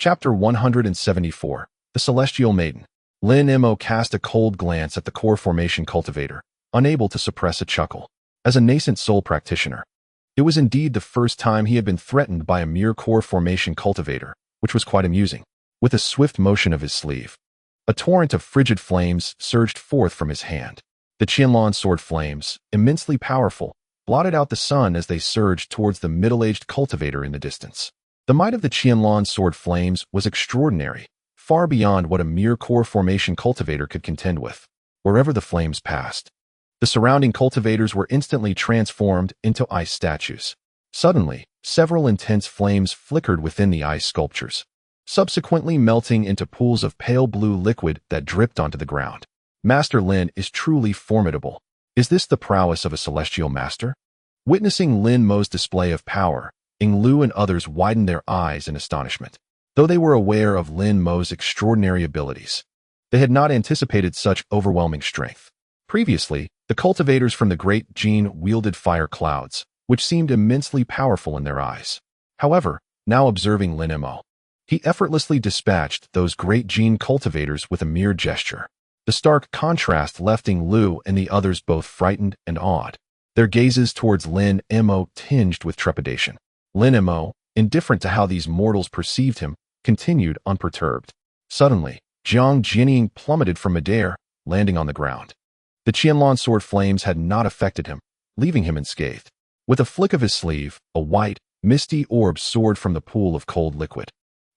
Chapter 174. The Celestial Maiden. Lin Mo cast a cold glance at the core formation cultivator, unable to suppress a chuckle. As a nascent soul practitioner, it was indeed the first time he had been threatened by a mere core formation cultivator, which was quite amusing. With a swift motion of his sleeve, a torrent of frigid flames surged forth from his hand. The Qianlan sword flames, immensely powerful, blotted out the sun as they surged towards the middle-aged cultivator in the distance. The might of the Qianlan sword flames was extraordinary, far beyond what a mere core formation cultivator could contend with. Wherever the flames passed, the surrounding cultivators were instantly transformed into ice statues. Suddenly, several intense flames flickered within the ice sculptures, subsequently melting into pools of pale blue liquid that dripped onto the ground. Master Lin is truly formidable. Is this the prowess of a celestial master? Witnessing Lin Mo's display of power, Ying Lu and others widened their eyes in astonishment. Though they were aware of Lin Mo's extraordinary abilities, they had not anticipated such overwhelming strength. Previously, the cultivators from the Great Jin wielded fire clouds, which seemed immensely powerful in their eyes. However, now observing Lin Mo, he effortlessly dispatched those Great Jin cultivators with a mere gesture. The stark contrast left Ying Lu and the others both frightened and awed, their gazes towards Lin Mo tinged with trepidation. Lin Mo, indifferent to how these mortals perceived him, continued unperturbed. Suddenly, Jiang Jinying plummeted from midair, landing on the ground. The Qianlan sword flames had not affected him, leaving him unscathed. With a flick of his sleeve, a white, misty orb soared from the pool of cold liquid,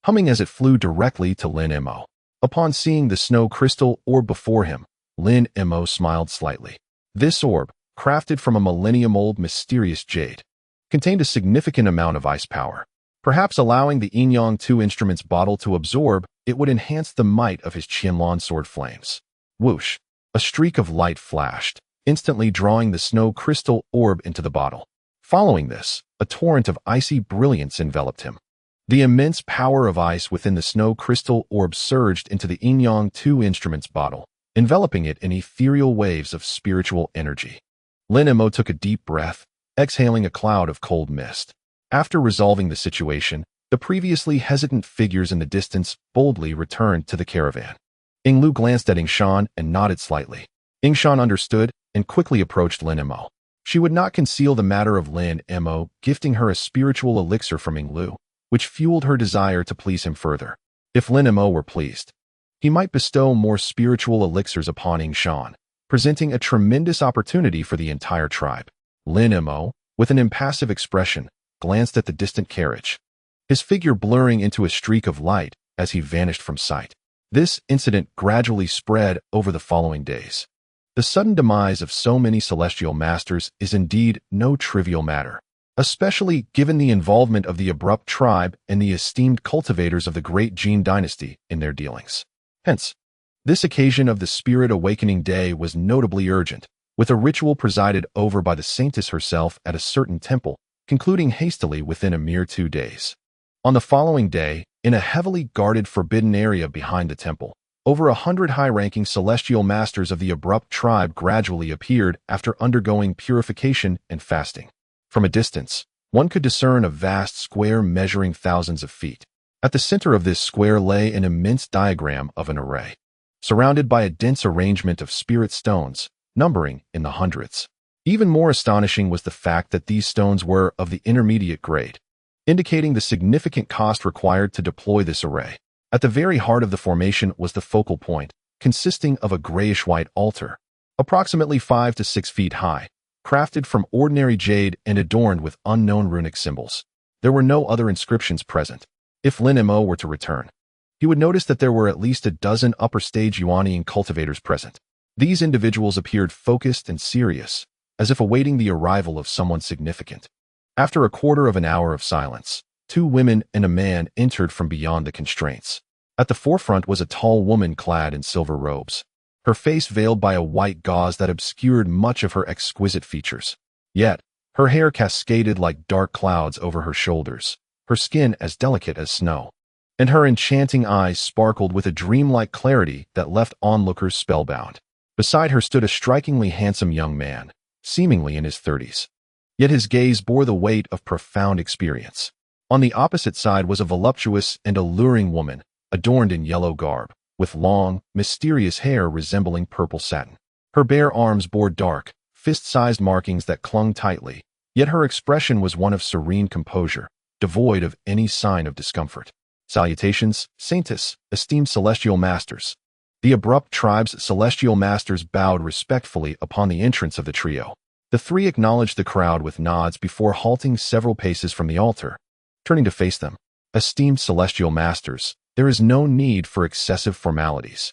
humming as it flew directly to Lin Mo. Upon seeing the snow crystal orb before him, Lin Mo smiled slightly. This orb, crafted from a millennium-old mysterious jade, contained a significant amount of ice power. Perhaps allowing the Yin-Yang 2 instrument's bottle to absorb, it would enhance the might of his Qianlan sword flames. Whoosh! A streak of light flashed, instantly drawing the snow crystal orb into the bottle. Following this, a torrent of icy brilliance enveloped him. The immense power of ice within the snow crystal orb surged into the Yin-Yang 2 instrument's bottle, enveloping it in ethereal waves of spiritual energy. Lin Mo took a deep breath, exhaling a cloud of cold mist. After resolving the situation, the previously hesitant figures in the distance boldly returned to the caravan. Ying Lu glanced at Ying Shan and nodded slightly. Ying Shan understood and quickly approached Lin Mo. She would not conceal the matter of Lin Mo gifting her a spiritual elixir from Ying Lu, which fueled her desire to please him further. If Lin Mo were pleased, he might bestow more spiritual elixirs upon Ying Shan, presenting a tremendous opportunity for the entire tribe. Lin Mo, with an impassive expression, glanced at the distant carriage, his figure blurring into a streak of light as he vanished from sight. This incident gradually spread over the following days. The sudden demise of so many celestial masters is indeed no trivial matter, especially given the involvement of the abrupt tribe and the esteemed cultivators of the Great Jin dynasty in their dealings. Hence, this occasion of the Spirit Awakening Day was notably urgent, with a ritual presided over by the saintess herself at a certain temple, concluding hastily within a mere 2 days. On the following day, in a heavily guarded forbidden area behind the temple, over 100 high-ranking celestial masters of the abrupt tribe gradually appeared after undergoing purification and fasting. From a distance, one could discern a vast square measuring thousands of feet. At the center of this square lay an immense diagram of an array, surrounded by a dense arrangement of spirit stones, numbering in the hundreds. Even more astonishing was the fact that these stones were of the intermediate grade, indicating the significant cost required to deploy this array. At the very heart of the formation was the focal point, consisting of a grayish-white altar, approximately 5 to 6 feet high, crafted from ordinary jade and adorned with unknown runic symbols. There were no other inscriptions present. If Lin Mo were to return, he would notice that there were at least a dozen upper-stage Yuanian cultivators present. These individuals appeared focused and serious, as if awaiting the arrival of someone significant. After a quarter of an hour of silence, 2 women and a man entered from beyond the constraints. At the forefront was a tall woman clad in silver robes, her face veiled by a white gauze that obscured much of her exquisite features. Yet, her hair cascaded like dark clouds over her shoulders, her skin as delicate as snow, and her enchanting eyes sparkled with a dreamlike clarity that left onlookers spellbound. Beside her stood a strikingly handsome young man, seemingly in his 30s. Yet his gaze bore the weight of profound experience. On the opposite side was a voluptuous and alluring woman, adorned in yellow garb, with long, mysterious hair resembling purple satin. Her bare arms bore dark, fist-sized markings that clung tightly, yet her expression was one of serene composure, devoid of any sign of discomfort. Salutations, saintess, esteemed celestial masters. The abrupt tribe's celestial masters bowed respectfully upon the entrance of the trio. The three acknowledged the crowd with nods before halting several paces from the altar. Turning to face them, esteemed celestial masters, there is no need for excessive formalities.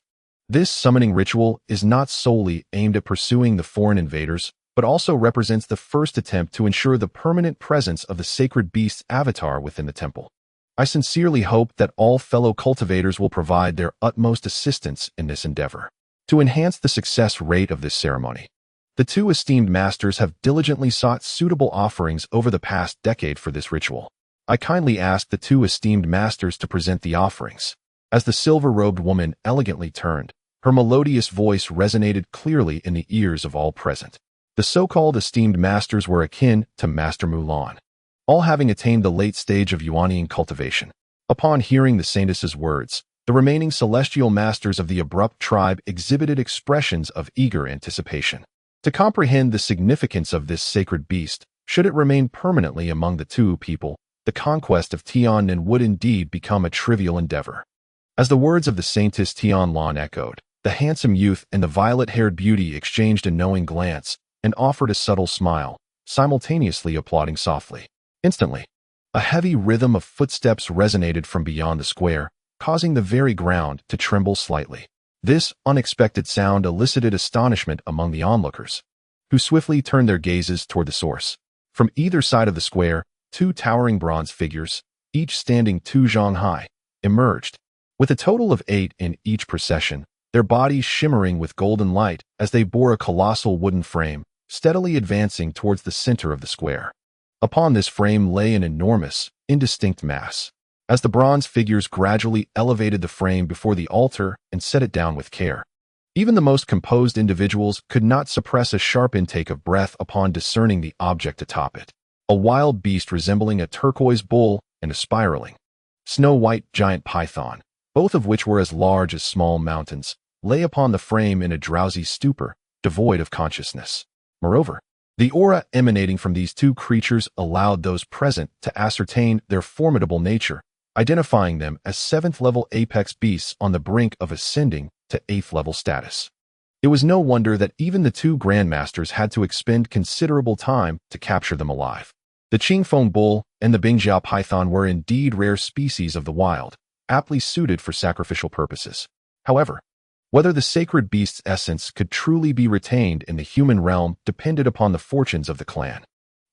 This summoning ritual is not solely aimed at pursuing the foreign invaders, but also represents the first attempt to ensure the permanent presence of the sacred beast's avatar within the temple. I sincerely hope that all fellow cultivators will provide their utmost assistance in this endeavor. To enhance the success rate of this ceremony, the two esteemed masters have diligently sought suitable offerings over the past decade for this ritual. I kindly ask the two esteemed masters to present the offerings. As the silver-robed woman elegantly turned, her melodious voice resonated clearly in the ears of all present. The so-called esteemed masters were akin to Master Mulan, all having attained the late stage of Yuanian cultivation. Upon hearing the saintess's words, the remaining celestial masters of the abrupt tribe exhibited expressions of eager anticipation. To comprehend the significance of this sacred beast, should it remain permanently among the two people, the conquest of Tiannan would indeed become a trivial endeavor. As the words of the saintess Tianlan echoed, the handsome youth and the violet-haired beauty exchanged a knowing glance and offered a subtle smile, simultaneously applauding softly. Instantly, a heavy rhythm of footsteps resonated from beyond the square, causing the very ground to tremble slightly. This unexpected sound elicited astonishment among the onlookers, who swiftly turned their gazes toward the source. From either side of the square, two towering bronze figures, each standing 2 zhang high, emerged. With a total of 8 in each procession, their bodies shimmering with golden light as they bore a colossal wooden frame, steadily advancing towards the center of the square. Upon this frame lay an enormous, indistinct mass. As the bronze figures gradually elevated the frame before the altar and set it down with care, even the most composed individuals could not suppress a sharp intake of breath upon discerning the object atop it. A wild beast resembling a turquoise bull and a spiraling, snow-white giant python, both of which were as large as small mountains, lay upon the frame in a drowsy stupor, devoid of consciousness. Moreover, the aura emanating from these two creatures allowed those present to ascertain their formidable nature, identifying them as 7th-level apex beasts on the brink of ascending to 8th-level status. It was no wonder that even the two grandmasters had to expend considerable time to capture them alive. The Qingfeng bull and the Bingjiao python were indeed rare species of the wild, aptly suited for sacrificial purposes. However, whether the sacred beast's essence could truly be retained in the human realm depended upon the fortunes of the clan.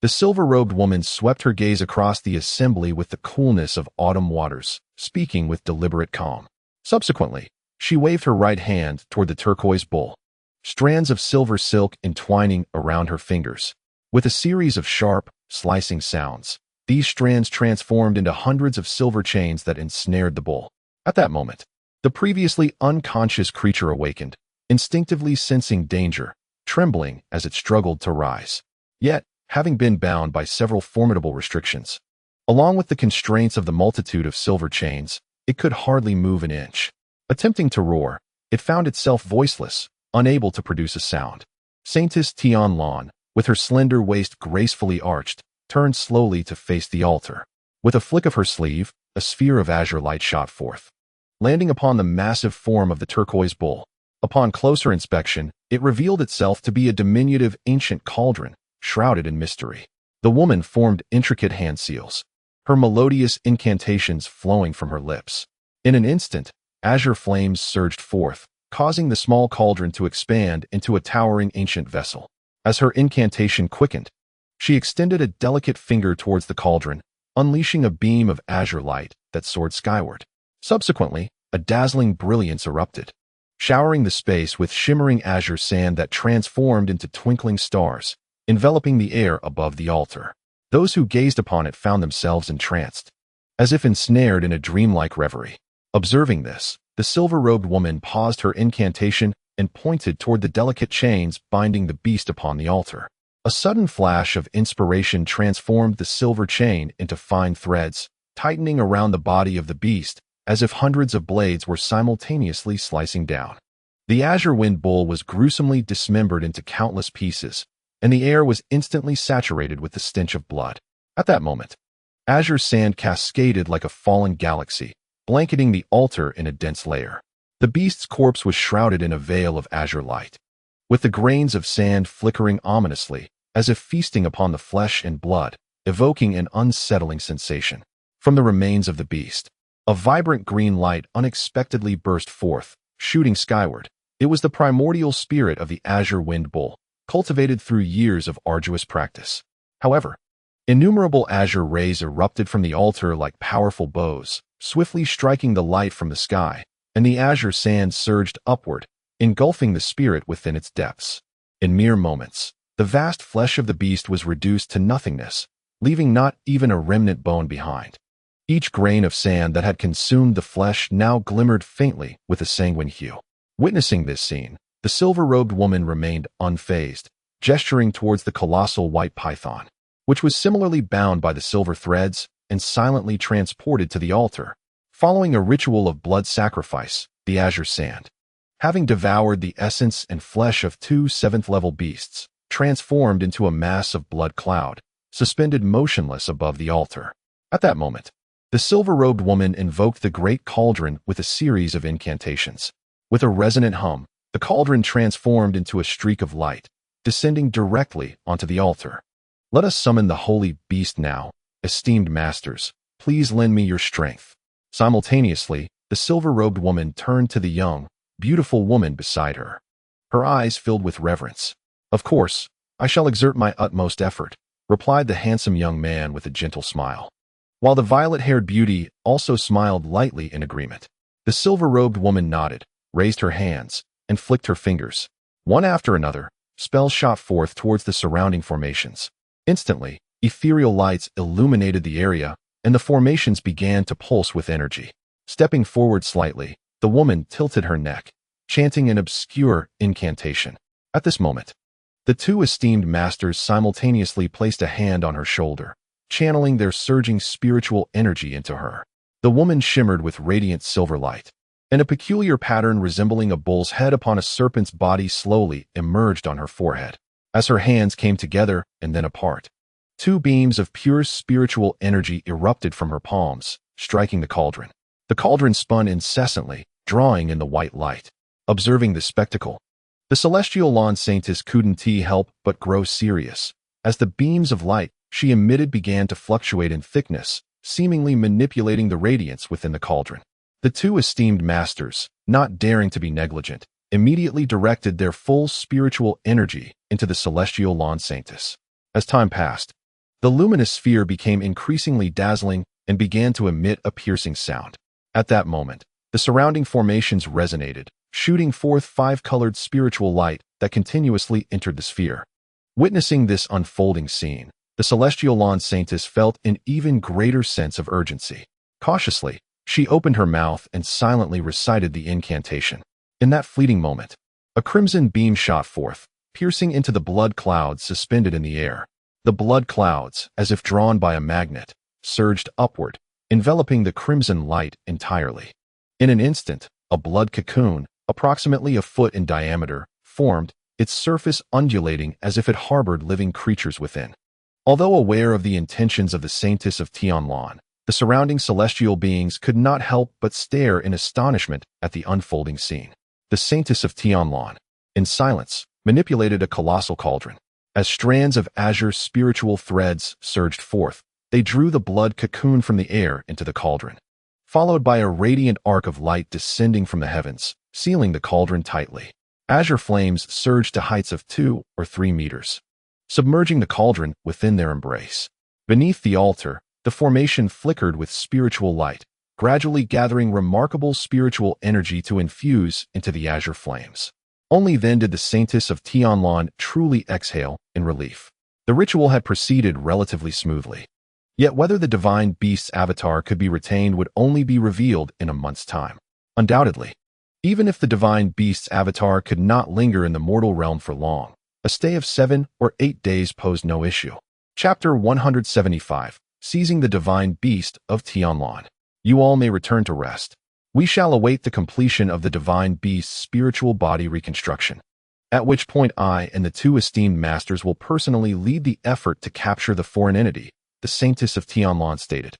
The silver-robed woman swept her gaze across the assembly with the coolness of autumn waters, speaking with deliberate calm. Subsequently, she waved her right hand toward the turquoise bull, strands of silver silk entwining around her fingers. With a series of sharp, slicing sounds, these strands transformed into hundreds of silver chains that ensnared the bull. At that moment, the previously unconscious creature awakened, instinctively sensing danger, trembling as it struggled to rise. Yet, having been bound by several formidable restrictions, along with the constraints of the multitude of silver chains, it could hardly move an inch. Attempting to roar, it found itself voiceless, unable to produce a sound. Saintess Tianlan, with her slender waist gracefully arched, turned slowly to face the altar. With a flick of her sleeve, a sphere of azure light shot forth, landing upon the massive form of the turquoise bull. Upon closer inspection, it revealed itself to be a diminutive ancient cauldron, shrouded in mystery. The woman formed intricate hand seals, her melodious incantations flowing from her lips. In an instant, azure flames surged forth, causing the small cauldron to expand into a towering ancient vessel. As her incantation quickened, she extended a delicate finger towards the cauldron, unleashing a beam of azure light that soared skyward. Subsequently, a dazzling brilliance erupted, showering the space with shimmering azure sand that transformed into twinkling stars, enveloping the air above the altar. Those who gazed upon it found themselves entranced, as if ensnared in a dreamlike reverie. Observing this, the silver-robed woman paused her incantation and pointed toward the delicate chains binding the beast upon the altar. A sudden flash of inspiration transformed the silver chain into fine threads, tightening around the body of the beast, as if hundreds of blades were simultaneously slicing down. The azure wind bull was gruesomely dismembered into countless pieces, and the air was instantly saturated with the stench of blood. At that moment, azure sand cascaded like a fallen galaxy, blanketing the altar in a dense layer. The beast's corpse was shrouded in a veil of azure light, with the grains of sand flickering ominously, as if feasting upon the flesh and blood, evoking an unsettling sensation. From the remains of the beast, a vibrant green light unexpectedly burst forth, shooting skyward. It was the primordial spirit of the azure wind bull, cultivated through years of arduous practice. However, innumerable azure rays erupted from the altar like powerful bows, swiftly striking the light from the sky, and the azure sand surged upward, engulfing the spirit within its depths. In mere moments, the vast flesh of the beast was reduced to nothingness, leaving not even a remnant bone behind. Each grain of sand that had consumed the flesh now glimmered faintly with a sanguine hue. Witnessing this scene, the silver-robed woman remained unfazed, gesturing towards the colossal white python, which was similarly bound by the silver threads and silently transported to the altar, following a ritual of blood sacrifice, the azure sand. Having devoured the essence and flesh of two seventh-level beasts, transformed into a mass of blood cloud, suspended motionless above the altar. At that moment, the silver-robed woman invoked the great cauldron with a series of incantations. With a resonant hum, the cauldron transformed into a streak of light, descending directly onto the altar. Let us summon the holy beast now. Esteemed masters, please lend me your strength. Simultaneously, the silver-robed woman turned to the young, beautiful woman beside her. Her eyes filled with reverence. Of course, I shall exert my utmost effort, replied the handsome young man with a gentle smile. While the violet-haired beauty also smiled lightly in agreement. The silver-robed woman nodded, raised her hands, and flicked her fingers. One after another, spells shot forth towards the surrounding formations. Instantly, ethereal lights illuminated the area, and the formations began to pulse with energy. Stepping forward slightly, the woman tilted her neck, chanting an obscure incantation. At this moment, the two esteemed masters simultaneously placed a hand on her shoulder, channeling their surging spiritual energy into her. The woman shimmered with radiant silver light, and a peculiar pattern resembling a bull's head upon a serpent's body slowly emerged on her forehead. As her hands came together and then apart, two beams of pure spiritual energy erupted from her palms, striking the cauldron. The cauldron spun incessantly, drawing in the white light. Observing the spectacle, the celestial lawn saintess couldn't help but grow serious, as the beams of light she emitted began to fluctuate in thickness, seemingly manipulating the radiance within the cauldron. The two esteemed masters, not daring to be negligent, immediately directed their full spiritual energy into the celestial lawn saintess. As time passed, the luminous sphere became increasingly dazzling and began to emit a piercing sound. At that moment, the surrounding formations resonated, shooting forth five-colored spiritual light that continuously entered the sphere. Witnessing this unfolding scene, the celestial lawn saintess felt an even greater sense of urgency. Cautiously, she opened her mouth and silently recited the incantation. In that fleeting moment, a crimson beam shot forth, piercing into the blood clouds suspended in the air. The blood clouds, as if drawn by a magnet, surged upward, enveloping the crimson light entirely. In an instant, a blood cocoon, approximately a foot in diameter, formed, its surface undulating as if it harbored living creatures within. Although aware of the intentions of the saintess of Tianlan, the surrounding celestial beings could not help but stare in astonishment at the unfolding scene. The saintess of Tianlan, in silence, manipulated a colossal cauldron. As strands of azure spiritual threads surged forth, they drew the blood cocoon from the air into the cauldron, followed by a radiant arc of light descending from the heavens, sealing the cauldron tightly. Azure flames surged to heights of 2 or 3 meters, submerging the cauldron within their embrace. Beneath the altar, the formation flickered with spiritual light, gradually gathering remarkable spiritual energy to infuse into the azure flames. Only then did the saintess of Tianlan truly exhale in relief. The ritual had proceeded relatively smoothly. Yet whether the divine beast's avatar could be retained would only be revealed in a month's time. Undoubtedly, even if the divine beast's avatar could not linger in the mortal realm for long, A stay of 7 or 8 days posed no issue. Chapter 175. Seizing the Divine Beast of Tianlan. You all may return to rest. We shall await the completion of the Divine Beast's spiritual body reconstruction, at which point I and the 2 esteemed masters will personally lead the effort to capture the foreign entity, the saintess of Tianlan stated.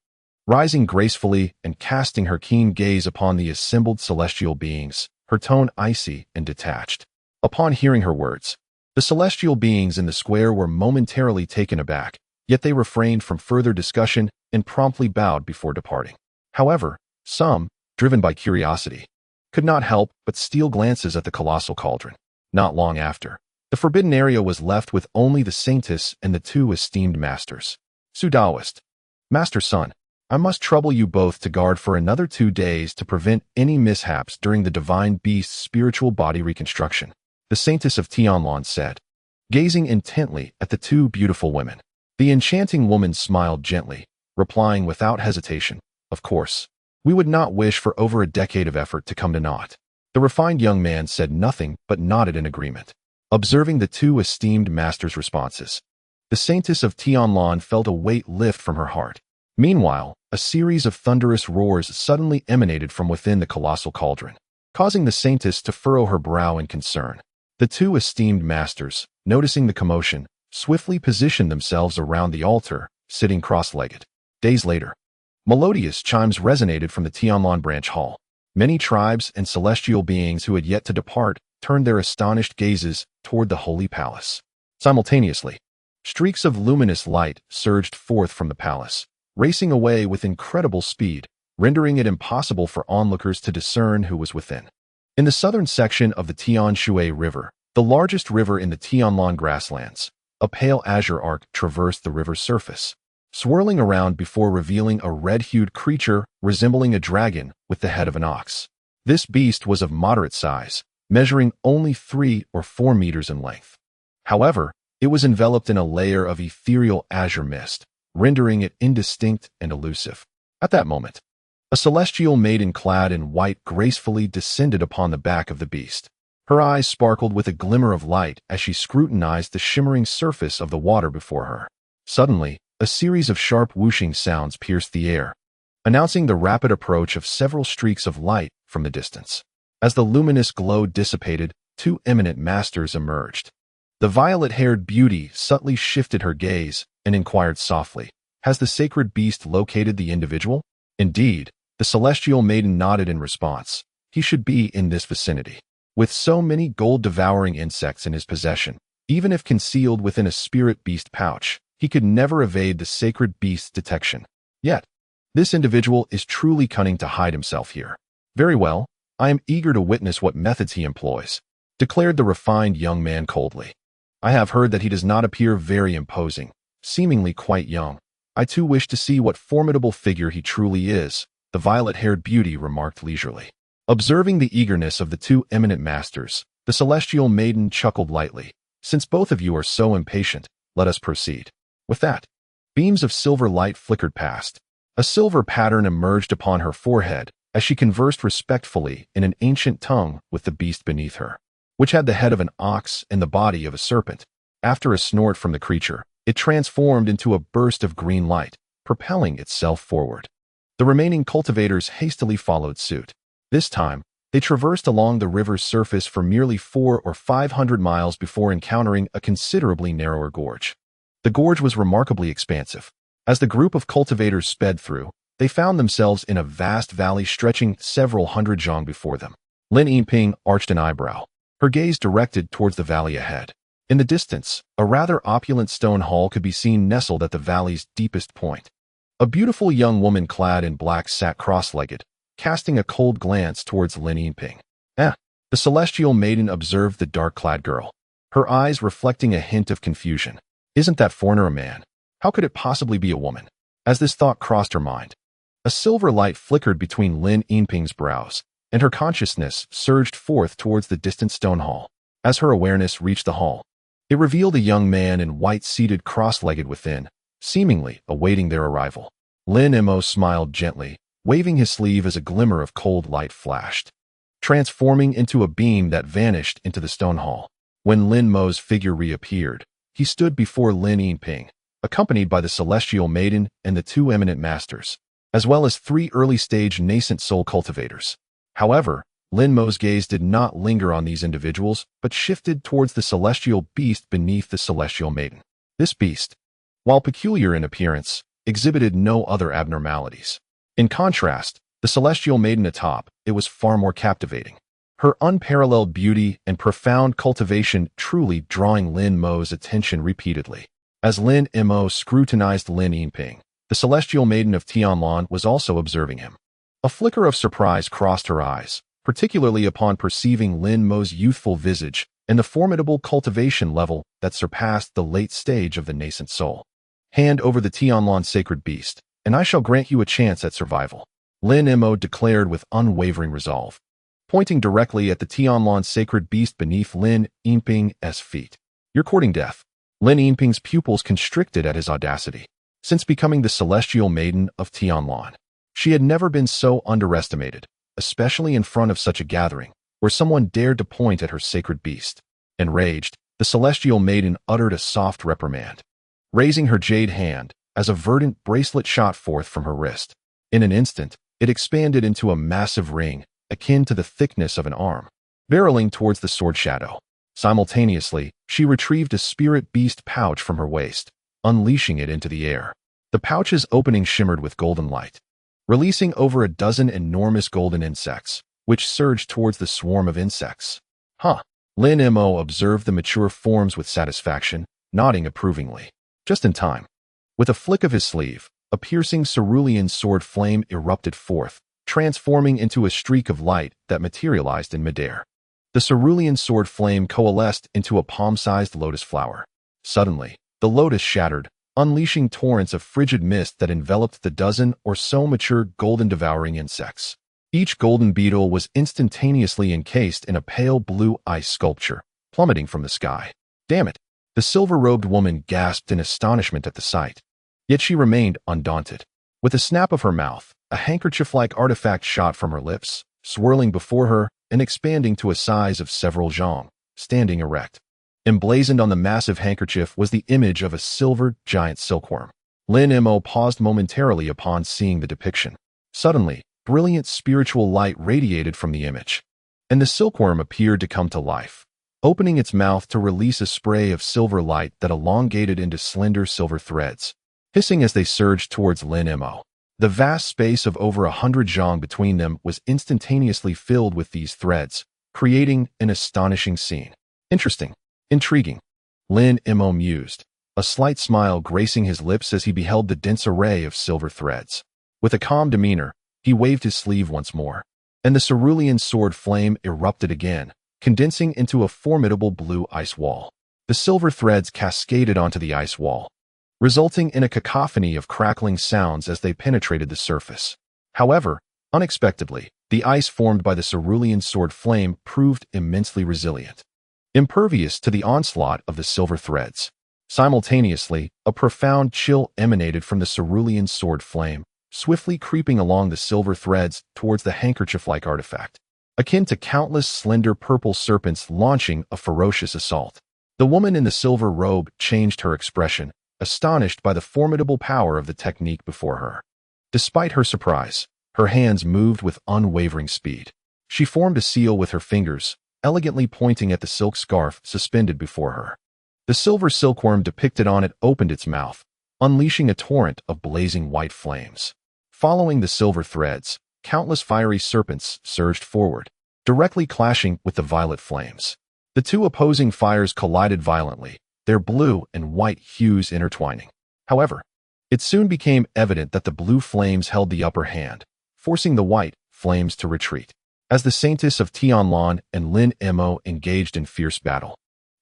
Rising gracefully and casting her keen gaze upon the assembled celestial beings, her tone icy and detached. Upon hearing her words, the celestial beings in the square were momentarily taken aback, yet they refrained from further discussion and promptly bowed before departing. However, some, driven by curiosity, could not help but steal glances at the colossal cauldron. Not long after, the forbidden area was left with only the saintess and the 2 esteemed masters. Daoist. Master Sun, I must trouble you both to guard for another 2 days to prevent any mishaps during the Divine Beast's spiritual body reconstruction, the saintess of Tianlan said, gazing intently at the 2 beautiful women. The enchanting woman smiled gently, replying without hesitation, "Of course. We would not wish for over a decade of effort to come to naught." The refined young man said nothing but nodded in agreement. Observing the 2 esteemed masters' responses, the saintess of Tianlan felt a weight lift from her heart. Meanwhile, a series of thunderous roars suddenly emanated from within the colossal cauldron, causing the saintess to furrow her brow in concern. The 2 esteemed masters, noticing the commotion, swiftly positioned themselves around the altar, sitting cross-legged. Days later, melodious chimes resonated from the Tianlan branch hall. Many tribes and celestial beings who had yet to depart turned their astonished gazes toward the holy palace. Simultaneously, streaks of luminous light surged forth from the palace, racing away with incredible speed, rendering it impossible for onlookers to discern who was within. In the southern section of the Tianshui River, the largest river in the Tianlan grasslands, a pale azure arc traversed the river's surface, swirling around before revealing a red-hued creature resembling a dragon with the head of an ox. This beast was of moderate size, measuring only 3 or 4 meters in length. However, it was enveloped in a layer of ethereal azure mist, rendering it indistinct and elusive. At that moment, a celestial maiden clad in white gracefully descended upon the back of the beast. Her eyes sparkled with a glimmer of light as she scrutinized the shimmering surface of the water before her. Suddenly, a series of sharp whooshing sounds pierced the air, announcing the rapid approach of several streaks of light from the distance. As the luminous glow dissipated, 2 eminent masters emerged. The violet-haired beauty subtly shifted her gaze and inquired softly, "Has the sacred beast located the individual?" Indeed, the celestial maiden nodded in response. He should be in this vicinity. With so many gold-devouring insects in his possession, even if concealed within a spirit beast pouch, he could never evade the sacred beast's detection. Yet, this individual is truly cunning to hide himself here. Very well, I am eager to witness what methods he employs, declared the refined young man coldly. I have heard that he does not appear very imposing, seemingly quite young. I too wish to see what formidable figure he truly is, the violet-haired beauty remarked leisurely. Observing the eagerness of the 2 eminent masters, the celestial maiden chuckled lightly. "Since both of you are so impatient, let us proceed." With that, beams of silver light flickered past. A silver pattern emerged upon her forehead as she conversed respectfully in an ancient tongue with the beast beneath her, which had the head of an ox and the body of a serpent. After a snort from the creature, it transformed into a burst of green light, propelling itself forward. The remaining cultivators hastily followed suit. This time, they traversed along the river's surface for merely 400 or 500 miles before encountering a considerably narrower gorge. The gorge was remarkably expansive. As the group of cultivators sped through, they found themselves in a vast valley stretching several hundred zhang before them. Lin Yinping arched an eyebrow, her gaze directed towards the valley ahead. In the distance, a rather opulent stone hall could be seen nestled at the valley's deepest point. A beautiful young woman clad in black sat cross-legged, casting a cold glance towards Lin Yinping. The celestial maiden observed the dark-clad girl, her eyes reflecting a hint of confusion. Isn't that foreigner a man? How could it possibly be a woman? As this thought crossed her mind, a silver light flickered between Lin Yinping's brows, and her consciousness surged forth towards the distant stone hall. As her awareness reached the hall, it revealed a young man in white seated cross-legged within, seemingly awaiting their arrival. Lin Mo smiled gently, waving his sleeve as a glimmer of cold light flashed, transforming into a beam that vanished into the stone hall. When Lin Mo's figure reappeared, he stood before Lin Yinping, accompanied by the celestial maiden and the two eminent masters, as well as 3 early-stage nascent soul cultivators. However, Lin Mo's gaze did not linger on these individuals, but shifted towards the celestial beast beneath the celestial maiden. This beast, while peculiar in appearance, exhibited no other abnormalities. In contrast, the celestial maiden atop, it was far more captivating. Her unparalleled beauty and profound cultivation truly drawing Lin Mo's attention repeatedly. As Lin Mo scrutinized Lin Yinping, the celestial maiden of Tianlan was also observing him. A flicker of surprise crossed her eyes, particularly upon perceiving Lin Mo's youthful visage and the formidable cultivation level that surpassed the late stage of the nascent soul. Hand over the Tianlan sacred beast, and I shall grant you a chance at survival, Lin Mo declared with unwavering resolve, pointing directly at the Tianlan sacred beast beneath Lin Yinping's feet. You're courting death. Lin Yinping's pupils constricted at his audacity. Since becoming the celestial maiden of Tianlan, she had never been so underestimated, especially in front of such a gathering, where someone dared to point at her sacred beast. Enraged, the celestial maiden uttered a soft reprimand, raising her jade hand as a verdant bracelet shot forth from her wrist. In an instant, it expanded into a massive ring, akin to the thickness of an arm, barreling towards the sword shadow. Simultaneously, she retrieved a spirit beast pouch from her waist, unleashing it into the air. The pouch's opening shimmered with golden light, releasing over a dozen enormous golden insects, which surged towards the swarm of insects. Lin Mo observed the mature forms with satisfaction, nodding approvingly. Just in time. With a flick of his sleeve, a piercing cerulean sword flame erupted forth, transforming into a streak of light that materialized in midair. The cerulean sword flame coalesced into a palm-sized lotus flower. Suddenly, the lotus shattered, unleashing torrents of frigid mist that enveloped the dozen or so mature golden-devouring insects. Each golden beetle was instantaneously encased in a pale blue ice sculpture, plummeting from the sky. Damn it! The silver-robed woman gasped in astonishment at the sight. Yet she remained undaunted. With a snap of her mouth, a handkerchief-like artifact shot from her lips, swirling before her and expanding to a size of several zhang, standing erect. Emblazoned on the massive handkerchief was the image of a silver giant silkworm. Lin Mo paused momentarily upon seeing the depiction. Suddenly, brilliant spiritual light radiated from the image, and the silkworm appeared to come to life, opening its mouth to release a spray of silver light that elongated into slender silver threads, hissing as they surged towards Lin Mo. The vast space of over 100 zhang between them was instantaneously filled with these threads, creating an astonishing scene. Interesting. Intriguing. Lin Mo mused, a slight smile gracing his lips as he beheld the dense array of silver threads. With a calm demeanor, he waved his sleeve once more, and the cerulean sword flame erupted again, condensing into a formidable blue ice wall. The silver threads cascaded onto the ice wall, resulting in a cacophony of crackling sounds as they penetrated the surface. However, unexpectedly, the ice formed by the cerulean sword flame proved immensely resilient, impervious to the onslaught of the silver threads. Simultaneously, a profound chill emanated from the cerulean sword flame, swiftly creeping along the silver threads towards the handkerchief-like artifact, akin to countless slender purple serpents launching a ferocious assault. The woman in the silver robe changed her expression, astonished by the formidable power of the technique before her. Despite her surprise, her hands moved with unwavering speed. She formed a seal with her fingers, elegantly pointing at the silk scarf suspended before her. The silver silkworm depicted on it opened its mouth, unleashing a torrent of blazing white flames. Following the silver threads, countless fiery serpents surged forward, directly clashing with the violet flames. The two opposing fires collided violently, their blue and white hues intertwining. However, it soon became evident that the blue flames held the upper hand, forcing the white flames to retreat. As the saintess of Tianlan and Lin Mo engaged in fierce battle,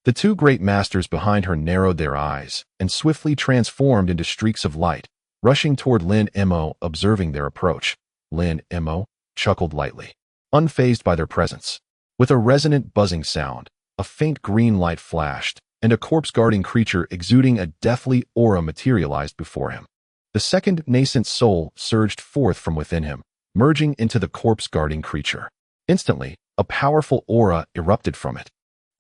the two great masters behind her narrowed their eyes and swiftly transformed into streaks of light, rushing toward Lin Mo. Observing their approach, Lin Mo chuckled lightly, unfazed by their presence. With a resonant buzzing sound, a faint green light flashed, and a corpse-guarding creature exuding a deathly aura materialized before him. The second nascent soul surged forth from within him, merging into the corpse-guarding creature. Instantly, a powerful aura erupted from it,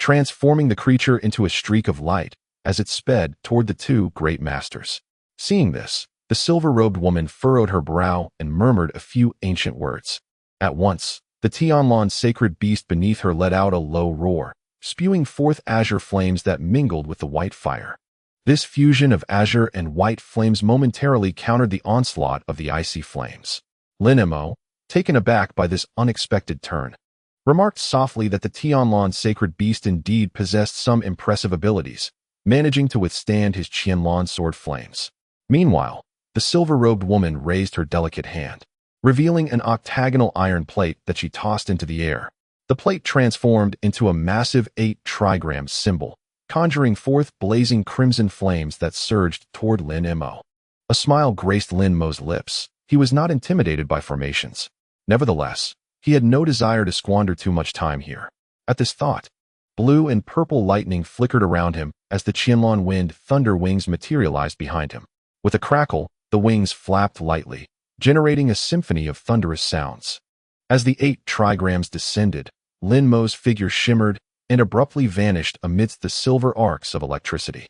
transforming the creature into a streak of light as it sped toward the two great masters. Seeing this, the silver-robed woman furrowed her brow and murmured a few ancient words. At once, the Tianlan sacred beast beneath her let out a low roar, spewing forth azure flames that mingled with the white fire. This fusion of azure and white flames momentarily countered the onslaught of the icy flames. Lin Mo, taken aback by this unexpected turn, remarked softly that the Tianlan sacred beast indeed possessed some impressive abilities, managing to withstand his Qianlan sword flames. Meanwhile, the silver-robed woman raised her delicate hand, revealing an octagonal iron plate that she tossed into the air. The plate transformed into a massive 8-trigram symbol, conjuring forth blazing crimson flames that surged toward Lin Mo. A smile graced Lin Mo's lips. He was not intimidated by formations. Nevertheless, he had no desire to squander too much time here. At this thought, blue and purple lightning flickered around him as the Qianlan wind thunder wings materialized behind him. With a crackle, the wings flapped lightly, generating a symphony of thunderous sounds. As the 8 trigrams descended, Lin Mo's figure shimmered and abruptly vanished amidst the silver arcs of electricity.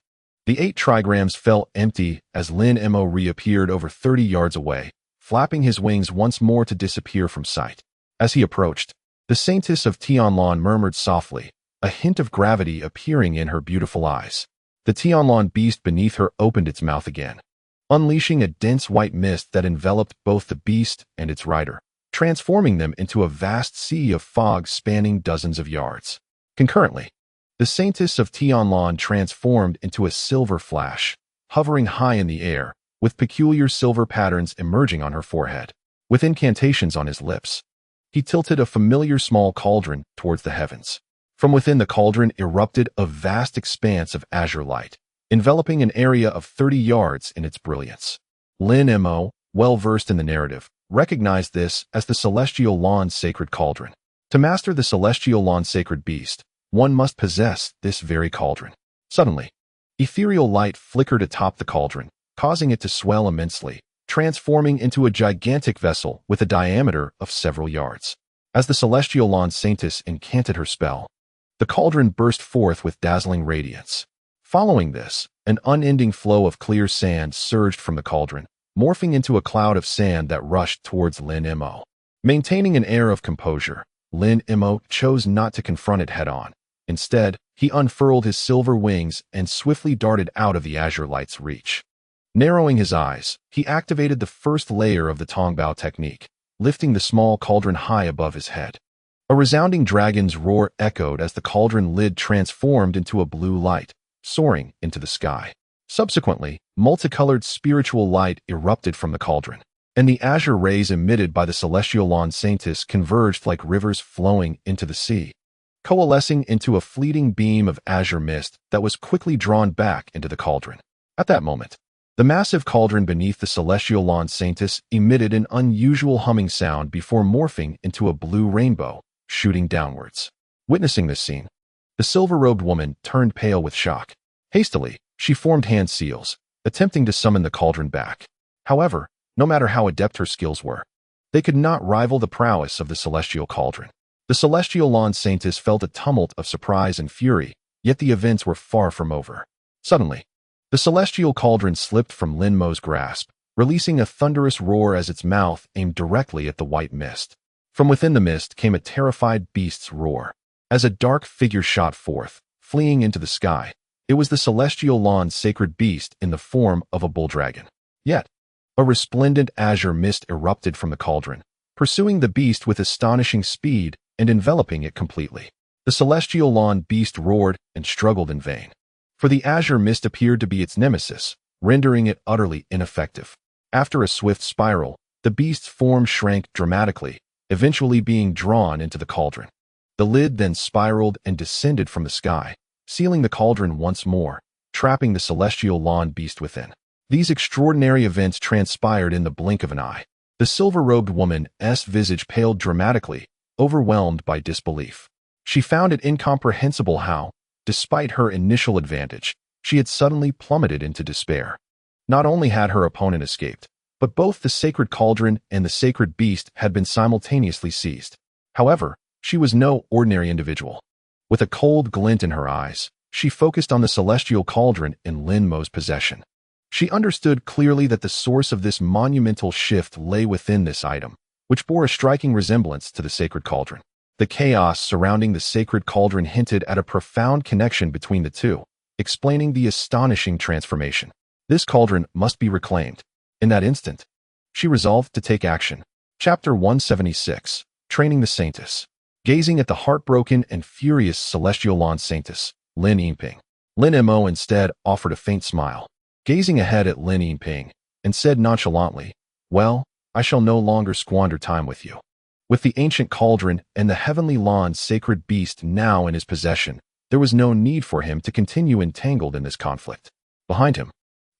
The 8 trigrams fell empty as Lin Mo reappeared over 30 yards away, flapping his wings once more to disappear from sight. As he approached, the saintess of Tianlan murmured softly, a hint of gravity appearing in her beautiful eyes. The Tianlan beast beneath her opened its mouth again, unleashing a dense white mist that enveloped both the beast and its rider, transforming them into a vast sea of fog spanning dozens of yards. Concurrently, the saintess of Tianlan transformed into a silver flash, hovering high in the air, with peculiar silver patterns emerging on her forehead. With incantations on his lips, he tilted a familiar small cauldron towards the heavens. From within the cauldron erupted a vast expanse of azure light, enveloping an area of 30 yards in its brilliance. Lin Mo, well versed in the narrative, recognized this as the celestial lawn sacred cauldron. To master the celestial lawn sacred beast, one must possess this very cauldron. Suddenly, ethereal light flickered atop the cauldron, causing it to swell immensely, transforming into a gigantic vessel with a diameter of several yards. As the celestial lawn saintess incanted her spell, the cauldron burst forth with dazzling radiance. Following this, an unending flow of clear sand surged from the cauldron, morphing into a cloud of sand that rushed towards Lin Mo. Maintaining an air of composure, Lin Mo chose not to confront it head-on. Instead, he unfurled his silver wings and swiftly darted out of the azure light's reach. Narrowing his eyes, he activated the first layer of the Tongbao technique, lifting the small cauldron high above his head. A resounding dragon's roar echoed as the cauldron lid transformed into a blue light, soaring into the sky. Subsequently, multicolored spiritual light erupted from the cauldron, and the azure rays emitted by the celestial lawn saintess converged like rivers flowing into the sea, coalescing into a fleeting beam of azure mist that was quickly drawn back into the cauldron. At that moment, the massive cauldron beneath the celestial lawn saintess emitted an unusual humming sound before morphing into a blue rainbow, shooting downwards. Witnessing this scene, the silver-robed woman turned pale with shock. Hastily, she formed hand seals, attempting to summon the cauldron back. However, no matter how adept her skills were, they could not rival the prowess of the celestial cauldron. The celestial lawn saintess felt a tumult of surprise and fury, yet the events were far from over. Suddenly, the celestial cauldron slipped from Lin Mo's grasp, releasing a thunderous roar as its mouth aimed directly at the white mist. From within the mist came a terrified beast's roar. As a dark figure shot forth, fleeing into the sky, it was the celestial lawn's sacred beast in the form of a bull dragon. Yet, a resplendent azure mist erupted from the cauldron, pursuing the beast with astonishing speed and enveloping it completely. The celestial lawn beast roared and struggled in vain, for the azure mist appeared to be its nemesis, rendering it utterly ineffective. After a swift spiral, the beast's form shrank dramatically, eventually being drawn into the cauldron. The lid then spiraled and descended from the sky, sealing the cauldron once more, trapping the celestial lawn beast within. These extraordinary events transpired in the blink of an eye. The silver-robed woman's visage paled dramatically, overwhelmed by disbelief. She found it incomprehensible how, despite her initial advantage, she had suddenly plummeted into despair. Not only had her opponent escaped, but both the sacred cauldron and the sacred beast had been simultaneously seized. However, she was no ordinary individual. With a cold glint in her eyes, she focused on the celestial cauldron in Lin Mo's possession. She understood clearly that the source of this monumental shift lay within this item, which bore a striking resemblance to the sacred cauldron. The chaos surrounding the sacred cauldron hinted at a profound connection between the two, explaining the astonishing transformation. This cauldron must be reclaimed. In that instant, she resolved to take action. Chapter 176, Training the Saintess. Gazing at the heartbroken and furious celestial saintess, Lin Yinping, Lin Mo instead offered a faint smile. Gazing ahead at Lin Yinping, and said nonchalantly, "Well, I shall no longer squander time with you." With the ancient cauldron and the heavenly Lan's sacred beast now in his possession, there was no need for him to continue entangled in this conflict. Behind him,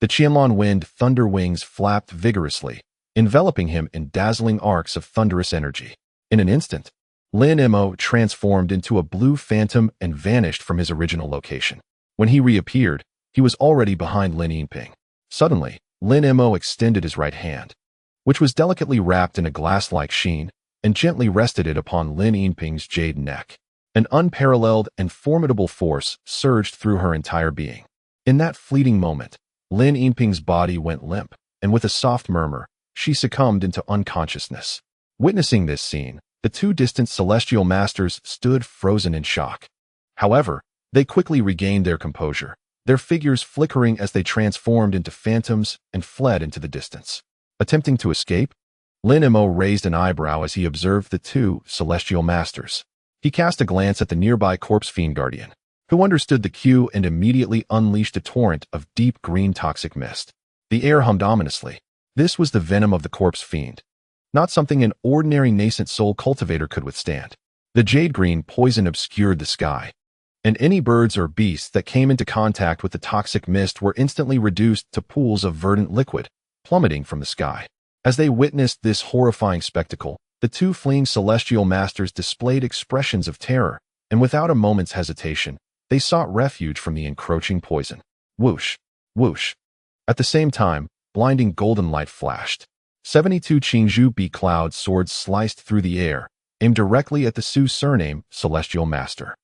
the Qianlan wind thunder wings flapped vigorously, enveloping him in dazzling arcs of thunderous energy. In an instant, Lin Mo transformed into a blue phantom and vanished from his original location. When he reappeared, he was already behind Lin Yinping. Suddenly, Lin Mo extended his right hand, which was delicately wrapped in a glass-like sheen, and gently rested it upon Lin Yinping's jade neck. An unparalleled and formidable force surged through her entire being. In that fleeting moment, Lin Yinping's body went limp, and with a soft murmur, she succumbed into unconsciousness. Witnessing this scene, the two distant celestial masters stood frozen in shock. However, they quickly regained their composure, their figures flickering as they transformed into phantoms and fled into the distance. Attempting to escape, Lin Mo raised an eyebrow as he observed the two celestial masters. He cast a glance at the nearby corpse fiend guardian, who understood the cue and immediately unleashed a torrent of deep green toxic mist. The air hummed ominously. This was the venom of the corpse fiend, not something an ordinary nascent soul cultivator could withstand. The jade green poison obscured the sky, and any birds or beasts that came into contact with the toxic mist were instantly reduced to pools of verdant liquid, plummeting from the sky. As they witnessed this horrifying spectacle, the two fleeing celestial masters displayed expressions of terror, and without a moment's hesitation, they sought refuge from the encroaching poison. Whoosh, whoosh. At the same time, blinding golden light flashed. 72 Qingzhu B cloud swords sliced through the air, aimed directly at the Su surname celestial master.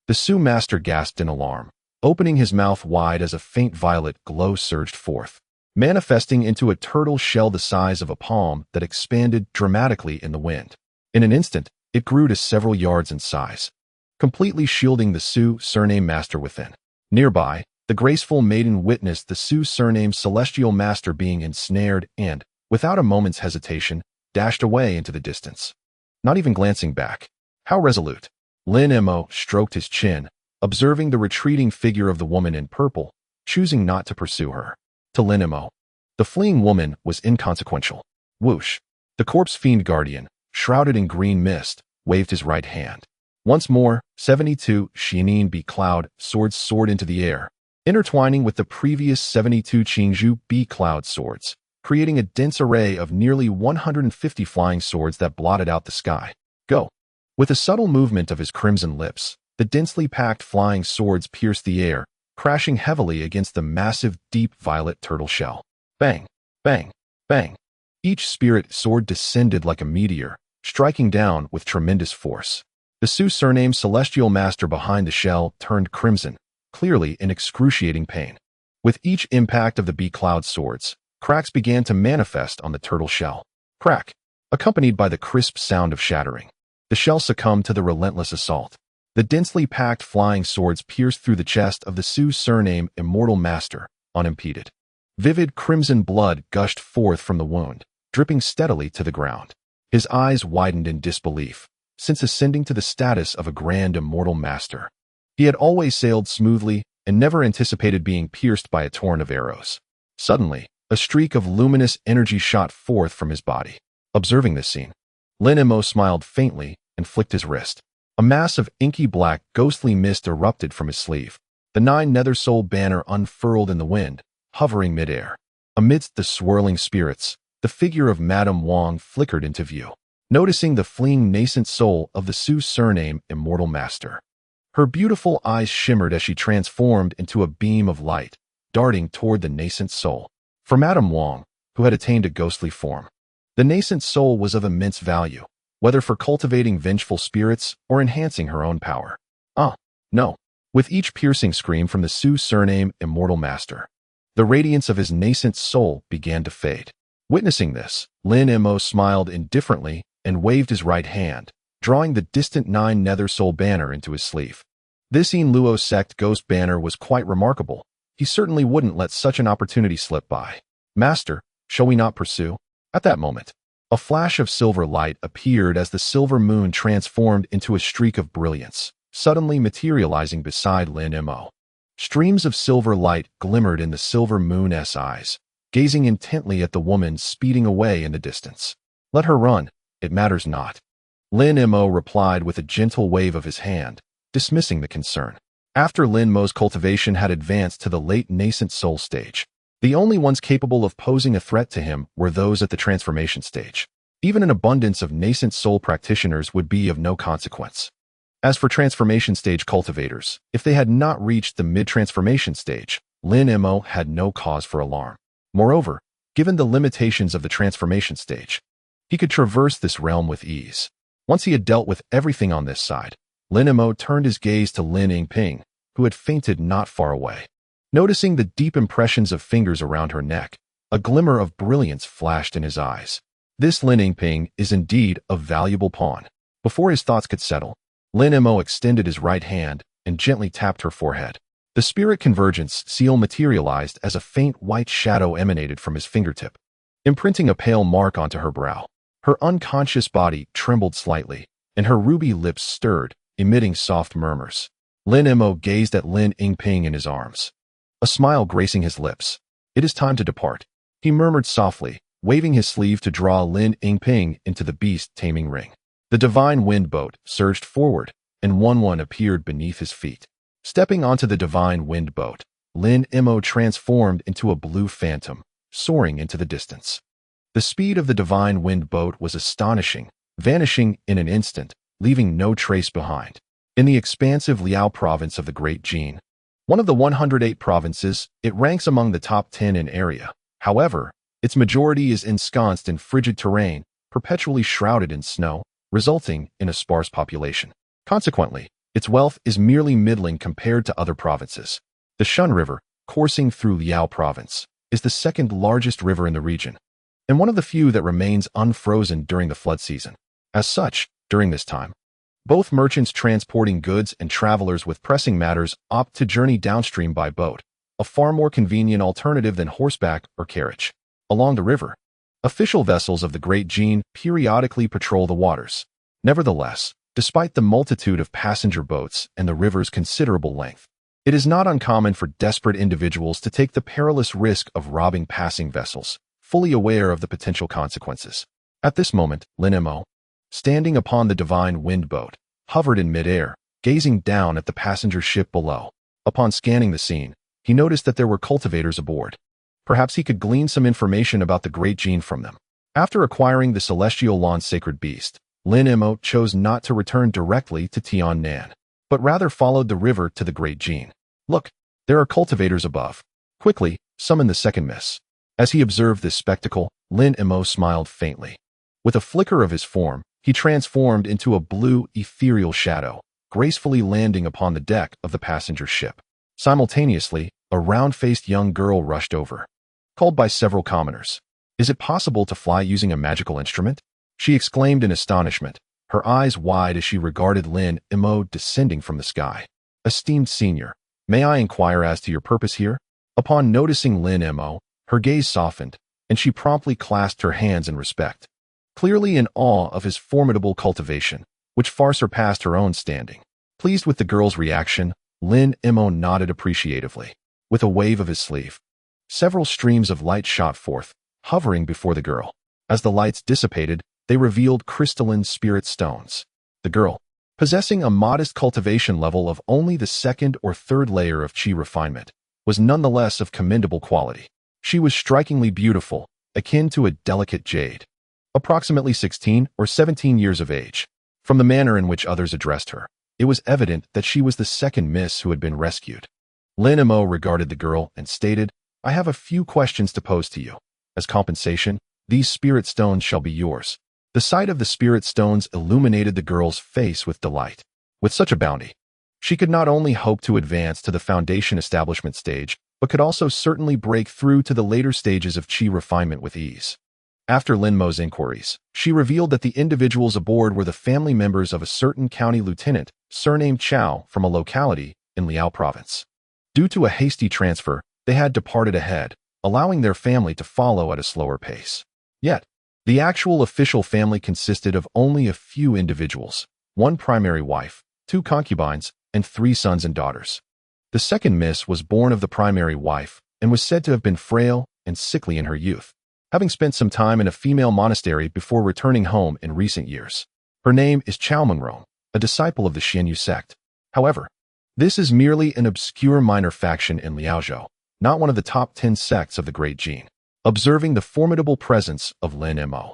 The Su master gasped in alarm, opening his mouth wide as a faint violet glow surged forth, manifesting into a turtle shell the size of a palm that expanded dramatically in the wind. In an instant, it grew to several yards in size, completely shielding the Su surname master within. Nearby, the graceful maiden witnessed the Su surname celestial master being ensnared and, without a moment's hesitation, dashed away into the distance. Not even glancing back. How resolute! Lin Mo stroked his chin, observing the retreating figure of the woman in purple, choosing not to pursue her. To Lin Mo, the fleeing woman was inconsequential. Whoosh! The corpse fiend guardian, shrouded in green mist, waved his right hand. Once more, 72 Xianin B cloud swords soared into the air, intertwining with the previous 72 Qingzhu B cloud swords, creating a dense array of nearly 150 flying swords that blotted out the sky. Go! With a subtle movement of his crimson lips, the densely packed flying swords pierced the air, crashing heavily against the massive, deep violet turtle shell. Bang! Bang! Bang! Each spirit sword descended like a meteor, striking down with tremendous force. The Su surname celestial master behind the shell turned crimson, clearly in excruciating pain. With each impact of the B-cloud swords, cracks began to manifest on the turtle shell. Crack! Accompanied by the crisp sound of shattering. The shell succumbed to the relentless assault. The densely packed flying swords pierced through the chest of the Su surname immortal master, unimpeded. Vivid crimson blood gushed forth from the wound, dripping steadily to the ground. His eyes widened in disbelief, since ascending to the status of a grand immortal master. He had always sailed smoothly and never anticipated being pierced by a torrent of arrows. Suddenly, a streak of luminous energy shot forth from his body. Observing this scene, Lin Mo smiled faintly and flicked his wrist. A mass of inky black, ghostly mist erupted from his sleeve. The 9 Nether Soul banner unfurled in the wind, hovering midair. Amidst the swirling spirits, the figure of Madame Wang flickered into view. Noticing the fleeing nascent soul of the Su surname immortal master, her beautiful eyes shimmered as she transformed into a beam of light, darting toward the nascent soul. For Madame Wang, who had attained a ghostly form, the nascent soul was of immense value, whether for cultivating vengeful spirits or enhancing her own power. No. With each piercing scream from the Sioux surname Immortal Master, the radiance of his nascent soul began to fade. Witnessing this, Lin Mo smiled indifferently and waved his right hand, drawing the distant 9 Nether Soul banner into his sleeve. This In Luo Sect ghost banner was quite remarkable. He certainly wouldn't let such an opportunity slip by. Master, shall we not pursue? At that moment, a flash of silver light appeared as the silver moon transformed into a streak of brilliance, suddenly materializing beside Lin Mo. Streams of silver light glimmered in the silver moon's eyes, gazing intently at the woman speeding away in the distance. Let her run, it matters not. Lin Mo replied with a gentle wave of his hand, dismissing the concern. After Lin Mo's cultivation had advanced to the late nascent soul stage, the only ones capable of posing a threat to him were those at the transformation stage. Even an abundance of nascent soul practitioners would be of no consequence. As for transformation stage cultivators, if they had not reached the mid-transformation stage, Lin Mo had no cause for alarm. Moreover, given the limitations of the transformation stage, he could traverse this realm with ease. Once he had dealt with everything on this side, Lin Mo turned his gaze to Lin Yingping, who had fainted not far away. Noticing the deep impressions of fingers around her neck, a glimmer of brilliance flashed in his eyes. This Lin Yingping is indeed a valuable pawn. Before his thoughts could settle, Lin Mo extended his right hand and gently tapped her forehead. The spirit convergence seal materialized as a faint white shadow emanated from his fingertip, imprinting a pale mark onto her brow. Her unconscious body trembled slightly, and her ruby lips stirred, emitting soft murmurs. Lin Mo gazed at Lin Yingping in his arms, a smile gracing his lips. It is time to depart, he murmured softly, waving his sleeve to draw Lin Yingping into the beast-taming ring. The divine wind boat surged forward, and One appeared beneath his feet. Stepping onto the divine wind boat, Lin Mo transformed into a blue phantom, soaring into the distance. The speed of the divine wind boat was astonishing, vanishing in an instant, leaving no trace behind. In the expansive Liao province of the Great Jin, one of the 108 provinces, it ranks among the top 10 in area. However, its majority is ensconced in frigid terrain, perpetually shrouded in snow, resulting in a sparse population. Consequently, its wealth is merely middling compared to other provinces. The Shun River, coursing through Liao province, is the second largest river in the region, and one of the few that remains unfrozen during the flood season. As such, during this time, both merchants transporting goods and travelers with pressing matters opt to journey downstream by boat, a far more convenient alternative than horseback or carriage. Along the river, official vessels of the Great Jin periodically patrol the waters. Nevertheless, despite the multitude of passenger boats and the river's considerable length, it is not uncommon for desperate individuals to take the perilous risk of robbing passing vessels, fully aware of the potential consequences. At this moment, Lin Mo, standing upon the divine wind boat, hovered in midair, gazing down at the passenger ship below. Upon scanning the scene, he noticed that there were cultivators aboard. Perhaps he could glean some information about the Great Jin from them. After acquiring the Celestial Lawn's sacred beast, Lin Mo chose not to return directly to Tiannan, but rather followed the river to the Great Jin. Look, there are cultivators above. Quickly, summon the second miss. As he observed this spectacle, Lin Mo smiled faintly. With a flicker of his form, he transformed into a blue, ethereal shadow, gracefully landing upon the deck of the passenger ship. Simultaneously, a round-faced young girl rushed over. Called by several commoners, "Is it possible to fly using a magical instrument?" she exclaimed in astonishment, her eyes wide as she regarded Lin Mo descending from the sky. "Esteemed senior, may I inquire as to your purpose here?" Upon noticing Lin Mo, her gaze softened, and she promptly clasped her hands in respect, clearly in awe of his formidable cultivation, which far surpassed her own standing. Pleased with the girl's reaction, Lin Mo nodded appreciatively. With a wave of his sleeve, several streams of light shot forth, hovering before the girl. As the lights dissipated, they revealed crystalline spirit stones. The girl, possessing a modest cultivation level of only the second or third layer of chi refinement, was nonetheless of commendable quality. She was strikingly beautiful, akin to a delicate jade. Approximately 16 or 17 years of age. From the manner in which others addressed her, it was evident that she was the second miss who had been rescued. Lin Mo regarded the girl and stated, "I have a few questions to pose to you. As compensation, these spirit stones shall be yours." The sight of the spirit stones illuminated the girl's face with delight. With such a bounty, She could not only hope to advance to the foundation establishment stage, but could also certainly break through to the later stages of qi refinement with ease. After Lin Mo's inquiries, she revealed that the individuals aboard were the family members of a certain county lieutenant, surnamed Chao, from a locality in Liao province. Due to a hasty transfer, they had departed ahead, allowing their family to follow at a slower pace. Yet, the actual official family consisted of only a few individuals, one primary wife, 2 concubines, and 3 sons and daughters. The second miss was born of the primary wife and was said to have been frail and sickly in her youth, having spent some time in a female monastery before returning home in recent years. Her name is Chaomengrong, a disciple of the Xianyu sect. However, this is merely an obscure minor faction in Liaozhou, not one of the top 10 sects of the Great Jin. Observing the formidable presence of Lin Mo,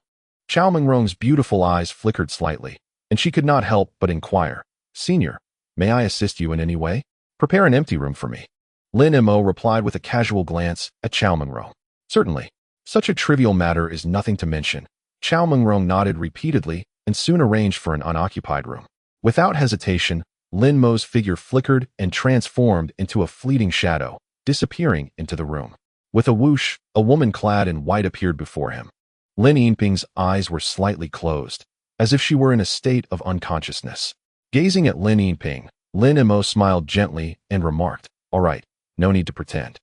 Chaomengrong's beautiful eyes flickered slightly, and she could not help but inquire, "Senior, may I assist you in any way? Prepare an empty room for me." Lin Mo replied with a casual glance at Chaomengrong. "Certainly. Such a trivial matter is nothing to mention." Chaomengrong nodded repeatedly and soon arranged for an unoccupied room. Without hesitation, Lin Mo's figure flickered and transformed into a fleeting shadow, disappearing into the room. With a whoosh, a woman clad in white appeared before him. Lin Yinping's eyes were slightly closed, as if she were in a state of unconsciousness. Gazing at Lin Yinping, Lin Mo smiled gently and remarked, "All right, no need to pretend.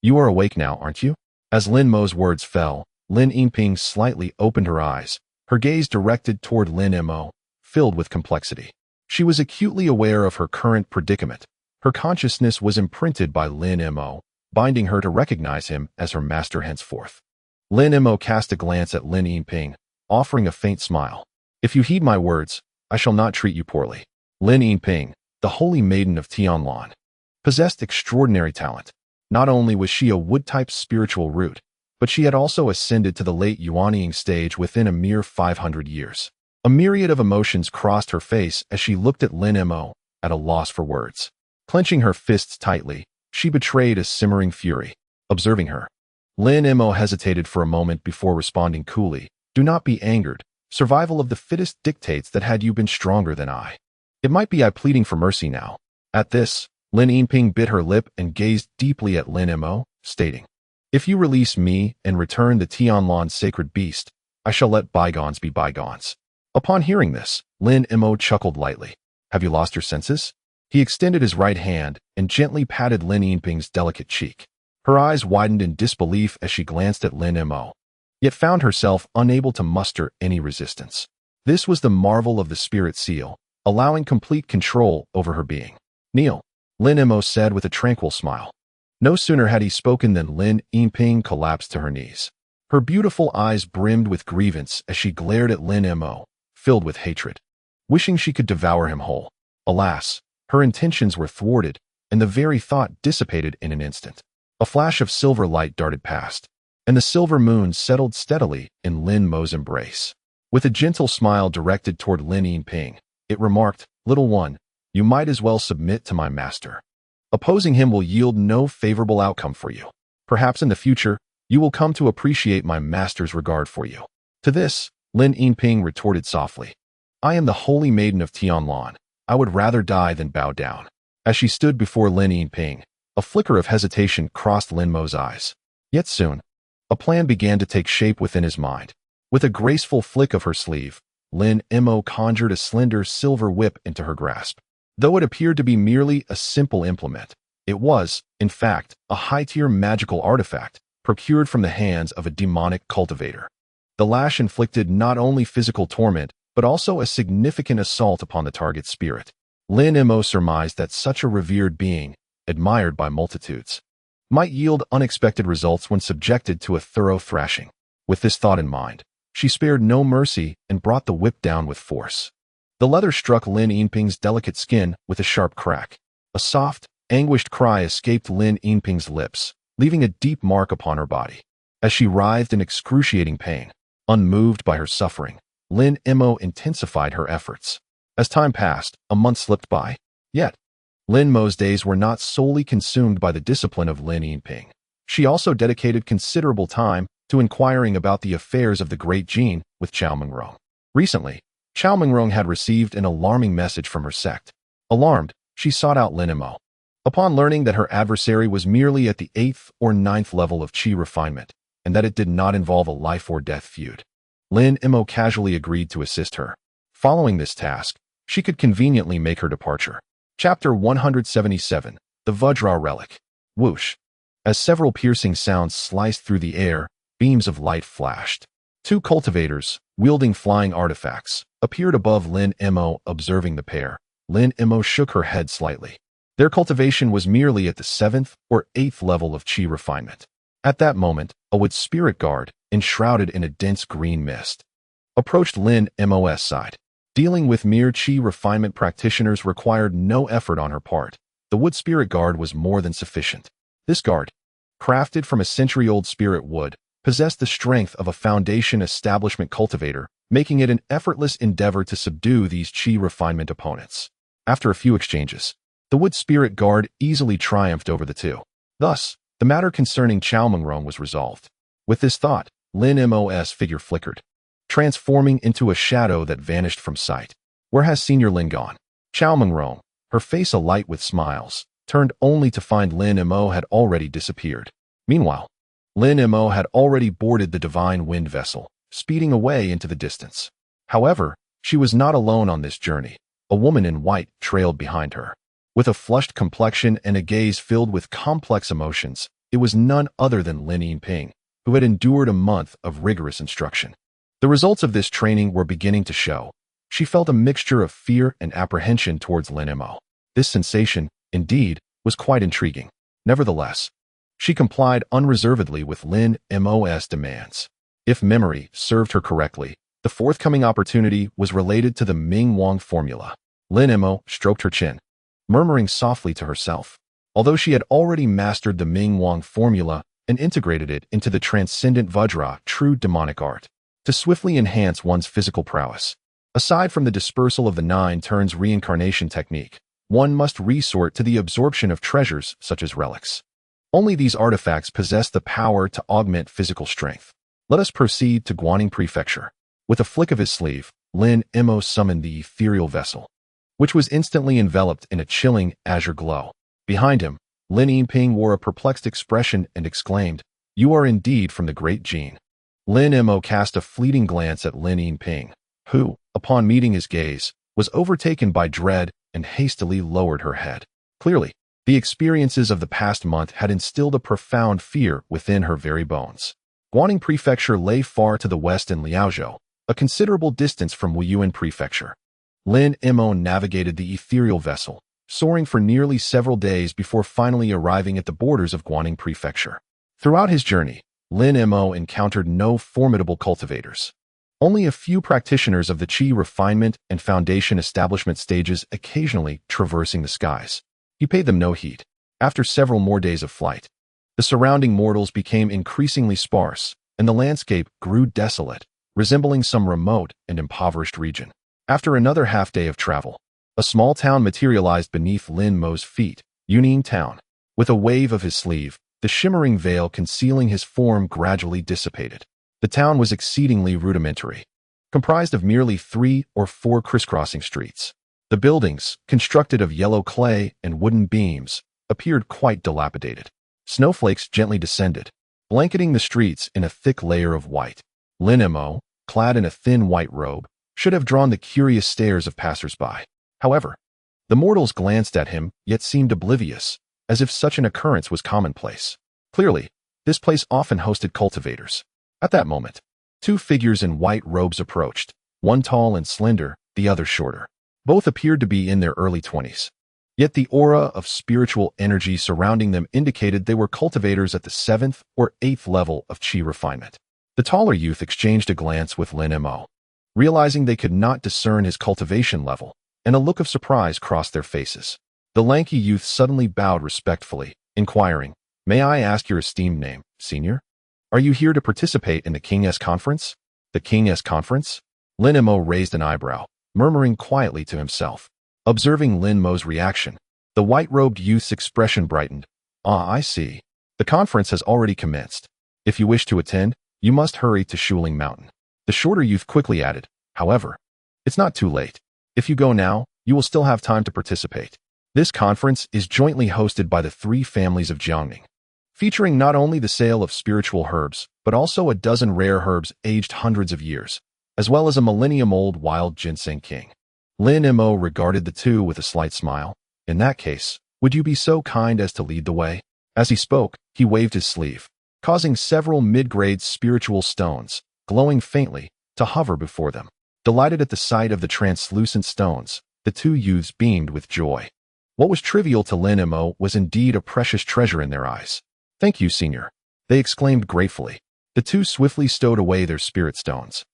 You are awake now, aren't you?" As Lin Mo's words fell, Lin Yinping slightly opened her eyes, her gaze directed toward Lin Mo, filled with complexity. She was acutely aware of her current predicament. Her consciousness was imprinted by Lin Mo, binding her to recognize him as her master henceforth. Lin Mo cast a glance at Lin Yinping, offering a faint smile. "If you heed my words, I shall not treat you poorly." Lin Yinping, the holy maiden of Tianlan, possessed extraordinary talent. Not only was she a wood-type spiritual root, but she had also ascended to the late Yuanying stage within a mere 500 years. A myriad of emotions crossed her face as she looked at Lin Mo, at a loss for words. Clenching her fists tightly, she betrayed a simmering fury. Observing her, Lin Mo hesitated for a moment before responding coolly, "Do not be angered. Survival of the fittest dictates that had you been stronger than I. It might be I pleading for mercy now." At this, Lin Yinping bit her lip and gazed deeply at Lin Mo, stating, "If you release me and return the Tianlan sacred beast, I shall let bygones be bygones." Upon hearing this, Lin Mo chuckled lightly. "Have you lost your senses?" He extended his right hand and gently patted Lin Yinping's delicate cheek. Her eyes widened in disbelief as she glanced at Lin Mo, yet found herself unable to muster any resistance. This was the marvel of the spirit seal, allowing complete control over her being. "Kneel," Lin Mo said with a tranquil smile. No sooner had he spoken than Lin Yinping collapsed to her knees. Her beautiful eyes brimmed with grievance as she glared at Lin Mo, filled with hatred, wishing she could devour him whole. Alas, her intentions were thwarted, and the very thought dissipated in an instant. A flash of silver light darted past, and the silver moon settled steadily in Lin Mo's embrace. With a gentle smile directed toward Lin Yinping, it remarked, "Little one, you might as well submit to my master. Opposing him will yield no favorable outcome for you. Perhaps in the future, you will come to appreciate my master's regard for you." To this, Lin Yinping retorted softly, "I am the holy maiden of Tianlan. I would rather die than bow down." As she stood before Lin Yinping, a flicker of hesitation crossed Lin Mo's eyes. Yet soon, a plan began to take shape within his mind. With a graceful flick of her sleeve, Lin Mo conjured a slender silver whip into her grasp. Though it appeared to be merely a simple implement, it was, in fact, a high-tier magical artifact procured from the hands of a demonic cultivator. The lash inflicted not only physical torment, but also a significant assault upon the target's spirit. Lin Mo surmised that such a revered being, admired by multitudes, might yield unexpected results when subjected to a thorough thrashing. With this thought in mind, she spared no mercy and brought the whip down with force. The leather struck Lin Yinping's delicate skin with a sharp crack. A soft, anguished cry escaped Lin Yinping's lips, leaving a deep mark upon her body. As she writhed in excruciating pain, unmoved by her suffering, Lin Mo intensified her efforts. As time passed, a month slipped by. Yet, Lin Mo's days were not solely consumed by the discipline of Lin Yinping. She also dedicated considerable time to inquiring about the affairs of the Great Jin with Chaomengrong. Recently, Chaomengrong had received an alarming message from her sect. Alarmed, she sought out Lin Mo. Upon learning that her adversary was merely at the 8th or 9th level of chi refinement, and that it did not involve a life-or-death feud, Lin Mo casually agreed to assist her. Following this task, she could conveniently make her departure. Chapter 177, The Vajra Relic. Whoosh. As several piercing sounds sliced through the air, beams of light flashed. Two cultivators, wielding flying artifacts, appeared above Lin Mo. Observing the pair, Lin Mo shook her head slightly. Their cultivation was merely at the 7th or 8th level of chi refinement. At that moment, a wood spirit guard, enshrouded in a dense green mist, approached Lin Mo's side. Dealing with mere chi refinement practitioners required no effort on her part. The wood spirit guard was more than sufficient. This guard, crafted from a century-old spirit wood, possessed the strength of a foundation establishment cultivator, making it an effortless endeavor to subdue these chi refinement opponents. After a few exchanges, the wood spirit guard easily triumphed over the two. Thus, the matter concerning Chao Mengrong was resolved. With this thought, Lin Mo's figure flickered, transforming into a shadow that vanished from sight. Where has Senior Lin gone? Chao Mengrong, her face alight with smiles, turned only to find Lin Mo had already disappeared. Meanwhile, Lin Mo had already boarded the divine wind vessel, speeding away into the distance. However, she was not alone on this journey. A woman in white trailed behind her. With a flushed complexion and a gaze filled with complex emotions, it was none other than Lin Yinping, who had endured a month of rigorous instruction. The results of this training were beginning to show. She felt a mixture of fear and apprehension towards Lin Mo. This sensation, indeed, was quite intriguing. Nevertheless, she complied unreservedly with Lin Mo's demands. If memory served her correctly, the forthcoming opportunity was related to the Ming Wang formula. Lin Mo stroked her chin, murmuring softly to herself. Although she had already mastered the Ming Wang formula and integrated it into the transcendent Vajra, true demonic art, to swiftly enhance one's physical prowess. Aside from the dispersal of the 9 turns reincarnation technique, one must resort to the absorption of treasures such as relics. Only these artifacts possess the power to augment physical strength. Let us proceed to Guaning Prefecture. With a flick of his sleeve, Lin Mo summoned the ethereal vessel, which was instantly enveloped in a chilling azure glow. Behind him, Lin Yinping wore a perplexed expression and exclaimed, "You are indeed from the Great Jin." Lin Mo cast a fleeting glance at Lin Yinping, who, upon meeting his gaze, was overtaken by dread and hastily lowered her head. Clearly, the experiences of the past month had instilled a profound fear within her very bones. Guaning Prefecture lay far to the west in Liaozhou, a considerable distance from Wuyuan Prefecture. Lin Mo navigated the ethereal vessel, soaring for nearly several days before finally arriving at the borders of Guaning Prefecture. Throughout his journey, Lin Mo encountered no formidable cultivators. Only a few practitioners of the Qi refinement and foundation establishment stages occasionally traversing the skies. He paid them no heed. After several more days of flight, the surrounding mortals became increasingly sparse, and the landscape grew desolate, resembling some remote and impoverished region. After another half-day of travel, a small town materialized beneath Lin Mo's feet, Yuning Town. With a wave of his sleeve, the shimmering veil concealing his form gradually dissipated. The town was exceedingly rudimentary, comprised of merely 3 or 4 crisscrossing streets. The buildings, constructed of yellow clay and wooden beams, appeared quite dilapidated. Snowflakes gently descended, blanketing the streets in a thick layer of white. Lin Mo, clad in a thin white robe, should have drawn the curious stares of passers-by. However, the mortals glanced at him yet seemed oblivious, as if such an occurrence was commonplace. Clearly, this place often hosted cultivators. At that moment, 2 figures in white robes approached, one tall and slender, the other shorter. Both appeared to be in their early 20s. Yet the aura of spiritual energy surrounding them indicated they were cultivators at the 7th or 8th level of Qi refinement. The taller youth exchanged a glance with Lin Mo, realizing they could not discern his cultivation level, and a look of surprise crossed their faces. The lanky youth suddenly bowed respectfully, inquiring, "May I ask your esteemed name, Senior? Are you here to participate in the King's conference?" "The King's conference?" Lin Mo raised an eyebrow, murmuring quietly to himself. Observing Lin Mo's reaction, the white-robed youth's expression brightened. "Ah, I see. The conference has already commenced. If you wish to attend, you must hurry to Shuling Mountain." The shorter youth quickly added, "However, it's not too late. If you go now, you will still have time to participate." This conference is jointly hosted by the three families of Jiangning, featuring not only the sale of spiritual herbs, but also a dozen rare herbs aged hundreds of years, as well as a millennium-old wild ginseng king. Lin Mo regarded the two with a slight smile. In that case, would you be so kind as to lead the way? As he spoke, he waved his sleeve, causing several mid-grade spiritual stones, glowing faintly, to hover before them. Delighted at the sight of the translucent stones, the two youths beamed with joy. What was trivial to Lin Mo was indeed a precious treasure in their eyes. "Thank you, senior," they exclaimed gratefully. The two swiftly stowed away their spirit stones,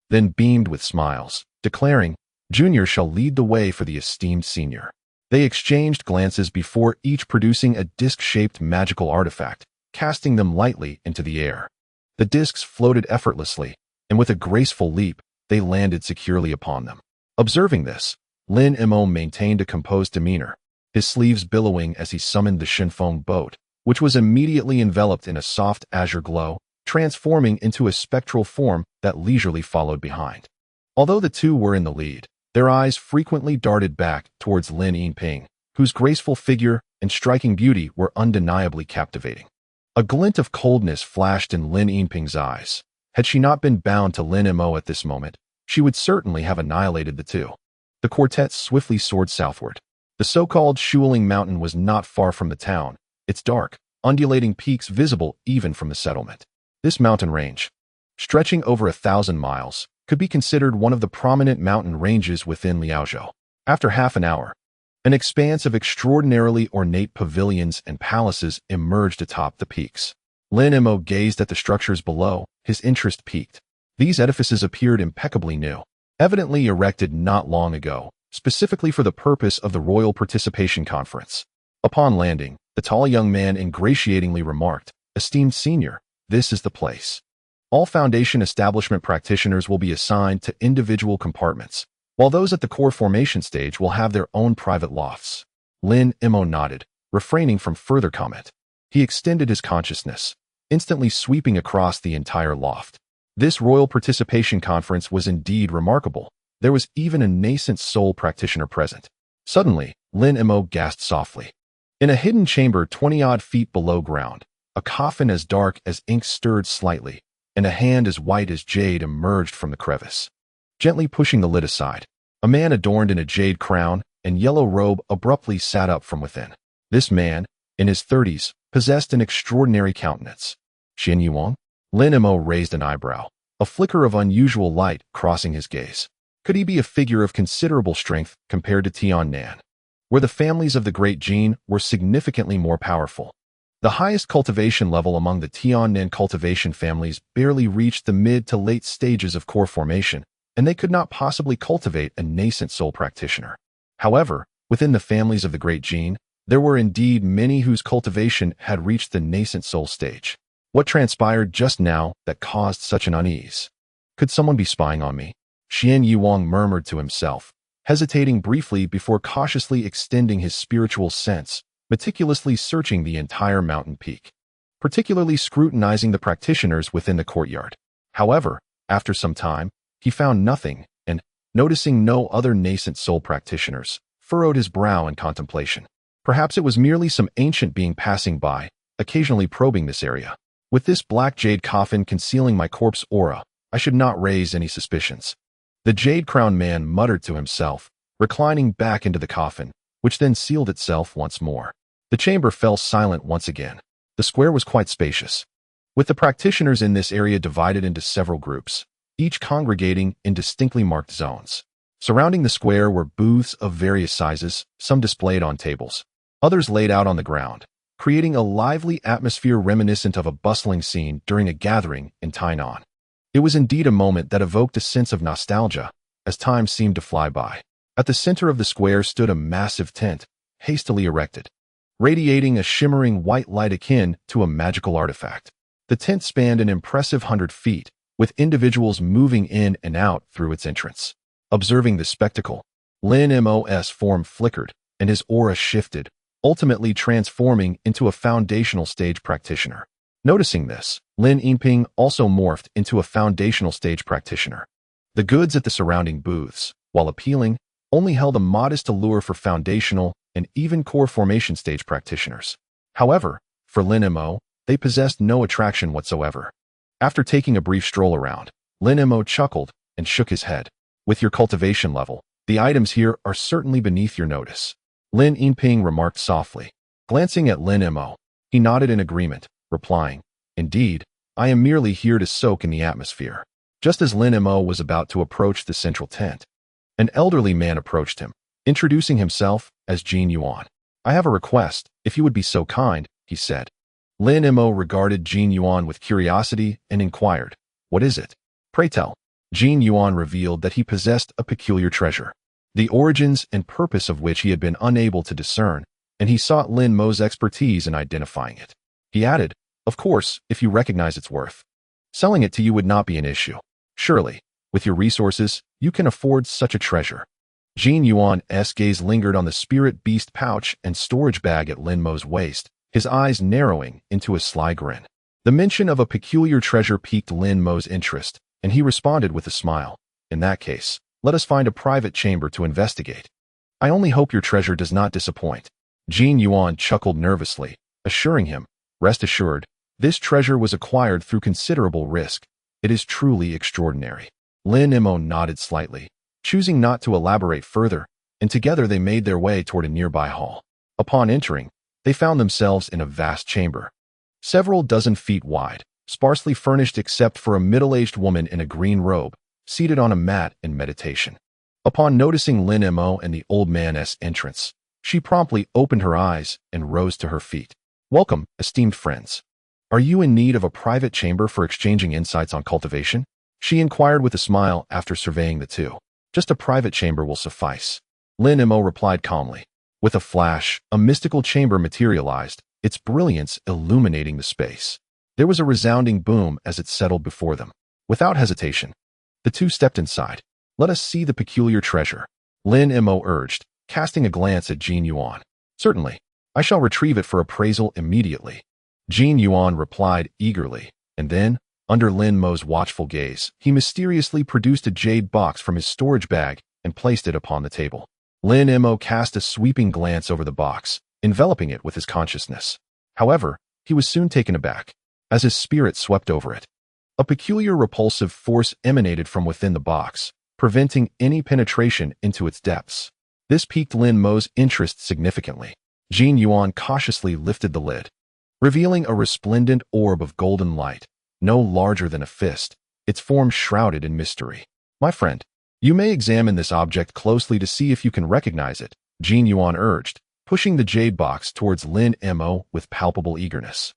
then beamed with smiles, declaring, "Junior shall lead the way for the esteemed senior." They exchanged glances before each producing a disc-shaped magical artifact, casting them lightly into the air. The discs floated effortlessly, and with a graceful leap, they landed securely upon them. Observing this, Lin Mo maintained a composed demeanor, his sleeves billowing as he summoned the Shinfeng boat, which was immediately enveloped in a soft azure glow, transforming into a spectral form that leisurely followed behind. Although the two were in the lead, their eyes frequently darted back towards Lin Yinping, whose graceful figure and striking beauty were undeniably captivating. A glint of coldness flashed in Lin Yinping's eyes. Had she not been bound to Lin Mo at this moment, she would certainly have annihilated the two. The quartet swiftly soared southward. The so-called Shuling Mountain was not far from the town, its dark, undulating peaks visible even from the settlement. This mountain range, stretching over 1,000 miles, could be considered one of the prominent mountain ranges within Liaozhou. After half an hour, an expanse of extraordinarily ornate pavilions and palaces emerged atop the peaks. Lin Mo gazed at the structures below, his interest piqued. These edifices appeared impeccably new, evidently erected not long ago, specifically for the purpose of the Royal Participation Conference. Upon landing, the tall young man ingratiatingly remarked, "Esteemed senior, this is the place. All Foundation establishment practitioners will be assigned to individual compartments, while those at the core formation stage will have their own private lofts." Lin Mo nodded, refraining from further comment. He extended his consciousness, instantly sweeping across the entire loft. This Royal Participation Conference was indeed remarkable. There was even a nascent soul practitioner present. Suddenly, Lin Mo gasped softly. In a hidden chamber 20-odd feet below ground, a coffin as dark as ink stirred slightly, and a hand as white as jade emerged from the crevice. Gently pushing the lid aside, a man adorned in a jade crown and yellow robe abruptly sat up from within. This man, in his 30s, possessed an extraordinary countenance. Xin Yuang? Lin Mo raised an eyebrow, a flicker of unusual light crossing his gaze. Could he be a figure of considerable strength compared to Tian Nan, where the families of the Great Jin were significantly more powerful? The highest cultivation level among the Tian Nan cultivation families barely reached the mid to late stages of core formation, and they could not possibly cultivate a nascent soul practitioner. However, within the families of the Great Jin, there were indeed many whose cultivation had reached the nascent soul stage. What transpired just now that caused such an unease? Could someone be spying on me? Xian Yuang murmured to himself, hesitating briefly before cautiously extending his spiritual sense, meticulously searching the entire mountain peak, particularly scrutinizing the practitioners within the courtyard. However, after some time, he found nothing and, noticing no other nascent soul practitioners, furrowed his brow in contemplation. Perhaps it was merely some ancient being passing by, occasionally probing this area. With this black jade coffin concealing my corpse aura, I should not raise any suspicions. The jade-crowned man muttered to himself, reclining back into the coffin, which then sealed itself once more. The chamber fell silent once again. The square was quite spacious, with the practitioners in this area divided into several groups, each congregating in distinctly marked zones. Surrounding the square were booths of various sizes, some displayed on tables, others laid out on the ground, creating a lively atmosphere reminiscent of a bustling scene during a gathering in Tainan. It was indeed a moment that evoked a sense of nostalgia, as time seemed to fly by. At the center of the square stood a massive tent, hastily erected, radiating a shimmering white light akin to a magical artifact. The tent spanned an impressive 100 feet, with individuals moving in and out through its entrance. Observing the spectacle, Lin Mo's form flickered, and his aura shifted, ultimately transforming into a foundational stage practitioner. Noticing this, Lin Yinping also morphed into a foundational stage practitioner. The goods at the surrounding booths, while appealing, only held a modest allure for foundational and even core formation stage practitioners. However, for Lin Mo, they possessed no attraction whatsoever. After taking a brief stroll around, Lin Mo chuckled and shook his head. With your cultivation level, the items here are certainly beneath your notice. Lin Yinping remarked softly. Glancing at Lin Mo, he nodded in agreement, replying, Indeed, I am merely here to soak in the atmosphere. Just as Lin Mo was about to approach the central tent, an elderly man approached him, introducing himself as Jin Yuan. I have a request, if you would be so kind, he said. Lin Mo regarded Jin Yuan with curiosity and inquired, What is it? Pray tell. Jin Yuan revealed that he possessed a peculiar treasure, the origins and purpose of which he had been unable to discern, and he sought Lin Mo's expertise in identifying it. He added, Of course, if you recognize its worth. Selling it to you would not be an issue. Surely, with your resources, you can afford such a treasure. Jin Yuan's gaze lingered on the spirit beast pouch and storage bag at Lin Mo's waist, his eyes narrowing into a sly grin. The mention of a peculiar treasure piqued Lin Mo's interest, and he responded with a smile. In that case, let us find a private chamber to investigate. I only hope your treasure does not disappoint. Jin Yuan chuckled nervously, assuring him, Rest assured, this treasure was acquired through considerable risk. It is truly extraordinary. Lin Mo nodded slightly, choosing not to elaborate further, and together they made their way toward a nearby hall. Upon entering, they found themselves in a vast chamber, several dozen feet wide, sparsely furnished except for a middle-aged woman in a green robe, seated on a mat in meditation. Upon noticing Lin Mo and the old man's entrance, she promptly opened her eyes and rose to her feet. Welcome, esteemed friends. Are you in need of a private chamber for exchanging insights on cultivation? She inquired with a smile after surveying the two. Just a private chamber will suffice. Lin Mo replied calmly. With a flash, a mystical chamber materialized, its brilliance illuminating the space. There was a resounding boom as it settled before them. Without hesitation, the two stepped inside. Let us see the peculiar treasure, Lin Mo urged, casting a glance at Jin Yuan. Certainly, I shall retrieve it for appraisal immediately. Jin Yuan replied eagerly, and then, under Lin Mo's watchful gaze, he mysteriously produced a jade box from his storage bag and placed it upon the table. Lin Mo cast a sweeping glance over the box, enveloping it with his consciousness. However, he was soon taken aback, as his spirit swept over it. A peculiar repulsive force emanated from within the box, preventing any penetration into its depths. This piqued Lin Mo's interest significantly. Jin Yuan cautiously lifted the lid, revealing a resplendent orb of golden light, no larger than a fist, its form shrouded in mystery. My friend, you may examine this object closely to see if you can recognize it, Jin Yuan urged, pushing the jade box towards Lin Mo with palpable eagerness.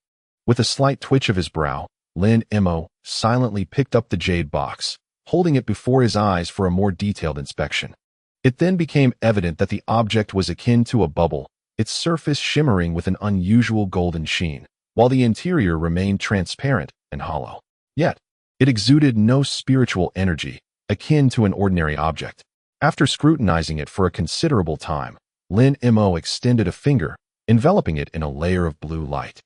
With a slight twitch of his brow, Lin Mo silently picked up the jade box, holding it before his eyes for a more detailed inspection. It then became evident that the object was akin to a bubble, its surface shimmering with an unusual golden sheen, while the interior remained transparent and hollow. Yet, it exuded no spiritual energy, akin to an ordinary object. After scrutinizing it for a considerable time, Lin Mo extended a finger, enveloping it in a layer of blue light,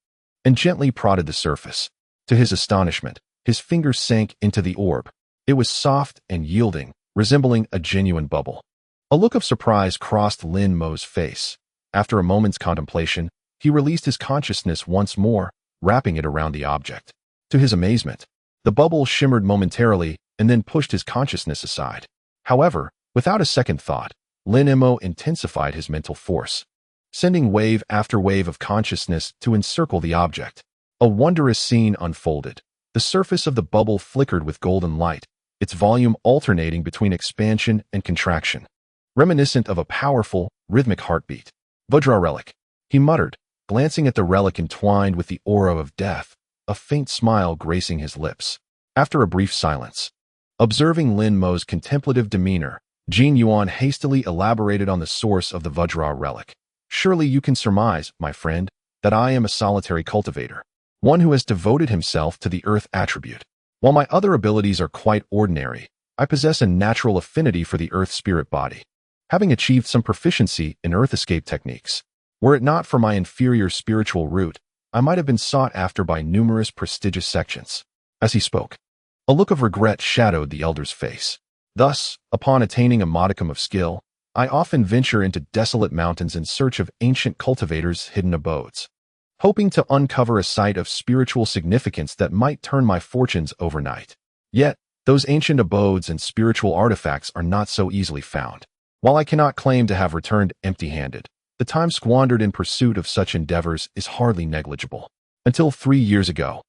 and gently prodded the surface. To his astonishment, his fingers sank into the orb. It was soft and yielding, resembling a genuine bubble. A look of surprise crossed Lin Mo's face. After a moment's contemplation, he released his consciousness once more, wrapping it around the object. To his amazement, the bubble shimmered momentarily and then pushed his consciousness aside. However, without a second thought, Lin Mo intensified his mental force, sending wave after wave of consciousness to encircle the object. A wondrous scene unfolded. The surface of the bubble flickered with golden light, its volume alternating between expansion and contraction, reminiscent of a powerful, rhythmic heartbeat. Vajra relic, he muttered, glancing at the relic entwined with the aura of death, a faint smile gracing his lips. After a brief silence, observing Lin Mo's contemplative demeanor, Jin Yuan hastily elaborated on the source of the Vajra relic. Surely you can surmise, my friend, that I am a solitary cultivator, one who has devoted himself to the earth attribute. While my other abilities are quite ordinary, I possess a natural affinity for the earth spirit body, having achieved some proficiency in earth escape techniques. Were it not for my inferior spiritual root, I might have been sought after by numerous prestigious sections. As he spoke, a look of regret shadowed the elder's face. Thus, upon attaining a modicum of skill, I often venture into desolate mountains in search of ancient cultivators' hidden abodes, hoping to uncover a site of spiritual significance that might turn my fortunes overnight. Yet, those ancient abodes and spiritual artifacts are not so easily found. While I cannot claim to have returned empty-handed, the time squandered in pursuit of such endeavors is hardly negligible. Until 3 years ago.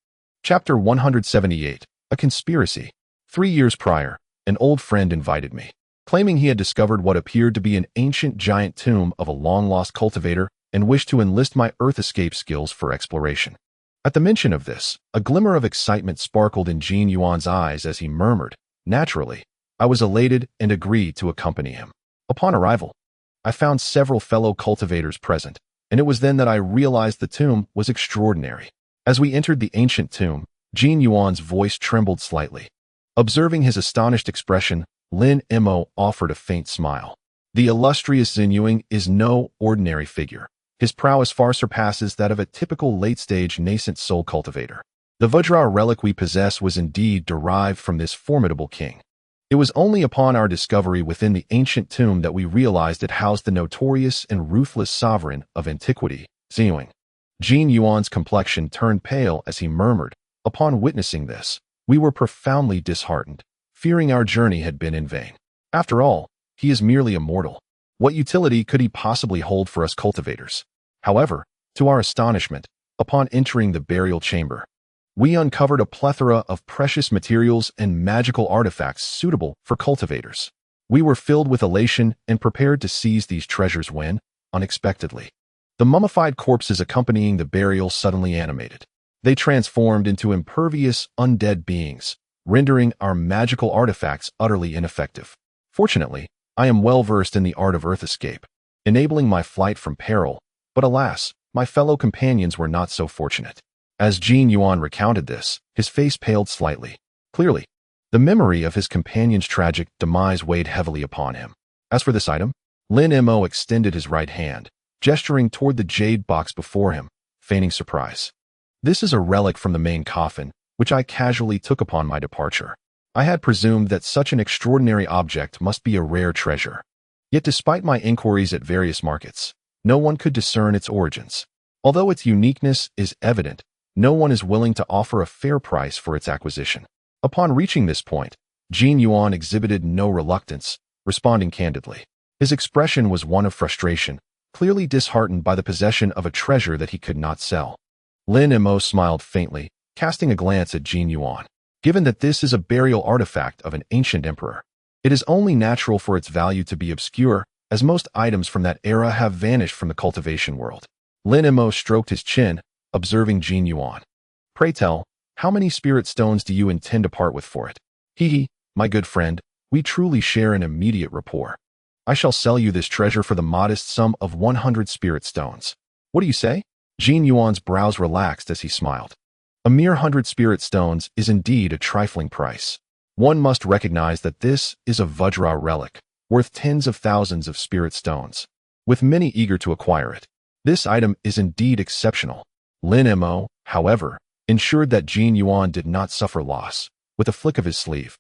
Chapter 178, A Conspiracy. 3 years prior, an old friend invited me, claiming he had discovered what appeared to be an ancient giant tomb of a long-lost cultivator and wished to enlist my earth escape skills for exploration. At the mention of this, a glimmer of excitement sparkled in Jin Yuan's eyes as he murmured, "Naturally." I was elated and agreed to accompany him. Upon arrival, I found several fellow cultivators present, and it was then that I realized the tomb was extraordinary. As we entered the ancient tomb, Jin Yuan's voice trembled slightly. Observing his astonished expression, Lin Mo offered a faint smile. The illustrious Xinyuing is no ordinary figure. His prowess far surpasses that of a typical late-stage nascent soul cultivator. The Vajra relic we possess was indeed derived from this formidable king. It was only upon our discovery within the ancient tomb that we realized it housed the notorious and ruthless sovereign of antiquity, Xinyuing. Jin Yuan's complexion turned pale as he murmured. Upon witnessing this, we were profoundly disheartened, fearing our journey had been in vain. After all, he is merely a mortal. What utility could he possibly hold for us cultivators? However, to our astonishment, upon entering the burial chamber, we uncovered a plethora of precious materials and magical artifacts suitable for cultivators. We were filled with elation and prepared to seize these treasures when, unexpectedly, the mummified corpses accompanying the burial suddenly animated. They transformed into impervious, undead beings, rendering our magical artifacts utterly ineffective. Fortunately, I am well versed in the art of earth escape, enabling my flight from peril, but alas, my fellow companions were not so fortunate. As Jin Yuan recounted this, his face paled slightly. Clearly, the memory of his companion's tragic demise weighed heavily upon him. As for this item, Lin Mo extended his right hand, gesturing toward the jade box before him, feigning surprise. This is a relic from the main coffin, which I casually took upon my departure. I had presumed that such an extraordinary object must be a rare treasure. Yet despite my inquiries at various markets, no one could discern its origins. Although its uniqueness is evident, no one is willing to offer a fair price for its acquisition. Upon reaching this point, Jin Yuan exhibited no reluctance, responding candidly. His expression was one of frustration, clearly disheartened by the possession of a treasure that he could not sell. Lin Mo smiled faintly, casting a glance at Jin Yuan. Given that this is a burial artifact of an ancient emperor, it is only natural for its value to be obscure, as most items from that era have vanished from the cultivation world. Lin Mo stroked his chin, observing Jin Yuan. Pray tell, how many spirit stones do you intend to part with for it? Hee, my good friend, we truly share an immediate rapport. I shall sell you this treasure for the modest sum of 100 spirit stones. What do you say? Jin Yuan's brows relaxed as he smiled. A mere 100 spirit stones is indeed a trifling price. One must recognize that this is a Vajra relic, worth tens of thousands of spirit stones, with many eager to acquire it. This item is indeed exceptional. Lin Mo, however, ensured that Jin Yuan did not suffer loss. With a flick of his sleeve,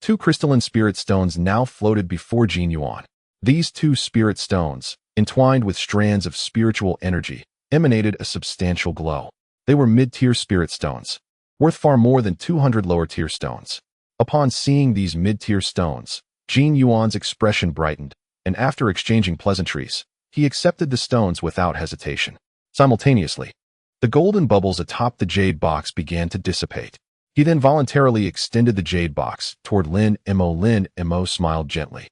2 crystalline spirit stones now floated before Jin Yuan. These 2 spirit stones, entwined with strands of spiritual energy, emanated a substantial glow. They were mid-tier spirit stones, worth far more than 200 lower-tier stones. Upon seeing these mid-tier stones, Jin Yuan's expression brightened, and after exchanging pleasantries, he accepted the stones without hesitation. Simultaneously, the golden bubbles atop the jade box began to dissipate. He then voluntarily extended the jade box toward Lin Mo. Lin Mo smiled gently,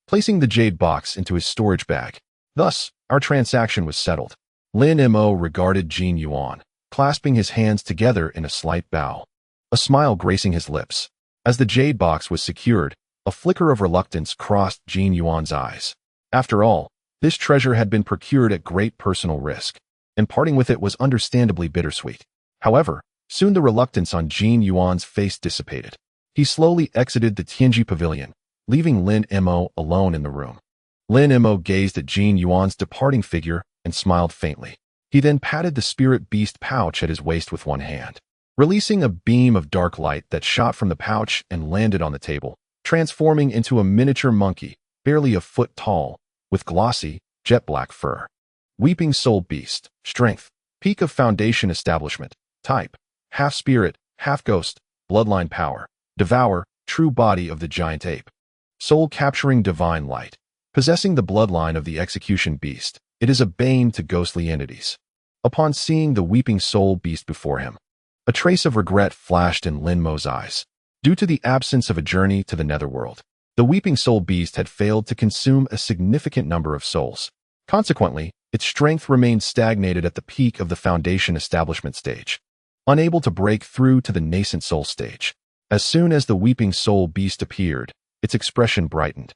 placing the jade box into his storage bag. Thus, our transaction was settled. Lin Mo regarded Jin Yuan, clasping his hands together in a slight bow, a smile gracing his lips. As the jade box was secured, a flicker of reluctance crossed Jin Yuan's eyes. After all, this treasure had been procured at great personal risk, and parting with it was understandably bittersweet. However, soon the reluctance on Jin Yuan's face dissipated. He slowly exited the Tianji pavilion, leaving Lin Mo alone in the room. Lin Mo gazed at Jin Yuan's departing figure and smiled faintly. He then patted the spirit beast pouch at his waist with one hand, releasing a beam of dark light that shot from the pouch and landed on the table, transforming into a miniature monkey, barely a foot tall, with glossy, jet-black fur. Weeping Soul Beast. Strength. Peak of Foundation Establishment. Type. Half-spirit, half-ghost. Bloodline power. Devour, true body of the giant ape. Soul capturing divine light. Possessing the bloodline of the execution beast, it is a bane to ghostly entities. Upon seeing the Weeping Soul Beast before him, a trace of regret flashed in Lin Mo's eyes. Due to the absence of a journey to the netherworld, the Weeping Soul Beast had failed to consume a significant number of souls. Consequently, its strength remained stagnated at the peak of the Foundation Establishment stage, unable to break through to the nascent soul stage. As soon as the Weeping Soul Beast appeared, its expression brightened,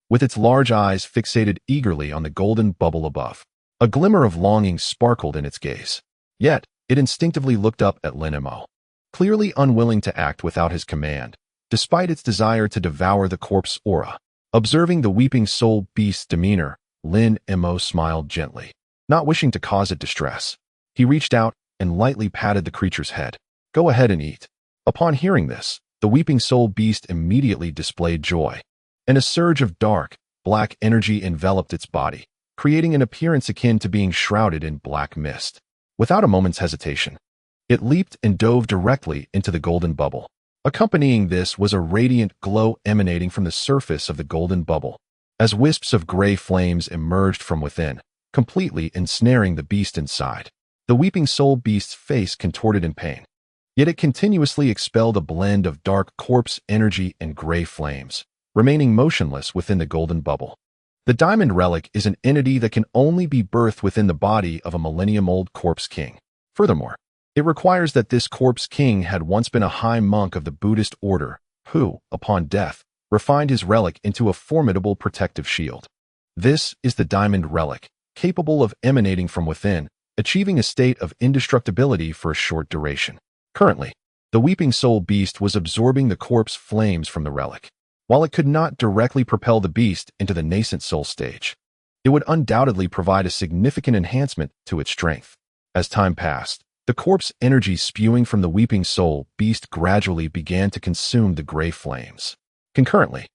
with its large eyes fixated eagerly on the golden bubble above. A glimmer of longing sparkled in its gaze. Yet, it instinctively looked up at Lin Mo, clearly unwilling to act without his command, despite its desire to devour the corpse aura. Observing the Weeping Soul Beast's demeanor, Lin Mo smiled gently, not wishing to cause it distress. He reached out and lightly patted the creature's head. Go ahead and eat. Upon hearing this, the Weeping Soul Beast immediately displayed joy, and a surge of dark, black energy enveloped its body, creating an appearance akin to being shrouded in black mist. Without a moment's hesitation, it leaped and dove directly into the golden bubble. Accompanying this was a radiant glow emanating from the surface of the golden bubble, as wisps of gray flames emerged from within, completely ensnaring the beast inside. The Weeping Soul Beast's face contorted in pain, yet it continuously expelled a blend of dark corpse energy and gray flames, remaining motionless within the golden bubble. The diamond relic is an entity that can only be birthed within the body of a millennium-old corpse king. Furthermore, it requires that this corpse king had once been a high monk of the Buddhist order, who, upon death, refined his relic into a formidable protective shield. This is the diamond relic, capable of emanating from within, achieving a state of indestructibility for a short duration. Currently, the Weeping Soul Beast was absorbing the corpse flames from the relic. While it could not directly propel the beast into the nascent soul stage, it would undoubtedly provide a significant enhancement to its strength. As time passed, the corpse energy spewing from the Weeping Soul Beast gradually began to consume the gray flames. Concurrently,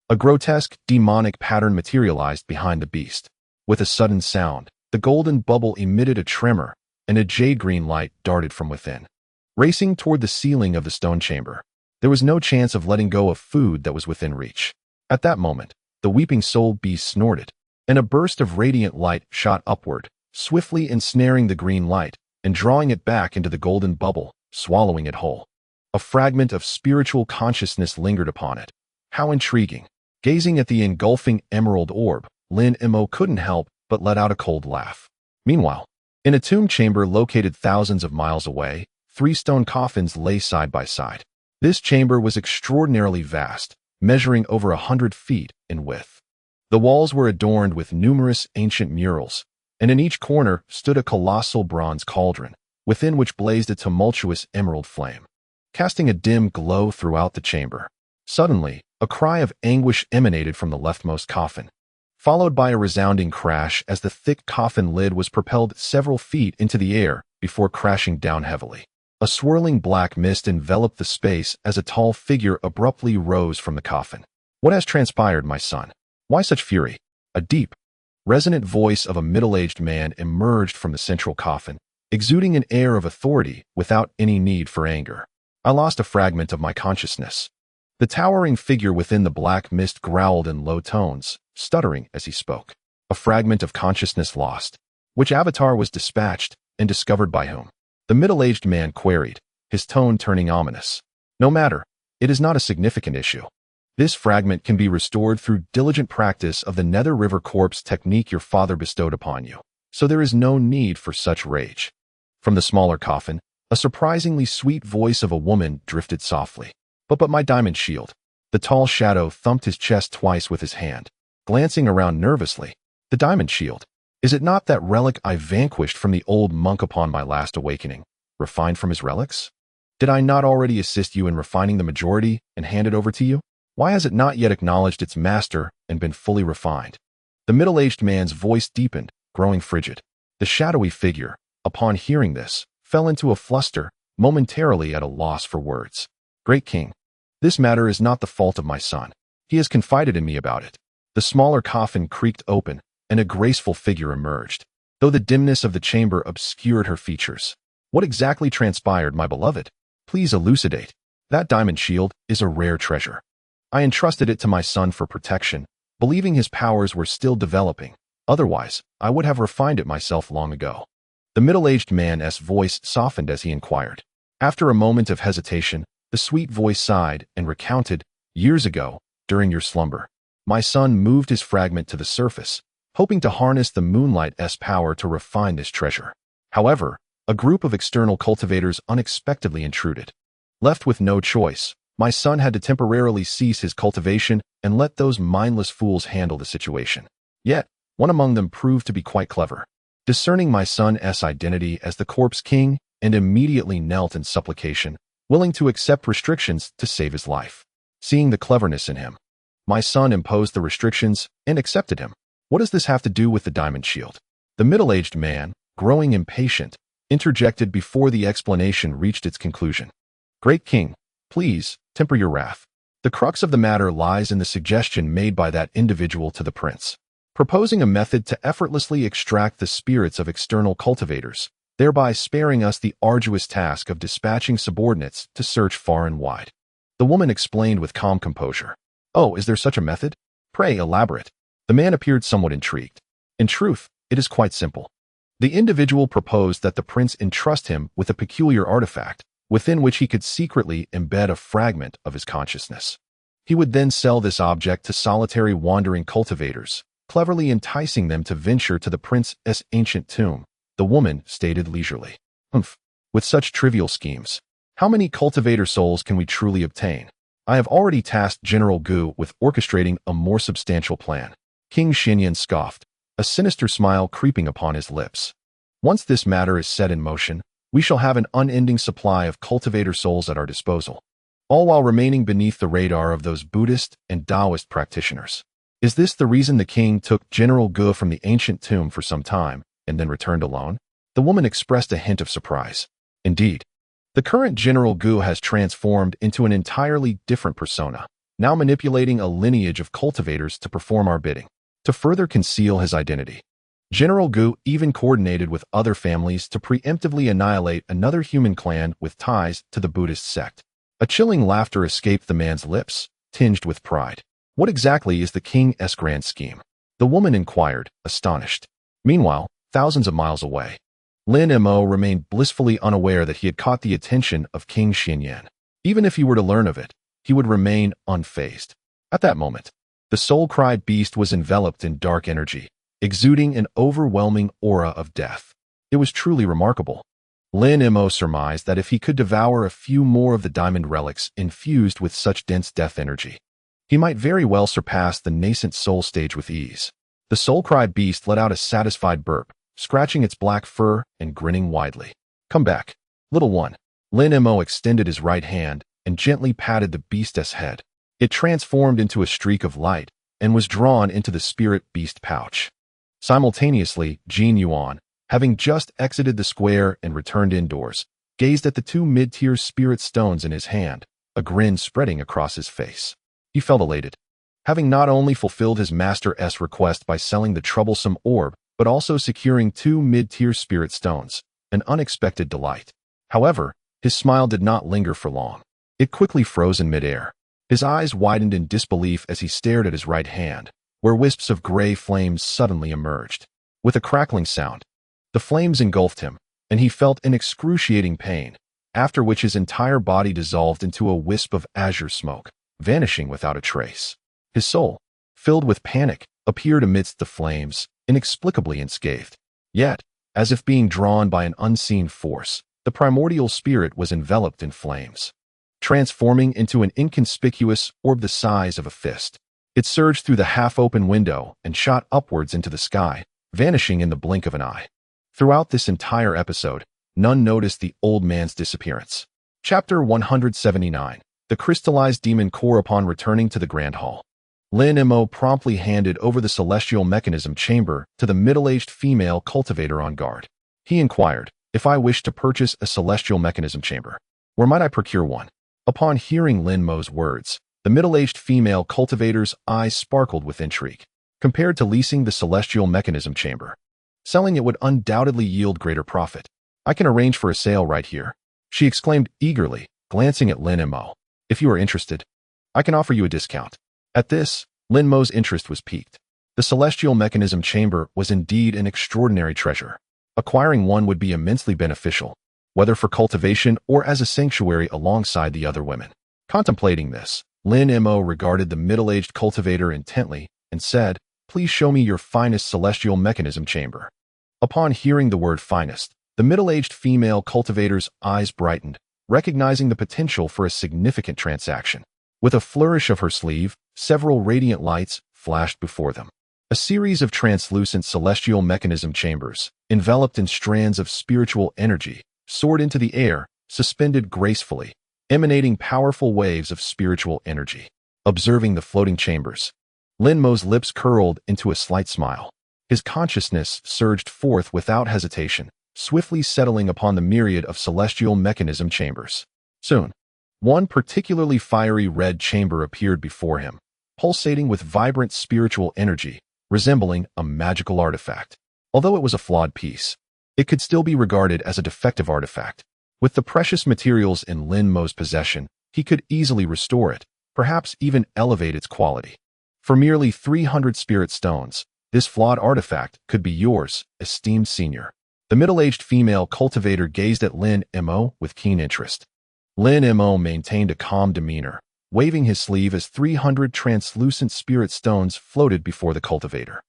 a grotesque, demonic pattern materialized behind the beast. With a sudden sound, the golden bubble emitted a tremor, and a jade-green light darted from within, racing toward the ceiling of the stone chamber. There was no chance of letting go of food that was within reach. At that moment, the Weeping Soul Beast snorted, and a burst of radiant light shot upward, swiftly ensnaring the green light and drawing it back into the golden bubble, swallowing it whole. A fragment of spiritual consciousness lingered upon it. How intriguing. Gazing at the engulfing emerald orb, Lin Mo couldn't help but let out a cold laugh. Meanwhile, in a tomb chamber located thousands of miles away, 3 stone coffins lay side by side. This chamber was extraordinarily vast, measuring over 100 feet in width. The walls were adorned with numerous ancient murals, and in each corner stood a colossal bronze cauldron, within which blazed a tumultuous emerald flame, casting a dim glow throughout the chamber. Suddenly, a cry of anguish emanated from the leftmost coffin, followed by a resounding crash as the thick coffin lid was propelled several feet into the air before crashing down heavily. A swirling black mist enveloped the space as a tall figure abruptly rose from the coffin. What has transpired, my son? Why such fury? A deep, resonant voice of a middle-aged man emerged from the central coffin, exuding an air of authority without any need for anger. I lost a fragment of my consciousness. The towering figure within the black mist growled in low tones, stuttering as he spoke. A fragment of consciousness lost. Which avatar was dispatched and discovered by whom? The middle-aged man queried, his tone turning ominous. No matter, it is not a significant issue. This fragment can be restored through diligent practice of the Nether River Corpse technique your father bestowed upon you, so there is no need for such rage. From the smaller coffin, a surprisingly sweet voice of a woman drifted softly. But my diamond shield. The tall shadow thumped his chest twice with his hand, glancing around nervously. The diamond shield. Is it not that relic I vanquished from the old monk upon my last awakening, refined from his relics? Did I not already assist you in refining the majority and hand it over to you? Why has it not yet acknowledged its master and been fully refined? The middle-aged man's voice deepened, growing frigid. The shadowy figure, upon hearing this, fell into a fluster, momentarily at a loss for words. Great King, this matter is not the fault of my son. He has confided in me about it. The smaller coffin creaked open, and a graceful figure emerged, though the dimness of the chamber obscured her features. What exactly transpired, my beloved? Please elucidate. That diamond shield is a rare treasure. I entrusted it to my son for protection, believing his powers were still developing. Otherwise, I would have refined it myself long ago. The middle-aged man's voice softened as he inquired. After a moment of hesitation, the sweet voice sighed and recounted, years ago, during your slumber, my son moved his fragment to the surface, hoping to harness the moonlight's power to refine this treasure. However, a group of external cultivators unexpectedly intruded. Left with no choice, my son had to temporarily cease his cultivation and let those mindless fools handle the situation. Yet, one among them proved to be quite clever. Discerning my son's identity as the corpse king, and immediately knelt in supplication, willing to accept restrictions to save his life. Seeing the cleverness in him, my son imposed the restrictions and accepted him. What does this have to do with the diamond shield? The middle-aged man, growing impatient, interjected before the explanation reached its conclusion. Great King, please, temper your wrath. The crux of the matter lies in the suggestion made by that individual to the prince, proposing a method to effortlessly extract the spirits of external cultivators, thereby sparing us the arduous task of dispatching subordinates to search far and wide. The woman explained with calm composure. Oh, is there such a method? Pray elaborate. The man appeared somewhat intrigued. In truth, it is quite simple. The individual proposed that the prince entrust him with a peculiar artifact, within which he could secretly embed a fragment of his consciousness. He would then sell this object to solitary wandering cultivators, cleverly enticing them to venture to the prince's ancient tomb, the woman stated leisurely. With such trivial schemes, how many cultivator souls can we truly obtain? I have already tasked General Gu with orchestrating a more substantial plan. King Xinyan scoffed, a sinister smile creeping upon his lips. Once this matter is set in motion, we shall have an unending supply of cultivator souls at our disposal, all while remaining beneath the radar of those Buddhist and Taoist practitioners. Is this the reason the king took General Gu from the ancient tomb for some time and then returned alone? The woman expressed a hint of surprise. Indeed, the current General Gu has transformed into an entirely different persona, now manipulating a lineage of cultivators to perform our bidding. To further conceal his identity, General Gu even coordinated with other families to preemptively annihilate another human clan with ties to the Buddhist sect. A chilling laughter escaped the man's lips, tinged with pride. What exactly is the king's grand scheme? The woman inquired, astonished. Meanwhile, thousands of miles away, Lin Mo remained blissfully unaware that he had caught the attention of King Xinyan. Even if he were to learn of it, he would remain unfazed. At that moment, the soul-cried beast was enveloped in dark energy, exuding an overwhelming aura of death. It was truly remarkable. Lin Mo surmised that if he could devour a few more of the diamond relics infused with such dense death energy, he might very well surpass the nascent soul stage with ease. The soul-cried beast let out a satisfied burp, scratching its black fur and grinning widely. Come back, little one. Lin Mo extended his right hand and gently patted the beast's head. It transformed into a streak of light and was drawn into the spirit beast pouch. Simultaneously, Jin Yuan, having just exited the square and returned indoors, gazed at the two mid-tier spirit stones in his hand, a grin spreading across his face. He felt elated, having not only fulfilled his master's request by selling the troublesome orb, but also securing two mid-tier spirit stones, an unexpected delight. However, his smile did not linger for long. It quickly froze in midair. His eyes widened in disbelief as he stared at his right hand, where wisps of gray flames suddenly emerged. With a crackling sound, the flames engulfed him, and he felt an excruciating pain, after which his entire body dissolved into a wisp of azure smoke, vanishing without a trace. His soul, filled with panic, appeared amidst the flames, inexplicably unscathed. Yet, as if being drawn by an unseen force, the primordial spirit was enveloped in flames, transforming into an inconspicuous orb the size of a fist. It surged through the half-open window and shot upwards into the sky, vanishing in the blink of an eye. Throughout this entire episode, none noticed the old man's disappearance. Chapter 179. The crystallized demon core. Upon returning to the Grand Hall, Lin Mo promptly handed over the celestial mechanism chamber to the middle-aged female cultivator on guard. He inquired, if I wished to purchase a celestial mechanism chamber, where might I procure one? Upon hearing Lin Mo's words, the middle-aged female cultivator's eyes sparkled with intrigue. compared to leasing the celestial mechanism chamber. Selling it would undoubtedly yield greater profit. I can arrange for a sale right here, she exclaimed eagerly, glancing at Lin Mo. If you are interested, I can offer you a discount. At this, Lin Mo's interest was piqued. The celestial mechanism chamber was indeed an extraordinary treasure. Acquiring one would be immensely beneficial, whether for cultivation or as a sanctuary alongside the other women. Contemplating this, Lin Mo regarded the middle-aged cultivator intently and said, "Please show me your finest celestial mechanism chamber." Upon hearing the word finest, the middle-aged female cultivator's eyes brightened, recognizing the potential for a significant transaction. With a flourish of her sleeve, several radiant lights flashed before them. A series of translucent celestial mechanism chambers, enveloped in strands of spiritual energy, soared into the air, suspended gracefully, emanating powerful waves of spiritual energy. Observing the floating chambers, Lin Mo's lips curled into a slight smile. His consciousness surged forth without hesitation, swiftly settling upon the myriad of celestial mechanism chambers. Soon, one particularly fiery red chamber appeared before him, pulsating with vibrant spiritual energy, resembling a magical artifact. Although it was a flawed piece, it could still be regarded as a defective artifact. With the precious materials in Lin Mo's possession, he could easily restore it, perhaps even elevate its quality. For merely 300 spirit stones, this flawed artifact could be yours, esteemed senior. The middle-aged female cultivator gazed at Lin Mo with keen interest. Lin Mo maintained a calm demeanor, waving his sleeve as 300 translucent spirit stones floated before the cultivator.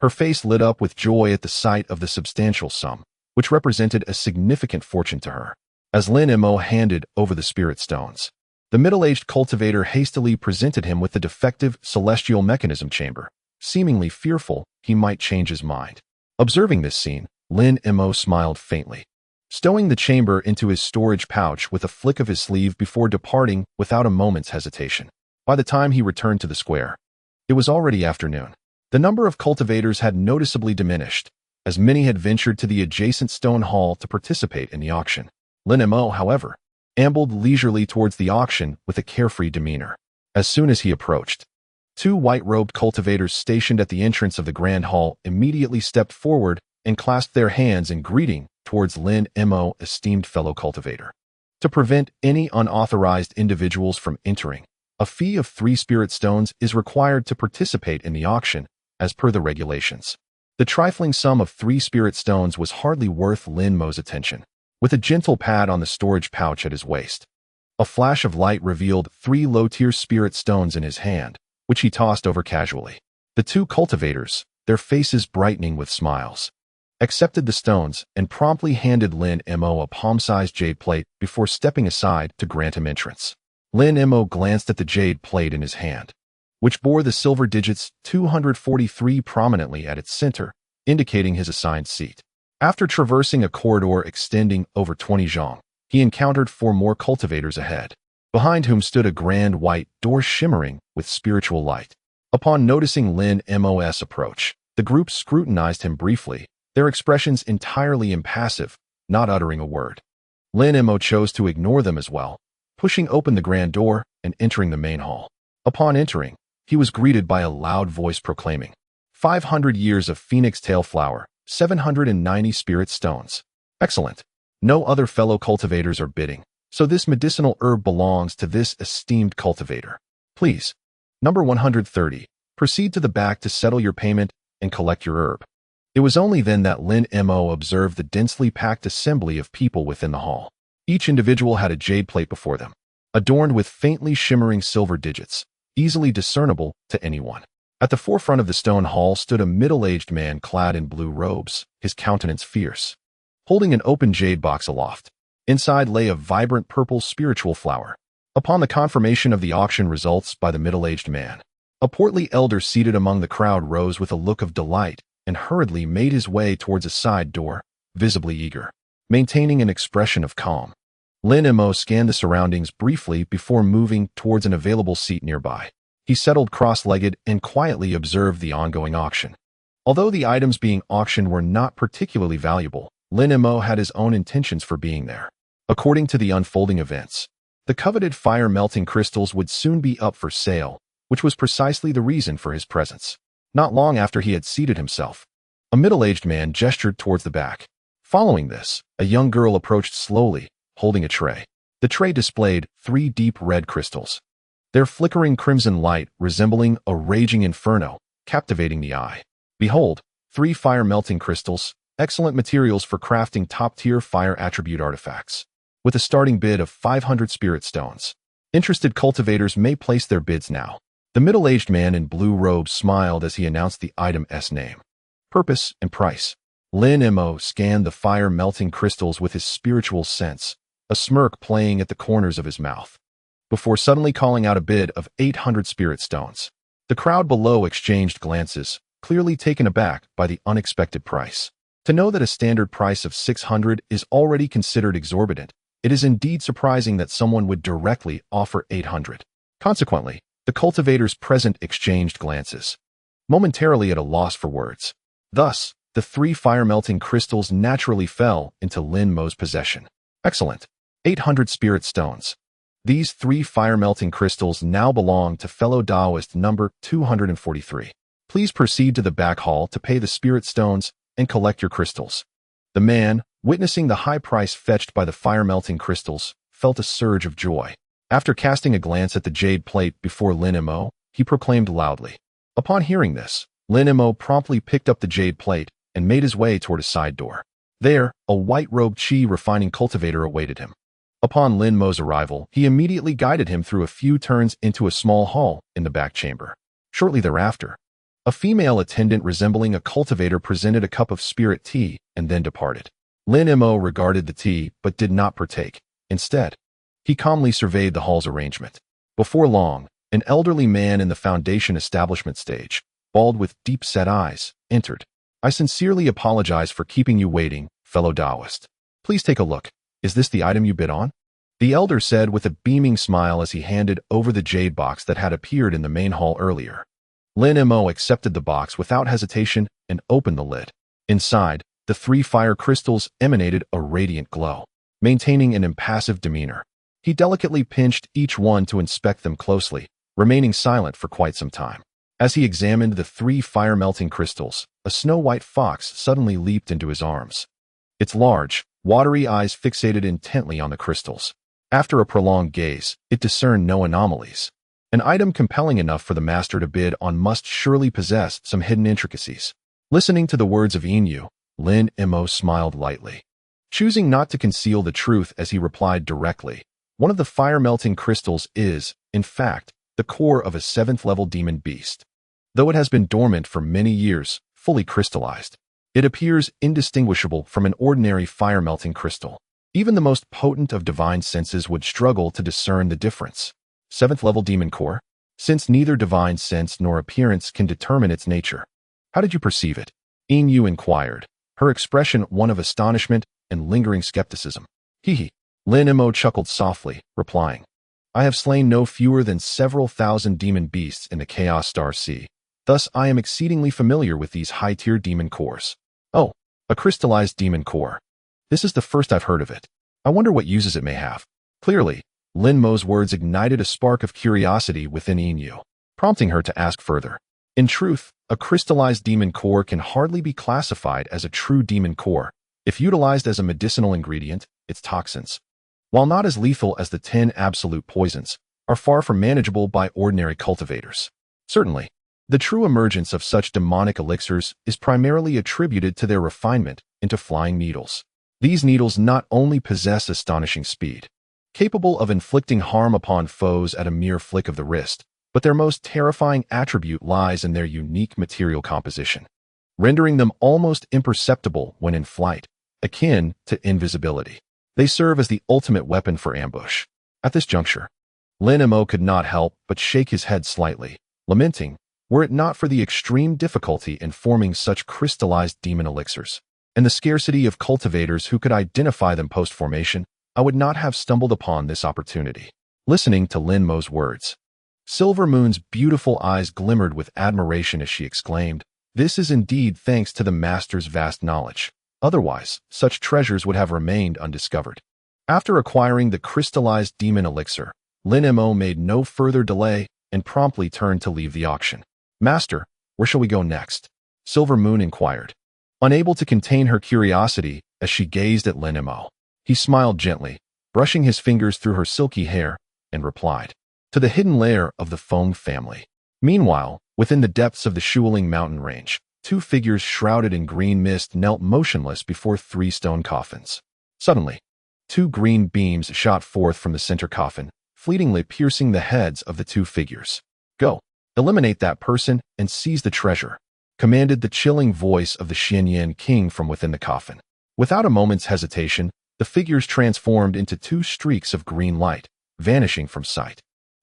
Her face lit up with joy at the sight of the substantial sum, which represented a significant fortune to her. As Lin Mo handed over the spirit stones, the middle-aged cultivator hastily presented him with the defective celestial mechanism chamber, seemingly fearful he might change his mind. Observing this scene, Lin Mo smiled faintly, stowing the chamber into his storage pouch with a flick of his sleeve before departing without a moment's hesitation. By the time he returned to the square, it was already afternoon. The number of cultivators had noticeably diminished, as many had ventured to the adjacent stone hall to participate in the auction. Lin Mo, however, ambled leisurely towards the auction with a carefree demeanor. As soon as he approached, two white-robed cultivators stationed at the entrance of the grand hall immediately stepped forward and clasped their hands in greeting towards Lin Mo, esteemed fellow cultivator. To prevent any unauthorized individuals from entering, a fee of 3 spirit stones is required to participate in the auction, as per the regulations. The trifling sum of 3 spirit stones was hardly worth Lin Mo's attention. With a gentle pat on the storage pouch at his waist, a flash of light revealed 3 low-tier spirit stones in his hand, which he tossed over casually. The two cultivators, their faces brightening with smiles, accepted the stones and promptly handed Lin Mo a palm-sized jade plate before stepping aside to grant him entrance. Lin Mo glanced at the jade plate in his hand, which bore the silver digits 243 prominently at its center, indicating his assigned seat. After traversing a corridor extending over 20 zhang, he encountered 4 more cultivators ahead, behind whom stood a grand white door shimmering with spiritual light. Upon noticing Lin Mo's approach, the group scrutinized him briefly, their expressions entirely impassive, not uttering a word. Lin Mo chose to ignore them as well, pushing open the grand door and entering the main hall. Upon entering, he was greeted by a loud voice proclaiming, 500 years of phoenix tail flower, 790 spirit stones. Excellent. No other fellow cultivators are bidding, so this medicinal herb belongs to this esteemed cultivator. Please. Number 130. Proceed to the back to settle your payment and collect your herb. It was only then that Lin Mo observed the densely packed assembly of people within the hall. Each individual had a jade plate before them, adorned with faintly shimmering silver digits, easily discernible to anyone. At the forefront of the stone hall stood a middle-aged man clad in blue robes, his countenance fierce, holding an open jade box aloft. Inside lay a vibrant purple spiritual flower. Upon the confirmation of the auction results by the middle-aged man, a portly elder seated among the crowd rose with a look of delight and hurriedly made his way towards a side door, visibly eager, maintaining an expression of calm. Lin Mo scanned the surroundings briefly before moving towards an available seat nearby. He settled cross-legged and quietly observed the ongoing auction. Although the items being auctioned were not particularly valuable, Lin Mo had his own intentions for being there. According to the unfolding events, the coveted fire-melting crystals would soon be up for sale, which was precisely the reason for his presence. Not long after he had seated himself, a middle-aged man gestured towards the back. Following this, a young girl approached slowly, holding a tray. The tray displayed 3 deep red crystals, their flickering crimson light resembling a raging inferno, captivating the eye. Behold, 3 fire-melting crystals, excellent materials for crafting top-tier fire attribute artifacts. With a starting bid of 500 spirit stones. Interested cultivators may place their bids now. The middle-aged man in blue robes smiled as he announced the item's name, purpose, and price. Lin Mo scanned the fire-melting crystals with his spiritual sense, a smirk playing at the corners of his mouth, before suddenly calling out a bid of 800 spirit stones. The crowd below exchanged glances, clearly taken aback by the unexpected price. To know that a standard price of 600 is already considered exorbitant, it is indeed surprising that someone would directly offer 800. Consequently, the cultivators present exchanged glances, momentarily at a loss for words. Thus, the 3 fire-melting crystals naturally fell into Lin Mo's possession. Excellent. 800 spirit stones. These 3 fire-melting crystals now belong to fellow Taoist number 243. Please proceed to the back hall to pay the spirit stones and collect your crystals. The man, witnessing the high price fetched by the fire-melting crystals, felt a surge of joy. After casting a glance at the jade plate before Lin Mo, he proclaimed loudly. Upon hearing this, Lin Mo promptly picked up the jade plate and made his way toward a side door. There, a white-robed chi refining cultivator awaited him. Upon Lin Mo's arrival, he immediately guided him through a few turns into a small hall in the back chamber. Shortly thereafter, a female attendant resembling a cultivator presented a cup of spirit tea and then departed. Lin Mo regarded the tea but did not partake. Instead, he calmly surveyed the hall's arrangement. Before long, an elderly man in the foundation establishment stage, bald with deep-set eyes, entered. I sincerely apologize for keeping you waiting, fellow Taoist. Please take a look. Is this the item you bid on? The elder said with a beaming smile as he handed over the jade box that had appeared in the main hall earlier. Lin Mo accepted the box without hesitation and opened the lid. Inside, the 3 fire crystals emanated a radiant glow. Maintaining an impassive demeanor, he delicately pinched each one to inspect them closely, remaining silent for quite some time. As he examined the 3 fire-melting crystals, a snow-white fox suddenly leaped into his arms. Its large, watery eyes fixated intently on the crystals. After a prolonged gaze, it discerned no anomalies. An item compelling enough for the master to bid on must surely possess some hidden intricacies. Listening to the words of Inu, Lin Mo smiled lightly, choosing not to conceal the truth as he replied directly. One of the fire-melting crystals is, in fact, the core of a 7th-level demon beast. Though it has been dormant for many years, fully crystallized, it appears indistinguishable from an ordinary fire-melting crystal. Even the most potent of divine senses would struggle to discern the difference. 7th-level demon core? Since neither divine sense nor appearance can determine its nature. How did you perceive it? Inu inquired, her expression one of astonishment and lingering skepticism. Hee. Lin Mo chuckled softly, replying, I have slain no fewer than several thousand demon beasts in the Chaos Star Sea. Thus, I am exceedingly familiar with these high-tier demon cores. Oh, a crystallized demon core. This is the first I've heard of it. I wonder what uses it may have. Clearly, Lin Mo's words ignited a spark of curiosity within Inu, prompting her to ask further. In truth, a crystallized demon core can hardly be classified as a true demon core. If utilized as a medicinal ingredient, its toxins, while not as lethal as the 10 absolute poisons, are far from manageable by ordinary cultivators. Certainly, the true emergence of such demonic elixirs is primarily attributed to their refinement into flying needles. These needles not only possess astonishing speed, capable of inflicting harm upon foes at a mere flick of the wrist, but their most terrifying attribute lies in their unique material composition, rendering them almost imperceptible when in flight, akin to invisibility. They serve as the ultimate weapon for ambush. At this juncture, Lin Mo could not help but shake his head slightly, lamenting, were it not for the extreme difficulty in forming such crystallized demon elixirs, and the scarcity of cultivators who could identify them post-formation, I would not have stumbled upon this opportunity. Listening to Lin Mo's words, Silver Moon's beautiful eyes glimmered with admiration as she exclaimed, This is indeed thanks to the master's vast knowledge. Otherwise, such treasures would have remained undiscovered. After acquiring the crystallized demon elixir, Lin Mo made no further delay and promptly turned to leave the auction. Master, Where shall we go next? Silver Moon inquired, unable to contain her curiosity as she gazed at Lin Mo. He smiled gently, brushing his fingers through her silky hair, and replied, to the hidden lair of the Feng family. Meanwhile, within the depths of the Shuling mountain range, two figures shrouded in green mist knelt motionless before three stone coffins. Suddenly, two green beams shot forth from the center coffin, fleetingly piercing the heads of the two figures. Go, eliminate that person and seize the treasure, commanded the chilling voice of the Xianyan king from within the coffin. Without a moment's hesitation, the figures transformed into two streaks of green light, vanishing from sight.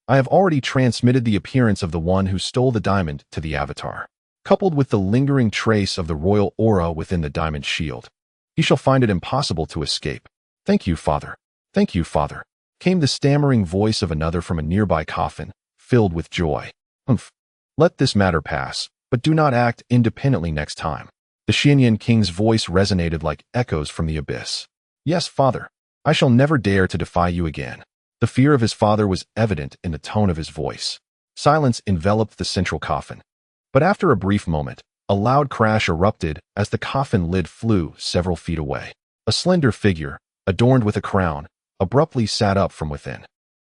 I have already transmitted the appearance of the one who stole the diamond to the avatar, coupled with the lingering trace of the royal aura within the diamond shield. He shall find it impossible to escape. Thank you, Father. Thank you, Father, came the stammering voice of another from a nearby coffin, filled with joy. Humph. Let this matter pass, but do not act independently next time. The Xianyan king's voice resonated like echoes from the abyss. Yes, Father. I shall never dare to defy you again. The fear of his father was evident in the tone of his voice. Silence enveloped the central coffin. But after a brief moment, a loud crash erupted as the coffin lid flew several feet away. A slender figure, adorned with a crown, abruptly sat up from within.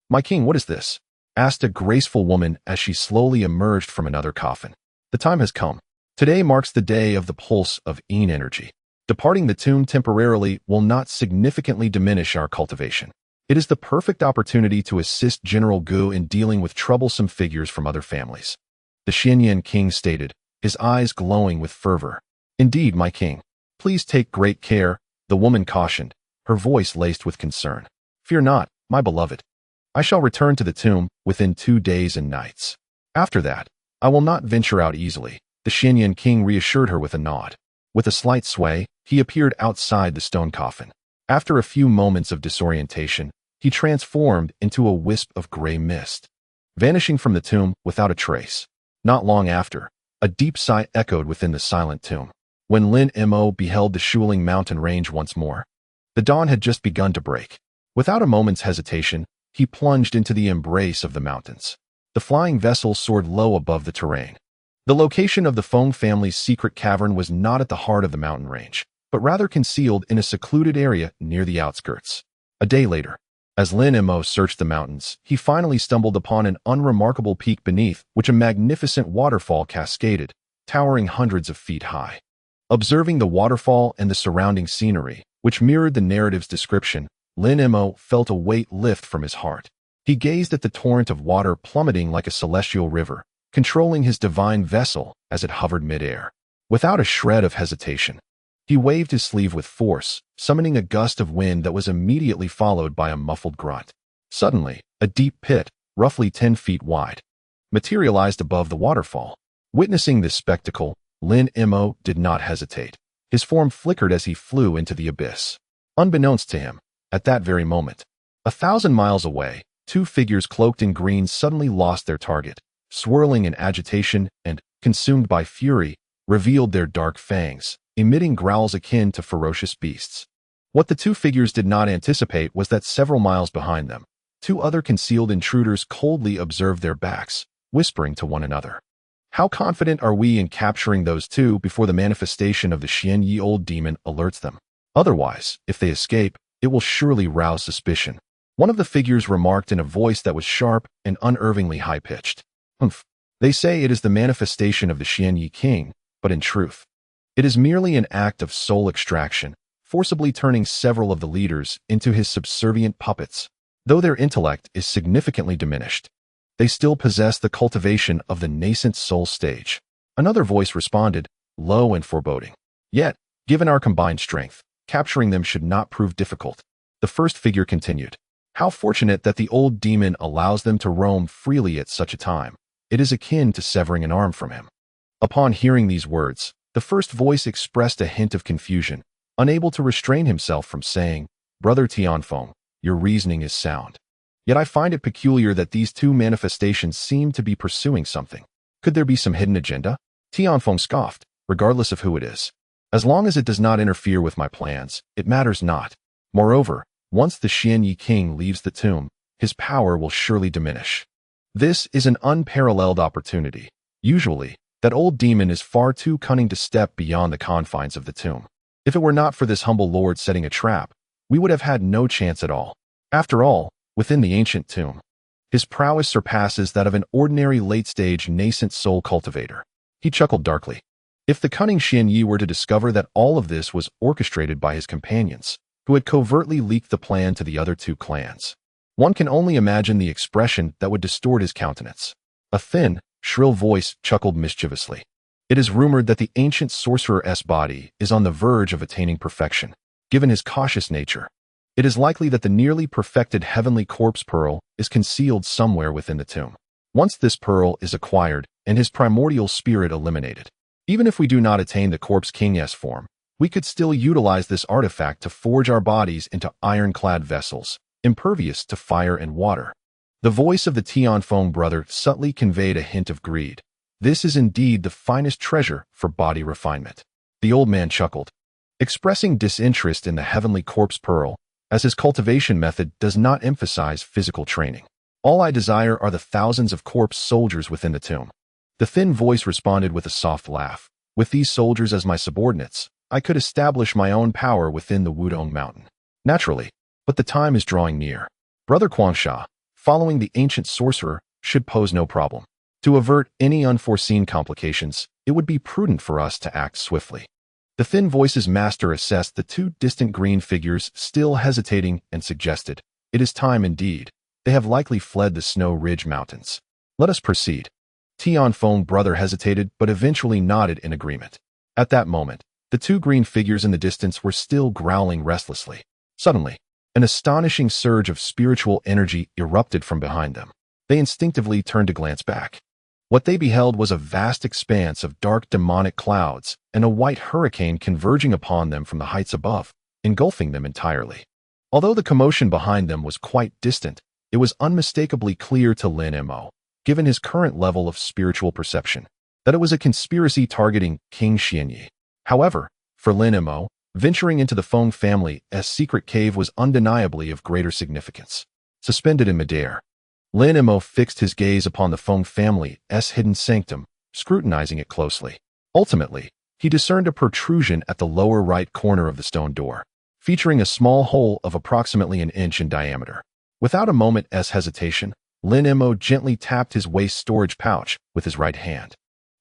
My king, what is this? Asked a graceful woman as she slowly emerged from another coffin. The time has come. Today marks the day of the pulse of Yin energy. Departing the tomb temporarily will not significantly diminish our cultivation. It is the perfect opportunity to assist General Gu in dealing with troublesome figures from other families. The Xianyan king stated, his eyes glowing with fervor. Indeed, my king. Please take great care, the woman cautioned, her voice laced with concern. Fear not, my beloved. I shall return to the tomb within 2 days and nights. After that, I will not venture out easily, the Xianyan king reassured her with a nod. With a slight sway, he appeared outside the stone coffin. After a few moments of disorientation, he transformed into a wisp of gray mist, vanishing from the tomb without a trace. Not long after, a deep sigh echoed within the silent tomb. When Lin Mo beheld the Shuling mountain range once more, the dawn had just begun to break. Without a moment's hesitation, he plunged into the embrace of the mountains. The flying vessel soared low above the terrain. The location of the Feng family's secret cavern was not at the heart of the mountain range, but rather concealed in a secluded area near the outskirts. A day later, as Lin Mo searched the mountains, he finally stumbled upon an unremarkable peak beneath which a magnificent waterfall cascaded, towering hundreds of feet high. Observing the waterfall and the surrounding scenery, which mirrored the narrative's description, Lin Mo felt a weight lift from his heart. He gazed at the torrent of water plummeting like a celestial river, controlling his divine vessel as it hovered midair. Without a shred of hesitation, he waved his sleeve with force, summoning a gust of wind that was immediately followed by a muffled grunt. Suddenly, a deep pit, roughly 10 feet wide, materialized above the waterfall. Witnessing this spectacle, Lin Mo did not hesitate. His form flickered as he flew into the abyss. Unbeknownst to him, at that very moment, 1,000 miles away, two figures cloaked in green suddenly lost their target, swirling in agitation and, consumed by fury, revealed their dark fangs, emitting growls akin to ferocious beasts. What the two figures did not anticipate was that several miles behind them, two other concealed intruders coldly observed their backs, whispering to one another. How confident are we in capturing those two before the manifestation of the Xianyi old demon alerts them? Otherwise, if they escape, it will surely rouse suspicion. One of the figures remarked in a voice that was sharp and unervingly high-pitched. Humph. They say it is the manifestation of the Xianyi king, but in truth, it is merely an act of soul extraction, forcibly turning several of the leaders into his subservient puppets. Though their intellect is significantly diminished, they still possess the cultivation of the nascent soul stage. Another voice responded, low and foreboding. Yet, given our combined strength, capturing them should not prove difficult. The first figure continued. How fortunate that the old demon allows them to roam freely at such a time. It is akin to severing an arm from him. Upon hearing these words, the first voice expressed a hint of confusion, unable to restrain himself from saying, Brother Tianfeng, your reasoning is sound. Yet I find it peculiar that these two manifestations seem to be pursuing something. Could there be some hidden agenda? Tianfeng scoffed, regardless of who it is. As long as it does not interfere with my plans, it matters not. Moreover, once the Xianyi king leaves the tomb, his power will surely diminish. This is an unparalleled opportunity. Usually, That old demon is far too cunning to step beyond the confines of the tomb. If it were not for this humble lord setting a trap, we would have had no chance at all. After all, within the ancient tomb, his prowess surpasses that of an ordinary late-stage nascent soul cultivator. He chuckled darkly. If the cunning Xian Yi were to discover that all of this was orchestrated by his companions, who had covertly leaked the plan to the other two clans, one can only imagine the expression that would distort his countenance. A thin, shrill voice chuckled mischievously. It is rumored that the ancient sorcerer's body is on the verge of attaining perfection. Given his cautious nature, it is likely that the nearly perfected heavenly corpse pearl is concealed somewhere within the tomb. Once this pearl is acquired and his primordial spirit eliminated, even if we do not attain the corpse king's form, we could still utilize this artifact to forge our bodies into ironclad vessels, impervious to fire and water. The voice of the Tianfeng brother subtly conveyed a hint of greed. This is indeed the finest treasure for body refinement. The old man chuckled, expressing disinterest in the heavenly corpse pearl, as his cultivation method does not emphasize physical training. All I desire are the thousands of corpse soldiers within the tomb. The thin voice responded with a soft laugh. With these soldiers as my subordinates, I could establish my own power within the Wudong mountain. Naturally, but the time is drawing near. Brother Quangsha, following the ancient sorcerer, should pose no problem. To avert any unforeseen complications, it would be prudent for us to act swiftly. The thin voice's master assessed the two distant green figures still hesitating and suggested, "It is time indeed. They have likely fled the Snow Ridge Mountains. Let us proceed." Tianfeng brother hesitated but eventually nodded in agreement. At that moment, the two green figures in the distance were still growling restlessly. Suddenly, an astonishing surge of spiritual energy erupted from behind them. They instinctively turned to glance back. What they beheld was a vast expanse of dark demonic clouds and a white hurricane converging upon them from the heights above, engulfing them entirely. Although the commotion behind them was quite distant, it was unmistakably clear to Lin Mo, given his current level of spiritual perception, that it was a conspiracy targeting King Xianyi. However, for Lin Mo, venturing into the Feng family's secret cave was undeniably of greater significance. Suspended in midair, Lin Mo fixed his gaze upon the Feng family's hidden sanctum, scrutinizing it closely. Ultimately, he discerned a protrusion at the lower right corner of the stone door, featuring a small hole of approximately an inch in diameter. Without a moment's hesitation, Lin Mo gently tapped his waist storage pouch with his right hand.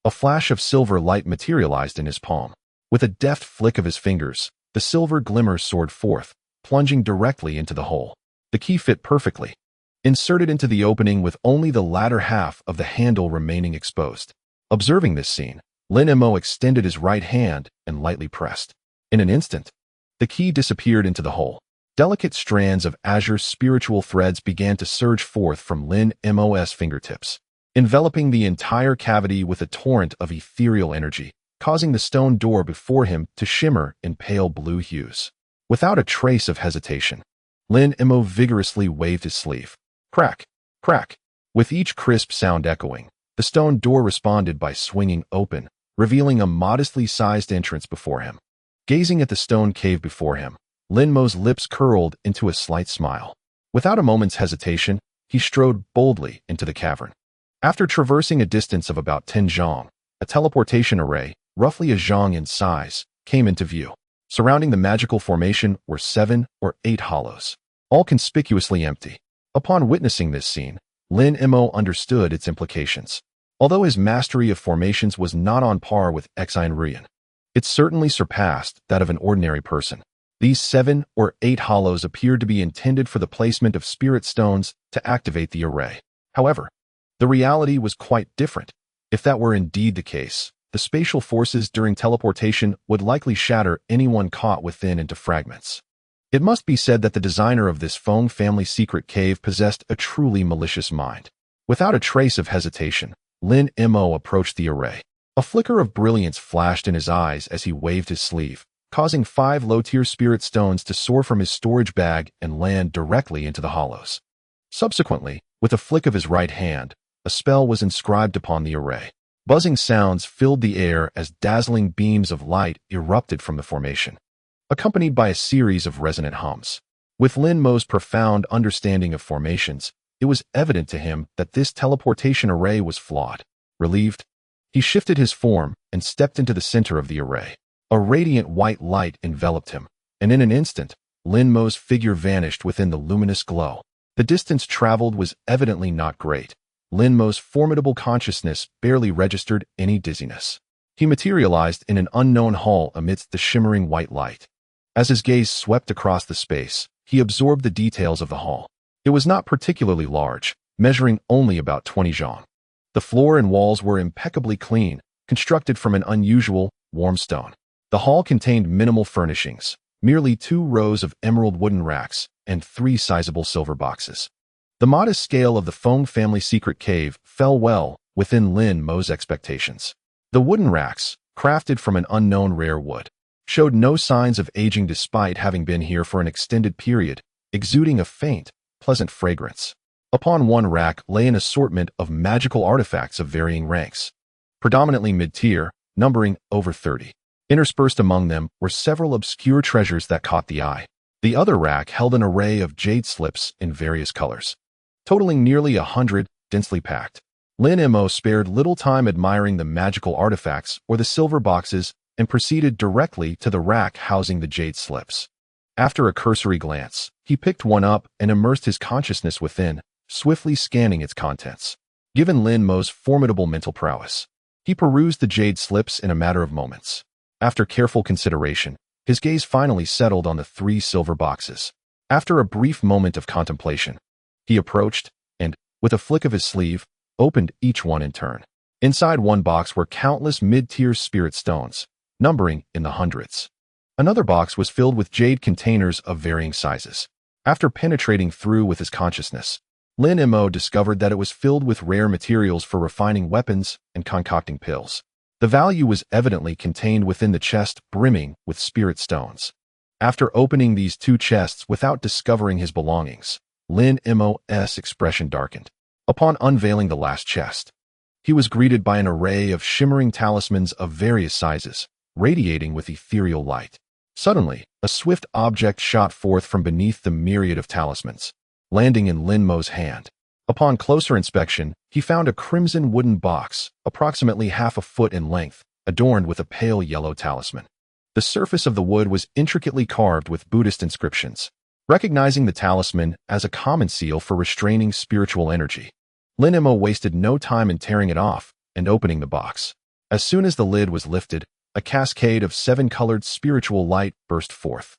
A flash of silver light materialized in his palm. With a deft flick of his fingers, the silver glimmer soared forth, plunging directly into the hole. The key fit perfectly, inserted into the opening with only the latter half of the handle remaining exposed. Observing this scene, Lin Mo extended his right hand and lightly pressed. In an instant, the key disappeared into the hole. Delicate strands of azure spiritual threads began to surge forth from Lin Mo's fingertips, enveloping the entire cavity with a torrent of ethereal energy, causing the stone door before him to shimmer in pale blue hues. Without a trace of hesitation, Lin Mo vigorously waved his sleeve. Crack, crack. With each crisp sound echoing, the stone door responded by swinging open, revealing a modestly sized entrance before him. Gazing at the stone cave before him, Lin Mo's lips curled into a slight smile. Without a moment's hesitation, he strode boldly into the cavern. After traversing a distance of about 10 zhang, a teleportation array, roughly a zhang in size, came into view. Surrounding the magical formation were 7 or 8 hollows, all conspicuously empty. Upon witnessing this scene, Lin Mo understood its implications. Although his mastery of formations was not on par with Exine Rian, it certainly surpassed that of an ordinary person. These 7 or 8 hollows appeared to be intended for the placement of spirit stones to activate the array. However, the reality was quite different. If that were indeed the case, the spatial forces during teleportation would likely shatter anyone caught within into fragments. It must be said that the designer of this Feng family secret cave possessed a truly malicious mind. Without a trace of hesitation, Lin Mo approached the array. A flicker of brilliance flashed in his eyes as he waved his sleeve, causing 5 low-tier spirit stones to soar from his storage bag and land directly into the hollows. Subsequently, with a flick of his right hand, a spell was inscribed upon the array. Buzzing sounds filled the air as dazzling beams of light erupted from the formation, accompanied by a series of resonant hums. With Lin Mo's profound understanding of formations, it was evident to him that this teleportation array was flawed. Relieved, He shifted his form and stepped into the center of the array. A radiant white light enveloped him, and in an instant, Lin Mo's figure vanished within the luminous glow. The distance traveled was evidently not great. Lin Mo's formidable consciousness barely registered any dizziness. He materialized in an unknown hall amidst the shimmering white light. As his gaze swept across the space, he absorbed the details of the hall. It was not particularly large, measuring only about 20 zhang. The floor and walls were impeccably clean, constructed from an unusual, warm stone. The hall contained minimal furnishings, merely 2 rows of emerald wooden racks and 3 sizable silver boxes. The modest scale of the Feng family secret cave fell well within Lin Mo's expectations. The wooden racks, crafted from an unknown rare wood, showed no signs of aging despite having been here for an extended period, exuding a faint, pleasant fragrance. Upon one rack lay an assortment of magical artifacts of varying ranks, predominantly mid-tier, numbering over 30. Interspersed among them were several obscure treasures that caught the eye. The other rack held an array of jade slips in various colors, totaling nearly 100, densely packed. Lin Mo spared little time admiring the magical artifacts or the silver boxes and proceeded directly to the rack housing the jade slips. After a cursory glance, he picked one up and immersed his consciousness within, swiftly scanning its contents. Given Lin Mo's formidable mental prowess, he perused the jade slips in a matter of moments. After careful consideration, his gaze finally settled on the 3 silver boxes. After a brief moment of contemplation, he approached and, with a flick of his sleeve, opened each one in turn. Inside one box were countless mid-tier spirit stones, numbering in the hundreds. Another box was filled with jade containers of varying sizes. After penetrating through with his consciousness, Lin Mo discovered that it was filled with rare materials for refining weapons and concocting pills. The value was evidently contained within the chest brimming with spirit stones. After opening these 2 chests without discovering his belongings, Lin Mo's expression darkened. Upon unveiling the last chest, he was greeted by an array of shimmering talismans of various sizes, radiating with ethereal light. Suddenly, a swift object shot forth from beneath the myriad of talismans, landing in Lin Mo's hand. Upon closer inspection, he found a crimson wooden box, approximately half a foot in length, adorned with a pale yellow talisman. The surface of the wood was intricately carved with Buddhist inscriptions. Recognizing the talisman as a common seal for restraining spiritual energy, Lin Mo wasted no time in tearing it off and opening the box. As soon as the lid was lifted, a cascade of 7-colored spiritual light burst forth.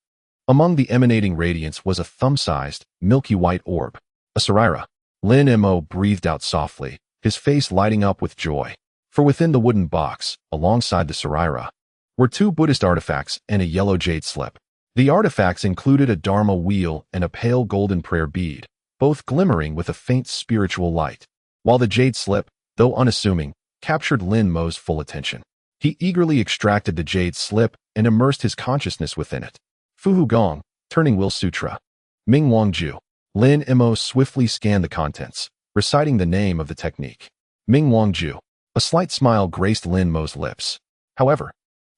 Among the emanating radiance was a thumb-sized, milky white orb, a Sarira. Lin Mo breathed out softly, his face lighting up with joy. For within the wooden box, alongside the Sarira, were 2 Buddhist artifacts and a yellow jade slip. The artifacts included a Dharma wheel and a pale golden prayer bead, both glimmering with a faint spiritual light, while the jade slip, though unassuming, captured Lin Mo's full attention. He eagerly extracted the jade slip and immersed his consciousness within it. Fuhu Gong, Turning Will Sutra. Ming Wang Ju. Lin Mo swiftly scanned the contents, reciting the name of the technique. Ming Wang Ju. A slight smile graced Lin Mo's lips. However,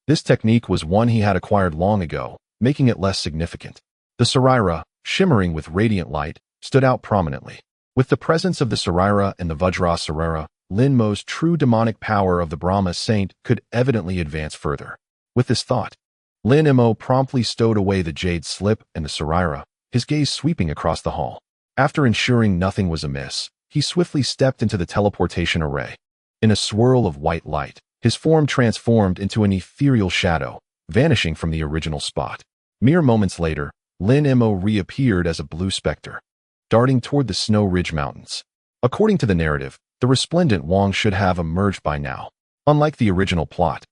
this technique was one he had acquired long ago, making it less significant. The Sarira, shimmering with radiant light, stood out prominently. With the presence of the Sarira and the Vajra Sarira, Lin Mo's true demonic power of the Brahma Saint could evidently advance further. With this thought, Lin Mo promptly stowed away the jade slip and the Sarira, his gaze sweeping across the hall. After ensuring nothing was amiss, he swiftly stepped into the teleportation array. In a swirl of white light, his form transformed into an ethereal shadow, vanishing from the original spot. Mere moments later, Lin Mo reappeared as a blue specter, darting toward the Snow Ridge Mountains. According to the narrative, the resplendent Wang should have emerged by now. Unlike the original plot,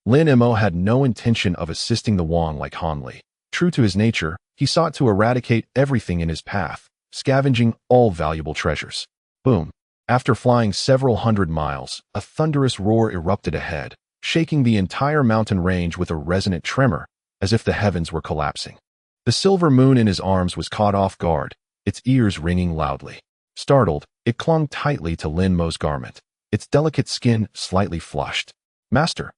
Lin Mo had no intention of assisting the Wang like Han Li. True to his nature, he sought to eradicate everything in his path, scavenging all valuable treasures. Boom. After flying several hundred miles, a thunderous roar erupted ahead, shaking the entire mountain range with a resonant tremor, as if the heavens were collapsing. The silver moon in his arms was caught off guard, its ears ringing loudly. Startled, it clung tightly to Lin Mo's garment, its delicate skin slightly flushed. "Master,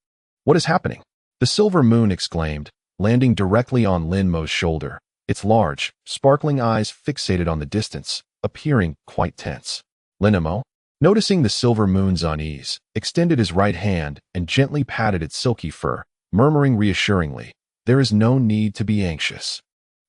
what is happening?" The silver moon exclaimed, landing directly on Lin Mo's shoulder, its large, sparkling eyes fixated on the distance, appearing quite tense. "Lin Mo, Noticing the silver moon's unease, extended his right hand and gently patted its silky fur, murmuring reassuringly, "There is no need to be anxious."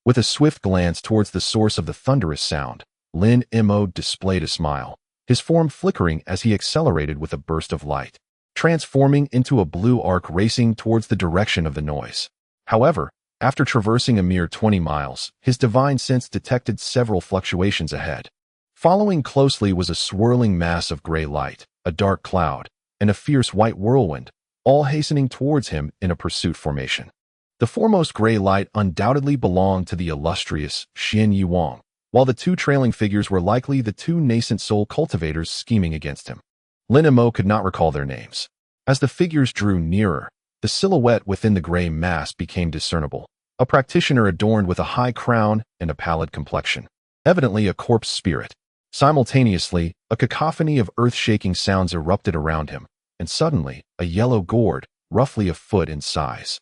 With a swift glance towards the source of the thunderous sound, Lin Mo displayed a smile, his form flickering as he accelerated with a burst of light, transforming into a blue arc racing towards the direction of the noise. However, after traversing a mere 20 miles, his divine sense detected several fluctuations ahead. Following closely was a swirling mass of gray light, a dark cloud, and a fierce white whirlwind, all hastening towards him in a pursuit formation. The foremost gray light undoubtedly belonged to the illustrious Xian Yuang, while the two trailing figures were likely the two nascent soul cultivators scheming against him. Lin Mo could not recall their names. As the figures drew nearer, the silhouette within the gray mass became discernible, a practitioner adorned with a high crown and a pallid complexion, evidently a corpse spirit. Simultaneously, a cacophony of earth-shaking sounds erupted around him, and suddenly, a yellow gourd, roughly a foot in size,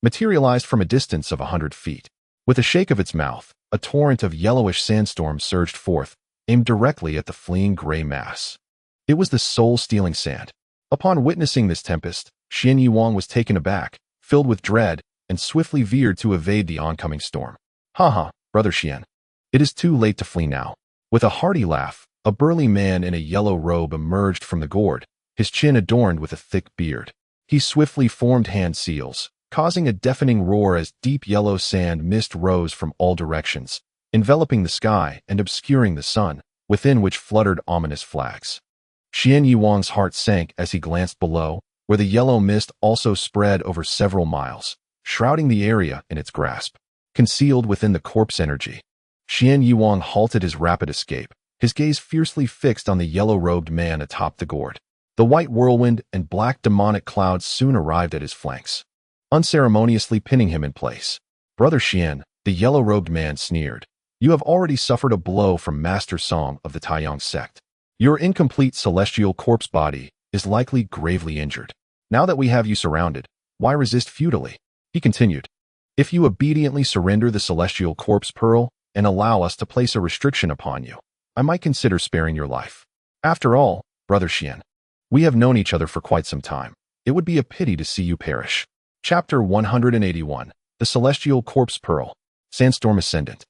materialized from a distance of 100 feet. With a shake of its mouth, a torrent of yellowish sandstorm surged forth, aimed directly at the fleeing gray mass. It was the soul-stealing sand. Upon witnessing this tempest, Xian Yuang was taken aback, filled with dread, and swiftly veered to evade the oncoming storm. "Ha, Brother Xian. It is too late to flee now." With a hearty laugh, a burly man in a yellow robe emerged from the gourd, his chin adorned with a thick beard. He swiftly formed hand seals, causing a deafening roar as deep yellow sand mist rose from all directions, enveloping the sky and obscuring the sun, within which fluttered ominous flags. Xian Yuang's heart sank as he glanced below, where the yellow mist also spread over several miles, shrouding the area in its grasp. Concealed within the corpse energy, Xian Yuang halted his rapid escape, his gaze fiercely fixed on the yellow-robed man atop the gourd. The white whirlwind and black demonic clouds soon arrived at his flanks, unceremoniously pinning him in place. "Brother Xian," the yellow-robed man sneered, "you have already suffered a blow from Master Song of the Taiyang Sect. Your incomplete celestial corpse body is likely gravely injured. Now that we have you surrounded, why resist futilely?" He continued. "If you obediently surrender the celestial corpse pearl and allow us to place a restriction upon you, I might consider sparing your life. After all, Brother Xian, we have known each other for quite some time. It would be a pity to see you perish." Chapter 181. The Celestial Corpse Pearl. Sandstorm Ascendant.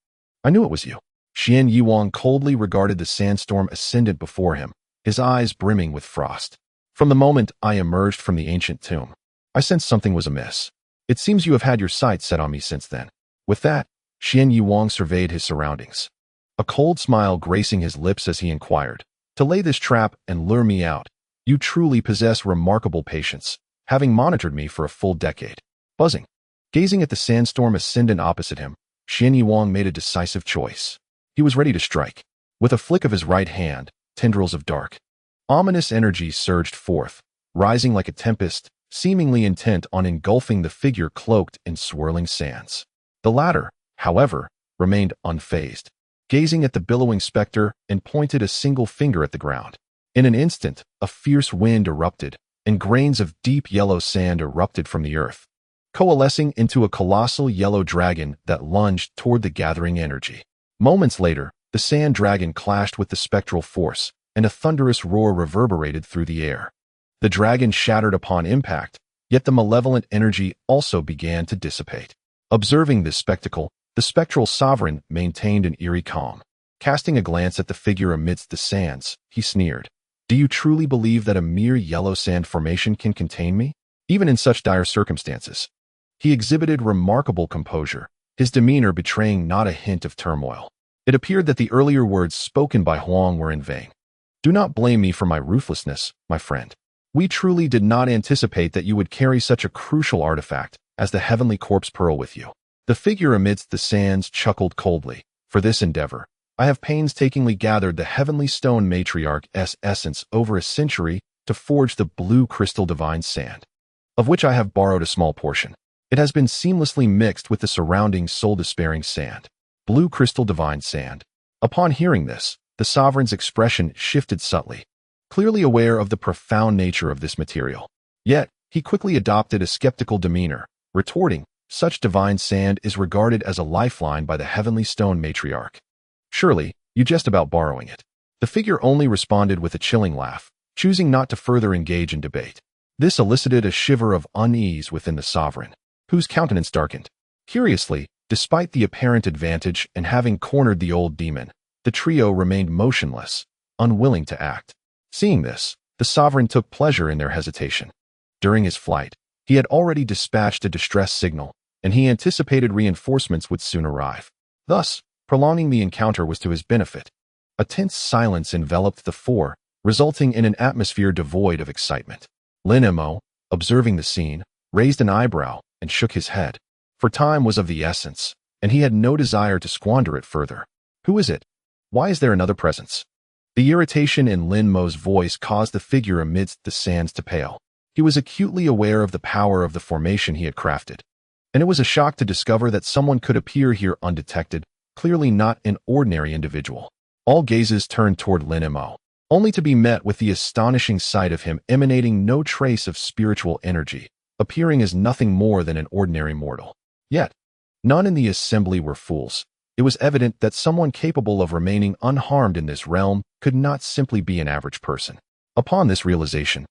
"I knew it was you." Xian Yuang coldly regarded the sandstorm ascendant before him, his eyes brimming with frost. "From the moment I emerged from the ancient tomb, I sensed something was amiss. It seems you have had your sights set on me since then." With that, Xian Yuang surveyed his surroundings, a cold smile gracing his lips as he inquired, "To lay this trap and lure me out, you truly possess remarkable patience, having monitored me for a full decade." Buzzing. Gazing at the sandstorm ascendant opposite him, Xian Yuang made a decisive choice. He was ready to strike. With a flick of his right hand, tendrils of dark, ominous energy surged forth, rising like a tempest, seemingly intent on engulfing the figure cloaked in swirling sands. The latter, however, remained unfazed, gazing at the billowing specter and pointed a single finger at the ground. In an instant, a fierce wind erupted, and grains of deep yellow sand erupted from the earth, coalescing into a colossal yellow dragon that lunged toward the gathering energy. Moments later, the sand dragon clashed with the spectral force, and a thunderous roar reverberated through the air. The dragon shattered upon impact, yet the malevolent energy also began to dissipate. Observing this spectacle, the spectral sovereign maintained an eerie calm. Casting a glance at the figure amidst the sands, he sneered, "Do you truly believe that a mere yellow sand formation can contain me, even in such dire circumstances?" He exhibited remarkable composure, his demeanor betraying not a hint of turmoil. It appeared that the earlier words spoken by Huang were in vain. "Do not blame me for my ruthlessness, my friend. We truly did not anticipate that you would carry such a crucial artifact as the heavenly corpse pearl with you." The figure amidst the sands chuckled coldly. "For this endeavor, I have painstakingly gathered the heavenly stone matriarch's essence over a century to forge the blue crystal divine sand, of which I have borrowed a small portion. It has been seamlessly mixed with the surrounding soul-despairing sand. Blue crystal divine sand." Upon hearing this, the sovereign's expression shifted subtly, clearly aware of the profound nature of this material. Yet, he quickly adopted a skeptical demeanor, retorting, "Such divine sand is regarded as a lifeline by the heavenly stone matriarch. Surely, you jest about borrowing it." The figure only responded with a chilling laugh, choosing not to further engage in debate. This elicited a shiver of unease within the sovereign, whose countenance darkened. Curiously, despite the apparent advantage and having cornered the old demon, the trio remained motionless, unwilling to act. Seeing this, the sovereign took pleasure in their hesitation. During his flight, he had already dispatched a distress signal, and he anticipated reinforcements would soon arrive. Thus, prolonging the encounter was to his benefit. A tense silence enveloped the four, resulting in an atmosphere devoid of excitement. Lin Mo, observing the scene, raised an eyebrow and shook his head. For time was of the essence, and he had no desire to squander it further. Who is it? Why is there another presence? The irritation in Lin Mo's voice caused the figure amidst the sands to pale. He was acutely aware of the power of the formation he had crafted, and it was a shock to discover that someone could appear here undetected, clearly not an ordinary individual. All gazes turned toward Lin Mo, only to be met with the astonishing sight of him emanating no trace of spiritual energy, appearing as nothing more than an ordinary mortal. Yet, none in the assembly were fools. It was evident that someone capable of remaining unharmed in this realm could not simply be an average person. Upon this realization,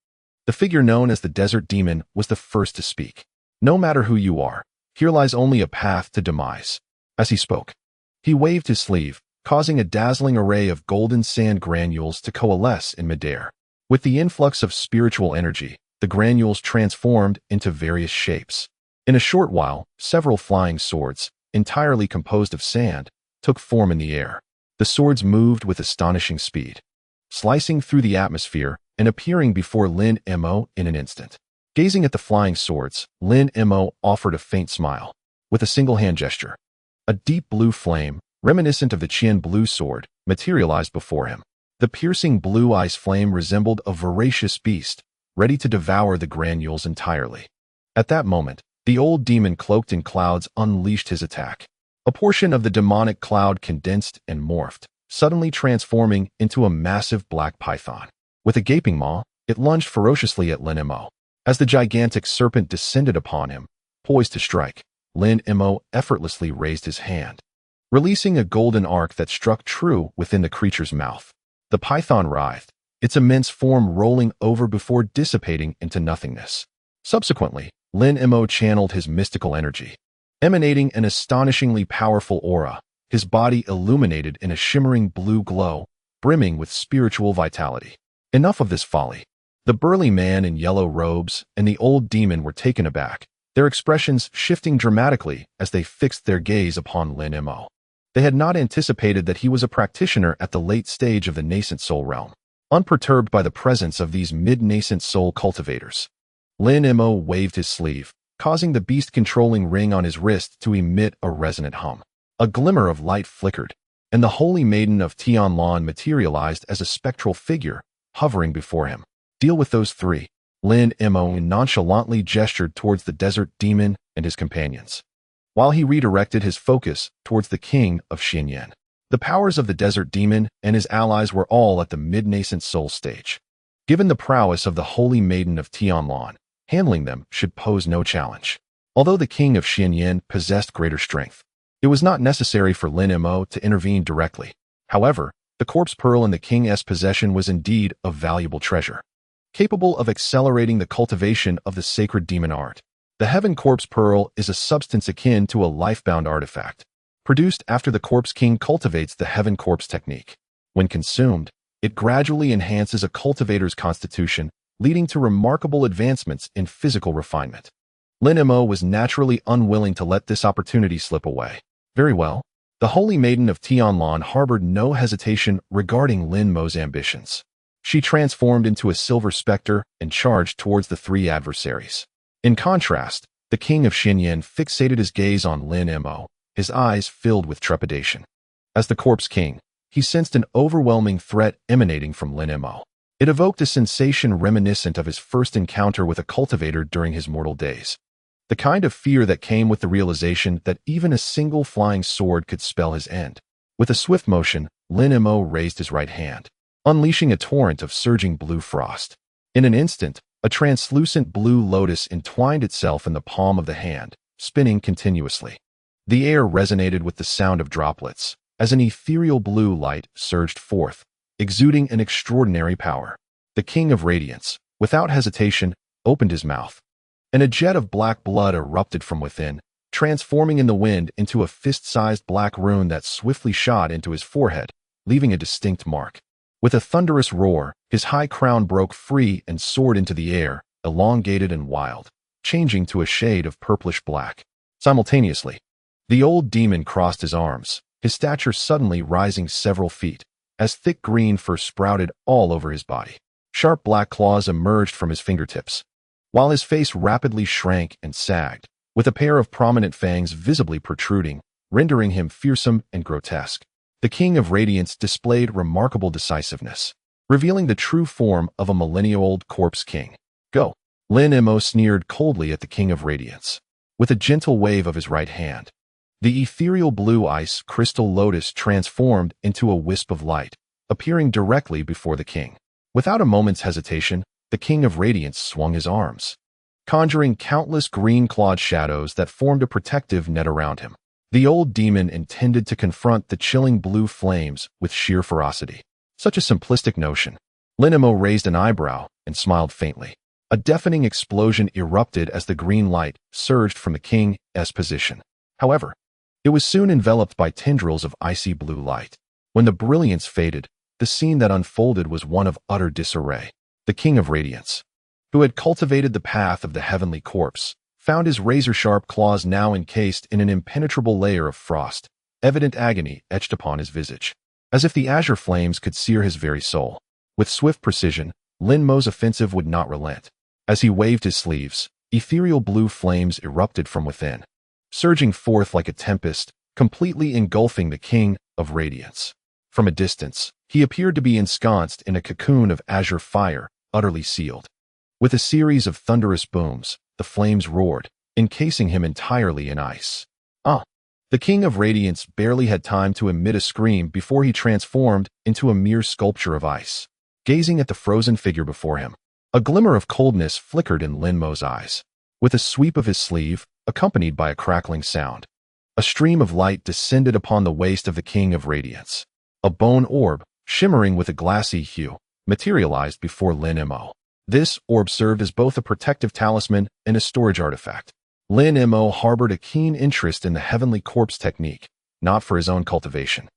the figure known as the Desert Demon was the first to speak. No matter who you are, here lies only a path to demise. As he spoke, he waved his sleeve, causing a dazzling array of golden sand granules to coalesce in midair. With the influx of spiritual energy, the granules transformed into various shapes. In a short while, several flying swords, entirely composed of sand, took form in the air. The swords moved with astonishing speed, slicing through the atmosphere and appearing before Lin Mo in an instant. Gazing at the flying swords, Lin Mo offered a faint smile. With a single hand gesture, a deep blue flame, reminiscent of the Qian blue sword, materialized before him. The piercing blue ice flame resembled a voracious beast, ready to devour the granules entirely. At that moment, the old demon cloaked in clouds unleashed his attack. A portion of the demonic cloud condensed and morphed, suddenly transforming into a massive black python. With a gaping maw, it lunged ferociously at Lin Mo. As the gigantic serpent descended upon him, poised to strike, Lin Mo effortlessly raised his hand, releasing a golden arc that struck true within the creature's mouth. The python writhed, its immense form rolling over before dissipating into nothingness. Subsequently, Lin Mo channeled his mystical energy, emanating an astonishingly powerful aura, his body illuminated in a shimmering blue glow, brimming with spiritual vitality. Enough of this folly. The burly man in yellow robes and the old demon were taken aback, their expressions shifting dramatically as they fixed their gaze upon Lin Mo. They had not anticipated that he was a practitioner at the late stage of the nascent soul realm. Unperturbed by the presence of these mid-nascent soul cultivators, Lin Mo waved his sleeve, causing the beast-controlling ring on his wrist to emit a resonant hum. A glimmer of light flickered, and the Holy Maiden of Tianlan materialized as a spectral figure, hovering before him. Deal with those three. Lin Mo nonchalantly gestured towards the Desert Demon and his companions, while he redirected his focus towards the king of Xinyan. The powers of the Desert Demon and his allies were all at the mid-nascent soul stage. Given the prowess of the Holy Maiden of Tianlan, handling them should pose no challenge. Although the king of Xinyan possessed greater strength, it was not necessary for Lin Mo to intervene directly. However, the corpse pearl in the king's possession was indeed a valuable treasure, capable of accelerating the cultivation of the sacred demon art. The Heaven Corpse Pearl is a substance akin to a life-bound artifact, produced after the Corpse King cultivates the Heaven Corpse technique. When consumed, it gradually enhances a cultivator's constitution, leading to remarkable advancements in physical refinement. Lin Mo was naturally unwilling to let this opportunity slip away. Very well. The Holy Maiden of Tianlan harbored no hesitation regarding Lin Mo's ambitions. She transformed into a silver specter and charged towards the three adversaries. In contrast, the king of Xinyan fixated his gaze on Lin Mo, his eyes filled with trepidation. As the corpse king, he sensed an overwhelming threat emanating from Lin Mo. It evoked a sensation reminiscent of his first encounter with a cultivator during his mortal days. The kind of fear that came with the realization that even a single flying sword could spell his end. With a swift motion, Lin Mo raised his right hand, unleashing a torrent of surging blue frost. In an instant, a translucent blue lotus entwined itself in the palm of the hand, spinning continuously. The air resonated with the sound of droplets, as an ethereal blue light surged forth, exuding an extraordinary power. The King of Radiance, without hesitation, opened his mouth, and a jet of black blood erupted from within, transforming in the wind into a fist-sized black rune that swiftly shot into his forehead, leaving a distinct mark. With a thunderous roar, his high crown broke free and soared into the air, elongated and wild, changing to a shade of purplish black. Simultaneously, the old demon crossed his arms, his stature suddenly rising several feet, as thick green fur sprouted all over his body. Sharp black claws emerged from his fingertips, while his face rapidly shrank and sagged, with a pair of prominent fangs visibly protruding, rendering him fearsome and grotesque. The King of Radiance displayed remarkable decisiveness, revealing the true form of a millennia-old corpse king. Go! Lin Mo sneered coldly at the King of Radiance. With a gentle wave of his right hand, the ethereal blue ice crystal lotus transformed into a wisp of light, appearing directly before the king. Without a moment's hesitation, the King of Radiance swung his arms, conjuring countless green-clawed shadows that formed a protective net around him. The old demon intended to confront the chilling blue flames with sheer ferocity. Such a simplistic notion. Lin Mo raised an eyebrow and smiled faintly. A deafening explosion erupted as the green light surged from the king's position. However, it was soon enveloped by tendrils of icy blue light. When the brilliance faded, the scene that unfolded was one of utter disarray. The King of Radiance, who had cultivated the path of the heavenly corpse, found his razor-sharp claws now encased in an impenetrable layer of frost, evident agony etched upon his visage, as if the azure flames could sear his very soul. With swift precision, Lin Mo's offensive would not relent. As he waved his sleeves, ethereal blue flames erupted from within, surging forth like a tempest, completely engulfing the King of Radiance. From a distance, he appeared to be ensconced in a cocoon of azure fire, utterly sealed. With a series of thunderous booms, the flames roared, encasing him entirely in ice. The King of Radiance barely had time to emit a scream before he transformed into a mere sculpture of ice. Gazing at the frozen figure before him, a glimmer of coldness flickered in Lin Mo's eyes. With a sweep of his sleeve, accompanied by a crackling sound, a stream of light descended upon the waist of the King of Radiance. A bone orb, shimmering with a glassy hue, materialized before Lin Mo. This orb served as both a protective talisman and a storage artifact. Lin Mo harbored a keen interest in the heavenly corpse technique, not for his own cultivation,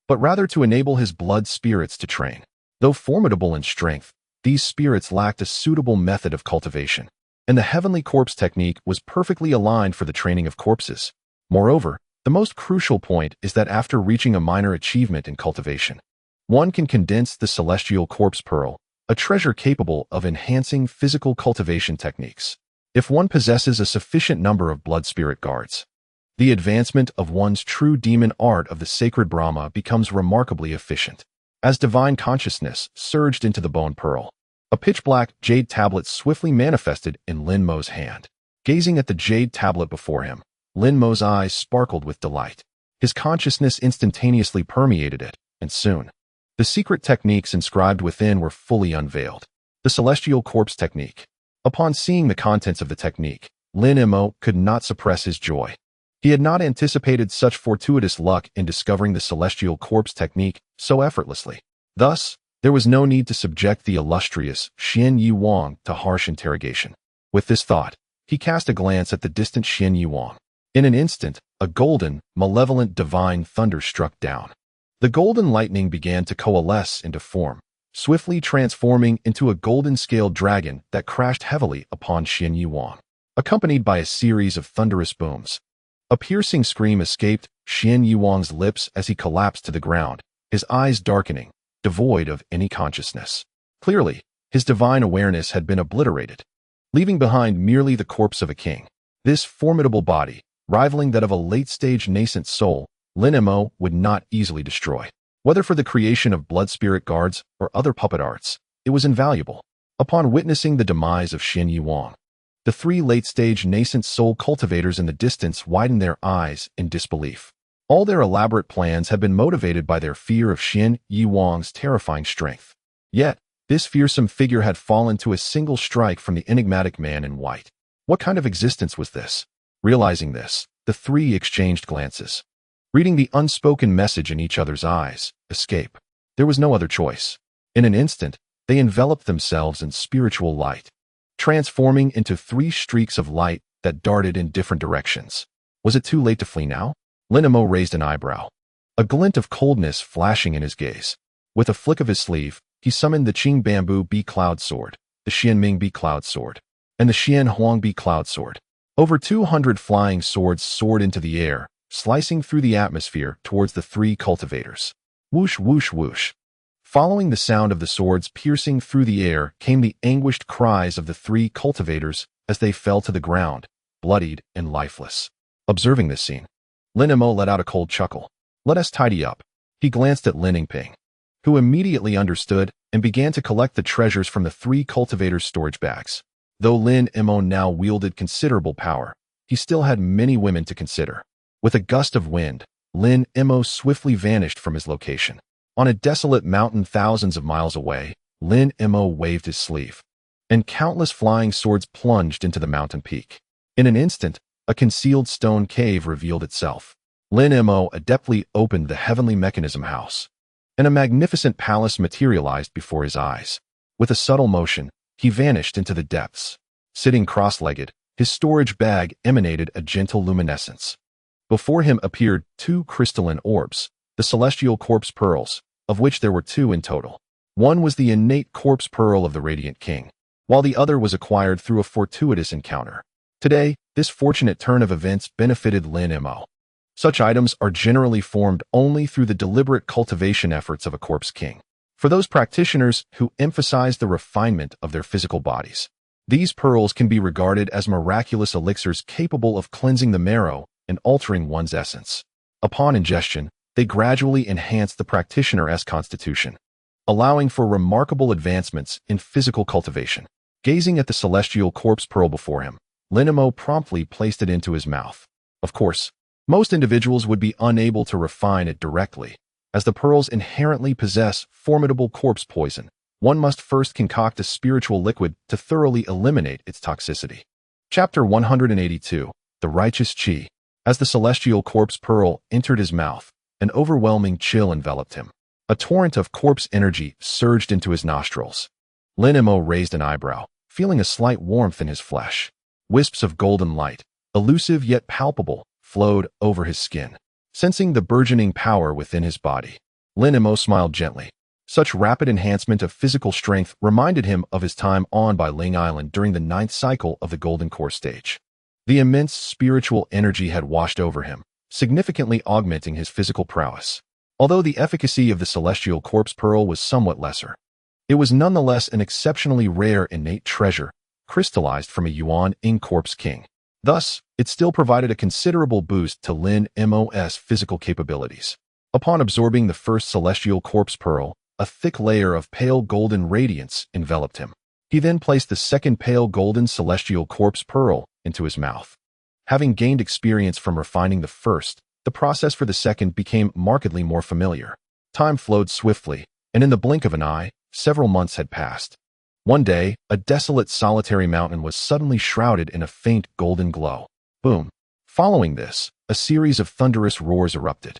but rather to enable his blood spirits to train. Though formidable in strength, these spirits lacked a suitable method of cultivation, and the heavenly corpse technique was perfectly aligned for the training of corpses. Moreover, the most crucial point is that after reaching a minor achievement in cultivation, one can condense the celestial corpse pearl, a treasure capable of enhancing physical cultivation techniques. If one possesses a sufficient number of blood spirit guards, the advancement of one's true demon art of the sacred Brahma becomes remarkably efficient. As divine consciousness surged into the bone pearl, a pitch-black jade tablet swiftly manifested in Lin Mo's hand. Gazing at the jade tablet before him, Lin Mo's eyes sparkled with delight. His consciousness instantaneously permeated it, and soon, the secret techniques inscribed within were fully unveiled. The celestial corpse technique. Upon seeing the contents of the technique, Lin Mo could not suppress his joy. He had not anticipated such fortuitous luck in discovering the celestial corpse technique so effortlessly. Thus, there was no need to subject the illustrious Xian Yuwang to harsh interrogation. With this thought, he cast a glance at the distant Xian Yuwang. In an instant, a golden, malevolent divine thunder struck down. The golden lightning began to coalesce into form, swiftly transforming into a golden-scaled dragon that crashed heavily upon Xian Yuwang, accompanied by a series of thunderous booms. A piercing scream escaped Xian Yuwang's lips as he collapsed to the ground, his eyes darkening, devoid of any consciousness. Clearly, his divine awareness had been obliterated, leaving behind merely the corpse of a king. This formidable body, rivaling that of a late-stage nascent soul, Lin Mo would not easily destroy. Whether for the creation of blood spirit guards or other puppet arts, it was invaluable. Upon witnessing the demise of Xian Yuwang, the three late-stage nascent soul cultivators in the distance widened their eyes in disbelief. All their elaborate plans had been motivated by their fear of Xian Yuwang's terrifying strength. Yet, this fearsome figure had fallen to a single strike from the enigmatic man in white. What kind of existence was this? Realizing this, the three exchanged glances, reading the unspoken message in each other's eyes: escape. There was no other choice. In an instant, they enveloped themselves in spiritual light, transforming into 3 streaks of light that darted in different directions. Was it too late to flee now? Lin Mo raised an eyebrow, a glint of coldness flashing in his gaze. With a flick of his sleeve, he summoned the Qing Bamboo Bee Cloud Sword, the Xianming Bee Cloud Sword, and the Xian Huang Bee Cloud Sword. Over 200 flying swords soared into the air, slicing through the atmosphere towards the 3 cultivators. Whoosh, whoosh, whoosh. Following the sound of the swords piercing through the air came the anguished cries of the 3 cultivators as they fell to the ground, bloodied and lifeless. Observing this scene, Lin Mo let out a cold chuckle. Let us tidy up. He glanced at Lin Yingping, who immediately understood and began to collect the treasures from the 3 cultivators' storage bags. Though Lin Mo now wielded considerable power, he still had many women to consider. With a gust of wind, Lin Mo swiftly vanished from his location. On a desolate mountain thousands of miles away, Lin Mo waved his sleeve, and countless flying swords plunged into the mountain peak. In an instant, a concealed stone cave revealed itself. Lin Mo adeptly opened the heavenly mechanism house, and a magnificent palace materialized before his eyes. With a subtle motion, he vanished into the depths. Sitting cross-legged, his storage bag emanated a gentle luminescence. Before him appeared 2 crystalline orbs, the celestial corpse pearls, of which there were 2 in total. One was the innate corpse pearl of the Radiant King, while the other was acquired through a fortuitous encounter. Today, this fortunate turn of events benefited Lin Mo. Such items are generally formed only through the deliberate cultivation efforts of a corpse king. For those practitioners who emphasize the refinement of their physical bodies, these pearls can be regarded as miraculous elixirs capable of cleansing the marrow and altering one's essence. Upon ingestion, they gradually enhance the practitioner's constitution, allowing for remarkable advancements in physical cultivation. Gazing at the celestial corpse pearl before him, Lin Mo promptly placed it into his mouth. Of course, most individuals would be unable to refine it directly, as the pearls inherently possess formidable corpse poison. One must first concoct a spiritual liquid to thoroughly eliminate its toxicity. Chapter 182, The Righteous Qi. As the celestial corpse pearl entered his mouth, an overwhelming chill enveloped him. A torrent of corpse energy surged into his nostrils. Lin Mo raised an eyebrow, feeling a slight warmth in his flesh. Wisps of golden light, elusive yet palpable, flowed over his skin. Sensing the burgeoning power within his body, Lin Mo smiled gently. Such rapid enhancement of physical strength reminded him of his time on Bai Ling Island during the 9th cycle of the Golden Core stage. The immense spiritual energy had washed over him, significantly augmenting his physical prowess. Although the efficacy of the celestial corpse pearl was somewhat lesser, it was nonetheless an exceptionally rare innate treasure, crystallized from a Yuan Ing corpse king. Thus, it still provided a considerable boost to Lin Mo's physical capabilities. Upon absorbing the first celestial corpse pearl, a thick layer of pale golden radiance enveloped him. He then placed the second pale golden celestial corpse pearl into his mouth. Having gained experience from refining the first, the process for the second became markedly more familiar. Time flowed swiftly, and in the blink of an eye, several months had passed. One day, a desolate solitary mountain was suddenly shrouded in a faint golden glow. Boom. Following this, a series of thunderous roars erupted.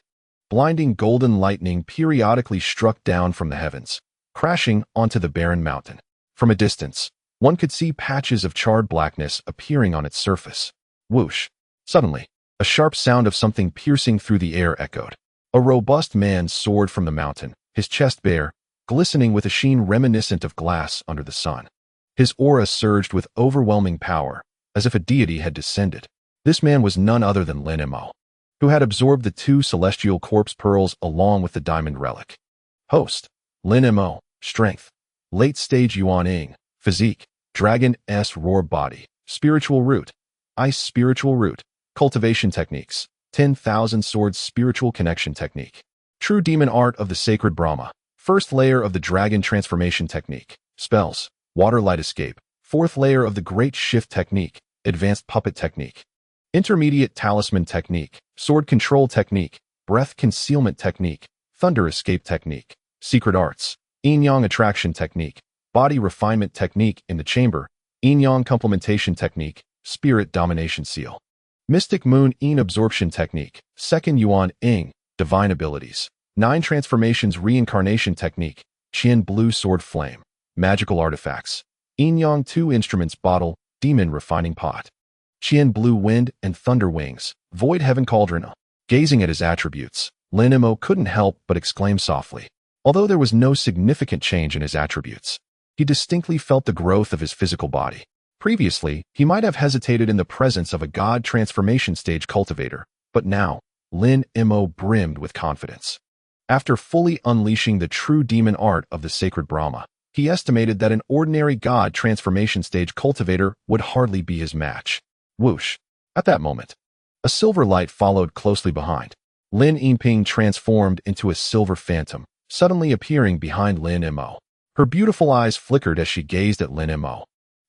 Blinding golden lightning periodically struck down from the heavens, crashing onto the barren mountain. From a distance, one could see patches of charred blackness appearing on its surface. Whoosh. Suddenly, a sharp sound of something piercing through the air echoed. A robust man soared from the mountain, his chest bare, glistening with a sheen reminiscent of glass under the sun. His aura surged with overwhelming power, as if a deity had descended. This man was none other than Lin Mo, who had absorbed the 2 celestial corpse pearls along with the diamond relic. Host: Lin Mo. Strength: late stage Yuan Ing. Physique: Dragon-S roar body. Spiritual root: Ice spiritual root. Cultivation techniques: 10,000 swords spiritual connection technique. True demon art of the sacred Brahma. First layer of the dragon transformation technique. Spells: water light escape. Fourth layer of the great shift technique. Advanced puppet technique. Intermediate talisman technique. Sword control technique. Breath concealment technique. Thunder escape technique. Secret arts: yin-yang attraction technique. Body refinement technique in the chamber. Yin-yang complementation technique. Spirit domination seal. Mystic moon yin absorption technique. Second Yuan Ing. Divine abilities. 9 transformations reincarnation technique. Qian Blue Sword Flame, Magical Artifacts, Yin Yang 2 Instruments Bottle, Demon Refining Pot, Qian Blue Wind and Thunder Wings, Void Heaven Cauldron. Gazing at his attributes, Lin Mo couldn't help but exclaim softly. Although there was no significant change in his attributes, he distinctly felt the growth of his physical body. Previously, he might have hesitated in the presence of a god transformation stage cultivator, but now, Lin Mo brimmed with confidence. After fully unleashing the true demon art of the sacred Brahma, he estimated that an ordinary god transformation stage cultivator would hardly be his match. Whoosh! At that moment, a silver light followed closely behind. Lin Yinping transformed into a silver phantom, suddenly appearing behind Lin Mo. Her beautiful eyes flickered as she gazed at Lin Mo,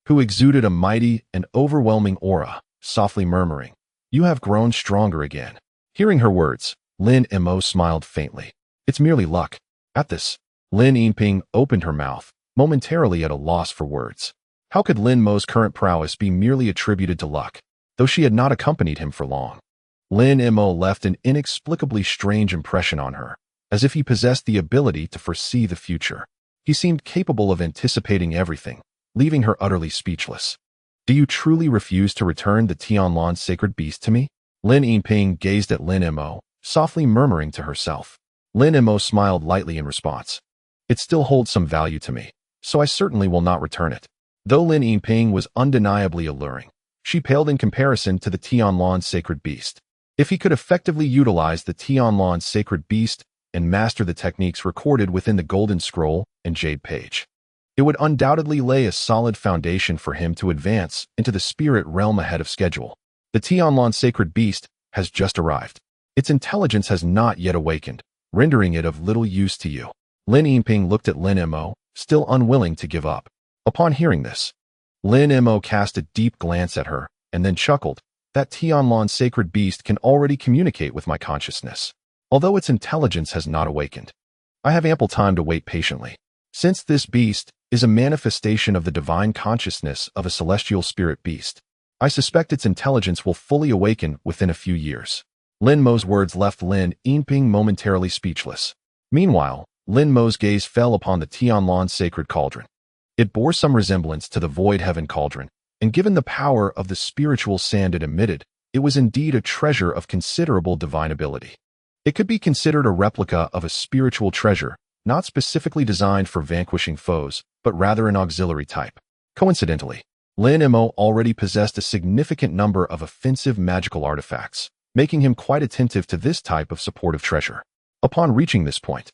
who exuded a mighty and overwhelming aura, softly murmuring, "You have grown stronger again." Hearing her words, Lin Mo smiled faintly. "It's merely luck." At this, Lin Yinping opened her mouth, momentarily at a loss for words. How could Lin Mo's current prowess be merely attributed to luck, though she had not accompanied him for long? Lin Mo left an inexplicably strange impression on her, as if he possessed the ability to foresee the future. He seemed capable of anticipating everything, leaving her utterly speechless. "Do you truly refuse to return the Tianlan's sacred beast to me?" Lin Yinping gazed at Lin Mo, softly murmuring to herself. Lin Mo smiled lightly in response. "It still holds some value to me, so I certainly will not return it." Though Lin Yinping was undeniably alluring, she paled in comparison to the Tianlan's sacred beast. If he could effectively utilize the Tianlan's sacred beast and master the techniques recorded within the Golden Scroll and Jade Page, it would undoubtedly lay a solid foundation for him to advance into the spirit realm ahead of schedule. The Tianlan's sacred beast has just arrived. Its intelligence has not yet awakened, rendering it of little use to you. Lin Yinping looked at Lin Mo, still unwilling to give up. Upon hearing this, Lin Mo cast a deep glance at her, and then chuckled. "That Tianlan's sacred beast can already communicate with my consciousness, although its intelligence has not awakened. I have ample time to wait patiently. Since this beast is a manifestation of the divine consciousness of a celestial spirit beast, I suspect its intelligence will fully awaken within a few years." Lin Mo's words left Lin Yinping momentarily speechless. Meanwhile, Lin Mo's gaze fell upon the Tianlan's sacred cauldron. It bore some resemblance to the Void Heaven Cauldron, and given the power of the spiritual sand it emitted, it was indeed a treasure of considerable divine ability. It could be considered a replica of a spiritual treasure, not specifically designed for vanquishing foes, but rather an auxiliary type. Coincidentally, Lin Mo already possessed a significant number of offensive magical artifacts, making him quite attentive to this type of supportive treasure. Upon reaching this point,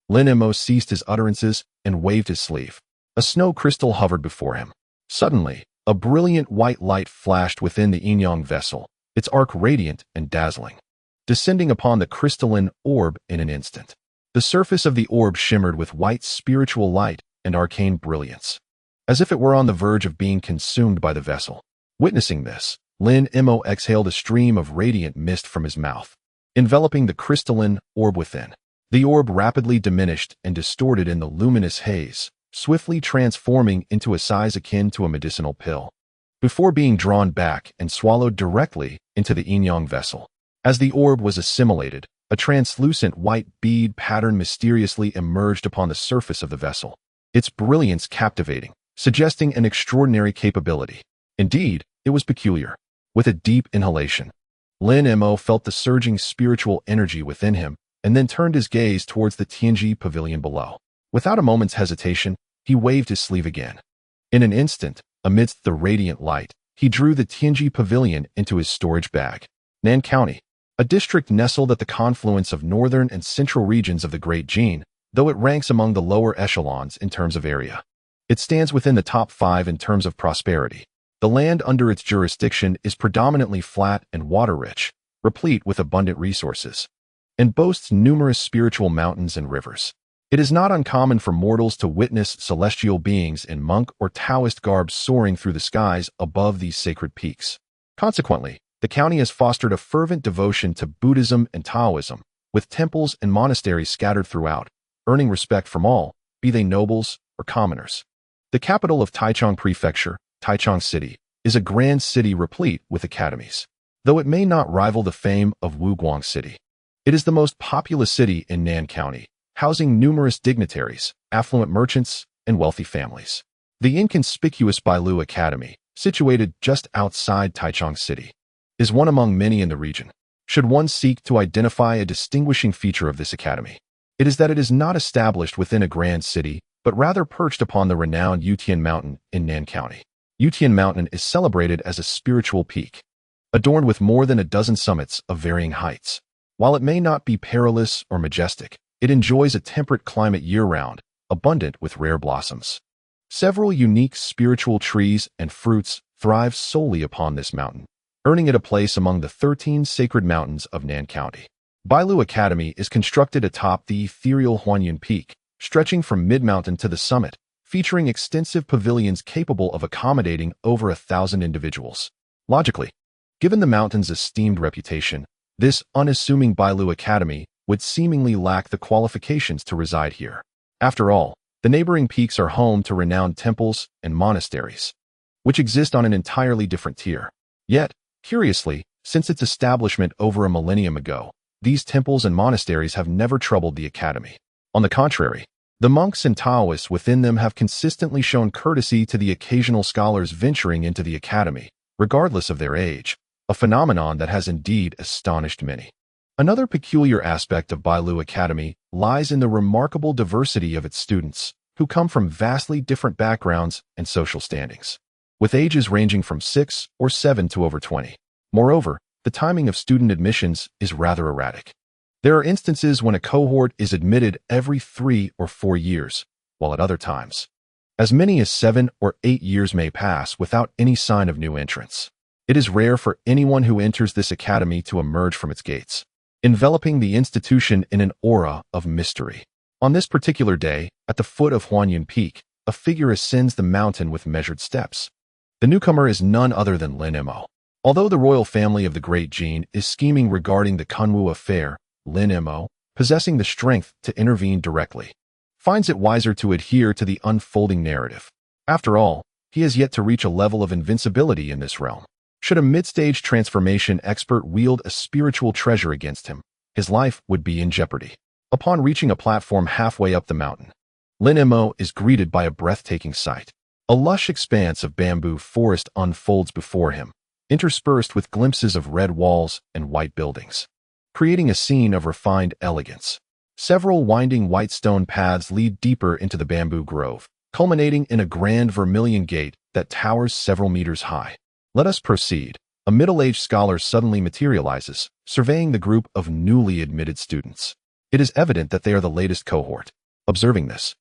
Lin Mo ceased his utterances and waved his sleeve. A snow crystal hovered before him. Suddenly, a brilliant white light flashed within the yin-yang vessel, its arc radiant and dazzling, descending upon the crystalline orb in an instant. The surface of the orb shimmered with white spiritual light and arcane brilliance, as if it were on the verge of being consumed by the vessel. Witnessing this, Lin Mo exhaled a stream of radiant mist from his mouth, enveloping the crystalline orb within. The orb rapidly diminished and distorted in the luminous haze, swiftly transforming into a size akin to a medicinal pill, before being drawn back and swallowed directly into the yin-yang vessel. As the orb was assimilated, a translucent white bead pattern mysteriously emerged upon the surface of the vessel, its brilliance captivating, suggesting an extraordinary capability. Indeed, it was peculiar. With a deep inhalation, Lin Mo felt the surging spiritual energy within him and then turned his gaze towards the Tianji pavilion below. Without a moment's hesitation, he waved his sleeve again. In an instant, amidst the radiant light, he drew the Tianji pavilion into his storage bag. Nan County, a district nestled at the confluence of northern and central regions of the Great Jin, though it ranks among the lower echelons in terms of area. It stands within the top 5 in terms of prosperity. The land under its jurisdiction is predominantly flat and water-rich, replete with abundant resources, and boasts numerous spiritual mountains and rivers. It is not uncommon for mortals to witness celestial beings in monk or Taoist garb soaring through the skies above these sacred peaks. Consequently, the county has fostered a fervent devotion to Buddhism and Taoism, with temples and monasteries scattered throughout, earning respect from all, be they nobles or commoners. The capital of Taichung Prefecture, Taichung City, is a grand city replete with academies. Though it may not rival the fame of Wuguang City, it is the most populous city in Nan County, housing numerous dignitaries, affluent merchants, and wealthy families. The inconspicuous Bailu Academy, situated just outside Taichung City, is one among many in the region. Should one seek to identify a distinguishing feature of this academy, it is that it is not established within a grand city, but rather perched upon the renowned Yutian Mountain in Nan County. Yutian Mountain is celebrated as a spiritual peak, adorned with more than a dozen summits of varying heights. While it may not be perilous or majestic, it enjoys a temperate climate year-round, abundant with rare blossoms. Several unique spiritual trees and fruits thrive solely upon this mountain, earning it a place among the 13 sacred mountains of Nan County. Bailu Academy is constructed atop the ethereal Huanyuan Peak, stretching from mid-mountain to the summit, featuring extensive pavilions capable of accommodating over 1,000 individuals. Logically, given the mountain's esteemed reputation, this unassuming Bailu Academy would seemingly lack the qualifications to reside here. After all, the neighboring peaks are home to renowned temples and monasteries, which exist on an entirely different tier. Yet, curiously, since its establishment over a millennium ago, these temples and monasteries have never troubled the academy. On the contrary, the monks and Taoists within them have consistently shown courtesy to the occasional scholars venturing into the academy, regardless of their age, a phenomenon that has indeed astonished many. Another peculiar aspect of Bailu Academy lies in the remarkable diversity of its students, who come from vastly different backgrounds and social standings, with ages ranging from 6 or 7 to over 20. Moreover, the timing of student admissions is rather erratic. There are instances when a cohort is admitted every 3 or 4 years, while at other times, as many as 7 or 8 years may pass without any sign of new entrants. It is rare for anyone who enters this academy to emerge from its gates, enveloping the institution in an aura of mystery. On this particular day, at the foot of Huanyuan Peak, a figure ascends the mountain with measured steps. The newcomer is none other than Lin Mo. Although the royal family of the Great Jin is scheming regarding the Kunwu affair, Lin Mo, possessing the strength to intervene directly, finds it wiser to adhere to the unfolding narrative. After all, he has yet to reach a level of invincibility in this realm. Should a mid-stage transformation expert wield a spiritual treasure against him, his life would be in jeopardy. Upon reaching a platform halfway up the mountain, Lin Mo is greeted by a breathtaking sight. A lush expanse of bamboo forest unfolds before him, interspersed with glimpses of red walls and white buildings, creating a scene of refined elegance. Several winding white stone paths lead deeper into the bamboo grove, culminating in a grand vermilion gate that towers several meters high. Let us proceed. A middle-aged scholar suddenly materializes, surveying the group of newly admitted students. It is evident that they are the latest cohort. Observing this,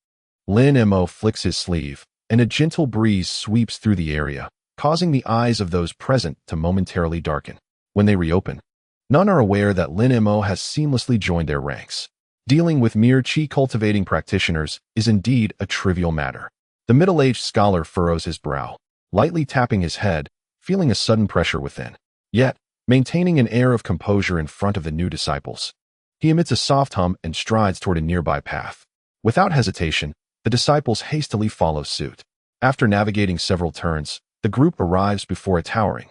Lin Mo flicks his sleeve, and a gentle breeze sweeps through the area, causing the eyes of those present to momentarily darken. When they reopen, none are aware that Lin Mo has seamlessly joined their ranks. Dealing with mere chi-cultivating practitioners is indeed a trivial matter. The middle-aged scholar furrows his brow, lightly tapping his head, feeling a sudden pressure within. Yet, maintaining an air of composure in front of the new disciples, he emits a soft hum and strides toward a nearby path. Without hesitation, the disciples hastily follow suit. After navigating several turns, the group arrives before a towering,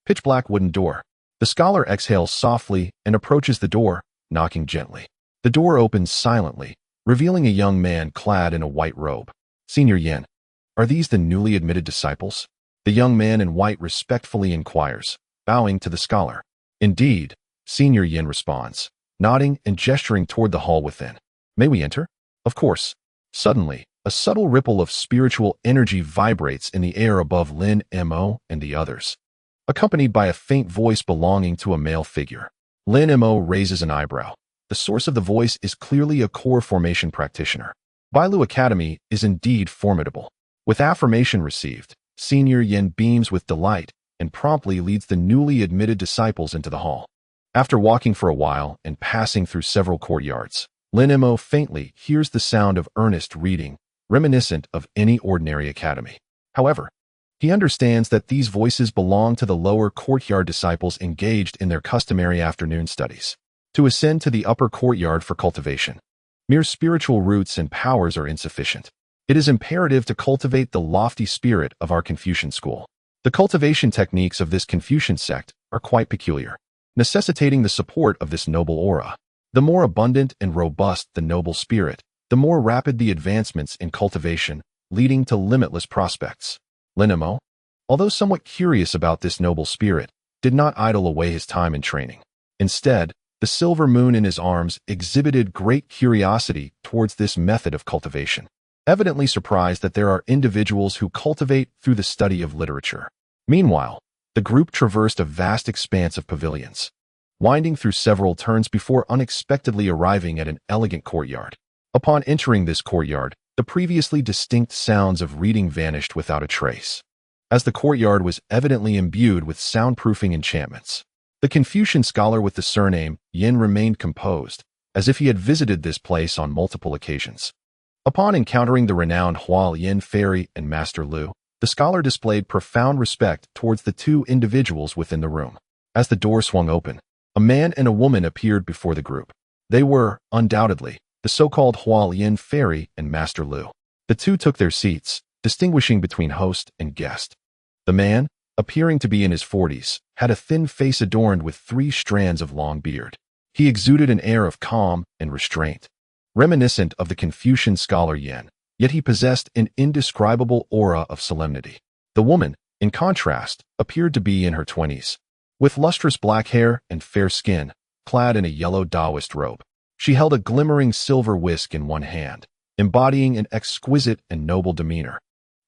pitch-black wooden door. The scholar exhales softly and approaches the door, knocking gently. The door opens silently, revealing a young man clad in a white robe. Senior Yin, are these the newly admitted disciples? The young man in white respectfully inquires, bowing to the scholar. Indeed, Senior Yin responds, nodding and gesturing toward the hall within. May we enter? Of course. Suddenly, a subtle ripple of spiritual energy vibrates in the air above Lin Mo and the others, accompanied by a faint voice belonging to a male figure. Lin Mo raises an eyebrow. The source of the voice is clearly a core formation practitioner. Bailu Academy is indeed formidable. With affirmation received, Senior Yin beams with delight and promptly leads the newly admitted disciples into the hall. After walking for a while and passing through several courtyards, Lin Mo faintly hears the sound of earnest reading, reminiscent of any ordinary academy. However, he understands that these voices belong to the lower courtyard disciples engaged in their customary afternoon studies. To ascend to the upper courtyard for cultivation, mere spiritual roots and powers are insufficient. It is imperative to cultivate the lofty spirit of our Confucian school. The cultivation techniques of this Confucian sect are quite peculiar, necessitating the support of this noble aura. The more abundant and robust the noble spirit, the more rapid the advancements in cultivation, leading to limitless prospects. Lin Mo, although somewhat curious about this noble spirit, did not idle away his time in training. Instead, the silver moon in his arms exhibited great curiosity towards this method of cultivation, evidently surprised that there are individuals who cultivate through the study of literature. Meanwhile, the group traversed a vast expanse of pavilions, winding through several turns before unexpectedly arriving at an elegant courtyard. Upon entering this courtyard, the previously distinct sounds of reading vanished without a trace, as the courtyard was evidently imbued with soundproofing enchantments. The Confucian scholar with the surname Yin remained composed, as if he had visited this place on multiple occasions. Upon encountering the renowned Hua Yin fairy and Master Lu, the scholar displayed profound respect towards the two individuals within the room. As the door swung open, a man and a woman appeared before the group. They were, undoubtedly, the so-called Hua Yin fairy and Master Lu. The two took their seats, distinguishing between host and guest. The man, appearing to be in his 40s, had a thin face adorned with 3 strands of long beard. He exuded an air of calm and restraint, reminiscent of the Confucian scholar Yin, yet he possessed an indescribable aura of solemnity. The woman, in contrast, appeared to be in her 20s, with lustrous black hair and fair skin, clad in a yellow Taoist robe. She held a glimmering silver whisk in one hand, embodying an exquisite and noble demeanor,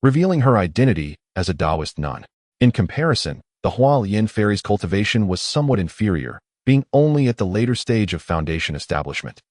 revealing her identity as a Taoist nun. In comparison, the Hua Yin fairy's cultivation was somewhat inferior, being only at the later stage of foundation establishment,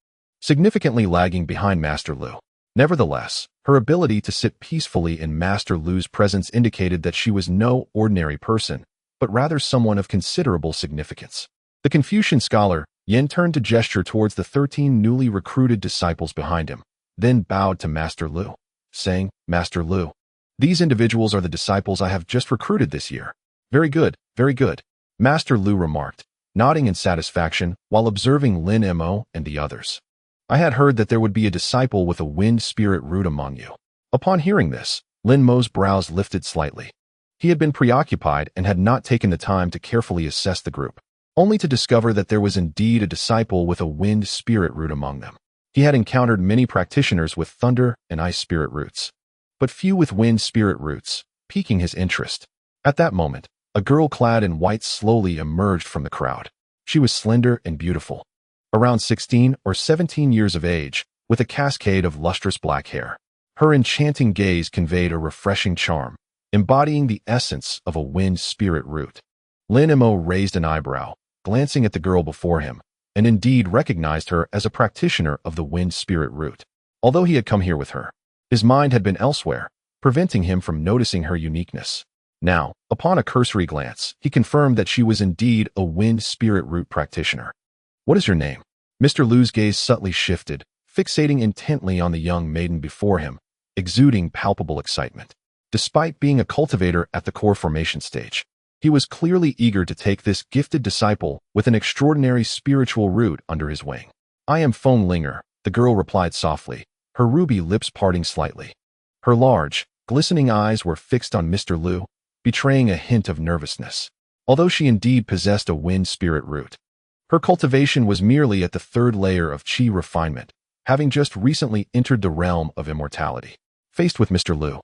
significantly lagging behind Master Lu. Nevertheless, her ability to sit peacefully in Master Lu's presence indicated that she was no ordinary person, but rather someone of considerable significance. The Confucian scholar, Yin, turned to gesture towards the 13 newly recruited disciples behind him, then bowed to Master Lu, saying, "Master Lu, these individuals are the disciples I have just recruited this year." Very good, very good," Master Lu remarked, nodding in satisfaction while observing Lin Mo and the others. "I had heard that there would be a disciple with a wind spirit root among you." Upon hearing this, Lin Mo's brows lifted slightly. He had been preoccupied and had not taken the time to carefully assess the group, only to discover that there was indeed a disciple with a wind spirit root among them. He had encountered many practitioners with thunder and ice spirit roots, but few with wind spirit roots, piquing his interest. At that moment, a girl clad in white slowly emerged from the crowd. She was slender and beautiful, around 16 or 17 years of age, with a cascade of lustrous black hair. Her enchanting gaze conveyed a refreshing charm, embodying the essence of a wind spirit root. Lin Mo raised an eyebrow, glancing at the girl before him, and indeed recognized her as a practitioner of the wind spirit root. Although he had come here with her, his mind had been elsewhere, preventing him from noticing her uniqueness. Now, upon a cursory glance, he confirmed that she was indeed a wind spirit root practitioner. "What is your name?" Mr. Lu's gaze subtly shifted, fixating intently on the young maiden before him, exuding palpable excitement. Despite being a cultivator at the core formation stage, he was clearly eager to take this gifted disciple with an extraordinary spiritual root under his wing. "I am Feng Linger," the girl replied softly, her ruby lips parting slightly. Her large, glistening eyes were fixed on Mr. Lu, betraying a hint of nervousness. Although she indeed possessed a wind spirit root, her cultivation was merely at the 3rd layer of qi refinement, having just recently entered the realm of immortality. Faced with Mr. Lu,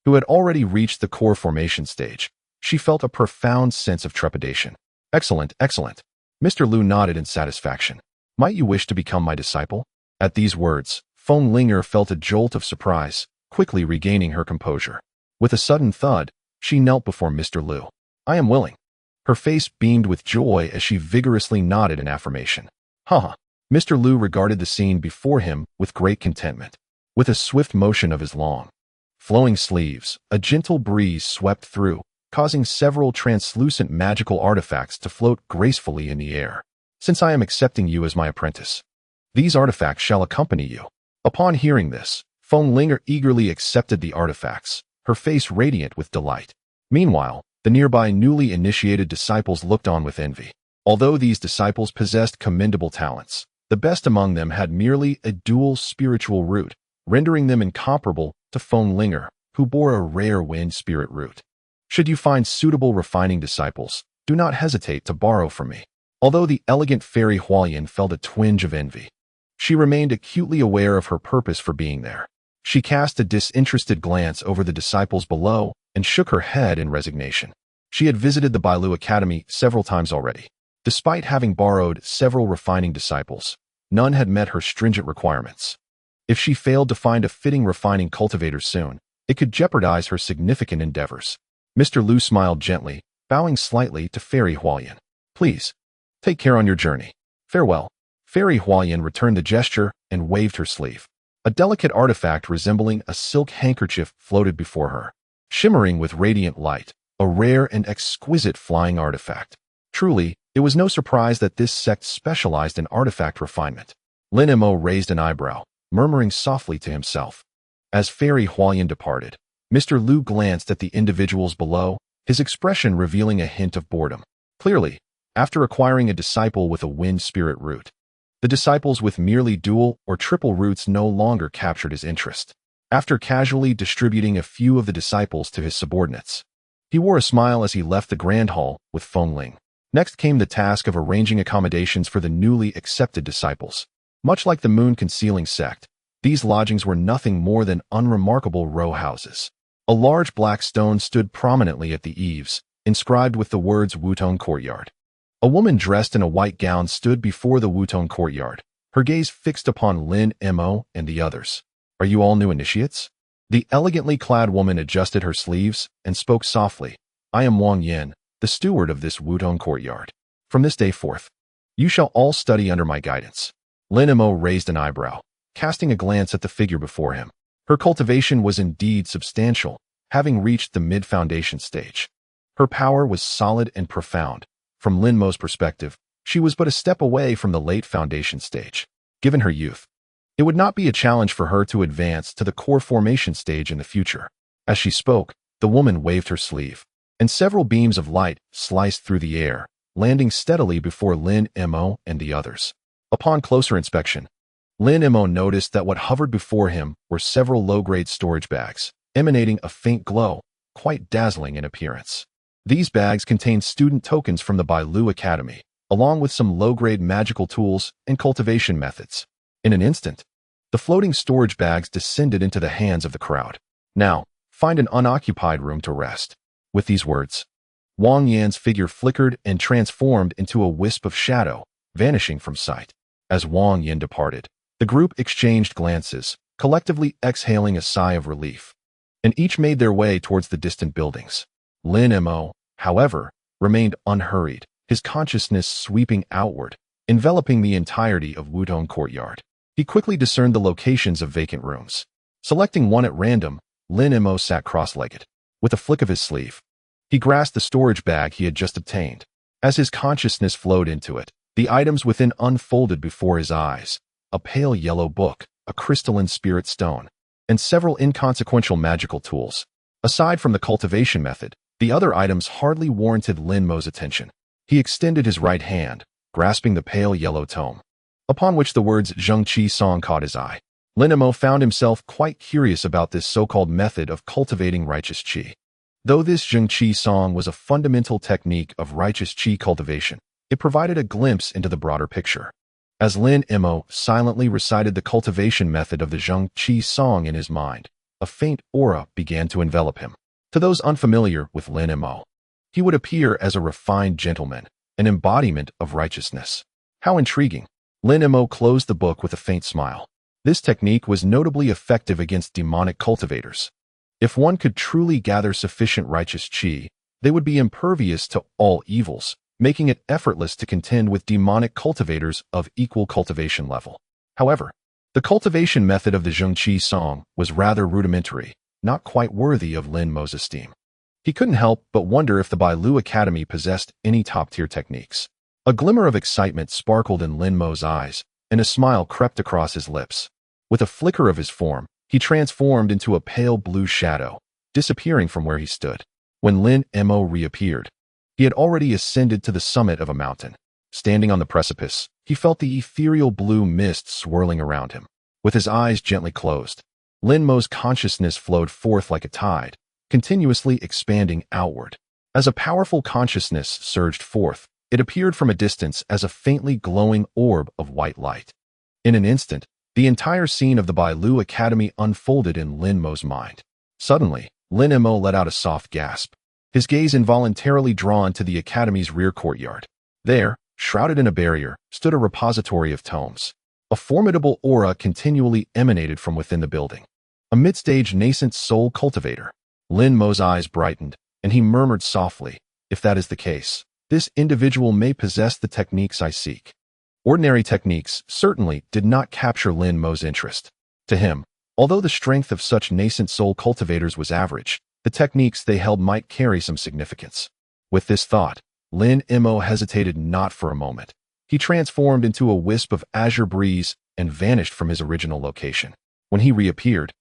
who had already reached the core formation stage, she felt a profound sense of trepidation. "Excellent, excellent." Mr. Lu nodded in satisfaction. "Might you wish to become my disciple?" At these words, Feng Linger felt a jolt of surprise, quickly regaining her composure. With a sudden thud, she knelt before Mr. Lu. "I am willing." Her face beamed with joy as she vigorously nodded in affirmation. "Haha." Mr. Lu regarded the scene before him with great contentment. With a swift motion of his long, flowing sleeves, a gentle breeze swept through, causing several translucent magical artifacts to float gracefully in the air. "Since I am accepting you as my apprentice, these artifacts shall accompany you." Upon hearing this, Feng Linger eagerly accepted the artifacts, her face radiant with delight. Meanwhile, the nearby newly initiated disciples looked on with envy. Although these disciples possessed commendable talents, the best among them had merely a dual spiritual root, rendering them incomparable to Feng Linger, who bore a rare wind spirit root. "Should you find suitable refining disciples, do not hesitate to borrow from me." Although the elegant fairy Hualien felt a twinge of envy, she remained acutely aware of her purpose for being there. She cast a disinterested glance over the disciples below and shook her head in resignation. She had visited the Bailu Academy several times already. Despite having borrowed several refining disciples, none had met her stringent requirements. If she failed to find a fitting refining cultivator soon, it could jeopardize her significant endeavors. Mr. Lu smiled gently, bowing slightly to Fairy Hualien. Please, take care on your journey. Farewell. Fairy Hualien returned the gesture and waved her sleeve. A delicate artifact resembling a silk handkerchief floated before her, shimmering with radiant light, a rare and exquisite flying artifact. Truly, it was no surprise that this sect specialized in artifact refinement. Lin Mo raised an eyebrow, murmuring softly to himself. As Fairy Hualien departed, Mr. Lu glanced at the individuals below, his expression revealing a hint of boredom. Clearly, after acquiring a disciple with a wind spirit root, the disciples with merely dual or triple roots no longer captured his interest. After casually distributing a few of the disciples to his subordinates, he wore a smile as he left the grand hall with Feng Ling. Next came the task of arranging accommodations for the newly accepted disciples. Much like the moon-concealing sect, these lodgings were nothing more than unremarkable row houses. A large black stone stood prominently at the eaves, inscribed with the words Wutong Courtyard. A woman dressed in a white gown stood before the Wutong Courtyard, her gaze fixed upon Lin Mo and the others. Are you all new initiates? The elegantly clad woman adjusted her sleeves and spoke softly. I am Wang Yin, the steward of this Wutong Courtyard. From this day forth, you shall all study under my guidance. Lin Mo raised an eyebrow, casting a glance at the figure before him. Her cultivation was indeed substantial, having reached the mid-foundation stage. Her power was solid and profound. From Lin Mo's perspective, she was but a step away from the late foundation stage. Given her youth, it would not be a challenge for her to advance to the core formation stage in the future. As she spoke, the woman waved her sleeve, and several beams of light sliced through the air, landing steadily before Lin Mo and the others. Upon closer inspection, Lin Mo noticed that what hovered before him were several low-grade storage bags, emanating a faint glow, quite dazzling in appearance. These bags contained student tokens from the Bailu Academy, along with some low-grade magical tools and cultivation methods. In an instant, the floating storage bags descended into the hands of the crowd. Now, find an unoccupied room to rest. With these words, Wang Yan's figure flickered and transformed into a wisp of shadow, vanishing from sight. As Wang Yan departed, the group exchanged glances, collectively exhaling a sigh of relief, and each made their way towards the distant buildings. Lin Mo, however, remained unhurried, his consciousness sweeping outward, enveloping the entirety of Wutong Courtyard. He quickly discerned the locations of vacant rooms. Selecting one at random, Lin Mo sat cross-legged. With a flick of his sleeve, he grasped the storage bag he had just obtained. As his consciousness flowed into it, the items within unfolded before his eyes. A pale yellow book, a crystalline spirit stone, and several inconsequential magical tools. Aside from the cultivation method, the other items hardly warranted Lin Mo's attention. He extended his right hand, grasping the pale yellow tome, upon which the words Zhengqi Song caught his eye. Lin Mo found himself quite curious about this so-called method of cultivating righteous qi. Though this Zhengqi Song was a fundamental technique of righteous qi cultivation, it provided a glimpse into the broader picture. As Lin Mo silently recited the cultivation method of the Zhengqi Song in his mind, a faint aura began to envelop him. To those unfamiliar with Lin Mo, he would appear as a refined gentleman, an embodiment of righteousness. How intriguing! Lin Mo closed the book with a faint smile. This technique was notably effective against demonic cultivators. If one could truly gather sufficient righteous qi, they would be impervious to all evils, making it effortless to contend with demonic cultivators of equal cultivation level. However, the cultivation method of the Zhengqi Song was rather rudimentary, not quite worthy of Lin Mo's esteem. He couldn't help but wonder if the Bailu Academy possessed any top-tier techniques. A glimmer of excitement sparkled in Lin Mo's eyes, and a smile crept across his lips. With a flicker of his form, he transformed into a pale blue shadow, disappearing from where he stood. When Lin Mo reappeared, he had already ascended to the summit of a mountain. Standing on the precipice, he felt the ethereal blue mist swirling around him. With his eyes gently closed, Lin Mo's consciousness flowed forth like a tide, continuously expanding outward. As a powerful consciousness surged forth, It appeared from a distance as a faintly glowing orb of white light. In an instant, the entire scene of the Bailu Academy unfolded in Lin Mo's mind. Suddenly, Lin Mo let out a soft gasp, his gaze involuntarily drawn to the Academy's rear courtyard. There, shrouded in a barrier, stood a repository of tomes. A formidable aura continually emanated from within the building. A mid-stage nascent soul cultivator. Lin Mo's eyes brightened, and he murmured softly, "If that is the case, this individual may possess the techniques I seek." Ordinary techniques certainly did not capture Lin Mo's interest. To him, although the strength of such nascent soul cultivators was average, the techniques they held might carry some significance. With this thought, Lin Mo hesitated not for a moment. He transformed into a wisp of azure breeze and vanished from his original location. When he reappeared,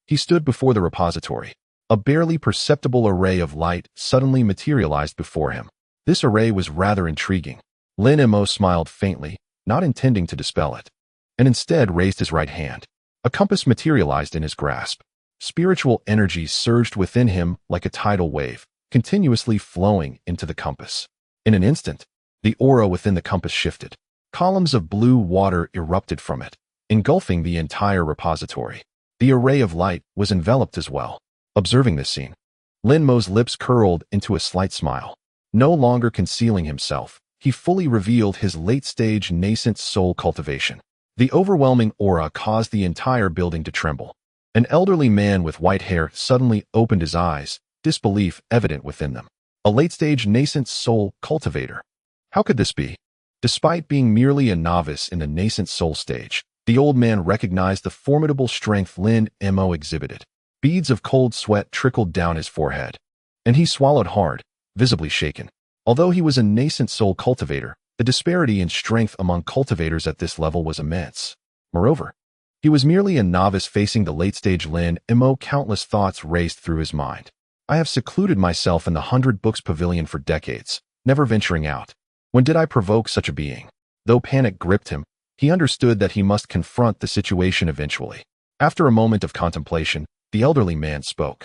he stood before the repository. A barely perceptible array of light suddenly materialized before him. This array was rather intriguing. Lin Mo smiled faintly, not intending to dispel it, and instead raised his right hand. A compass materialized in his grasp. Spiritual energy surged within him like a tidal wave, continuously flowing into the compass. In an instant, the aura within the compass shifted. Columns of blue water erupted from it, engulfing the entire repository. The array of light was enveloped as well. Observing this scene, Lin Mo's lips curled into a slight smile. No longer concealing himself, he fully revealed his late-stage nascent soul cultivation. The overwhelming aura caused the entire building to tremble. An elderly man with white hair suddenly opened his eyes, disbelief evident within them. A late-stage nascent soul cultivator. How could this be? Despite being merely a novice in the nascent soul stage, the old man recognized the formidable strength Lin Mo exhibited. Beads of cold sweat trickled down his forehead, and he swallowed hard, visibly shaken. Although he was a nascent soul cultivator, the disparity in strength among cultivators at this level was immense. Moreover, he was merely a novice facing the late-stage Lin Mo. Countless thoughts raced through his mind. I have secluded myself in the 100 Books Pavilion for decades, never venturing out. When did I provoke such a being? Though panic gripped him, he understood that he must confront the situation eventually. After a moment of contemplation, the elderly man spoke.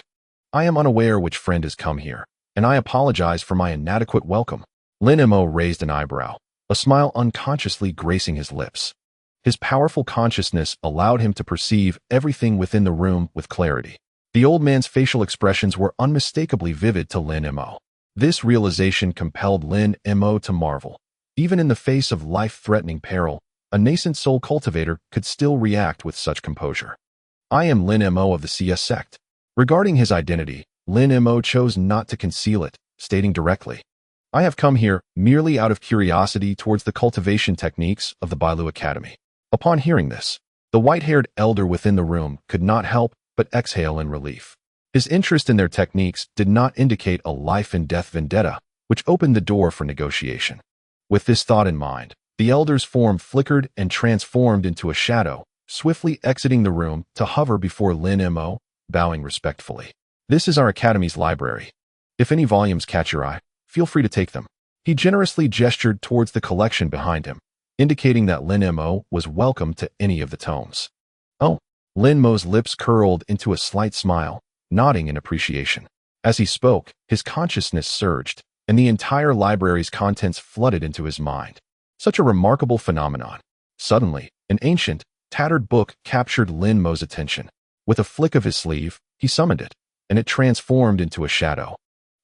I am unaware which friend has come here, and I apologize for my inadequate welcome. Lin Mo raised an eyebrow, a smile unconsciously gracing his lips. His powerful consciousness allowed him to perceive everything within the room with clarity. The old man's facial expressions were unmistakably vivid to Lin Mo. This realization compelled Lin Mo to marvel. Even in the face of life-threatening peril, a nascent soul cultivator could still react with such composure. I am Lin Mo of the Sect. Regarding his identity, Lin Mo chose not to conceal it, stating directly, I have come here merely out of curiosity towards the cultivation techniques of the Bailu Academy. Upon hearing this, the white-haired elder within the room could not help but exhale in relief. His interest in their techniques did not indicate a life-and-death vendetta, which opened the door for negotiation. With this thought in mind, the elder's form flickered and transformed into a shadow, swiftly exiting the room to hover before Lin Mo, bowing respectfully. This is our academy's library. If any volumes catch your eye, feel free to take them. He generously gestured towards the collection behind him, indicating that Lin Mo was welcome to any of the tomes. Oh, Lin Mo's lips curled into a slight smile, nodding in appreciation. As he spoke, his consciousness surged, and the entire library's contents flooded into his mind. Such a remarkable phenomenon. Suddenly, an ancient, tattered book captured Lin Mo's attention. With a flick of his sleeve, he summoned it, and it transformed into a shadow.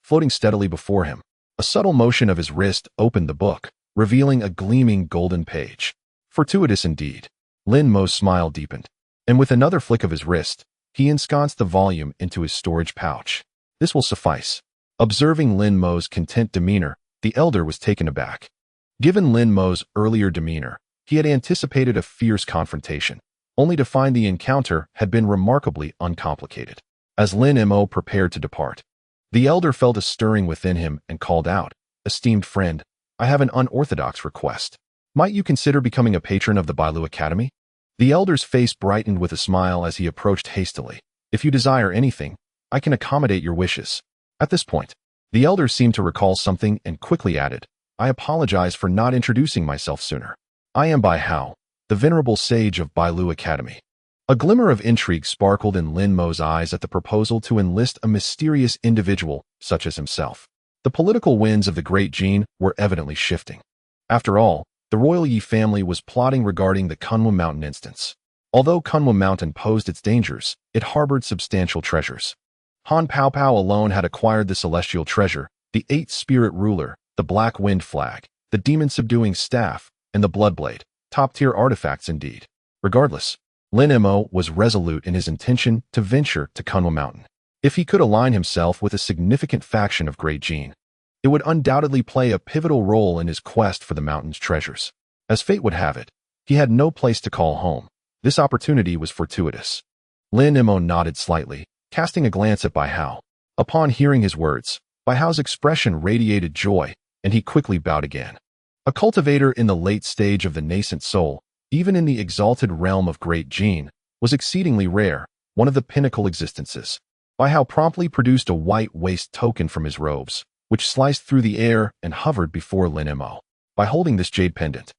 Floating steadily before him, a subtle motion of his wrist opened the book, revealing a gleaming golden page. Fortuitous indeed. Lin Mo's smile deepened, and with another flick of his wrist, he ensconced the volume into his storage pouch. This will suffice. Observing Lin Mo's content demeanor, the elder was taken aback. Given Lin Mo's earlier demeanor, he had anticipated a fierce confrontation, only to find the encounter had been remarkably uncomplicated. As Lin Mo prepared to depart, the elder felt a stirring within him and called out, Esteemed friend, I have an unorthodox request. Might you consider becoming a patron of the Bailu Academy? The elder's face brightened with a smile as he approached hastily. If you desire anything, I can accommodate your wishes. At this point, the elder seemed to recall something and quickly added, I apologize for not introducing myself sooner. I am Bai Hao, the venerable sage of Bailu Academy. A glimmer of intrigue sparkled in Lin Mo's eyes at the proposal to enlist a mysterious individual such as himself. The political winds of the Great Jin were evidently shifting. After all, the royal Yi family was plotting regarding the Kunlun Mountain instance. Although Kunlun Mountain posed its dangers, it harbored substantial treasures. Han Pao Pao alone had acquired the celestial treasure, the 8-spirit ruler, the Black Wind Flag, the demon-subduing staff, and the Bloodblade, top-tier artifacts indeed. Regardless, Lin Mo was resolute in his intention to venture to Kunlun Mountain. If he could align himself with a significant faction of Great Jin, it would undoubtedly play a pivotal role in his quest for the mountain's treasures. As fate would have it, he had no place to call home. This opportunity was fortuitous. Lin Mo nodded slightly, casting a glance at Bai Hao. Upon hearing his words, Bai Hao's expression radiated joy, and he quickly bowed again. A cultivator in the late stage of the nascent soul, even in the exalted realm of Great Jin, was exceedingly rare, one of the pinnacle existences. Bai Hao promptly produced a white waist token from his robes, which sliced through the air and hovered before Lin Mo. By holding this jade pendant,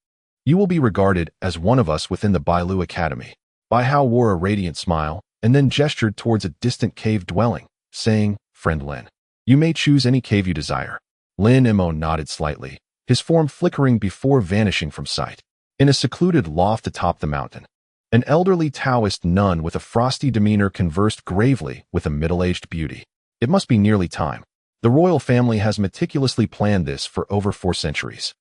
you will be regarded as one of us within the Bailu Academy. Bai Hao wore a radiant smile, and then gestured towards a distant cave dwelling, saying, "Friend Lin, you may choose any cave you desire." Lin Mo nodded slightly, his form flickering before vanishing from sight. In a secluded loft atop the mountain, an elderly Taoist nun with a frosty demeanor conversed gravely with a middle-aged beauty. It must be nearly time. The royal family has meticulously planned this for over 4 centuries.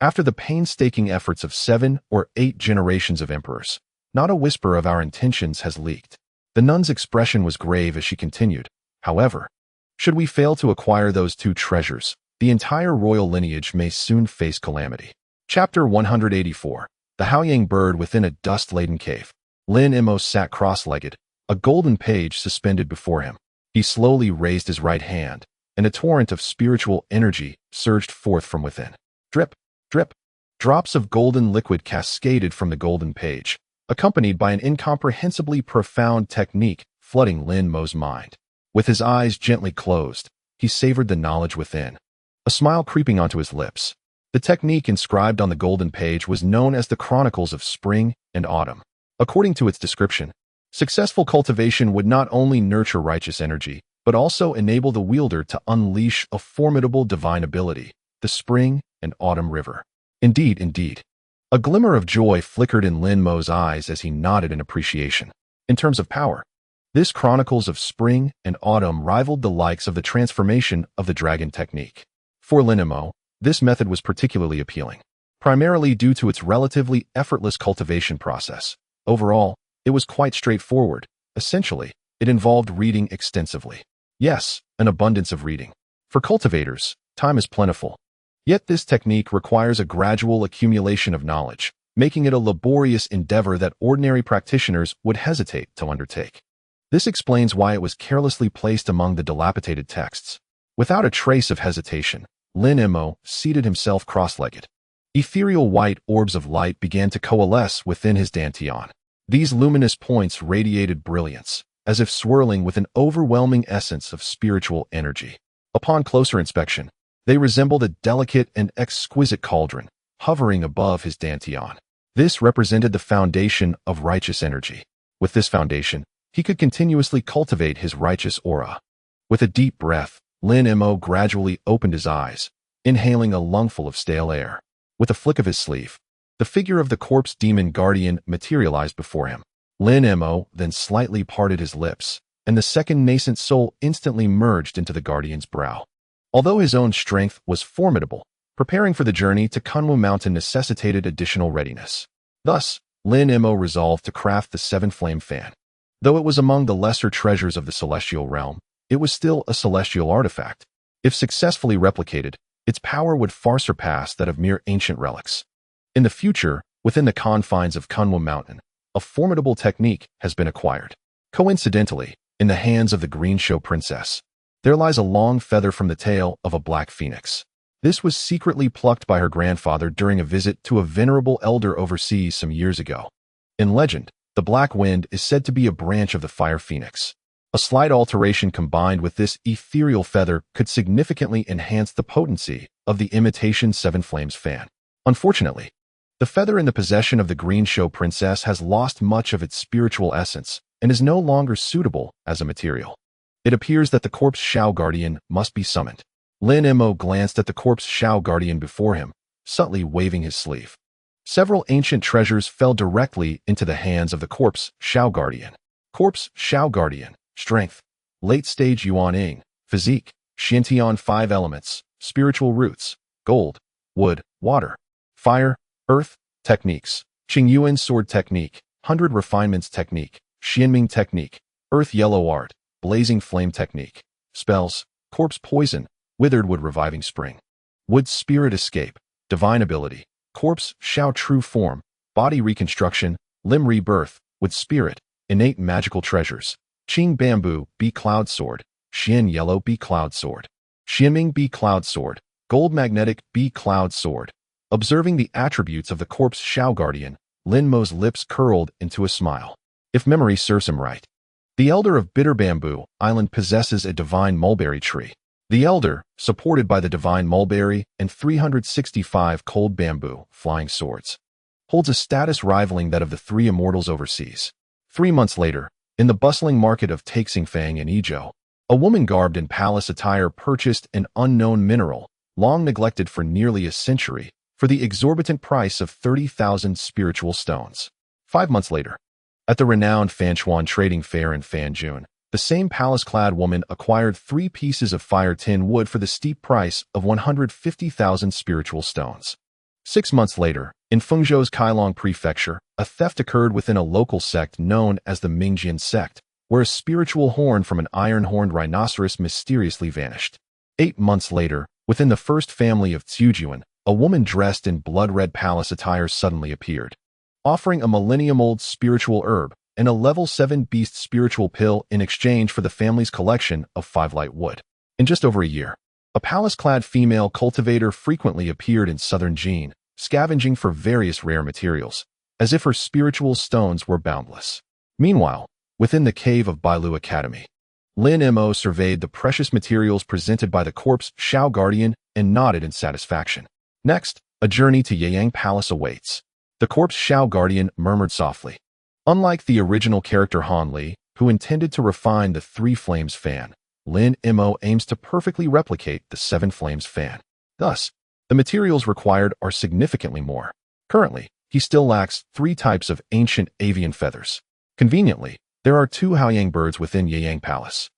After the painstaking efforts of 7 or 8 generations of emperors, not a whisper of our intentions has leaked. The nun's expression was grave as she continued. However, should we fail to acquire those 2 treasures, the entire royal lineage may soon face calamity. Chapter 184. The Haoyang Bird Within a Dust-Laden Cave. Lin Mo sat cross-legged, a golden page suspended before him. He slowly raised his right hand, and a torrent of spiritual energy surged forth from within. Drip, drip. Drops of golden liquid cascaded from the golden page, accompanied by an incomprehensibly profound technique flooding Lin Mo's mind. With his eyes gently closed, he savored the knowledge within, a smile creeping onto his lips. The technique inscribed on the golden page was known as the Chronicles of Spring and Autumn. According to its description, successful cultivation would not only nurture righteous energy, but also enable the wielder to unleash a formidable divine ability, the Spring and Autumn River. Indeed. A glimmer of joy flickered in Lin Mo's eyes as he nodded in appreciation. In terms of power, this Chronicles of Spring and Autumn rivaled the likes of the transformation of the dragon technique. For Lin Mo, this method was particularly appealing, primarily due to its relatively effortless cultivation process. Overall, it was quite straightforward. Essentially, it involved reading extensively. Yes, an abundance of reading. For cultivators, time is plentiful. Yet this technique requires a gradual accumulation of knowledge, making it a laborious endeavor that ordinary practitioners would hesitate to undertake. This explains why it was carelessly placed among the dilapidated texts. Without a trace of hesitation, Lin Mo seated himself cross-legged. Ethereal white orbs of light began to coalesce within his dantian. These luminous points radiated brilliance, as if swirling with an overwhelming essence of spiritual energy. Upon closer inspection, they resembled a delicate and exquisite cauldron, hovering above his dantian. This represented the foundation of righteous energy. With this foundation, he could continuously cultivate his righteous aura. With a deep breath, Lin Mo gradually opened his eyes, inhaling a lungful of stale air. With a flick of his sleeve, the figure of the corpse demon guardian materialized before him. Lin Mo then slightly parted his lips, and the second nascent soul instantly merged into the guardian's brow. Although his own strength was formidable, preparing for the journey to Kunlun Mountain necessitated additional readiness. Thus, Lin Mo resolved to craft the 7-flame fan. Though it was among the lesser treasures of the celestial realm, it was still a celestial artifact. If successfully replicated, its power would far surpass that of mere ancient relics. In the future, within the confines of Kunlun Mountain, a formidable technique has been acquired. Coincidentally, in the hands of the Green Show Princess, there lies a long feather from the tail of a black phoenix. This was secretly plucked by her grandfather during a visit to a venerable elder overseas some years ago. In legend, the black wind is said to be a branch of the fire phoenix. A slight alteration combined with this ethereal feather could significantly enhance the potency of the imitation 7 Flames fan. Unfortunately, the feather in the possession of the Green Show Princess has lost much of its spiritual essence and is no longer suitable as a material. It appears that the corpse Shao Guardian must be summoned. Lin Mo glanced at the corpse Shao guardian before him, subtly waving his sleeve. Several ancient treasures fell directly into the hands of the corpse Shao guardian. Corpse Shao guardian, strength, late-stage Yuan-Ing, physique, Xiantian 5 elements, spiritual roots, gold, wood, water, fire, earth, techniques, Qingyuan sword technique, 100 refinements technique, Xianming technique, earth yellow art, blazing flame technique, spells, corpse poison, withered wood reviving spring, wood spirit escape, divine ability, corpse Shao true form, body reconstruction, limb rebirth, wood spirit, innate magical treasures, Qing bamboo, B cloud sword, Xian yellow B cloud sword, Xianming B cloud sword, gold magnetic B cloud sword. Observing the attributes of the corpse Shao guardian, Lin Mo's lips curled into a smile. If memory serves him right, the elder of Bitter Bamboo Island possesses a divine mulberry tree. The elder, supported by the divine mulberry and 365 cold bamboo flying swords, holds a status rivaling that of the 3 immortals overseas. 3 months later, in the bustling market of Taixingfang in Yizhou, a woman garbed in palace attire purchased an unknown mineral, long neglected for nearly a century, for the exorbitant price of 30,000 spiritual stones. 5 months later, at the renowned Fanchuan trading fair in Fanjun, the same palace-clad woman acquired 3 pieces of fire tin wood for the steep price of 150,000 spiritual stones. 6 months later, in Fengzhou's Kailong Prefecture, a theft occurred within a local sect known as the Mingjian Sect, where a spiritual horn from an iron-horned rhinoceros mysteriously vanished. 8 months later, within the first family of Zhujian, a woman dressed in blood-red palace attire suddenly appeared, offering a millennium-old spiritual herb and a level 7 beast spiritual pill in exchange for the family's collection of 5 light wood. In just over a year, a palace-clad female cultivator frequently appeared in southern Jin, scavenging for various rare materials, as if her spiritual stones were boundless. Meanwhile, within the cave of Bailu Academy, Lin Mo surveyed the precious materials presented by the corpse Shao guardian and nodded in satisfaction. Next, a journey to Yayang Palace awaits. The corpse Shao guardian murmured softly. Unlike the original character Han Li, who intended to refine the 3 flames fan, Lin Mo aims to perfectly replicate the 7 flames fan. Thus, the materials required are significantly more. Currently, he still lacks 3 types of ancient avian feathers. Conveniently, there are 2 Haoyang birds within Yayang Palace,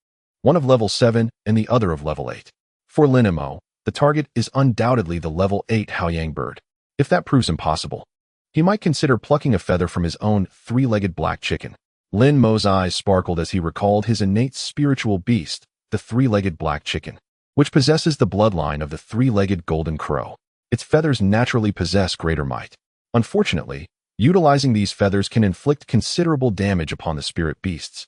one of level 7 and the other of level 8. For Lin Mo, the target is undoubtedly the level 8 Haoyang bird. If that proves impossible, he might consider plucking a feather from his own 3-legged black chicken. Lin Mo's eyes sparkled as he recalled his innate spiritual beast, the 3-legged black chicken, which possesses the bloodline of the 3-legged golden crow. Its feathers naturally possess greater might. Unfortunately, utilizing these feathers can inflict considerable damage upon the spirit beasts,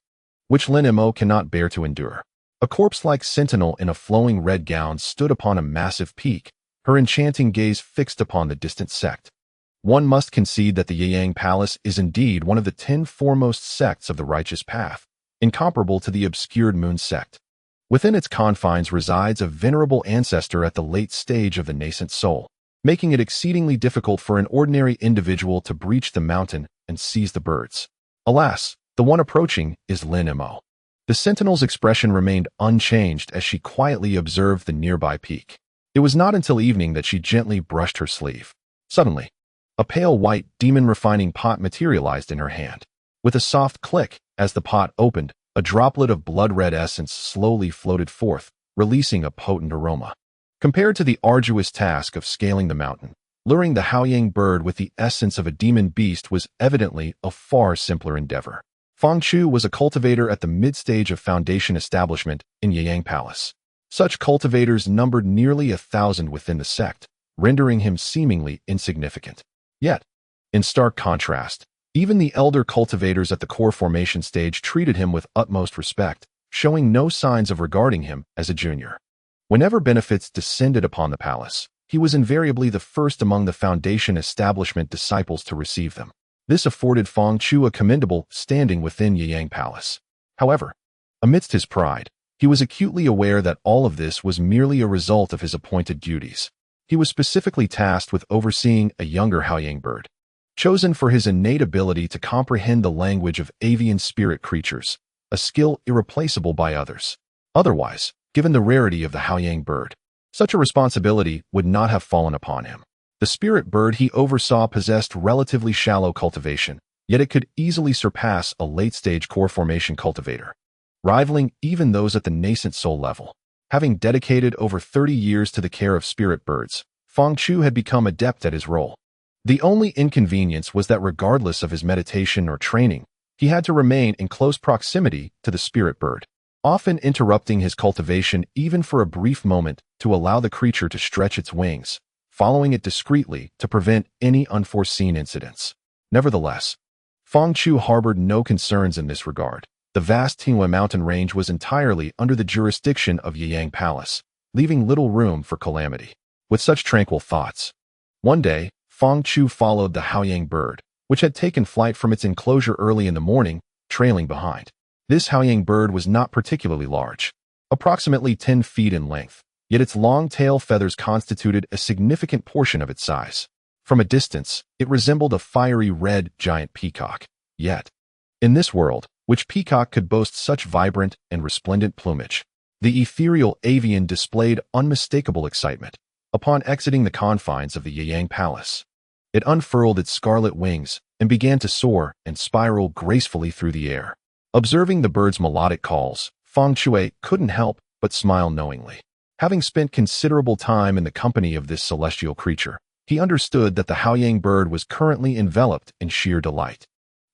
which Lin Mo cannot bear to endure. A corpse-like sentinel in a flowing red gown stood upon a massive peak, her enchanting gaze fixed upon the distant sect. One must concede that the Yayang Palace is indeed one of the 10 foremost sects of the righteous path, incomparable to the obscured Moon Sect. Within its confines resides a venerable ancestor at the late stage of the nascent soul, making it exceedingly difficult for an ordinary individual to breach the mountain and seize the birds. Alas, the one approaching is Lin Mo. The sentinel's expression remained unchanged as she quietly observed the nearby peak. It was not until evening that she gently brushed her sleeve. Suddenly, a pale white demon refining pot materialized in her hand. With a soft click, as the pot opened, a droplet of blood-red essence slowly floated forth, releasing a potent aroma. Compared to the arduous task of scaling the mountain, luring the Haoyang bird with the essence of a demon beast was evidently a far simpler endeavor. Fang Chu was a cultivator at the mid-stage of foundation establishment in Yayang Palace. Such cultivators numbered nearly 1,000 within the sect, rendering him seemingly insignificant. Yet, in stark contrast, even the elder cultivators at the core formation stage treated him with utmost respect, showing no signs of regarding him as a junior. Whenever benefits descended upon the palace, he was invariably the first among the foundation establishment disciples to receive them. This afforded Fang Chu a commendable standing within Yayang Palace. However, amidst his pride, he was acutely aware that all of this was merely a result of his appointed duties. He was specifically tasked with overseeing a younger Haoyang bird, chosen for his innate ability to comprehend the language of avian spirit creatures, a skill irreplaceable by others. Otherwise, given the rarity of the Haoyang bird, Such a responsibility would not have fallen upon him. The spirit bird he oversaw possessed relatively shallow cultivation, yet it could easily surpass a late-stage core formation cultivator, rivaling even those at the nascent soul level. Having dedicated over 30 years to the care of spirit birds, Feng Chu had become adept at his role. The only inconvenience was that regardless of his meditation or training, he had to remain in close proximity to the spirit bird, often interrupting his cultivation even for a brief moment to allow the creature to stretch its wings, following it discreetly to prevent any unforeseen incidents. Nevertheless, Feng Chu harbored no concerns in this regard. The vast Tingwei mountain range was entirely under the jurisdiction of Yiyang Palace, leaving little room for calamity. With such tranquil thoughts, one day, Feng Chu followed the Haoyang bird, which had taken flight from its enclosure early in the morning, trailing behind. This Haoyang bird was not particularly large, approximately 10 feet in length, yet its long tail feathers constituted a significant portion of its size. From a distance, it resembled a fiery red giant peacock. Yet, in this world, which peacock could boast such vibrant and resplendent plumage? The ethereal avian displayed unmistakable excitement. Upon exiting the confines of the Yiyang Palace, it unfurled its scarlet wings and began to soar and spiral gracefully through the air. Observing the bird's melodic calls, Feng Shui couldn't help but smile knowingly. Having spent considerable time in the company of this celestial creature, he understood that the Haoyang bird was currently enveloped in sheer delight.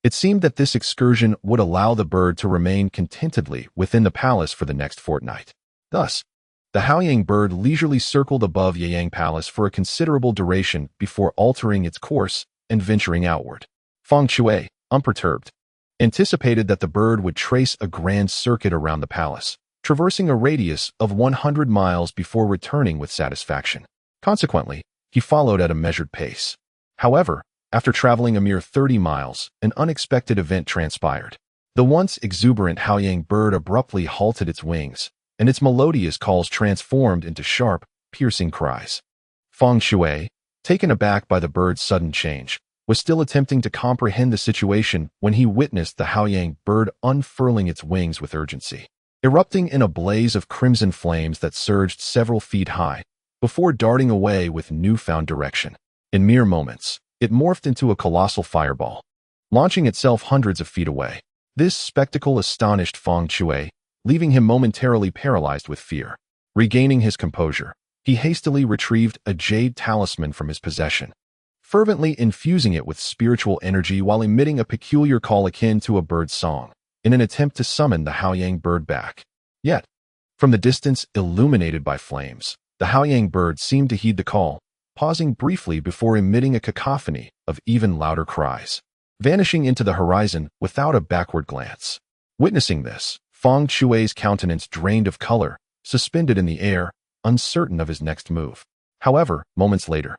It seemed that this excursion would allow the bird to remain contentedly within the palace for the next fortnight. Thus, the Haoyang bird leisurely circled above Yiyang Palace for a considerable duration before altering its course and venturing outward. Feng Shui, unperturbed, anticipated that the bird would trace a grand circuit around the palace, traversing a radius of 100 miles before returning with satisfaction. Consequently, he followed at a measured pace. However, after traveling a mere 30 miles, an unexpected event transpired. The once exuberant Haoyang bird abruptly halted its wings, and its melodious calls transformed into sharp, piercing cries. Feng Shui, taken aback by the bird's sudden change, was still attempting to comprehend the situation when he witnessed the Haoyang bird unfurling its wings with urgency, erupting in a blaze of crimson flames that surged several feet high, before darting away with newfound direction. In mere moments, it morphed into a colossal fireball, launching itself hundreds of feet away. This spectacle astonished Feng Shui, leaving him momentarily paralyzed with fear. Regaining his composure, he hastily retrieved a jade talisman from his possession, fervently infusing it with spiritual energy while emitting a peculiar call akin to a bird's song, in an attempt to summon the Haoyang bird back. Yet, from the distance illuminated by flames, the Haoyang bird seemed to heed the call, pausing briefly before emitting a cacophony of even louder cries, vanishing into the horizon without a backward glance. Witnessing this, Feng Shui's countenance drained of color, suspended in the air, uncertain of his next move. However, moments later,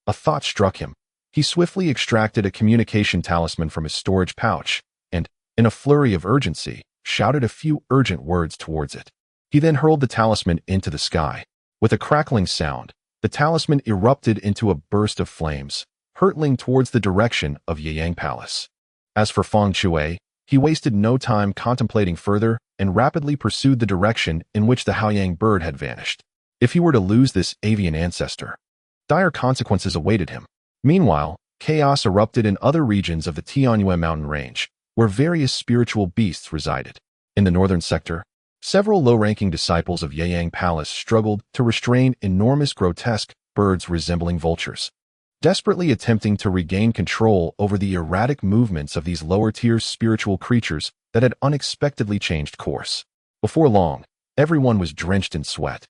a thought struck him. He swiftly extracted a communication talisman from his storage pouch and, in a flurry of urgency, shouted a few urgent words towards it. He then hurled the talisman into the sky. With a crackling sound, the talisman erupted into a burst of flames, hurtling towards the direction of Yiyang Palace. As for Feng Shui, he wasted no time contemplating further and rapidly pursued the direction in which the Haoyang bird had vanished. If he were to lose this avian ancestor, dire consequences awaited him. Meanwhile, chaos erupted in other regions of the Tianyue mountain range, where various spiritual beasts resided. In the northern sector, several low-ranking disciples of Yiyang Palace struggled to restrain enormous grotesque birds resembling vultures, desperately attempting to regain control over the erratic movements of these lower-tier spiritual creatures that had unexpectedly changed course. Before long, everyone was drenched in sweat.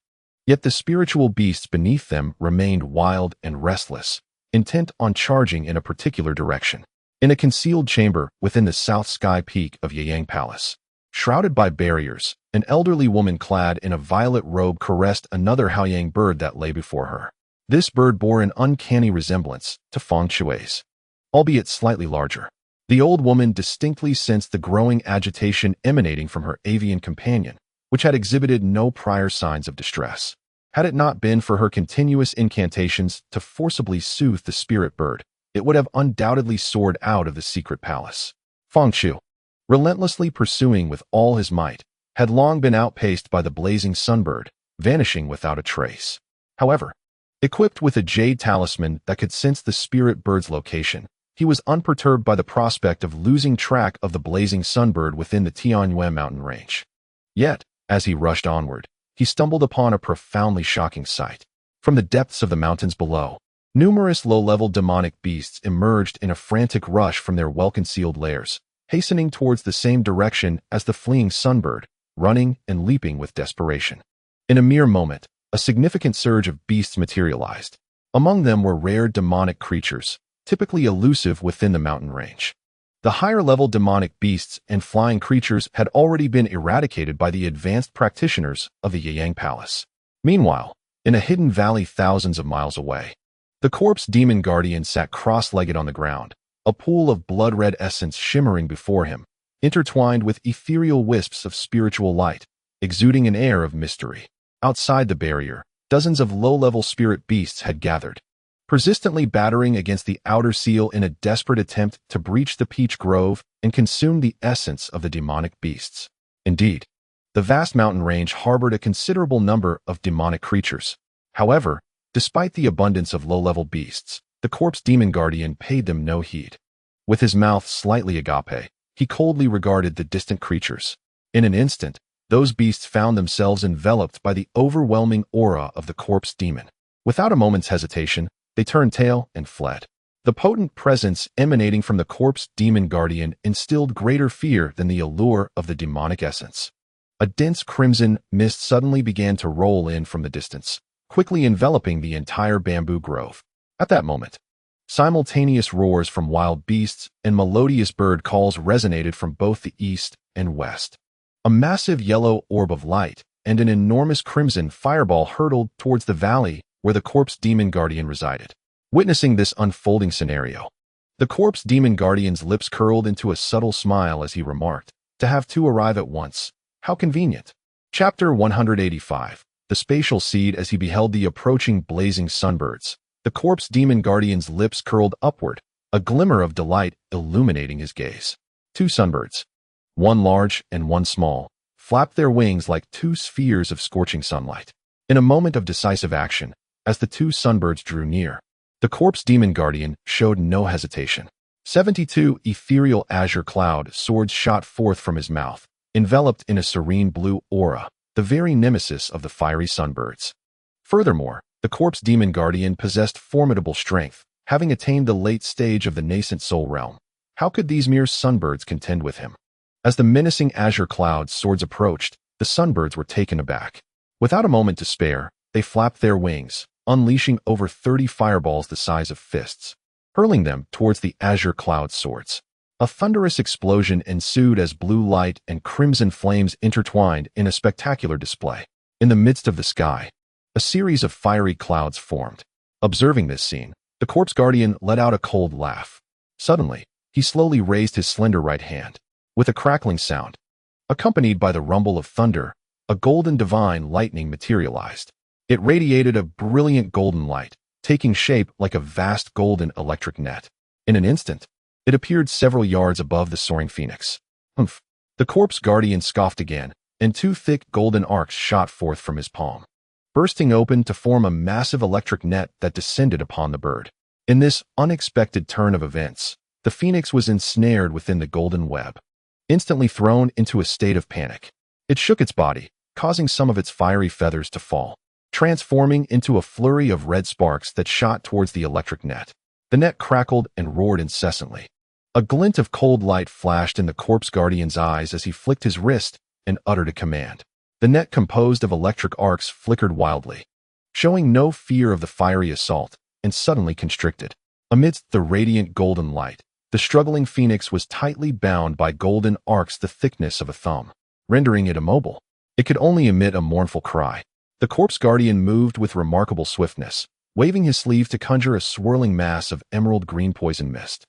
Yet the spiritual beasts beneath them remained wild and restless, intent on charging in a particular direction. In a concealed chamber within the south sky peak of Yiyang Palace, shrouded by barriers, an elderly woman clad in a violet robe caressed another Haoyang bird that lay before her. This bird bore an uncanny resemblance to Feng Shui's, albeit slightly larger. The old woman distinctly sensed the growing agitation emanating from her avian companion, which had exhibited no prior signs of distress. Had it not been for her continuous incantations to forcibly soothe the spirit bird, it would have undoubtedly soared out of the secret palace. Feng Shui, relentlessly pursuing with all his might, had long been outpaced by the blazing sunbird, vanishing without a trace. However, equipped with a jade talisman that could sense the spirit bird's location, he was unperturbed by the prospect of losing track of the blazing sunbird within the Tianyue mountain range. Yet, as he rushed onward, he stumbled upon a profoundly shocking sight. From the depths of the mountains below, numerous low-level demonic beasts emerged in a frantic rush from their well-concealed lairs, hastening towards the same direction as the fleeing sunbird, running and leaping with desperation. In a mere moment, a significant surge of beasts materialized. Among them were rare demonic creatures, typically elusive within the mountain range. The higher-level demonic beasts and flying creatures had already been eradicated by the advanced practitioners of the Yang Palace. Meanwhile, in a hidden valley thousands of miles away, the corpse demon guardian sat cross-legged on the ground, a pool of blood-red essence shimmering before him, intertwined with ethereal wisps of spiritual light, exuding an air of mystery. Outside the barrier, dozens of low-level spirit beasts had gathered, persistently battering against the outer seal in a desperate attempt to breach the peach grove and consume the essence of the demonic beasts. Indeed, the vast mountain range harbored a considerable number of demonic creatures. However, despite the abundance of low-level beasts, the corpse demon guardian paid them no heed. With his mouth slightly agape, he coldly regarded the distant creatures. In an instant, those beasts found themselves enveloped by the overwhelming aura of the corpse demon. Without a moment's hesitation, they turned tail and fled. The potent presence emanating from the corpse demon guardian instilled greater fear than the allure of the demonic essence. A dense crimson mist suddenly began to roll in from the distance, quickly enveloping the entire bamboo grove. At that moment, simultaneous roars from wild beasts and melodious bird calls resonated from both the east and west. A massive yellow orb of light and an enormous crimson fireball hurtled towards the valley where the corpse demon guardian resided. Witnessing this unfolding scenario, the corpse demon guardian's lips curled into a subtle smile as he remarked, "To have two arrive at once. How convenient." Chapter 185. The spatial seed. As he beheld the approaching blazing sunbirds, the corpse demon guardian's lips curled upward, a glimmer of delight illuminating his gaze. Two sunbirds, one large and one small, flapped their wings like two spheres of scorching sunlight. In a moment of decisive action, as the two sunbirds drew near, the corpse demon guardian showed no hesitation. 72 ethereal azure cloud swords shot forth from his mouth, enveloped in a serene blue aura, the very nemesis of the fiery sunbirds. Furthermore, the corpse demon guardian possessed formidable strength, having attained the late stage of the nascent soul realm. How could these mere sunbirds contend with him? As the menacing azure cloud swords approached, the sunbirds were taken aback. Without a moment to spare, they flapped their wings, unleashing over 30 fireballs the size of fists, hurling them towards the azure cloud swords. A thunderous explosion ensued as blue light and crimson flames intertwined in a spectacular display. In the midst of the sky, a series of fiery clouds formed. Observing this scene, the corpse guardian let out a cold laugh. Suddenly, he slowly raised his slender right hand. With a crackling sound, accompanied by the rumble of thunder, a golden divine lightning materialized. It radiated a brilliant golden light, taking shape like a vast golden electric net. In an instant, it appeared several yards above the soaring phoenix. Humph! The corpse guardian scoffed again, and two thick golden arcs shot forth from his palm, bursting open to form a massive electric net that descended upon the bird. In this unexpected turn of events, the phoenix was ensnared within the golden web. Instantly thrown into a state of panic, it shook its body, causing some of its fiery feathers to fall, transforming into a flurry of red sparks that shot towards the electric net. The net crackled and roared incessantly. A glint of cold light flashed in the corpse guardian's eyes as he flicked his wrist and uttered a command. The net, composed of electric arcs, flickered wildly, showing no fear of the fiery assault, and suddenly constricted. Amidst the radiant golden light, the struggling phoenix was tightly bound by golden arcs the thickness of a thumb, rendering it immobile. It could only emit a mournful cry. The corpse guardian moved with remarkable swiftness, waving his sleeve to conjure a swirling mass of emerald green poison mist.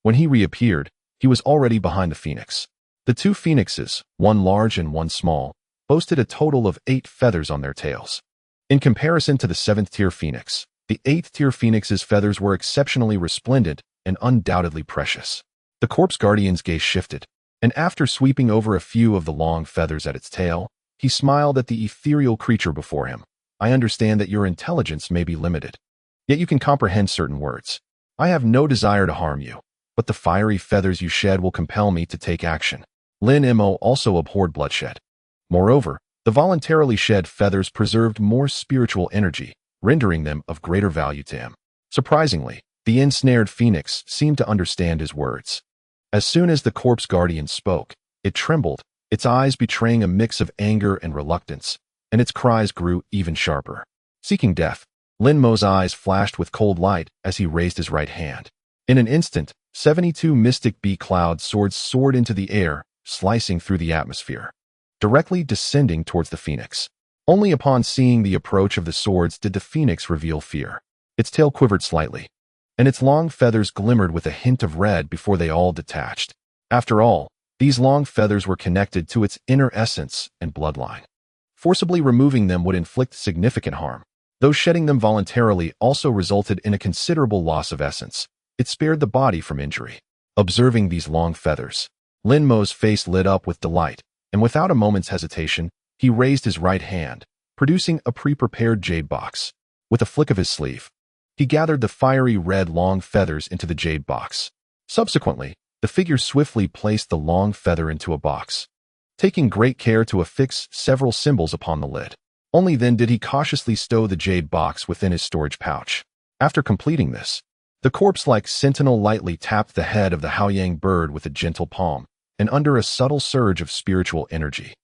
When he reappeared, he was already behind the phoenix. The two phoenixes, one large and one small, boasted a total of 8 feathers on their tails. In comparison to the 7th-tier phoenix, the 8th-tier phoenix's feathers were exceptionally resplendent and undoubtedly precious. The corpse guardian's gaze shifted, and after sweeping over a few of the long feathers at its tail, he smiled at the ethereal creature before him. I understand that your intelligence may be limited, yet you can comprehend certain words. I have no desire to harm you, but the fiery feathers you shed will compel me to take action. Lin Mo also abhorred bloodshed. Moreover, the voluntarily shed feathers preserved more spiritual energy, rendering them of greater value to him. Surprisingly, the ensnared phoenix seemed to understand his words. As soon as the corpse guardian spoke, it trembled, its eyes betraying a mix of anger and reluctance, and its cries grew even sharper. Seeking death, Lin Mo's eyes flashed with cold light as he raised his right hand. In an instant, 72 mystic bee cloud swords soared into the air, slicing through the atmosphere, directly descending towards the phoenix. Only upon seeing the approach of the swords did the phoenix reveal fear. Its tail quivered slightly, and its long feathers glimmered with a hint of red before they all detached. After all, these long feathers were connected to its inner essence and bloodline. Forcibly removing them would inflict significant harm. Though shedding them voluntarily also resulted in a considerable loss of essence, it spared the body from injury. Observing these long feathers, Lin Mo's face lit up with delight, and without a moment's hesitation, he raised his right hand, producing a pre-prepared jade box. With a flick of his sleeve, he gathered the fiery red long feathers into the jade box. Subsequently, the figure swiftly placed the long feather into a box, taking great care to affix several symbols upon the lid. Only then did he cautiously stow the jade box within his storage pouch. After completing this, the corpse-like sentinel lightly tapped the head of the Haoyang bird with a gentle palm, and under a subtle surge of spiritual energy,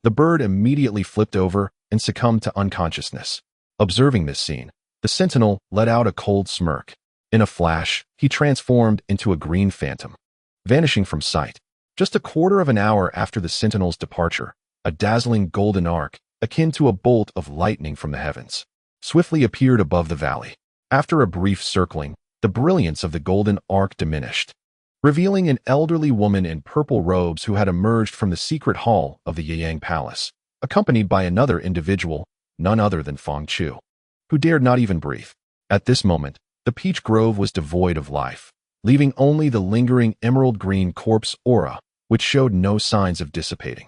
the bird immediately flipped over and succumbed to unconsciousness. Observing this scene, the sentinel let out a cold smirk. In a flash, he transformed into a green phantom, vanishing from sight. Just a quarter of an hour after the sentinel's departure, a dazzling golden arc, akin to a bolt of lightning from the heavens, swiftly appeared above the valley. After a brief circling, the brilliance of the golden arc diminished, revealing an elderly woman in purple robes who had emerged from the secret hall of the Yiyang Palace, accompanied by another individual, none other than Feng Chu, who dared not even breathe. At this moment, the peach grove was devoid of life, leaving only the lingering emerald-green corpse aura, which showed no signs of dissipating.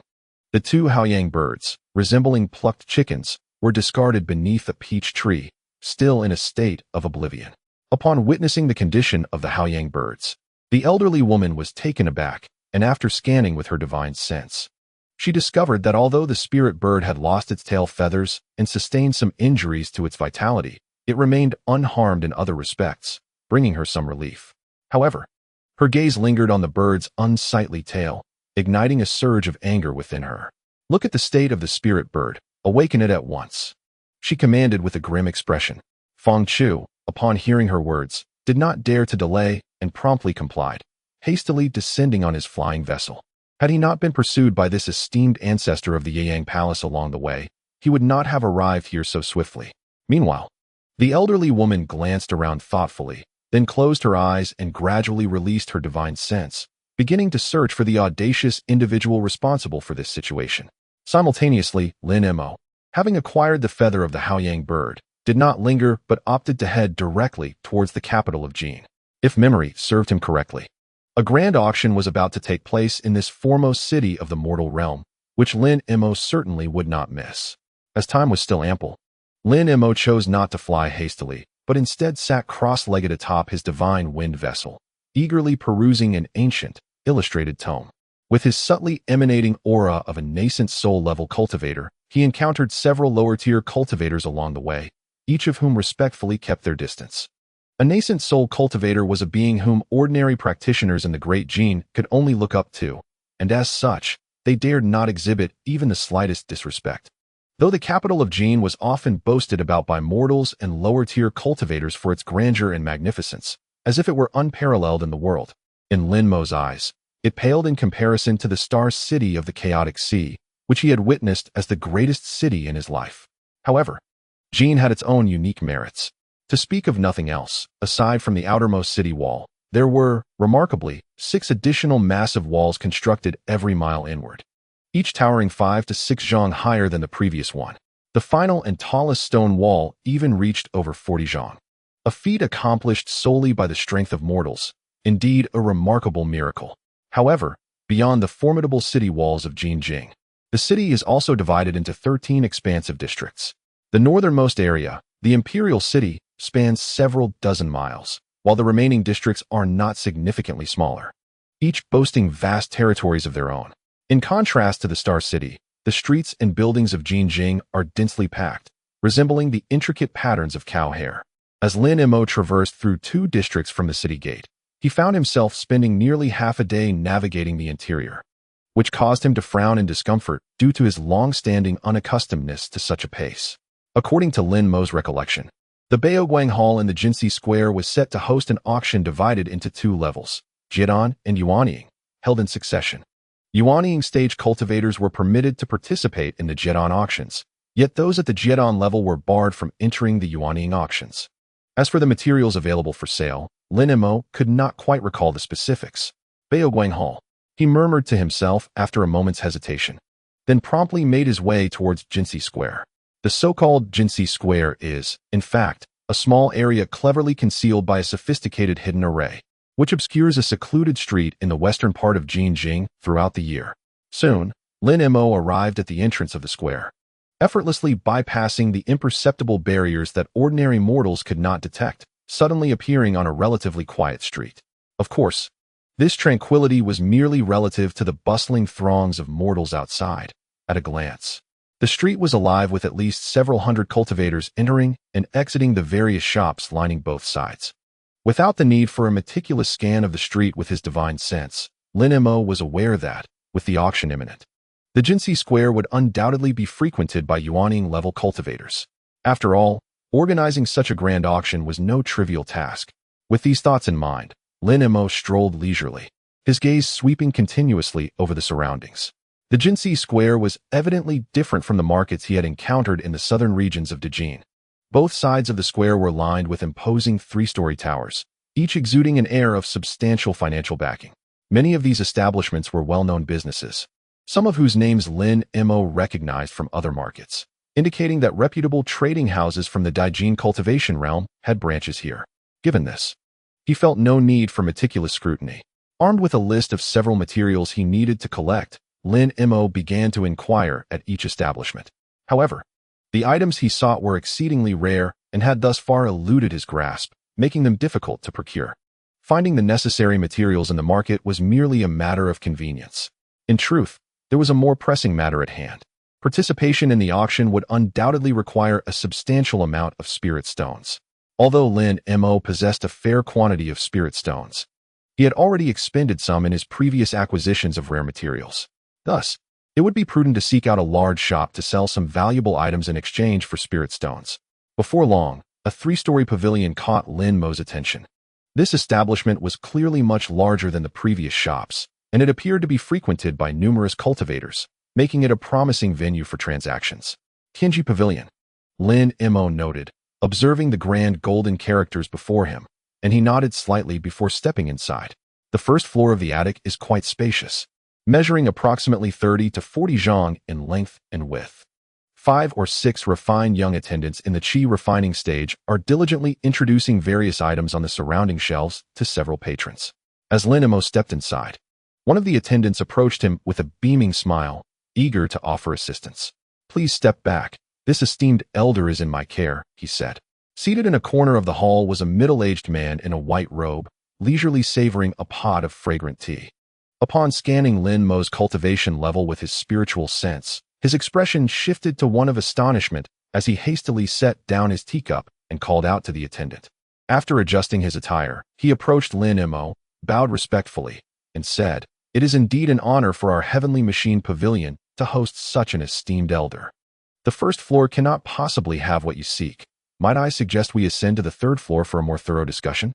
The two Haoyang birds, resembling plucked chickens, were discarded beneath a peach tree, still in a state of oblivion. Upon witnessing the condition of the Haoyang birds, the elderly woman was taken aback, and after scanning with her divine sense, she discovered that although the spirit bird had lost its tail feathers and sustained some injuries to its vitality, it remained unharmed in other respects, bringing her some relief. However, her gaze lingered on the bird's unsightly tail, igniting a surge of anger within her. "Look at the state of the spirit bird, awaken it at once," she commanded with a grim expression. Feng Chu, upon hearing her words, did not dare to delay and promptly complied, hastily descending on his flying vessel. Had he not been pursued by this esteemed ancestor of the Yiyang Palace along the way, he would not have arrived here so swiftly. Meanwhile, the elderly woman glanced around thoughtfully, then closed her eyes and gradually released her divine sense, beginning to search for the audacious individual responsible for this situation. Simultaneously, Lin Mo, having acquired the feather of the Haoyang bird, did not linger but opted to head directly towards the capital of Jin. If memory served him correctly, a grand auction was about to take place in this foremost city of the mortal realm, which Lin Mo certainly would not miss. As time was still ample, Lin Mo chose not to fly hastily, but instead sat cross-legged atop his divine wind vessel, eagerly perusing an ancient, illustrated tome. With his subtly emanating aura of a nascent soul-level cultivator, he encountered several lower-tier cultivators along the way, each of whom respectfully kept their distance. A nascent soul cultivator was a being whom ordinary practitioners in the Great Jin could only look up to, and as such, they dared not exhibit even the slightest disrespect. Though the capital of Jin was often boasted about by mortals and lower-tier cultivators for its grandeur and magnificence, as if it were unparalleled in the world, in Lin Mo's eyes, it paled in comparison to the star city of the chaotic sea, which he had witnessed as the greatest city in his life. However, Jin had its own unique merits. To speak of nothing else, aside from the outermost city wall, there were, remarkably, 6 additional massive walls constructed every mile inward, each towering 5 to 6 zhang higher than the previous one. The final and tallest stone wall even reached over 40 zhang, a feat accomplished solely by the strength of mortals, indeed a remarkable miracle. However, beyond the formidable city walls of Jinjing, the city is also divided into 13 expansive districts. The northernmost area, the imperial city, spans several dozen miles, while the remaining districts are not significantly smaller, each boasting vast territories of their own. In contrast to the Star City, the streets and buildings of Jinjing are densely packed, resembling the intricate patterns of cow hair. As Lin Mo traversed through 2 districts from the city gate, he found himself spending nearly half a day navigating the interior, which caused him to frown in discomfort due to his long-standing unaccustomedness to such a pace. According to Lin Mo's recollection, the Baoguang Hall in the Jinsi Square was set to host an auction divided into 2 levels, Jiedan and Yuanying, held in succession. Yuanying stage cultivators were permitted to participate in the Jiedan auctions, yet those at the Jiedan level were barred from entering the Yuanying auctions. As for the materials available for sale, Lin Mo could not quite recall the specifics. Baoguang Hall, he murmured to himself after a moment's hesitation, then promptly made his way towards Jinsi Square. The so-called Jinsi Square is, in fact, a small area cleverly concealed by a sophisticated hidden array, which obscures a secluded street in the western part of Jinjing throughout the year. Soon, Lin Mo arrived at the entrance of the square, effortlessly bypassing the imperceptible barriers that ordinary mortals could not detect, suddenly appearing on a relatively quiet street. Of course, this tranquility was merely relative to the bustling throngs of mortals outside. At a glance, the street was alive with at least several hundred cultivators entering and exiting the various shops lining both sides. Without the need for a meticulous scan of the street with his divine sense, Lin Mo was aware that, with the auction imminent, the Jinsi Square would undoubtedly be frequented by Yuanying-level cultivators. After all, organizing such a grand auction was no trivial task. With these thoughts in mind, Lin Mo strolled leisurely, his gaze sweeping continuously over the surroundings. The Jinsi Square was evidently different from the markets he had encountered in the southern regions of Dejin. Both sides of the square were lined with imposing 3-story towers, each exuding an air of substantial financial backing. Many of these establishments were well-known businesses, some of whose names Lin Mo recognized from other markets, indicating that reputable trading houses from the Daijin cultivation realm had branches here. Given this, he felt no need for meticulous scrutiny. Armed with a list of several materials he needed to collect, Lin Mo began to inquire at each establishment. However, the items he sought were exceedingly rare and had thus far eluded his grasp, making them difficult to procure. Finding the necessary materials in the market was merely a matter of convenience. In truth, there was a more pressing matter at hand. Participation in the auction would undoubtedly require a substantial amount of spirit stones. Although Lin Mo possessed a fair quantity of spirit stones, he had already expended some in his previous acquisitions of rare materials. Thus, it would be prudent to seek out a large shop to sell some valuable items in exchange for spirit stones. Before long, a 3-story pavilion caught Lin Mo's attention. This establishment was clearly much larger than the previous shops, and it appeared to be frequented by numerous cultivators, making it a promising venue for transactions. Kinji Pavilion, Lin Mo noted, observing the grand golden characters before him, and he nodded slightly before stepping inside. The first floor of the attic is quite spacious, measuring approximately 30 to 40 zhang in length and width. 5 or 6 refined young attendants in the qi refining stage are diligently introducing various items on the surrounding shelves to several patrons. As Lin Mo stepped inside, one of the attendants approached him with a beaming smile, eager to offer assistance. "Please step back. This esteemed elder is in my care," he said. Seated in a corner of the hall was a middle-aged man in a white robe, leisurely savoring a pot of fragrant tea. Upon scanning Lin Mo's cultivation level with his spiritual sense, his expression shifted to one of astonishment as he hastily set down his teacup and called out to the attendant. After adjusting his attire, he approached Lin Mo, bowed respectfully, and said, "It is indeed an honor for our heavenly machine pavilion to host such an esteemed elder. The first floor cannot possibly have what you seek. Might I suggest we ascend to the 3rd floor for a more thorough discussion?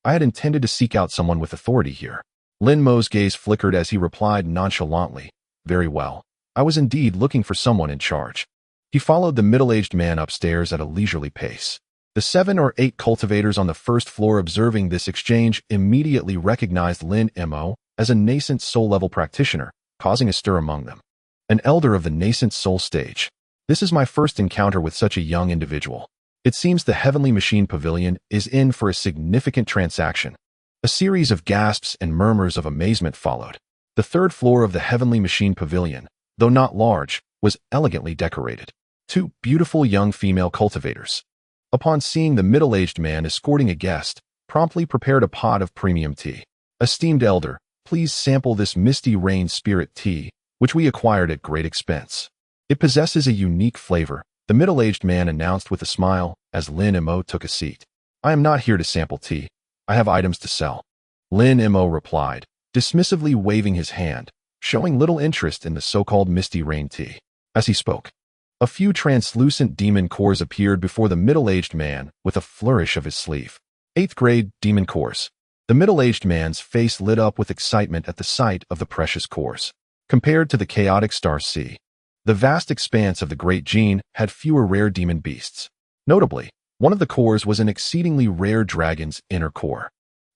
I had intended to seek out someone with authority here." Lin Mo's gaze flickered as he replied nonchalantly, "Very well. I was indeed looking for someone in charge." He followed the middle-aged man upstairs at a leisurely pace. The 7 or 8 cultivators on the 1st floor observing this exchange immediately recognized Lin Mo as a nascent soul-level practitioner, causing a stir among them. An elder of the nascent soul stage. This is my first encounter with such a young individual. It seems the Heavenly Machine Pavilion is in for a significant transaction. A series of gasps and murmurs of amazement followed. The 3rd floor of the Heavenly Machine Pavilion, though not large, was elegantly decorated. Two beautiful young female cultivators, upon seeing the middle-aged man escorting a guest, promptly prepared a pot of premium tea. Esteemed elder, please sample this misty rain spirit tea, which we acquired at great expense. It possesses a unique flavor, the middle-aged man announced with a smile as Lin Mo took a seat. I am not here to sample tea. I have items to sell. Lin Mo replied, dismissively waving his hand, showing little interest in the so-called misty rain tea. As he spoke, a few translucent demon cores appeared before the middle-aged man with a flourish of his sleeve. 8th grade demon cores. The middle-aged man's face lit up with excitement at the sight of the precious cores. Compared to the chaotic star sea, the vast expanse of the Great Jin had fewer rare demon beasts. Notably, one of the cores was an exceedingly rare dragon's inner core.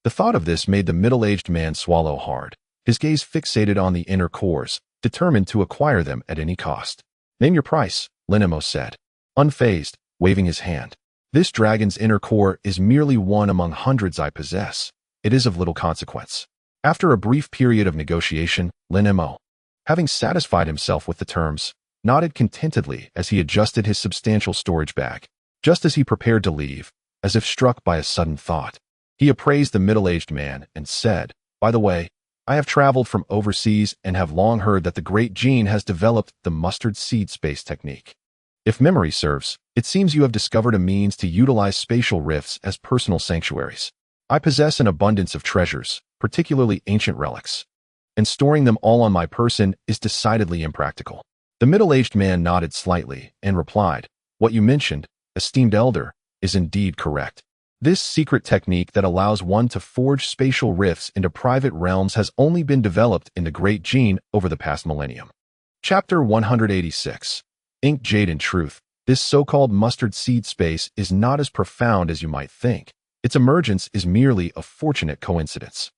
The thought of this made the middle-aged man swallow hard, his gaze fixated on the inner cores, determined to acquire them at any cost. Name your price, Lin Mo said, unfazed, waving his hand. This dragon's inner core is merely one among hundreds I possess. It is of little consequence. After a brief period of negotiation, Lin Mo, having satisfied himself with the terms, nodded contentedly as he adjusted his substantial storage bag. Just as he prepared to leave, as if struck by a sudden thought, he appraised the middle-aged man and said, by the way, I have traveled from overseas and have long heard that the Great Jin has developed the mustard seed space technique. If memory serves, it seems you have discovered a means to utilize spatial rifts as personal sanctuaries. I possess an abundance of treasures, particularly ancient relics, and storing them all on my person is decidedly impractical. The middle-aged man nodded slightly and replied, what you mentioned, esteemed elder, is indeed correct. This secret technique that allows one to forge spatial rifts into private realms has only been developed in the Great Jin over the past millennium. Chapter 186. Ink Jade. In truth, this so-called mustard seed space is not as profound as you might think. Its emergence is merely a fortunate coincidence.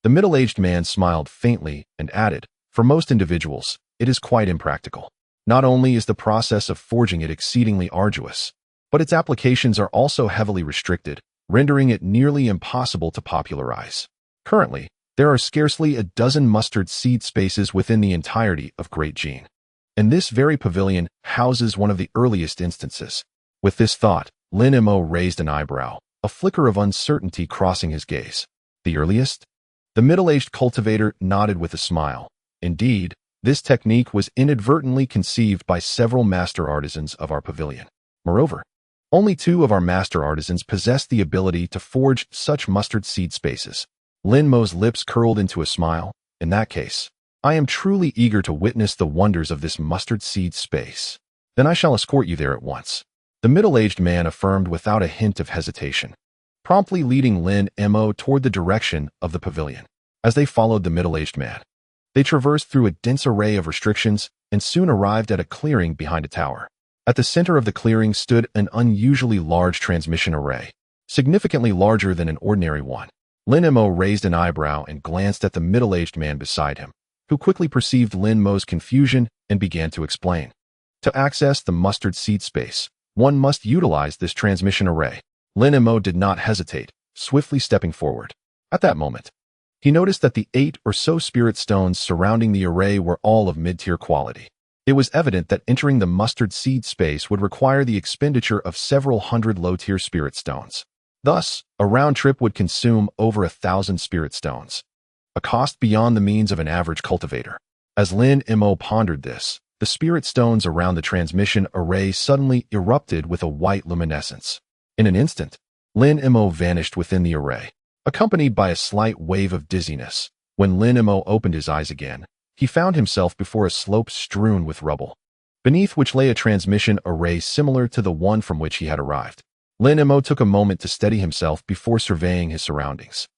The middle-aged man smiled faintly and added, for most individuals, it is quite impractical. Not only is the process of forging it exceedingly arduous, but its applications are also heavily restricted, rendering it nearly impossible to popularize. Currently, there are scarcely a dozen mustard seed spaces within the entirety of Great Jin, and this very pavilion houses one of the earliest instances. With this thought, Lin Mo raised an eyebrow, a flicker of uncertainty crossing his gaze. The earliest? The middle-aged cultivator nodded with a smile. Indeed, this technique was inadvertently conceived by several master artisans of our pavilion. Moreover, only 2 of our master artisans possess the ability to forge such mustard seed spaces. Lin Mo's lips curled into a smile. In that case, I am truly eager to witness the wonders of this mustard seed space. Then I shall escort you there at once. The middle-aged man affirmed without a hint of hesitation, promptly leading Lin Mo toward the direction of the pavilion. As they followed the middle-aged man, they traversed through a dense array of restrictions and soon arrived at a clearing behind a tower. At the center of the clearing stood an unusually large transmission array, significantly larger than an ordinary one. Lin Mo raised an eyebrow and glanced at the middle-aged man beside him, who quickly perceived Lin Mo's confusion and began to explain. To access the mustard seed space, one must utilize this transmission array. Lin Mo did not hesitate, swiftly stepping forward. At that moment, he noticed that the 8 or so spirit stones surrounding the array were all of mid-tier quality. It was evident that entering the mustard seed space would require the expenditure of several hundred low-tier spirit stones. Thus, a round trip would consume over 1,000 spirit stones, a cost beyond the means of an average cultivator. As Lin Mo pondered this, the spirit stones around the transmission array suddenly erupted with a white luminescence. In an instant, Lin Mo vanished within the array, accompanied by a slight wave of dizziness. When Lin Mo opened his eyes again, he found himself before a slope strewn with rubble, beneath which lay a transmission array similar to the one from which he had arrived. Lin Mo took a moment to steady himself before surveying his surroundings.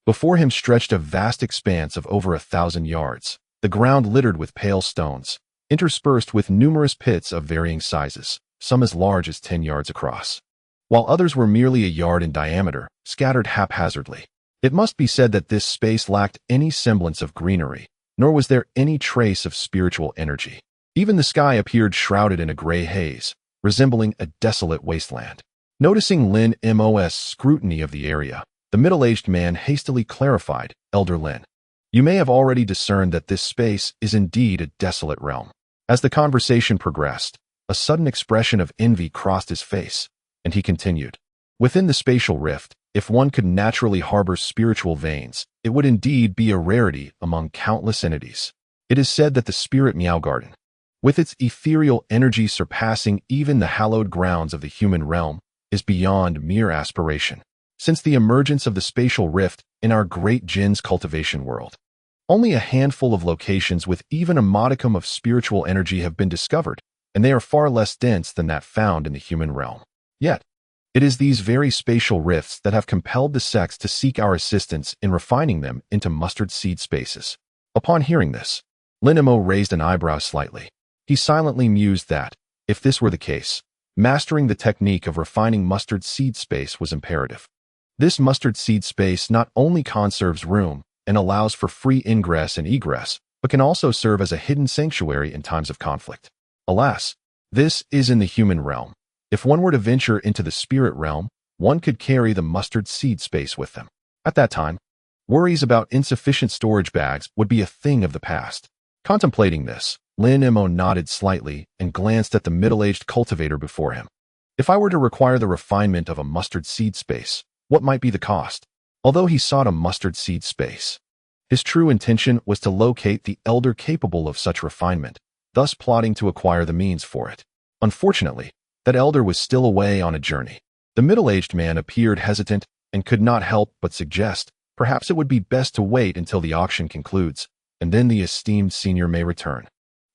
Before him stretched a vast expanse of over 1,000 yards, the ground littered with pale stones, interspersed with numerous pits of varying sizes, some as large as 10 yards across, while others were merely a yard in diameter, scattered haphazardly. It must be said that this space lacked any semblance of greenery, nor was there any trace of spiritual energy. Even the sky appeared shrouded in a gray haze, resembling a desolate wasteland. Noticing Lin Mo's scrutiny of the area, the middle-aged man hastily clarified, Elder Lin, you may have already discerned that this space is indeed a desolate realm. As the conversation progressed, a A sudden expression of envy crossed his face, and he continued. Within the spatial rift, if one could naturally harbor spiritual veins, it would indeed be a rarity among countless entities. It is said that the spirit Meow Garden, with its ethereal energy surpassing even the hallowed grounds of the human realm, is beyond mere aspiration. Since the emergence of the spatial rift in our Great Jin's cultivation world, only a handful of locations with even a modicum of spiritual energy have been discovered, and they are far less dense than that found in the human realm. Yet, it is these very spatial rifts that have compelled the sects to seek our assistance in refining them into mustard seed spaces. Upon hearing this, Lin Mo raised an eyebrow slightly. He silently mused that, if this were the case, mastering the technique of refining mustard seed space was imperative. This mustard seed space not only conserves room and allows for free ingress and egress, but can also serve as a hidden sanctuary in times of conflict. Alas, this is in the human realm. If one were to venture into the spirit realm, one could carry the mustard seed space with them. At that time, worries about insufficient storage bags would be a thing of the past. Contemplating this, Lin Mo nodded slightly and glanced at the middle-aged cultivator before him. If I were to require the refinement of a mustard seed space, what might be the cost? Although he sought a mustard seed space, his true intention was to locate the elder capable of such refinement, thus plotting to acquire the means for it. Unfortunately, that elder was still away on a journey. The middle-aged man appeared hesitant and could not help but suggest, perhaps it would be best to wait until the auction concludes, and then the esteemed senior may return.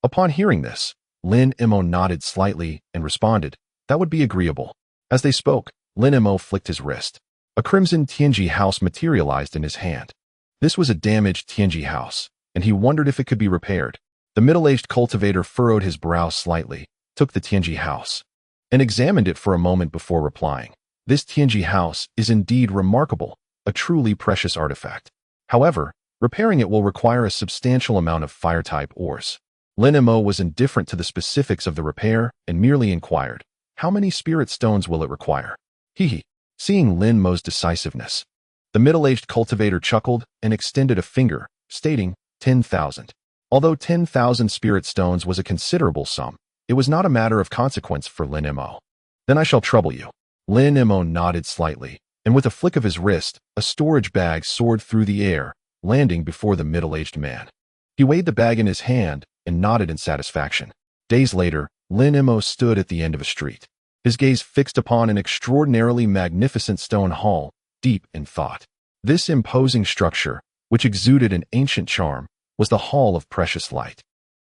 Upon hearing this, Lin Mo nodded slightly and responded, that would be agreeable. As they spoke, Lin Mo flicked his wrist. A crimson Tianji house materialized in his hand. This was a damaged Tianji house, and he wondered if it could be repaired. The middle-aged cultivator furrowed his brow slightly, took the Tianji house, and examined it for a moment before replying. This Tianji house is indeed remarkable, a truly precious artifact. However, repairing it will require a substantial amount of fire-type ores. Lin Mo was indifferent to the specifics of the repair and merely inquired, how many spirit stones will it require? Hee. Seeing Lin Mo's decisiveness, the middle-aged cultivator chuckled and extended a finger, stating 10,000. Although 10,000 spirit stones was a considerable sum, it was not a matter of consequence for Lin Mo. Then I shall trouble you. Lin Mo nodded slightly, and with a flick of his wrist, a storage bag soared through the air, landing before the middle-aged man. He weighed the bag in his hand and nodded in satisfaction. Days later, Lin Mo stood at the end of a street, his gaze fixed upon an extraordinarily magnificent stone hall, deep in thought. This imposing structure, which exuded an ancient charm, was the Hall of Precious Light.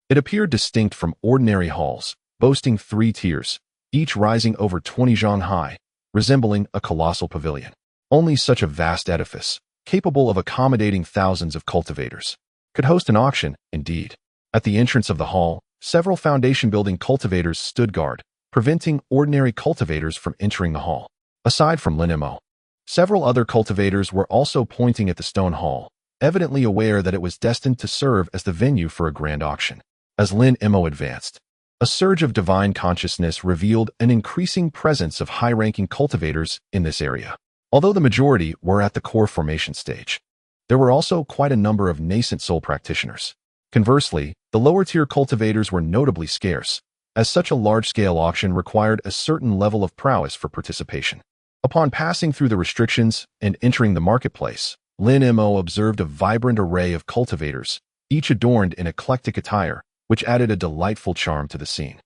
It appeared distinct from ordinary halls, boasting 3 tiers, each rising over 20 zhang high, resembling a colossal pavilion. Only such a vast edifice, capable of accommodating thousands of cultivators, could host an auction, indeed. At the entrance of the hall, several foundation-building cultivators stood guard, preventing ordinary cultivators from entering the hall. Aside from Lin Mo, several other cultivators were also pointing at the stone hall, evidently aware that it was destined to serve as the venue for a grand auction. As Lin Mo advanced, a surge of divine consciousness revealed an increasing presence of high-ranking cultivators in this area. Although the majority were at the core formation stage, there were also quite a number of nascent soul practitioners. Conversely, the lower-tier cultivators were notably scarce, as such a large-scale auction required a certain level of prowess for participation. Upon passing through the restrictions and entering the marketplace, Lin Mo observed a vibrant array of cultivators, each adorned in eclectic attire, which added a delightful charm to the scene.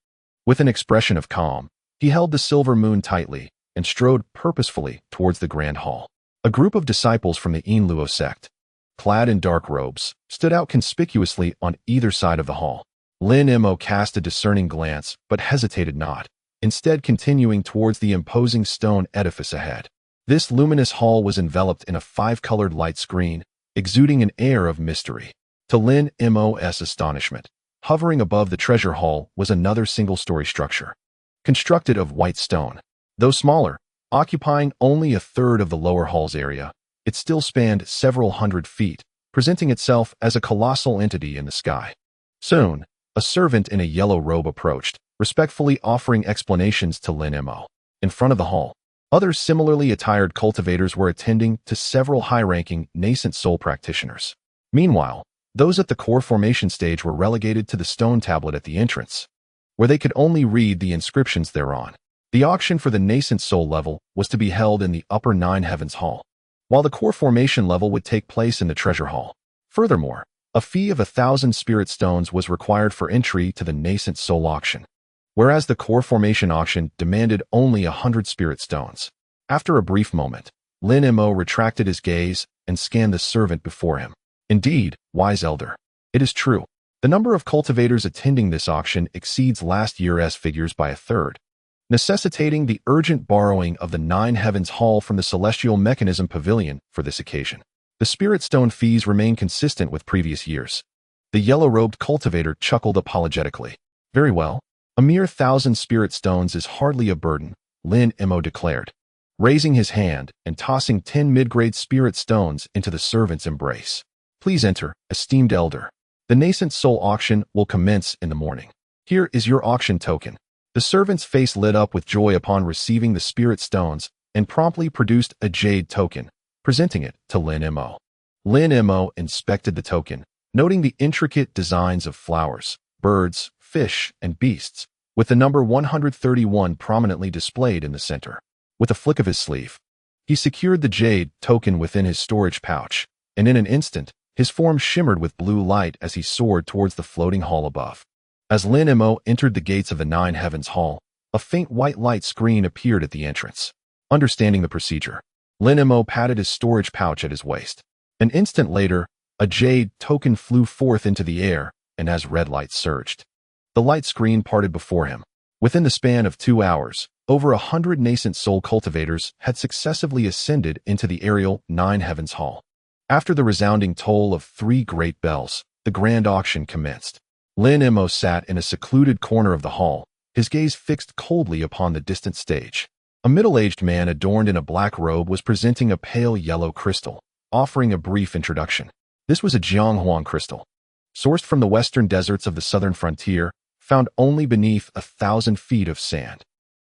With an expression of calm, he held the silver moon tightly and strode purposefully towards the grand hall. A group of disciples from the Luo sect, clad in dark robes, stood out conspicuously on either side of the hall. Lin Mo cast a discerning glance, but hesitated not, instead continuing towards the imposing stone edifice ahead. This luminous hall was enveloped in a 5-colored light screen, exuding an air of mystery. To Lin Mo's astonishment, hovering above the treasure hall was another single-story structure, constructed of white stone. Though smaller, occupying only a third of the lower hall's area, it still spanned several hundred feet, presenting itself as a colossal entity in the sky. Soon, a servant in a yellow robe approached, respectfully offering explanations to Lin Mo. In front of the hall, other similarly attired cultivators were attending to several high-ranking nascent soul practitioners. Meanwhile, those at the core formation stage were relegated to the stone tablet at the entrance, where they could only read the inscriptions thereon. The auction for the nascent soul level was to be held in the upper 9 heavens hall, while the core formation level would take place in the treasure hall. Furthermore, a fee of 1,000 spirit stones was required for entry to the nascent soul auction, whereas the core formation auction demanded only 100 spirit stones. After a brief moment, Lin Mo retracted his gaze and scanned the servant before him. Indeed, wise elder, it is true. The number of cultivators attending this auction exceeds last year's figures by a third, necessitating the urgent borrowing of the 9 heavens hall from the celestial mechanism pavilion for this occasion. The spirit stone fees remain consistent with previous years. The yellow-robed cultivator chuckled apologetically. Very well. A mere 1,000 spirit stones is hardly a burden, Lin Mo declared, raising his hand and tossing 10 mid-grade spirit stones into the servant's embrace. Please enter, esteemed elder. The nascent soul auction will commence in the morning. Here is your auction token. The servant's face lit up with joy upon receiving the spirit stones and promptly produced a jade token, presenting it to Lin Mo. Lin Mo inspected the token, noting the intricate designs of flowers, birds, fish, and beasts, with the number 131 prominently displayed in the center. With a flick of his sleeve, he secured the jade token within his storage pouch, and in an instant, his form shimmered with blue light as he soared towards the floating hall above. As Lin Mo entered the gates of the 9 heavens hall, a faint white light screen appeared at the entrance. Understanding the procedure, Lin Mo patted his storage pouch at his waist. An instant later, a jade token flew forth into the air, and as red light surged, the light screen parted before him. Within the span of 2 hours, over 100 nascent soul cultivators had successively ascended into the aerial 9 heavens hall. After the resounding toll of 3 great bells, the grand auction commenced. Lin Mo sat in a secluded corner of the hall, his gaze fixed coldly upon the distant stage. A middle-aged man adorned in a black robe was presenting a pale yellow crystal, offering a brief introduction. This was a Jianghuang crystal, sourced from the western deserts of the southern frontier, found only beneath 1,000 feet of sand.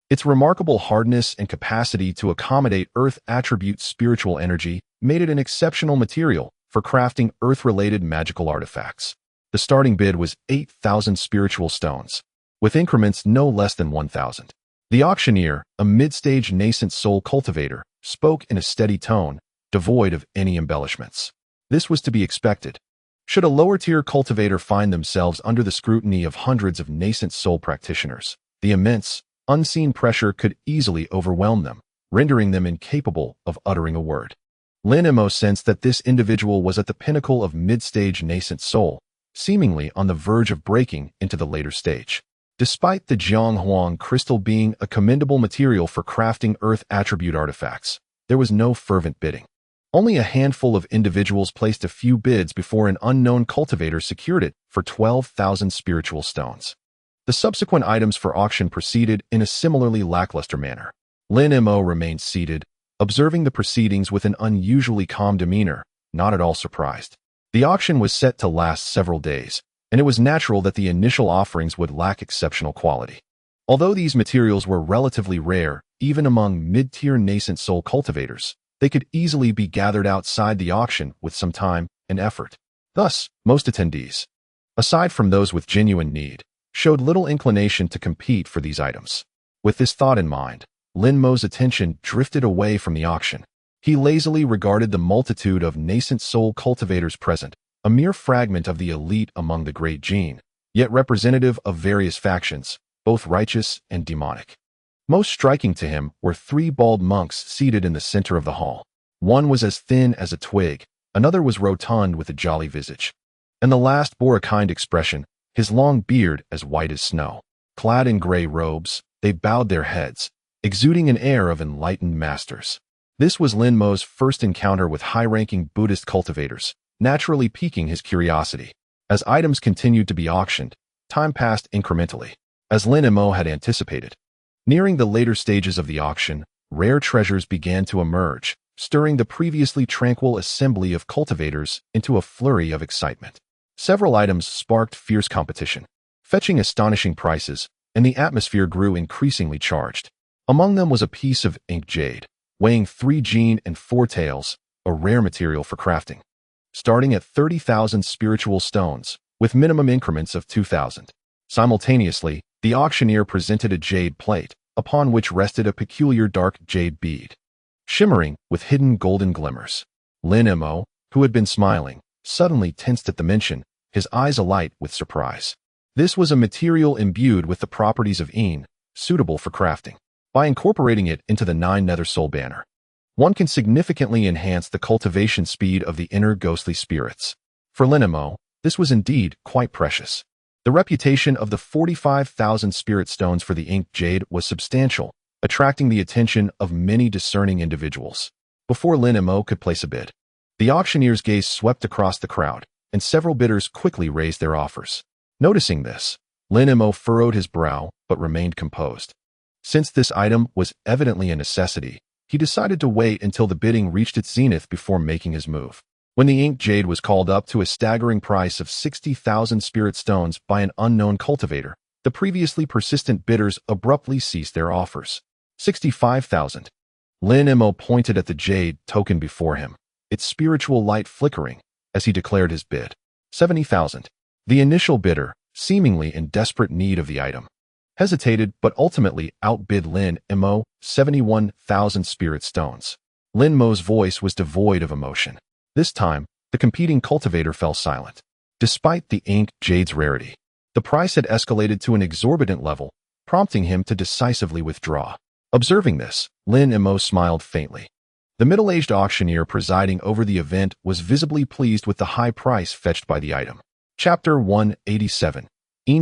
Its remarkable hardness and capacity to accommodate earth attribute spiritual energy made it an exceptional material for crafting earth-related magical artifacts. The starting bid was 8,000 spiritual stones, with increments no less than 1,000. The auctioneer, a mid-stage nascent soul cultivator, spoke in a steady tone, devoid of any embellishments. This was to be expected. Should a lower-tier cultivator find themselves under the scrutiny of hundreds of nascent soul practitioners, the immense, unseen pressure could easily overwhelm them, rendering them incapable of uttering a word. Lin Mo sensed that this individual was at the pinnacle of mid-stage nascent soul, seemingly on the verge of breaking into the later stage. Despite the Jianghuang crystal being a commendable material for crafting earth attribute artifacts, there was no fervent bidding. Only a handful of individuals placed a few bids before an unknown cultivator secured it for 12,000 spiritual stones. The subsequent items for auction proceeded in a similarly lackluster manner. Lin Mo remained seated, observing the proceedings with an unusually calm demeanor, not at all surprised. The auction was set to last several days, and it was natural that the initial offerings would lack exceptional quality. Although these materials were relatively rare, even among mid-tier nascent soul cultivators, they could easily be gathered outside the auction with some time and effort. Thus, most attendees, aside from those with genuine need, showed little inclination to compete for these items. With this thought in mind, Lin Mo's attention drifted away from the auction. He lazily regarded the multitude of nascent soul cultivators present, a mere fragment of the elite among the Great Jin, yet representative of various factions, both righteous and demonic. Most striking to him were 3 bald monks seated in the center of the hall. One was as thin as a twig, another was rotund with a jolly visage, and the last bore a kind expression, his long beard as white as snow. Clad in gray robes, they bowed their heads, exuding an air of enlightened masters. This was Lin Mo's first encounter with high-ranking Buddhist cultivators, naturally piquing his curiosity. As items continued to be auctioned, time passed incrementally, as Lin Mo had anticipated. Nearing the later stages of the auction, rare treasures began to emerge, stirring the previously tranquil assembly of cultivators into a flurry of excitement. Several items sparked fierce competition, fetching astonishing prices, and the atmosphere grew increasingly charged. Among them was a piece of ink jade, weighing 3 jin and 4 taels, a rare material for crafting, starting at 30,000 spiritual stones, with minimum increments of 2,000. Simultaneously, The auctioneer presented a jade plate, upon which rested a peculiar dark jade bead, shimmering with hidden golden glimmers. Lin Mo, who had been smiling, suddenly tensed at the mention, his eyes alight with surprise. This was a material imbued with the properties of Yin, suitable for crafting. By incorporating it into the 9 Nether Soul banner, one can significantly enhance the cultivation speed of the inner ghostly spirits. For Lin Mo, this was indeed quite precious. The reputation of the 45,000 spirit stones for the inked jade was substantial, attracting the attention of many discerning individuals. Before Lin Mo could place a bid, the auctioneer's gaze swept across the crowd, and several bidders quickly raised their offers. Noticing this, Lin Mo furrowed his brow but remained composed. Since this item was evidently a necessity, he decided to wait until the bidding reached its zenith before making his move. When the inked jade was called up to a staggering price of 60,000 spirit stones by an unknown cultivator, the previously persistent bidders abruptly ceased their offers. 65,000. Lin Mo pointed at the jade token before him, its spiritual light flickering, as he declared his bid. 70,000. The initial bidder, seemingly in desperate need of the item, hesitated but ultimately outbid Lin Mo, 71,000 spirit stones. Lin Mo's voice was devoid of emotion. This time, the competing cultivator fell silent. Despite the inked jade's rarity, the price had escalated to an exorbitant level, prompting him to decisively withdraw. Observing this, Lin Mo smiled faintly. The middle-aged auctioneer presiding over the event was visibly pleased with the high price fetched by the item. Chapter 187.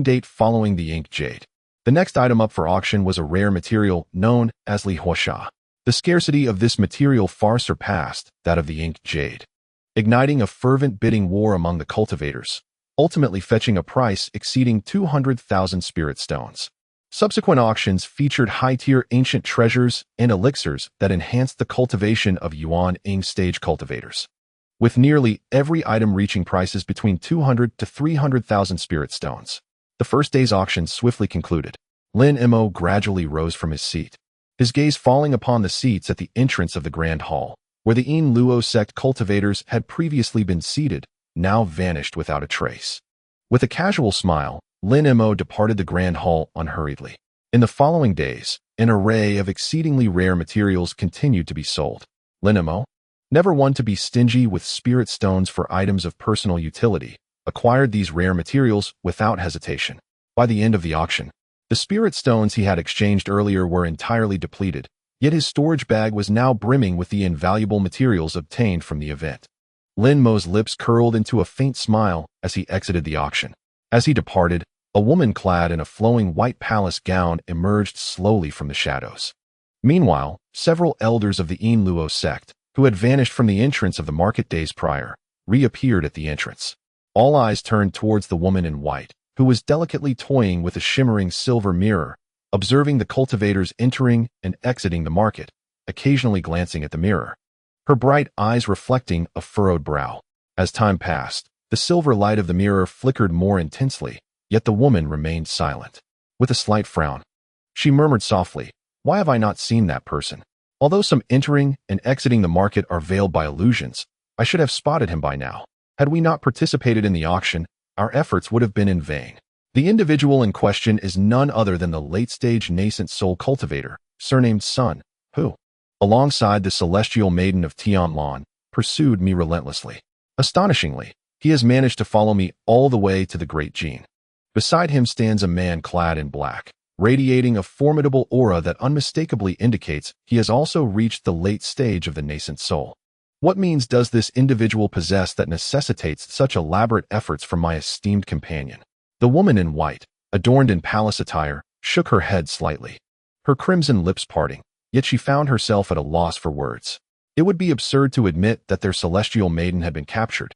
Date following the inked jade. The next item up for auction was a rare material known as Li Huasha. The scarcity of this material far surpassed that of the inked jade, igniting a fervent bidding war among the cultivators, ultimately fetching a price exceeding 200,000 spirit stones. Subsequent auctions featured high-tier ancient treasures and elixirs that enhanced the cultivation of Yuan Ing stage cultivators, with nearly every item reaching prices between 200 to 300,000 spirit stones. The first day's auction swiftly concluded. Lin Mo gradually rose from his seat, his gaze falling upon the seats at the entrance of the grand hall, where the Yin Luo sect cultivators had previously been seated, now vanished without a trace. With a casual smile, Lin Mo departed the grand hall unhurriedly. In the following days, an array of exceedingly rare materials continued to be sold. Lin Mo, never one to be stingy with spirit stones for items of personal utility, acquired these rare materials without hesitation. By the end of the auction, the spirit stones he had exchanged earlier were entirely depleted, yet his storage bag was now brimming with the invaluable materials obtained from the event. Lin Mo's lips curled into a faint smile as he exited the auction. As he departed, a woman clad in a flowing white palace gown emerged slowly from the shadows. Meanwhile, several elders of the Yin Luo sect, who had vanished from the entrance of the market days prior, reappeared at the entrance. All eyes turned towards the woman in white, who was delicately toying with a shimmering silver mirror, observing the cultivators entering and exiting the market, occasionally glancing at the mirror, her bright eyes reflecting a furrowed brow. As time passed, the silver light of the mirror flickered more intensely, yet the woman remained silent. With a slight frown, she murmured softly, "Why have I not seen that person? Although some entering and exiting the market are veiled by illusions, I should have spotted him by now. Had we not participated in the auction, our efforts would have been in vain." The individual in question is none other than the late-stage nascent soul cultivator, surnamed Sun, who, alongside the celestial maiden of Tianlan, pursued me relentlessly. Astonishingly, he has managed to follow me all the way to the Great Jin. Beside him stands a man clad in black, radiating a formidable aura that unmistakably indicates he has also reached the late stage of the nascent soul. What means does this individual possess that necessitates such elaborate efforts from my esteemed companion? The woman in white, adorned in palace attire, shook her head slightly, her crimson lips parting, yet she found herself at a loss for words. It would be absurd to admit that their celestial maiden had been captured,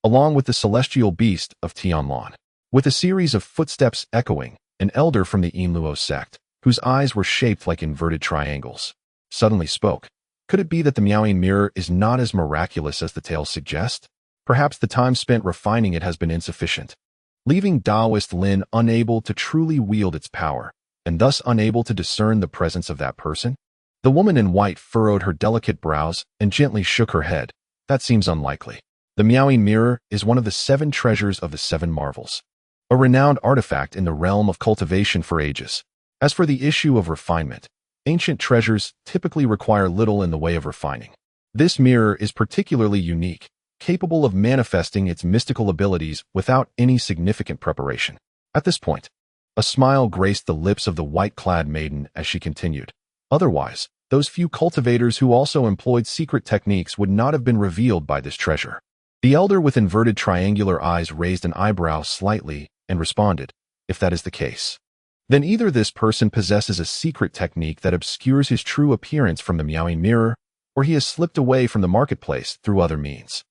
along with the celestial beast of Tianlan. With a series of footsteps echoing, an elder from the Yin Luo sect, whose eyes were shaped like inverted triangles, suddenly spoke. Could it be that the Miaoying mirror is not as miraculous as the tales suggest? Perhaps the time spent refining it has been insufficient, leaving Taoist Lin unable to truly wield its power, and thus unable to discern the presence of that person? The woman in white furrowed her delicate brows and gently shook her head. That seems unlikely. The Miaoying mirror is one of the 7 treasures of the 7 marvels. a renowned artifact in the realm of cultivation for ages. As for the issue of refinement, ancient treasures typically require little in the way of refining. This mirror is particularly unique, capable of manifesting its mystical abilities without any significant preparation. At this point, a smile graced the lips of the white-clad maiden as she continued. Otherwise, those few cultivators who also employed secret techniques would not have been revealed by this treasure. The elder with inverted triangular eyes raised an eyebrow slightly and responded, "If that is the case, then either this person possesses a secret technique that obscures his true appearance from the meowing mirror, or he has slipped away from the marketplace through other means."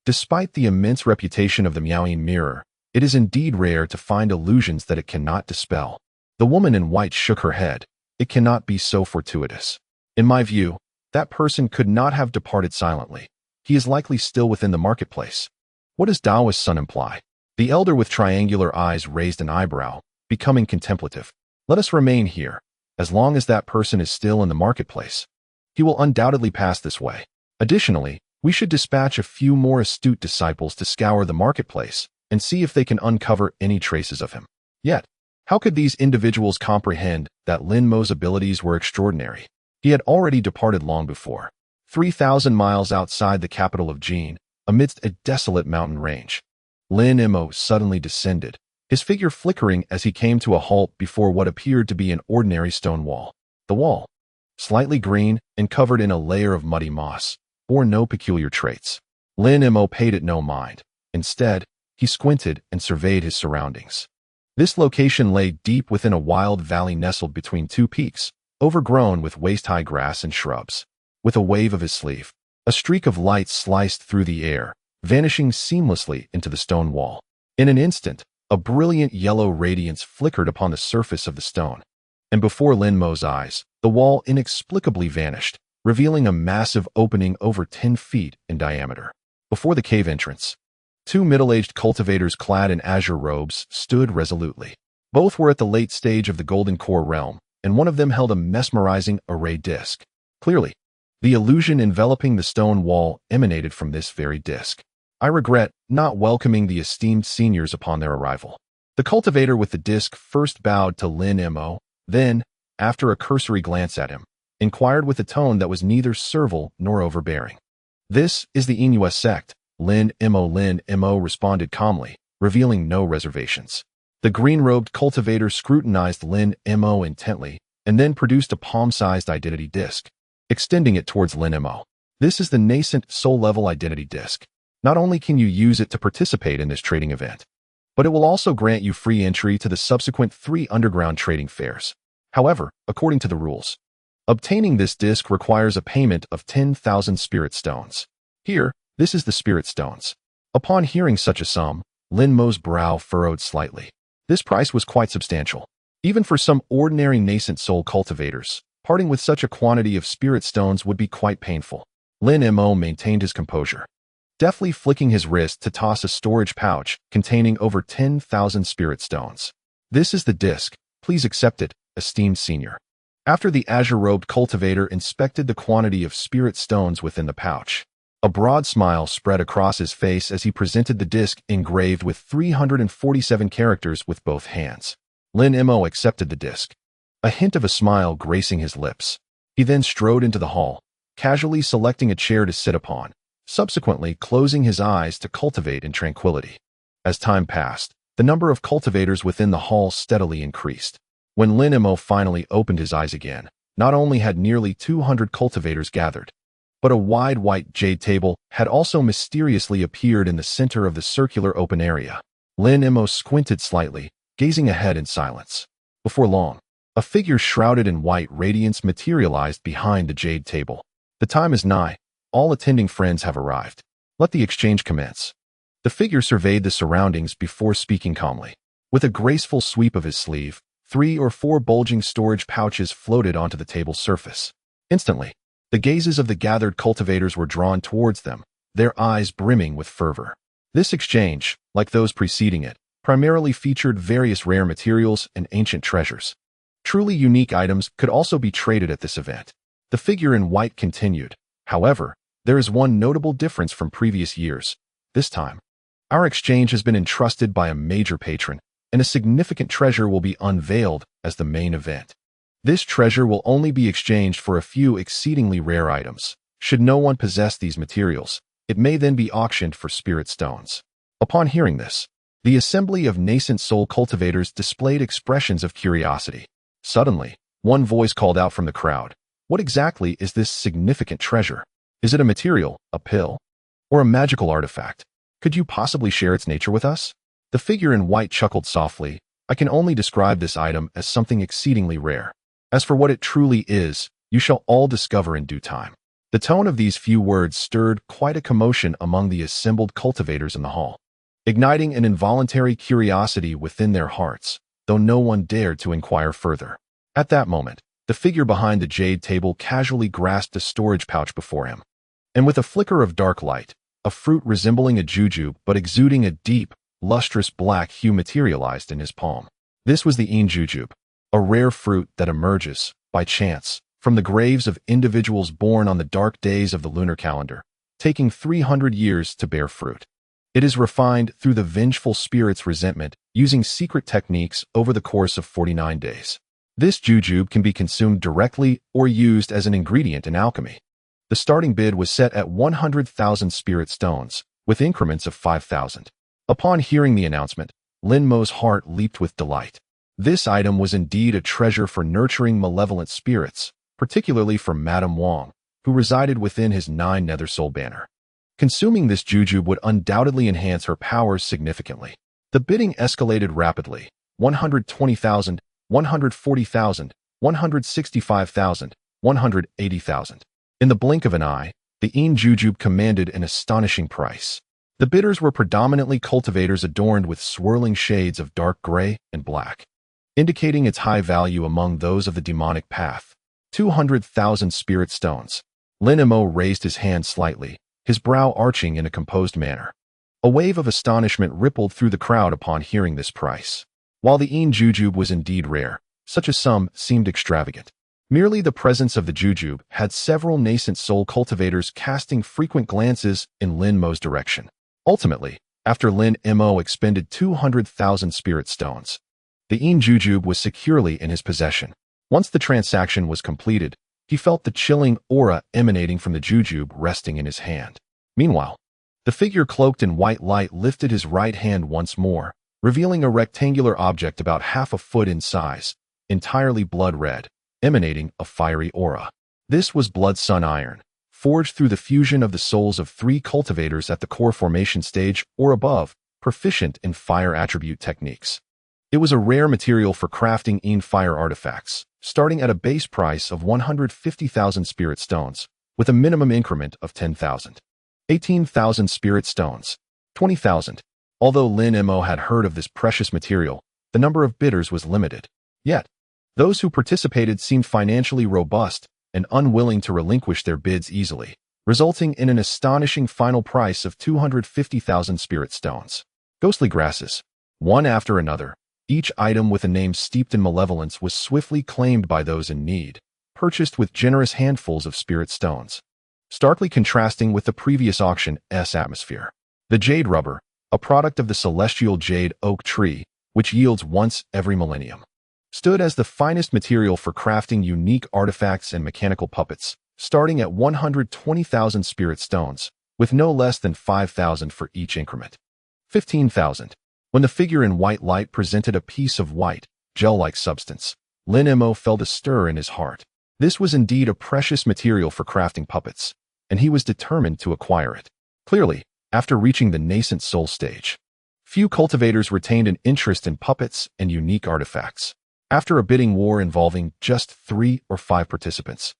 Despite the immense reputation of the meowing mirror, it is indeed rare to find illusions that it cannot dispel. The woman in white shook her head. "It cannot be so fortuitous. In my view, that person could not have departed silently. He is likely still within the marketplace." "What does Daoist Sun imply?" The elder with triangular eyes raised an eyebrow, becoming contemplative. "Let us remain here. As long as that person is still in the marketplace, he will undoubtedly pass this way. Additionally, we should dispatch a few more astute disciples to scour the marketplace and see if they can uncover any traces of him." Yet, how could these individuals comprehend that Lin Mo's abilities were extraordinary? He had already departed long before, 3,000 miles outside the capital of Jin, amidst a desolate mountain range. Lin Mo suddenly descended, his figure flickering as he came to a halt before what appeared to be an ordinary stone wall. The wall, slightly green and covered in a layer of muddy moss, bore no peculiar traits. Lin Mo paid it no mind. Instead, he squinted and surveyed his surroundings. This location lay deep within a wild valley nestled between two peaks, overgrown with waist-high grass and shrubs. With a wave of his sleeve, a streak of light sliced through the air, vanishing seamlessly into the stone wall. In an instant, a brilliant yellow radiance flickered upon the surface of the stone, and before Lin Mo's eyes, the wall inexplicably vanished, revealing a massive opening over 10 feet in diameter. Before the cave entrance, two middle-aged cultivators clad in azure robes stood resolutely. Both were at the late stage of the Golden Core realm, and one of them held a mesmerizing array disc. Clearly, the illusion enveloping the stone wall emanated from this very disc. "I regret not welcoming the esteemed seniors upon their arrival." The cultivator with the disc first bowed to Lin Mo, then, after a cursory glance at him, inquired with a tone that was neither servile nor overbearing. "This is the Inua Sect," Lin Mo responded calmly, revealing no reservations. The green-robed cultivator scrutinized Lin Mo intently and then produced a palm-sized identity disc, extending it towards Lin Mo. "This is the nascent soul-level identity disc. Not only can you use it to participate in this trading event, but it will also grant you free entry to the subsequent 3 underground trading fairs. However, according to the rules, obtaining this disc requires a payment of 10,000 spirit stones. Here, this is the spirit stones." Upon hearing such a sum, Lin Mo's brow furrowed slightly. This price was quite substantial. Even for some ordinary nascent soul cultivators, parting with such a quantity of spirit stones would be quite painful. Lin Mo maintained his composure, deftly flicking his wrist to toss a storage pouch containing over 10,000 spirit stones. "This is the disc. Please accept it, esteemed senior." After the azure-robed cultivator inspected the quantity of spirit stones within the pouch, a broad smile spread across his face as he presented the disc engraved with 347 characters with both hands. Lin Mo accepted the disc, a hint of a smile gracing his lips. He then strode into the hall, casually selecting a chair to sit upon, subsequently closing his eyes to cultivate in tranquility. As time passed, the number of cultivators within the hall steadily increased. When Lin Mo finally opened his eyes again, not only had nearly 200 cultivators gathered, but a wide white jade table had also mysteriously appeared in the center of the circular open area. Lin Mo squinted slightly, gazing ahead in silence. Before long, a figure shrouded in white radiance materialized behind the jade table. "The time is nigh. All attending friends have arrived. Let the exchange commence." The figure surveyed the surroundings before speaking calmly. With a graceful sweep of his sleeve, 3 or 4 bulging storage pouches floated onto the table's surface. Instantly, the gazes of the gathered cultivators were drawn towards them, their eyes brimming with fervor. This exchange, like those preceding it, primarily featured various rare materials and ancient treasures. Truly unique items could also be traded at this event. The figure in white continued, "However, there is one notable difference from previous years. This time, our exchange has been entrusted by a major patron, and a significant treasure will be unveiled as the main event. This treasure will only be exchanged for a few exceedingly rare items. Should no one possess these materials, it may then be auctioned for spirit stones. Upon hearing this, the assembly of nascent soul cultivators displayed expressions of curiosity. Suddenly, one voice called out from the crowd, "What exactly is this significant treasure? Is it a material, a pill, or a magical artifact? Could you possibly share its nature with us?" The figure in white chuckled softly. "I can only describe this item as something exceedingly rare. As for what it truly is, you shall all discover in due time." The tone of these few words stirred quite a commotion among the assembled cultivators in the hall, igniting an involuntary curiosity within their hearts, though no one dared to inquire further. At that moment, the figure behind the jade table casually grasped a storage pouch before him, and with a flicker of dark light, a fruit resembling a jujube but exuding a deep, lustrous black hue materialized in his palm. This was the jujube, a rare fruit that emerges, by chance, from the graves of individuals born on the dark days of the lunar calendar, taking 300 years to bear fruit. It is refined through the vengeful spirit's resentment, using secret techniques over the course of 49 days. This jujube can be consumed directly or used as an ingredient in alchemy. The starting bid was set at 100,000 spirit stones, with increments of 5,000. Upon hearing the announcement, Lin Mo's heart leaped with delight. This item was indeed a treasure for nurturing malevolent spirits, particularly for Madame Wang, who resided within his 9 nether soul banner. Consuming this jujube would undoubtedly enhance her powers significantly. The bidding escalated rapidly: 120,000, 140,000, 165,000, 180,000. In the blink of an eye, the jujube commanded an astonishing price. The bidders were predominantly cultivators adorned with swirling shades of dark gray and black, indicating its high value among those of the demonic path. 200,000 spirit stones. Lin Mo raised his hand slightly, his brow arching in a composed manner. A wave of astonishment rippled through the crowd upon hearing this price. While the jujube was indeed rare, such a sum seemed extravagant. Merely the presence of the jujube had several nascent soul cultivators casting frequent glances in Lin Mo's direction. Ultimately, after Lin Mo expended 200,000 spirit stones, the jujube was securely in his possession. Once the transaction was completed, he felt the chilling aura emanating from the jujube resting in his hand. Meanwhile, the figure cloaked in white light lifted his right hand once more, revealing a rectangular object about half a foot in size, entirely blood red, emanating a fiery aura. This was blood sun iron, forged through the fusion of the souls of 3 cultivators at the core formation stage or above, proficient in fire attribute techniques. It was a rare material for crafting fire artifacts, starting at a base price of 150,000 spirit stones, with a minimum increment of 10,000. 18,000 spirit stones. 20,000. Although Lin Mo had heard of this precious material, the number of bidders was limited. Yet, those who participated seemed financially robust and unwilling to relinquish their bids easily, resulting in an astonishing final price of 250,000 spirit stones. Ghostly grasses. One after another, each item with a name steeped in malevolence was swiftly claimed by those in need, purchased with generous handfuls of spirit stones. Starkly contrasting with the previous auction's atmosphere, the jade rubber, a product of the celestial jade oak tree, which yields once every millennium, stood as the finest material for crafting unique artifacts and mechanical puppets, starting at 120,000 spirit stones, with no less than 5,000 for each increment. 15,000. When the figure in white light presented a piece of white, gel-like substance, Lin Mo felt a stir in his heart. This was indeed a precious material for crafting puppets, and he was determined to acquire it. Clearly, after reaching the nascent soul stage, few cultivators retained an interest in puppets and unique artifacts. After a bidding war involving just 3 or 5 participants,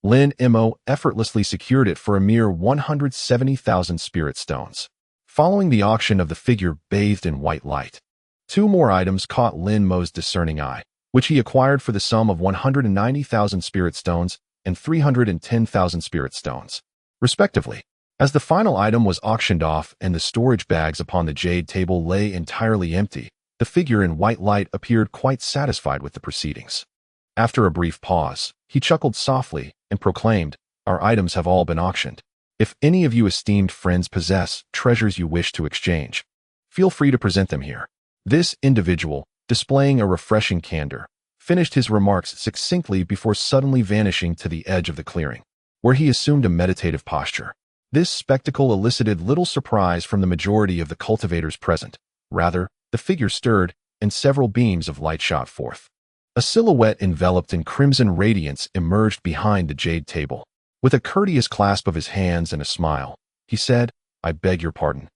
Lin Mo effortlessly secured it for a mere 170,000 spirit stones. Following the auction of the figure bathed in white light, 2 more items caught Lin Mo's discerning eye, which he acquired for the sum of 190,000 spirit stones and 310,000 spirit stones, respectively. As the final item was auctioned off and the storage bags upon the jade table lay entirely empty, the figure in white light appeared quite satisfied with the proceedings. After a brief pause, he chuckled softly and proclaimed, "Our items have all been auctioned. If any of you esteemed friends possess treasures you wish to exchange, feel free to present them here." This individual, displaying a refreshing candor, finished his remarks succinctly before suddenly vanishing to the edge of the clearing, where he assumed a meditative posture. This spectacle elicited little surprise from the majority of the cultivators present. Rather, the figure stirred, and several beams of light shot forth. A silhouette enveloped in crimson radiance emerged behind the jade table. With a courteous clasp of his hands and a smile, he said, "I beg your pardon.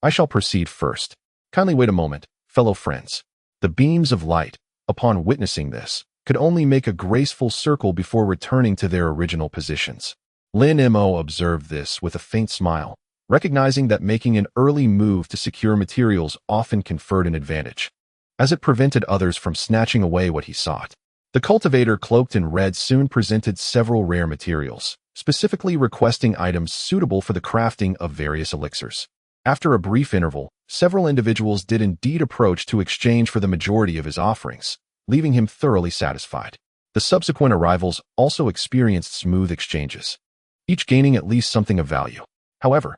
I shall proceed first. Kindly wait a moment, fellow friends." The beams of light, upon witnessing this, could only make a graceful circle before returning to their original positions. Lin Mo observed this with a faint smile, recognizing that making an early move to secure materials often conferred an advantage, as it prevented others from snatching away what he sought. The cultivator cloaked in red soon presented several rare materials, specifically requesting items suitable for the crafting of various elixirs. After a brief interval, several individuals did indeed approach to exchange for the majority of his offerings, leaving him thoroughly satisfied. The subsequent arrivals also experienced smooth exchanges, each gaining at least something of value. However,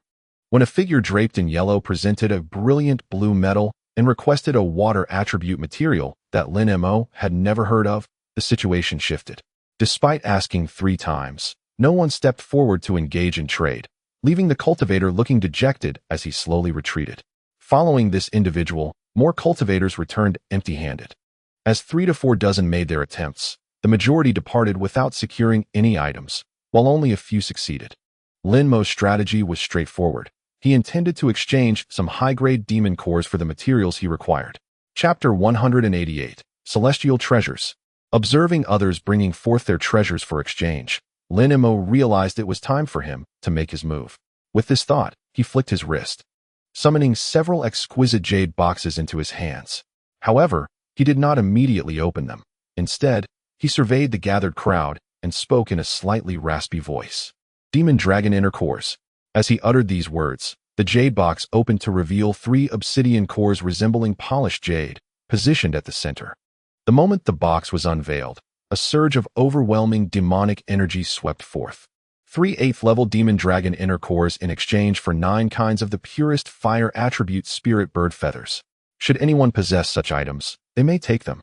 when a figure draped in yellow presented a brilliant blue metal and requested a water attribute material that Lin Mo had never heard of, the situation shifted. Despite asking 3 times, no one stepped forward to engage in trade, leaving the cultivator looking dejected as he slowly retreated. Following this individual, more cultivators returned empty-handed. As 3 to 4 dozen made their attempts, the majority departed without securing any items, while only a few succeeded. Lin Mo's strategy was straightforward. He intended to exchange some high-grade demon cores for the materials he required. Chapter 188, Celestial Treasures. Observing others bringing forth their treasures for exchange, Lin Mo realized it was time for him to make his move. With this thought, he flicked his wrist, summoning several exquisite jade boxes into his hands. However, he did not immediately open them. Instead, he surveyed the gathered crowd and spoke in a slightly raspy voice. "Demon Dragon Inner Cores." As he uttered these words, the jade box opened to reveal 3 obsidian cores resembling polished jade, positioned at the center. The moment the box was unveiled, a surge of overwhelming demonic energy swept forth. 3 8th-level Demon Dragon Inner Cores in exchange for 9 kinds of the purest fire attribute spirit bird feathers. Should anyone possess such items, they may take them.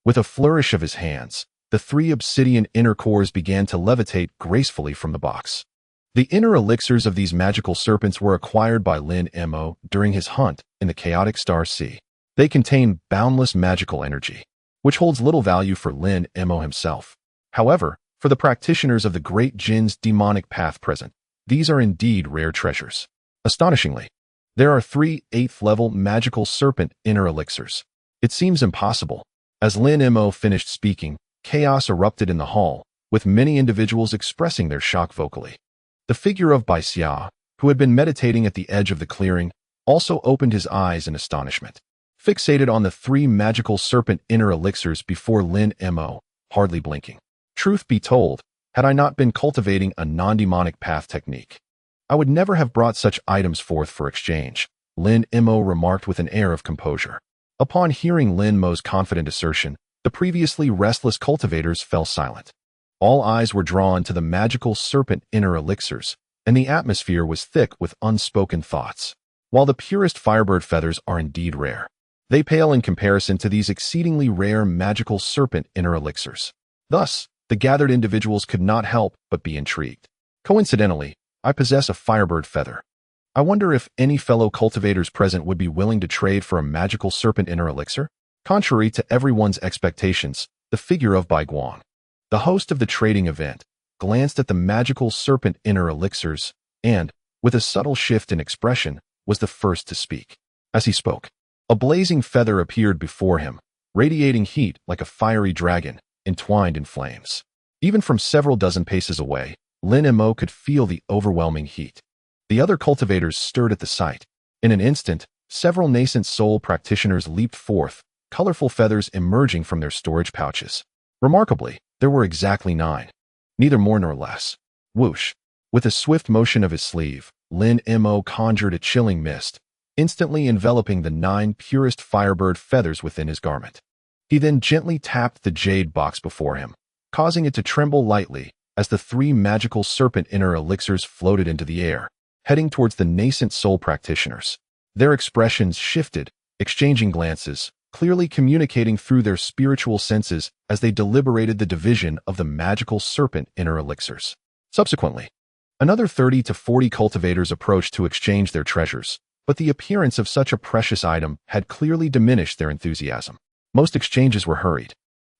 With a flourish of his hands, the 3 obsidian inner cores began to levitate gracefully from the box. The inner elixirs of these magical serpents were acquired by Lin Mo during his hunt in the chaotic Star Sea. They contain boundless magical energy, which holds little value for Lin Mo himself. However, for the practitioners of the Great Jin's demonic path present, these are indeed rare treasures. Astonishingly, there are 3 8th-level magical serpent inner elixirs. It seems impossible. As Lin Mo finished speaking, chaos erupted in the hall, with many individuals expressing their shock vocally. The figure of Bai Xia, who had been meditating at the edge of the clearing, also opened his eyes in astonishment, fixated on the 3 magical serpent inner elixirs before Lin Mo, hardly blinking. Truth be told, had I not been cultivating a non-demonic path technique, I would never have brought such items forth for exchange, Lin Mo remarked with an air of composure. Upon hearing Lin Mo's confident assertion, the previously restless cultivators fell silent. All eyes were drawn to the magical serpent inner elixirs, and the atmosphere was thick with unspoken thoughts. While the purest firebird feathers are indeed rare, they pale in comparison to these exceedingly rare magical serpent inner elixirs. Thus, the gathered individuals could not help but be intrigued. Coincidentally, I possess a firebird feather. I wonder if any fellow cultivators present would be willing to trade for a magical serpent inner elixir? Contrary to everyone's expectations, the figure of Bai Guang, the host of the trading event, glanced at the magical serpent inner elixirs and, with a subtle shift in expression, was the first to speak. As he spoke, a blazing feather appeared before him, radiating heat like a fiery dragon, entwined in flames. Even from several dozen paces away, Lin Mo could feel the overwhelming heat. The other cultivators stirred at the sight. In an instant, several nascent soul practitioners leaped forth, colorful feathers emerging from their storage pouches. Remarkably, there were exactly 9. Neither more nor less. Whoosh! With a swift motion of his sleeve, Lin Mo conjured a chilling mist, instantly enveloping the 9 purest firebird feathers within his garment. He then gently tapped the jade box before him, causing it to tremble lightly as the 3 magical serpent inner elixirs floated into the air, heading towards the nascent soul practitioners. Their expressions shifted, exchanging glances, clearly communicating through their spiritual senses as they deliberated the division of the magical serpent inner elixirs. Subsequently, another 30 to 40 cultivators approached to exchange their treasures, but the appearance of such a precious item had clearly diminished their enthusiasm. Most exchanges were hurried,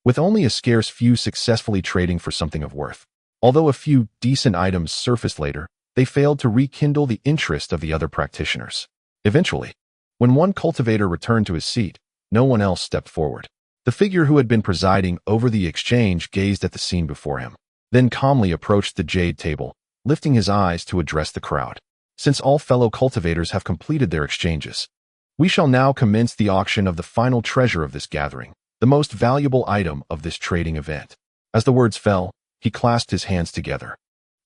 with only a scarce few successfully trading for something of worth. Although a few decent items surfaced later, they failed to rekindle the interest of the other practitioners. Eventually, when one cultivator returned to his seat, no one else stepped forward. The figure who had been presiding over the exchange gazed at the scene before him, then calmly approached the jade table, lifting his eyes to address the crowd. Since all fellow cultivators have completed their exchanges, we shall now commence the auction of the final treasure of this gathering, the most valuable item of this trading event. As the words fell, he clasped his hands together,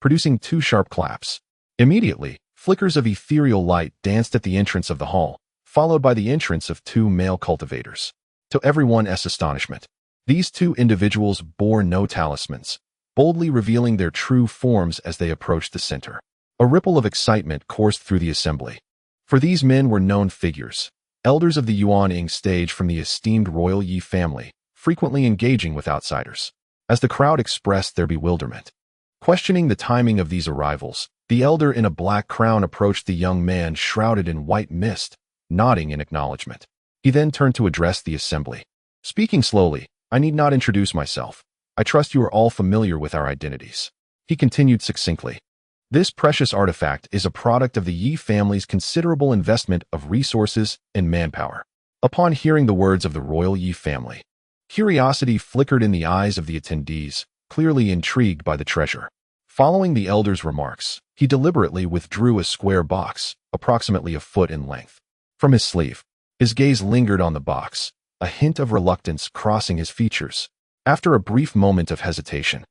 producing two sharp claps. Immediately, flickers of ethereal light danced at the entrance of the hall, followed by the entrance of two male cultivators. To everyone's astonishment, these two individuals bore no talismans, boldly revealing their true forms as they approached the center. A ripple of excitement coursed through the assembly, for these men were known figures, elders of the Yuan-ing stage from the esteemed royal Yi family, frequently engaging with outsiders. As the crowd expressed their bewilderment, questioning the timing of these arrivals, the elder in a black crown approached the young man shrouded in white mist, nodding in acknowledgement. He then turned to address the assembly. Speaking slowly, "I need not introduce myself. I trust you are all familiar with our identities." He continued succinctly. "This precious artifact is a product of the Yi family's considerable investment of resources and manpower." Upon hearing the words of the royal Yi family, curiosity flickered in the eyes of the attendees, clearly intrigued by the treasure. Following the elder's remarks, he deliberately withdrew a square box, approximately a foot in length, from his sleeve. His gaze lingered on the box, a hint of reluctance crossing his features. After a brief moment of hesitation,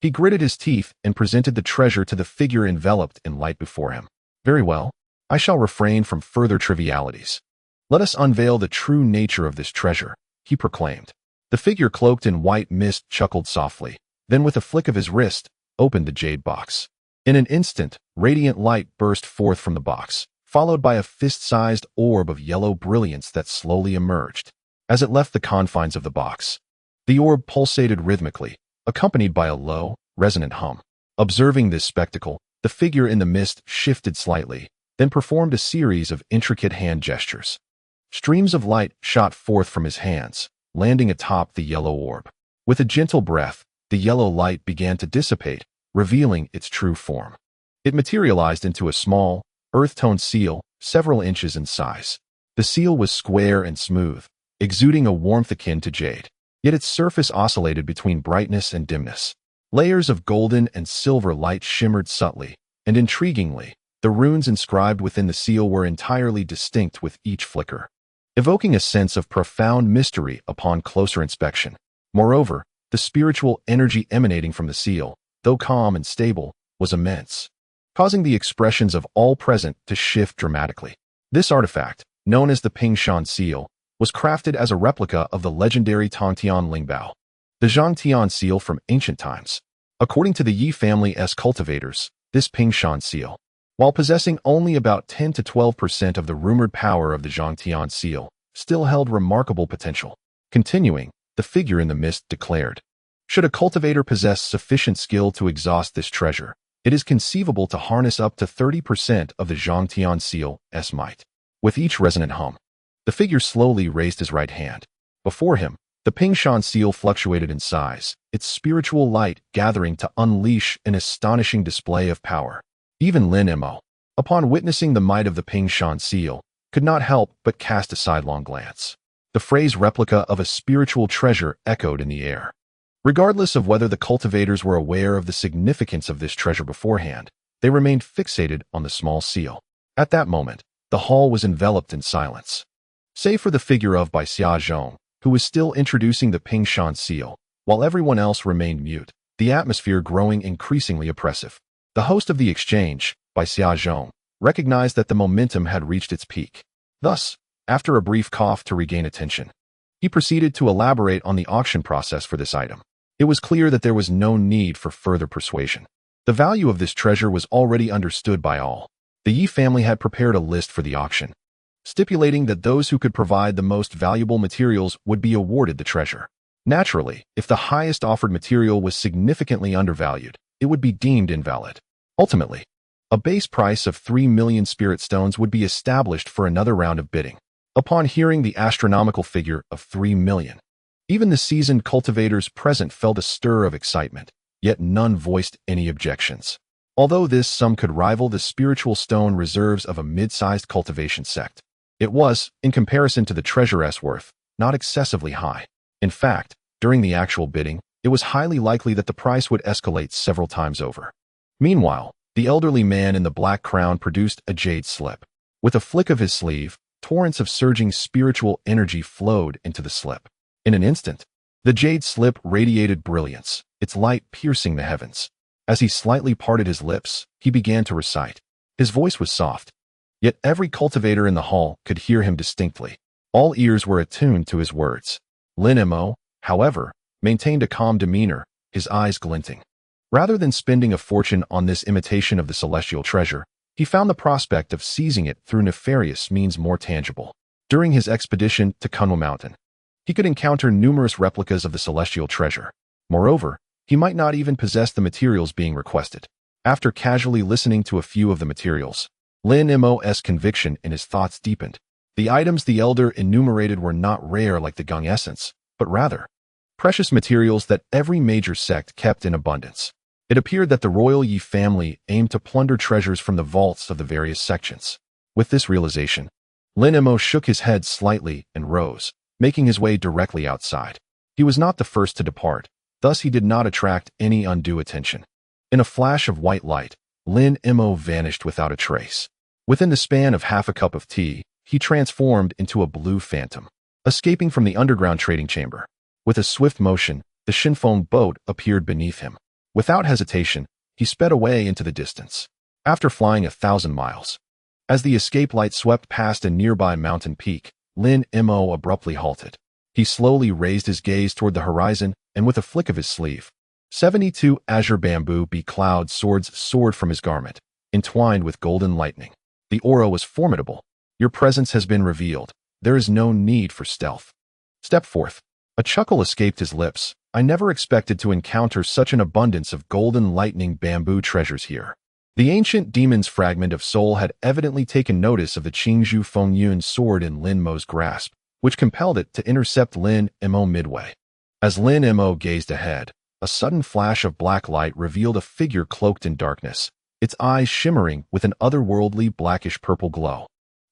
he gritted his teeth and presented the treasure to the figure enveloped in light before him. "Very well, I shall refrain from further trivialities. Let us unveil the true nature of this treasure," he proclaimed. The figure cloaked in white mist chuckled softly, then with a flick of his wrist, opened the jade box. In an instant, radiant light burst forth from the box, followed by a fist-sized orb of yellow brilliance that slowly emerged. As it left the confines of the box, the orb pulsated rhythmically, accompanied by a low, resonant hum. Observing this spectacle, the figure in the mist shifted slightly, then performed a series of intricate hand gestures. Streams of light shot forth from his hands, landing atop the yellow orb. With a gentle breath, the yellow light began to dissipate, revealing its true form. It materialized into a small, earth-toned seal, several inches in size. The seal was square and smooth, exuding a warmth akin to jade, yet its surface oscillated between brightness and dimness. Layers of golden and silver light shimmered subtly, and intriguingly, the runes inscribed within the seal were entirely distinct with each flicker, evoking a sense of profound mystery upon closer inspection. Moreover, the spiritual energy emanating from the seal, though calm and stable, was immense, causing the expressions of all present to shift dramatically. This artifact, known as the Pingshan seal, was crafted as a replica of the legendary Tongtian Lingbao, the Zhangtian seal from ancient times. According to the Yi family's cultivators, this Pingshan seal, while possessing only about 10 to 12% of the rumored power of the Zhangtian seal, still held remarkable potential. Continuing, the figure in the mist declared, "Should a cultivator possess sufficient skill to exhaust this treasure, it is conceivable to harness up to 30% of the Zhangtian seal's might." With each resonant hum, the figure slowly raised his right hand. Before him, the Pingshan seal fluctuated in size, its spiritual light gathering to unleash an astonishing display of power. Even Lin Mo, upon witnessing the might of the Pingshan seal, could not help but cast a sidelong glance. The phrase replica of a spiritual treasure echoed in the air. Regardless of whether the cultivators were aware of the significance of this treasure beforehand, they remained fixated on the small seal. At that moment, the hall was enveloped in silence. Save for the figure of Bai Xiazhong, who was still introducing the Pingshan seal, while everyone else remained mute, the atmosphere growing increasingly oppressive. The host of the exchange, Bai Xiazhong, recognized that the momentum had reached its peak. Thus, after a brief cough to regain attention, he proceeded to elaborate on the auction process for this item. It was clear that there was no need for further persuasion. The value of this treasure was already understood by all. The Yi family had prepared a list for the auction, stipulating that those who could provide the most valuable materials would be awarded the treasure. Naturally, if the highest offered material was significantly undervalued, it would be deemed invalid. Ultimately, a base price of 3 million spirit stones would be established for another round of bidding. Upon hearing the astronomical figure of 3 million, even the seasoned cultivators present felt a stir of excitement, yet none voiced any objections. Although this sum could rival the spiritual stone reserves of a mid-sized cultivation sect, it was, in comparison to the treasure's worth, not excessively high. In fact, during the actual bidding, it was highly likely that the price would escalate several times over. Meanwhile, the elderly man in the black crown produced a jade slip. With a flick of his sleeve, torrents of surging spiritual energy flowed into the slip. In an instant, the jade slip radiated brilliance, its light piercing the heavens. As he slightly parted his lips, he began to recite. His voice was soft, yet every cultivator in the hall could hear him distinctly. All ears were attuned to his words. Lin Mo, however, maintained a calm demeanor, his eyes glinting. Rather than spending a fortune on this imitation of the celestial treasure, he found the prospect of seizing it through nefarious means more tangible. During his expedition to Kunwa Mountain, he could encounter numerous replicas of the celestial treasure. Moreover, he might not even possess the materials being requested. After casually listening to a few of the materials, Lin Mo's conviction in his thoughts deepened. The items the elder enumerated were not rare like the gong essence, but rather precious materials that every major sect kept in abundance. It appeared that the royal Yi family aimed to plunder treasures from the vaults of the various sections. With this realization, Lin Mo shook his head slightly and rose, making his way directly outside. He was not the first to depart, thus he did not attract any undue attention. In a flash of white light, Lin Mo vanished without a trace. Within the span of half a cup of tea, he transformed into a blue phantom, escaping from the underground trading chamber. With a swift motion, the Shinfeng boat appeared beneath him. Without hesitation, he sped away into the distance. After flying 1,000 miles, as the escape light swept past a nearby mountain peak, Lin Mo abruptly halted. He slowly raised his gaze toward the horizon, and with a flick of his sleeve, 72 azure bamboo cloud swords soared from his garment, entwined with golden lightning. The aura was formidable. Your presence has been revealed. There is no need for stealth. Step forth. A chuckle escaped his lips. I never expected to encounter such an abundance of golden lightning bamboo treasures here. The ancient demon's fragment of soul had evidently taken notice of the Qingzhu Fengyun's sword in Lin Mo's grasp, which compelled it to intercept Lin Mo midway. As Lin Mo gazed ahead, a sudden flash of black light revealed a figure cloaked in darkness, its eyes shimmering with an otherworldly blackish-purple glow.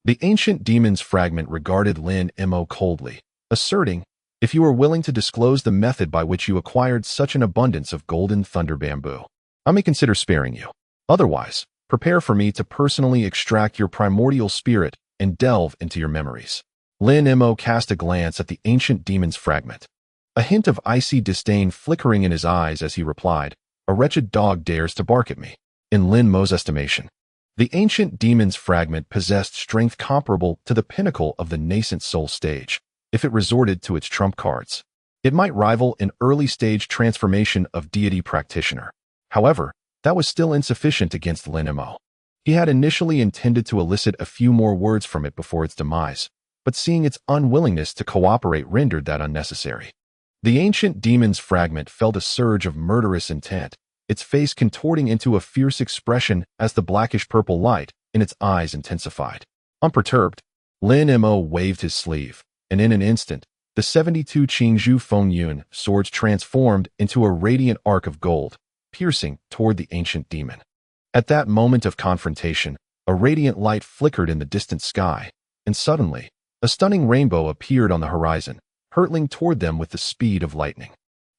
The ancient demon's fragment regarded Lin Mo coldly, asserting, "If you are willing to disclose the method by which you acquired such an abundance of golden thunder bamboo, I may consider sparing you. Otherwise, prepare for me to personally extract your primordial spirit and delve into your memories." Lin Mo cast a glance at the ancient demon's fragment, a hint of icy disdain flickering in his eyes as he replied, "A wretched dog dares to bark at me." In Lin Mo's estimation, the ancient demon's fragment possessed strength comparable to the pinnacle of the nascent soul stage. If it resorted to its trump cards, it might rival an early-stage transformation of deity practitioner. However, that was still insufficient against Lin Mo. He had initially intended to elicit a few more words from it before its demise, but seeing its unwillingness to cooperate rendered that unnecessary. The ancient demon's fragment felt a surge of murderous intent, its face contorting into a fierce expression as the blackish-purple light in its eyes intensified. Unperturbed, Lin Mo waved his sleeve, and in an instant, the 72 Qingzhu Fengyun swords transformed into a radiant arc of gold, piercing toward the ancient demon. At that moment of confrontation, a radiant light flickered in the distant sky, and suddenly, a stunning rainbow appeared on the horizon, hurtling toward them with the speed of lightning.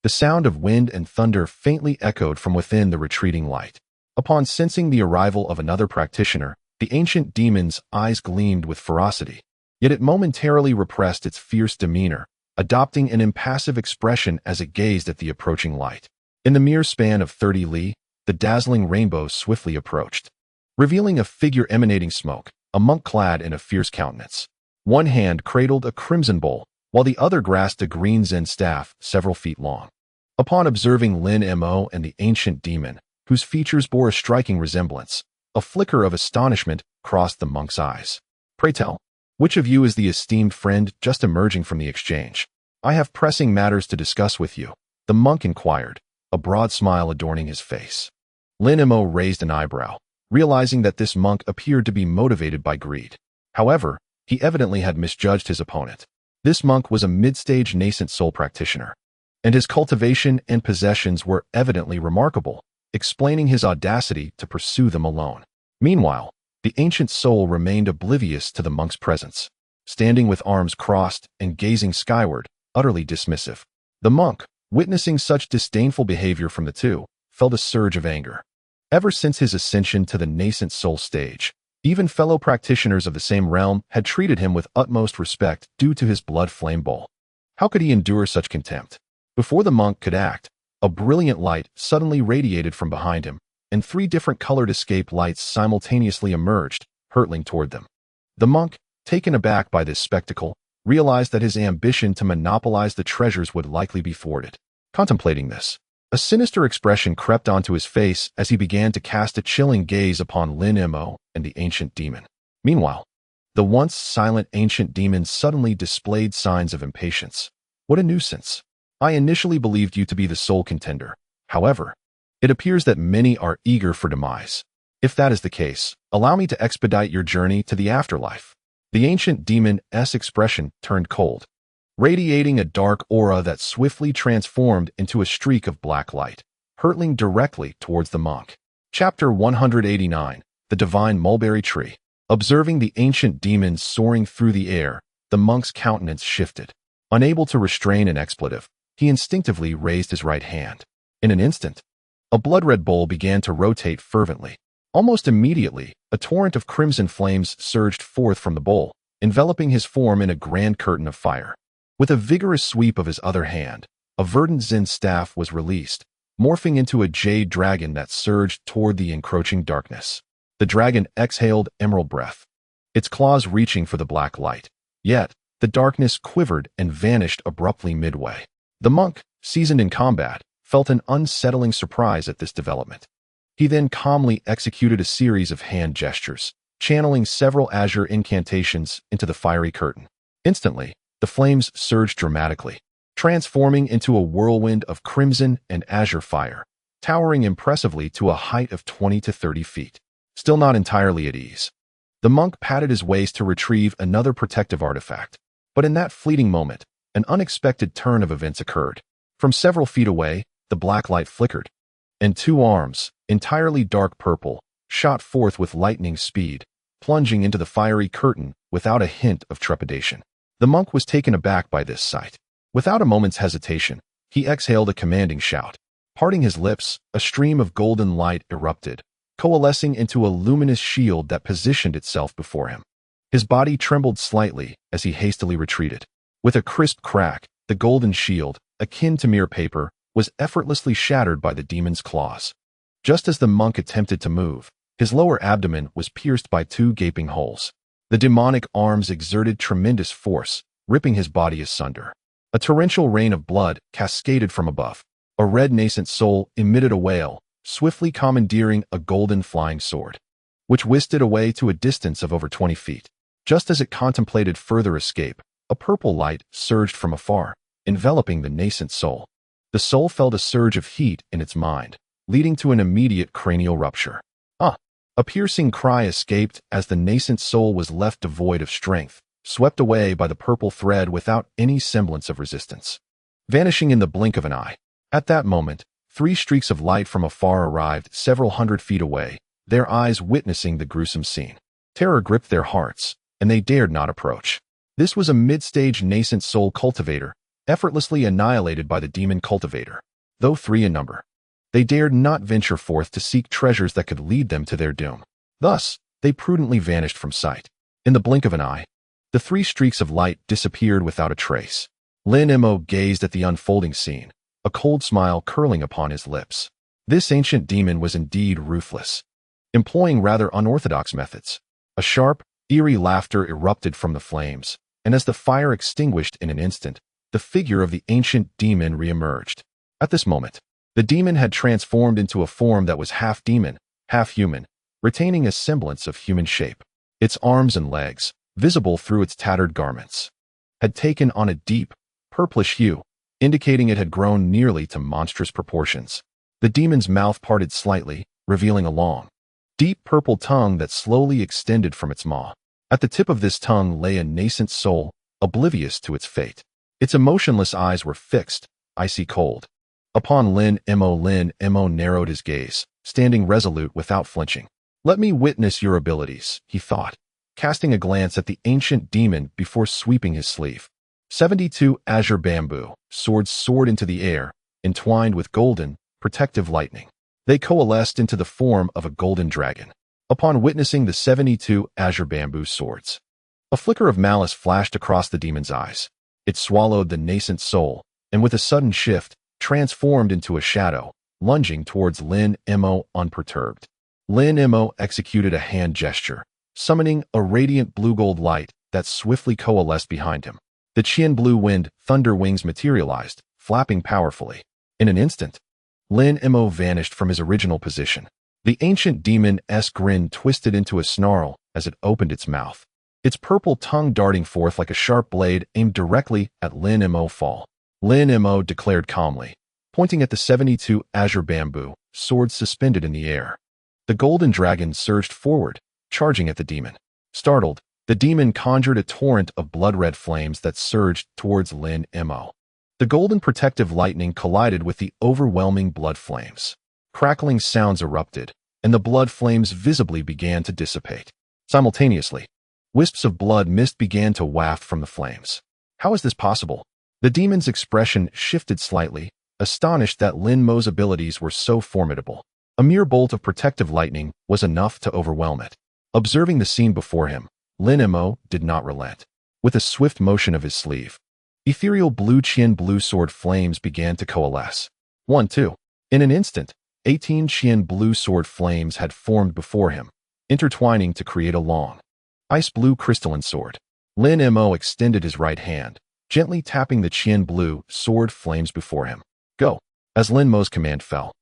The sound of wind and thunder faintly echoed from within the retreating light. Upon sensing the arrival of another practitioner, the ancient demon's eyes gleamed with ferocity. Yet it momentarily repressed its fierce demeanor, adopting an impassive expression as it gazed at the approaching light. In the mere span of 30 li, the dazzling rainbow swiftly approached, revealing a figure emanating smoke, a monk clad in a fierce countenance. One hand cradled a crimson bowl, while the other grasped a green Zen staff several feet long. Upon observing Lin Mo and the ancient demon, whose features bore a striking resemblance, a flicker of astonishment crossed the monk's eyes. "Pray tell, Which of you is the esteemed friend just emerging from the exchange? I have pressing matters to discuss with you, the monk inquired, a broad smile adorning his face. Lin Mo raised an eyebrow, realizing that this monk appeared to be motivated by greed. However, he evidently had misjudged his opponent. This monk was a mid-stage nascent soul practitioner, and his cultivation and possessions were evidently remarkable, explaining his audacity to pursue them alone. Meanwhile, the ancient soul remained oblivious to the monk's presence, standing with arms crossed and gazing skyward, utterly dismissive. The monk, witnessing such disdainful behavior from the two, felt a surge of anger. Ever since his ascension to the nascent soul stage, even fellow practitioners of the same realm had treated him with utmost respect due to his blood flame bowl. How could he endure such contempt? Before the monk could act, a brilliant light suddenly radiated from behind him, and 3 different colored escape lights simultaneously emerged, hurtling toward them. The monk, taken aback by this spectacle, realized that his ambition to monopolize the treasures would likely be thwarted. Contemplating this, a sinister expression crept onto his face as he began to cast a chilling gaze upon Lin Mo and the ancient demon. Meanwhile, the once silent ancient demon suddenly displayed signs of impatience. What a nuisance! I initially believed you to be the sole contender. However, it appears that many are eager for demise. If that is the case, allow me to expedite your journey to the afterlife. The ancient demon's expression turned cold, radiating a dark aura that swiftly transformed into a streak of black light, hurtling directly towards the monk. Chapter 189, The Divine Mulberry Tree. Observing the ancient demon soaring through the air, the monk's countenance shifted. Unable to restrain an expletive, he instinctively raised his right hand. In an instant, a blood-red bowl began to rotate fervently. Almost immediately, a torrent of crimson flames surged forth from the bowl, enveloping his form in a grand curtain of fire. With a vigorous sweep of his other hand, a verdant Zen staff was released, morphing into a jade dragon that surged toward the encroaching darkness. The dragon exhaled emerald breath, its claws reaching for the black light. Yet, the darkness quivered and vanished abruptly midway. The monk, seasoned in combat, felt an unsettling surprise at this development. He then calmly executed a series of hand gestures, channeling several azure incantations into the fiery curtain. Instantly, the flames surged dramatically, transforming into a whirlwind of crimson and azure fire, towering impressively to a height of 20 to 30 feet. Still not entirely at ease, the monk patted his waist to retrieve another protective artifact. But in that fleeting moment, an unexpected turn of events occurred. From several feet away, the black light flickered, and 2 arms, entirely dark purple, shot forth with lightning speed, plunging into the fiery curtain without a hint of trepidation. The monk was taken aback by this sight. Without a moment's hesitation, he exhaled a commanding shout. Parting his lips, a stream of golden light erupted, coalescing into a luminous shield that positioned itself before him. His body trembled slightly as he hastily retreated. With a crisp crack, the golden shield, akin to mere paper, was effortlessly shattered by the demon's claws. Just as the monk attempted to move, his lower abdomen was pierced by 2 gaping holes. The demonic arms exerted tremendous force, ripping his body asunder. A torrential rain of blood cascaded from above. A red nascent soul emitted a wail, swiftly commandeering a golden flying sword, which whisked it away to a distance of over 20 feet. Just as it contemplated further escape, a purple light surged from afar, enveloping the nascent soul. The soul felt a surge of heat in its mind, leading to an immediate cranial rupture. A piercing cry escaped as the nascent soul was left devoid of strength, swept away by the purple thread without any semblance of resistance, vanishing in the blink of an eye. At that moment, 3 streaks of light from afar arrived several hundred feet away, their eyes witnessing the gruesome scene. Terror gripped their hearts, and they dared not approach. This was a mid-stage nascent soul cultivator, effortlessly annihilated by the demon cultivator. Though 3 in number, they dared not venture forth to seek treasures that could lead them to their doom. Thus, they prudently vanished from sight. In the blink of an eye, the 3 streaks of light disappeared without a trace. Lin Mo gazed at the unfolding scene, a cold smile curling upon his lips. This ancient demon was indeed ruthless, employing rather unorthodox methods. A sharp, eerie laughter erupted from the flames, and as the fire extinguished in an instant, the figure of the ancient demon re-emerged. At this moment, the demon had transformed into a form that was half demon, half human, retaining a semblance of human shape. Its arms and legs, visible through its tattered garments, had taken on a deep, purplish hue, indicating it had grown nearly to monstrous proportions. The demon's mouth parted slightly, revealing a long, deep purple tongue that slowly extended from its maw. At the tip of this tongue lay a nascent soul, oblivious to its fate. Its emotionless eyes were fixed, icy cold. Upon Lin Mo narrowed his gaze, standing resolute without flinching. "Let me witness your abilities," he thought, casting a glance at the ancient demon before sweeping his sleeve. 72 azure bamboo swords soared into the air, entwined with golden, protective lightning. They coalesced into the form of a golden dragon. Upon witnessing the 72 azure bamboo swords, a flicker of malice flashed across the demon's eyes. It swallowed the nascent soul, and with a sudden shift, transformed into a shadow, lunging towards Lin Mo unperturbed. Lin Mo executed a hand gesture, summoning a radiant blue-gold light that swiftly coalesced behind him. The Qian blue wind thunder wings materialized, flapping powerfully. In an instant, Lin Mo vanished from his original position. The ancient demon's grin twisted into a snarl as it opened its mouth, its purple tongue darting forth like a sharp blade aimed directly at Lin Mo. "Fall." Lin Mo declared calmly, pointing at the 72 azure bamboo swords suspended in the air. The golden dragon surged forward, charging at the demon. Startled, the demon conjured a torrent of blood-red flames that surged towards Lin Mo. The golden protective lightning collided with the overwhelming blood flames. Crackling sounds erupted, and the blood flames visibly began to dissipate. Simultaneously, wisps of blood mist began to waft from the flames. How is this possible? The demon's expression shifted slightly, astonished that Lin Mo's abilities were so formidable. A mere bolt of protective lightning was enough to overwhelm it. Observing the scene before him, Lin Mo did not relent. With a swift motion of his sleeve, ethereal blue Qian blue sword flames began to coalesce. 1-2. In an instant, 18 Qian blue sword flames had formed before him, intertwining to create a long, ice blue crystalline sword. Lin Mo extended his right hand, gently tapping the Qian blue sword flames before him. "Go." As Lin Mo's command fell,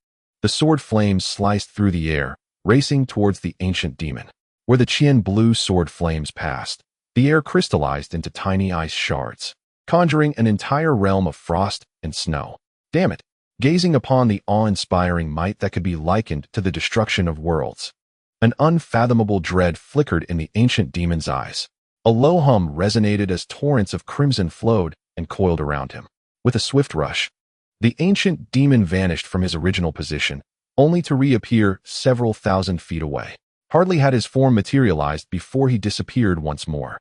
the sword flames sliced through the air, racing towards the ancient demon. Where the Qian blue sword flames passed, the air crystallized into tiny ice shards, conjuring an entire realm of frost and snow. Damn it! Gazing upon the awe-inspiring might that could be likened to the destruction of worlds, an unfathomable dread flickered in the ancient demon's eyes. A low hum resonated as torrents of crimson flowed and coiled around him. With a swift rush, the ancient demon vanished from his original position, only to reappear several thousand feet away. Hardly had his form materialized before he disappeared once more.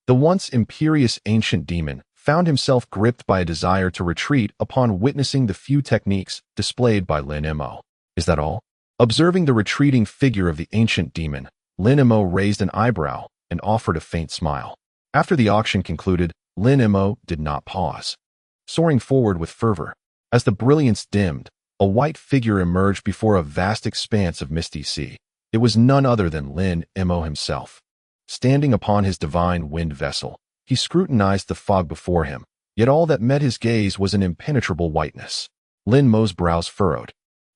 The once imperious ancient demon found himself gripped by a desire to retreat upon witnessing the few techniques displayed by Lin Mo. "Is that all?" Observing the retreating figure of the ancient demon, Lin Mo raised an eyebrow and offered a faint smile. After the auction concluded, Lin Mo did not pause, soaring forward with fervor. As the brilliance dimmed, a white figure emerged before a vast expanse of misty sea. It was none other than Lin Mo himself. Standing upon his divine wind vessel, he scrutinized the fog before him, yet all that met his gaze was an impenetrable whiteness. Lin Mo's brows furrowed,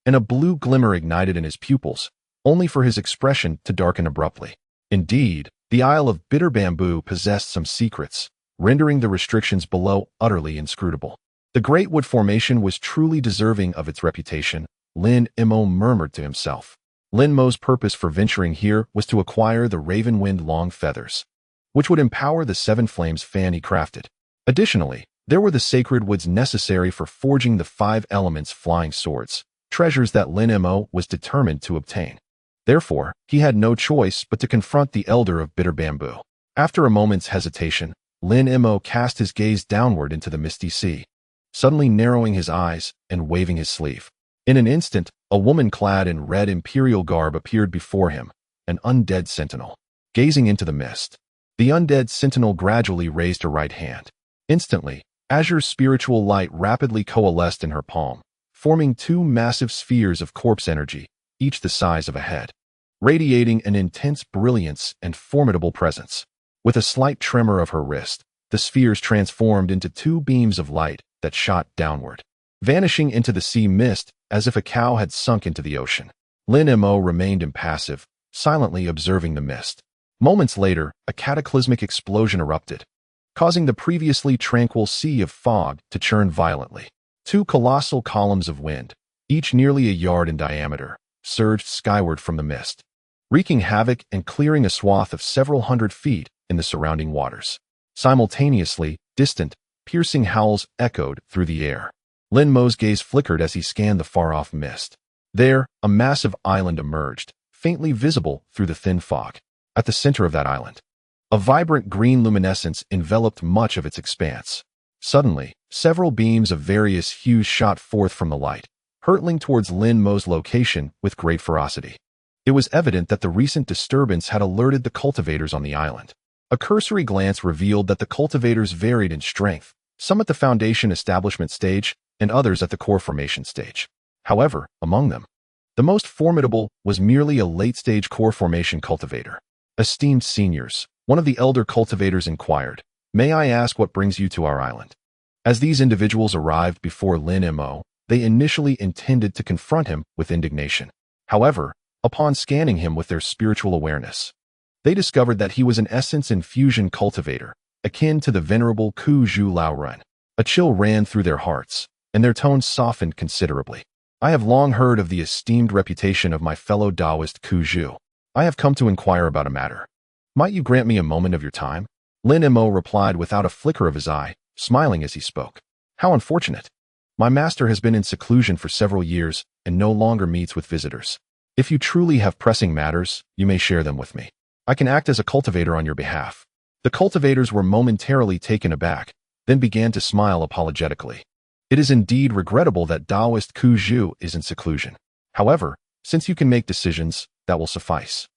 and a blue glimmer ignited in his pupils, only for his expression to darken abruptly. Indeed, the Isle of Bitter Bamboo possessed some secrets, rendering the restrictions below utterly inscrutable. The Great Wood Formation was truly deserving of its reputation, Lin Mo murmured to himself. Lin Mo's purpose for venturing here was to acquire the Ravenwind long feathers, which would empower the 7 flames fan he crafted. Additionally, there were the sacred woods necessary for forging the 5 elements flying swords, treasures that Lin Mo was determined to obtain. Therefore, he had no choice but to confront the Elder of Bitter Bamboo. After a moment's hesitation, Lin Mo cast his gaze downward into the misty sea, suddenly narrowing his eyes and waving his sleeve. In an instant, a woman clad in red imperial garb appeared before him, an undead sentinel. Gazing into the mist, the undead sentinel gradually raised her right hand. Instantly, Azure's spiritual light rapidly coalesced in her palm, forming 2 massive spheres of corpse energy, each the size of a head, radiating an intense brilliance and formidable presence. With a slight tremor of her wrist, the spheres transformed into 2 beams of light that shot downward, vanishing into the sea mist as if a cow had sunk into the ocean. Lin Mo remained impassive, silently observing the mist. Moments later, a cataclysmic explosion erupted, causing the previously tranquil sea of fog to churn violently. Two colossal columns of wind, each nearly a yard in diameter, surged skyward from the mist, wreaking havoc and clearing a swath of several hundred feet in the surrounding waters. Simultaneously, distant, piercing howls echoed through the air. Lin Mo's gaze flickered as he scanned the far-off mist. There, a massive island emerged, faintly visible through the thin fog. At the center of that island, a vibrant green luminescence enveloped much of its expanse. Suddenly, several beams of various hues shot forth from the light, hurtling towards Lin Mo's location with great ferocity. It was evident that the recent disturbance had alerted the cultivators on the island. A cursory glance revealed that the cultivators varied in strength, some at the foundation establishment stage and others at the core formation stage. However, among them, the most formidable was merely a late-stage core formation cultivator. Esteemed seniors, one of the elder cultivators inquired, "May I ask what brings you to our island?" As these individuals arrived before Lin Mo, they initially intended to confront him with indignation. However, upon scanning him with their spiritual awareness, they discovered that he was an essence infusion cultivator, akin to the venerable Ku Zhu Lao Ren. A chill ran through their hearts, and their tones softened considerably. "I have long heard of the esteemed reputation of my fellow Taoist Ku Zhu. I have come to inquire about a matter. Might you grant me a moment of your time?" Lin Mo replied without a flicker of his eye, smiling as he spoke. "How unfortunate. My master has been in seclusion for several years and no longer meets with visitors. If you truly have pressing matters, you may share them with me. I can act as a cultivator on your behalf." The cultivators were momentarily taken aback, then began to smile apologetically. "It is indeed regrettable that Taoist Ku Zhu is in seclusion. However, since you can make decisions, that will suffice.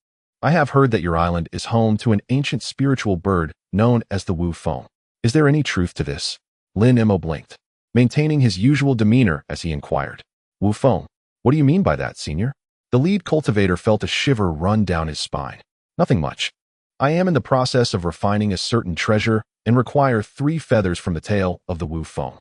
I have heard that your island is home to an ancient spiritual bird known as the Wu Feng. Is there any truth to this?" Lin Mo blinked, maintaining his usual demeanor as he inquired. "Wu Feng? What do you mean by that, senior?" The lead cultivator felt a shiver run down his spine. "Nothing much. I am in the process of refining a certain treasure and require 3 feathers from the tail of the Wu Feng.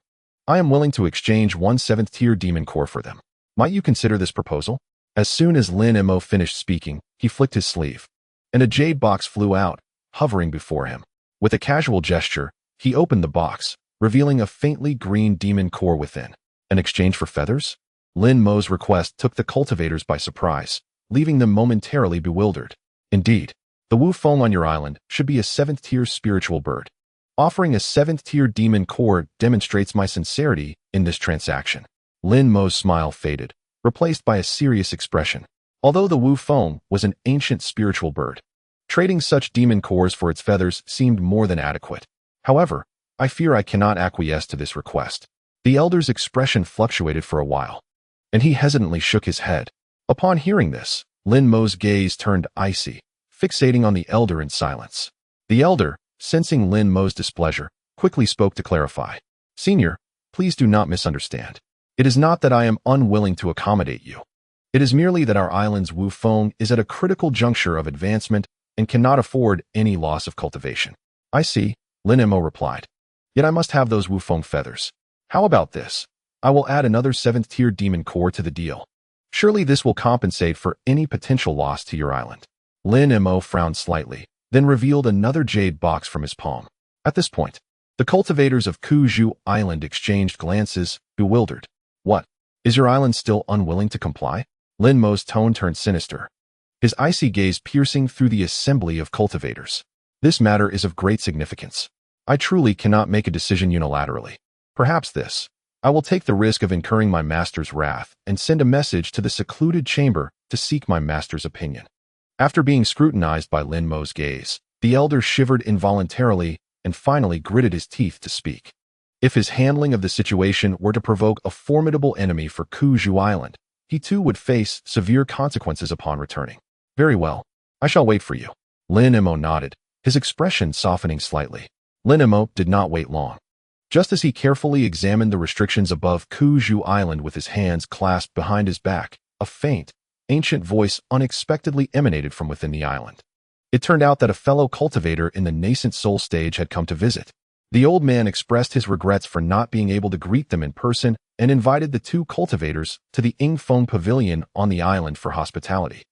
I am willing to exchange 1 7th-tier demon core for them. Might you consider this proposal?" As soon as Lin Mo finished speaking, he flicked his sleeve, and a jade box flew out, hovering before him. With a casual gesture, he opened the box, revealing a faintly green demon core within. An exchange for feathers? Lin Mo's request took the cultivators by surprise, leaving them momentarily bewildered. Indeed, the Wu Feng on your island should be a 7th-tier spiritual bird. Offering a 7th-tier demon core demonstrates my sincerity in this transaction. Lin Mo's smile faded, replaced by a serious expression. Although the Wu Feng was an ancient spiritual bird, trading such demon cores for its feathers seemed more than adequate. However, I fear I cannot acquiesce to this request. The elder's expression fluctuated for a while, and he hesitantly shook his head. Upon hearing this, Lin Mo's gaze turned icy, fixating on the elder in silence. The elder, sensing Lin Mo's displeasure, quickly spoke to clarify. "Senior, please do not misunderstand. It is not that I am unwilling to accommodate you. It is merely that our island's Wu Feng is at a critical juncture of advancement and cannot afford any loss of cultivation." "I see," Lin Mo replied. "Yet I must have those Wu Feng feathers. How about this? I will add another 7th-tier demon core to the deal. Surely this will compensate for any potential loss to your island." Lin Mo frowned slightly, then revealed another jade box from his palm. At this point, the cultivators of Ku Zhu Island exchanged glances, bewildered. "What? Is your island still unwilling to comply?" Lin Mo's tone turned sinister, his icy gaze piercing through the assembly of cultivators. "This matter is of great significance. I truly cannot make a decision unilaterally. Perhaps this. I will take the risk of incurring my master's wrath and send a message to the secluded chamber to seek my master's opinion." After being scrutinized by Lin Mo's gaze, the elder shivered involuntarily and finally gritted his teeth to speak. If his handling of the situation were to provoke a formidable enemy for Ku Zhu Island, he too would face severe consequences upon returning. "Very well. I shall wait for you." Lin Mo nodded, his expression softening slightly. Lin Mo did not wait long. Just as he carefully examined the restrictions above Ku Zhu Island with his hands clasped behind his back, a faint, ancient voice unexpectedly emanated from within the island. It turned out that a fellow cultivator in the nascent soul stage had come to visit. The old man expressed his regrets for not being able to greet them in person and invited the 2 cultivators to the Yingfeng Pavilion on the island for hospitality,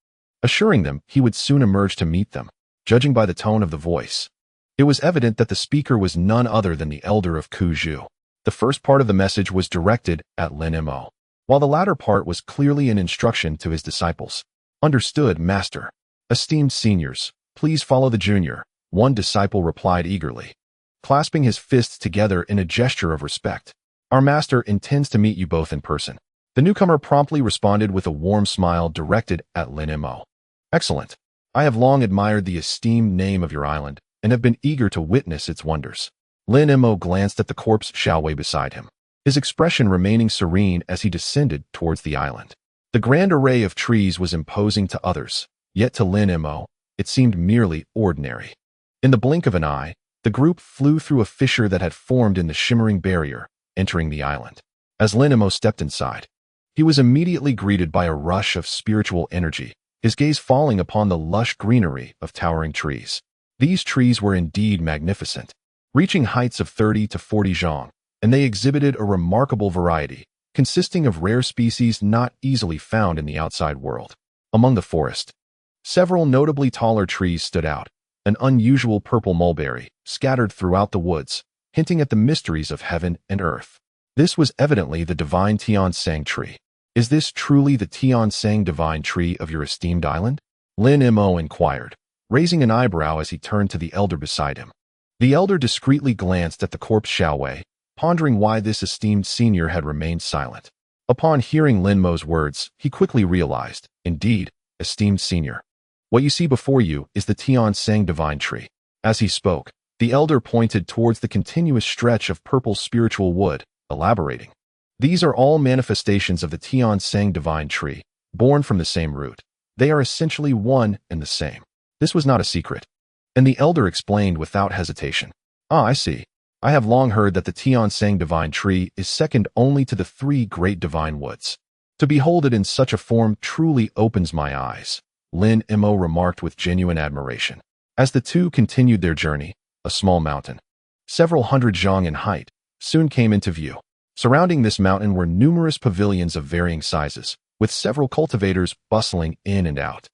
assuring them he would soon emerge to meet them. judging by the tone of the voice. It was evident that the speaker was none other than the elder of Kuzhu. The first part of the message was directed at Lin Mo, while the latter part was clearly an instruction to his disciples. Understood, Master. Esteemed seniors, please follow the junior, one disciple replied eagerly, clasping his fists together in a gesture of respect. Our master intends to meet you both in person. The newcomer promptly responded with a warm smile directed at Lin Mo. Excellent. I have long admired the esteemed name of your island and have been eager to witness its wonders. Lin Mo glanced at the corpse Xiaowei beside him, his expression remaining serene as he descended towards the island. The grand array of trees was imposing to others, yet to Lin Mo, it seemed merely ordinary. In the blink of an eye, the group flew through a fissure that had formed in the shimmering barrier, entering the island. As Lin Mo stepped inside, he was immediately greeted by a rush of spiritual energy, his gaze falling upon the lush greenery of towering trees. These trees were indeed magnificent, reaching heights of 30 to 40 zhang, and they exhibited a remarkable variety, consisting of rare species not easily found in the outside world. Among the forest, several notably taller trees stood out, an unusual purple mulberry scattered throughout the woods, hinting at the mysteries of heaven and earth. This was evidently the divine Tiansang tree. Is this truly the Tiansang divine tree of your esteemed island? Lin Mo inquired, raising an eyebrow as he turned to the elder beside him. The elder discreetly glanced at the corpse Xiaowei, pondering why this esteemed senior had remained silent. Upon hearing Lin Mo's words, he quickly realized, indeed, esteemed senior, what you see before you is the Tiansang divine tree. As he spoke, the elder pointed towards the continuous stretch of purple spiritual wood, elaborating. These are all manifestations of the Tiansang divine tree, born from the same root. They are essentially one and the same. This was not a secret. And the elder explained without hesitation. I see. I have long heard that the Tiansang divine tree is second only to the 3 great divine woods. To behold it in such a form truly opens my eyes, Lin Mo remarked with genuine admiration. As the two continued their journey, a small mountain, several hundred zhang in height, soon came into view. Surrounding this mountain were numerous pavilions of varying sizes, with several cultivators bustling in and out.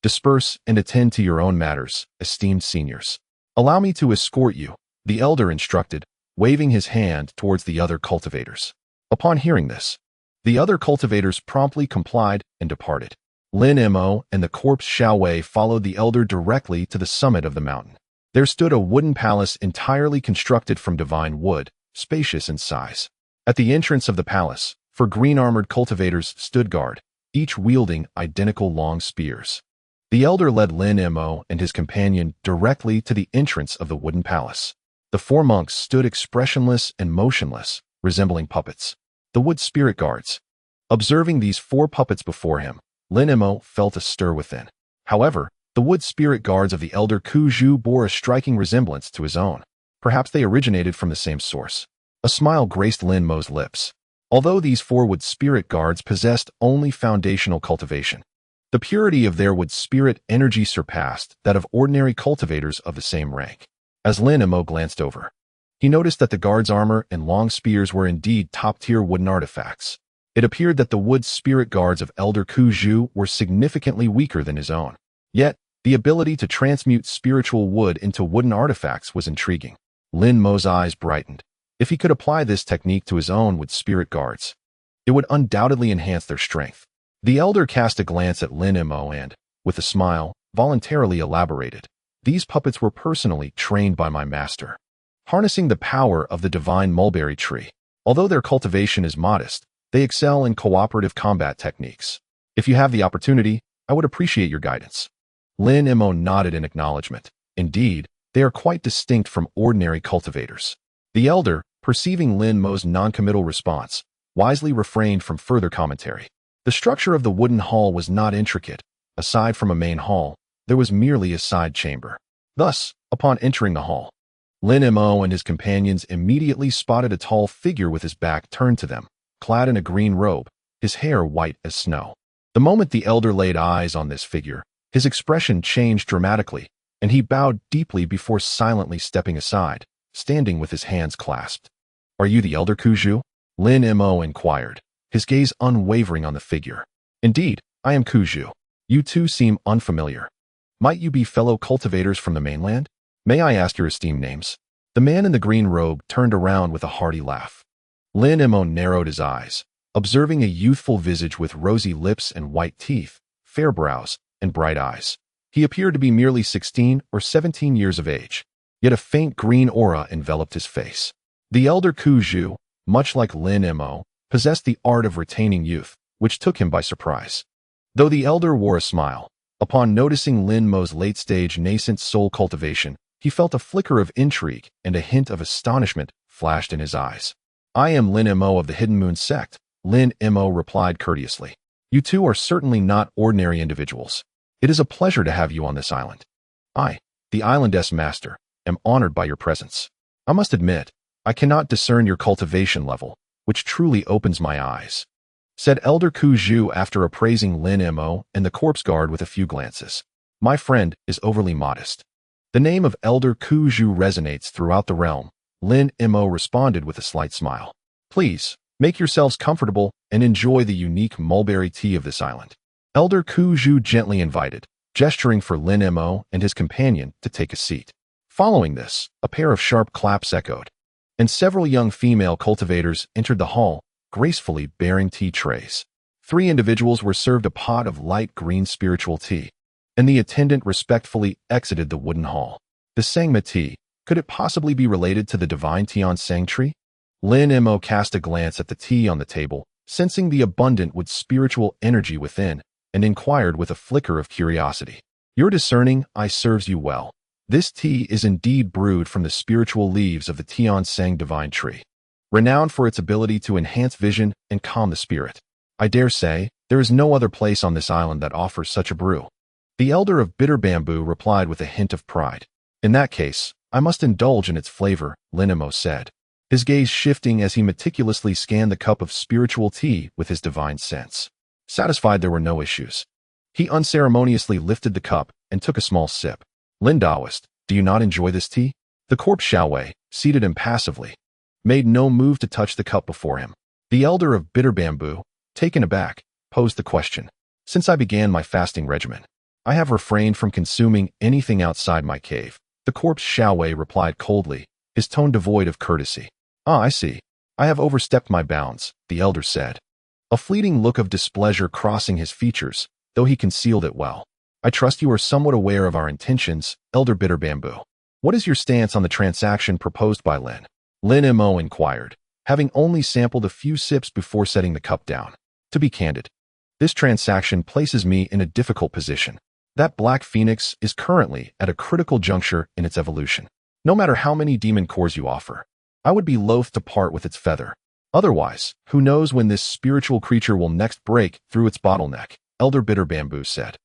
Disperse and attend to your own matters, esteemed seniors. Allow me to escort you, the elder instructed, waving his hand towards the other cultivators. Upon hearing this, the other cultivators promptly complied and departed. Lin Mo and the corpse Xiaowei followed the elder directly to the summit of the mountain. There stood a wooden palace entirely constructed from divine wood, spacious in size. At the entrance of the palace, 4 green-armored cultivators stood guard, each wielding identical long spears. The elder led Lin Mo and his companion directly to the entrance of the wooden palace. The 4 monks stood expressionless and motionless, resembling puppets. The wood spirit guards. Observing these 4 puppets before him, Lin Mo felt a stir within. However, the wood spirit guards of the elder Kuzhu bore a striking resemblance to his own. Perhaps they originated from the same source. A smile graced Lin Mo's lips. Although these 4 wood spirit guards possessed only foundational cultivation, the purity of their wood spirit energy surpassed that of ordinary cultivators of the same rank. As Lin Mo glanced over, he noticed that the guards' armor and long spears were indeed top-tier wooden artifacts. It appeared that the wood spirit guards of Elder Kuzhu were significantly weaker than his own. Yet, the ability to transmute spiritual wood into wooden artifacts was intriguing. Lin Mo's eyes brightened. If he could apply this technique to his own wood spirit guards, it would undoubtedly enhance their strength. The elder cast a glance at Lin Mo and, with a smile, voluntarily elaborated. These puppets were personally trained by my master, harnessing the power of the divine mulberry tree. Although their cultivation is modest, they excel in cooperative combat techniques. If you have the opportunity, I would appreciate your guidance. Lin Mo nodded in acknowledgement. Indeed, they are quite distinct from ordinary cultivators. The elder, perceiving Lin Mo's noncommittal response, wisely refrained from further commentary. The structure of the wooden hall was not intricate. Aside from a main hall, there was merely a side chamber. Thus, upon entering the hall, Lin Mo and his companions immediately spotted a tall figure with his back turned to them, clad in a green robe, his hair white as snow. The moment the elder laid eyes on this figure, his expression changed dramatically, and he bowed deeply before silently stepping aside, standing with his hands clasped. Are you the elder Kuzhu? Lin Mo inquired, his gaze unwavering on the figure. Indeed, I am Kuzhu. You two seem unfamiliar. Might you be fellow cultivators from the mainland? May I ask your esteemed names? The man in the green robe turned around with a hearty laugh. Lin Mo narrowed his eyes, observing a youthful visage with rosy lips and white teeth, fair brows, and bright eyes. He appeared to be merely 16 or 17 years of age, yet a faint green aura enveloped his face. The elder Ku Zhu, much like Lin Mo, possessed the art of retaining youth, which took him by surprise. Though the elder wore a smile, upon noticing Lin Mo's late-stage nascent soul cultivation, he felt a flicker of intrigue and a hint of astonishment flashed in his eyes. I am Lin Mo of the Hidden Moon Sect, Lin Mo replied courteously. You two are certainly not ordinary individuals. It is a pleasure to have you on this island. I, the island's master, am honored by your presence. I must admit, I cannot discern your cultivation level, which truly opens my eyes, said Elder Ku Zhu after appraising Lin Mo and the corpse guard with a few glances. My friend is overly modest. The name of Elder Ku Zhu resonates throughout the realm. Lin Mo responded with a slight smile. Please, make yourselves comfortable and enjoy the unique mulberry tea of this island. Elder Ku Zhu gently invited, gesturing for Lin Mo and his companion to take a seat. Following this, a pair of sharp claps echoed, and several young female cultivators entered the hall, gracefully bearing tea trays. 3 individuals were served a pot of light green spiritual tea, and the attendant respectfully exited the wooden hall. The Sangma tea, could it possibly be related to the divine Tiansang tree? Lin Mo cast a glance at the tea on the table, sensing the abundant with spiritual energy within, and inquired with a flicker of curiosity. Your discerning eye serves you well. This tea is indeed brewed from the spiritual leaves of the Tiansang divine tree, renowned for its ability to enhance vision and calm the spirit. I dare say, there is no other place on this island that offers such a brew. The elder of Bitter Bamboo replied with a hint of pride. In that case, I must indulge in its flavor, Lin Mo said, his gaze shifting as he meticulously scanned the cup of spiritual tea with his divine sense. Satisfied there were no issues, he unceremoniously lifted the cup and took a small sip. Lin Daoist, do you not enjoy this tea? The corpse Xiaowei, seated impassively, made no move to touch the cup before him. The elder of Bitter Bamboo, taken aback, posed the question. Since I began my fasting regimen, I have refrained from consuming anything outside my cave. The corpse Xiaowei replied coldly, his tone devoid of courtesy. Ah, I see. I have overstepped my bounds, the elder said, a fleeting look of displeasure crossing his features, though he concealed it well. I trust you are somewhat aware of our intentions, Elder Bitter Bamboo. What is your stance on the transaction proposed by Lin? Lin Mo inquired, having only sampled a few sips before setting the cup down. To be candid, this transaction places me in a difficult position. That black phoenix is currently at a critical juncture in its evolution. No matter how many demon cores you offer, I would be loath to part with its feather. Otherwise, who knows when this spiritual creature will next break through its bottleneck, Elder Bitter Bamboo said,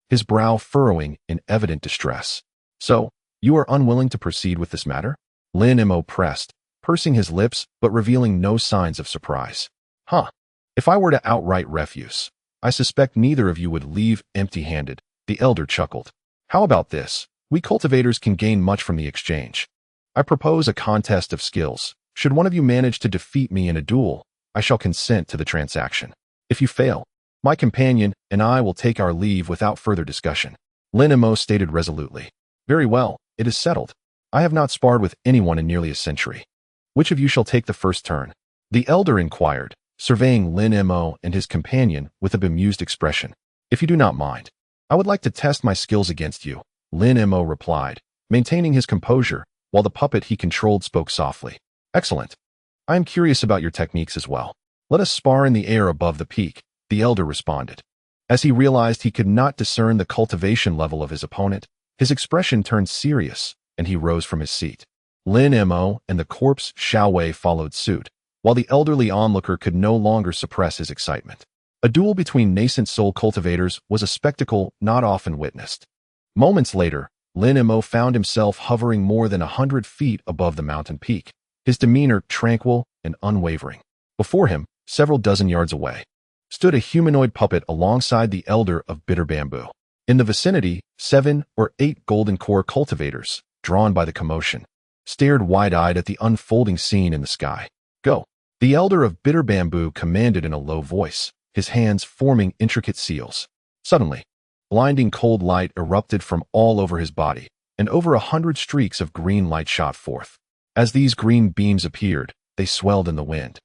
his brow furrowing in evident distress. So, you are unwilling to proceed with this matter? Lin Mo pressed, pursing his lips but revealing no signs of surprise. Huh. If I were to outright refuse, I suspect neither of you would leave empty-handed, the elder chuckled. How about this? We cultivators can gain much from the exchange. I propose a contest of skills. Should one of you manage to defeat me in a duel, I shall consent to the transaction. If you fail, my companion and I will take our leave without further discussion. Lin Mo stated resolutely. Very well, it is settled. I have not sparred with anyone in nearly a century. Which of you shall take the first turn? The elder inquired, surveying Lin Mo and his companion with a bemused expression. If you do not mind, I would like to test my skills against you, Lin Mo replied, maintaining his composure, while the puppet he controlled spoke softly. Excellent. I am curious about your techniques as well. Let us spar in the air above the peak, the elder responded. As he realized he could not discern the cultivation level of his opponent, his expression turned serious, and he rose from his seat. Lin Mo and the corpse Xiaowei followed suit, while the elderly onlooker could no longer suppress his excitement. A duel between nascent soul cultivators was a spectacle not often witnessed. Moments later, Lin Mo found himself hovering more than 100 feet above the mountain peak, his demeanor tranquil and unwavering. Before him, several dozen yards away, stood a humanoid puppet alongside the elder of Bitter Bamboo. In the vicinity, 7 or 8 golden core cultivators, drawn by the commotion, stared wide-eyed at the unfolding scene in the sky. Go! The elder of Bitter Bamboo commanded in a low voice, his hands forming intricate seals. Suddenly, Blinding cold light erupted from all over his body, and over 100 streaks of green light shot forth. As these green beams appeared, they swelled in the wind.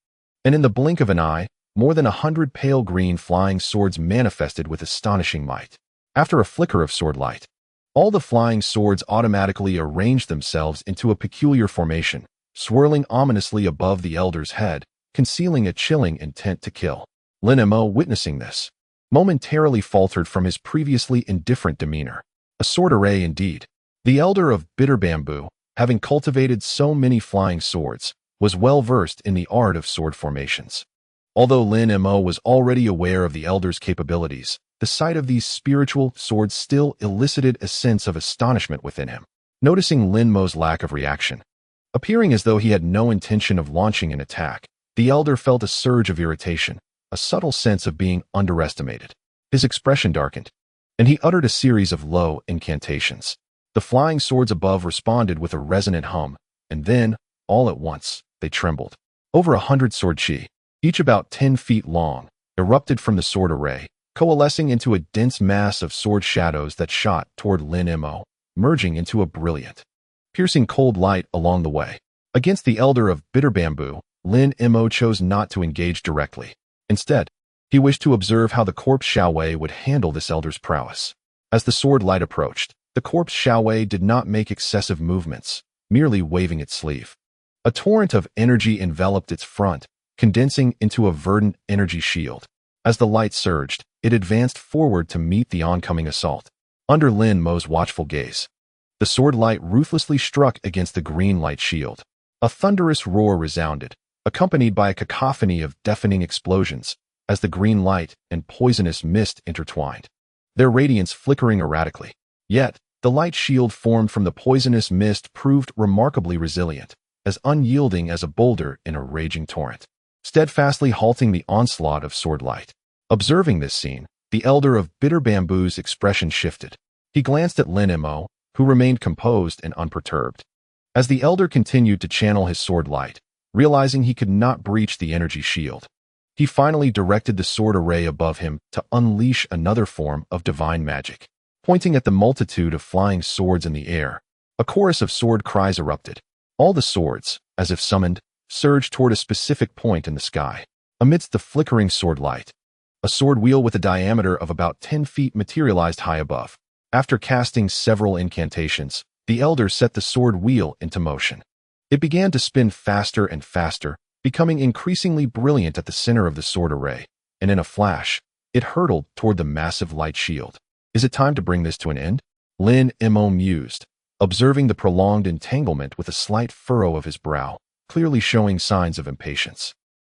And in the blink of an eye, more than 100 pale green flying swords manifested with astonishing might. After a flicker of sword light, all the flying swords automatically arranged themselves into a peculiar formation, swirling ominously above the elder's head, concealing a chilling intent to kill. Lin Mo, witnessing this, momentarily faltered from his previously indifferent demeanor. A sword array indeed. The elder of bitter bamboo, having cultivated so many flying swords, was well versed in the art of sword formations. Although Lin Mo was already aware of the elder's capabilities, the sight of these spiritual swords still elicited a sense of astonishment within him. Noticing Lin Mo's lack of reaction, appearing as though he had no intention of launching an attack, the elder felt a surge of irritation, a subtle sense of being underestimated. His expression darkened, and he uttered a series of low incantations. The flying swords above responded with a resonant hum, and then, all at once, they trembled. Over 100 sword chi, each about 10 feet long, erupted from the sword array, coalescing into a dense mass of sword shadows that shot toward Lin Mo, merging into a brilliant, piercing cold light along the way. Against the elder of bitter bamboo, Lin Mo chose not to engage directly. Instead, he wished to observe how the corpse Xiaowei would handle this elder's prowess. As the sword light approached, the corpse Xiaowei did not make excessive movements, merely waving its sleeve. A torrent of energy enveloped its front, condensing into a verdant energy shield. As the light surged, it advanced forward to meet the oncoming assault. Under Lin Mo's watchful gaze, the sword light ruthlessly struck against the green light shield. A thunderous roar resounded, accompanied by a cacophony of deafening explosions, as the green light and poisonous mist intertwined, their radiance flickering erratically. Yet, the light shield formed from the poisonous mist proved remarkably resilient, as unyielding as a boulder in a raging torrent, steadfastly halting the onslaught of sword light. Observing this scene, the elder of bitter bamboo's expression shifted. He glanced at Lin Mo, who remained composed and unperturbed. As the elder continued to channel his sword light, realizing he could not breach the energy shield, he finally directed the sword array above him to unleash another form of divine magic. Pointing at the multitude of flying swords in the air, a chorus of sword cries erupted. All the swords, as if summoned, surged toward a specific point in the sky. Amidst the flickering sword light, a sword wheel with a diameter of about 10 feet materialized high above. After casting several incantations, the elder set the sword wheel into motion. It began to spin faster and faster, becoming increasingly brilliant at the center of the sword array, and in a flash, it hurtled toward the massive light shield. Is it time to bring this to an end? Lin Mo mused, observing the prolonged entanglement with a slight furrow of his brow, clearly showing signs of impatience.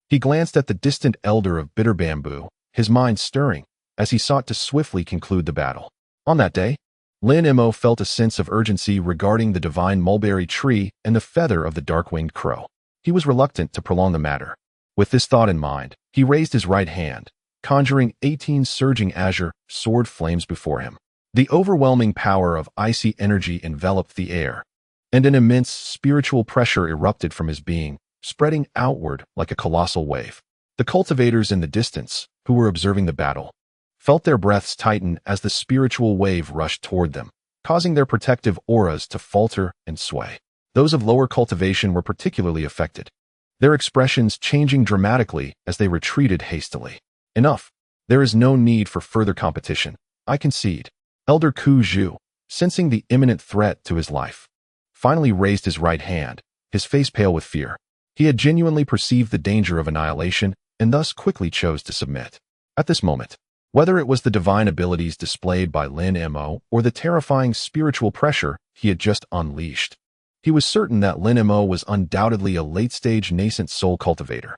He glanced at the distant elder of bitter bamboo, his mind stirring, as he sought to swiftly conclude the battle. On that day, Lin Mo felt a sense of urgency regarding the divine mulberry tree and the feather of the dark-winged crow. He was reluctant to prolong the matter. With this thought in mind, he raised his right hand, conjuring 18 surging azure sword flames before him. The overwhelming power of icy energy enveloped the air, and an immense spiritual pressure erupted from his being, spreading outward like a colossal wave. The cultivators in the distance, who were observing the battle, felt their breaths tighten as the spiritual wave rushed toward them, causing their protective auras to falter and sway. Those of lower cultivation were particularly affected, their expressions changing dramatically as they retreated hastily. Enough. There is no need for further competition. I concede. Elder Ku Zhu, sensing the imminent threat to his life, finally raised his right hand, his face pale with fear. He had genuinely perceived the danger of annihilation and thus quickly chose to submit. At this moment, whether it was the divine abilities displayed by Lin Mo or the terrifying spiritual pressure he had just unleashed, he was certain that Lin Mo was undoubtedly a late-stage nascent soul cultivator.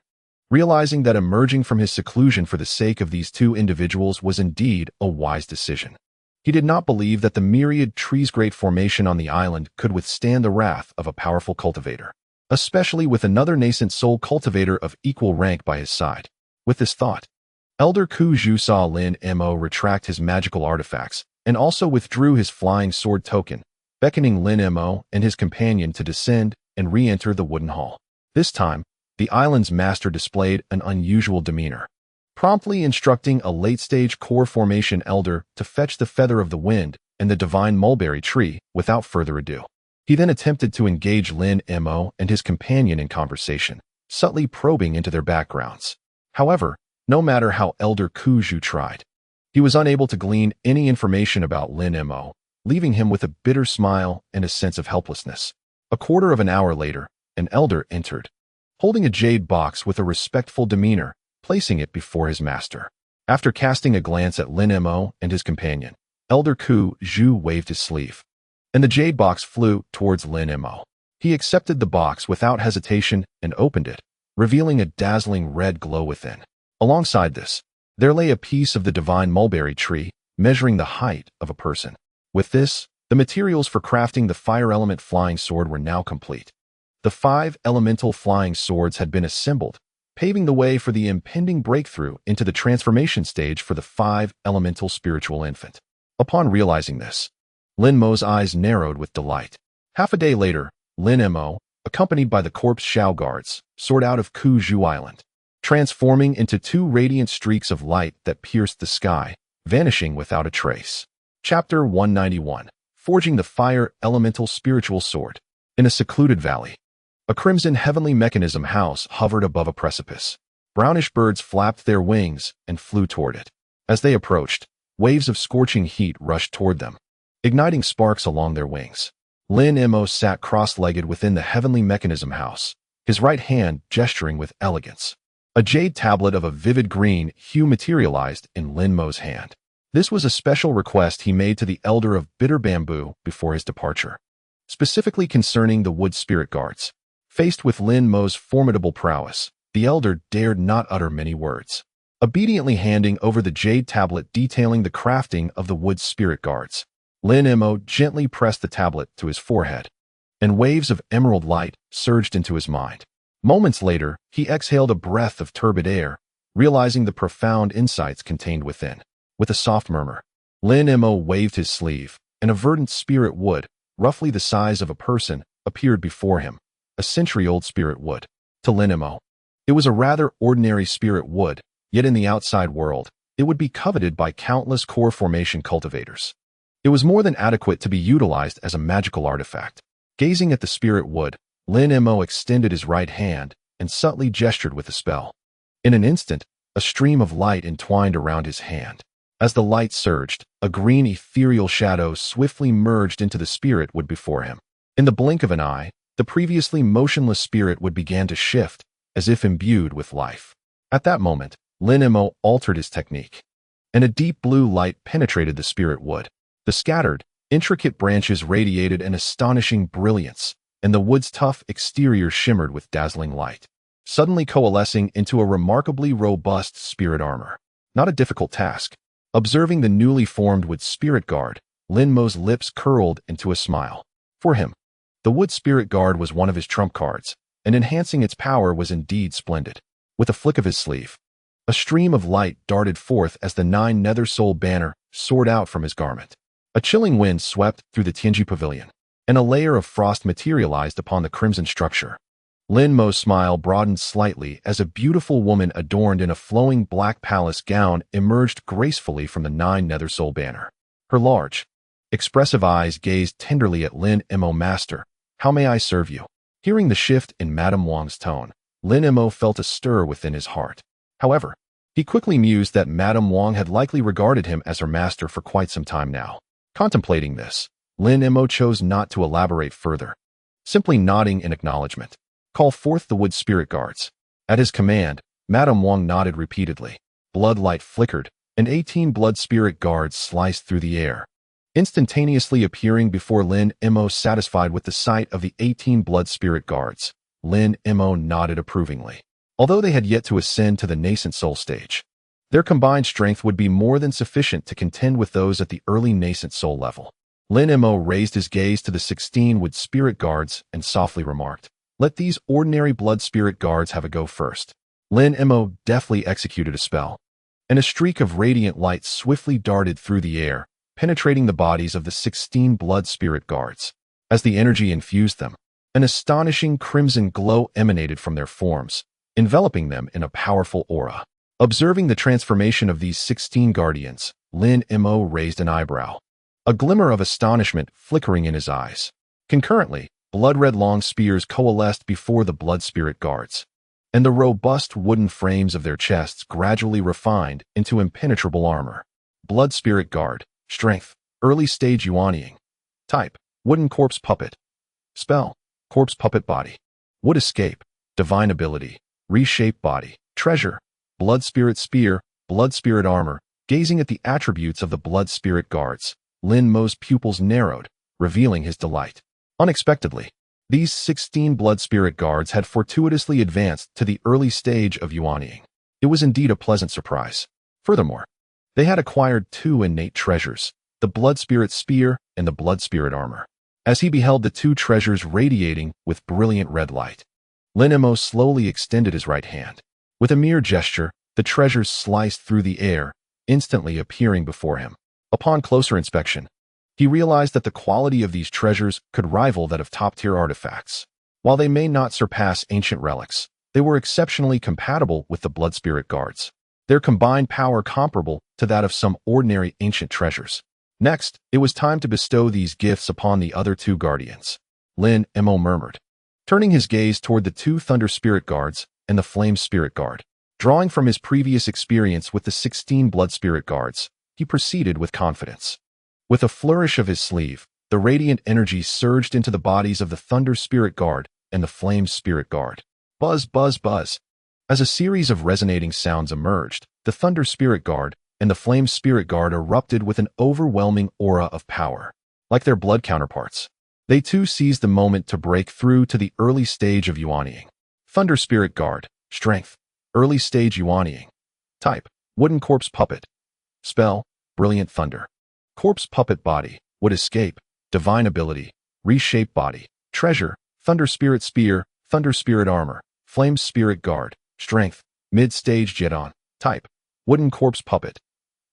Realizing that emerging from his seclusion for the sake of these two individuals was indeed a wise decision. He did not believe that the myriad trees' great formation on the island could withstand the wrath of a powerful cultivator, especially with another nascent soul cultivator of equal rank by his side. With this thought, Elder Ku Zhu saw Lin Mo retract his magical artifacts and also withdrew his flying sword token, beckoning Lin Mo and his companion to descend and re-enter the wooden hall. This time, the island's master displayed an unusual demeanor. promptly instructing a late-stage core formation elder to fetch the feather of the wind and the divine mulberry tree without further ado. He then attempted to engage Lin Mo and his companion in conversation, subtly probing into their backgrounds. However, no matter how Elder Kuju tried, he was unable to glean any information about Lin Mo, leaving him with a bitter smile and a sense of helplessness. A quarter of an hour later, an elder entered, holding a jade box with a respectful demeanor, placing it before his master. After casting a glance at Lin Mo and his companion, Elder Kuju waved his sleeve, and the jade box flew towards Lin Mo. He accepted the box without hesitation and opened it, revealing a dazzling red glow within. Alongside this, there lay a piece of the divine mulberry tree, measuring the height of a person. With this, the materials for crafting the fire element flying sword were now complete. The 5 elemental flying swords had been assembled, paving the way for the impending breakthrough into the transformation stage for the 5 elemental spiritual infant. Upon realizing this, Lin Mo's eyes narrowed with delight. Half a day later, Lin Mo, accompanied by the corpse Shao guards, soared out of Kuju Island, transforming into 2 radiant streaks of light that pierced the sky, vanishing without a trace. Chapter 191. Forging the Fire Elemental Spiritual Sword. In a secluded valley, a crimson heavenly mechanism house hovered above a precipice. Brownish birds flapped their wings and flew toward it. As they approached, waves of scorching heat rushed toward them, igniting sparks along their wings. Lin Mo sat cross-legged within the heavenly mechanism house, his right hand gesturing with elegance. A jade tablet of a vivid green hue materialized in Lin Mo's hand. This was a special request he made to the Elder of Bitter Bamboo before his departure, specifically concerning the wood spirit guards. Faced with Lin Mo's formidable prowess, the Elder dared not utter many words, obediently handing over the jade tablet detailing the crafting of the wood spirit guards. Lin Mo gently pressed the tablet to his forehead, and waves of emerald light surged into his mind. Moments later, he exhaled a breath of turbid air, realizing the profound insights contained within. With a soft murmur, Lin Mo waved his sleeve, and a verdant spirit wood, roughly the size of a person, appeared before him, a century-old spirit wood. To Lin Mo, it was a rather ordinary spirit wood, yet in the outside world, it would be coveted by countless core formation cultivators. It was more than adequate to be utilized as a magical artifact. Gazing at the spirit wood, Lin Mo extended his right hand and subtly gestured with a spell. In an instant, a stream of light entwined around his hand. As the light surged, a green ethereal shadow swiftly merged into the spirit wood before him. In the blink of an eye, the previously motionless spirit wood began to shift, as if imbued with life. At that moment, Lin Mo altered his technique, and a deep blue light penetrated the spirit wood. The scattered, intricate branches radiated an astonishing brilliance, and the wood's tough exterior shimmered with dazzling light, suddenly coalescing into a remarkably robust spirit armor. Not a difficult task. Observing the newly formed wood spirit guard, Lin Mo's lips curled into a smile. For him, the wood spirit guard was one of his trump cards, and enhancing its power was indeed splendid. With a flick of his sleeve, a stream of light darted forth as the 9 nether soul banner soared out from his garment. A chilling wind swept through the Tianji pavilion, and a layer of frost materialized upon the crimson structure. Lin Mo's smile broadened slightly as a beautiful woman adorned in a flowing black palace gown emerged gracefully from the 9 nether soul banner. Her large, expressive eyes gazed tenderly at Lin Mo. Master, how may I serve you? Hearing the shift in Madame Wang's tone, Lin Mo felt a stir within his heart. However, he quickly mused that Madame Wang had likely regarded him as her master for quite some time now. Contemplating this, Lin Mo chose not to elaborate further, simply nodding in acknowledgement. Call forth the wood spirit guards. At his command, Madame Wang nodded repeatedly. Blood light flickered, and 18 blood spirit guards sliced through the air, instantaneously appearing before Lin Mo. Satisfied with the sight of the 18 blood spirit guards, Lin Mo nodded approvingly. Although they had yet to ascend to the nascent soul stage, their combined strength would be more than sufficient to contend with those at the early nascent soul level. Lin Mo raised his gaze to the 16 wood spirit guards and softly remarked, "Let these ordinary blood spirit guards have a go first." Lin Mo deftly executed a spell, and a streak of radiant light swiftly darted through the air, penetrating the bodies of the 16 blood spirit guards. As the energy infused them, an astonishing crimson glow emanated from their forms, enveloping them in a powerful aura. Observing the transformation of these 16 guardians, Lin Mo raised an eyebrow, a glimmer of astonishment flickering in his eyes. Concurrently, blood-red long spears coalesced before the blood spirit guards, and the robust wooden frames of their chests gradually refined into impenetrable armor. Blood spirit guard, strength, early stage Yuanying. Type, wooden corpse puppet. Spell, corpse puppet body. Wood escape, divine ability, reshape body. Treasure, blood spirit spear, blood spirit armor. Gazing at the attributes of the blood spirit guards, Lin Mo's pupils narrowed, revealing his delight. Unexpectedly, these 16 blood spirit guards had fortuitously advanced to the early stage of Yuanying. It was indeed a pleasant surprise. Furthermore, they had acquired 2 innate treasures, the blood spirit spear and the blood spirit armor. As he beheld the 2 treasures radiating with brilliant red light, Lin Mo slowly extended his right hand. With a mere gesture, the treasures sliced through the air, instantly appearing before him. Upon closer inspection, he realized that the quality of these treasures could rival that of top-tier artifacts. While they may not surpass ancient relics, they were exceptionally compatible with the blood spirit guards, their combined power comparable to that of some ordinary ancient treasures. Next, it was time to bestow these gifts upon the other 2 guardians. Lin Mo murmured, turning his gaze toward the 2 thunder spirit guards and the flame spirit guard. Drawing from his previous experience with the 16 blood spirit guards, he proceeded with confidence. With a flourish of his sleeve, the radiant energy surged into the bodies of the thunder spirit guard and the flame spirit guard. Buzz, buzz, buzz. As a series of resonating sounds emerged, the thunder spirit guard and the flame spirit guard erupted with an overwhelming aura of power. Like their blood counterparts, they too seized the moment to break through to the early stage of Yuanying. Thunder spirit guard, strength, early stage Yuanying. Type, wooden corpse puppet. Spell, brilliant thunder. Corpse puppet body, would escape, divine ability, reshape body. Treasure, thunder spirit spear, thunder spirit armor. Flame spirit guard, strength, mid-stage Jedon. Type, wooden corpse puppet.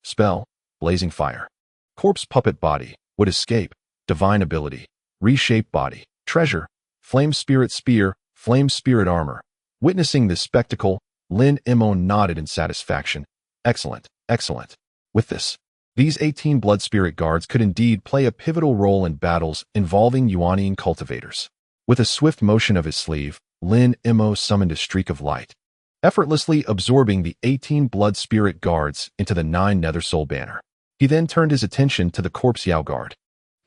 Spell, blazing fire. Corpse puppet body, would escape, divine ability, reshape body. Treasure, flame spirit spear, flame spirit armor. Witnessing this spectacle, Lin Mo nodded in satisfaction. Excellent, excellent. With this, these 18 blood spirit guards could indeed play a pivotal role in battles involving Yuanying cultivators. With a swift motion of his sleeve, Lin Mo summoned a streak of light, effortlessly absorbing the 18 blood spirit guards into the 9 nether soul banner. He then turned his attention to the corpse Yao guard.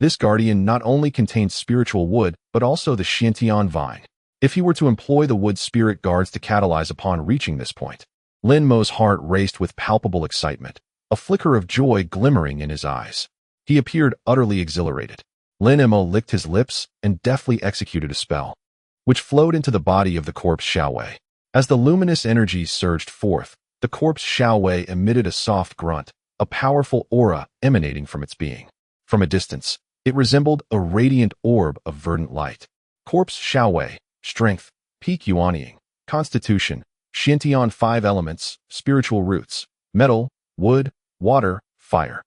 This guardian not only contained spiritual wood, but also the Xiantian vine. If he were to employ the wood spirit guards to catalyze upon reaching this point, Lin Mo's heart raced with palpable excitement, a flicker of joy glimmering in his eyes. He appeared utterly exhilarated. Lin Mo licked his lips and deftly executed a spell, which flowed into the body of the corpse Xiaowei. As the luminous energies surged forth, the corpse Xiaowei emitted a soft grunt, a powerful aura emanating from its being. From a distance, it resembled a radiant orb of verdant light. Corpse Xiaowei, strength, peak Yuanying, constitution, Xiantian 5 elements, spiritual roots, metal, wood, water, fire,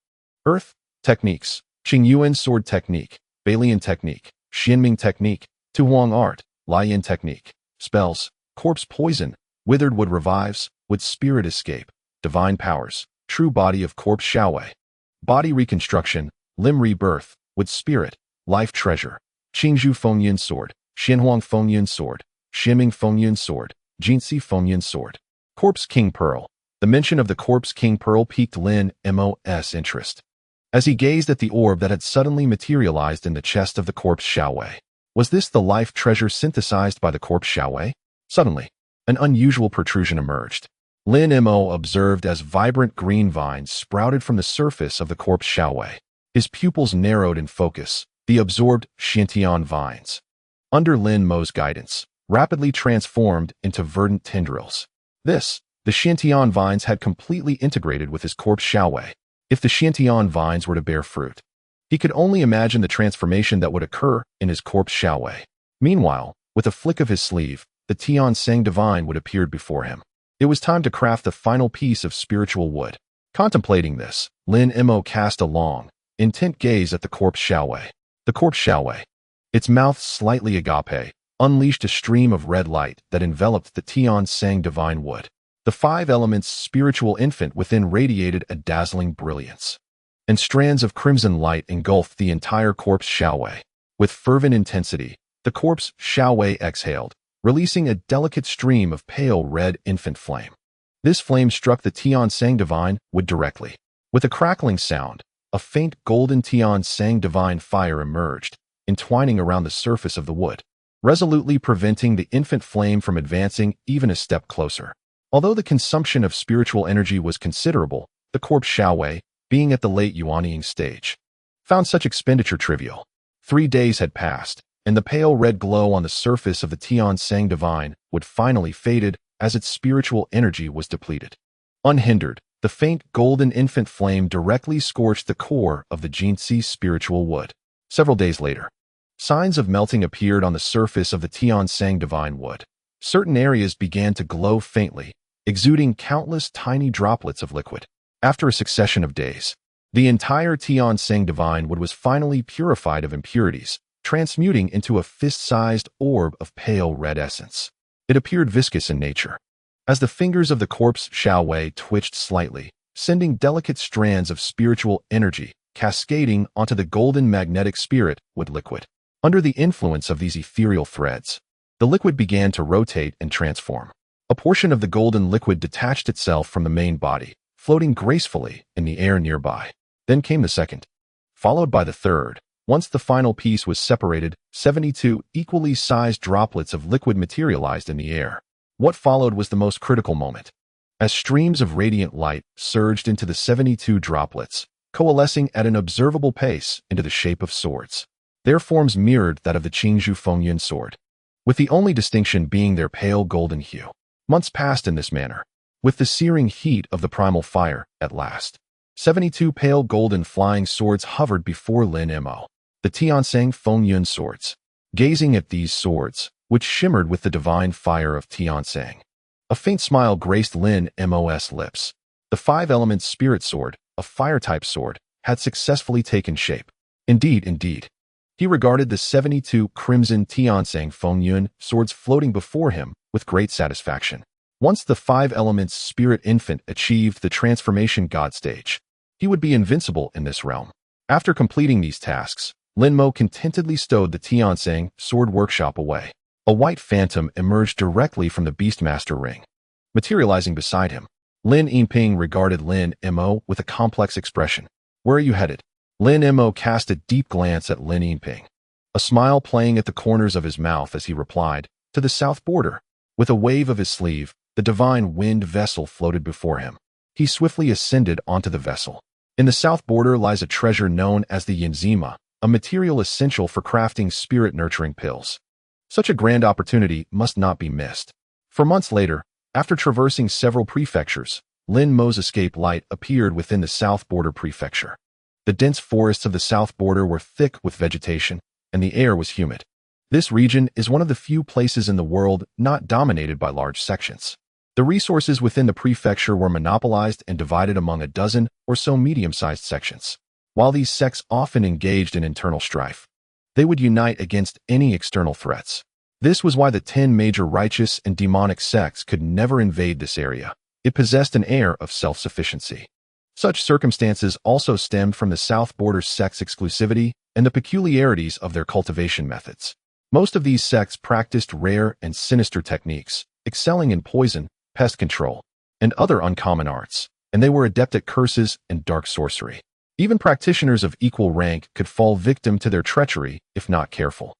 earth. Techniques, Qingyuan sword technique, Balian technique, Xianming technique, Tuhuang art, Lian technique. Spells, corpse poison, withered wood revives, wood spirit escape, divine powers, true body of corpse Xiaowei. Body reconstruction, limb rebirth, wood spirit, life treasure, Qingzhu Fengyun sword, Xianhuang Fengyun sword, Xianming Fengyun sword, Jinsi Fengyun sword. Corpse king pearl. The mention of the corpse king pearl piqued Lin Mo's interest, as he gazed at the orb that had suddenly materialized in the chest of the corpse Xiaowei. Was this the life treasure synthesized by the corpse Xiaowei? Suddenly, an unusual protrusion emerged. Lin Mo observed as vibrant green vines sprouted from the surface of the corpse Xiaowei. His pupils narrowed in focus, the absorbed Xiantian vines, under Lin Mo's guidance, rapidly transformed into verdant tendrils. The Xiantian vines had completely integrated with his corpse Xiaowei. If the Xiantian vines were to bear fruit, he could only imagine the transformation that would occur in his corpse Xiaowei. Meanwhile, with a flick of his sleeve, the Tian Sang divine would appear before him. It was time to craft the final piece of spiritual wood. Contemplating this, Lin Mo cast a long, intent gaze at the corpse Xiaowei. The corpse Xiaowei, its mouth slightly agape, unleashed a stream of red light that enveloped the Tian Sang divine wood. The five elements' spiritual infant within radiated a dazzling brilliance, and strands of crimson light engulfed the entire corpse Xiaowei. With fervent intensity, the corpse Xiaowei exhaled, releasing a delicate stream of pale red infant flame. This flame struck the Tiansang divine wood directly. With a crackling sound, a faint golden Tiansang divine fire emerged, entwining around the surface of the wood, resolutely preventing the infant flame from advancing even a step closer. Although the consumption of spiritual energy was considerable, the corpse Xiaowei, being at the late Yuanying stage, found such expenditure trivial. 3 days had passed, and the pale red glow on the surface of the Tiansang divine would finally faded as its spiritual energy was depleted. Unhindered, the faint golden infant flame directly scorched the core of the Jinsi spiritual wood. Several days later, signs of melting appeared on the surface of the Tiansang divine wood. Certain areas began to glow faintly, exuding countless tiny droplets of liquid. After a succession of days, the entire Tiansang divine wood was finally purified of impurities, transmuting into a fist-sized orb of pale red essence. It appeared viscous in nature. As the fingers of the corpse Xiaowei twitched slightly, sending delicate strands of spiritual energy cascading onto the golden magnetic spirit wood liquid. Under the influence of these ethereal threads, the liquid began to rotate and transform. A portion of the golden liquid detached itself from the main body, floating gracefully in the air nearby. Then came the second, followed by the third. Once the final piece was separated, 72 equally sized droplets of liquid materialized in the air. What followed was the most critical moment. As streams of radiant light surged into the 72 droplets, coalescing at an observable pace into the shape of swords. Their forms mirrored that of the Qingzhou Fengyun sword, with the only distinction being their pale golden hue. Months passed in this manner. With the searing heat of the primal fire, at last, 72 pale golden flying swords hovered before Lin Mo, the Tiansang Fengyun swords. Gazing at these swords, which shimmered with the divine fire of Tiansang, a faint smile graced Lin Mo's lips. The five-element spirit sword, a fire-type sword, had successfully taken shape. Indeed. He regarded the 72 crimson Tiansang Fengyun swords floating before him with great satisfaction. Once the five-elements spirit infant achieved the transformation god stage, he would be invincible in this realm. After completing these tasks, Lin Mo contentedly stowed the Tiansang sword workshop away. A white phantom emerged directly from the Beastmaster ring, materializing beside him. Lin Yinping regarded Lin Mo with a complex expression. "Where are you headed?" Lin Mo cast a deep glance at Lin Yinping, a smile playing at the corners of his mouth as he replied, "To the south border." With a wave of his sleeve, the divine wind vessel floated before him. He swiftly ascended onto the vessel. In the south border lies a treasure known as the Yinzima, a material essential for crafting spirit-nurturing pills. Such a grand opportunity must not be missed. For months later, after traversing several prefectures, Lin Mo's escape light appeared within the south border prefecture. The dense forests of the south border were thick with vegetation, and the air was humid. This region is one of the few places in the world not dominated by large sections. The resources within the prefecture were monopolized and divided among a dozen or so medium-sized sections. While these sects often engaged in internal strife, they would unite against any external threats. This was why the 10 major righteous and demonic sects could never invade this area. It possessed an air of self-sufficiency. Such circumstances also stemmed from the south border sects' exclusivity and the peculiarities of their cultivation methods. Most of these sects practiced rare and sinister techniques, excelling in poison, pest control, and other uncommon arts, and they were adept at curses and dark sorcery. Even practitioners of equal rank could fall victim to their treachery if not careful.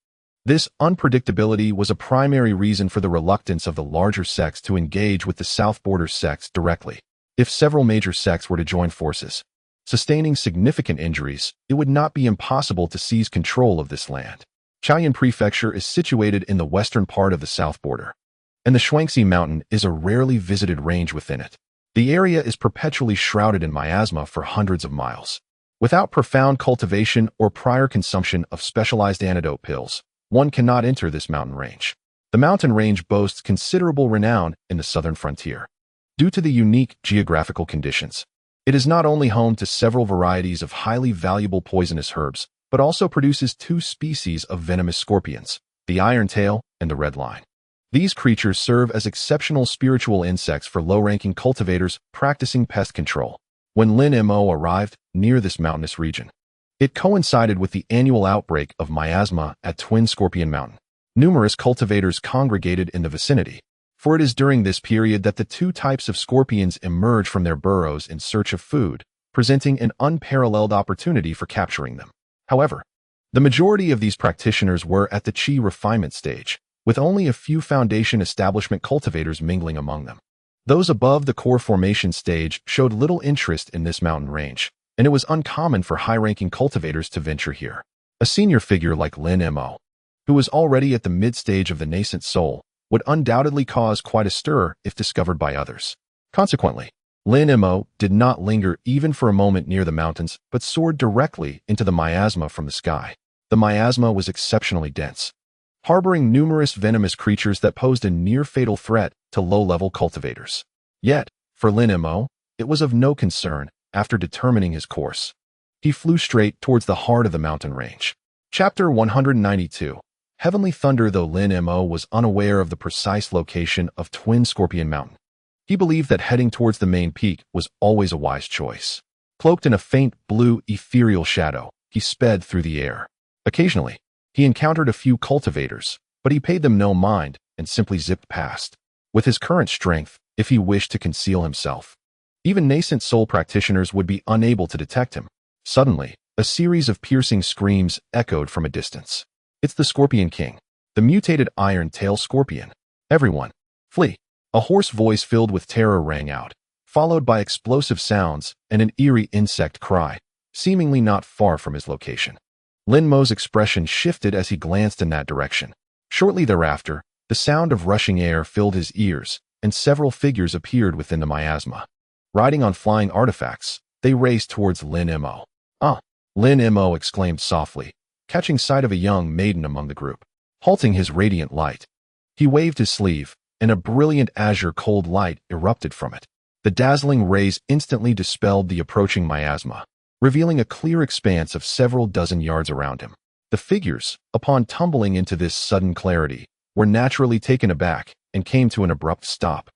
This unpredictability was a primary reason for the reluctance of the larger sects to engage with the south border sects directly. If several major sects were to join forces, sustaining significant injuries, it would not be impossible to seize control of this land. Chaoyan Prefecture is situated in the western part of the south border, and the Shuangxi Mountain is a rarely visited range within it. The area is perpetually shrouded in miasma for hundreds of miles. Without profound cultivation or prior consumption of specialized antidote pills, one cannot enter this mountain range. The mountain range boasts considerable renown in the southern frontier. Due to the unique geographical conditions, it is not only home to several varieties of highly valuable poisonous herbs, but also produces 2 species of venomous scorpions, the iron tail and the red line. These creatures serve as exceptional spiritual insects for low-ranking cultivators practicing pest control. When Lin Mo arrived near this mountainous region, it coincided with the annual outbreak of miasma at Twin Scorpion Mountain. Numerous cultivators congregated in the vicinity, for it is during this period that the two types of scorpions emerge from their burrows in search of food, presenting an unparalleled opportunity for capturing them. However, the majority of these practitioners were at the Qi refinement stage, with only a few foundation establishment cultivators mingling among them. Those above the core formation stage showed little interest in this mountain range, and it was uncommon for high-ranking cultivators to venture here. A senior figure like Lin Mo, who was already at the mid-stage of the nascent soul, would undoubtedly cause quite a stir if discovered by others. Consequently, Lin Mo did not linger even for a moment near the mountains, but soared directly into the miasma from the sky. The miasma was exceptionally dense, harboring numerous venomous creatures that posed a near-fatal threat to low-level cultivators. Yet, for Lin Mo, it was of no concern. After determining his course, he flew straight towards the heart of the mountain range. Chapter 192. Heavenly Thunder. Though Lin Mo was unaware of the precise location of Twin Scorpion Mountain, he believed that heading towards the main peak was always a wise choice. Cloaked in a faint blue ethereal shadow, he sped through the air. Occasionally, he encountered a few cultivators, but he paid them no mind and simply zipped past. With his current strength, if he wished to conceal himself, even nascent soul practitioners would be unable to detect him. Suddenly, a series of piercing screams echoed from a distance. It's the Scorpion King, the mutated iron-tail scorpion. Everyone, flee! A hoarse voice filled with terror rang out, followed by explosive sounds and an eerie insect cry, seemingly not far from his location. Lin Mo's expression shifted as he glanced in that direction. Shortly thereafter, the sound of rushing air filled his ears, and several figures appeared within the miasma. Riding on flying artifacts, they raced towards Lin Mo. "Ah!" Lin Mo exclaimed softly, catching sight of a young maiden among the group. Halting his radiant light, he waved his sleeve, and a brilliant azure cold light erupted from it. The dazzling rays instantly dispelled the approaching miasma, revealing a clear expanse of several dozen yards around him. The figures, upon tumbling into this sudden clarity, were naturally taken aback and came to an abrupt stop.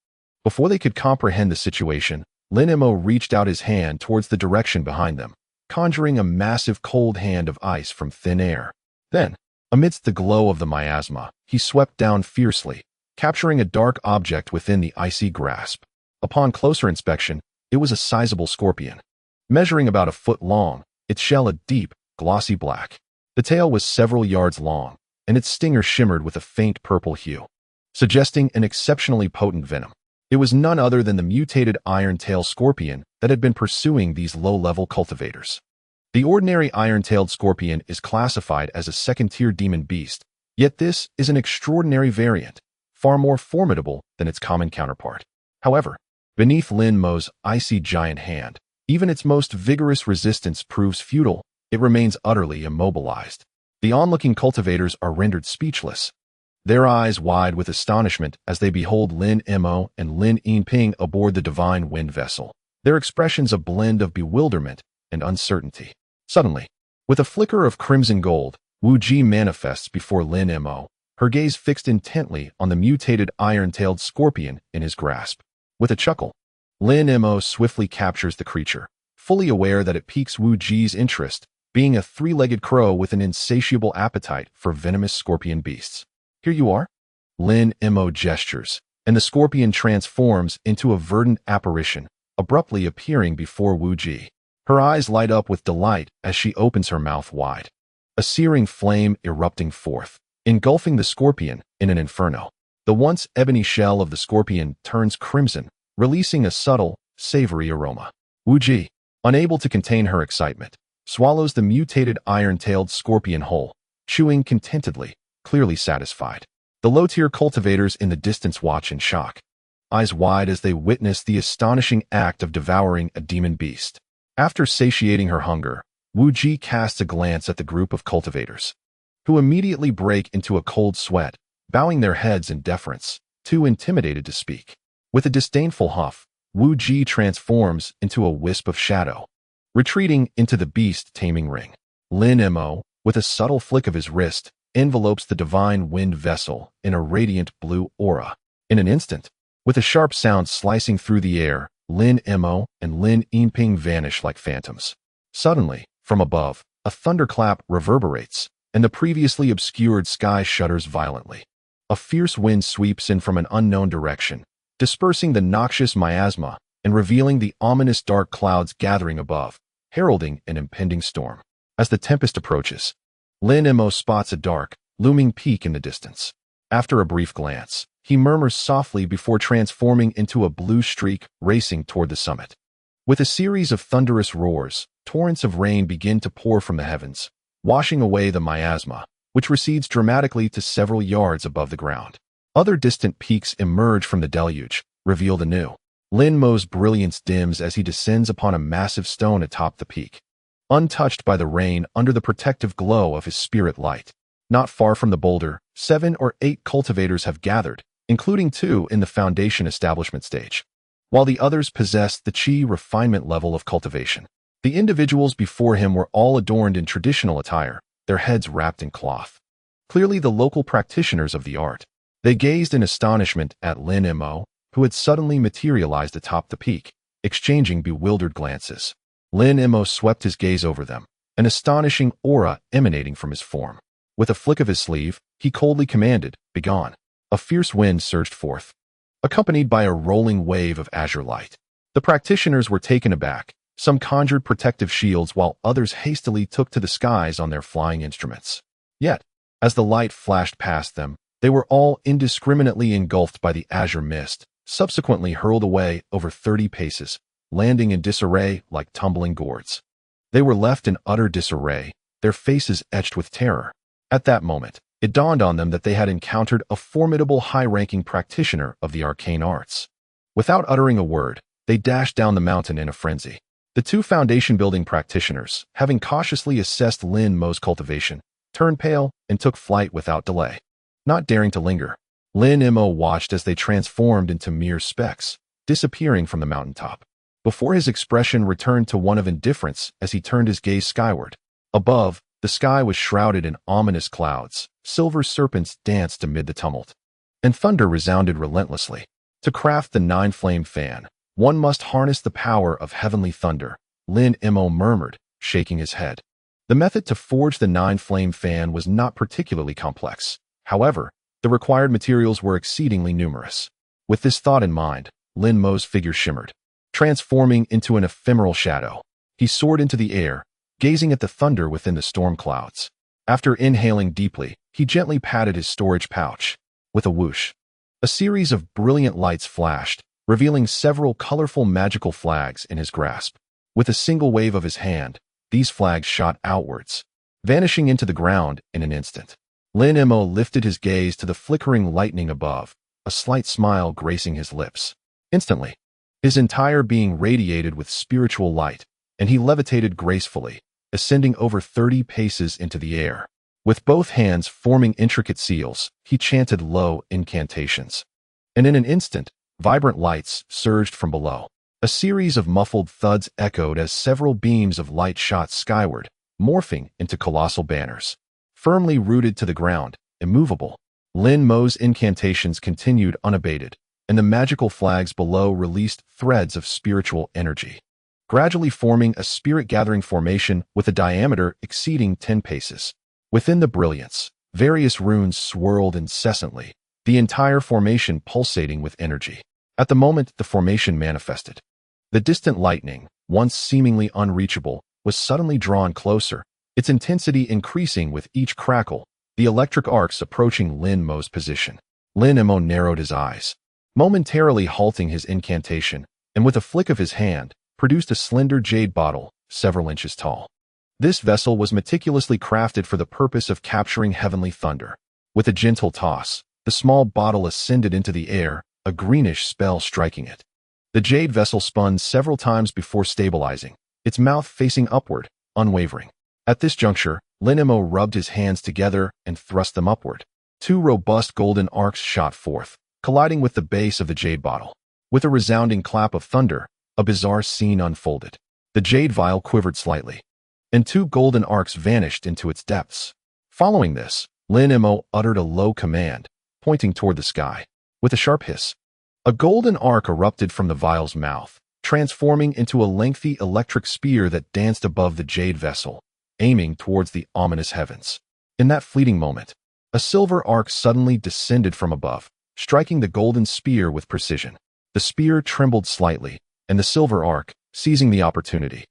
Before they could comprehend the situation, Lin Mo reached out his hand towards the direction behind them, conjuring a massive cold hand of ice from thin air. Then, amidst the glow of the miasma, he swept down fiercely, capturing a dark object within the icy grasp. Upon closer inspection, it was a sizable scorpion. Measuring about a foot long, its shell a deep, glossy black. The tail was several yards long, and its stinger shimmered with a faint purple hue, suggesting an exceptionally potent venom. It was none other than the mutated iron-tailed scorpion that had been pursuing these low-level cultivators. The ordinary iron-tailed scorpion is classified as a second-tier demon beast, yet this is an extraordinary variant, far more formidable than its common counterpart. However, beneath Lin Mo's icy giant hand, even its most vigorous resistance proves futile. It remains utterly immobilized. The onlooking cultivators are rendered speechless, their eyes wide with astonishment as they behold Lin Mo and Lin Yinping aboard the divine wind vessel, their expressions a blend of bewilderment and uncertainty. Suddenly, with a flicker of crimson gold, Wu Ji manifests before Lin Mo, her gaze fixed intently on the mutated iron-tailed scorpion in his grasp. With a chuckle, Lin Mo swiftly captures the creature, fully aware that it piques Wu Ji's interest, being a three-legged crow with an insatiable appetite for venomous scorpion beasts. "Here you are." Lin Mo gestures, and the scorpion transforms into a verdant apparition, abruptly appearing before Wu Ji. Her eyes light up with delight as she opens her mouth wide, a searing flame erupting forth, engulfing the scorpion in an inferno. The once ebony shell of the scorpion turns crimson, releasing a subtle, savory aroma. Wu Ji, unable to contain her excitement, swallows the mutated iron-tailed scorpion whole, chewing contentedly, clearly satisfied. The low-tier cultivators in the distance watch in shock, eyes wide as they witness the astonishing act of devouring a demon beast. After satiating her hunger, Wu Ji casts a glance at the group of cultivators, who immediately break into a cold sweat, bowing their heads in deference, too intimidated to speak. With a disdainful huff, Wu Ji transforms into a wisp of shadow, retreating into the beast-taming ring. Lin Mo, with a subtle flick of his wrist, envelopes the divine wind vessel in a radiant blue aura. In an instant, with a sharp sound slicing through the air, Lin Mo and Lin Yinping vanish like phantoms. Suddenly, from above, a thunderclap reverberates, and the previously obscured sky shudders violently. A fierce wind sweeps in from an unknown direction, dispersing the noxious miasma and revealing the ominous dark clouds gathering above, heralding an impending storm. As the tempest approaches, Lin Mo spots a dark, looming peak in the distance. After a brief glance, he murmurs softly before transforming into a blue streak racing toward the summit. With a series of thunderous roars, torrents of rain begin to pour from the heavens, washing away the miasma, which recedes dramatically to several yards above the ground. Other distant peaks emerge from the deluge, revealed anew. Lin Mo's brilliance dims as he descends upon a massive stone atop the peak, untouched by the rain under the protective glow of his spirit light. Not far from the boulder, 7 or 8 cultivators have gathered, including 2 in the foundation establishment stage, while the others possessed the chi refinement level of cultivation. The individuals before him were all adorned in traditional attire, their heads wrapped in cloth. Clearly the local practitioners of the art. They gazed in astonishment at Lin Mo, who had suddenly materialized atop the peak, exchanging bewildered glances. Lin Mo swept his gaze over them, an astonishing aura emanating from his form. With a flick of his sleeve, he coldly commanded, "Begone." A fierce wind surged forth, accompanied by a rolling wave of azure light. The practitioners were taken aback. Some conjured protective shields while others hastily took to the skies on their flying instruments. Yet, as the light flashed past them, they were all indiscriminately engulfed by the azure mist, subsequently hurled away over 30 paces, landing in disarray like tumbling gourds. They were left in utter disarray, their faces etched with terror. At that moment, it dawned on them that they had encountered a formidable high-ranking practitioner of the arcane arts. Without uttering a word, they dashed down the mountain in a frenzy. The 2 foundation-building practitioners, having cautiously assessed Lin Mo's cultivation, turned pale and took flight without delay. Not daring to linger, Lin Mo watched as they transformed into mere specks, disappearing from the mountaintop. Before his expression returned to one of indifference as he turned his gaze skyward. Above, the sky was shrouded in ominous clouds, silver serpents danced amid the tumult, and thunder resounded relentlessly. To craft the 9-flame fan, one must harness the power of heavenly thunder, Lin Mo murmured, shaking his head. The method to forge the 9-flame fan was not particularly complex. However, the required materials were exceedingly numerous. With this thought in mind, Lin Mo's figure shimmered, transforming into an ephemeral shadow. He soared into the air, gazing at the thunder within the storm clouds. After inhaling deeply, he gently patted his storage pouch. With a whoosh, a series of brilliant lights flashed, revealing several colorful magical flags in his grasp. With a single wave of his hand, these flags shot outwards, vanishing into the ground in an instant. Lin Mo lifted his gaze to the flickering lightning above, a slight smile gracing his lips. Instantly, his entire being radiated with spiritual light, and he levitated gracefully, ascending over 30 paces into the air. With both hands forming intricate seals, he chanted low incantations. And in an instant, vibrant lights surged from below. A series of muffled thuds echoed as several beams of light shot skyward, morphing into colossal banners. Firmly rooted to the ground, immovable, Lin Mo's incantations continued unabated, and the magical flags below released threads of spiritual energy, gradually forming a spirit-gathering formation with a diameter exceeding 10 paces. Within the brilliance, various runes swirled incessantly, the entire formation pulsating with energy. At the moment the formation manifested, the distant lightning, once seemingly unreachable, was suddenly drawn closer, its intensity increasing with each crackle, the electric arcs approaching Lin Mo's position. Lin Mo narrowed his eyes, momentarily halting his incantation, and with a flick of his hand, produced a slender jade bottle, several inches tall. This vessel was meticulously crafted for the purpose of capturing heavenly thunder. With a gentle toss, the small bottle ascended into the air, a greenish spell striking it. The jade vessel spun several times before stabilizing, its mouth facing upward, unwavering. At this juncture, Lin Mo rubbed his hands together and thrust them upward. 2 robust golden arcs shot forth, colliding with the base of the jade bottle. With a resounding clap of thunder, a bizarre scene unfolded. The jade vial quivered slightly, and 2 golden arcs vanished into its depths. Following this, Lin Mo uttered a low command, pointing toward the sky. With a sharp hiss, a golden arc erupted from the vial's mouth, transforming into a lengthy electric spear that danced above the jade vessel, aiming towards the ominous heavens. In that fleeting moment, a silver arc suddenly descended from above, striking the golden spear with precision. The spear trembled slightly, and the silver arc, seizing the opportunity,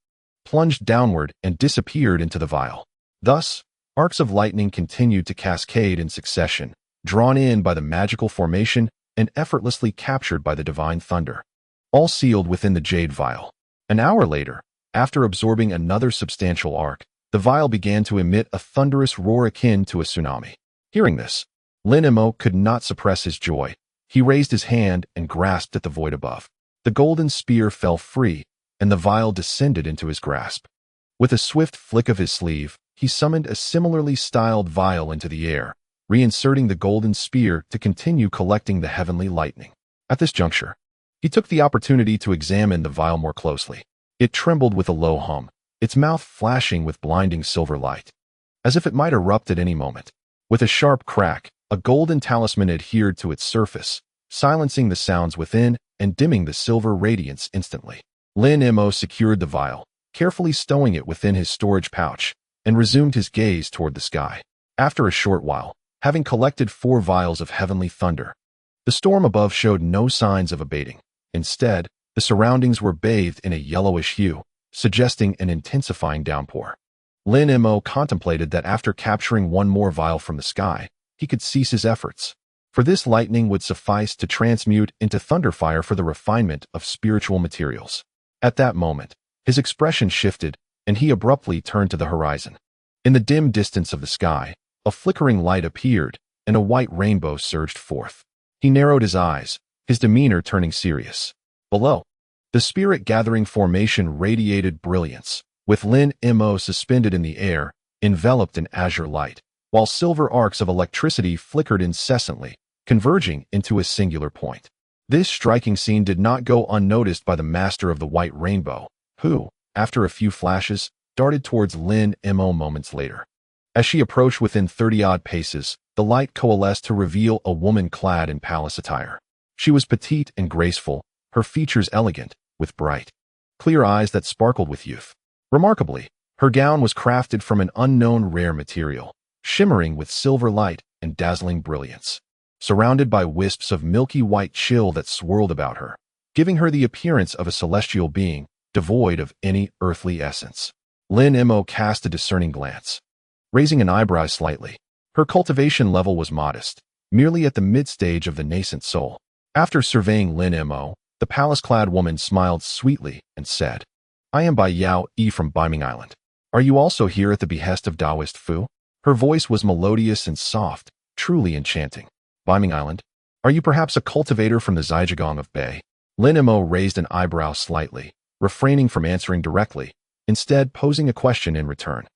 plunged downward and disappeared into the vial. Thus, arcs of lightning continued to cascade in succession, drawn in by the magical formation and effortlessly captured by the divine thunder, all sealed within the jade vial. An hour later, after absorbing another substantial arc, the vial began to emit a thunderous roar akin to a tsunami. Hearing this, Lin Mo could not suppress his joy. He raised his hand and grasped at the void above. The golden spear fell free, and the vial descended into his grasp. With a swift flick of his sleeve, he summoned a similarly styled vial into the air, reinserting the golden spear to continue collecting the heavenly lightning. At this juncture, he took the opportunity to examine the vial more closely. It trembled with a low hum, its mouth flashing with blinding silver light, as if it might erupt at any moment. With a sharp crack, a golden talisman adhered to its surface, silencing the sounds within and dimming the silver radiance instantly. Lin Mo secured the vial, carefully stowing it within his storage pouch, and resumed his gaze toward the sky. After a short while, having collected 4 vials of heavenly thunder, the storm above showed no signs of abating. Instead, the surroundings were bathed in a yellowish hue, suggesting an intensifying downpour. Lin Mo contemplated that after capturing 1 more vial from the sky, he could cease his efforts, for this lightning would suffice to transmute into thunderfire for the refinement of spiritual materials. At that moment, his expression shifted, and he abruptly turned to the horizon. In the dim distance of the sky, a flickering light appeared, and a white rainbow surged forth. He narrowed his eyes, his demeanor turning serious. Below, the spirit-gathering formation radiated brilliance, with Lin Mo suspended in the air, enveloped in azure light, while silver arcs of electricity flickered incessantly, converging into a singular point. This striking scene did not go unnoticed by the master of the white rainbow, who, after a few flashes, darted towards Lin Mo moments later. As she approached within 30-odd paces, the light coalesced to reveal a woman clad in palace attire. She was petite and graceful, her features elegant, with bright, clear eyes that sparkled with youth. Remarkably, her gown was crafted from an unknown rare material, shimmering with silver light and dazzling brilliance, surrounded by wisps of milky white chill that swirled about her, giving her the appearance of a celestial being, devoid of any earthly essence. Lin Mo cast a discerning glance, raising an eyebrow slightly. Her cultivation level was modest, merely at the mid-stage of the nascent soul. After surveying Lin Mo, the palace-clad woman smiled sweetly and said, "I am Bai Yao Yi from Biming Island. Are you also here at the behest of Taoist Fu?" Her voice was melodious and soft, truly enchanting. "Biming Island? Are you perhaps a cultivator from the Zhejiang of Bei?" Lin Mo raised an eyebrow slightly, refraining from answering directly, instead posing a question in return.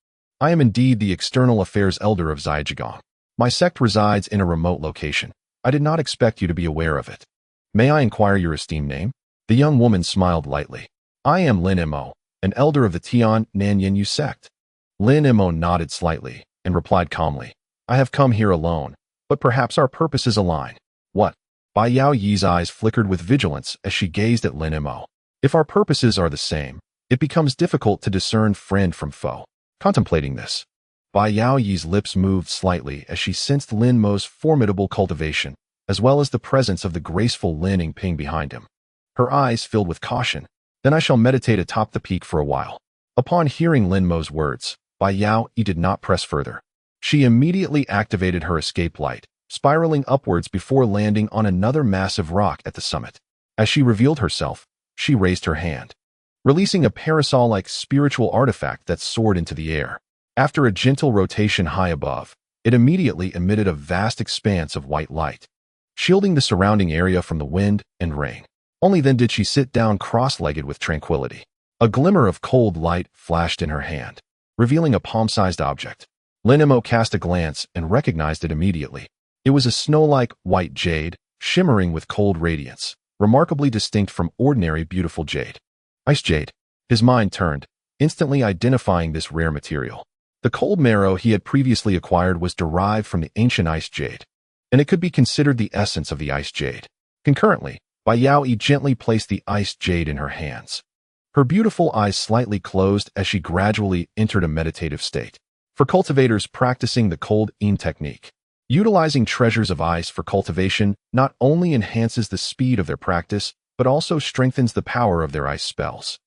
"I am indeed the external affairs elder of Zhejiang. My sect resides in a remote location. I did not expect you to be aware of it. May I inquire your esteemed name?" The young woman smiled lightly. "I am Lin Mo, an elder of the Tian Nanyin Yu sect." Lin Mo nodded slightly and replied calmly, "I have come here alone, but perhaps our purposes align." "What?" Bai Yao Yi's eyes flickered with vigilance as she gazed at Lin Mo. "If our purposes are the same, it becomes difficult to discern friend from foe." Contemplating this, Bai Yao Yi's lips moved slightly as she sensed Lin Mo's formidable cultivation, as well as the presence of the graceful Lin Yingping behind him. Her eyes filled with caution. "Then I shall meditate atop the peak for a while." Upon hearing Lin Mo's words, Bai Yao Yi did not press further. She immediately activated her escape light, spiraling upwards before landing on another massive rock at the summit. As she revealed herself, she raised her hand, releasing a parasol-like spiritual artifact that soared into the air. After a gentle rotation high above, it immediately emitted a vast expanse of white light, shielding the surrounding area from the wind and rain. Only then did she sit down cross-legged with tranquility. A glimmer of cold light flashed in her hand, revealing a palm-sized object. Lin Mo cast a glance and recognized it immediately. It was a snow-like white jade, shimmering with cold radiance, remarkably distinct from ordinary beautiful jade. Ice jade. His mind turned, instantly identifying this rare material. The cold marrow he had previously acquired was derived from the ancient ice jade, and it could be considered the essence of the ice jade. Concurrently, Bai Yaoyi gently placed the ice jade in her hands. Her beautiful eyes slightly closed as she gradually entered a meditative state. For cultivators practicing the cold in technique, utilizing treasures of ice for cultivation not only enhances the speed of their practice, but also strengthens the power of their ice spells.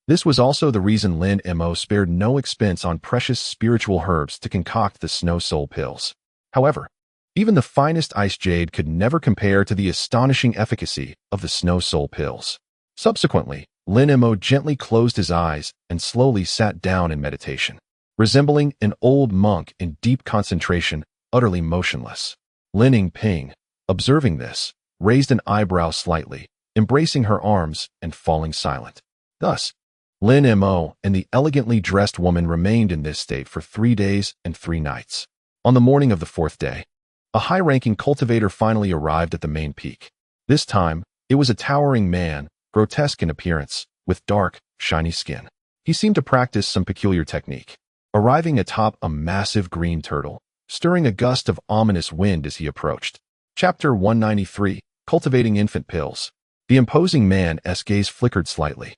This was also the reason Lin Mo spared no expense on precious spiritual herbs to concoct the snow soul pills. However, even the finest ice jade could never compare to the astonishing efficacy of the snow soul pills. Subsequently, Lin Mo gently closed his eyes and slowly sat down in meditation. Resembling an old monk in deep concentration, utterly motionless. Lin Ping, observing this, raised an eyebrow slightly, embracing her arms and falling silent. Thus, Lin Mo and the elegantly dressed woman remained in this state for 3 days and 3 nights. On the morning of the 4th day, a high-ranking cultivator finally arrived at the main peak. This time, it was a towering man, grotesque in appearance, with dark, shiny skin. He seemed to practice some peculiar technique. Arriving atop a massive green turtle, stirring a gust of ominous wind as he approached. Chapter 193, Cultivating Infant Pills. The imposing man's gaze flickered slightly.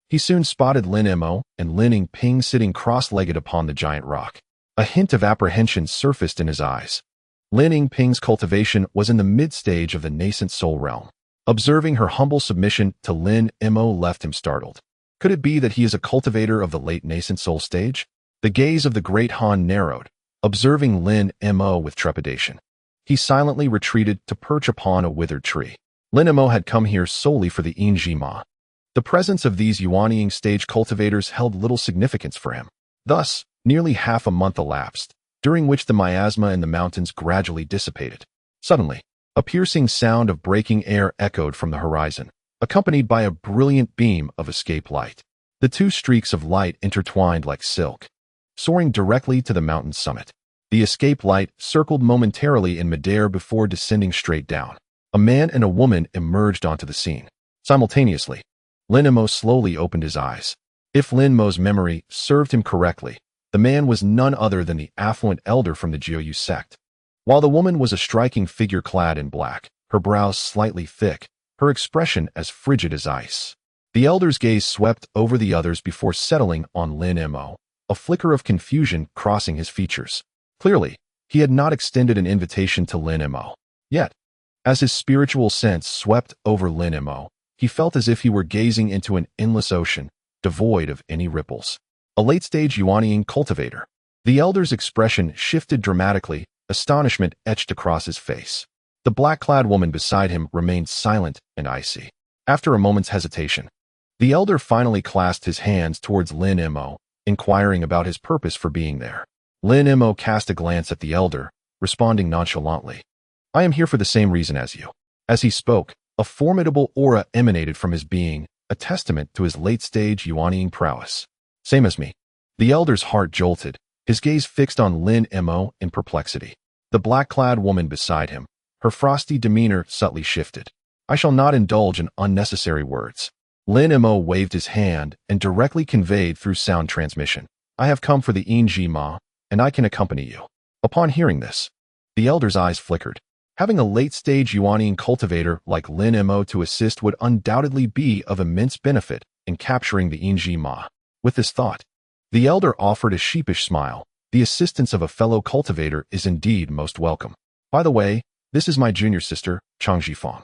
He soon spotted Lin Mo and Lin Ping sitting cross-legged upon the giant rock. A hint of apprehension surfaced in his eyes. Lin Ping's cultivation was in the mid-stage of the nascent soul realm. Observing her humble submission to Lin Mo left him startled. Could it be that he is a cultivator of the late nascent soul stage? The gaze of the great Han narrowed, observing Lin Mo with trepidation. He silently retreated to perch upon a withered tree. Lin Mo had come here solely for the Injima. The presence of these Yuanying stage cultivators held little significance for him. Thus, nearly half a month elapsed, during which the miasma in the mountains gradually dissipated. Suddenly, a piercing sound of breaking air echoed from the horizon, accompanied by a brilliant beam of escape light. The 2 streaks of light intertwined like silk, soaring directly to the mountain's summit. The escape light circled momentarily in midair before descending straight down. A man and a woman emerged onto the scene. Simultaneously, Lin Mo slowly opened his eyes. If Lin Mo's memory served him correctly, the man was none other than the affluent elder from the Jiuyu sect. While the woman was a striking figure clad in black, her brows slightly thick, her expression as frigid as ice. The elder's gaze swept over the others before settling on Lin Mo, a flicker of confusion crossing his features. Clearly, he had not extended an invitation to Lin Mo. Yet, as his spiritual sense swept over Lin Mo, he felt as if he were gazing into an endless ocean, devoid of any ripples. A late-stage Yuanying cultivator. The elder's expression shifted dramatically, astonishment etched across his face. The black-clad woman beside him remained silent and icy. After a moment's hesitation, the elder finally clasped his hands towards Lin Mo, inquiring about his purpose for being there. Lin Mo cast a glance at the elder, responding nonchalantly. "I am here for the same reason as you." As he spoke, a formidable aura emanated from his being, a testament to his late-stage Yuanying prowess. "Same as me." The elder's heart jolted, his gaze fixed on Lin Mo in perplexity. The black-clad woman beside him, her frosty demeanor subtly shifted. "I shall not indulge in unnecessary words." Lin Mo waved his hand and directly conveyed through sound transmission. "I have come for the Inji Ma, and I can accompany you." Upon hearing this, the elder's eyes flickered. Having a late-stage Yuanying cultivator like Lin Mo to assist would undoubtedly be of immense benefit in capturing the Inji Ma. With this thought, the elder offered a sheepish smile. "The assistance of a fellow cultivator is indeed most welcome. By the way, this is my junior sister, Chang Jifang,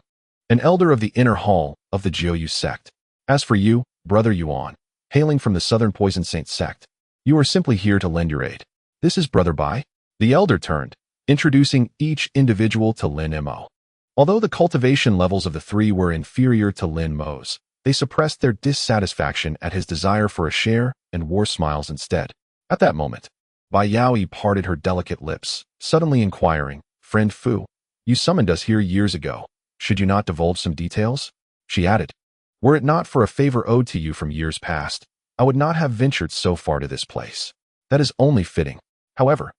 an elder of the inner hall of the Jiuyu sect. As for you, Brother Yuan, hailing from the Southern Poison Saint sect, you are simply here to lend your aid. This is Brother Bai." The elder turned, introducing each individual to Lin Mo. Although the cultivation levels of the 3 were inferior to Lin Mo's, they suppressed their dissatisfaction at his desire for a share and wore smiles instead. At that moment, Bai Yaoyi parted her delicate lips, suddenly inquiring, "Friend Fu, you summoned us here years ago. Should you not divulge some details?" She added, "Were it not for a favor owed to you from years past, I would not have ventured so far to this place. That is only fitting. However,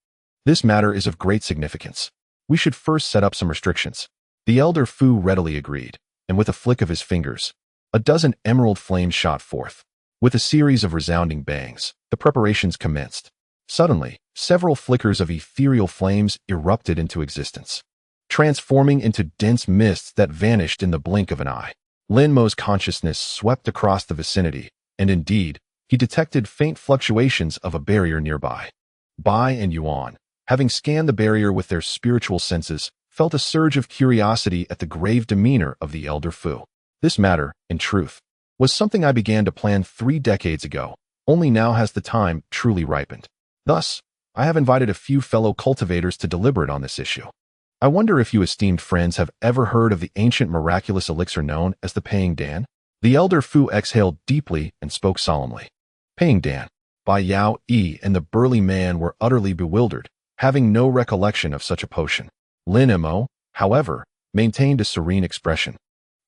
this matter is of great significance. We should first set up some restrictions." The elder Fu readily agreed, and with a flick of his fingers, a dozen emerald flames shot forth. With a series of resounding bangs, the preparations commenced. Suddenly, several flickers of ethereal flames erupted into existence, transforming into dense mists that vanished in the blink of an eye. Lin Mo's consciousness swept across the vicinity, and indeed, he detected faint fluctuations of a barrier nearby. Bai and Yuan, having scanned the barrier with their spiritual senses, felt a surge of curiosity at the grave demeanor of the elder Fu. This matter, in truth, was something I began to plan 3 decades ago, only now has the time truly ripened. Thus, I have invited a few fellow cultivators to deliberate on this issue. I wonder if you esteemed friends have ever heard of the ancient miraculous elixir known as the Paying Dan? The elder Fu exhaled deeply and spoke solemnly. Paying Dan. Bai Yao Yi and the burly man were utterly bewildered, having no recollection of such a potion. Lin Mo, however, maintained a serene expression.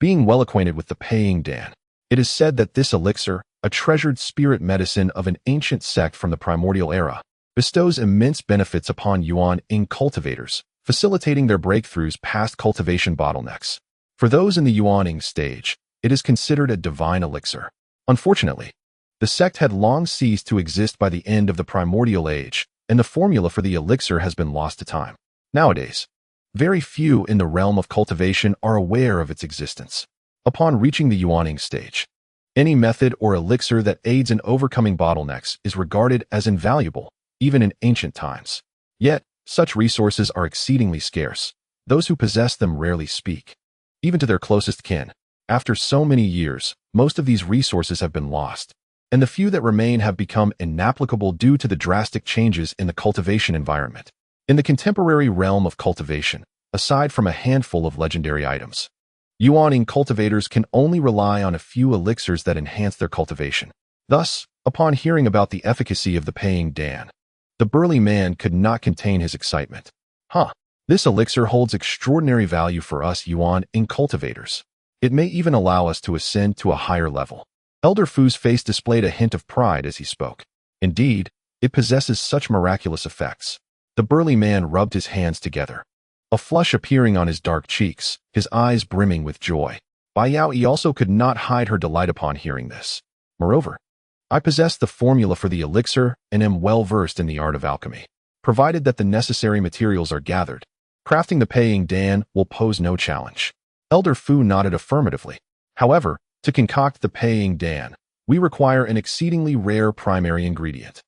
Being well acquainted with the Paying Dan, it is said that this elixir, a treasured spirit medicine of an ancient sect from the primordial era, bestows immense benefits upon Yuan Ing cultivators, facilitating their breakthroughs past cultivation bottlenecks. For those in the Yuan Ing stage, it is considered a divine elixir. Unfortunately, the sect had long ceased to exist by the end of the primordial age, and the formula for the elixir has been lost to time. Nowadays, very few in the realm of cultivation are aware of its existence. Upon reaching the Yuan Ing stage, any method or elixir that aids in overcoming bottlenecks is regarded as invaluable, even in ancient times. Yet, such resources are exceedingly scarce. Those who possess them rarely speak, even to their closest kin. After so many years, most of these resources have been lost, and the few that remain have become inapplicable due to the drastic changes in the cultivation environment. In the contemporary realm of cultivation, aside from a handful of legendary items, Yuan Ing cultivators can only rely on a few elixirs that enhance their cultivation. Thus, upon hearing about the efficacy of the Paying Dan, the burly man could not contain his excitement. This elixir holds extraordinary value for us Yuan Ing cultivators. It may even allow us to ascend to a higher level. Elder Fu's face displayed a hint of pride as he spoke. Indeed, it possesses such miraculous effects. The burly man rubbed his hands together, a flush appearing on his dark cheeks, his eyes brimming with joy. Bai Yao Yi also could not hide her delight upon hearing this. Moreover, I possess the formula for the elixir and am well versed in the art of alchemy. Provided that the necessary materials are gathered, crafting the Paying Dan will pose no challenge. Elder Fu nodded affirmatively. However, to concoct the Paying Dan, we require an exceedingly rare primary ingredient.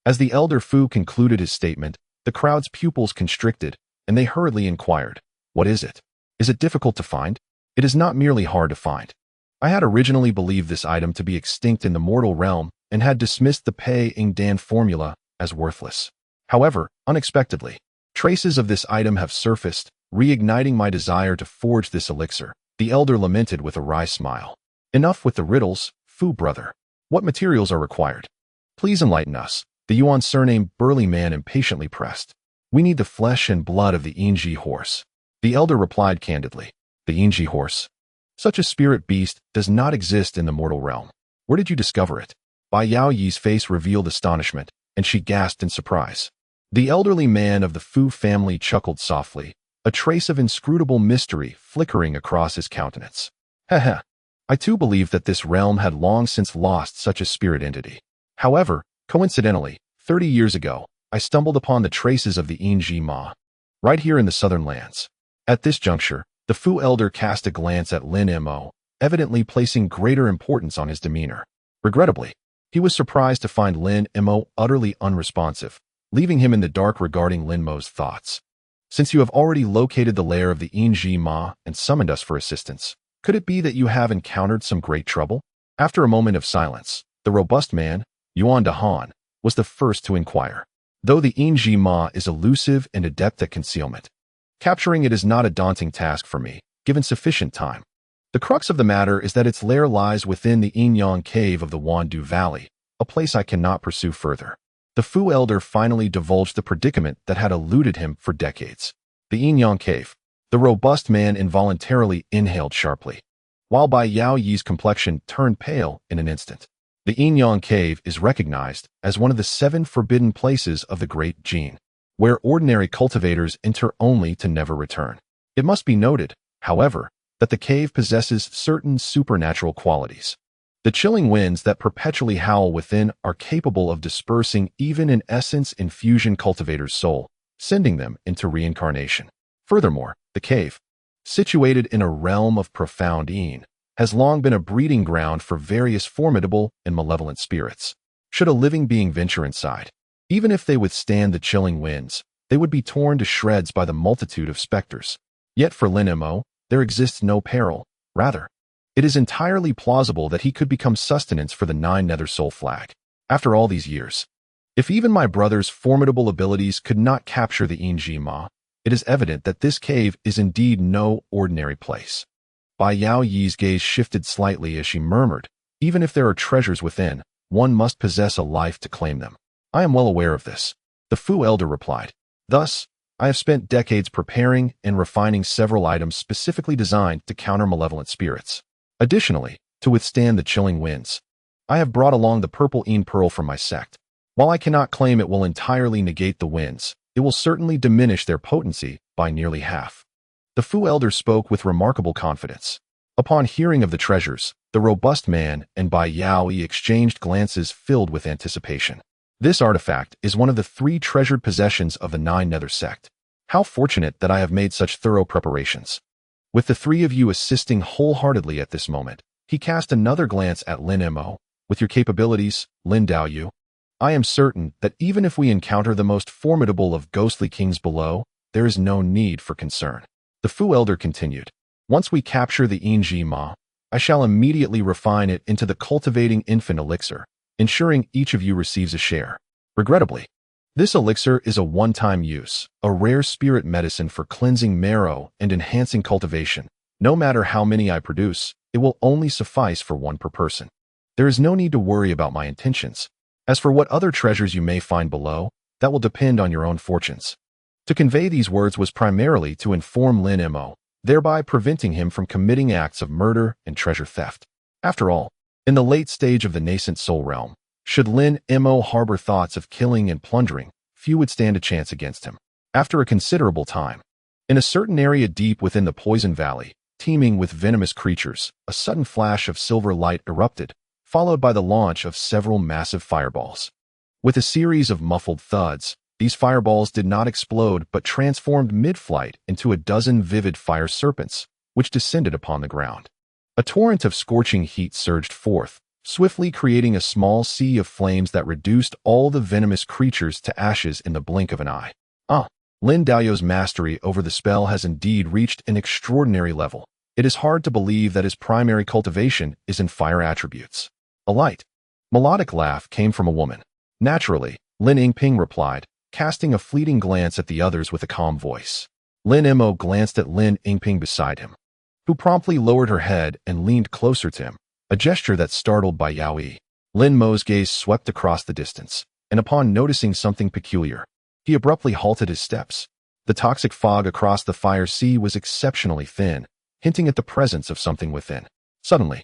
As the Elder Fu concluded his statement, the crowd's pupils constricted, and they hurriedly inquired, "What is it? Is it difficult to find?" It is not merely hard to find. I had originally believed this item to be extinct in the mortal realm and had dismissed the Paying Dan formula as worthless. However, unexpectedly, traces of this item have surfaced, reigniting my desire to forge this elixir. The elder lamented with a wry smile. Enough with the riddles, Fu brother. What materials are required? Please enlighten us. The Yuan surnamed burly man impatiently pressed. We need the flesh and blood of the Yingji horse. The elder replied candidly. The Yingji horse? Such a spirit beast does not exist in the mortal realm. Where did you discover it? Bai Yao Yi's face revealed astonishment, and she gasped in surprise. The elderly man of the Fu family chuckled softly, a trace of inscrutable mystery flickering across his countenance. I too believed that this realm had long since lost such a spirit entity. However, coincidentally, 30 years ago, I stumbled upon the traces of the Yingji Ma, right here in the southern lands. At this juncture, the Fu elder cast a glance at Lin Mo, evidently placing greater importance on his demeanor. Regrettably, he was surprised to find Lin Mo utterly unresponsive, leaving him in the dark regarding Lin Mo's thoughts. Since you have already located the lair of the Yingji Ma and summoned us for assistance, could it be that you have encountered some great trouble? After a moment of silence, the robust man, Yuan Dahan, was the first to inquire. Though the Yingji Ma is elusive and adept at concealment, capturing it is not a daunting task for me, given sufficient time. The crux of the matter is that its lair lies within the Yin-Yang cave of the Wandu Valley, a place I cannot pursue further. The Fu elder finally divulged the predicament that had eluded him for decades. The Yin-Yang cave. The robust man involuntarily inhaled sharply, while Bai Yao Yi's complexion turned pale in an instant. The Yin-Yang cave is recognized as one of the 7 forbidden places of the Great Jin, where ordinary cultivators enter only to never return. It must be noted, however, that the cave possesses certain supernatural qualities. The chilling winds that perpetually howl within are capable of dispersing even an essence infusion cultivator's soul, sending them into reincarnation. Furthermore, the cave, situated in a realm of profound Yin, has long been a breeding ground for various formidable and malevolent spirits. Should a living being venture inside, even if they withstand the chilling winds, they would be torn to shreds by the multitude of specters. Yet for Lin Mo, there exists no peril. Rather, it is entirely plausible that he could become sustenance for the 9 Nether Soul flag. After all these years, if even my brother's formidable abilities could not capture the Yin Ma, it is evident that this cave is indeed no ordinary place. Bai Yao Yi's gaze shifted slightly as she murmured, even if there are treasures within, one must possess a life to claim them. I am well aware of this, the Fu elder replied. Thus, I have spent decades preparing and refining several items specifically designed to counter malevolent spirits. Additionally, to withstand the chilling winds, I have brought along the purple Yin pearl from my sect. While I cannot claim it will entirely negate the winds, it will certainly diminish their potency by nearly half. The Fu elder spoke with remarkable confidence. Upon hearing of the treasures, the robust man and Bai Yao Yi exchanged glances filled with anticipation. This artifact is one of the 3 treasured possessions of the 9 Nether Sect. How fortunate that I have made such thorough preparations. With the 3 of you assisting wholeheartedly at this moment, he cast another glance at Lin Mo. With your capabilities, Lin Daoyu, I am certain that even if we encounter the most formidable of ghostly kings below, there is no need for concern. The Fu elder continued. Once we capture the Yin Ma, I shall immediately refine it into the cultivating infant elixir, ensuring each of you receives a share. Regrettably, this elixir is a one-time use, a rare spirit medicine for cleansing marrow and enhancing cultivation. No matter how many I produce, it will only suffice for 1 per person. There is no need to worry about my intentions. As for what other treasures you may find below, that will depend on your own fortunes. To convey these words was primarily to inform Lin Mo, thereby preventing him from committing acts of murder and treasure theft. After all, in the late stage of the nascent soul realm, should Lin Mo harbor thoughts of killing and plundering, few would stand a chance against him. After a considerable time, in a certain area deep within the Poison Valley, teeming with venomous creatures, a sudden flash of silver light erupted, followed by the launch of several massive fireballs. With a series of muffled thuds, these fireballs did not explode but transformed mid-flight into a dozen vivid fire serpents, which descended upon the ground. A torrent of scorching heat surged forth, swiftly creating a small sea of flames that reduced all the venomous creatures to ashes in the blink of an eye. Lin Daoyu's mastery over the spell has indeed reached an extraordinary level. It is hard to believe that his primary cultivation is in fire attributes. A light, melodic laugh came from a woman. Naturally, Lin Yingping replied, casting a fleeting glance at the others with a calm voice. Lin Mo glanced at Lin Yingping beside him, who promptly lowered her head and leaned closer to him, a gesture that startled Bai Yao Yi. Lin Mo's gaze swept across the distance, and upon noticing something peculiar, he abruptly halted his steps. The toxic fog across the fire sea was exceptionally thin, hinting at the presence of something within. Suddenly,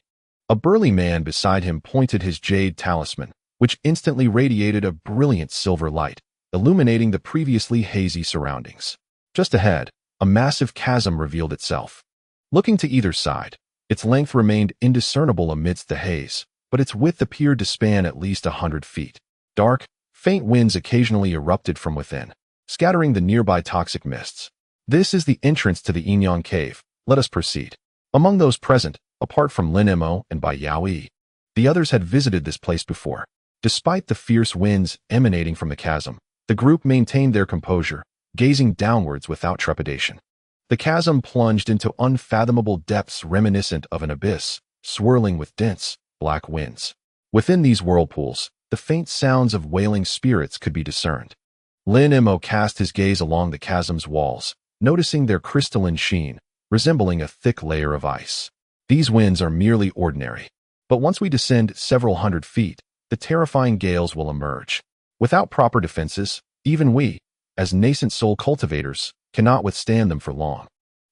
a burly man beside him pointed his jade talisman, which instantly radiated a brilliant silver light, illuminating the previously hazy surroundings. Just ahead, a massive chasm revealed itself. Looking to either side, its length remained indiscernible amidst the haze, but its width appeared to span at least 100 feet. Dark, faint winds occasionally erupted from within, scattering the nearby toxic mists. This is the entrance to the Yin Cave. Let us proceed. Among those present, apart from Lin Mo and Bai Yao Yi, the others had visited this place before. Despite the fierce winds emanating from the chasm, the group maintained their composure, gazing downwards without trepidation. The chasm plunged into unfathomable depths reminiscent of an abyss, swirling with dense, black winds. Within these whirlpools, the faint sounds of wailing spirits could be discerned. Lin Mo cast his gaze along the chasm's walls, noticing their crystalline sheen, resembling a thick layer of ice. These winds are merely ordinary, but once we descend several hundred feet, the terrifying gales will emerge. Without proper defenses, even we, as nascent soul cultivators, cannot withstand them for long.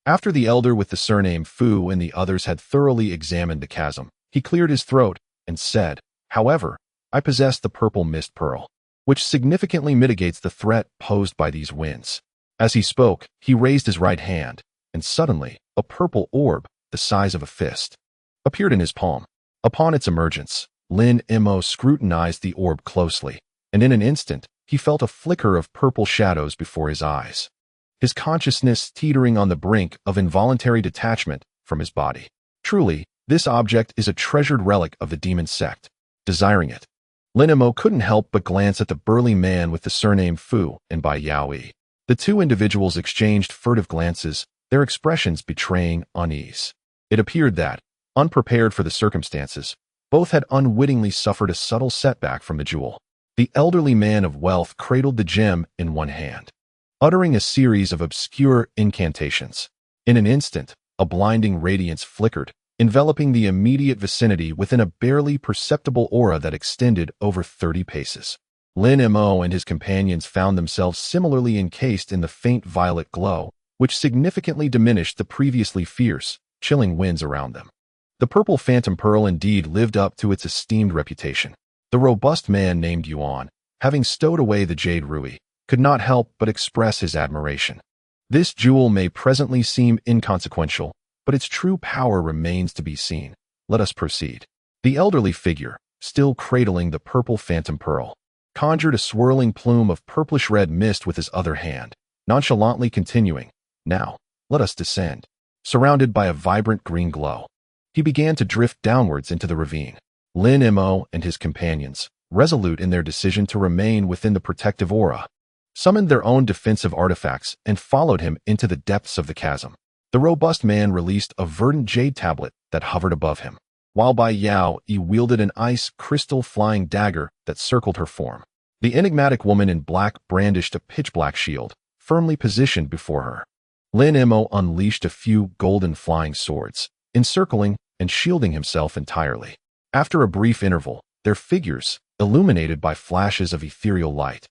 After the elder with the surname Fu and the others had thoroughly examined the chasm, he cleared his throat and said, "However, I possess the purple mist pearl, which significantly mitigates the threat posed by these winds." As he spoke, he raised his right hand, and suddenly, a purple orb, the size of a fist, appeared in his palm. Upon its emergence, Lin Mo scrutinized the orb closely, and in an instant, he felt a flicker of purple shadows before his eyes, his consciousness teetering on the brink of involuntary detachment from his body. Truly, this object is a treasured relic of the demon sect. Desiring it, Lin Mo couldn't help but glance at the burly man with the surname Fu and Bai Yaoi. The two individuals exchanged furtive glances, their expressions betraying unease. It appeared that, unprepared for the circumstances, both had unwittingly suffered a subtle setback from the jewel. The elderly man of wealth cradled the gem in one hand, uttering a series of obscure incantations. In an instant, a blinding radiance flickered, enveloping the immediate vicinity within a barely perceptible aura that extended over 30 paces. Lin Mo and his companions found themselves similarly encased in the faint violet glow, which significantly diminished the previously fierce, chilling winds around them. The purple phantom pearl indeed lived up to its esteemed reputation. The robust man named Yuan, having stowed away the jade ruby, could not help but express his admiration. This jewel may presently seem inconsequential, but its true power remains to be seen. Let us proceed. The elderly figure, still cradling the purple phantom pearl, conjured a swirling plume of purplish-red mist with his other hand, nonchalantly continuing, "Now, let us descend." Surrounded by a vibrant green glow, he began to drift downwards into the ravine. Lin Mo and his companions, resolute in their decision to remain within the protective aura, summoned their own defensive artifacts and followed him into the depths of the chasm. The robust man released a verdant jade tablet that hovered above him, while Bai Yao wielded an ice crystal flying dagger that circled her form. The enigmatic woman in black brandished a pitch-black shield, firmly positioned before her. Lin Mo unleashed a few golden flying swords, encircling and shielding himself entirely. After a brief interval, their figures, illuminated by flashes of ethereal light,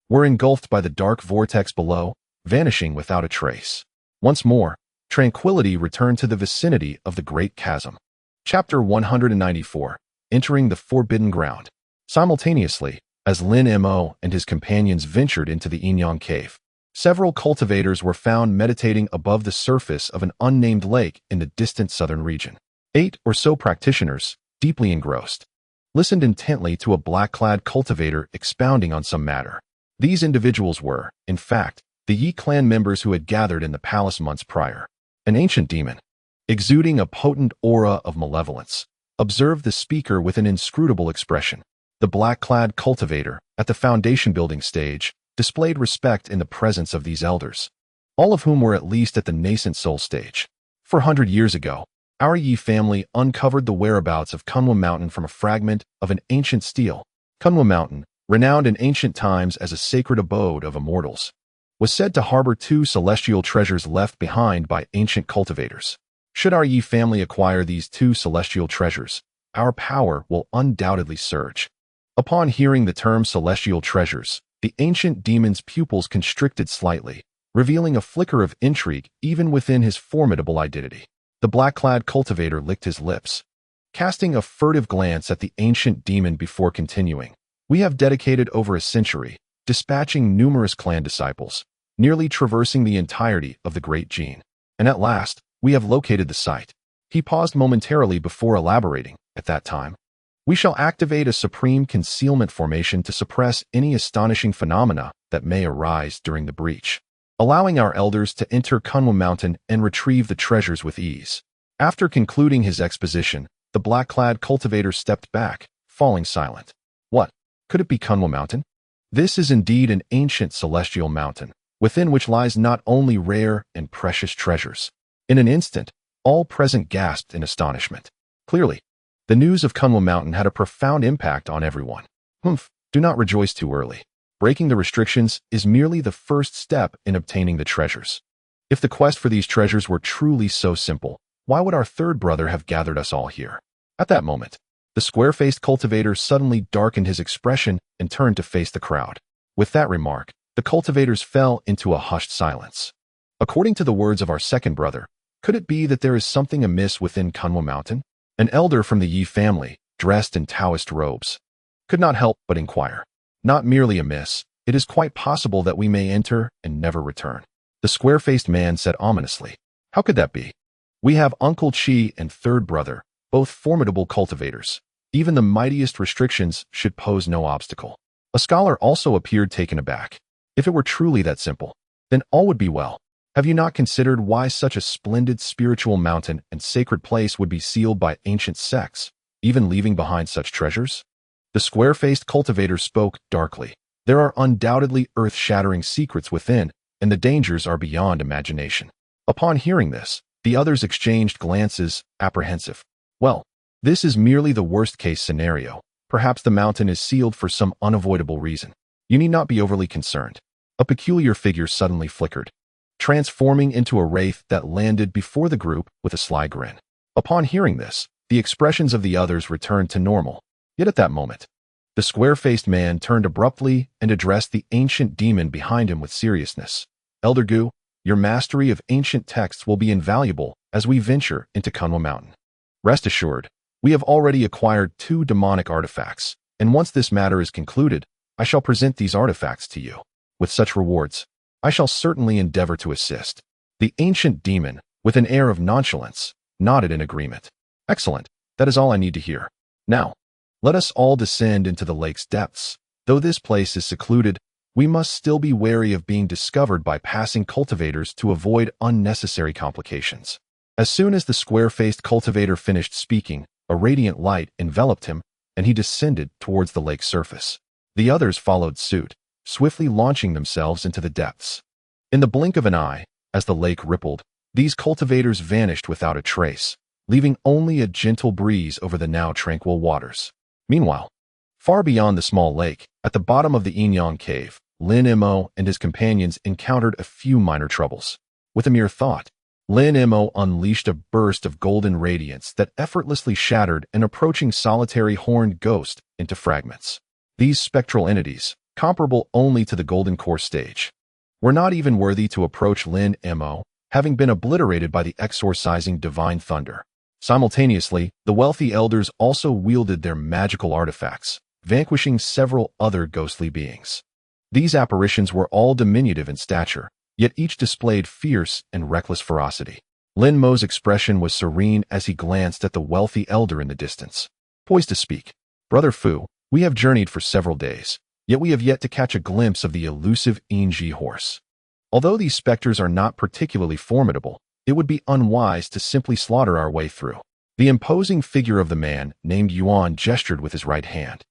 were engulfed by the dark vortex below, vanishing without a trace. Once more, tranquility returned to the vicinity of the great chasm. Chapter 194, Entering the Forbidden Ground. Simultaneously, as Lin Mo and his companions ventured into the Inyang cave, several cultivators were found meditating above the surface of an unnamed lake in the distant southern region. 8 or so practitioners, deeply engrossed, listened intently to a black-clad cultivator expounding on some matter. These individuals were, in fact, the Yi clan members who had gathered in the palace months prior. An ancient demon, exuding a potent aura of malevolence, observed the speaker with an inscrutable expression. The black-clad cultivator, at the foundation building stage, displayed respect in the presence of these elders, all of whom were at least at the nascent soul stage. 400 years ago, our Yi family uncovered the whereabouts of Kunwa Mountain from a fragment of an ancient stele. Kunwa Mountain, renowned in ancient times as a sacred abode of immortals, was said to harbor 2 celestial treasures left behind by ancient cultivators. Should our Yi family acquire these 2 celestial treasures, our power will undoubtedly surge. Upon hearing the term celestial treasures, the ancient demon's pupils constricted slightly, revealing a flicker of intrigue even within his formidable identity. The black-clad cultivator licked his lips, casting a furtive glance at the ancient demon before continuing. "We have dedicated over a century, dispatching numerous clan disciples, nearly traversing the entirety of the Great Jin. And at last, we have located the site." He paused momentarily before elaborating. "At that time, we shall activate a supreme concealment formation to suppress any astonishing phenomena that may arise during the breach, allowing our elders to enter Kunwa Mountain and retrieve the treasures with ease." After concluding his exposition, the black-clad cultivator stepped back, falling silent. What? Could it be Kunwa Mountain? This is indeed an ancient celestial mountain, within which lies not only rare and precious treasures. In an instant, all present gasped in astonishment. Clearly, the news of Kunwa Mountain had a profound impact on everyone. Do not rejoice too early. Breaking the restrictions is merely the first step in obtaining the treasures. If the quest for these treasures were truly so simple, why would our third brother have gathered us all here? At that moment, the square-faced cultivator suddenly darkened his expression and turned to face the crowd. With that remark, the cultivators fell into a hushed silence. According to the words of our second brother, could it be that there is something amiss within Kunwa Mountain? An elder from the Yi family, dressed in Taoist robes, could not help but inquire. "Not merely amiss, it is quite possible that we may enter and never return," the square-faced man said ominously. "How could that be? We have Uncle Chi and third brother, both formidable cultivators. Even the mightiest restrictions should pose no obstacle. A scholar also appeared taken aback. If it were truly that simple, then all would be well. Have you not considered why such a splendid spiritual mountain and sacred place would be sealed by ancient sects, even leaving behind such treasures? The square-faced cultivator spoke darkly. There are undoubtedly earth-shattering secrets within, and the dangers are beyond imagination. Upon hearing this, the others exchanged glances, apprehensive. Well, this is merely the worst-case scenario. Perhaps the mountain is sealed for some unavoidable reason. You need not be overly concerned. A peculiar figure suddenly flickered, transforming into a wraith that landed before the group with a sly grin. Upon hearing this, the expressions of the others returned to normal. Yet at that moment, the square-faced man turned abruptly and addressed the ancient demon behind him with seriousness. Elder Gu, your mastery of ancient texts will be invaluable as we venture into Kunwa Mountain. Rest assured, we have already acquired 2 demonic artifacts, and once this matter is concluded, I shall present these artifacts to you. With such rewards, I shall certainly endeavor to assist. The ancient demon, with an air of nonchalance, nodded in agreement. Excellent, that is all I need to hear. Now, let us all descend into the lake's depths. Though this place is secluded, we must still be wary of being discovered by passing cultivators to avoid unnecessary complications. As soon as the square-faced cultivator finished speaking, a radiant light enveloped him, and he descended towards the lake's surface. The others followed suit, swiftly launching themselves into the depths. In the blink of an eye, as the lake rippled, these cultivators vanished without a trace, leaving only a gentle breeze over the now tranquil waters. Meanwhile, far beyond the small lake, at the bottom of the Inyang cave, Lin Mo and his companions encountered a few minor troubles. With a mere thought, Lin Mo unleashed a burst of golden radiance that effortlessly shattered an approaching solitary horned ghost into fragments. These spectral entities, comparable only to the golden core stage, were not even worthy to approach Lin Mo, having been obliterated by the exorcising divine thunder. Simultaneously, the wealthy elders also wielded their magical artifacts, vanquishing several other ghostly beings. These apparitions were all diminutive in stature, yet each displayed fierce and reckless ferocity. Lin Mo's expression was serene as he glanced at the wealthy elder in the distance. Poised to speak, Brother Fu, we have journeyed for several days, yet we have yet to catch a glimpse of the elusive Yinji horse. Although these specters are not particularly formidable, it would be unwise to simply slaughter our way through. The imposing figure of the man named Yuan gestured with his right hand,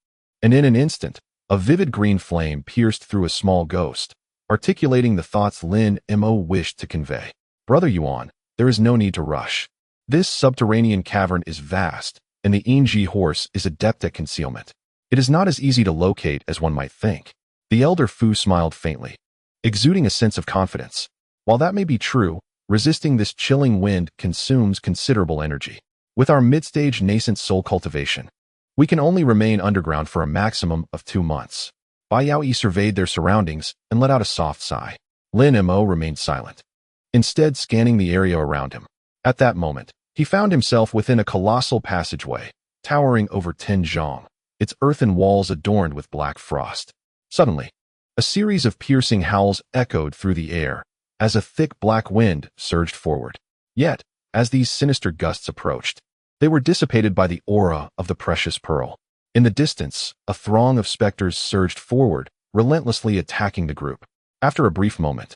and in an instant, a vivid green flame pierced through a small ghost, articulating the thoughts Lin Mo wished to convey. Brother Yuan, there is no need to rush. This subterranean cavern is vast, and the Yinji horse is adept at concealment. It is not as easy to locate as one might think. The elder Fu smiled faintly, exuding a sense of confidence. While that may be true, resisting this chilling wind consumes considerable energy. With our mid-stage nascent soul cultivation, we can only remain underground for a maximum of 2 months. Bai Yaoyi surveyed their surroundings and let out a soft sigh. Lin Mo remained silent, instead scanning the area around him. At that moment, he found himself within a colossal passageway, towering over 10 zhong, its earthen walls adorned with black frost. Suddenly, a series of piercing howls echoed through the air as a thick black wind surged forward. Yet, as these sinister gusts approached, they were dissipated by the aura of the precious pearl. In the distance, a throng of specters surged forward, relentlessly attacking the group. After a brief moment,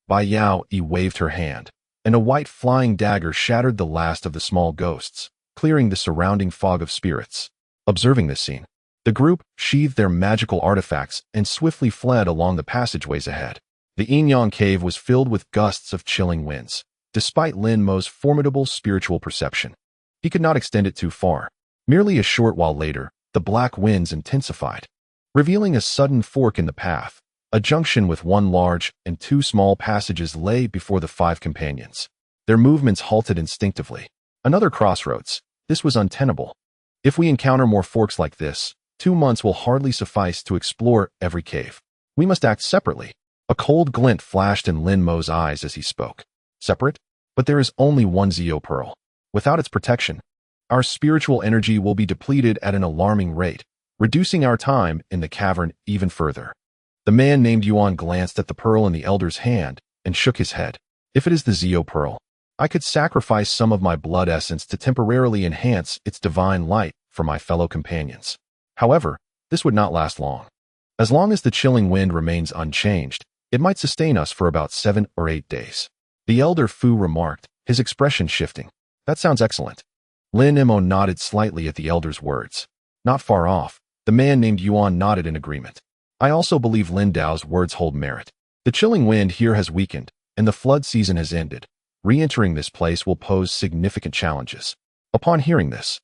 Bai Yaoyi waved her hand, and a white flying dagger shattered the last of the small ghosts, clearing the surrounding fog of spirits. Observing this scene, the group sheathed their magical artifacts and swiftly fled along the passageways ahead. The Inyang cave was filled with gusts of chilling winds. Despite Lin Mo's formidable spiritual perception, he could not extend it too far. Merely a short while later, the black winds intensified, revealing a sudden fork in the path. A junction with 1 large and 2 small passages lay before the 5 companions. Their movements halted instinctively. Another crossroads. This was untenable. If we encounter more forks like this, 2 months will hardly suffice to explore every cave. We must act separately. A cold glint flashed in Lin Mo's eyes as he spoke. Separate? But there is only 1 Zio Pearl. Without its protection, our spiritual energy will be depleted at an alarming rate, reducing our time in the cavern even further. The man named Yuan glanced at the pearl in the elder's hand and shook his head. If it is the Zio Pearl, I could sacrifice some of my blood essence to temporarily enhance its divine light for my fellow companions. However, this would not last long. As long as the chilling wind remains unchanged, it might sustain us for about 7 or 8 days. The elder Fu remarked, his expression shifting. That sounds excellent. Lin Mo nodded slightly at the elder's words. Not far off, the man named Yuan nodded in agreement. I also believe Lin Dao's words hold merit. The chilling wind here has weakened, and the flood season has ended. Re-entering this place will pose significant challenges. Upon hearing this,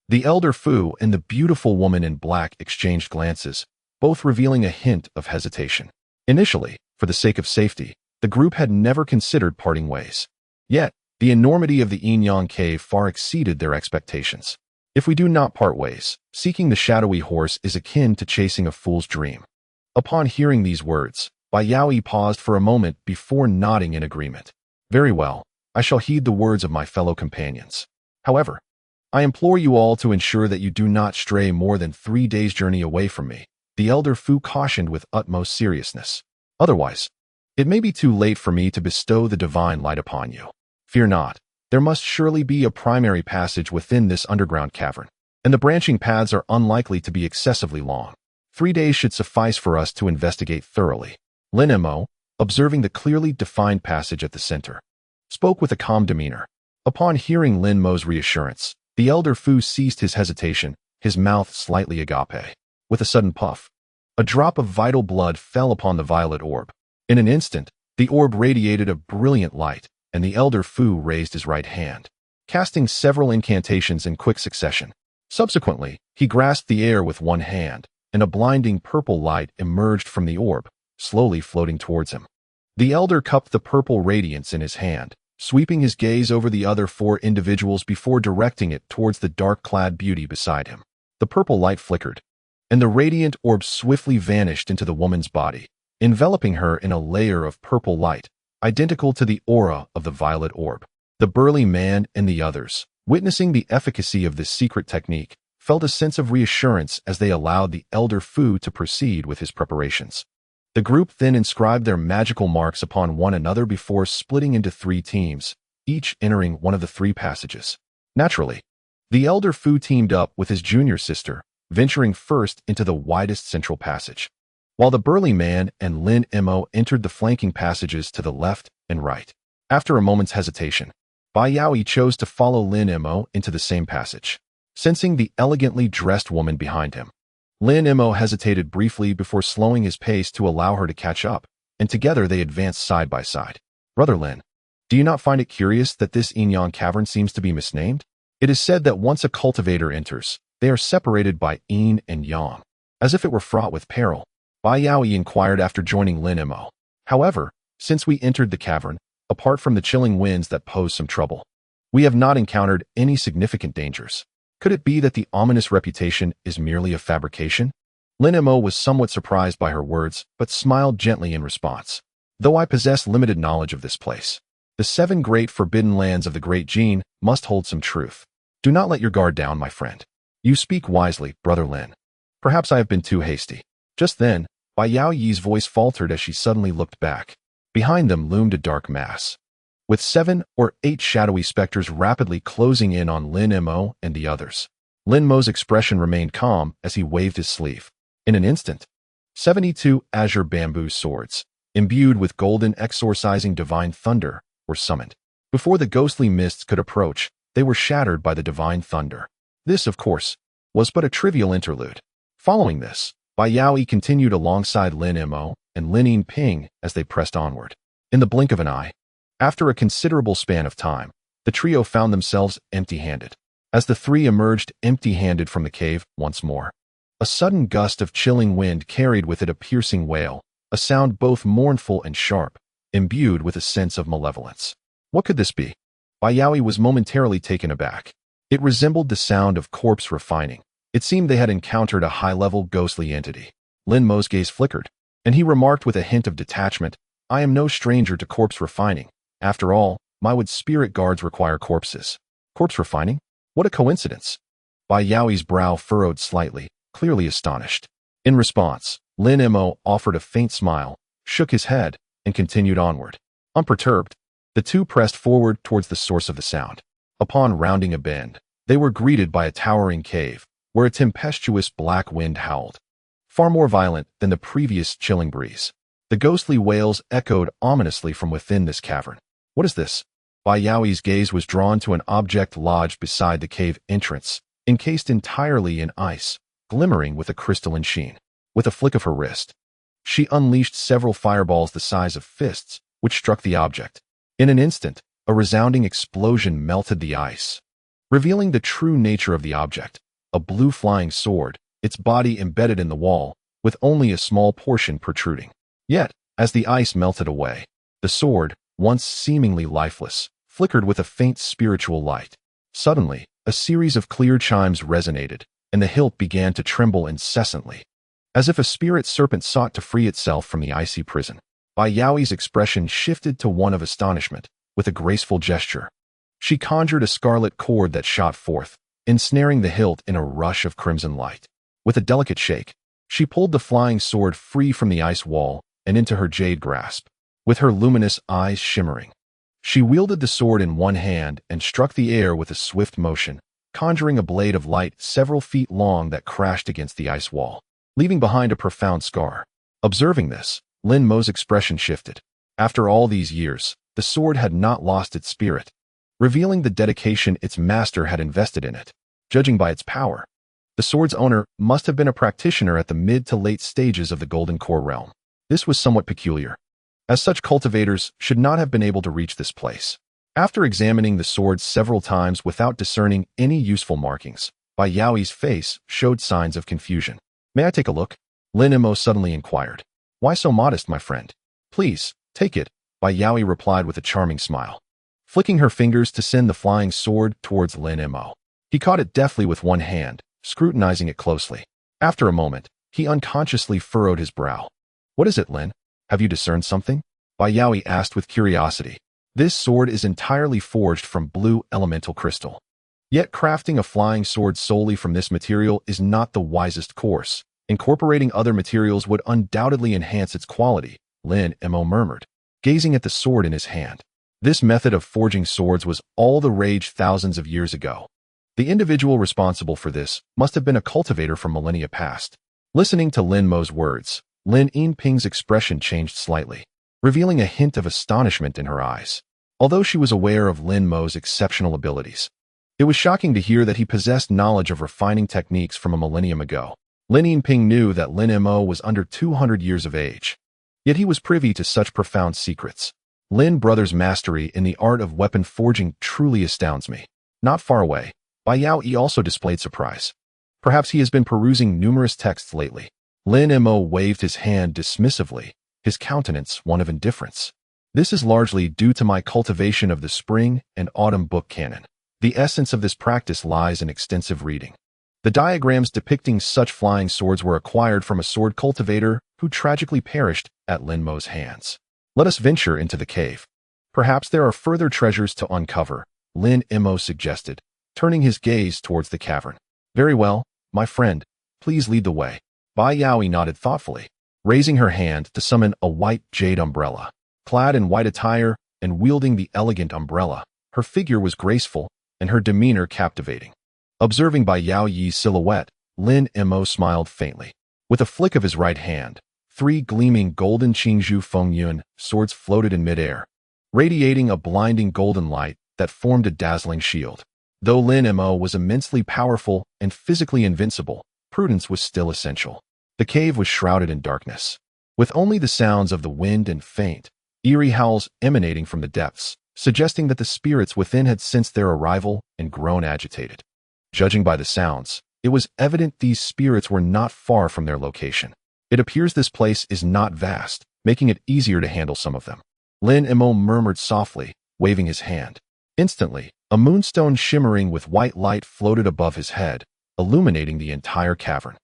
the elder Fu and the beautiful woman in black exchanged glances, both revealing a hint of hesitation. Initially, for the sake of safety, the group had never considered parting ways. Yet, the enormity of the Yin-Yang cave far exceeded their expectations. If we do not part ways, seeking the shadowy horse is akin to chasing a fool's dream. Upon hearing these words, Bai Yaoi paused for a moment before nodding in agreement. Very well, I shall heed the words of my fellow companions. However, I implore you all to ensure that you do not stray more than 3 days' journey away from me, the elder Fu cautioned with utmost seriousness. Otherwise, it may be too late for me to bestow the divine light upon you. Fear not, there must surely be a primary passage within this underground cavern, and the branching paths are unlikely to be excessively long. 3 days should suffice for us to investigate thoroughly. Lin Mo, observing the clearly defined passage at the center, spoke with a calm demeanor. Upon hearing Lin Mo's reassurance, the elder Fu ceased his hesitation, his mouth slightly agape. With a sudden puff, a drop of vital blood fell upon the violet orb. In an instant, the orb radiated a brilliant light, and the elder Fu raised his right hand, casting several incantations in quick succession. Subsequently, he grasped the air with one hand, and a blinding purple light emerged from the orb, slowly floating towards him. The elder cupped the purple radiance in his hand, sweeping his gaze over the other 4 individuals before directing it towards the dark-clad beauty beside him. The purple light flickered, and the radiant orb swiftly vanished into the woman's body, enveloping her in a layer of purple light, identical to the aura of the violet orb. The burly man and the others, witnessing the efficacy of this secret technique, felt a sense of reassurance as they allowed the elder Fu to proceed with his preparations. The group then inscribed their magical marks upon one another before splitting into 3 teams, each entering one of the 3 passages. Naturally, the elder Fu teamed up with his junior sister, venturing first into the widest central passage, while the burly man and Lin Mo entered the flanking passages to the left and right. After a moment's hesitation, Bai Yaoi chose to follow Lin Mo into the same passage, sensing the elegantly dressed woman behind him. Lin Mo hesitated briefly before slowing his pace to allow her to catch up, and together they advanced side by side. Brother Lin, do you not find it curious that this Yin-Yang cavern seems to be misnamed? It is said that once a cultivator enters, they are separated by Yin and Yang, as if it were fraught with peril. Bai Yaoi inquired after joining Lin Mo. However, since we entered the cavern, apart from the chilling winds that pose some trouble, we have not encountered any significant dangers. Could it be that the ominous reputation is merely a fabrication? Lin Mo was somewhat surprised by her words, but smiled gently in response. Though I possess limited knowledge of this place, the 7 great forbidden lands of the Great Jin must hold some truth. Do not let your guard down, my friend. You speak wisely, Brother Lin. Perhaps I have been too hasty. Just then, Bai Yaoyi's voice faltered as she suddenly looked back. Behind them loomed a dark mass, with 7 or 8 shadowy specters rapidly closing in on Lin Mo and the others. Lin Mo's expression remained calm as he waved his sleeve. In an instant, 72 azure bamboo swords, imbued with golden exorcising divine thunder, were summoned. Before the ghostly mists could approach, they were shattered by the divine thunder. This, of course, was but a trivial interlude. Following this, Bai Yaoi continued alongside Lin Mo and Lin Ping as they pressed onward. In the blink of an eye, after a considerable span of time, the trio found themselves empty-handed. As the 3 emerged empty-handed from the cave once more, a sudden gust of chilling wind carried with it a piercing wail, a sound both mournful and sharp, imbued with a sense of malevolence. What could this be? Bai Yaoi was momentarily taken aback. It resembled the sound of corpse refining. It seemed they had encountered a high-level ghostly entity. Lin Mo's gaze flickered, and he remarked with a hint of detachment, I am no stranger to corpse refining. After all, my wood spirit guards require corpses. Corpse refining? What a coincidence. Bai Yaoi's brow furrowed slightly, clearly astonished. In response, Lin Mo offered a faint smile, shook his head, and continued onward. Unperturbed, The two pressed forward towards the source of the sound. Upon rounding a bend, they were greeted by a towering cave, where a tempestuous black wind howled, far more violent than the previous chilling breeze. The ghostly wails echoed ominously from within this cavern. What is this? Bai Yaoi's gaze was drawn to an object lodged beside the cave entrance, encased entirely in ice, glimmering with a crystalline sheen. With a flick of her wrist, she unleashed several fireballs the size of fists, which struck the object. In an instant, a resounding explosion melted the ice, revealing the true nature of the object, a blue flying sword, its body embedded in the wall, with only a small portion protruding. Yet, as the ice melted away, the sword, once seemingly lifeless, flickered with a faint spiritual light. Suddenly, a series of clear chimes resonated, and the hilt began to tremble incessantly, as if a spirit serpent sought to free itself from the icy prison. Bai Yaoi's expression shifted to one of astonishment. With a graceful gesture, she conjured a scarlet cord that shot forth, ensnaring the hilt in a rush of crimson light. With a delicate shake, she pulled the flying sword free from the ice wall and into her jade grasp. With her luminous eyes shimmering, she wielded the sword in one hand and struck the air with a swift motion, conjuring a blade of light several feet long that crashed against the ice wall, leaving behind a profound scar. Observing this, Lin Mo's expression shifted. After all these years, the sword had not lost its spirit, revealing the dedication its master had invested in it. Judging by its power, the sword's owner must have been a practitioner at the mid to late stages of the Golden Core realm. This was somewhat peculiar, as such cultivators should not have been able to reach this place. After examining the sword several times without discerning any useful markings, Bai Yaoi's face showed signs of confusion. May I take a look? Lin Mo suddenly inquired. Why so modest, my friend? Please, take it, Bai Yaoi replied with a charming smile, flicking her fingers to send the flying sword towards Lin Mo. He caught it deftly with one hand, scrutinizing it closely. After a moment, he unconsciously furrowed his brow. What is it, Lin? Have you discerned something? Bai Yaoi asked with curiosity. This sword is entirely forged from blue elemental crystal. Yet crafting a flying sword solely from this material is not the wisest course. Incorporating other materials would undoubtedly enhance its quality, Lin Mo murmured, gazing at the sword in his hand. This method of forging swords was all the rage thousands of years ago. The individual responsible for this must have been a cultivator from millennia past. Listening to Lin Mo's words, Lin Yinping's expression changed slightly, revealing a hint of astonishment in her eyes. Although she was aware of Lin Mo's exceptional abilities, it was shocking to hear that he possessed knowledge of refining techniques from a millennium ago. Lin Yinping knew that Lin Mo was under 200 years of age, yet he was privy to such profound secrets. Lin Brother's mastery in the art of weapon forging truly astounds me. Not far away, Bai Yaoi also displayed surprise. Perhaps he has been perusing numerous texts lately. Lin Mo waved his hand dismissively, his countenance one of indifference. This is largely due to my cultivation of the spring and autumn book canon. The essence of this practice lies in extensive reading. The diagrams depicting such flying swords were acquired from a sword cultivator who tragically perished at Lin Mo's hands. Let us venture into the cave. Perhaps there are further treasures to uncover, Lin Mo suggested, turning his gaze towards the cavern. Very well, my friend, please lead the way. Bai Yaoi nodded thoughtfully, raising her hand to summon a white jade umbrella. Clad in white attire and wielding the elegant umbrella, her figure was graceful and her demeanor captivating. Observing Bai Yaoi's silhouette, Lin Mo smiled faintly. With a flick of his right hand, 3 gleaming golden Qingzhu Fengyun swords floated in midair, radiating a blinding golden light that formed a dazzling shield. Though Lin Mo was immensely powerful and physically invincible, prudence was still essential. The cave was shrouded in darkness, with only the sounds of the wind and faint, eerie howls emanating from the depths, suggesting that the spirits within had sensed their arrival and grown agitated. Judging by the sounds, it was evident these spirits were not far from their location. It appears this place is not vast, making it easier to handle some of them. Lin Mo murmured softly, waving his hand. Instantly, a moonstone shimmering with white light floated above his head, illuminating the entire cavern.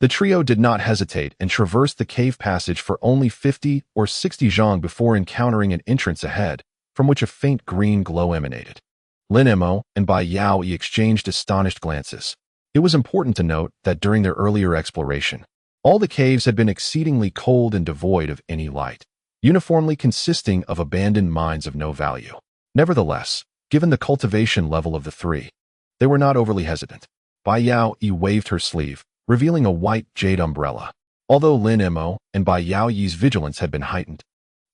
The trio did not hesitate and traversed the cave passage for only 50 or 60 zhang before encountering an entrance ahead, from which a faint green glow emanated. Lin Mo and Bai Yaoi exchanged astonished glances. It was important to note that during their earlier exploration, all the caves had been exceedingly cold and devoid of any light. uniformly consisting of abandoned mines of no value. Nevertheless, given the cultivation level of the three, they were not overly hesitant. Bai Yao Yi waved her sleeve, revealing a white jade umbrella. Although Lin Mo and Bai Yao Yi's vigilance had been heightened,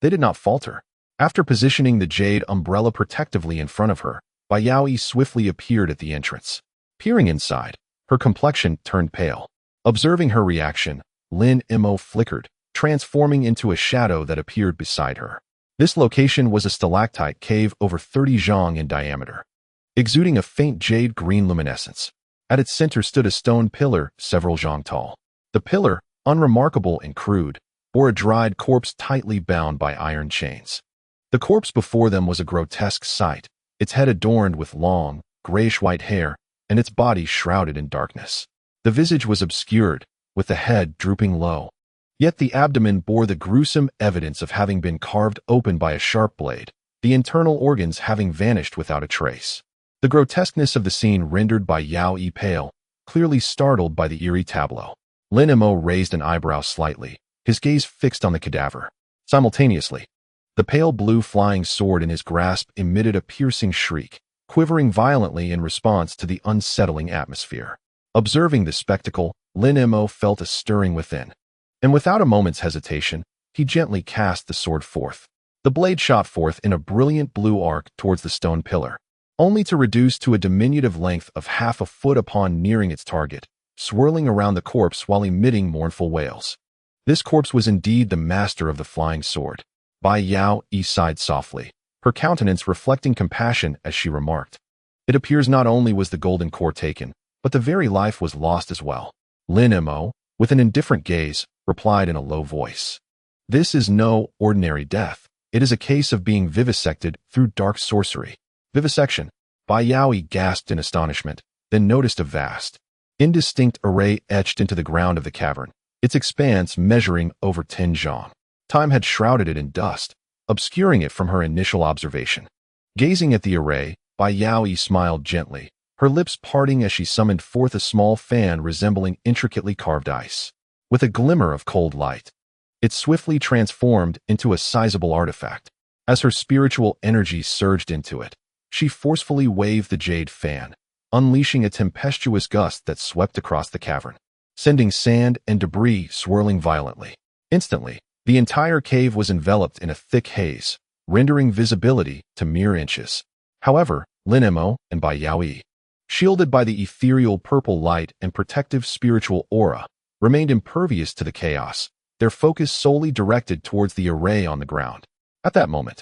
they did not falter. After positioning the jade umbrella protectively in front of her, Bai Yao Yi swiftly appeared at the entrance. Peering inside, her complexion turned pale. Observing her reaction, Lin Mo flickered, transforming into a shadow that appeared beside her. This location was a stalactite cave over 30 zhang in diameter, exuding a faint jade green luminescence. At its center stood a stone pillar several zhang tall. The pillar, unremarkable and crude, bore a dried corpse tightly bound by iron chains. The corpse before them was a grotesque sight, its head adorned with long, grayish-white hair, and its body shrouded in darkness. The visage was obscured, with the head drooping low. Yet the abdomen bore the gruesome evidence of having been carved open by a sharp blade, the internal organs having vanished without a trace. The grotesqueness of the scene rendered Bai Yao Yi pale, clearly startled by the eerie tableau. Lin Mo raised an eyebrow slightly, his gaze fixed on the cadaver. Simultaneously, the pale blue flying sword in his grasp emitted a piercing shriek, quivering violently in response to the unsettling atmosphere. Observing the spectacle, Lin Mo felt a stirring within, and without a moment's hesitation, he gently cast the sword forth. The blade shot forth in a brilliant blue arc towards the stone pillar, only to reduce to a diminutive length of half a foot upon nearing its target, swirling around the corpse while emitting mournful wails. This corpse was indeed the master of the flying sword. Bai Yao Yi sighed softly, her countenance reflecting compassion as she remarked, "It appears not only was the golden core taken, but the very life was lost as well." Lin Mo, with an indifferent gaze, replied in a low voice, "This is no ordinary death. It is a case of being vivisected through dark sorcery." Vivisection. Bai Yao Yi gasped in astonishment, then noticed a vast, indistinct array etched into the ground of the cavern, its expanse measuring over 10 zhang. Time had shrouded it in dust, obscuring it from her initial observation. Gazing at the array, Bai Yao Yi smiled gently, her lips parting as she summoned forth a small fan resembling intricately carved ice. With a glimmer of cold light, it swiftly transformed into a sizable artifact. As her spiritual energy surged into it, she forcefully waved the jade fan, unleashing a tempestuous gust that swept across the cavern, sending sand and debris swirling violently. Instantly, the entire cave was enveloped in a thick haze, rendering visibility to mere inches. However, Lin Mo and Bai Yao Yi, shielded by the ethereal purple light and protective spiritual aura, remained impervious to the chaos, their focus solely directed towards the array on the ground. At that moment,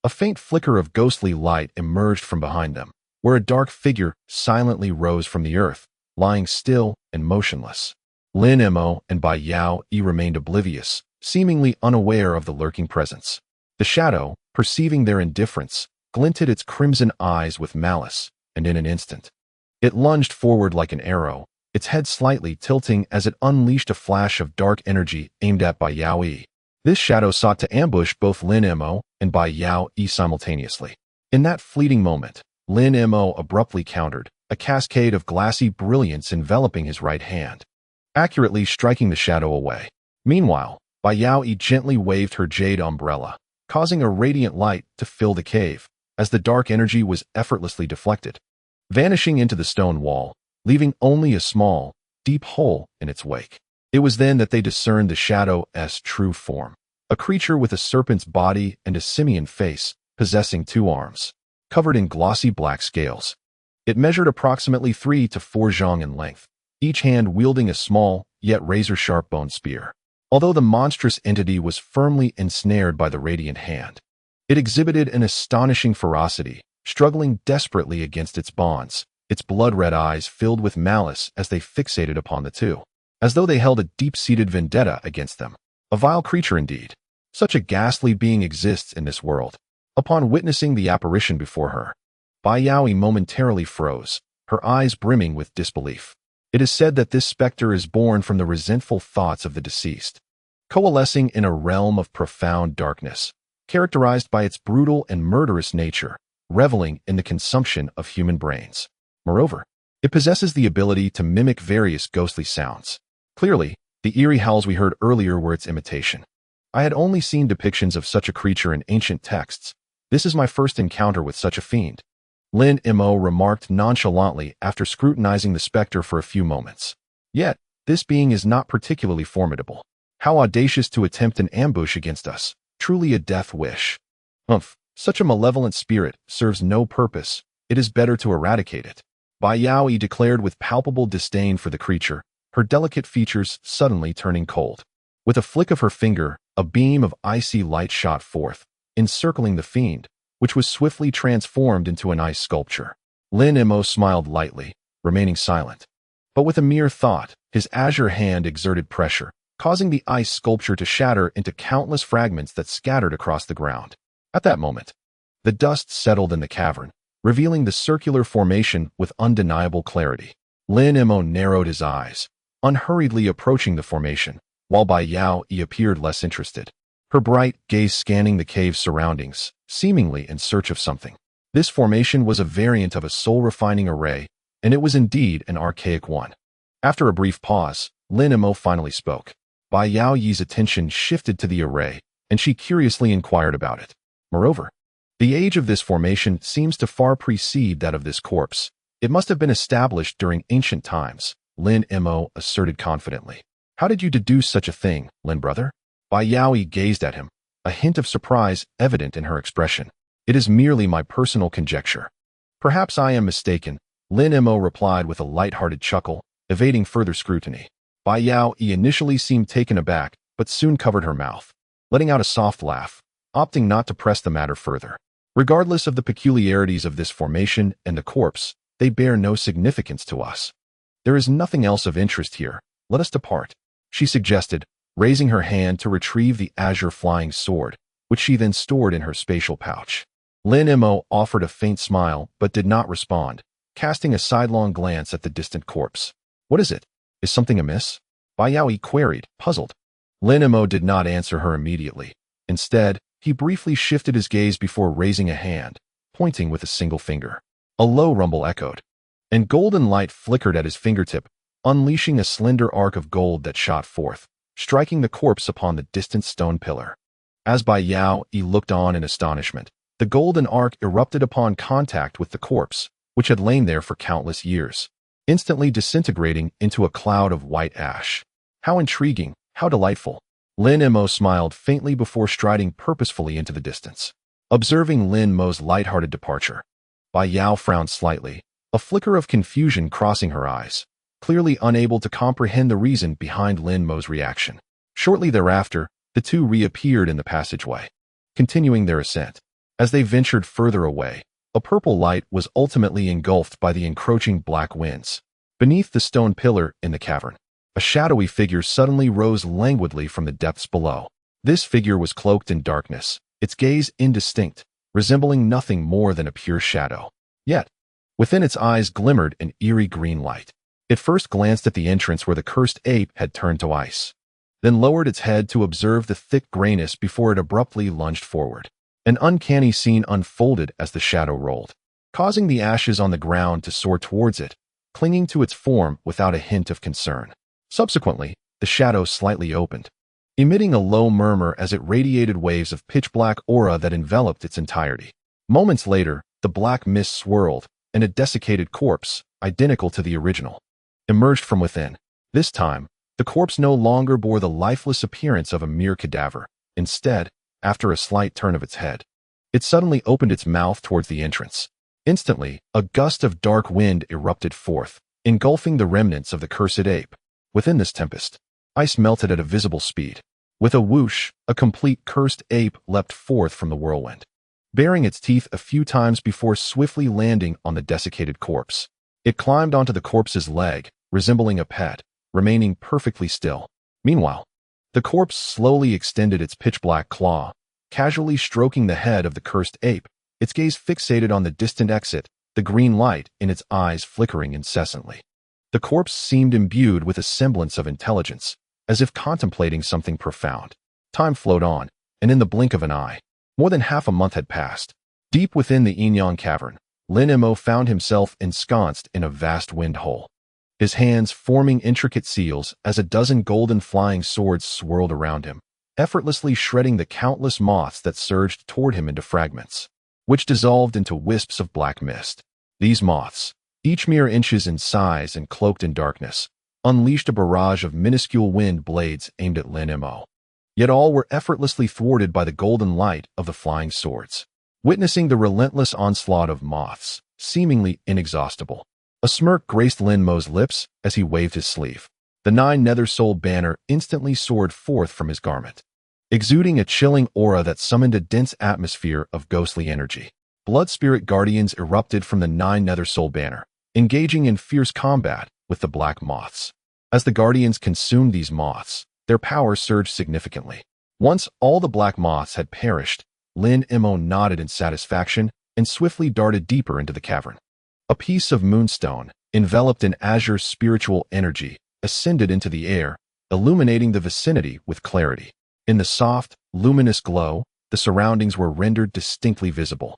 a faint flicker of ghostly light emerged from behind them, where a dark figure silently rose from the earth, lying still and motionless. Lin Mo and Bai Yao Yi remained oblivious, seemingly unaware of the lurking presence. The shadow, perceiving their indifference, glinted its crimson eyes with malice, and in an instant, it lunged forward like an arrow, its head slightly tilting as it unleashed a flash of dark energy aimed at Bai Yao Yi. This shadow sought to ambush both Lin Mo and Bai Yao Yi simultaneously. In that fleeting moment, Lin Mo abruptly countered, a cascade of glassy brilliance enveloping his right hand, accurately striking the shadow away. Meanwhile, Bai Yao Yi gently waved her jade umbrella, causing a radiant light to fill the cave, as the dark energy was effortlessly deflected, vanishing into the stone wall, leaving only a small, deep hole in its wake. It was then that they discerned the shadow's true form, a creature with a serpent's body and a simian face, possessing 2 arms, covered in glossy black scales. It measured approximately 3 to 4 zhang in length, each hand wielding a small, yet razor-sharp bone spear. Although the monstrous entity was firmly ensnared by the radiant hand, it exhibited an astonishing ferocity, struggling desperately against its bonds, its blood-red eyes filled with malice as they fixated upon the two, as though they held a deep-seated vendetta against them. A vile creature indeed. Such a ghastly being exists in this world. Upon witnessing the apparition before her, Bai Yao Yi momentarily froze, her eyes brimming with disbelief. It is said that this specter is born from the resentful thoughts of the deceased, coalescing in a realm of profound darkness, characterized by its brutal and murderous nature, reveling in the consumption of human brains. Moreover, it possesses the ability to mimic various ghostly sounds. Clearly, the eerie howls we heard earlier were its imitation. I had only seen depictions of such a creature in ancient texts. This is my first encounter with such a fiend. Lin Mo remarked nonchalantly after scrutinizing the specter for a few moments. Yet, this being is not particularly formidable. How audacious to attempt an ambush against us. Truly a death wish. Humph, such a malevolent spirit serves no purpose. It is better to eradicate it. Bai Yaoi declared with palpable disdain for the creature, her delicate features suddenly turning cold. With a flick of her finger, a beam of icy light shot forth, encircling the fiend, which was swiftly transformed into an ice sculpture. Lin Mo smiled lightly, remaining silent. But with a mere thought, his azure hand exerted pressure, causing the ice sculpture to shatter into countless fragments that scattered across the ground. At that moment, the dust settled in the cavern, revealing the circular formation with undeniable clarity. Lin Mo narrowed his eyes, unhurriedly approaching the formation, while Bai Yaoi appeared less interested, her bright gaze scanning the cave's surroundings, seemingly in search of something. This formation was a variant of a soul-refining array, and it was indeed an archaic one. After a brief pause, Lin Mo finally spoke. Bai Yaoyi's attention shifted to the array, and she curiously inquired about it. Moreover, the age of this formation seems to far precede that of this corpse. It must have been established during ancient times, Lin Mo asserted confidently. How did you deduce such a thing, Lin brother? Bai Yaoi gazed at him, a hint of surprise evident in her expression. It is merely my personal conjecture. Perhaps I am mistaken, Lin Mo replied with a light-hearted chuckle, evading further scrutiny. Bai Yaoi initially seemed taken aback, but soon covered her mouth, letting out a soft laugh, opting not to press the matter further. Regardless of the peculiarities of this formation and the corpse, they bear no significance to us. There is nothing else of interest here. Let us depart, she suggested, raising her hand to retrieve the azure flying sword, which she then stored in her spatial pouch. Lin Mo offered a faint smile but did not respond, casting a sidelong glance at the distant corpse. What is it? Is something amiss? Bai Yaoi queried, puzzled. Lin Mo did not answer her immediately. Instead, he briefly shifted his gaze before raising a hand, pointing with a single finger. A low rumble echoed, and golden light flickered at his fingertip, unleashing a slender arc of gold that shot forth, striking the corpse upon the distant stone pillar. As Bai Yaoi looked on in astonishment, the golden arc erupted upon contact with the corpse, which had lain there for countless years, instantly disintegrating into a cloud of white ash. How intriguing, how delightful. Lin Mo smiled faintly before striding purposefully into the distance. Observing Lin Mo's light-hearted departure, Bai Yao frowned slightly, a flicker of confusion crossing her eyes, clearly unable to comprehend the reason behind Lin Mo's reaction. Shortly thereafter, the two reappeared in the passageway, continuing their ascent. As they ventured further away, a purple light was ultimately engulfed by the encroaching black winds. Beneath the stone pillar in the cavern, a shadowy figure suddenly rose languidly from the depths below. This figure was cloaked in darkness, its gaze indistinct, resembling nothing more than a pure shadow. Yet, within its eyes glimmered an eerie green light. It first glanced at the entrance where the cursed ape had turned to ice, then lowered its head to observe the thick grayness before it abruptly lunged forward. An uncanny scene unfolded as the shadow rolled, causing the ashes on the ground to soar towards it, clinging to its form without a hint of concern. Subsequently, the shadow slightly opened, emitting a low murmur as it radiated waves of pitch-black aura that enveloped its entirety. Moments later, the black mist swirled, and a desiccated corpse, identical to the original, emerged from within. This time, the corpse no longer bore the lifeless appearance of a mere cadaver. Instead, after a slight turn of its head, it suddenly opened its mouth towards the entrance. Instantly, a gust of dark wind erupted forth, engulfing the remnants of the cursed ape. Within this tempest, ice melted at a visible speed. With a whoosh, a complete cursed ape leapt forth from the whirlwind, baring its teeth a few times before swiftly landing on the desiccated corpse. It climbed onto the corpse's leg, resembling a pet, remaining perfectly still. Meanwhile, the corpse slowly extended its pitch-black claw, casually stroking the head of the cursed ape, its gaze fixated on the distant exit, the green light in its eyes flickering incessantly. The corpse seemed imbued with a semblance of intelligence, as if contemplating something profound. Time flowed on, and in the blink of an eye, more than half a month had passed. Deep within the Inyang cavern, Lin Mo found himself ensconced in a vast wind hole, his hands forming intricate seals as a dozen golden flying swords swirled around him, effortlessly shredding the countless moths that surged toward him into fragments, which dissolved into wisps of black mist. These moths, each mere inches in size and cloaked in darkness, unleashed a barrage of minuscule wind blades aimed at Lin Mo. Yet all were effortlessly thwarted by the golden light of the flying swords. Witnessing the relentless onslaught of moths, seemingly inexhaustible, a smirk graced Lin Mo's lips as he waved his sleeve. The 9 Nether Soul banner instantly soared forth from his garment, exuding a chilling aura that summoned a dense atmosphere of ghostly energy. Blood Spirit Guardians erupted from the 9 Nether Soul banner, engaging in fierce combat with the black moths. As the Guardians consumed these moths, their power surged significantly. Once all the black moths had perished, Lin Mo nodded in satisfaction and swiftly darted deeper into the cavern. A piece of moonstone, enveloped in azure spiritual energy, ascended into the air, illuminating the vicinity with clarity. In the soft, luminous glow, the surroundings were rendered distinctly visible.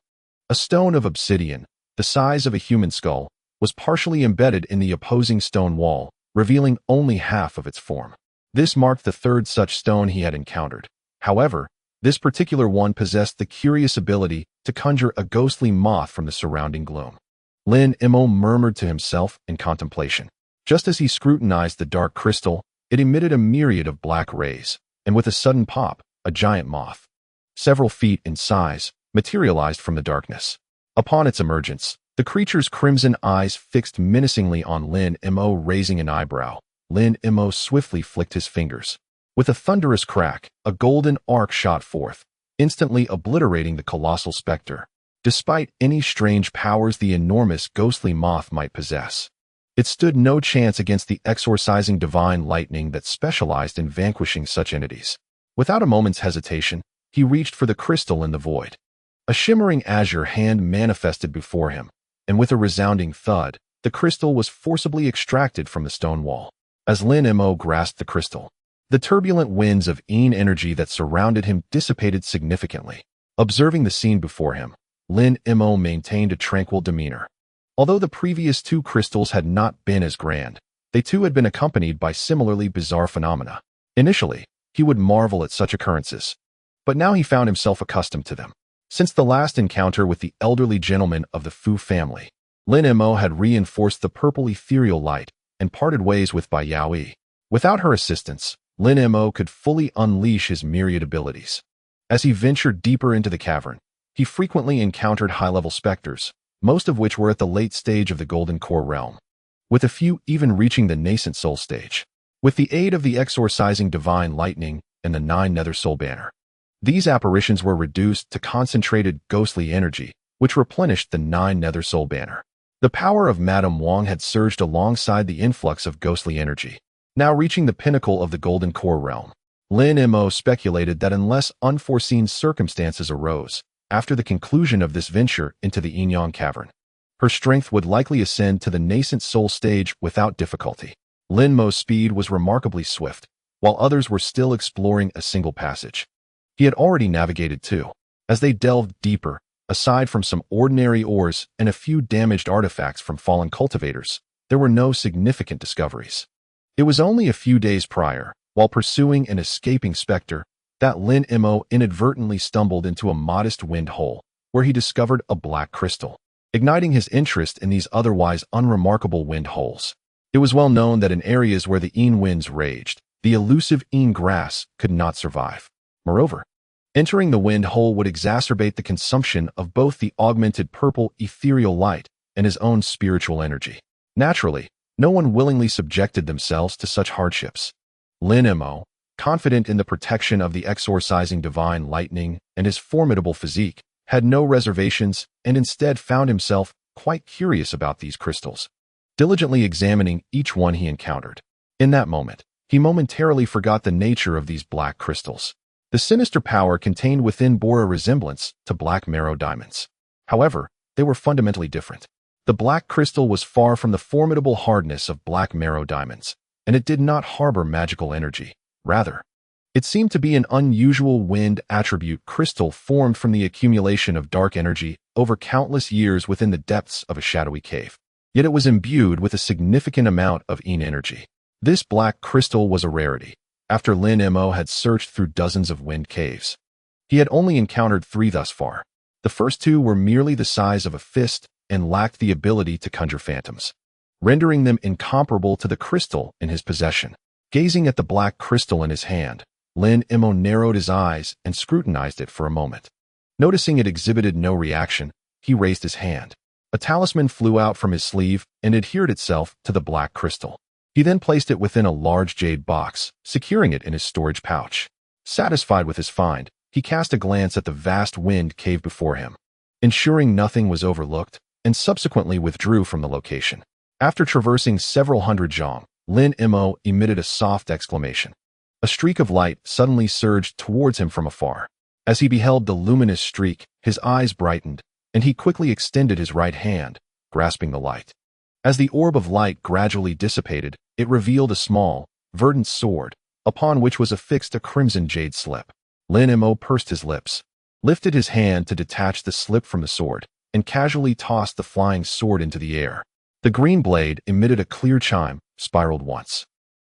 A stone of obsidian, the size of a human skull, was partially embedded in the opposing stone wall, revealing only half of its form. This marked the 3rd such stone he had encountered. However, this particular one possessed the curious ability to conjure a ghostly moth from the surrounding gloom. Lin Mo murmured to himself in contemplation. Just as he scrutinized the dark crystal, it emitted a myriad of black rays, and with a sudden pop, a giant moth, several feet in size, materialized from the darkness. Upon its emergence, the creature's crimson eyes fixed menacingly on Lin Mo. Raising an eyebrow, Lin Mo swiftly flicked his fingers. With a thunderous crack, a golden arc shot forth, instantly obliterating the colossal specter. Despite any strange powers the enormous ghostly moth might possess, it stood no chance against the exorcising divine lightning that specialized in vanquishing such entities. Without a moment's hesitation, he reached for the crystal in the void. A shimmering azure hand manifested before him, and with a resounding thud, the crystal was forcibly extracted from the stone wall. As Lin Mo grasped the crystal, the turbulent winds of Yin energy that surrounded him dissipated significantly. Observing the scene before him, Lin Mo maintained a tranquil demeanor. Although the previous 2 crystals had not been as grand, they too had been accompanied by similarly bizarre phenomena. Initially, he would marvel at such occurrences, but now he found himself accustomed to them. Since the last encounter with the elderly gentleman of the Fu family, Lin Mo had reinforced the purple ethereal light and parted ways with Bai Yaoyi. Without her assistance, Lin Mo could fully unleash his myriad abilities. As he ventured deeper into the cavern, he frequently encountered high-level specters, most of which were at the late stage of the Golden Core realm, with a few even reaching the nascent soul stage. With the aid of the exorcising divine lightning and the 9 Nether Soul banner, these apparitions were reduced to concentrated ghostly energy, which replenished the 9 Nether Soul banner. The power of Madame Wang had surged alongside the influx of ghostly energy. Now reaching the pinnacle of the Golden Core realm, Lin Mo speculated that unless unforeseen circumstances arose, after the conclusion of this venture into the Yin-Yang cavern, her strength would likely ascend to the nascent soul stage without difficulty. Lin Mo's speed was remarkably swift, while others were still exploring a single passage. He had already navigated 2. As they delved deeper, aside from some ordinary ores and a few damaged artifacts from fallen cultivators, there were no significant discoveries. It was only a few days prior, while pursuing an escaping specter, that Lin Mo inadvertently stumbled into a modest wind hole, where he discovered a black crystal, igniting his interest in these otherwise unremarkable wind holes. It was well known that in areas where the Yin winds raged, the elusive Yin grass could not survive. Moreover, entering the wind hole would exacerbate the consumption of both the augmented purple ethereal light and his own spiritual energy. Naturally, no one willingly subjected themselves to such hardships. Lin Mo, confident in the protection of the exorcising divine lightning and his formidable physique, had no reservations and instead found himself quite curious about these crystals, diligently examining each one he encountered. In that moment, he momentarily forgot the nature of these black crystals. The sinister power contained within bore a resemblance to black marrow diamonds. However, they were fundamentally different. The black crystal was far from the formidable hardness of black marrow diamonds, and it did not harbor magical energy. Rather, it seemed to be an unusual wind attribute crystal formed from the accumulation of dark energy over countless years within the depths of a shadowy cave. Yet it was imbued with a significant amount of Yin energy. This black crystal was a rarity, after Lin Mo had searched through dozens of wind caves. He had only encountered 3 thus far. The first 2 were merely the size of a fist and lacked the ability to conjure phantoms, rendering them incomparable to the crystal in his possession. Gazing at the black crystal in his hand, Lin Mo narrowed his eyes and scrutinized it for a moment. Noticing it exhibited no reaction, he raised his hand. A talisman flew out from his sleeve and adhered itself to the black crystal. He then placed it within a large jade box, securing it in his storage pouch. Satisfied with his find, he cast a glance at the vast wind cave before him, ensuring nothing was overlooked, and subsequently withdrew from the location. After traversing several hundred zhong, Lin Mo emitted a soft exclamation. A streak of light suddenly surged towards him from afar. As he beheld the luminous streak, his eyes brightened, and he quickly extended his right hand, grasping the light. As the orb of light gradually dissipated, it revealed a small, verdant sword, upon which was affixed a crimson jade slip. Lin Mo pursed his lips, lifted his hand to detach the slip from the sword, and casually tossed the flying sword into the air. The green blade emitted a clear chime, spiraled once,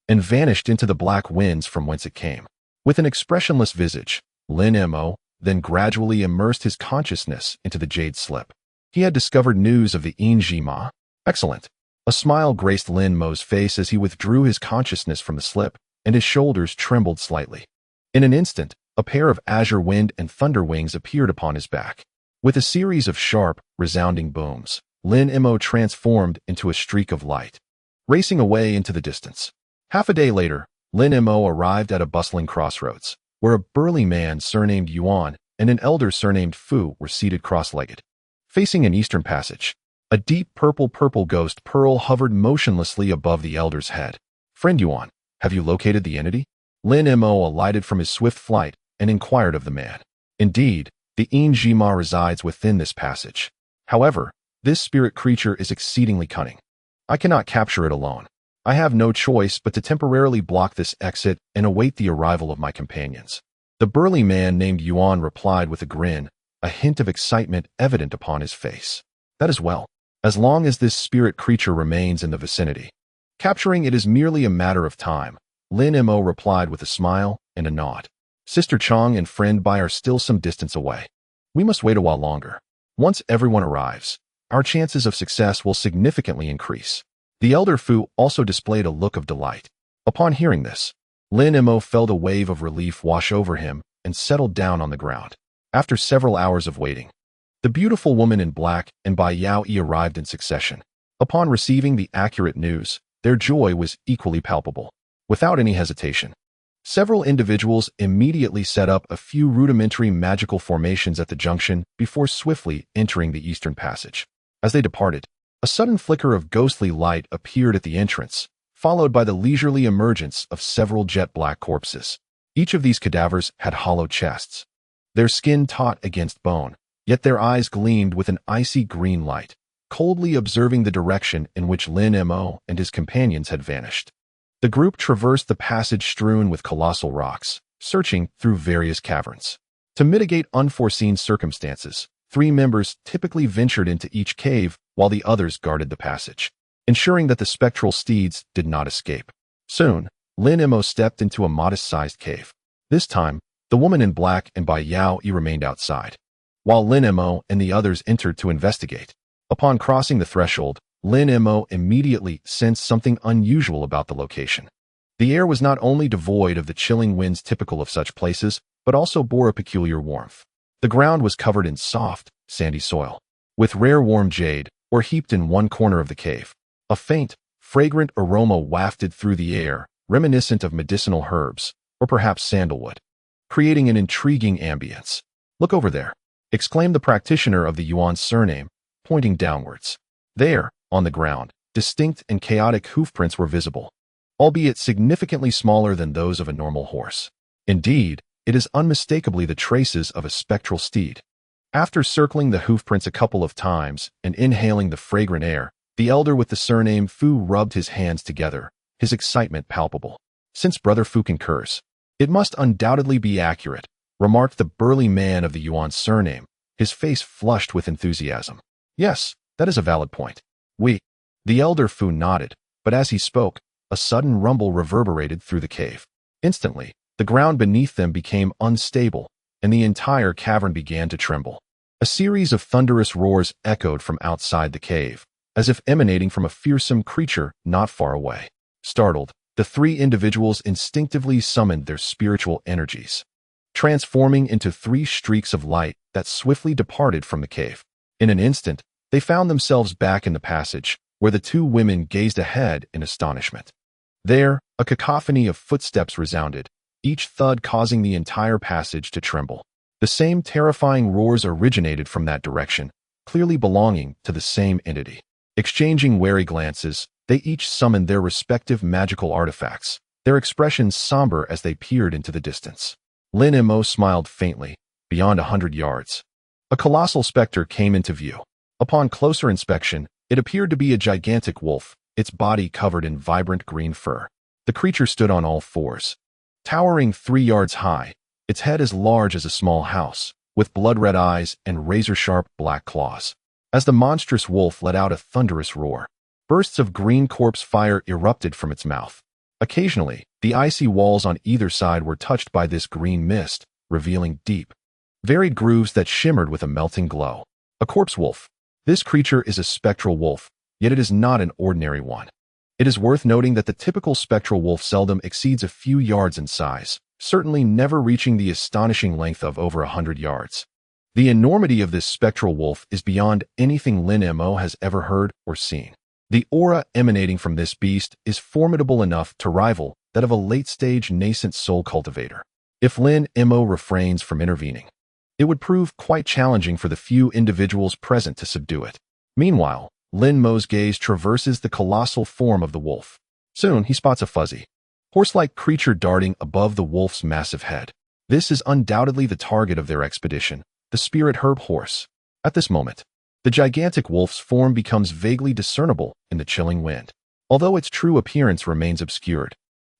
and vanished into the black winds from whence it came. With an expressionless visage, Lin Mo then gradually immersed his consciousness into the jade slip. He had discovered news of the Injima. Excellent. A smile graced Lin Mo's face as he withdrew his consciousness from the slip, and his shoulders trembled slightly. In an instant, a pair of azure wind and thunder wings appeared upon his back. With a series of sharp, resounding booms, Lin Mo transformed into a streak of light, racing away into the distance. Half a day later, Lin Mo arrived at a bustling crossroads, where a burly man surnamed Yuan and an elder surnamed Fu were seated cross-legged, facing an eastern passage. A deep purple ghost pearl hovered motionlessly above the elder's head. "Friend Yuan, have you located the entity?" Lin Mo alighted from his swift flight and inquired of the man. "Indeed, the Injima resides within this passage. However, this spirit creature is exceedingly cunning. I cannot capture it alone. I have no choice but to temporarily block this exit and await the arrival of my companions." The burly man named Yuan replied with a grin, a hint of excitement evident upon his face. "That is well, as long as this spirit creature remains in the vicinity. Capturing it is merely a matter of time," Lin Mo replied with a smile and a nod. "Sister Chong and friend Bai are still some distance away. We must wait a while longer. Once everyone arrives, our chances of success will significantly increase." The elder Fu also displayed a look of delight. Upon hearing this, Lin Mo felt a wave of relief wash over him and settled down on the ground. After several hours of waiting, the beautiful woman in black and Bai Yao arrived in succession. Upon receiving the accurate news, their joy was equally palpable. Without any hesitation, several individuals immediately set up a few rudimentary magical formations at the junction before swiftly entering the eastern passage. As they departed, a sudden flicker of ghostly light appeared at the entrance, followed by the leisurely emergence of several jet-black corpses. Each of these cadavers had hollow chests, their skin taut against bone, yet their eyes gleamed with an icy green light, coldly observing the direction in which Lin Mo and his companions had vanished. The group traversed the passage strewn with colossal rocks, searching through various caverns. To mitigate unforeseen circumstances, 3 members typically ventured into each cave while the others guarded the passage, ensuring that the spectral steeds did not escape. Soon, Lin Mo stepped into a modest-sized cave. This time, the woman in black and Bai Yao remained outside, while Lin Mo and the others entered to investigate. Upon crossing the threshold, Lin Mo immediately sensed something unusual about the location. The air was not only devoid of the chilling winds typical of such places, but also bore a peculiar warmth. The ground was covered in soft, sandy soil, with rare warm jade, or heaped in one corner of the cave. A faint, fragrant aroma wafted through the air, reminiscent of medicinal herbs, or perhaps sandalwood, creating an intriguing ambience. "Look over there," exclaimed the practitioner of the Yuan surname, pointing downwards. There, on the ground, distinct and chaotic hoofprints were visible, albeit significantly smaller than those of a normal horse. Indeed, it is unmistakably the traces of a spectral steed. After circling the hoofprints a couple of times and inhaling the fragrant air, the elder with the surname Fu rubbed his hands together, his excitement palpable. "Since Brother Fu concurs, it must undoubtedly be accurate," remarked the burly man of the Yuan surname, his face flushed with enthusiasm. "Yes, that is a valid point. The elder Fu nodded, but as he spoke, a sudden rumble reverberated through the cave. Instantly, the ground beneath them became unstable, and the entire cavern began to tremble. A series of thunderous roars echoed from outside the cave, as if emanating from a fearsome creature not far away. Startled, the three individuals instinctively summoned their spiritual energies, transforming into three streaks of light that swiftly departed from the cave. In an instant, they found themselves back in the passage, where the two women gazed ahead in astonishment. There, a cacophony of footsteps resounded, each thud causing the entire passage to tremble. The same terrifying roars originated from that direction, clearly belonging to the same entity. Exchanging wary glances, they each summoned their respective magical artifacts, their expressions somber as they peered into the distance. Lin Mo smiled faintly, beyond 100 yards. A colossal specter came into view. Upon closer inspection, it appeared to be a gigantic wolf, its body covered in vibrant green fur. The creature stood on all fours, towering 3 yards high, its head as large as a small house, with blood-red eyes and razor-sharp black claws. As the monstrous wolf let out a thunderous roar, bursts of green corpse fire erupted from its mouth. Occasionally, the icy walls on either side were touched by this green mist, revealing deep, varied grooves that shimmered with a melting glow. A corpse wolf. This creature is a spectral wolf, yet it is not an ordinary one. It is worth noting that the typical spectral wolf seldom exceeds a few yards in size, certainly never reaching the astonishing length of over 100 yards. The enormity of this spectral wolf is beyond anything Lin Mo has ever heard or seen. The aura emanating from this beast is formidable enough to rival that of a late-stage nascent soul cultivator. If Lin Mo refrains from intervening, it would prove quite challenging for the few individuals present to subdue it. Meanwhile, Lin Mo's gaze traverses the colossal form of the wolf. Soon, he spots a fuzzy, horse-like creature darting above the wolf's massive head. This is undoubtedly the target of their expedition, the spirit herb horse. At this moment, the gigantic wolf's form becomes vaguely discernible in the chilling wind. Although its true appearance remains obscured,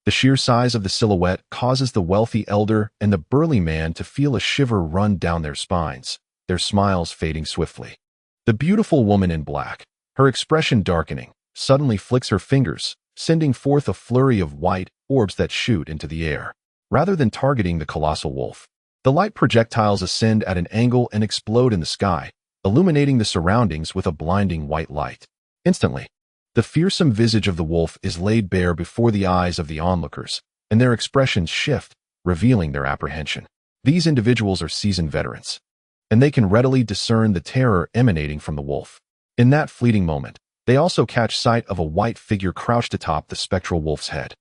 the sheer size of the silhouette causes the wealthy elder and the burly man to feel a shiver run down their spines, their smiles fading swiftly. The beautiful woman in black, her expression darkening, suddenly flicks her fingers, sending forth a flurry of white orbs that shoot into the air. Rather than targeting the colossal wolf, the light projectiles ascend at an angle and explode in the sky, illuminating the surroundings with a blinding white light. Instantly, the fearsome visage of the wolf is laid bare before the eyes of the onlookers, and their expressions shift, revealing their apprehension. These individuals are seasoned veterans, and they can readily discern the terror emanating from the wolf. In that fleeting moment, they also catch sight of a white figure crouched atop the spectral wolf's head.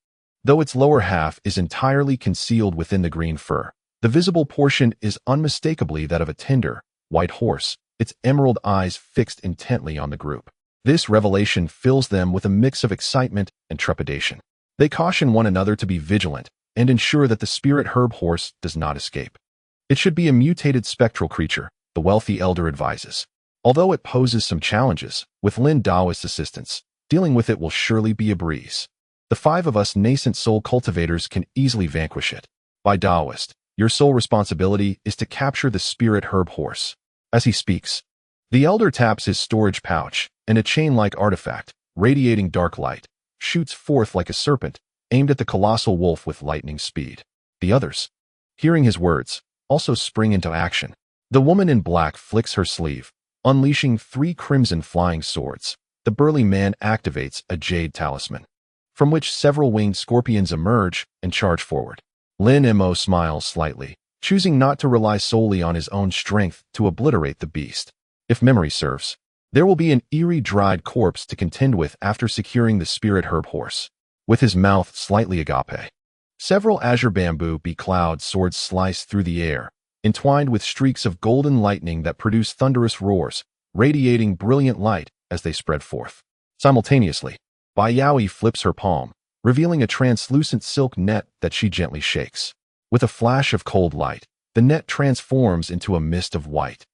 Though its lower half is entirely concealed within the green fur, the visible portion is unmistakably that of a tender, white horse, its emerald eyes fixed intently on the group. This revelation fills them with a mix of excitement and trepidation. They caution one another to be vigilant and ensure that the spirit herb horse does not escape. It should be a mutated spectral creature, the wealthy elder advises. Although it poses some challenges, with Lin Daoist's assistance, dealing with it will surely be a breeze. The 5 of us nascent soul cultivators can easily vanquish it. By Daoist, your sole responsibility is to capture the spirit herb horse. As he speaks, the elder taps his storage pouch, and a chain-like artifact, radiating dark light, shoots forth like a serpent, aimed at the colossal wolf with lightning speed. The others, hearing his words, also spring into action. The woman in black flicks her sleeve, unleashing 3 crimson flying swords. The burly man activates a jade talisman, from which several winged scorpions emerge and charge forward. Lin Mo smiles slightly, choosing not to rely solely on his own strength to obliterate the beast. If memory serves, there will be an eerie dried corpse to contend with after securing the spirit herb horse. With his mouth slightly agape, several azure bamboo becloud swords slice through the air, entwined with streaks of golden lightning that produce thunderous roars, radiating brilliant light as they spread forth. Simultaneously, Bai Yaoi flips her palm, revealing a translucent silk net that she gently shakes. With a flash of cold light, the net transforms into a mist of white,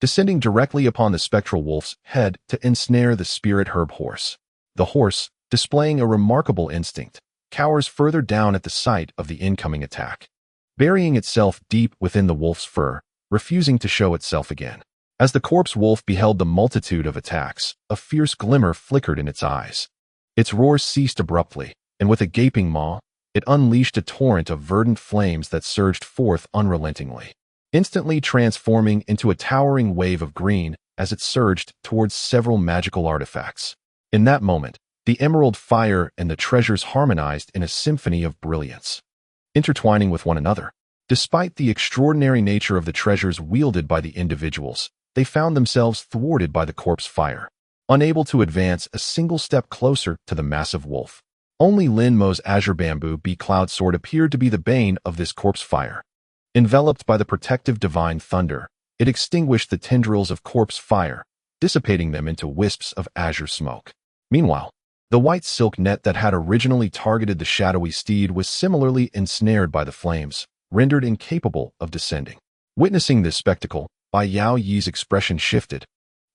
descending directly upon the spectral wolf's head to ensnare the spirit herb horse. The horse, displaying a remarkable instinct, cowers further down at the sight of the incoming attack, burying itself deep within the wolf's fur, refusing to show itself again. As the corpse wolf beheld the multitude of attacks, a fierce glimmer flickered in its eyes. Its roars ceased abruptly, and with a gaping maw, It unleashed a torrent of verdant flames that surged forth unrelentingly, instantly transforming into a towering wave of green as it surged towards several magical artifacts. In that moment, the emerald fire and the treasures harmonized in a symphony of brilliance, intertwining with one another. Despite the extraordinary nature of the treasures wielded by the individuals, they found themselves thwarted by the corpse fire, unable to advance a single step closer to the massive wolf. Only Lin Mo's azure bamboo cloud sword appeared to be the bane of this corpse fire. Enveloped by the protective divine thunder, it extinguished the tendrils of corpse fire, dissipating them into wisps of azure smoke. Meanwhile, the white silk net that had originally targeted the shadowy steed was similarly ensnared by the flames, rendered incapable of descending. Witnessing this spectacle, Bai Yao Yi's expression shifted,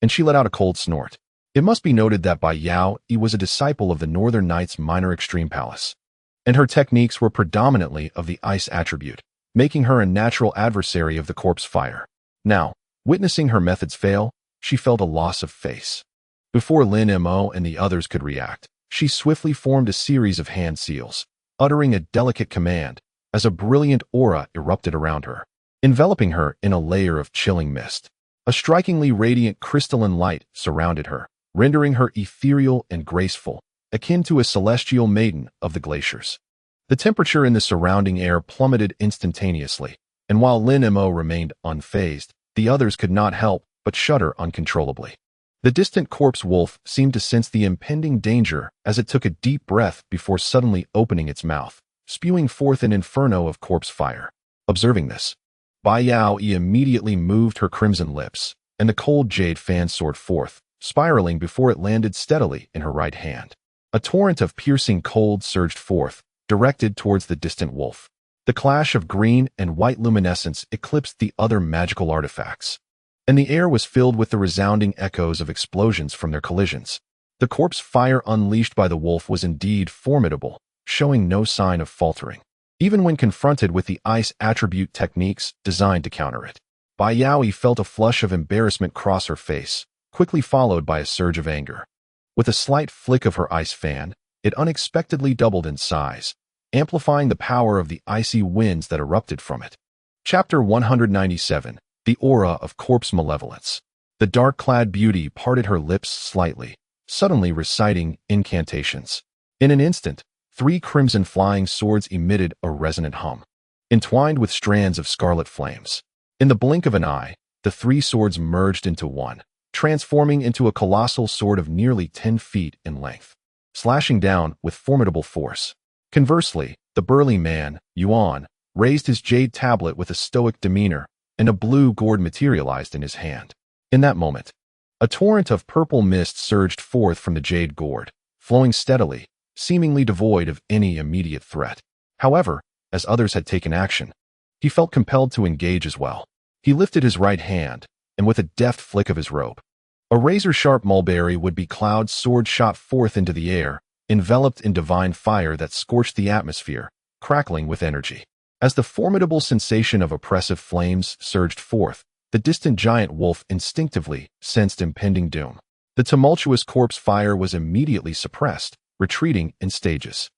and she let out a cold snort. It must be noted that Bai Yao Yi was a disciple of the Northern Knights Minor Extreme Palace, and her techniques were predominantly of the ice attribute, making her a natural adversary of the corpse fire. Now, witnessing her methods fail, she felt a loss of face. Before Lin Mo and the others could react, she swiftly formed a series of hand seals, uttering a delicate command as a brilliant aura erupted around her, enveloping her in a layer of chilling mist. A strikingly radiant crystalline light surrounded her, rendering her ethereal and graceful, akin to a celestial maiden of the glaciers. The temperature in the surrounding air plummeted instantaneously, and while Lin Mo remained unfazed, the others could not help but shudder uncontrollably. The distant corpse wolf seemed to sense the impending danger as it took a deep breath before suddenly opening its mouth, spewing forth an inferno of corpse fire. Observing this, Bai Yao Yi immediately moved her crimson lips, and the cold jade fan soared forth, spiraling before it landed steadily in her right hand. A torrent of piercing cold surged forth, directed towards the distant wolf. The clash of green and white luminescence eclipsed the other magical artifacts, and the air was filled with the resounding echoes of explosions from their collisions. The corpse fire unleashed by the wolf was indeed formidable, showing no sign of faltering, even when confronted with the ice attribute techniques designed to counter it. Bai Yao Yi felt a flush of embarrassment cross her face, quickly followed by a surge of anger. With a slight flick of her ice fan, it unexpectedly doubled in size, amplifying the power of the icy winds that erupted from it. Chapter 197. The Aura of Corpse Malevolence. The dark-clad beauty parted her lips slightly, suddenly reciting incantations. In an instant, 3 crimson flying swords emitted a resonant hum, entwined with strands of scarlet flames. In the blink of an eye, the 3 swords merged into one, transforming into a colossal sword of nearly 10 feet in length, slashing down with formidable force. Conversely, the burly man, Yuan, raised his jade tablet with a stoic demeanor, and a blue gourd materialized in his hand. In that moment, a torrent of purple mist surged forth from the jade gourd, flowing steadily, seemingly devoid of any immediate threat. However, as others had taken action, he felt compelled to engage as well. He lifted his right hand, and with a deft flick of his robe, a razor-sharp mulberry would-be cloud sword shot forth into the air, enveloped in divine fire that scorched the atmosphere, crackling with energy. As the formidable sensation of oppressive flames surged forth, the distant giant wolf instinctively sensed impending doom. The tumultuous corpse fire was immediately suppressed, retreating in stages.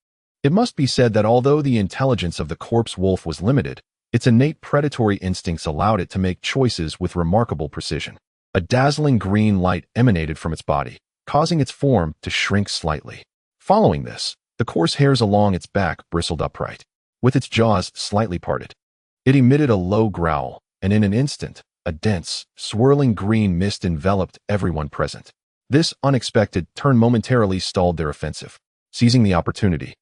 It must be said that although the intelligence of the corpse wolf was limited, its innate predatory instincts allowed it to make choices with remarkable precision. A dazzling green light emanated from its body, causing its form to shrink slightly. Following this, the coarse hairs along its back bristled upright, with its jaws slightly parted. It emitted a low growl, and in an instant, a dense, swirling green mist enveloped everyone present. This unexpected turn momentarily stalled their offensive. Seizing the opportunity,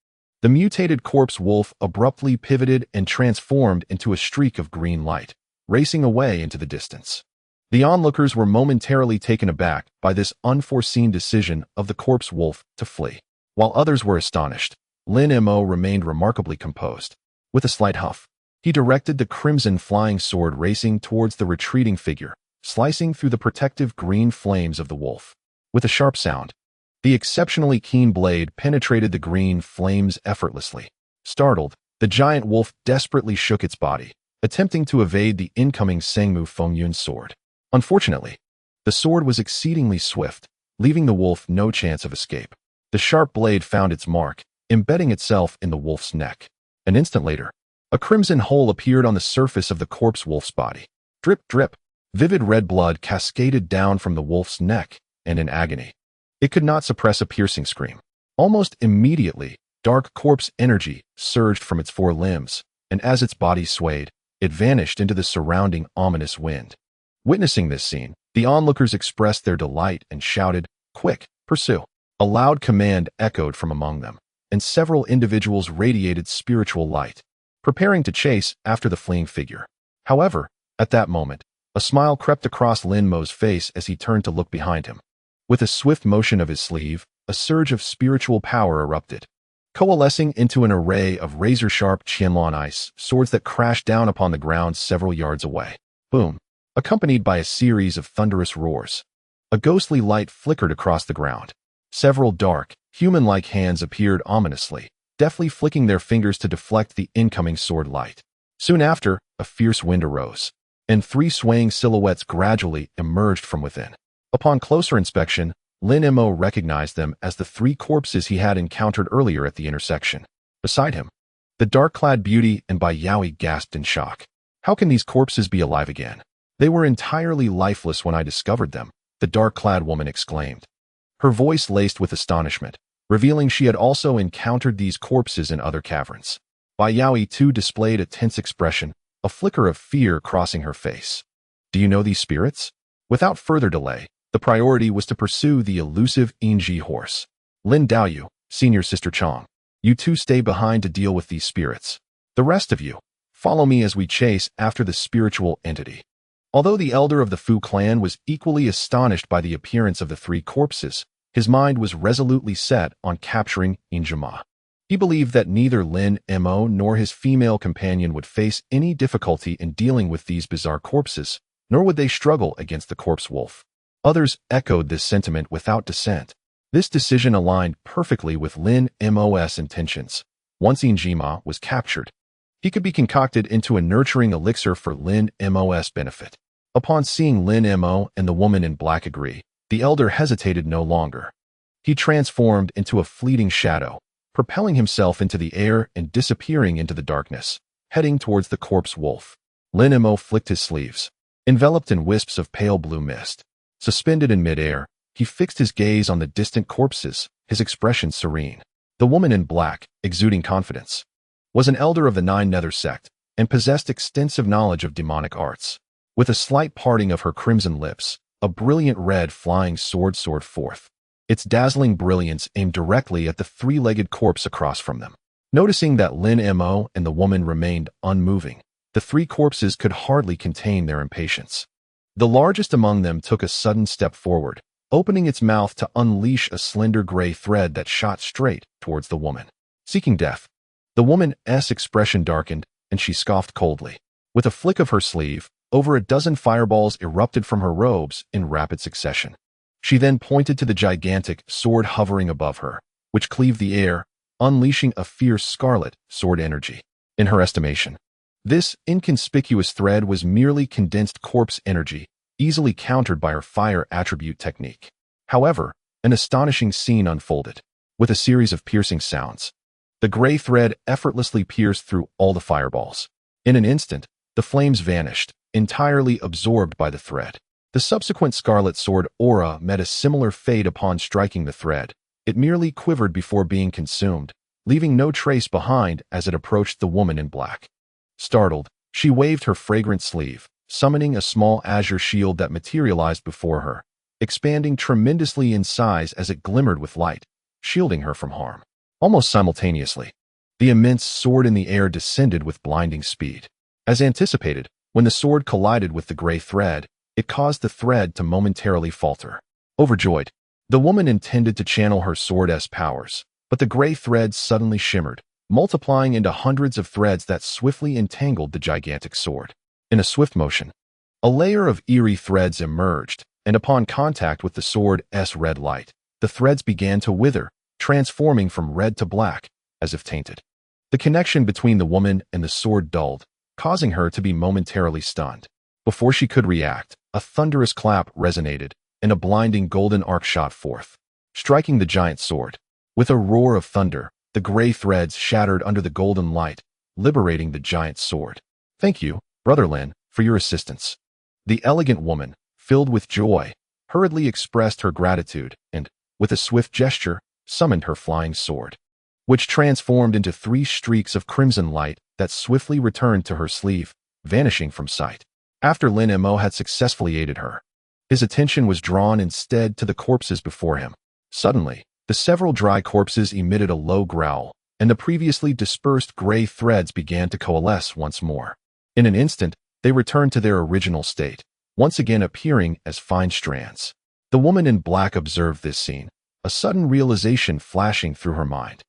the mutated corpse wolf abruptly pivoted and transformed into a streak of green light, racing away into the distance. The onlookers were momentarily taken aback by this unforeseen decision of the corpse wolf to flee. While others were astonished, Lin Mo remained remarkably composed. With a slight huff, he directed the crimson flying sword racing towards the retreating figure, slicing through the protective green flames of the wolf. With a sharp sound, the exceptionally keen blade penetrated the green flames effortlessly. Startled, the giant wolf desperately shook its body, attempting to evade the incoming Sangmu Fengyun's sword. Unfortunately, the sword was exceedingly swift, leaving the wolf no chance of escape. The sharp blade found its mark, embedding itself in the wolf's neck. An instant later, a crimson hole appeared on the surface of the corpse wolf's body. Drip, drip. Vivid red blood cascaded down from the wolf's neck, and in agony, it could not suppress a piercing scream. Almost immediately, dark corpse energy surged from its four limbs, and as its body swayed, it vanished into the surrounding ominous wind. Witnessing this scene, the onlookers expressed their delight and shouted, "Quick, pursue!" A loud command echoed from among them, and several individuals radiated spiritual light, preparing to chase after the fleeing figure. However, at that moment, a smile crept across Lin Mo's face as he turned to look behind him. With a swift motion of his sleeve, a surge of spiritual power erupted, coalescing into an array of razor-sharp Qianluan ice swords that crashed down upon the ground several yards away. Boom! Accompanied by a series of thunderous roars. A ghostly light flickered across the ground. Several dark, human-like hands appeared ominously, deftly flicking their fingers to deflect the incoming sword light. Soon after, a fierce wind arose, and three swaying silhouettes gradually emerged from within. Upon closer inspection, Lin Mo recognized them as the three corpses he had encountered earlier at the intersection. Beside him, the dark-clad beauty and Bai Yaoi gasped in shock. How can these corpses be alive again? They were entirely lifeless when I discovered them, the dark-clad woman exclaimed, her voice laced with astonishment, revealing she had also encountered these corpses in other caverns. Bai Yaoi too displayed a tense expression, a flicker of fear crossing her face. Do you know these spirits? Without further delay, the priority was to pursue the elusive Yingji horse. Lin Daoyu, senior sister Chong, you two stay behind to deal with these spirits. The rest of you, follow me as we chase after the spiritual entity. Although the elder of the Fu clan was equally astonished by the appearance of the three corpses, his mind was resolutely set on capturing Yingji. He believed that neither Lin Mo nor his female companion would face any difficulty in dealing with these bizarre corpses, nor would they struggle against the corpse wolf. Others echoed this sentiment without dissent. This decision aligned perfectly with Lin Mo's intentions. Once Yingji was captured, he could be concocted into a nurturing elixir for Lin Mo's benefit. Upon seeing Lin Mo and the woman in black agree, the elder hesitated no longer. He transformed into a fleeting shadow, propelling himself into the air and disappearing into the darkness, heading towards the corpse wolf. Lin Mo flicked his sleeves. Enveloped in wisps of pale blue mist, suspended in midair, he fixed his gaze on the distant corpses, his expression serene. The woman in black, exuding confidence, was an elder of the Nine Nether Sect and possessed extensive knowledge of demonic arts. With a slight parting of her crimson lips, a brilliant red flying sword soared forth. Its dazzling brilliance aimed directly at the three-legged corpse across from them. Noticing that Lin Mo and the woman remained unmoving, the three corpses could hardly contain their impatience. The largest among them took a sudden step forward, opening its mouth to unleash a slender gray thread that shot straight towards the woman. Seeking death, the woman's expression darkened, and she scoffed coldly. With a flick of her sleeve, over a dozen fireballs erupted from her robes in rapid succession. She then pointed to the gigantic sword hovering above her, which cleaved the air, unleashing a fierce scarlet sword energy. In her estimation, this inconspicuous thread was merely condensed corpse energy, easily countered by her fire attribute technique. However, an astonishing scene unfolded. With a series of piercing sounds, the gray thread effortlessly pierced through all the fireballs. In an instant, the flames vanished, entirely absorbed by the thread. The subsequent scarlet sword aura met a similar fate upon striking the thread. It merely quivered before being consumed, leaving no trace behind as it approached the woman in black. Startled, she waved her fragrant sleeve, summoning a small azure shield that materialized before her, expanding tremendously in size as it glimmered with light, shielding her from harm. Almost simultaneously, the immense sword in the air descended with blinding speed. As anticipated, when the sword collided with the gray thread, it caused the thread to momentarily falter. Overjoyed, the woman intended to channel her sword's powers, but the gray thread suddenly shimmered, multiplying into hundreds of threads that swiftly entangled the gigantic sword. In a swift motion, a layer of eerie threads emerged, and upon contact with the sword's red light, the threads began to wither, transforming from red to black, as if tainted. The connection between the woman and the sword dulled, causing her to be momentarily stunned. Before she could react, a thunderous clap resonated, and a blinding golden arc shot forth, striking the giant sword. With a roar of thunder, The gray threads shattered under the golden light, liberating the giant's sword. "Thank you, Brother Lin, for your assistance." The elegant woman, filled with joy, hurriedly expressed her gratitude and, with a swift gesture, summoned her flying sword, which transformed into 3 streaks of crimson light that swiftly returned to her sleeve, vanishing from sight. After Lin Mo had successfully aided her, his attention was drawn instead to the corpses before him. Suddenly, the several dry corpses emitted a low growl, and the previously dispersed gray threads began to coalesce once more. In an instant, they returned to their original state, once again appearing as fine strands. The woman in black observed this scene, a sudden realization flashing through her mind.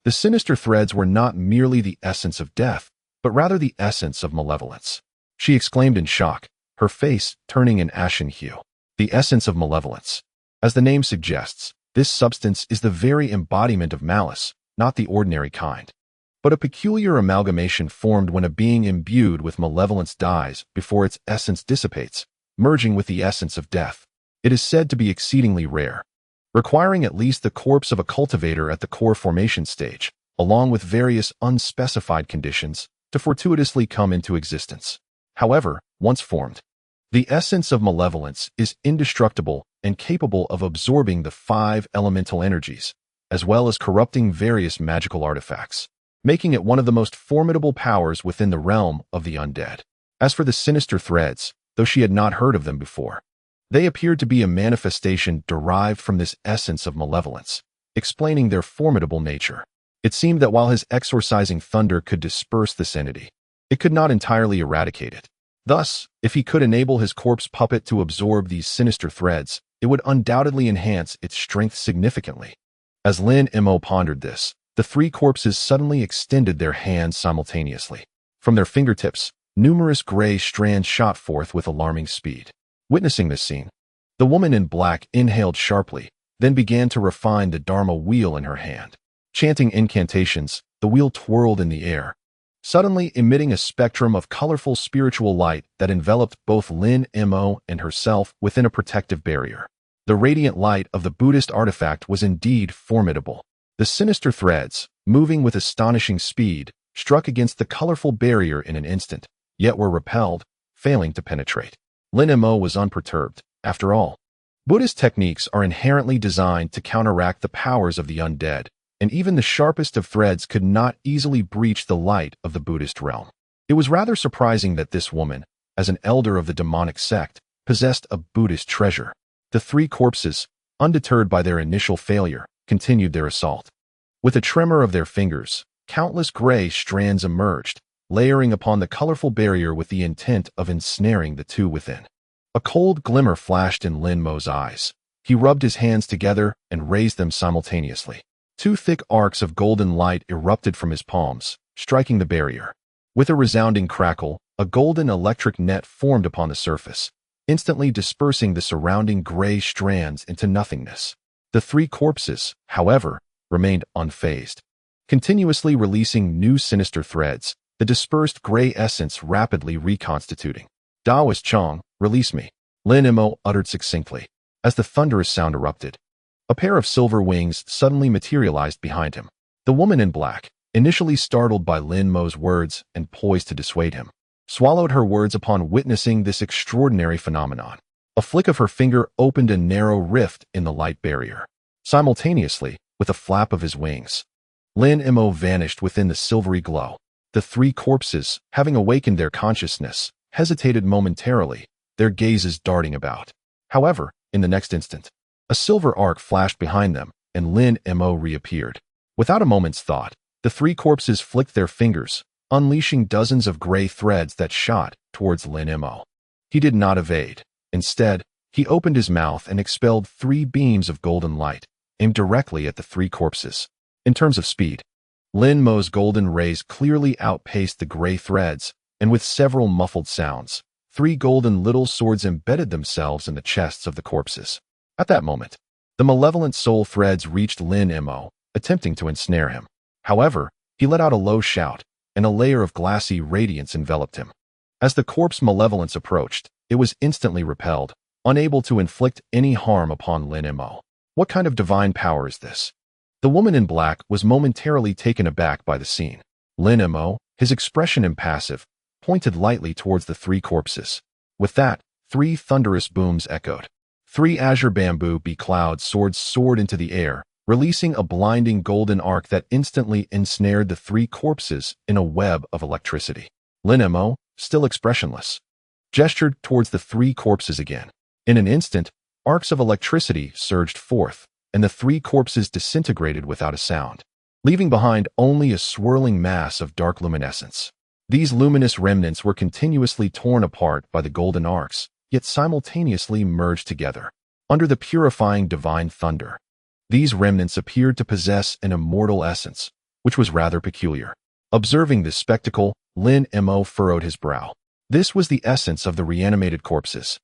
The sinister threads were not merely the essence of death, but rather the essence of malevolence. She exclaimed in shock, her face turning an ashen hue. The essence of malevolence. As the name suggests, this substance is the very embodiment of malice, not the ordinary kind, but a peculiar amalgamation formed when a being imbued with malevolence dies before its essence dissipates, merging with the essence of death. It is said to be exceedingly rare, requiring at least the corpse of a cultivator at the core formation stage, along with various unspecified conditions, to fortuitously come into existence. However, once formed, the essence of malevolence is indestructible and capable of absorbing the 5 elemental energies, as well as corrupting various magical artifacts, making it one of the most formidable powers within the realm of the undead. As for the sinister threads, though she had not heard of them before, they appeared to be a manifestation derived from this essence of malevolence, explaining their formidable nature. It seemed that while his exorcising thunder could disperse this entity, it could not entirely eradicate it. Thus, if he could enable his corpse puppet to absorb these sinister threads, it would undoubtedly enhance its strength significantly. As Lin Mo pondered this, the 3 corpses suddenly extended their hands simultaneously. From their fingertips, numerous gray strands shot forth with alarming speed. Witnessing this scene, the woman in black inhaled sharply, then began to refine the Dharma wheel in her hand. Chanting incantations, the wheel twirled in the air, suddenly emitting a spectrum of colorful spiritual light that enveloped both Lin Mo and herself within a protective barrier. The radiant light of the Buddhist artifact was indeed formidable. The sinister threads, moving with astonishing speed, struck against the colorful barrier in an instant, yet were repelled, failing to penetrate. Lin Mo was unperturbed. After all, Buddhist techniques are inherently designed to counteract the powers of the undead, and even the sharpest of threads could not easily breach the light of the Buddhist realm. It was rather surprising that this woman, as an elder of the demonic sect, possessed a Buddhist treasure. The 3 corpses, undeterred by their initial failure, continued their assault. With a tremor of their fingers, countless gray strands emerged, layering upon the colorful barrier with the intent of ensnaring the 2 within. A cold glimmer flashed in Lin Mo's eyes. He rubbed his hands together and raised them simultaneously. 2 thick arcs of golden light erupted from his palms, striking the barrier. With a resounding crackle, a golden electric net formed upon the surface, instantly dispersing the surrounding gray strands into nothingness. The 3 corpses, however, remained unfazed, continuously releasing new sinister threads, the dispersed gray essence rapidly reconstituting. "Daoist Chong, release me," Lin Mo uttered succinctly. As the thunderous sound erupted, a pair of silver wings suddenly materialized behind him. The woman in black, initially startled by Lin Mo's words and poised to dissuade him, swallowed her words upon witnessing this extraordinary phenomenon. A flick of her finger opened a narrow rift in the light barrier. Simultaneously, with a flap of his wings, Lin Mo vanished within the silvery glow. The 3 corpses, having awakened their consciousness, hesitated momentarily, their gazes darting about. However, in the next instant, a silver arc flashed behind them, and Lin Mo reappeared. Without a moment's thought, the 3 corpses flicked their fingers, unleashing dozens of gray threads that shot towards Lin Mo. He did not evade. Instead, he opened his mouth and expelled 3 beams of golden light, aimed directly at the 3 corpses. In terms of speed, Lin Mo's golden rays clearly outpaced the gray threads, and with several muffled sounds, 3 golden little swords embedded themselves in the chests of the corpses. At that moment, the malevolent soul threads reached Lin Mo, attempting to ensnare him. However, he let out a low shout, and a layer of glassy radiance enveloped him. As the corpse malevolence approached, it was instantly repelled, unable to inflict any harm upon Lin Mo. What kind of divine power is this? The woman in black was momentarily taken aback by the scene. Lin Mo, his expression impassive, pointed lightly towards the 3 corpses. With that, 3 thunderous booms echoed. 3 azure bamboo cloud swords soared into the air, releasing a blinding golden arc that instantly ensnared the 3 corpses in a web of electricity. Lin Mo, still expressionless, gestured towards the 3 corpses again. In an instant, arcs of electricity surged forth, and the 3 corpses disintegrated without a sound, leaving behind only a swirling mass of dark luminescence. These luminous remnants were continuously torn apart by the golden arcs, yet simultaneously merged together. Under the purifying divine thunder, these remnants appeared to possess an immortal essence, which was rather peculiar. Observing this spectacle, Lin Mo furrowed his brow. This was the essence of the reanimated corpses.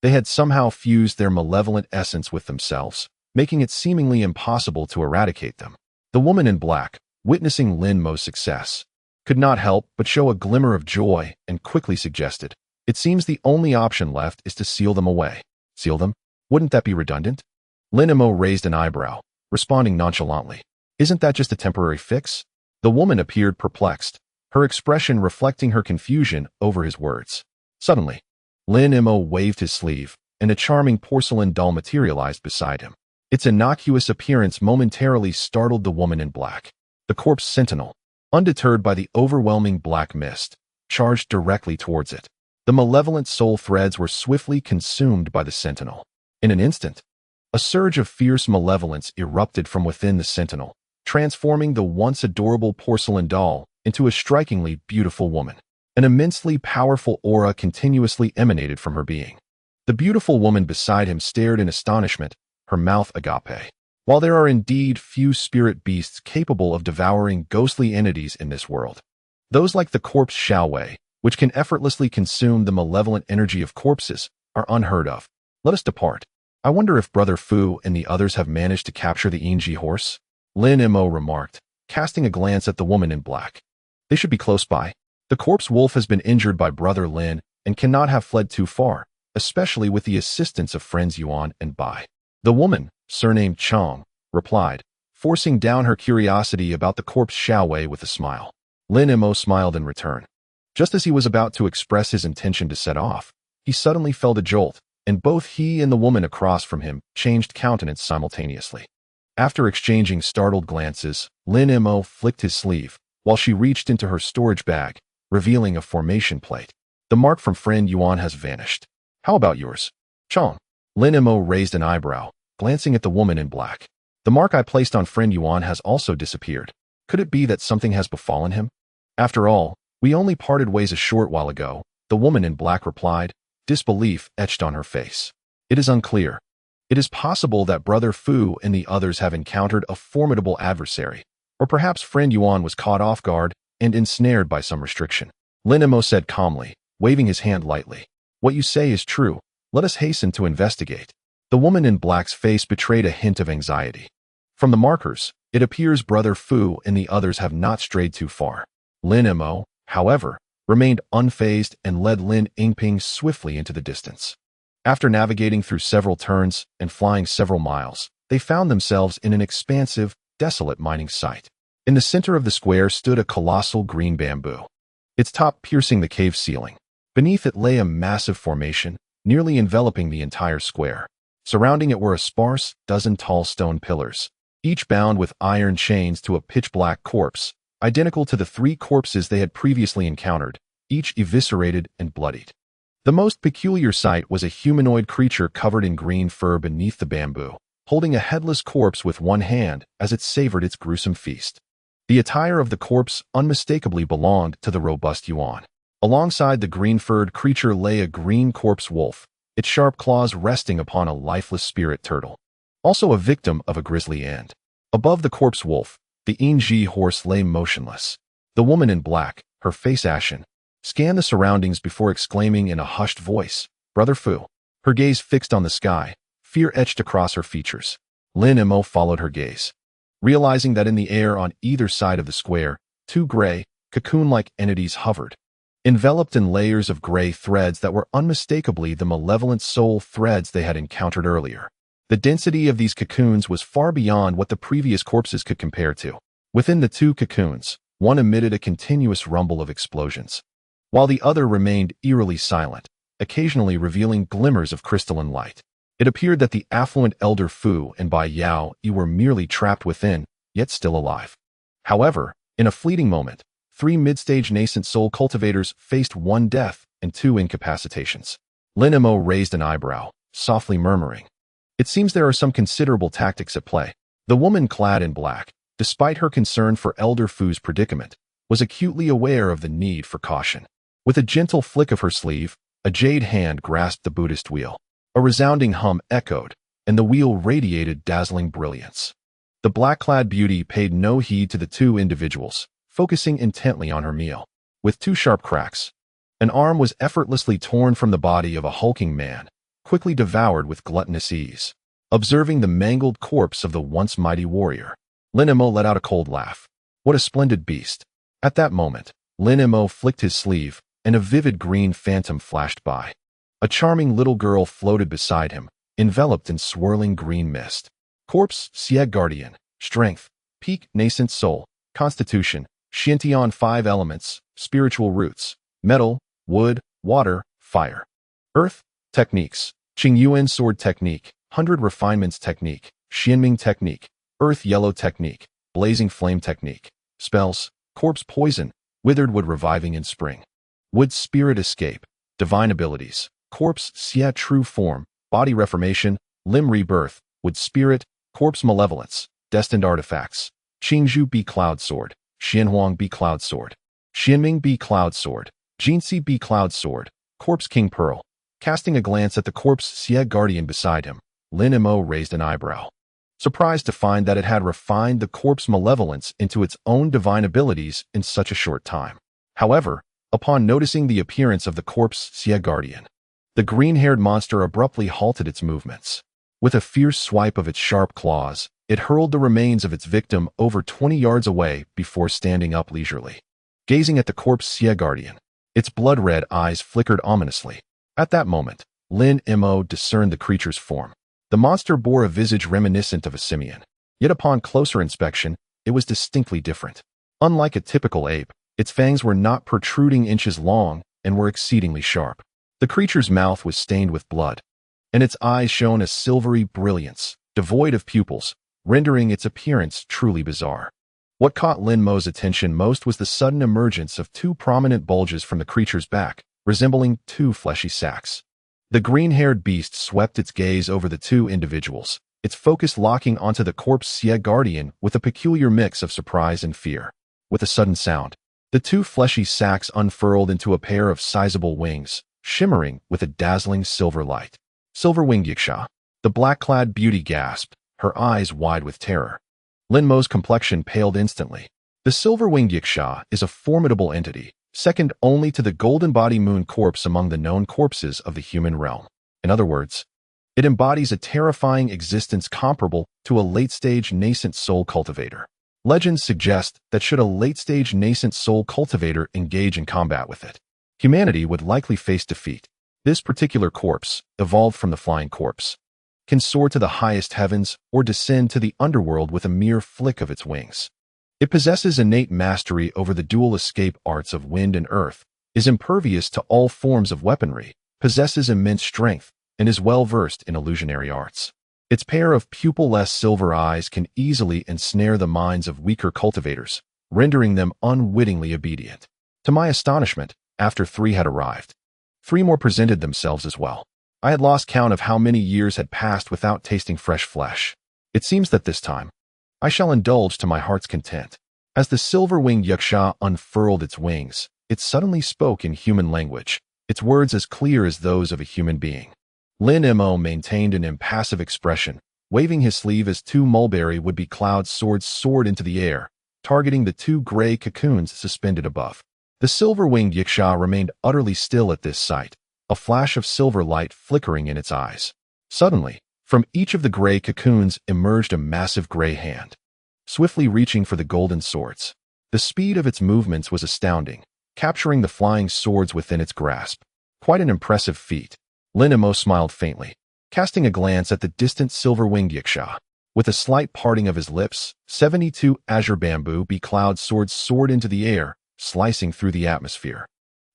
They had somehow fused their malevolent essence with themselves, making it seemingly impossible to eradicate them. The woman in black, witnessing Lin Mo's success, could not help but show a glimmer of joy and quickly suggested, "It seems the only option left is to seal them away." Seal them? Wouldn't that be redundant? Lin Mo raised an eyebrow, responding nonchalantly, "Isn't that just a temporary fix?" The woman appeared perplexed, her expression reflecting her confusion over his words. Suddenly, Lin Mo waved his sleeve, and a charming porcelain doll materialized beside him. Its innocuous appearance momentarily startled the woman in black. The corpse sentinel, undeterred by the overwhelming black mist, charged directly towards it. The malevolent soul threads were swiftly consumed by the sentinel. In an instant, a surge of fierce malevolence erupted from within the sentinel, transforming the once adorable porcelain doll into a strikingly beautiful woman. An immensely powerful aura continuously emanated from her being. The beautiful woman beside him stared in astonishment, her mouth agape. While there are indeed few spirit beasts capable of devouring ghostly entities in this world, those like the corpse Xiaowei, which can effortlessly consume the malevolent energy of corpses, are unheard of. Let us depart. I wonder if Brother Fu and the others have managed to capture the Yingji horse? Lin Mo remarked, casting a glance at the woman in black. They should be close by. The corpse wolf has been injured by Brother Lin and cannot have fled too far, especially with the assistance of friends Yuan and Bai. The woman, surnamed Chong, replied, forcing down her curiosity about the corpse Xiaowei with a smile. Lin Mo smiled in return. Just as he was about to express his intention to set off, he suddenly felt a jolt, and both he and the woman across from him changed countenance simultaneously. After exchanging startled glances, Lin Mo flicked his sleeve, while she reached into her storage bag, revealing a formation plate. The mark from friend Yuan has vanished. How about yours, Chong? Lin Mo raised an eyebrow, glancing at the woman in black. The mark I placed on friend Yuan has also disappeared. Could it be that something has befallen him? After all, we only parted ways a short while ago, the woman in black replied, disbelief etched on her face. It is unclear. It is possible that Brother Fu and the others have encountered a formidable adversary, or perhaps friend Yuan was caught off guard and ensnared by some restriction. Lin Mo said calmly, waving his hand lightly. What you say is true. Let us hasten to investigate. The woman in black's face betrayed a hint of anxiety. From the markers, it appears Brother Fu and the others have not strayed too far. Lin Mo, however, remained unfazed and led Lin Yingping swiftly into the distance. After navigating through several turns and flying several miles, they found themselves in an expansive, desolate mining site. In the center of the square stood a colossal green bamboo, its top piercing the cave ceiling. Beneath it lay a massive formation, nearly enveloping the entire square. Surrounding it were a sparse dozen tall stone pillars, each bound with iron chains to a pitch-black corpse, identical to the 3 corpses they had previously encountered, each eviscerated and bloodied. The most peculiar sight was a humanoid creature covered in green fur beneath the bamboo, holding a headless corpse with one hand as it savored its gruesome feast. The attire of the corpse unmistakably belonged to the robust Yuan. Alongside the green-furred creature lay a green corpse wolf, its sharp claws resting upon a lifeless spirit turtle, also a victim of a grisly end. Above the corpse wolf, the Yingji horse lay motionless. The woman in black, her face ashen, scanned the surroundings before exclaiming in a hushed voice, Brother Fu. Her gaze fixed on the sky, fear etched across her features. Lin Mo followed her gaze, realizing that in the air on either side of the square, 2 gray, cocoon-like entities hovered, enveloped in layers of gray threads that were unmistakably the malevolent soul threads they had encountered earlier. The density of these cocoons was far beyond what the previous corpses could compare to. Within the two cocoons, one emitted a continuous rumble of explosions, while the other remained eerily silent, occasionally revealing glimmers of crystalline light. It appeared that the affluent elder Fu and Bai Yao were merely trapped within, yet still alive. However, in a fleeting moment, 3 mid-stage nascent soul cultivators faced 1 death and 2 incapacitations. Lin Mo raised an eyebrow, softly murmuring, "It seems there are some considerable tactics at play." The woman clad in black, despite her concern for Elder Fu's predicament, was acutely aware of the need for caution. With a gentle flick of her sleeve, a jade hand grasped the Buddhist wheel. A resounding hum echoed, and the wheel radiated dazzling brilliance. The black-clad beauty paid no heed to the 2 individuals, focusing intently on her meal. With 2 sharp cracks, an arm was effortlessly torn from the body of a hulking man, quickly devoured with gluttonous ease. Observing the mangled corpse of the once mighty warrior, Lin Mo let out a cold laugh. What a splendid beast! At that moment, Lin Mo flicked his sleeve, and a vivid green phantom flashed by. A charming little girl floated beside him, enveloped in swirling green mist. Corpse, Sieg Guardian, Strength, Peak, Nascent Soul, Constitution, Xiantian 5 elements, Spiritual roots, Metal, Wood, Water, Fire. Earth, Techniques, Qingyuan Sword Technique, 100 Refinements Technique, Xianming Technique, Earth Yellow Technique, Blazing Flame Technique. Spells, Corpse Poison, Withered Wood Reviving in Spring. Wood Spirit Escape, Divine Abilities, Corpse Xia True Form, Body Reformation, Limb Rebirth, Wood Spirit, Corpse Malevolence, Destined Artifacts, Qingzhu B Cloud Sword, Xianhuang B Cloud Sword, Xianming B Cloud Sword, Jinxi B Cloud Sword, Corpse King Pearl. Casting a glance at the Corpse Sieg Guardian beside him, Lin Mo raised an eyebrow, surprised to find that it had refined the Corpse Malevolence into its own divine abilities in such a short time. However, upon noticing the appearance of the Corpse Sieg Guardian, the green-haired monster abruptly halted its movements. With a fierce swipe of its sharp claws, it hurled the remains of its victim over 20 yards away before standing up leisurely. Gazing at the Corpse Sieg Guardian, its blood-red eyes flickered ominously. At that moment, Lin Mo discerned the creature's form. The monster bore a visage reminiscent of a simian, yet upon closer inspection, it was distinctly different. Unlike a typical ape, its fangs were not protruding inches long and were exceedingly sharp. The creature's mouth was stained with blood, and its eyes shone a silvery brilliance, devoid of pupils, rendering its appearance truly bizarre. What caught Lin Mo's attention most was the sudden emergence of 2 prominent bulges from the creature's back, resembling 2 fleshy sacs. The green-haired beast swept its gaze over the 2 individuals, its focus locking onto the Corpse Sieg Guardian with a peculiar mix of surprise and fear. With a sudden sound, the 2 fleshy sacs unfurled into a pair of sizable wings, shimmering with a dazzling silver light. Silver-winged yiksha. The black-clad beauty gasped, her eyes wide with terror. Lin Mo's complexion paled instantly. The silver-winged yiksha is a formidable entity, second only to the golden body moon corpse among the known corpses of the human realm. In other words, it embodies a terrifying existence comparable to a late-stage nascent soul cultivator. Legends suggest that should a late-stage nascent soul cultivator engage in combat with it, humanity would likely face defeat. This particular corpse, evolved from the flying corpse, can soar to the highest heavens or descend to the underworld with a mere flick of its wings. It possesses innate mastery over the dual escape arts of wind and earth, is impervious to all forms of weaponry, possesses immense strength, and is well-versed in illusionary arts. Its pair of pupil-less silver eyes can easily ensnare the minds of weaker cultivators, rendering them unwittingly obedient. To my astonishment, after 3 had arrived, 3 more presented themselves as well. I had lost count of how many years had passed without tasting fresh flesh. It seems that this time, I shall indulge to my heart's content. As the silver-winged yaksha unfurled its wings, it suddenly spoke in human language, its words as clear as those of a human being. Lin Mo maintained an impassive expression, waving his sleeve as 2 mulberry would-be cloud swords soared into the air, targeting the 2 gray cocoons suspended above. The silver-winged yiksha remained utterly still at this sight, a flash of silver light flickering in its eyes. Suddenly, from each of the gray cocoons emerged a massive gray hand, swiftly reaching for the golden swords. The speed of its movements was astounding, capturing the flying swords within its grasp. Quite an impressive feat. Lin Mo smiled faintly. casting a glance at the distant silver-winged yiksha. With a slight parting of his lips, 72 azure bamboo cloud swords soared into the air, slicing through the atmosphere,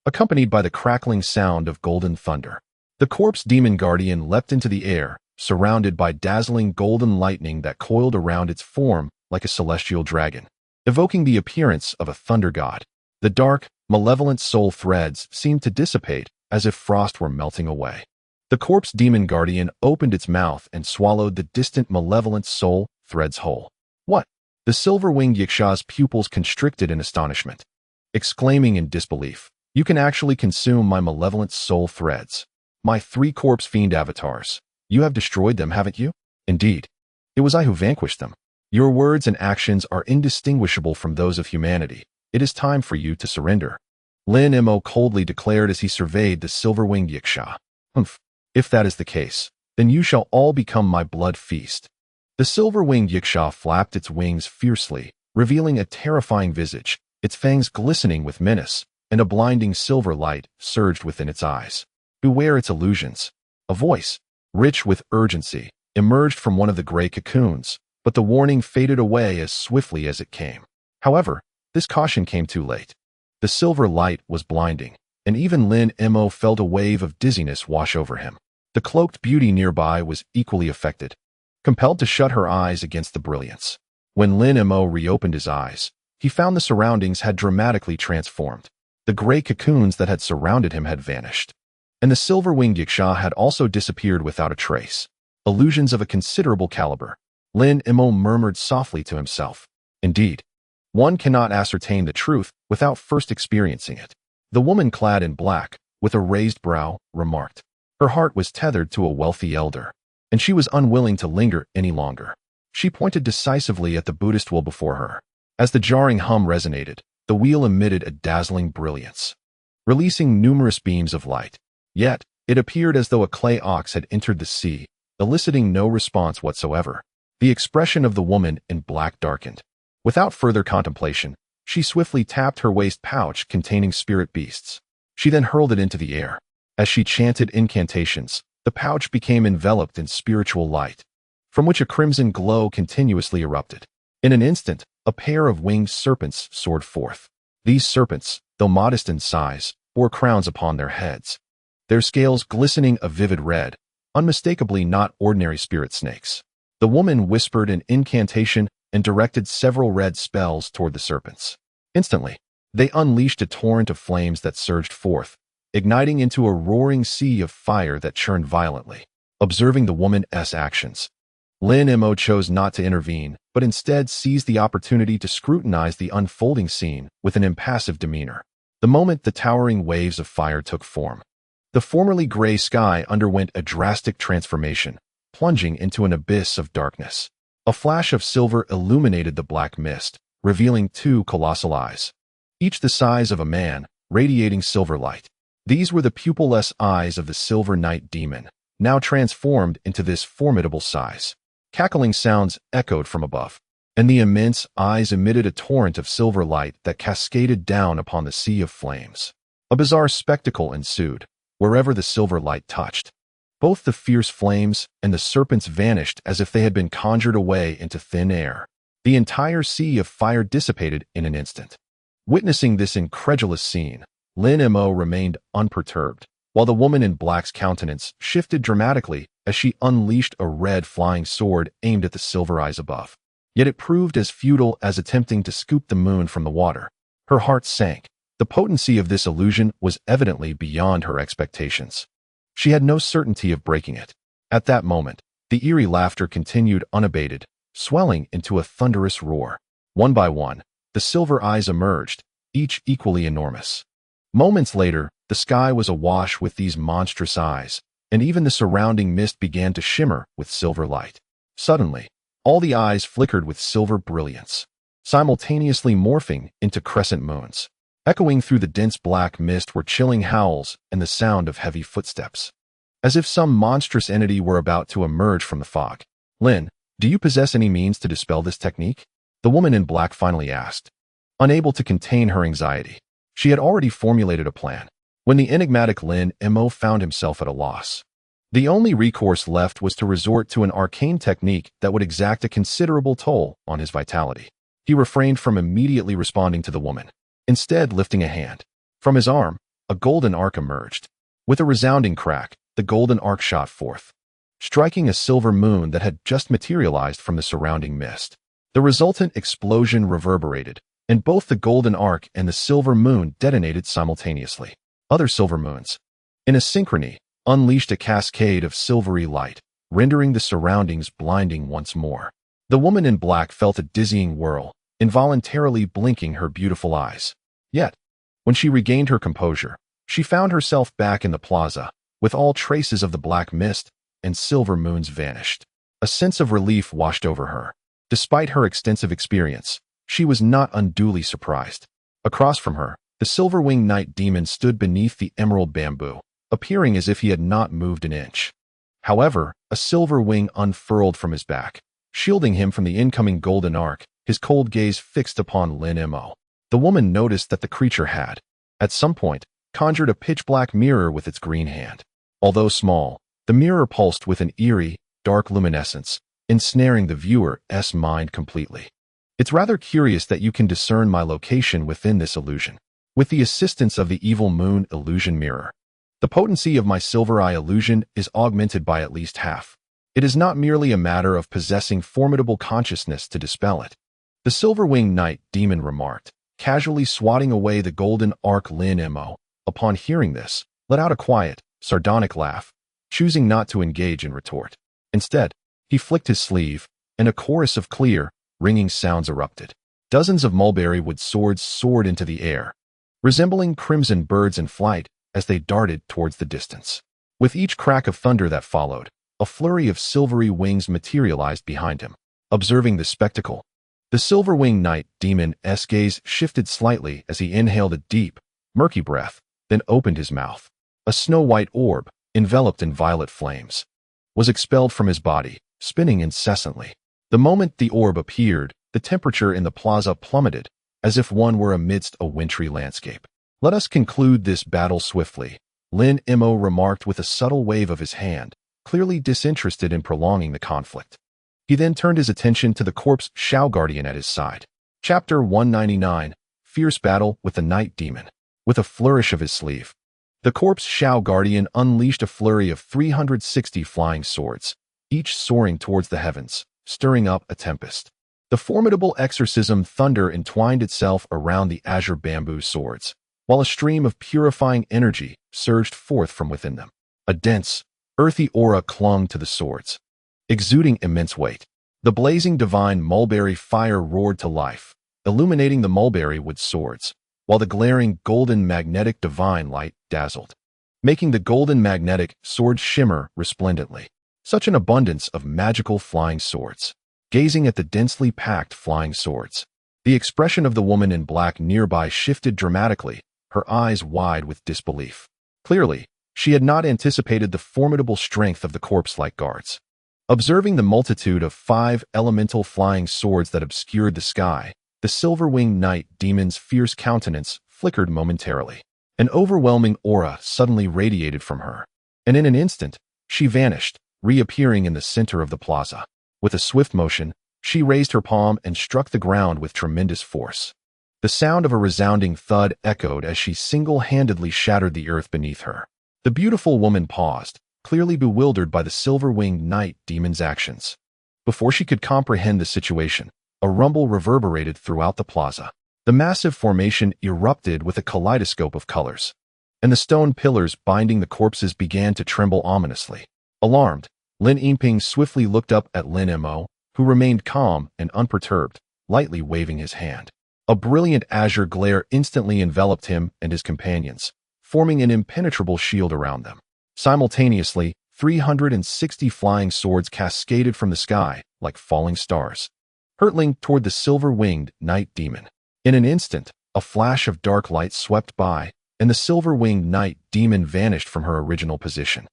accompanied by the crackling sound of golden thunder. The corpse demon guardian leapt into the air, surrounded by dazzling golden lightning that coiled around its form like a celestial dragon, evoking the appearance of a thunder god. The dark, malevolent soul threads seemed to dissipate as if frost were melting away. The corpse demon guardian opened its mouth and swallowed the distant malevolent soul threads whole. What? The silver-winged yiksha's pupils constricted in astonishment, exclaiming in disbelief, "You can actually consume my malevolent soul threads. My 3 corpse fiend avatars. You have destroyed them, haven't you?" "Indeed. It was I who vanquished them. Your words and actions are indistinguishable from those of humanity. It is time for you to surrender," Lin Mo coldly declared as he surveyed the silver-winged yiksha. "Humph. If that is the case, then you shall all become my blood feast." The silver-winged yiksha flapped its wings fiercely, revealing a terrifying visage, its fangs glistening with menace, and a blinding silver light surged within its eyes. "Beware its illusions." A voice, rich with urgency, emerged from one of the gray cocoons, but the warning faded away as swiftly as it came. However, this caution came too late. The silver light was blinding, and even Lin Mo felt a wave of dizziness wash over him. The cloaked beauty nearby was equally affected, compelled to shut her eyes against the brilliance. When Lin Mo reopened his eyes, he found the surroundings had dramatically transformed. The gray cocoons that had surrounded him had vanished, and the silver-winged yiksha had also disappeared without a trace. Illusions of a considerable caliber. Lin Mo murmured softly to himself. Indeed, one cannot ascertain the truth without first experiencing it. The woman clad in black, with a raised brow, remarked. Her heart was tethered to a wealthy elder, and she was unwilling to linger any longer. She pointed decisively at the Buddhist wheel before her. As the jarring hum resonated, the wheel emitted a dazzling brilliance, releasing numerous beams of light. Yet, it appeared as though a clay ox had entered the sea, eliciting no response whatsoever. The expression of the woman in black darkened. Without further contemplation, she swiftly tapped her waist pouch containing spirit beasts. She then hurled it into the air. As she chanted incantations, the pouch became enveloped in spiritual light, from which a crimson glow continuously erupted. In an instant, a pair of winged serpents soared forth. These serpents, though modest in size, bore crowns upon their heads, their scales glistening a vivid red, unmistakably not ordinary spirit snakes. The woman whispered an incantation and directed several red spells toward the serpents. Instantly, they unleashed a torrent of flames that surged forth, igniting into a roaring sea of fire that churned violently. Observing the woman's actions, Lin Mo chose not to intervene, but instead seized the opportunity to scrutinize the unfolding scene with an impassive demeanor. The moment the towering waves of fire took form, the formerly gray sky underwent a drastic transformation, plunging into an abyss of darkness. A flash of silver illuminated the black mist, revealing 2 colossal eyes, each the size of a man, radiating silver light. These were the pupilless eyes of the Silver Night Demon, now transformed into this formidable size. Cackling sounds echoed from above, and the immense eyes emitted a torrent of silver light that cascaded down upon the sea of flames. A bizarre spectacle ensued, wherever the silver light touched. Both the fierce flames and the serpents vanished as if they had been conjured away into thin air. The entire sea of fire dissipated in an instant. Witnessing this incredulous scene, Lin Mo remained unperturbed, while the woman in black's countenance shifted dramatically as she unleashed a red flying sword aimed at the silver eyes above. Yet it proved as futile as attempting to scoop the moon from the water. Her heart sank. The potency of this illusion was evidently beyond her expectations. She had no certainty of breaking it. At that moment, the eerie laughter continued unabated, swelling into a thunderous roar. One by one, the silver eyes emerged, each equally enormous. Moments later, the sky was awash with these monstrous eyes, and even the surrounding mist began to shimmer with silver light. Suddenly, all the eyes flickered with silver brilliance, simultaneously morphing into crescent moons. Echoing through the dense black mist were chilling howls and the sound of heavy footsteps, as if some monstrous entity were about to emerge from the fog. Lin, do you possess any means to dispel this technique? The woman in black finally asked, unable to contain her anxiety. She had already formulated a plan, when the enigmatic Lin Mo found himself at a loss. The only recourse left was to resort to an arcane technique that would exact a considerable toll on his vitality. He refrained from immediately responding to the woman, instead lifting a hand. From his arm, a golden arc emerged. With a resounding crack, the golden arc shot forth, striking a silver moon that had just materialized from the surrounding mist. The resultant explosion reverberated, and both the golden arc and the silver moon detonated simultaneously. Other silver moons, in a synchrony, unleashed a cascade of silvery light, rendering the surroundings blinding once more. The woman in black felt a dizzying whirl, involuntarily blinking her beautiful eyes. Yet, when she regained her composure, she found herself back in the plaza, with all traces of the black mist and silver moons vanished. A sense of relief washed over her. Despite her extensive experience, she was not unduly surprised. Across from her, the silver-winged night demon stood beneath the emerald bamboo, appearing as if he had not moved an inch. However, a silver wing unfurled from his back, shielding him from the incoming golden arc, his cold gaze fixed upon Lin Mo. The woman noticed that the creature had, at some point, conjured a pitch-black mirror with its green hand. Although small, the mirror pulsed with an eerie, dark luminescence, ensnaring the viewer's mind completely. It's rather curious that you can discern my location within this illusion, with the assistance of the evil moon illusion mirror. The potency of my silver eye illusion is augmented by at least half. It is not merely a matter of possessing formidable consciousness to dispel it. The silver-winged night demon remarked, casually swatting away the golden arc. Lin Mo, upon hearing this, let out a quiet, sardonic laugh, choosing not to engage in retort. Instead, he flicked his sleeve, and a chorus of clear, ringing sounds erupted. Dozens of mulberry wood swords soared into the air, resembling crimson birds in flight as they darted towards the distance. With each crack of thunder that followed, a flurry of silvery wings materialized behind him. Observing the spectacle, the silver-winged night demon's gaze shifted slightly as he inhaled a deep, murky breath, then opened his mouth. A snow-white orb, enveloped in violet flames, was expelled from his body, spinning incessantly. The moment the orb appeared, the temperature in the plaza plummeted, as if one were amidst a wintry landscape. Let us conclude this battle swiftly, Lin Mo remarked with a subtle wave of his hand, clearly disinterested in prolonging the conflict. He then turned his attention to the corpse Shao Guardian at his side. Chapter 199, Fierce Battle with the Night Demon. With a flourish of his sleeve, the corpse Shao Guardian unleashed a flurry of 360 flying swords, each soaring towards the heavens, stirring up a tempest. The formidable exorcism thunder entwined itself around the azure bamboo swords, while a stream of purifying energy surged forth from within them. A dense, earthy aura clung to the swords, exuding immense weight. The blazing divine mulberry fire roared to life, illuminating the mulberry wood swords, while the glaring golden magnetic divine light dazzled, making the golden magnetic swords shimmer resplendently. Such an abundance of magical flying swords. Gazing at the densely packed flying swords, the expression of the woman in black nearby shifted dramatically, her eyes wide with disbelief. Clearly, she had not anticipated the formidable strength of the corpse-like guards. Observing the multitude of 5 elemental flying swords that obscured the sky, the silver-winged night demon's fierce countenance flickered momentarily. An overwhelming aura suddenly radiated from her, and in an instant, she vanished, reappearing in the center of the plaza. With a swift motion, she raised her palm and struck the ground with tremendous force. The sound of a resounding thud echoed as she single-handedly shattered the earth beneath her. The beautiful woman paused, clearly bewildered by the silver-winged night demon's actions. Before she could comprehend the situation, a rumble reverberated throughout the plaza. The massive formation erupted with a kaleidoscope of colors, and the stone pillars binding the corpses began to tremble ominously. Alarmed, Lin Yinping swiftly looked up at Lin Mo, who remained calm and unperturbed, lightly waving his hand. A brilliant azure glare instantly enveloped him and his companions, forming an impenetrable shield around them. Simultaneously, 360 flying swords cascaded from the sky like falling stars, hurtling toward the silver-winged night demon. In an instant, a flash of dark light swept by, and the silver-winged night demon vanished from her original position.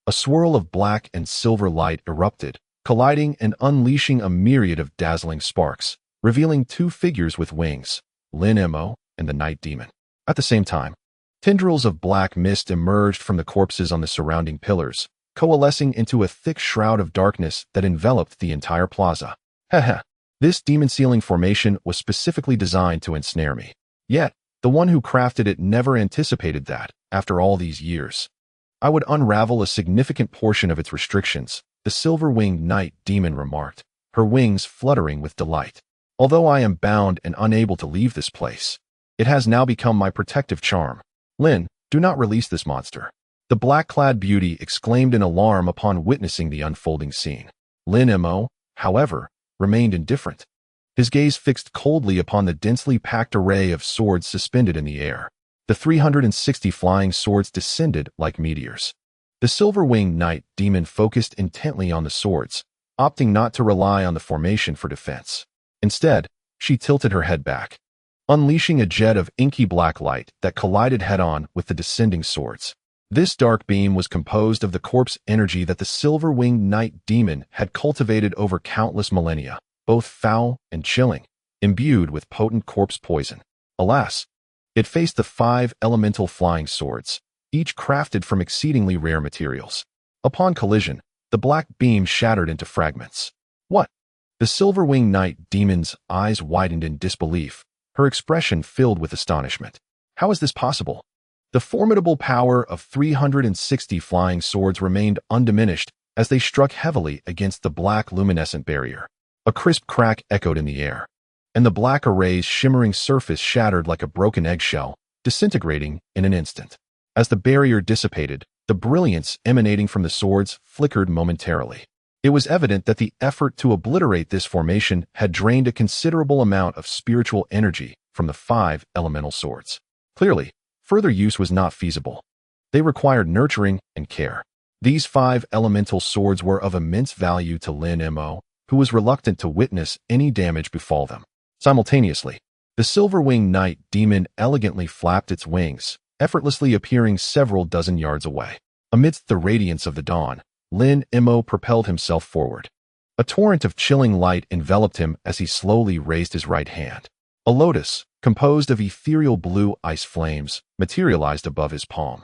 A swirl of black and silver light erupted, colliding and unleashing a myriad of dazzling sparks, revealing 2 figures with wings, Lin Mo and the night demon. At the same time, tendrils of black mist emerged from the corpses on the surrounding pillars, coalescing into a thick shroud of darkness that enveloped the entire plaza. Haha, this demon-sealing formation was specifically designed to ensnare me. Yet, the one who crafted it never anticipated that, after all these years, I would unravel a significant portion of its restrictions, the silver-winged night demon remarked, her wings fluttering with delight. Although I am bound and unable to leave this place, it has now become my protective charm. Lin, do not release this monster. The black-clad beauty exclaimed in alarm upon witnessing the unfolding scene. Lin Mo, however, remained indifferent, his gaze fixed coldly upon the densely packed array of swords suspended in the air. The 360 flying swords descended like meteors. The silver-winged night demon focused intently on the swords, opting not to rely on the formation for defense. Instead, she tilted her head back, unleashing a jet of inky black light that collided head-on with the descending swords. This dark beam was composed of the corpse energy that the silver-winged night demon had cultivated over countless millennia, both foul and chilling, imbued with potent corpse poison. Alas, it faced the 5 elemental flying swords, each crafted from exceedingly rare materials. Upon collision, the black beam shattered into fragments. What? The silver-winged night demon's eyes widened in disbelief, her expression filled with astonishment. How is this possible? The formidable power of 360 flying swords remained undiminished as they struck heavily against the black luminescent barrier. A crisp crack echoed in the air, and the black array's shimmering surface shattered like a broken eggshell, disintegrating in an instant. As the barrier dissipated, the brilliance emanating from the swords flickered momentarily. It was evident that the effort to obliterate this formation had drained a considerable amount of spiritual energy from the 5 elemental swords. Clearly, further use was not feasible. They required nurturing and care. These 5 elemental swords were of immense value to Lin Mo, who was reluctant to witness any damage befall them. Simultaneously, the silver-winged night demon elegantly flapped its wings, effortlessly appearing several dozen yards away. Amidst the radiance of the dawn, Lin Mo propelled himself forward. A torrent of chilling light enveloped him as he slowly raised his right hand. A lotus, composed of ethereal blue ice flames, materialized above his palm,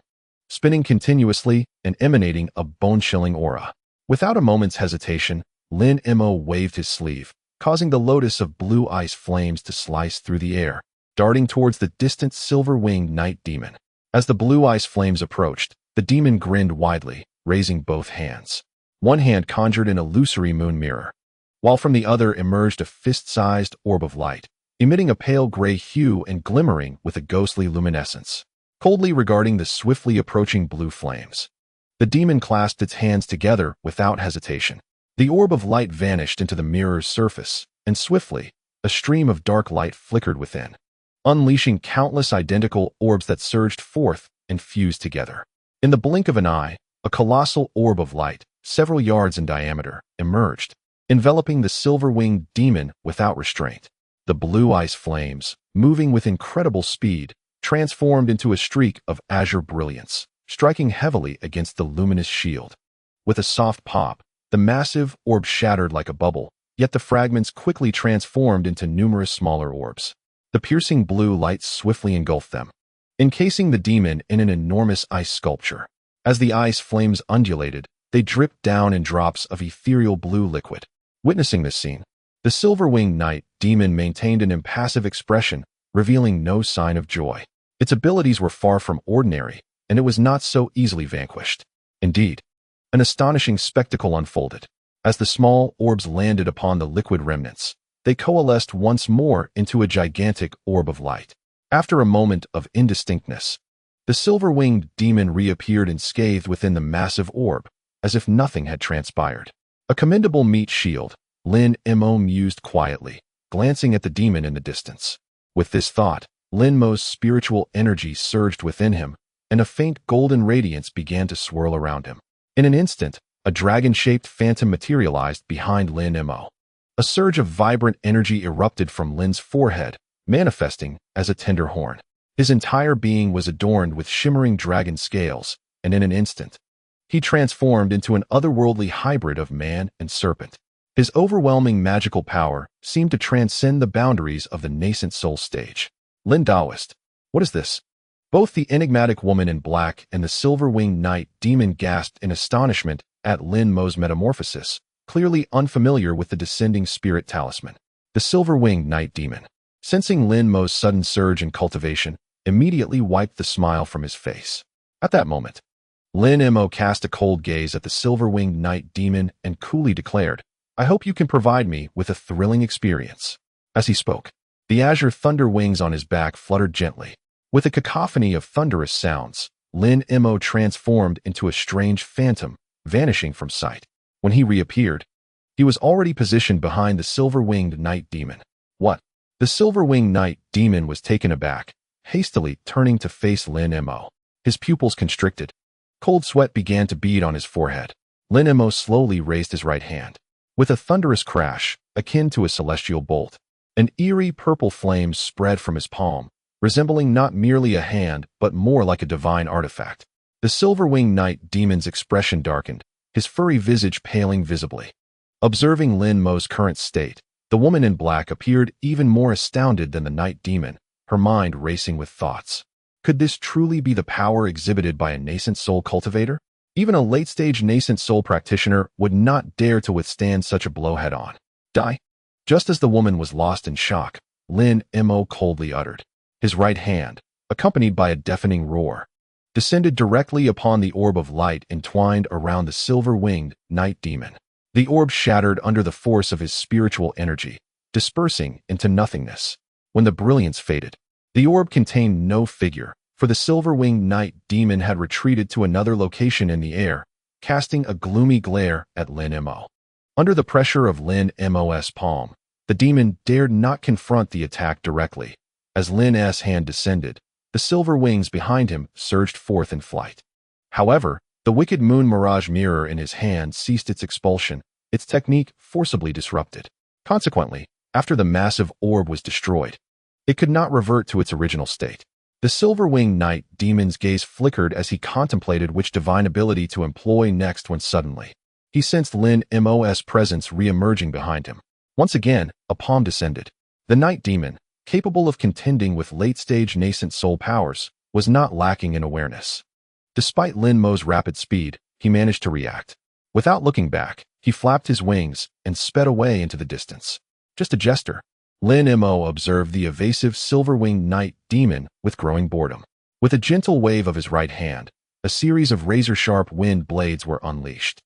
spinning continuously and emanating a bone-chilling aura. Without a moment's hesitation, Lin Mo waved his sleeve, causing the lotus of blue ice flames to slice through the air, darting towards the distant silver-winged night demon. As the blue ice flames approached, the demon grinned widely, raising both hands. One hand conjured an illusory moon mirror, while from the other emerged a fist-sized orb of light, emitting a pale gray hue and glimmering with a ghostly luminescence. Coldly regarding the swiftly approaching blue flames, the demon clasped its hands together without hesitation. The orb of light vanished into the mirror's surface, and swiftly, a stream of dark light flickered within, unleashing countless identical orbs that surged forth and fused together. In the blink of an eye, a colossal orb of light, several yards in diameter, emerged, enveloping the silver-winged demon without restraint. The blue ice flames, moving with incredible speed, transformed into a streak of azure brilliance, striking heavily against the luminous shield. With a soft pop, the massive orb shattered like a bubble, yet the fragments quickly transformed into numerous smaller orbs. The piercing blue light swiftly engulfed them, encasing the demon in an enormous ice sculpture. As the ice flames undulated, they dripped down in drops of ethereal blue liquid. Witnessing this scene, the silver-winged night demon maintained an impassive expression, revealing no sign of joy. Its abilities were far from ordinary, and it was not so easily vanquished. Indeed, an astonishing spectacle unfolded. As the small orbs landed upon the liquid remnants, they coalesced once more into a gigantic orb of light. After a moment of indistinctness, the silver-winged demon reappeared unscathed within the massive orb, as if nothing had transpired. A commendable meat shield, Lin Mo mused quietly, glancing at the demon in the distance. With this thought, Lin Mo's spiritual energy surged within him, and a faint golden radiance began to swirl around him. In an instant, a dragon-shaped phantom materialized behind Lin Mo. A surge of vibrant energy erupted from Lin's forehead, manifesting as a tender horn. His entire being was adorned with shimmering dragon scales, and in an instant, he transformed into an otherworldly hybrid of man and serpent. His overwhelming magical power seemed to transcend the boundaries of the nascent soul stage. Lin Daoist, what is this? Both the enigmatic woman in black and the silver-winged knight demon gasped in astonishment at Lin Mo's metamorphosis, clearly unfamiliar with the descending spirit talisman. The silver-winged knight demon, sensing Lin Mo's sudden surge in cultivation, immediately wiped the smile from his face. At that moment, Lin Mo cast a cold gaze at the silver-winged knight demon and coolly declared, "I hope you can provide me with a thrilling experience." As he spoke, the azure thunder wings on his back fluttered gently. With a cacophony of thunderous sounds, Lin Mo transformed into a strange phantom, vanishing from sight. When he reappeared, he was already positioned behind the silver-winged knight demon. "What?" The silver-winged knight demon was taken aback, hastily turning to face Lin Mo. His pupils constricted. Cold sweat began to bead on his forehead. Lin Mo slowly raised his right hand. With a thunderous crash, akin to a celestial bolt, an eerie purple flame spread from his palm, resembling not merely a hand but more like a divine artifact. The silver-winged knight demon's expression darkened, his furry visage paling visibly. Observing Lin Mo's current state, the woman in black appeared even more astounded than the knight demon, her mind racing with thoughts. Could this truly be the power exhibited by a nascent soul cultivator? Even a late-stage nascent soul practitioner would not dare to withstand such a blow head-on. "Die?" Just as the woman was lost in shock, Lin Mo coldly uttered. His right hand, accompanied by a deafening roar, descended directly upon the orb of light entwined around the silver-winged knight demon. The orb shattered under the force of his spiritual energy, dispersing into nothingness. When the brilliance faded, the orb contained no figure, for the silver-winged knight demon had retreated to another location in the air, casting a gloomy glare at Lin Mo. Under the pressure of Lin Mo's palm, the demon dared not confront the attack directly. As Lin's hand descended, the silver wings behind him surged forth in flight. However, the wicked moon mirage mirror in his hand ceased its expulsion, its technique forcibly disrupted. Consequently, after the massive orb was destroyed, it could not revert to its original state. The silver-winged knight demon's gaze flickered as he contemplated which divine ability to employ next when suddenly he sensed Lin Mo's presence re-emerging behind him. Once again, a palm descended. The knight demon, capable of contending with late-stage nascent soul powers, was not lacking in awareness. Despite Lin Mo's rapid speed, he managed to react. Without looking back, he flapped his wings and sped away into the distance. Just a jester. Lin Mo observed the evasive silver-winged knight demon with growing boredom. With a gentle wave of his right hand, a series of razor-sharp wind blades were unleashed.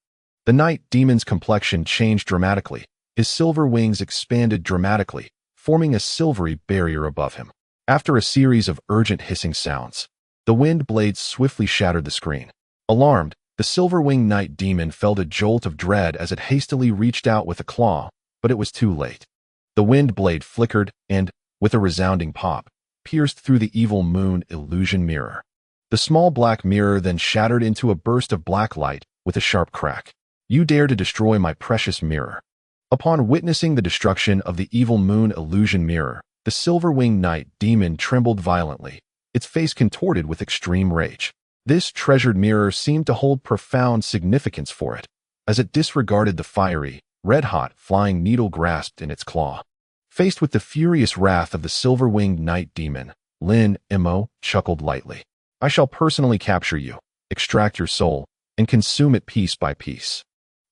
The knight demon's complexion changed dramatically. His silver wings expanded dramatically, forming a silvery barrier above him. After a series of urgent hissing sounds, the wind blades swiftly shattered the screen. Alarmed, the silver-winged knight demon felt a jolt of dread as it hastily reached out with a claw, but it was too late. The wind blade flickered and, with a resounding pop, pierced through the evil moon illusion mirror. The small black mirror then shattered into a burst of black light with a sharp crack. "You dare to destroy my precious mirror." Upon witnessing the destruction of the evil moon illusion mirror, the silver-winged knight demon trembled violently, its face contorted with extreme rage. This treasured mirror seemed to hold profound significance for it, as it disregarded the fiery, red-hot flying needle grasped in its claw. Faced with the furious wrath of the silver-winged knight demon, Lin Mo chuckled lightly. "I shall personally capture you, extract your soul, and consume it piece by piece."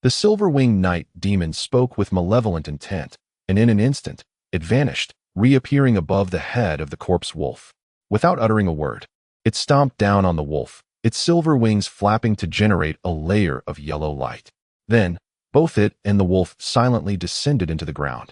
The silver-winged knight demon spoke with malevolent intent, and in an instant, it vanished, reappearing above the head of the corpse wolf. Without uttering a word, it stomped down on the wolf, its silver wings flapping to generate a layer of yellow light. Then, both it and the wolf silently descended into the ground.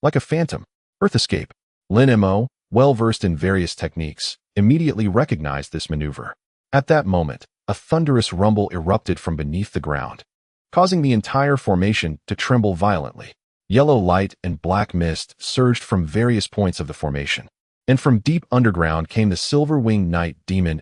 Like a phantom, Earth escape. Lin Mo, well-versed in various techniques, immediately recognized this maneuver. At that moment, a thunderous rumble erupted from beneath the ground, causing the entire formation to tremble violently. Yellow light and black mist surged from various points of the formation, and from deep underground came the silver-winged knight demon's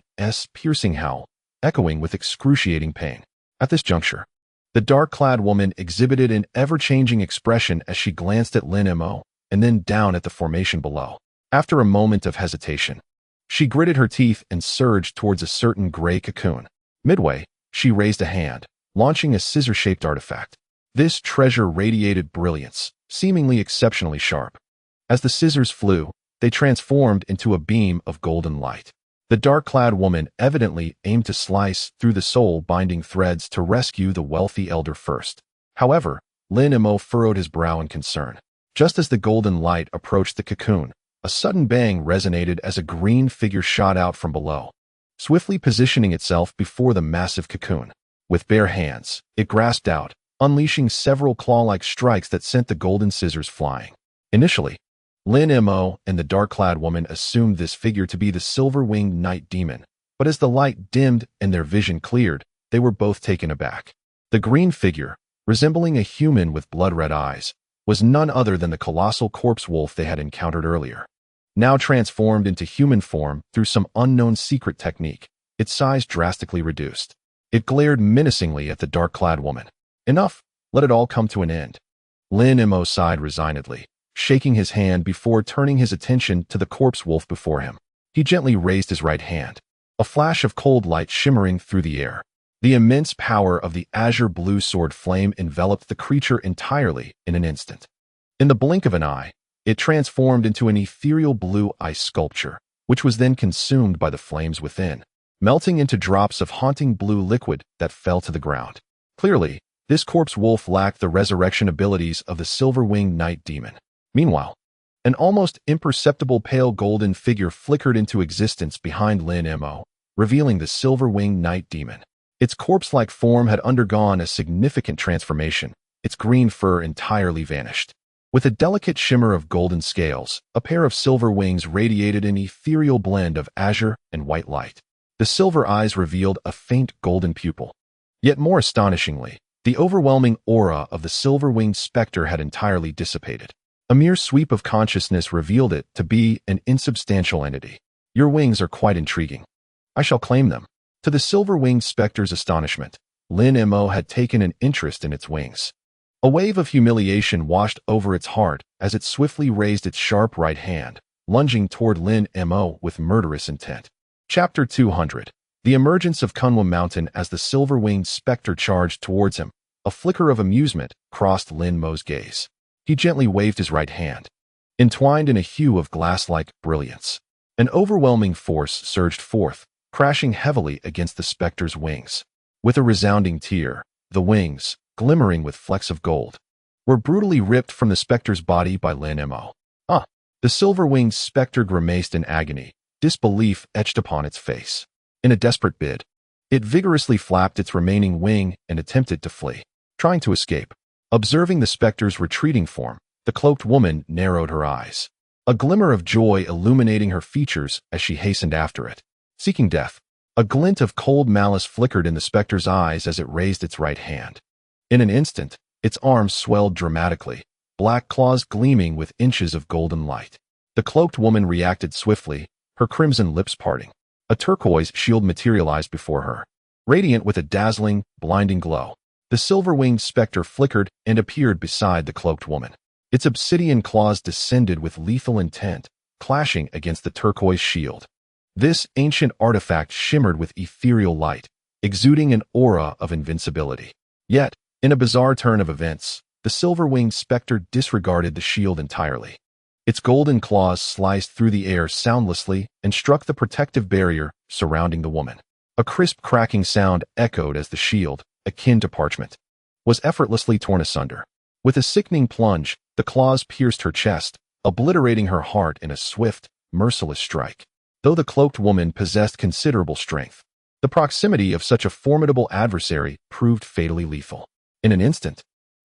piercing howl, echoing with excruciating pain. At this juncture, the dark-clad woman exhibited an ever-changing expression as she glanced at Lin Mo and then down at the formation below. After a moment of hesitation, she gritted her teeth and surged towards a certain gray cocoon. Midway, she raised a hand, launching a scissor-shaped artifact. This treasure radiated brilliance, seemingly exceptionally sharp. As the scissors flew, they transformed into a beam of golden light. The dark-clad woman evidently aimed to slice through the soul-binding threads to rescue the wealthy elder first. However, Lin Mo furrowed his brow in concern. Just as the golden light approached the cocoon, a sudden bang resonated as a green figure shot out from below, swiftly positioning itself before the massive cocoon. With bare hands, it grasped out, unleashing several claw-like strikes that sent the golden scissors flying. Initially, Lin Mo and the dark-clad woman assumed this figure to be the silver-winged night demon, but as the light dimmed and their vision cleared, they were both taken aback. The green figure, resembling a human with blood-red eyes, was none other than the colossal corpse wolf they had encountered earlier. Now transformed into human form through some unknown secret technique, its size drastically reduced. It glared menacingly at the dark-clad woman. Enough, let it all come to an end. Lin Mo sighed resignedly, shaking his hand before turning his attention to the corpse wolf before him. He gently raised his right hand, a flash of cold light shimmering through the air. The immense power of the azure blue sword flame enveloped the creature entirely in an instant. In the blink of an eye, it transformed into an ethereal blue ice sculpture, which was then consumed by the flames within, melting into drops of haunting blue liquid that fell to the ground. Clearly, this corpse wolf lacked the resurrection abilities of the silver-winged night demon. Meanwhile, an almost imperceptible pale golden figure flickered into existence behind Lin Mo, revealing the silver-winged night demon. Its corpse-like form had undergone a significant transformation. Its green fur entirely vanished. With a delicate shimmer of golden scales, a pair of silver wings radiated an ethereal blend of azure and white light. The silver eyes revealed a faint golden pupil. Yet more astonishingly, the overwhelming aura of the silver-winged specter had entirely dissipated. A mere sweep of consciousness revealed it to be an insubstantial entity. Your wings are quite intriguing. I shall claim them. To the silver-winged specter's astonishment, Lin Mo had taken an interest in its wings. A wave of humiliation washed over its heart as it swiftly raised its sharp right hand, lunging toward Lin Mo with murderous intent. Chapter 200. The emergence of Kunlun Mountain as the silver-winged specter charged towards him. A flicker of amusement crossed Lin Mo's gaze. He gently waved his right hand, entwined in a hue of glass-like brilliance. An overwhelming force surged forth, crashing heavily against the specter's wings. With a resounding tear, the wings, glimmering with flecks of gold, were brutally ripped from the specter's body by Lin Mo. The silver-winged specter grimaced in agony, disbelief etched upon its face. In a desperate bid, it vigorously flapped its remaining wing and attempted to flee, trying to escape. Observing the specter's retreating form, the cloaked woman narrowed her eyes, a glimmer of joy illuminating her features as she hastened after it. Seeking death, a glint of cold malice flickered in the specter's eyes as it raised its right hand. In an instant, its arms swelled dramatically, black claws gleaming with inches of golden light. The cloaked woman reacted swiftly, her crimson lips parting. A turquoise shield materialized before her, radiant with a dazzling, blinding glow. The silver-winged specter flickered and appeared beside the cloaked woman. Its obsidian claws descended with lethal intent, clashing against the turquoise shield. This ancient artifact shimmered with ethereal light, exuding an aura of invincibility. Yet, in a bizarre turn of events, the silver-winged specter disregarded the shield entirely. Its golden claws sliced through the air soundlessly and struck the protective barrier surrounding the woman. A crisp cracking sound echoed as the shield, akin to parchment, was effortlessly torn asunder. With a sickening plunge, the claws pierced her chest, obliterating her heart in a swift, merciless strike. Though the cloaked woman possessed considerable strength, the proximity of such a formidable adversary proved fatally lethal. In an instant,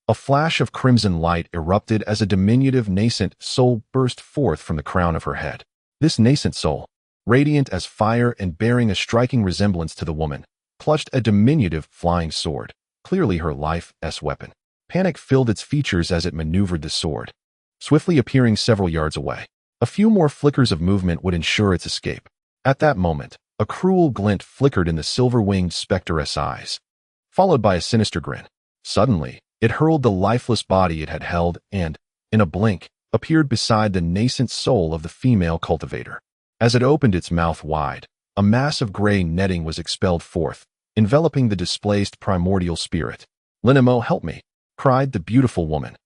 a flash of crimson light erupted as a diminutive nascent soul burst forth from the crown of her head. This nascent soul, radiant as fire and bearing a striking resemblance to the woman, clutched a diminutive flying sword, clearly her life's weapon. Panic filled its features as it maneuvered the sword, swiftly appearing several yards away. A few more flickers of movement would ensure its escape. At that moment, a cruel glint flickered in the silver-winged specter's eyes, followed by a sinister grin. Suddenly, it hurled the lifeless body it had held and, in a blink, appeared beside the nascent soul of the female cultivator. As it opened its mouth wide, a mass of gray netting was expelled forth, enveloping the displaced primordial spirit. "Lin Mo, help me!" cried the beautiful woman.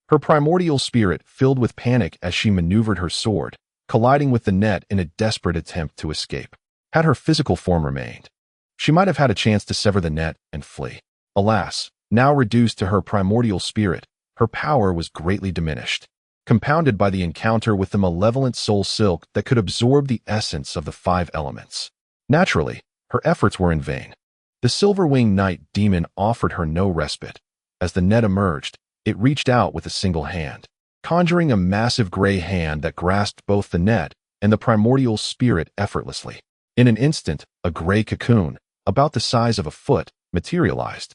Her primordial spirit filled with panic as she maneuvered her sword, colliding with the net in a desperate attempt to escape. Had her physical form remained, she might have had a chance to sever the net and flee. Alas, now reduced to her primordial spirit, her power was greatly diminished, compounded by the encounter with the malevolent soul silk that could absorb the essence of the 5 elements. Naturally, her efforts were in vain. The silver-winged night demon offered her no respite. As the net emerged, it reached out with a single hand, conjuring a massive gray hand that grasped both the net and the primordial spirit effortlessly. In an instant, a gray cocoon, about the size of a foot, materialized,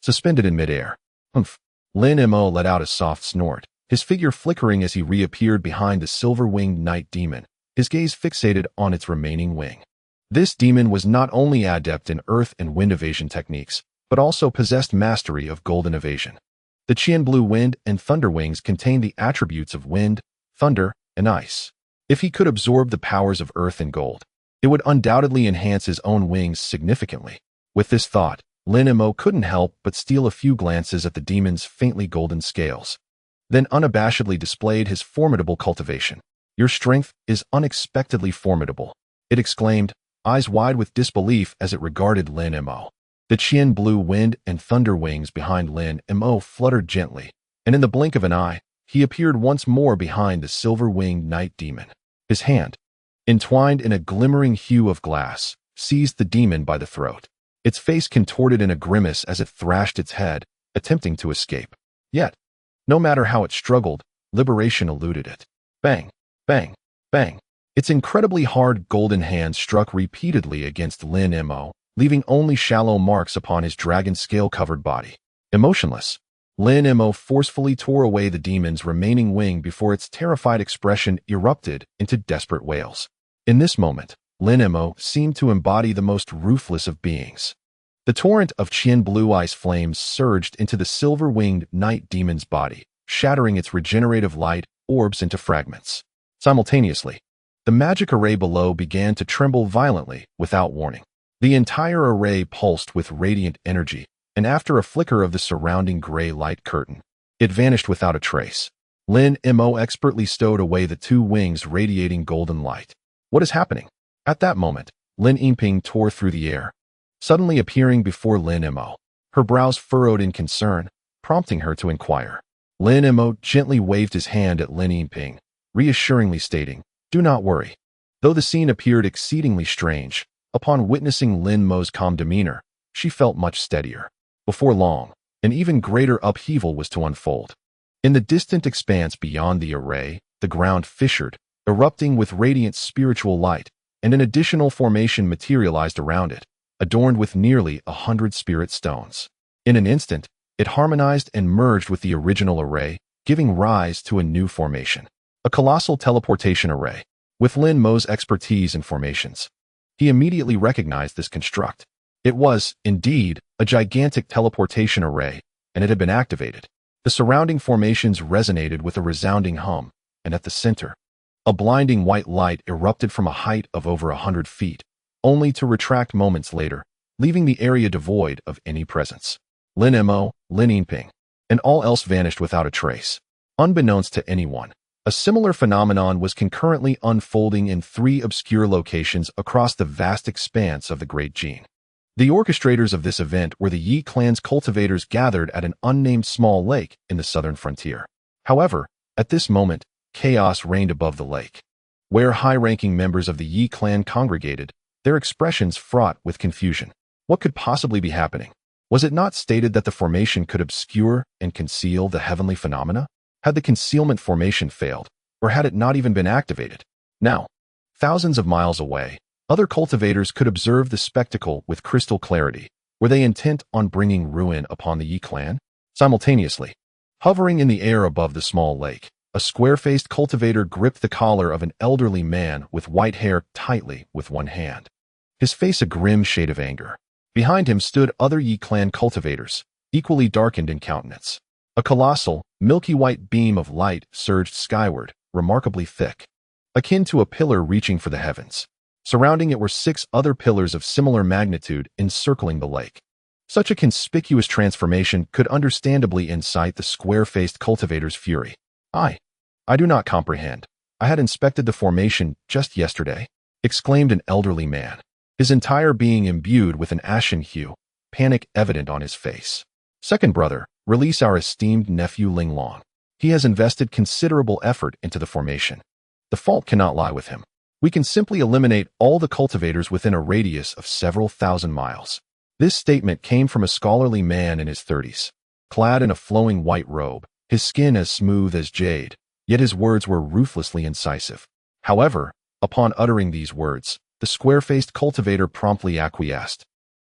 suspended in midair. Humph! Lin Mo let out a soft snort, his figure flickering as he reappeared behind the silver-winged night demon, his gaze fixated on its remaining wing. This demon was not only adept in earth and wind evasion techniques, but also possessed mastery of golden evasion. The Qian blue wind and thunder wings contained the attributes of wind, thunder, and ice. If he could absorb the powers of earth and gold, it would undoubtedly enhance his own wings significantly. With this thought, Lin Mo couldn't help but steal a few glances at the demon's faintly golden scales, then unabashedly displayed his formidable cultivation. "Your strength is unexpectedly formidable," it exclaimed, eyes wide with disbelief as it regarded Lin Mo. The Qian blue wind and thunder wings behind Lin Mo fluttered gently, and in the blink of an eye, he appeared once more behind the silver-winged night demon. His hand, entwined in a glimmering hue of glass, seized the demon by the throat. Its face contorted in a grimace as it thrashed its head, attempting to escape. Yet, no matter how it struggled, liberation eluded it. Bang, bang, bang. Its incredibly hard golden hand struck repeatedly against Lin Mo, leaving only shallow marks upon his dragon scale-covered body. Emotionless, Lin Mo forcefully tore away the demon's remaining wing before its terrified expression erupted into desperate wails. In this moment, Lin Mo seemed to embody the most ruthless of beings. The torrent of Qian blue ice flames surged into the silver-winged night demon's body, shattering its regenerative light orbs into fragments. Simultaneously, the magic array below began to tremble violently without warning. The entire array pulsed with radiant energy, and after a flicker of the surrounding gray light curtain, it vanished without a trace. Lin Mo expertly stowed away the 2 wings radiating golden light. What is happening? At that moment, Lin Yinping tore through the air, suddenly appearing before Lin Mo. Her brows furrowed in concern, prompting her to inquire. Lin Mo gently waved his hand at Lin Yinping, reassuringly stating, "Do not worry." Though the scene appeared exceedingly strange, upon witnessing Lin Mo's calm demeanor, she felt much steadier. Before long, an even greater upheaval was to unfold. In the distant expanse beyond the array, the ground fissured, erupting with radiant spiritual light, and an additional formation materialized around it, adorned with nearly 100 spirit stones. In an instant, it harmonized and merged with the original array, giving rise to a new formation. A colossal teleportation array. With Lin Mo's expertise in formations, he immediately recognized this construct. It was, indeed, a gigantic teleportation array, and it had been activated. The surrounding formations resonated with a resounding hum, and at the center, a blinding white light erupted from a height of over 100 feet, only to retract moments later, leaving the area devoid of any presence. Lin Mo, Lin Yinping, and all else vanished without a trace. Unbeknownst to anyone, a similar phenomenon was concurrently unfolding in 3 obscure locations across the vast expanse of the Great Jin. The orchestrators of this event were the Yi clan's cultivators gathered at an unnamed small lake in the southern frontier. However, at this moment, chaos reigned above the lake. Where high-ranking members of the Yi clan congregated, their expressions fraught with confusion. What could possibly be happening? Was it not stated that the formation could obscure and conceal the heavenly phenomena? Had the concealment formation failed, or had it not even been activated? Now, thousands of miles away, other cultivators could observe the spectacle with crystal clarity. Were they intent on bringing ruin upon the Yi clan? Simultaneously, hovering in the air above the small lake, a square-faced cultivator gripped the collar of an elderly man with white hair tightly with one hand, his face a grim shade of anger. Behind him stood other Yi clan cultivators, equally darkened in countenance. A colossal, milky white beam of light surged skyward, remarkably thick, akin to a pillar reaching for the heavens. Surrounding it were 6 other pillars of similar magnitude encircling the lake. Such a conspicuous transformation could understandably incite the square-faced cultivator's fury. I do not comprehend. I had inspected the formation just yesterday, exclaimed an elderly man. his entire being imbued with an ashen hue, panic evident on his face. Second brother, release our esteemed nephew Linglong. He has invested considerable effort into the formation. The fault cannot lie with him. We can simply eliminate all the cultivators within a radius of several thousand miles. This statement came from a scholarly man in his 30s. Clad in a flowing white robe, his skin as smooth as jade, yet his words were ruthlessly incisive. However, upon uttering these words, the square-faced cultivator promptly acquiesced,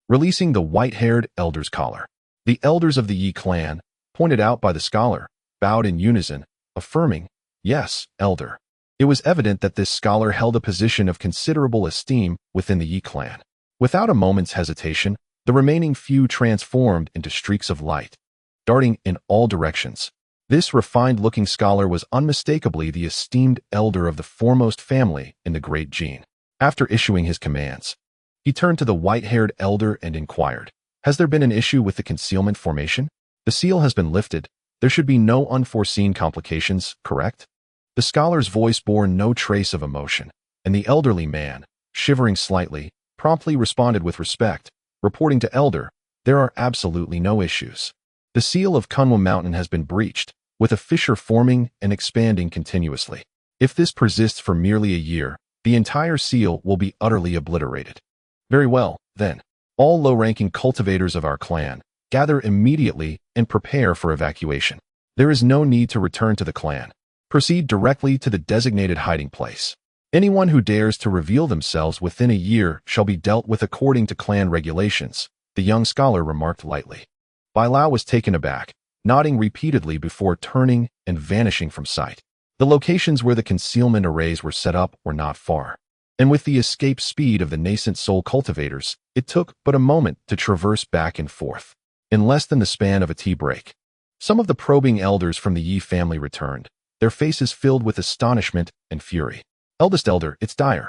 releasing the white-haired elder's collar. The elders of the Yi clan, pointed out by the scholar, bowed in unison, affirming, "Yes, elder." It was evident that this scholar held a position of considerable esteem within the Yi clan. Without a moment's hesitation, the remaining few transformed into streaks of light, darting in all directions. This refined-looking scholar was unmistakably the esteemed elder of the foremost family in the Great Jin. After issuing his commands, he turned to the white-haired elder and inquired, "Has there been an issue with the concealment formation? The seal has been lifted. There should be no unforeseen complications, correct?" The scholar's voice bore no trace of emotion, and the elderly man, shivering slightly, promptly responded with respect, reporting to Elder, "There are absolutely no issues. The seal of Kunwa Mountain has been breached, with a fissure forming and expanding continuously. If this persists for merely a year, the entire seal will be utterly obliterated." "Very well, then. All low-ranking cultivators of our clan, gather immediately and prepare for evacuation. There is no need to return to the clan. Proceed directly to the designated hiding place. Anyone who dares to reveal themselves within a year shall be dealt with according to clan regulations," the young scholar remarked lightly. Bai Lao was taken aback, nodding repeatedly before turning and vanishing from sight. The locations where the concealment arrays were set up were not far, and with the escape speed of the nascent soul cultivators, it took but a moment to traverse back and forth. In less than the span of a tea break, some of the probing elders from the Yi family returned, their faces filled with astonishment and fury. "Eldest elder, it's dire.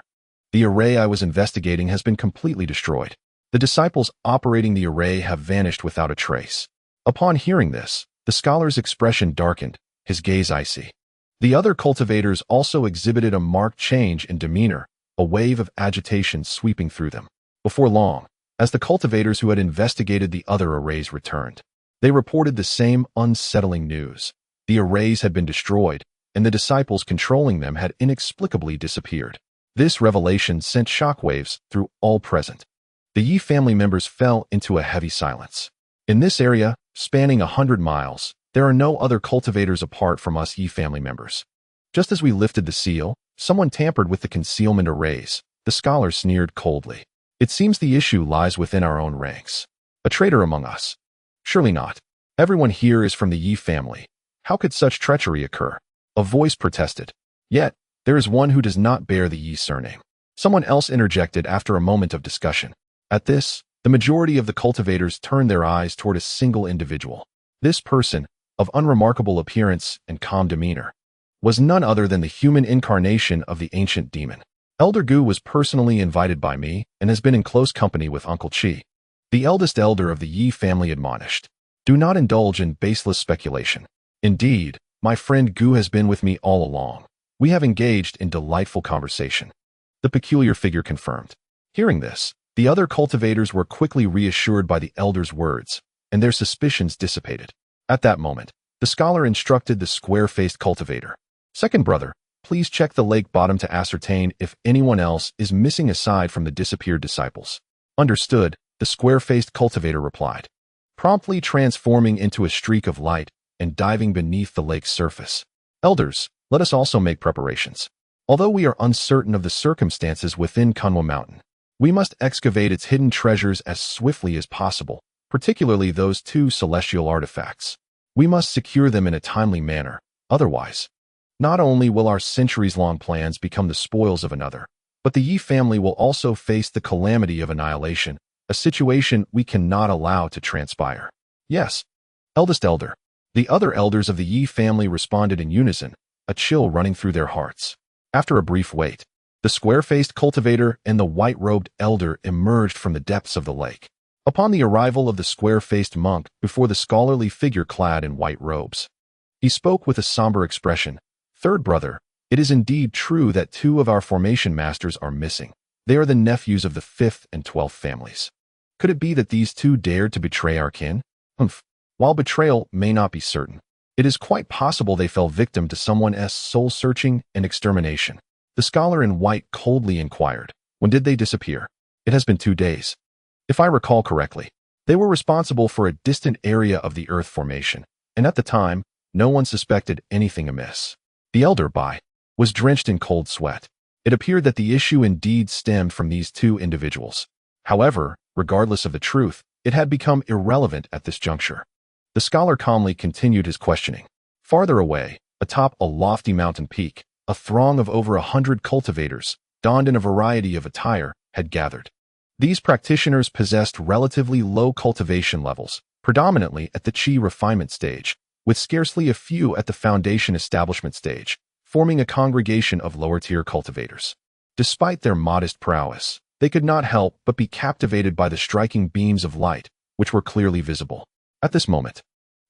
The array I was investigating has been completely destroyed. The disciples operating the array have vanished without a trace." Upon hearing this, the scholar's expression darkened, his gaze icy. The other cultivators also exhibited a marked change in demeanor, a wave of agitation sweeping through them. Before long, as the cultivators who had investigated the other arrays returned, they reported the same unsettling news. The arrays had been destroyed, and the disciples controlling them had inexplicably disappeared. This revelation sent shockwaves through all present. The Yi family members fell into a heavy silence. In this area, spanning 100 miles, there are no other cultivators apart from us Yi family members. Just as we lifted the seal, someone tampered with the concealment arrays, the scholar sneered coldly. "It seems the issue lies within our own ranks. A traitor among us? Surely not. Everyone here is from the Yi family. How could such treachery occur?" A voice protested. "Yet, there is one who does not bear the Yi surname." Someone else interjected after a moment of discussion. At this, the majority of the cultivators turned their eyes toward a single individual. This person, of unremarkable appearance and calm demeanor, was none other than the human incarnation of the ancient demon. Elder Gu was personally invited by me and has been in close company with Uncle Chi. The eldest elder of the Yi family admonished, "Do not indulge in baseless speculation. Indeed, my friend Gu has been with me all along. We have engaged in delightful conversation." The peculiar figure confirmed. Hearing this, the other cultivators were quickly reassured by the elder's words, and their suspicions dissipated. At that moment, the scholar instructed the square-faced cultivator, "Second brother, please check the lake bottom to ascertain if anyone else is missing aside from the disappeared disciples." "Understood," the square-faced cultivator replied, promptly transforming into a streak of light and diving beneath the lake's surface. "Elders, let us also make preparations. Although we are uncertain of the circumstances within Kunwa Mountain, we must excavate its hidden treasures as swiftly as possible, particularly those two celestial artifacts. We must secure them in a timely manner, otherwise, not only will our centuries-long plans become the spoils of another, but the Yi family will also face the calamity of annihilation, a situation we cannot allow to transpire." "Yes, eldest elder." The other elders of the Yi family responded in unison, a chill running through their hearts. After a brief wait, the square-faced cultivator and the white-robed elder emerged from the depths of the lake. Upon the arrival of the square-faced monk before the scholarly figure clad in white robes, he spoke with a somber expression, "Third brother, it is indeed true that two of our formation masters are missing. They are the nephews of the 5th and 12th families. Could it be that these two dared to betray our kin? While betrayal may not be certain, it is quite possible they fell victim to someone's soul-searching and extermination. The scholar in white coldly inquired, when did they disappear? It has been 2 days. If I recall correctly, they were responsible for a distant area of the Earth formation, and at the time, no one suspected anything amiss. The elder was drenched in cold sweat. It appeared that the issue indeed stemmed from these two individuals. However, regardless of the truth, it had become irrelevant at this juncture. The scholar calmly continued his questioning. Farther away, atop a lofty mountain peak, a throng of over 100 cultivators, donned in a variety of attire, had gathered. These practitioners possessed relatively low cultivation levels, predominantly at the chi refinement stage, with scarcely a few at the foundation establishment stage, forming a congregation of lower-tier cultivators. Despite their modest prowess, they could not help but be captivated by the striking beams of light, which were clearly visible. At this moment,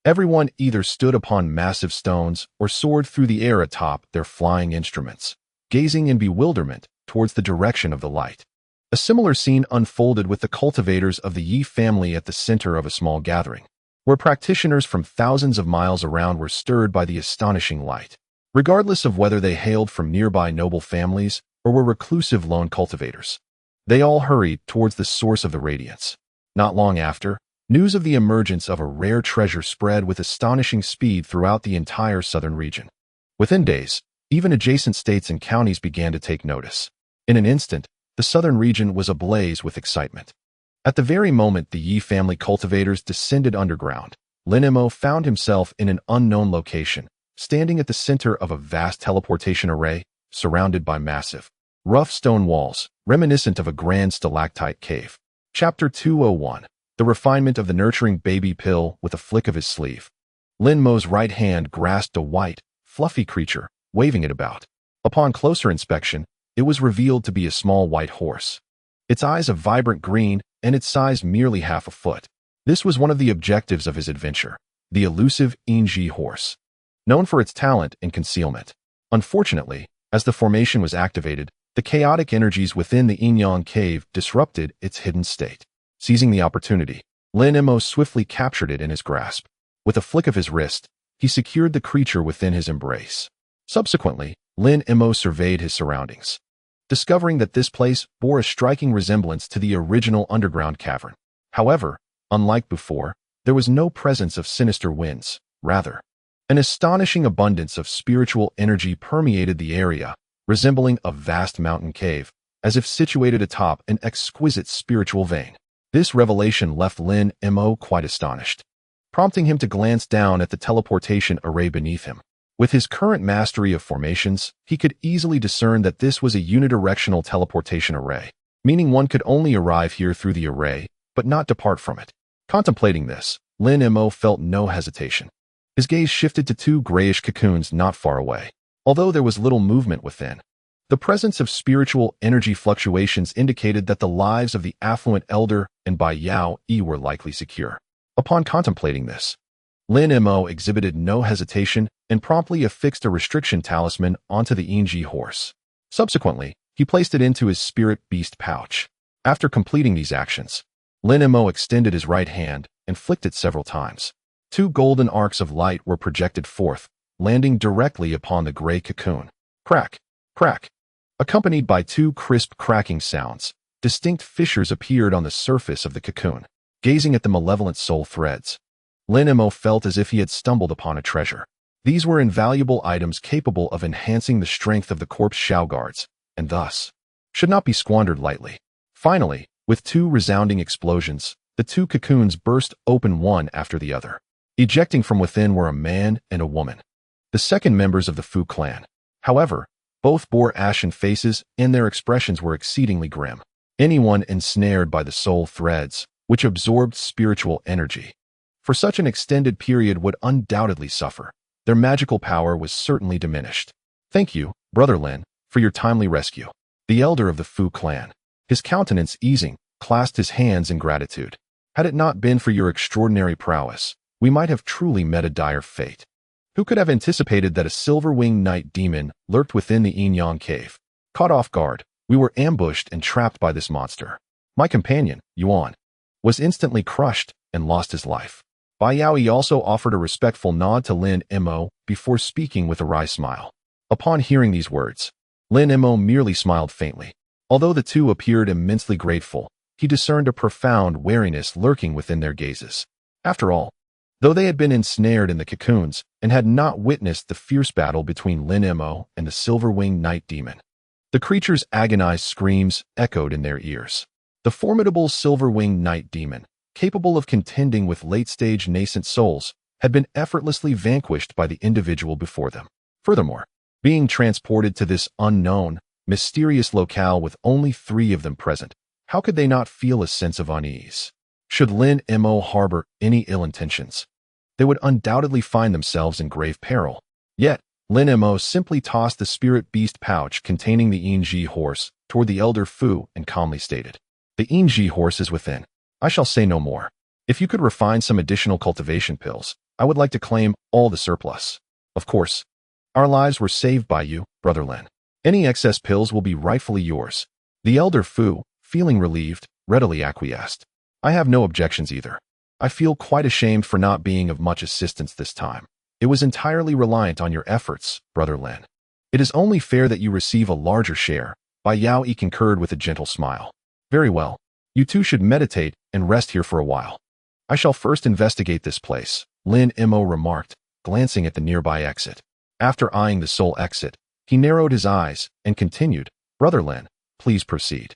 everyone either stood upon massive stones or soared through the air atop their flying instruments, gazing in bewilderment towards the direction of the light. A similar scene unfolded with the cultivators of the Yi family at the center of a small gathering, where practitioners from thousands of miles around were stirred by the astonishing light. Regardless of whether they hailed from nearby noble families or were reclusive lone cultivators, they all hurried towards the source of the radiance. Not long after, news of the emergence of a rare treasure spread with astonishing speed throughout the entire southern region. Within days, even adjacent states and counties began to take notice. In an instant, the southern region was ablaze with excitement. At the very moment the Yi family cultivators descended underground, Lin Mo found himself in an unknown location, standing at the center of a vast teleportation array, surrounded by massive, rough stone walls, reminiscent of a grand stalactite cave. Chapter 201. The refinement of the nurturing baby pill with a flick of his sleeve. Lin Mo's right hand grasped a white, fluffy creature, waving it about. Upon closer inspection, it was revealed to be a small white horse. Its eyes a vibrant green, and its size merely half a foot. This was one of the objectives of his adventure, the elusive Inji horse, known for its talent in concealment. Unfortunately, as the formation was activated, the chaotic energies within the Yin-Yang cave disrupted its hidden state. Seizing the opportunity, Lin Mo swiftly captured it in his grasp. With a flick of his wrist, he secured the creature within his embrace. Subsequently, Lin Mo surveyed his surroundings, discovering that this place bore a striking resemblance to the original underground cavern. However, unlike before, there was no presence of sinister winds. Rather, an astonishing abundance of spiritual energy permeated the area, resembling a vast mountain cave, as if situated atop an exquisite spiritual vein. This revelation left Lin Mo quite astonished, prompting him to glance down at the teleportation array beneath him. With his current mastery of formations, he could easily discern that this was a unidirectional teleportation array, meaning one could only arrive here through the array, but not depart from it. Contemplating this, Lin Mo felt no hesitation. His gaze shifted to two grayish cocoons not far away. Although there was little movement within, the presence of spiritual energy fluctuations indicated that the lives of the affluent elder and Bai Yao Yi were likely secure. Upon contemplating this, Lin Mo exhibited no hesitation and promptly affixed a restriction talisman onto the Inji horse. Subsequently, he placed it into his spirit beast pouch. After completing these actions, Lin Mo extended his right hand and flicked it several times. Two golden arcs of light were projected forth, landing directly upon the gray cocoon. Crack, crack. Accompanied by two crisp cracking sounds, distinct fissures appeared on the surface of the cocoon. Gazing at the malevolent soul threads, Lin Mo felt as if he had stumbled upon a treasure. These were invaluable items capable of enhancing the strength of the corpse Shao guards, and thus should not be squandered lightly. Finally, with two resounding explosions, the two cocoons burst open one after the other. Ejecting from within were a man and a woman, the second members of the Fu clan. However, both bore ashen faces and their expressions were exceedingly grim. Anyone ensnared by the soul threads, which absorbed spiritual energy, for such an extended period would undoubtedly suffer. Their magical power was certainly diminished. Thank you, Brother Lin, for your timely rescue. The elder of the Fu clan, his countenance easing, clasped his hands in gratitude. Had it not been for your extraordinary prowess, we might have truly met a dire fate. Who could have anticipated that a silver-winged night demon lurked within the Yin-Yang cave? Caught off guard, We were ambushed and trapped by this monster. My companion, Yuan, was instantly crushed and lost his life. Bai Yaoi also offered a respectful nod to Lin Mo before speaking with a wry smile. Upon hearing these words, Lin Mo merely smiled faintly. Although the two appeared immensely grateful, he discerned a profound wariness lurking within their gazes. After all, though they had been ensnared in the cocoons and had not witnessed the fierce battle between Lin Mo and the silver-winged night demon, the creature's agonized screams echoed in their ears. The formidable silver-winged night demon, capable of contending with late-stage nascent souls, had been effortlessly vanquished by the individual before them. Furthermore, being transported to this unknown, mysterious locale with only 3 of them present, how could they not feel a sense of unease? Should Lin Mo harbor any ill intentions, they would undoubtedly find themselves in grave peril. Yet, Lin Mo simply tossed the spirit beast pouch containing the Yinji horse toward the elder Fu and calmly stated, "The Yinji horse is within. I shall say no more. If you could refine some additional cultivation pills, I would like to claim all the surplus. Of course, our lives were saved by you, Brother Lin. Any excess pills will be rightfully yours." The elder Fu, feeling relieved, readily acquiesced. "I have no objections either. I feel quite ashamed for not being of much assistance this time. It was entirely reliant on your efforts, Brother Lin. It is only fair that you receive a larger share." Bai Yaoi concurred with a gentle smile. "Very well. You two should meditate and rest here for a while. I shall first investigate this place," Lin Mo remarked, glancing at the nearby exit. After eyeing the sole exit, he narrowed his eyes and continued, "Brother Lin, please proceed.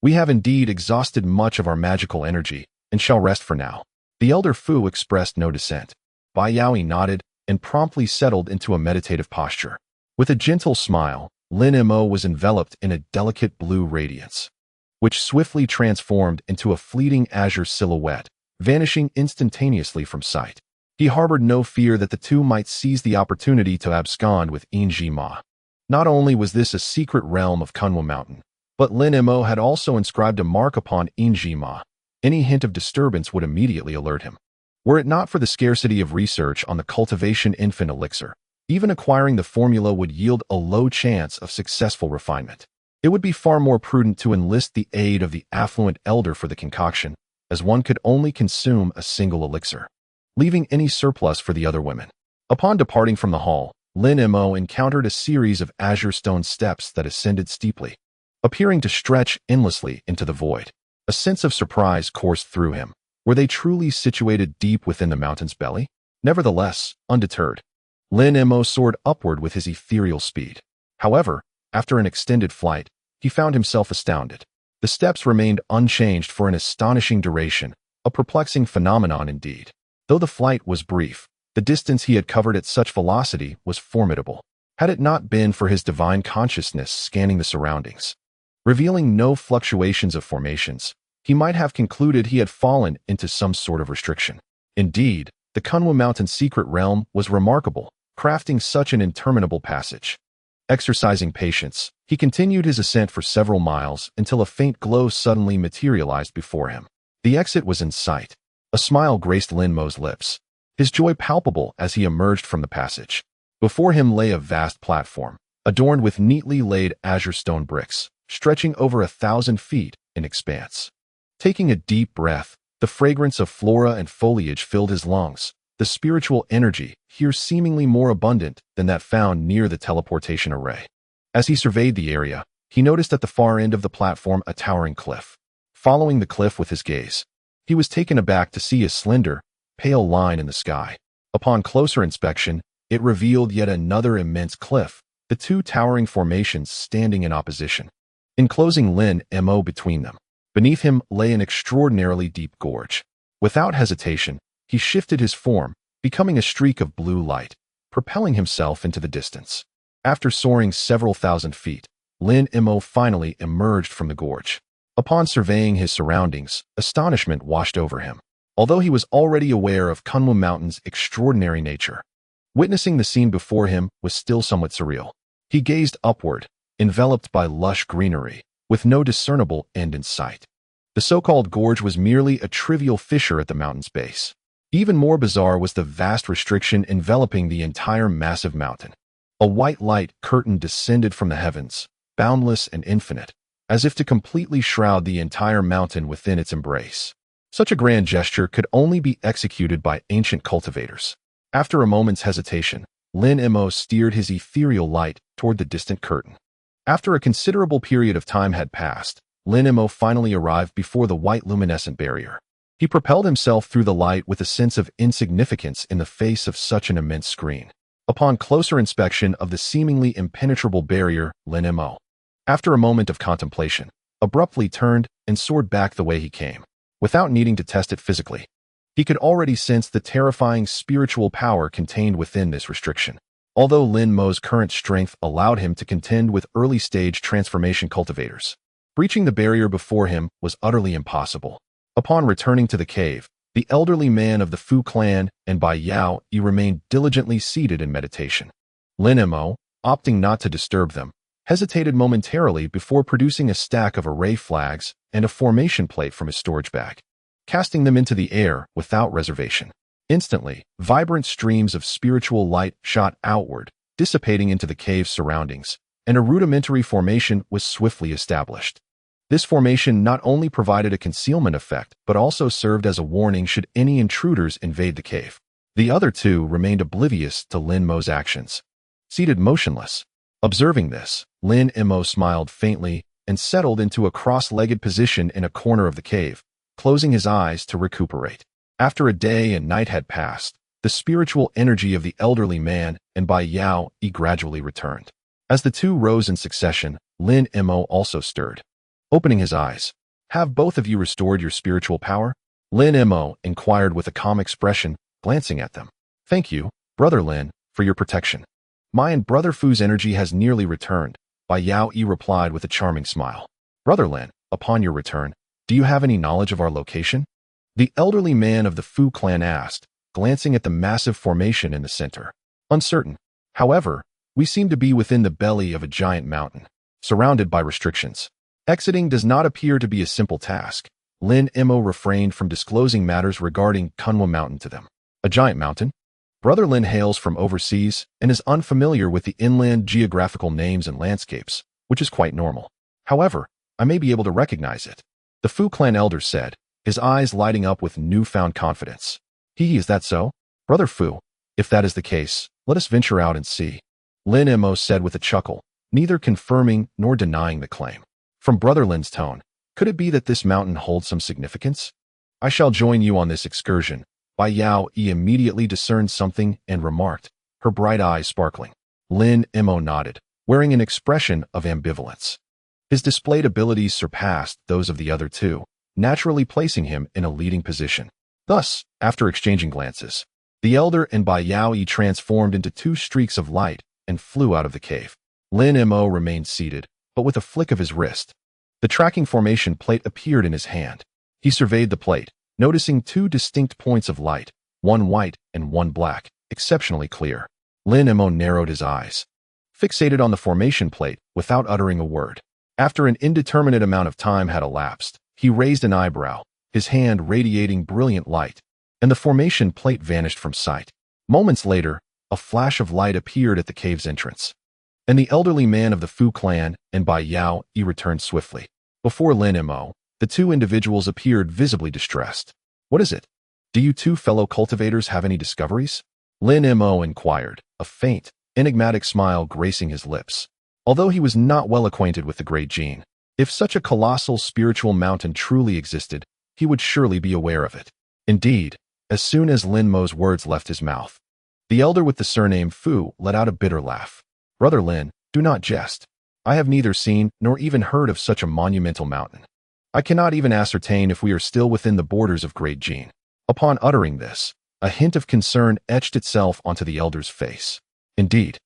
We have indeed exhausted much of our magical energy and shall rest for now." The elder Fu expressed no dissent. Bai Yaoi nodded and promptly settled into a meditative posture. With a gentle smile, Lin Mo was enveloped in a delicate blue radiance, which swiftly transformed into a fleeting azure silhouette, vanishing instantaneously from sight. He harbored no fear that the two might seize the opportunity to abscond with Yinji Ma. Not only was this a secret realm of Kunwa Mountain, but Lin Mo had also inscribed a mark upon Yinji Ma. Any hint of disturbance would immediately alert him. Were it not for the scarcity of research on the cultivation infant elixir, even acquiring the formula would yield a low chance of successful refinement. It would be far more prudent to enlist the aid of the affluent elder for the concoction, as one could only consume a single elixir, leaving any surplus for the other women. Upon departing from the hall, Lin Mo encountered a series of azure stone steps that ascended steeply, appearing to stretch endlessly into the void. A sense of surprise coursed through him. Were they truly situated deep within the mountain's belly? Nevertheless, undeterred, Lin Mo soared upward with his ethereal speed. However, after an extended flight, he found himself astounded. The steps remained unchanged for an astonishing duration, a perplexing phenomenon indeed. Though the flight was brief, the distance he had covered at such velocity was formidable. Had it not been for his divine consciousness scanning the surroundings, revealing no fluctuations of formations, he might have concluded he had fallen into some sort of restriction. Indeed, the Kunwa Mountain's secret realm was remarkable, crafting such an interminable passage. Exercising patience, he continued his ascent for several miles until a faint glow suddenly materialized before him. The exit was in sight. A smile graced Lin Mo's lips, his joy palpable as he emerged from the passage. Before him lay a vast platform, adorned with neatly laid azure stone bricks, stretching over 1,000 feet in expanse. Taking a deep breath, the fragrance of flora and foliage filled his lungs, the spiritual energy here seemingly more abundant than that found near the teleportation array. As he surveyed the area, he noticed at the far end of the platform a towering cliff. Following the cliff with his gaze, he was taken aback to see a slender, pale line in the sky. Upon closer inspection, it revealed yet another immense cliff, the two towering formations standing in opposition, enclosing Lin Mo between them. Beneath him lay an extraordinarily deep gorge. Without hesitation, he shifted his form, becoming a streak of blue light, propelling himself into the distance. After soaring several thousand feet, Lin Mo finally emerged from the gorge. Upon surveying his surroundings, astonishment washed over him. Although he was already aware of Kunwa Mountain's extraordinary nature, witnessing the scene before him was still somewhat surreal. He gazed upward, enveloped by lush greenery, with no discernible end in sight. The so-called gorge was merely a trivial fissure at the mountain's base. Even more bizarre was the vast restriction enveloping the entire massive mountain. A white light curtain descended from the heavens, boundless and infinite, as if to completely shroud the entire mountain within its embrace. Such a grand gesture could only be executed by ancient cultivators. After a moment's hesitation, Lin Mo steered his ethereal light toward the distant curtain. After a considerable period of time had passed, Lin Mo finally arrived before the white luminescent barrier. He propelled himself through the light with a sense of insignificance in the face of such an immense screen. Upon closer inspection of the seemingly impenetrable barrier, Lin Mo, after a moment of contemplation, abruptly turned and soared back the way he came. Without needing to test it physically, he could already sense the terrifying spiritual power contained within this restriction. Although Lin Mo's current strength allowed him to contend with early-stage transformation cultivators, breaching the barrier before him was utterly impossible. Upon returning to the cave, the elderly man of the Fu clan and Bai Yao Yi remained diligently seated in meditation. Lin Mo, opting not to disturb them, hesitated momentarily before producing a stack of array flags and a formation plate from his storage bag, casting them into the air without reservation. Instantly, vibrant streams of spiritual light shot outward, dissipating into the cave's surroundings, and a rudimentary formation was swiftly established. This formation not only provided a concealment effect, but also served as a warning should any intruders invade the cave. The other two remained oblivious to Lin Mo's actions, seated motionless. Observing this, Lin Mo smiled faintly and settled into a cross-legged position in a corner of the cave, closing his eyes to recuperate. After a day and night had passed, the spiritual energy of the elderly man and Bai Yao Yi gradually returned. As the two rose in succession, Lin Mo also stirred. Opening his eyes, "Have both of you restored your spiritual power?" Lin Mo inquired with a calm expression, glancing at them. "Thank you, Brother Lin, for your protection. My and Brother Fu's energy has nearly returned," Bai Yao Yi replied with a charming smile. "Brother Lin, upon your return, do you have any knowledge of our location?" The elderly man of the Fu clan asked, glancing at the massive formation in the center. "Uncertain. However, we seem to be within the belly of a giant mountain, surrounded by restrictions. Exiting does not appear to be a simple task." Lin Mo refrained from disclosing matters regarding Kunwa Mountain to them. "A giant mountain?" Brother Lin hails from overseas and is unfamiliar with the inland geographical names and landscapes, which is quite normal. "However, I may be able to recognize it," the Fu clan elder said, his eyes lighting up with newfound confidence. Is that so? Brother Fu, if that is the case, let us venture out and see," Lin Mo said with a chuckle, neither confirming nor denying the claim. From Brother Lin's tone, could it be that this mountain holds some significance? "I shall join you on this excursion." Bai Yao Yi immediately discerned something and remarked, her bright eyes sparkling. Lin Mo nodded, wearing an expression of ambivalence. His displayed abilities surpassed those of the other two, naturally placing him in a leading position. Thus, after exchanging glances, the elder and Bai Yao Yi transformed into two streaks of light and flew out of the cave. Lin Mo remained seated, but with a flick of his wrist, the tracking formation plate appeared in his hand. He surveyed the plate, noticing two distinct points of light, one white and one black, exceptionally clear. Lin Mo narrowed his eyes, fixated on the formation plate without uttering a word. After an indeterminate amount of time had elapsed, he raised an eyebrow, his hand radiating brilliant light, and the formation plate vanished from sight. Moments later, a flash of light appeared at the cave's entrance, and the elderly man of the Fu clan and Bai Yao Yi returned swiftly. Before Lin Mo, the two individuals appeared visibly distressed. "What is it? Do you two fellow cultivators have any discoveries?" Lin Mo inquired, a faint, enigmatic smile gracing his lips. Although he was not well acquainted with the Great Jin, if such a colossal spiritual mountain truly existed, he would surely be aware of it. Indeed, as soon as Lin Mo's words left his mouth, the elder with the surname Fu let out a bitter laugh. "Brother Lin, do not jest. I have neither seen nor even heard of such a monumental mountain. I cannot even ascertain if we are still within the borders of Great Jin." Upon uttering this, a hint of concern etched itself onto the elder's face. Indeed,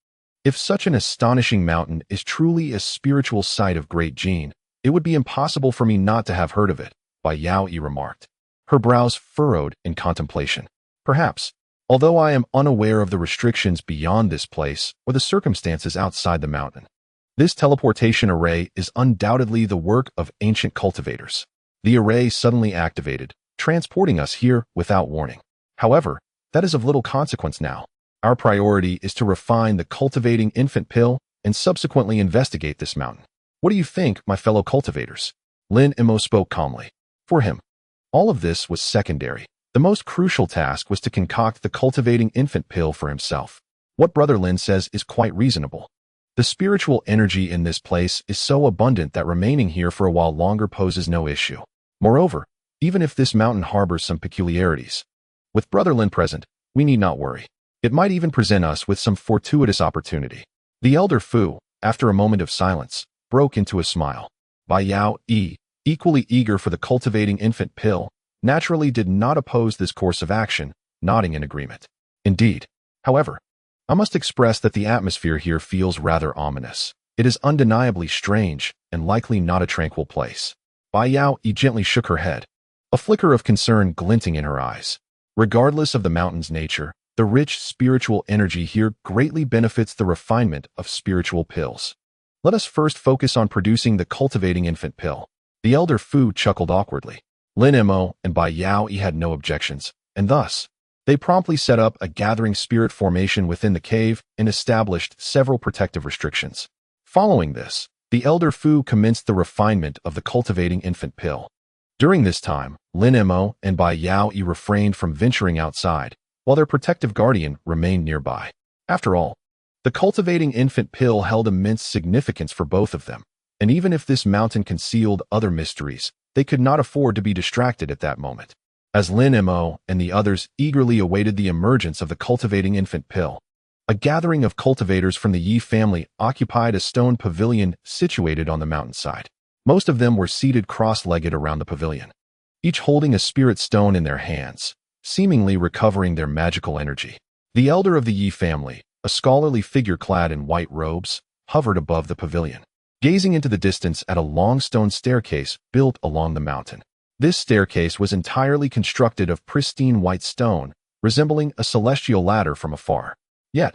if such an astonishing mountain is truly a spiritual site of Great Jin, it would be impossible for me not to have heard of it, Bai Yao Yi remarked, her brows furrowed in contemplation. "Perhaps, although I am unaware of the restrictions beyond this place or the circumstances outside the mountain, this teleportation array is undoubtedly the work of ancient cultivators. The array suddenly activated, transporting us here without warning. However, that is of little consequence now. Our priority is to refine the cultivating infant pill and subsequently investigate this mountain." What do you think, my fellow cultivators? Lin Imo spoke calmly. For him, all of this was secondary. The most crucial task was to concoct the cultivating infant pill for himself. What Brother Lin says is quite reasonable. The spiritual energy in this place is so abundant that remaining here for a while longer poses no issue. Moreover, even if this mountain harbors some peculiarities, with Brother Lin present, we need not worry. It might even present us with some fortuitous opportunity. The elder Fu, after a moment of silence, broke into a smile. Bai Yao Yi, equally eager for the cultivating infant pill, naturally did not oppose this course of action, nodding in agreement. Indeed, however, I must express that the atmosphere here feels rather ominous. It is undeniably strange and likely not a tranquil place. Bai Yao Yi gently shook her head, a flicker of concern glinting in her eyes. Regardless of the mountain's nature, the rich spiritual energy here greatly benefits the refinement of spiritual pills. Let us first focus on producing the cultivating infant pill. The elder Fu chuckled awkwardly. Lin Imo and Bai Yao Yi had no objections, and thus, they promptly set up a gathering spirit formation within the cave and established several protective restrictions. Following this, the elder Fu commenced the refinement of the cultivating infant pill. During this time, Lin Imo and Bai Yao Yi refrained from venturing outside, while their protective guardian remained nearby. After all, the cultivating infant pill held immense significance for both of them, and even if this mountain concealed other mysteries, they could not afford to be distracted at that moment. As Lin Imo and the others eagerly awaited the emergence of the cultivating infant pill, a gathering of cultivators from the Yi family occupied a stone pavilion situated on the mountainside. Most of them were seated cross-legged around the pavilion, each holding a spirit stone in their hands, seemingly recovering their magical energy. The elder of the Yi family, a scholarly figure clad in white robes, hovered above the pavilion, gazing into the distance at a long stone staircase built along the mountain. This staircase was entirely constructed of pristine white stone, resembling a celestial ladder from afar. Yet,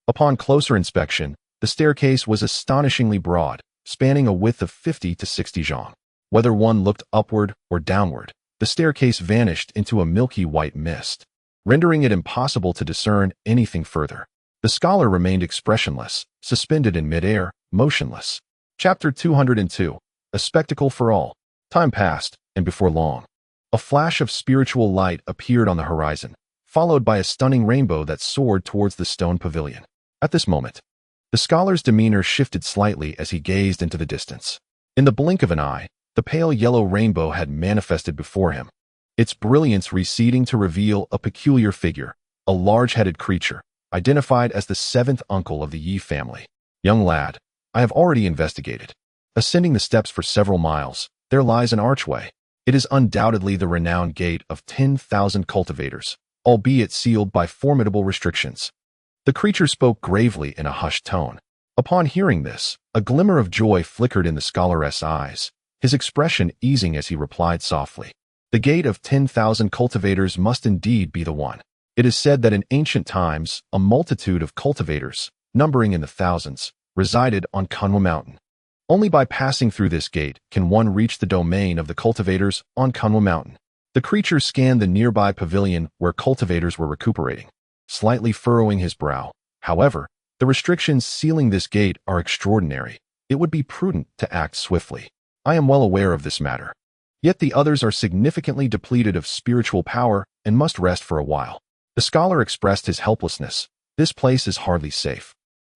upon closer inspection, the staircase was astonishingly broad, spanning a width of 50 to 60 zhang. Whether one looked upward or downward, the staircase vanished into a milky white mist, rendering it impossible to discern anything further. The scholar remained expressionless, suspended in midair, motionless. Chapter 202, A Spectacle for All. Time passed, and before long, a flash of spiritual light appeared on the horizon, followed by a stunning rainbow that soared towards the stone pavilion. At this moment, the scholar's demeanor shifted slightly as he gazed into the distance. In the blink of an eye, the pale yellow rainbow had manifested before him, its brilliance receding to reveal a peculiar figure, a large-headed creature, identified as the seventh uncle of the Yi family. Young lad, I have already investigated. Ascending the steps for several miles, there lies an archway. It is undoubtedly the renowned gate of 10,000 cultivators, albeit sealed by formidable restrictions. The creature spoke gravely in a hushed tone. Upon hearing this, a glimmer of joy flickered in the scholar's eyes, his expression easing as he replied softly. The gate of 10,000 cultivators must indeed be the one. It is said that in ancient times, a multitude of cultivators, numbering in the thousands, resided on Kanwa Mountain. Only by passing through this gate can one reach the domain of the cultivators on Kanwa Mountain. The creature scanned the nearby pavilion where cultivators were recuperating, slightly furrowing his brow. However, the restrictions sealing this gate are extraordinary. It would be prudent to act swiftly. I am well aware of this matter. Yet the others are significantly depleted of spiritual power and must rest for a while. The scholar expressed his helplessness. This place is hardly safe.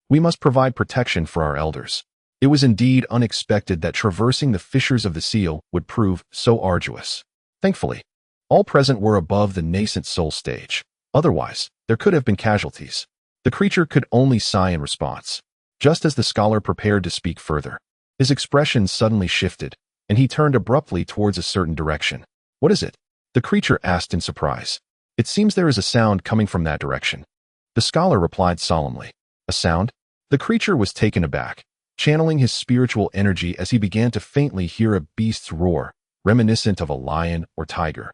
We must provide protection for our elders. It was indeed unexpected that traversing the fissures of the seal would prove so arduous. Thankfully, all present were above the nascent soul stage. Otherwise, there could have been casualties. The creature could only sigh in response. Just as the scholar prepared to speak further, his expression suddenly shifted, and he turned abruptly towards a certain direction. What is it? The creature asked in surprise. It seems there is a sound coming from that direction. The scholar replied solemnly. A sound? The creature was taken aback, channeling his spiritual energy as he began to faintly hear a beast's roar, reminiscent of a lion or tiger,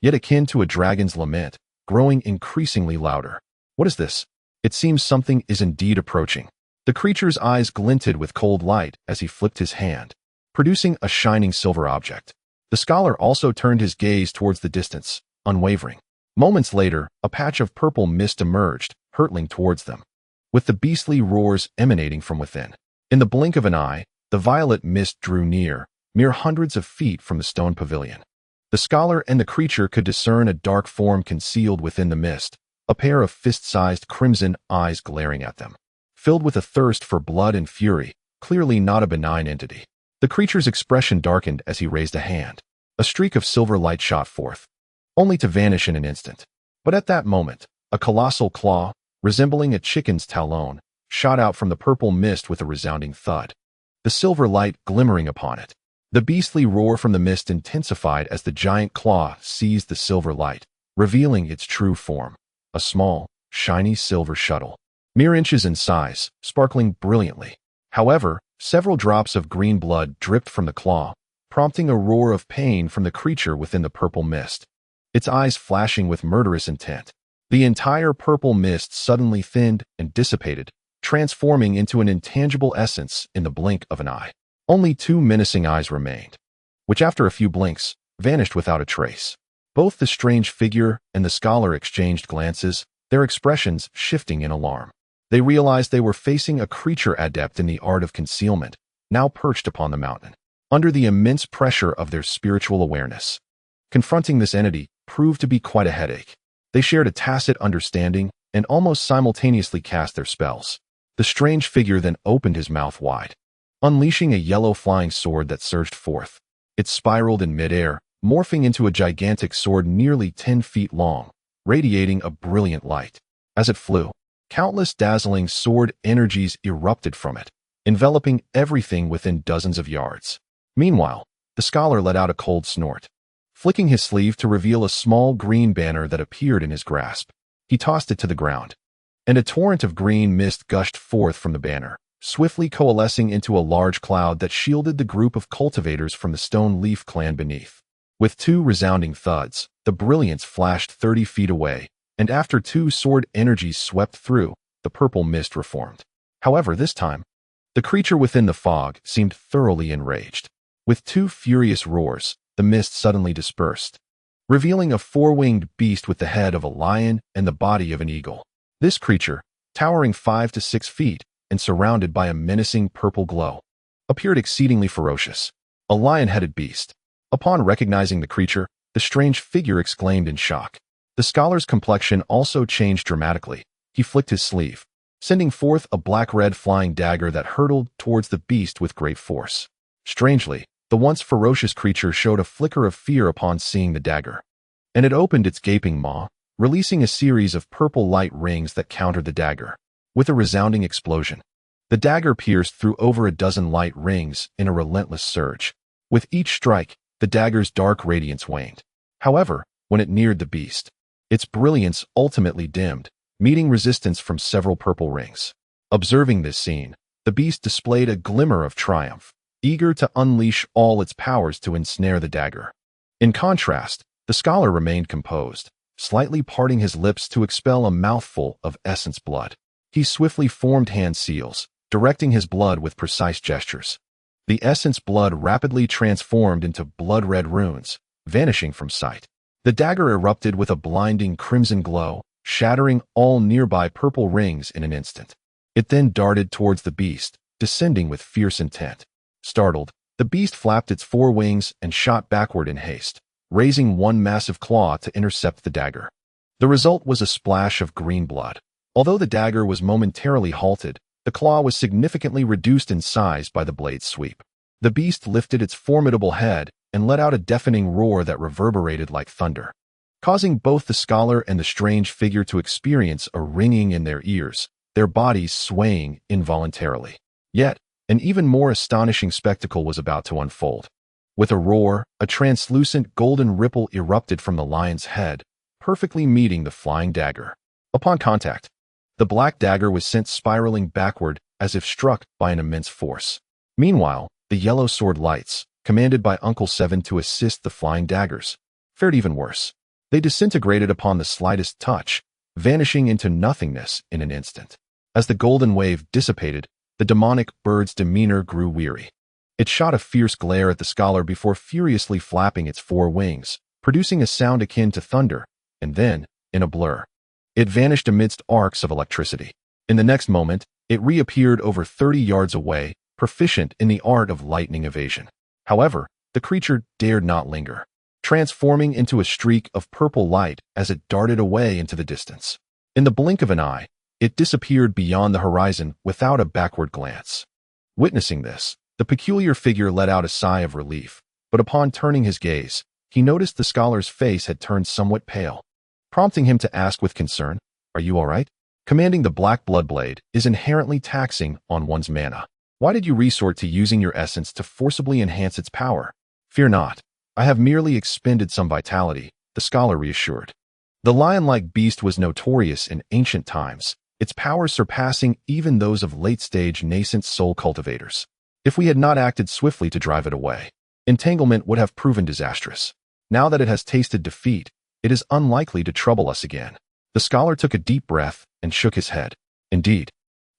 yet akin to a dragon's lament, growing increasingly louder. What is this? It seems something is indeed approaching. The creature's eyes glinted with cold light as he flipped his hand, producing a shining silver object. The scholar also turned his gaze towards the distance, unwavering. Moments later, a patch of purple mist emerged, hurtling towards them, with the beastly roars emanating from within. In the blink of an eye, The violet mist drew near, mere hundreds of feet from the stone pavilion. The scholar and the creature could discern a dark form concealed within the mist, a pair of fist-sized crimson eyes glaring at them, filled with a thirst for blood and fury, clearly not a benign entity. The creature's expression darkened as he raised a hand. A streak of silver light shot forth, only to vanish in an instant. But at that moment, a colossal claw, resembling a chicken's talon, shot out from the purple mist with a resounding thud, the silver light glimmering upon it. The beastly roar from the mist intensified as the giant claw seized the silver light, revealing its true form, a small, shiny silver shuttle, mere inches in size, sparkling brilliantly. However, several drops of green blood dripped from the claw, prompting a roar of pain from the creature within the purple mist, its eyes flashing with murderous intent. The entire purple mist suddenly thinned and dissipated, transforming into an intangible essence in the blink of an eye. Only two menacing eyes remained, which after a few blinks, vanished without a trace. Both the strange figure and the scholar exchanged glances, their expressions shifting in alarm. They realized they were facing a creature adept in the art of concealment, now perched upon the mountain, under the immense pressure of their spiritual awareness. Confronting this entity proved to be quite a headache. They shared a tacit understanding and almost simultaneously cast their spells. The strange figure then opened his mouth wide, unleashing a yellow flying sword that surged forth. It spiraled in midair, morphing into a gigantic sword nearly 10 feet long, radiating a brilliant light. As it flew, countless dazzling sword energies erupted from it, enveloping everything within dozens of yards. Meanwhile, the scholar let out a cold snort, flicking his sleeve to reveal a small green banner that appeared in his grasp. He tossed it to the ground, and a torrent of green mist gushed forth from the banner, swiftly coalescing into a large cloud that shielded the group of cultivators from the Stone Leaf clan beneath. With two resounding thuds, the brilliance flashed 30 feet away, and after two sword energies swept through, the purple mist reformed. However, this time, the creature within the fog seemed thoroughly enraged. With two furious roars, the mist suddenly dispersed, revealing a four-winged beast with the head of a lion and the body of an eagle. This creature, towering 5 to 6 feet and surrounded by a menacing purple glow, appeared exceedingly ferocious. A lion-headed beast. Upon recognizing the creature, the strange figure exclaimed in shock. The scholar's complexion also changed dramatically. He flicked his sleeve, sending forth a black-red flying dagger that hurtled towards the beast with great force. Strangely, the once ferocious creature showed a flicker of fear upon seeing the dagger, and it opened its gaping maw, releasing a series of purple light rings that countered the dagger. With a resounding explosion, the dagger pierced through over a dozen light rings in a relentless surge. With each strike, the dagger's dark radiance waned. However, when it neared the beast, its brilliance ultimately dimmed, meeting resistance from several purple rings. Observing this scene, the beast displayed a glimmer of triumph, eager to unleash all its powers to ensnare the dagger. In contrast, the scholar remained composed, slightly parting his lips to expel a mouthful of essence blood. He swiftly formed hand seals, directing his blood with precise gestures. The essence blood rapidly transformed into blood-red runes, vanishing from sight. The dagger erupted with a blinding crimson glow, shattering all nearby purple rings in an instant. It then darted towards the beast, descending with fierce intent. Startled, the beast flapped its four wings and shot backward in haste, raising one massive claw to intercept the dagger. The result was a splash of green blood. Although the dagger was momentarily halted, the claw was significantly reduced in size by the blade's sweep. The beast lifted its formidable head and let out a deafening roar that reverberated like thunder, causing both the scholar and the strange figure to experience a ringing in their ears, their bodies swaying involuntarily. Yet, an even more astonishing spectacle was about to unfold. With a roar, a translucent golden ripple erupted from the lion's head, perfectly meeting the flying dagger. Upon contact, the black dagger was sent spiraling backward as if struck by an immense force. Meanwhile, the yellow sword lights, commanded by Uncle Seven to assist the flying daggers, fared even worse. They disintegrated upon the slightest touch, vanishing into nothingness in an instant. As the golden wave dissipated, the demonic bird's demeanor grew weary. It shot a fierce glare at the scholar before furiously flapping its four wings, producing a sound akin to thunder, and then, in a blur, it vanished amidst arcs of electricity. In the next moment, it reappeared over 30 yards away, proficient in the art of lightning evasion. However, the creature dared not linger, transforming into a streak of purple light as it darted away into the distance. In the blink of an eye, it disappeared beyond the horizon without a backward glance. Witnessing this, the peculiar figure let out a sigh of relief, but upon turning his gaze, he noticed the scholar's face had turned somewhat pale, prompting him to ask with concern, "Are you all right?" Commanding the Black Blood Blade is inherently taxing on one's mana. Why did you resort to using your essence to forcibly enhance its power? Fear not. I have merely expended some vitality, the scholar reassured. The lion-like beast was notorious in ancient times, its powers surpassing even those of late-stage nascent soul cultivators. If we had not acted swiftly to drive it away, entanglement would have proven disastrous. Now that it has tasted defeat, it is unlikely to trouble us again. The scholar took a deep breath and shook his head. Indeed,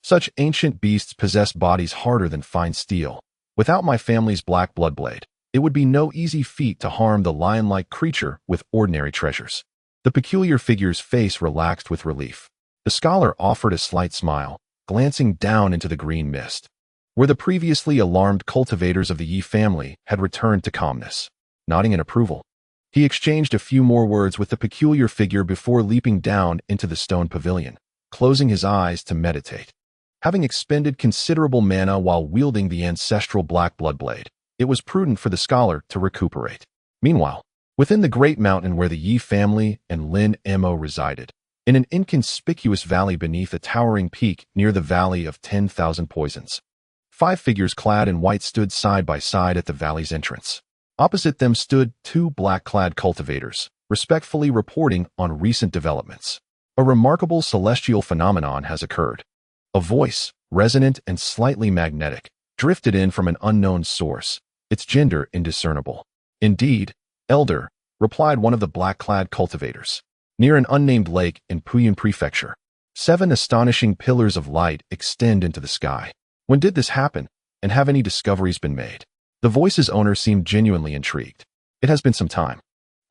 such ancient beasts possess bodies harder than fine steel. Without my family's Black Blood Blade, it would be no easy feat to harm the lion-like creature with ordinary treasures. The peculiar figure's face relaxed with relief. The scholar offered a slight smile, glancing down into the green mist, where the previously alarmed cultivators of the Yi family had returned to calmness. Nodding in approval, he exchanged a few more words with the peculiar figure before leaping down into the stone pavilion, closing his eyes to meditate. Having expended considerable mana while wielding the ancestral Black Blood Blade, it was prudent for the scholar to recuperate. Meanwhile, within the great mountain where the Yi family and Lin Mo resided, in an inconspicuous valley beneath a towering peak near the Valley of 10,000 Poisons, 5 figures clad in white stood side by side at the valley's entrance. Opposite them stood 2 black-clad cultivators, respectfully reporting on recent developments. A remarkable celestial phenomenon has occurred. A voice, resonant and slightly magnetic, drifted in from an unknown source, its gender indiscernible. "Indeed, Elder," replied one of the black-clad cultivators. Near an unnamed lake in Puyun Prefecture, 7 astonishing pillars of light extend into the sky. When did this happen, and have any discoveries been made? The voice's owner seemed genuinely intrigued. It has been some time.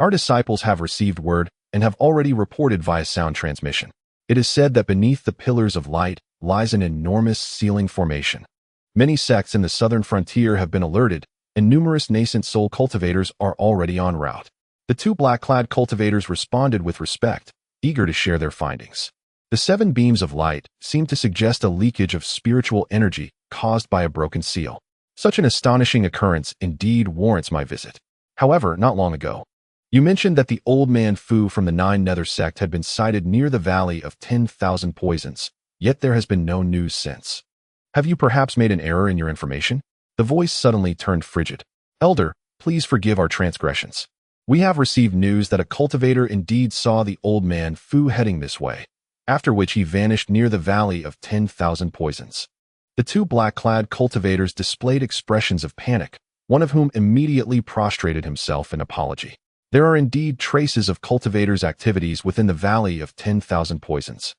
Our disciples have received word and have already reported via sound transmission. It is said that beneath the pillars of light lies an enormous ceiling formation. Many sects in the southern frontier have been alerted, and numerous nascent soul cultivators are already en route. The 2 black-clad cultivators responded with respect, eager to share their findings. The 7 beams of light seemed to suggest a leakage of spiritual energy caused by a broken seal. Such an astonishing occurrence indeed warrants my visit. However, not long ago, you mentioned that the old man Fu from the 9 Nether sect had been sighted near the Valley of 10,000 Poisons, yet there has been no news since. Have you perhaps made an error in your information? The voice suddenly turned frigid. "Elder, please forgive our transgressions. We have received news that a cultivator indeed saw the old man Fu heading this way, after which he vanished near the Valley of 10,000 Poisons." The 2 black-clad cultivators displayed expressions of panic, one of whom immediately prostrated himself in apology. There are indeed traces of cultivators' activities within the Valley of 10,000 Poisons.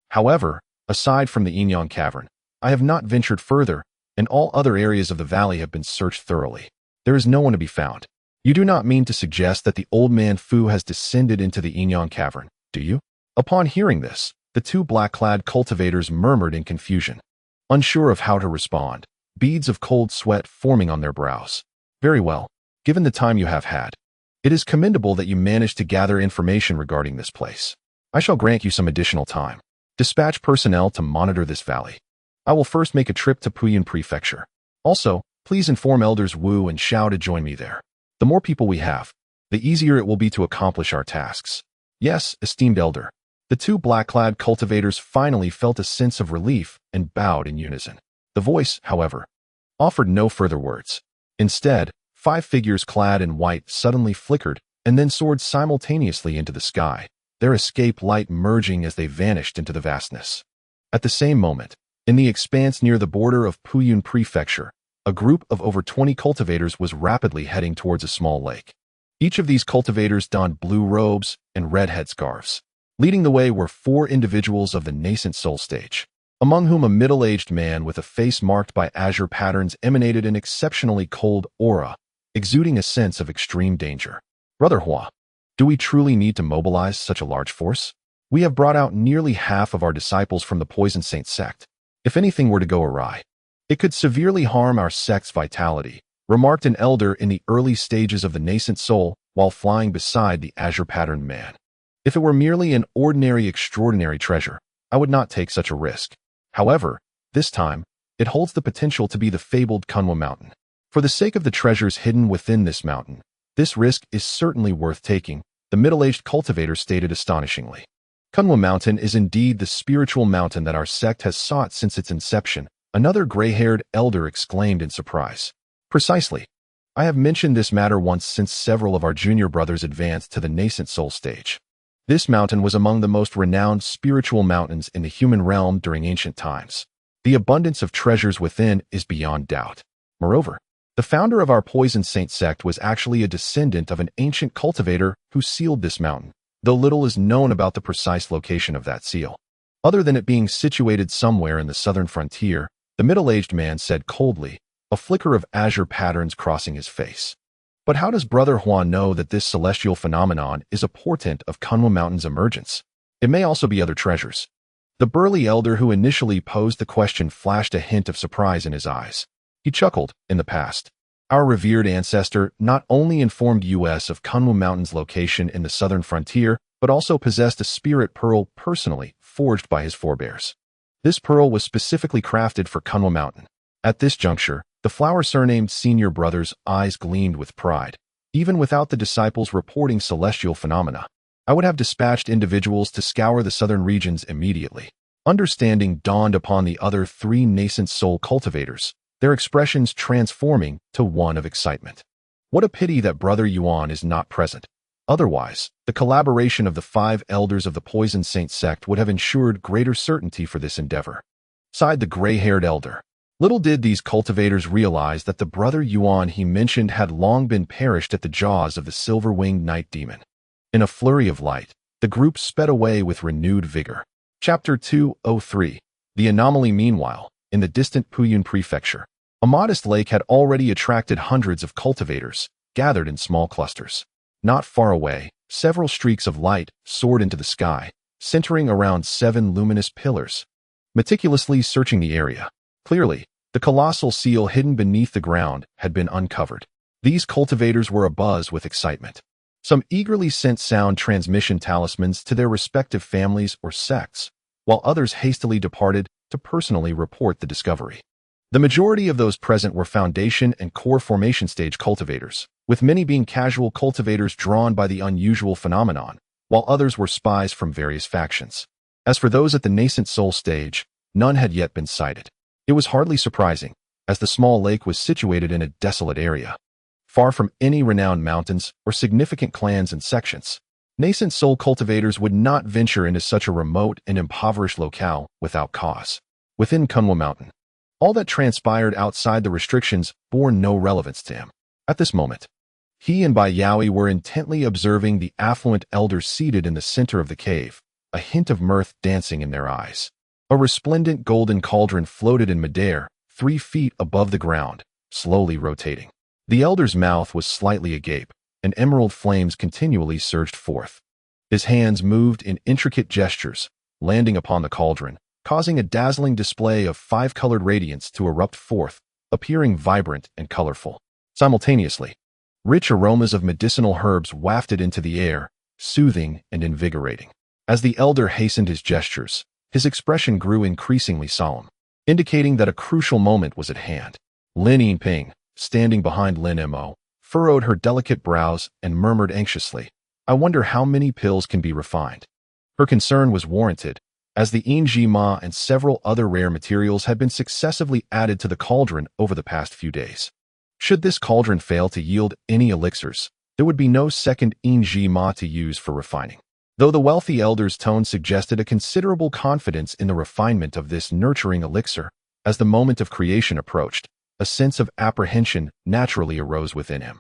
However, aside from the Inyang Cavern, I have not ventured further, and all other areas of the valley have been searched thoroughly. There is no one to be found. You do not mean to suggest that the old man Fu has descended into the Inyang Cavern, do you? Upon hearing this, the 2 black-clad cultivators murmured in confusion, unsure of how to respond, beads of cold sweat forming on their brows. "Very well. Given the time you have had, it is commendable that you managed to gather information regarding this place. I shall grant you some additional time. Dispatch personnel to monitor this valley. I will first make a trip to Puyun Prefecture. Also, please inform Elders Wu and Xiao to join me there. The more people we have, the easier it will be to accomplish our tasks." "Yes, esteemed Elder." The 2 black-clad cultivators finally felt a sense of relief and bowed in unison. The voice, however, offered no further words. Instead, 5 figures clad in white suddenly flickered and then soared simultaneously into the sky, their escape light merging as they vanished into the vastness. At the same moment, in the expanse near the border of Puyun Prefecture, a group of over 20 cultivators was rapidly heading towards a small lake. Each of these cultivators donned blue robes and red headscarves. Leading the way were 4 individuals of the nascent soul stage, among whom a middle-aged man with a face marked by azure patterns emanated an exceptionally cold aura, exuding a sense of extreme danger. "Brother Hua, do we truly need to mobilize such a large force? We have brought out nearly half of our disciples from the Poison Saint sect. If anything were to go awry, It could severely harm our sect's vitality, remarked an elder in the early stages of the nascent soul while flying beside the azure-patterned man. If it were merely an ordinary extraordinary treasure, I would not take such a risk. However, this time, it holds the potential to be the fabled Kunwa Mountain. For the sake of the treasures hidden within this mountain, this risk is certainly worth taking, the middle-aged cultivator stated astonishingly. Kunwa Mountain is indeed the spiritual mountain that our sect has sought since its inception, another gray-haired elder exclaimed in surprise. Precisely. I have mentioned this matter once since several of our junior brothers advanced to the nascent soul stage. This mountain was among the most renowned spiritual mountains in the human realm during ancient times. The abundance of treasures within is beyond doubt. Moreover, the founder of our Poison Saint sect was actually a descendant of an ancient cultivator who sealed this mountain, though little is known about the precise location of that seal. Other than it being situated somewhere in the southern frontier, the middle-aged man said coldly, a flicker of azure patterns crossing his face. But how does Brother Juan know that this celestial phenomenon is a portent of Kunwa Mountain's emergence? It may also be other treasures. The burly elder who initially posed the question flashed a hint of surprise in his eyes. He chuckled. In the past, our revered ancestor not only informed us of Kunwa Mountain's location in the southern frontier, but also possessed a spirit pearl personally forged by his forebears. This pearl was specifically crafted for Kunwa Mountain. At this juncture, the flower-surnamed senior brother's eyes gleamed with pride. Even without the disciples reporting celestial phenomena, I would have dispatched individuals to scour the southern regions immediately. Understanding dawned upon the other three nascent soul cultivators, their expressions transforming to one of excitement. What a pity that Brother Yuan is not present. Otherwise, the collaboration of the 5 elders of the Poison Saint sect would have ensured greater certainty for this endeavor. Sighed the gray-haired elder. Little did these cultivators realize that the Brother Yuan he mentioned had long been perished at the jaws of the silver-winged night demon. In a flurry of light, the group sped away with renewed vigor. Chapter 203. The anomaly. Meanwhile, in the distant Puyun prefecture, a modest lake had already attracted hundreds of cultivators, gathered in small clusters. Not far away, several streaks of light soared into the sky, centering around 7 luminous pillars, meticulously searching the area. Clearly, the colossal seal hidden beneath the ground had been uncovered. These cultivators were abuzz with excitement. Some eagerly sent sound transmission talismans to their respective families or sects, while others hastily departed to personally report the discovery. The majority of those present were foundation and core formation stage cultivators, with many being casual cultivators drawn by the unusual phenomenon, while others were spies from various factions. As for those at the nascent soul stage, none had yet been sighted. It was hardly surprising, as the small lake was situated in a desolate area, far from any renowned mountains or significant clans and sections. Nascent soul cultivators would not venture into such a remote and impoverished locale without cause. Within Kunwa Mountain, all that transpired outside the restrictions bore no relevance to him. At this moment, he and Bai Yaoi were intently observing the affluent elders seated in the center of the cave, a hint of mirth dancing in their eyes. A resplendent golden cauldron floated in midair, 3 feet above the ground, slowly rotating. The elder's mouth was slightly agape, and emerald flames continually surged forth. His hands moved in intricate gestures, landing upon the cauldron, causing a dazzling display of 5-colored radiance to erupt forth, appearing vibrant and colorful. Simultaneously, rich aromas of medicinal herbs wafted into the air, soothing and invigorating. As the elder hastened his gestures, his expression grew increasingly solemn, indicating that a crucial moment was at hand. Lin Yinping, standing behind Lin Mo, furrowed her delicate brows and murmured anxiously, "I wonder how many pills can be refined." Her concern was warranted, as the Inji Ma and several other rare materials had been successively added to the cauldron over the past few days. Should this cauldron fail to yield any elixirs, there would be no second Inji Ma to use for refining. Though the wealthy elder's tone suggested a considerable confidence in the refinement of this nurturing elixir, as the moment of creation approached, a sense of apprehension naturally arose within him.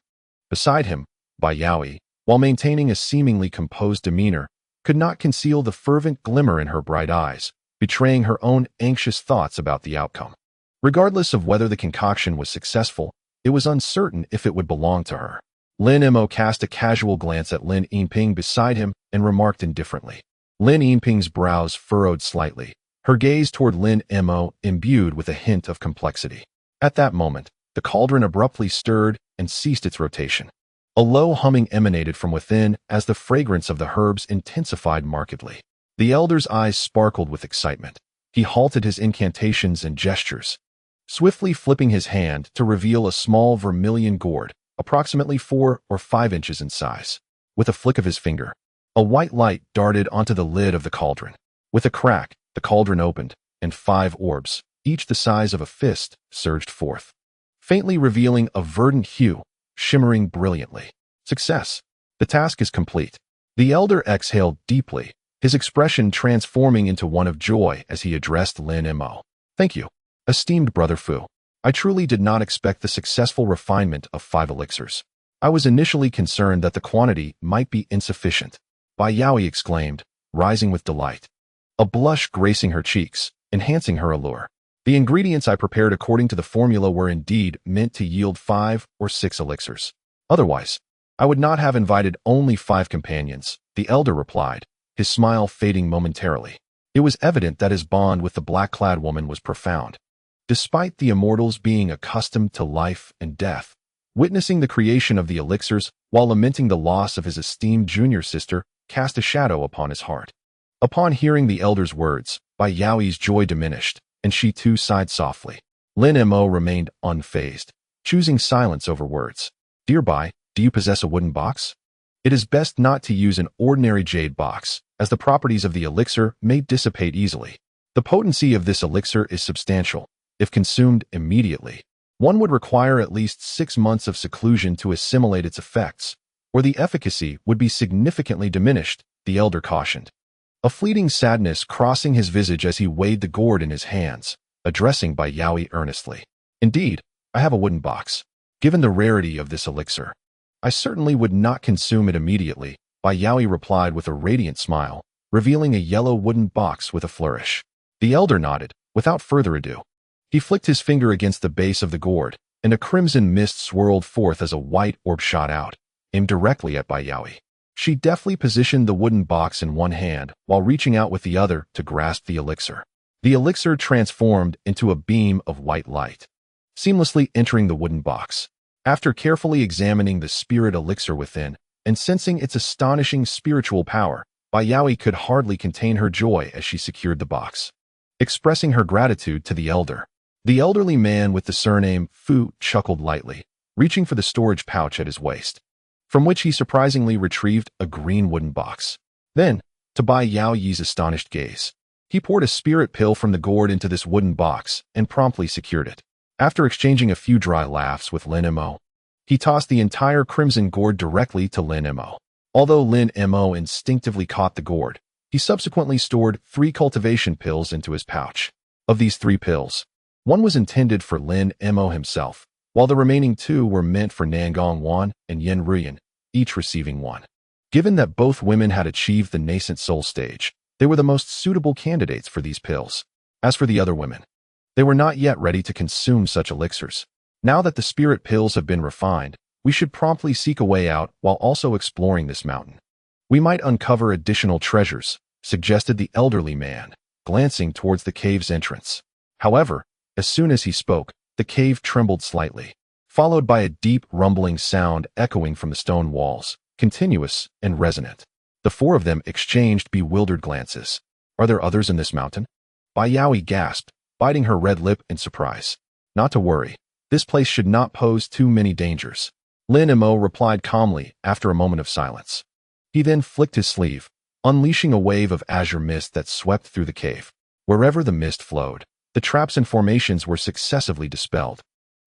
Beside him, Bai Yaoi, while maintaining a seemingly composed demeanor, could not conceal the fervent glimmer in her bright eyes, betraying her own anxious thoughts about the outcome. Regardless of whether the concoction was successful, it was uncertain if it would belong to her. Lin Mo cast a casual glance at Lin Yinping beside him and remarked indifferently. Lin Yinping's brows furrowed slightly, her gaze toward Lin Mo imbued with a hint of complexity. At that moment, the cauldron abruptly stirred and ceased its rotation. A low humming emanated from within as the fragrance of the herbs intensified markedly. The elder's eyes sparkled with excitement. He halted his incantations and gestures, swiftly flipping his hand to reveal a small vermilion gourd, approximately 4 or 5 inches in size. With a flick of his finger, a white light darted onto the lid of the cauldron. With a crack, the cauldron opened, and 5 orbs, each the size of a fist, surged forth, faintly revealing a verdant hue, shimmering brilliantly. Success! The task is complete. The elder exhaled deeply, his expression transforming into one of joy as he addressed Lin Mo. Thank you, esteemed brother Fu. I truly did not expect the successful refinement of 5 elixirs. I was initially concerned that the quantity might be insufficient. Bai Yaoi exclaimed, rising with delight, a blush gracing her cheeks, enhancing her allure. The ingredients I prepared according to the formula were indeed meant to yield 5 or 6 elixirs. Otherwise, I would not have invited only 5 companions, the elder replied, his smile fading momentarily. It was evident that his bond with the black-clad woman was profound. Despite the immortals being accustomed to life and death, witnessing the creation of the elixirs while lamenting the loss of his esteemed junior sister cast a shadow upon his heart. Upon hearing the elder's words, Bai Yaoi's joy diminished, and she too sighed softly. Lin Mo remained unfazed, choosing silence over words. Dear Bai, do you possess a wooden box? It is best not to use an ordinary jade box, as the properties of the elixir may dissipate easily. The potency of this elixir is substantial. If consumed immediately, one would require at least 6 months of seclusion to assimilate its effects, or the efficacy would be significantly diminished, the elder cautioned. A fleeting sadness crossing his visage as he weighed the gourd in his hands, addressing Bai Yaoi earnestly. Indeed, I have a wooden box. Given the rarity of this elixir, I certainly would not consume it immediately, Bai Yaoi replied with a radiant smile, revealing a yellow wooden box with a flourish. The elder nodded, without further ado. He flicked his finger against the base of the gourd, and a crimson mist swirled forth as a white orb shot out, aimed directly at Bai Yaoi. She deftly positioned the wooden box in one hand while reaching out with the other to grasp the elixir. The elixir transformed into a beam of white light, seamlessly entering the wooden box. After carefully examining the spirit elixir within and sensing its astonishing spiritual power, Bai Yaoi could hardly contain her joy as she secured the box. Expressing her gratitude to the elderly man with the surname Fu chuckled lightly, reaching for the storage pouch at his waist, from which he surprisingly retrieved a green wooden box. Then, to Bai Yaoi's astonished gaze, he poured a spirit pill from the gourd into this wooden box and promptly secured it. After exchanging a few dry laughs with Lin Mo, he tossed the entire crimson gourd directly to Lin Mo. Although Lin Mo instinctively caught the gourd, he subsequently stored 3 cultivation pills into his pouch. Of these 3 pills, one was intended for Lin Mo himself, while the remaining 2 were meant for Nangong Wan and Yen Ruyan, each receiving 1. Given that both women had achieved the nascent soul stage, they were the most suitable candidates for these pills. As for the other women, they were not yet ready to consume such elixirs. Now that the spirit pills have been refined, we should promptly seek a way out while also exploring this mountain. We might uncover additional treasures, suggested the elderly man, glancing towards the cave's entrance. However, as soon as he spoke, the cave trembled slightly, followed by a deep rumbling sound echoing from the stone walls, continuous and resonant. The 4 of them exchanged bewildered glances. Are there others in this mountain? Bai Yaoi gasped, biting her red lip in surprise. Not to worry. This place should not pose too many dangers. Lin Mo replied calmly after a moment of silence. He then flicked his sleeve, unleashing a wave of azure mist that swept through the cave. Wherever the mist flowed, the traps and formations were successively dispelled,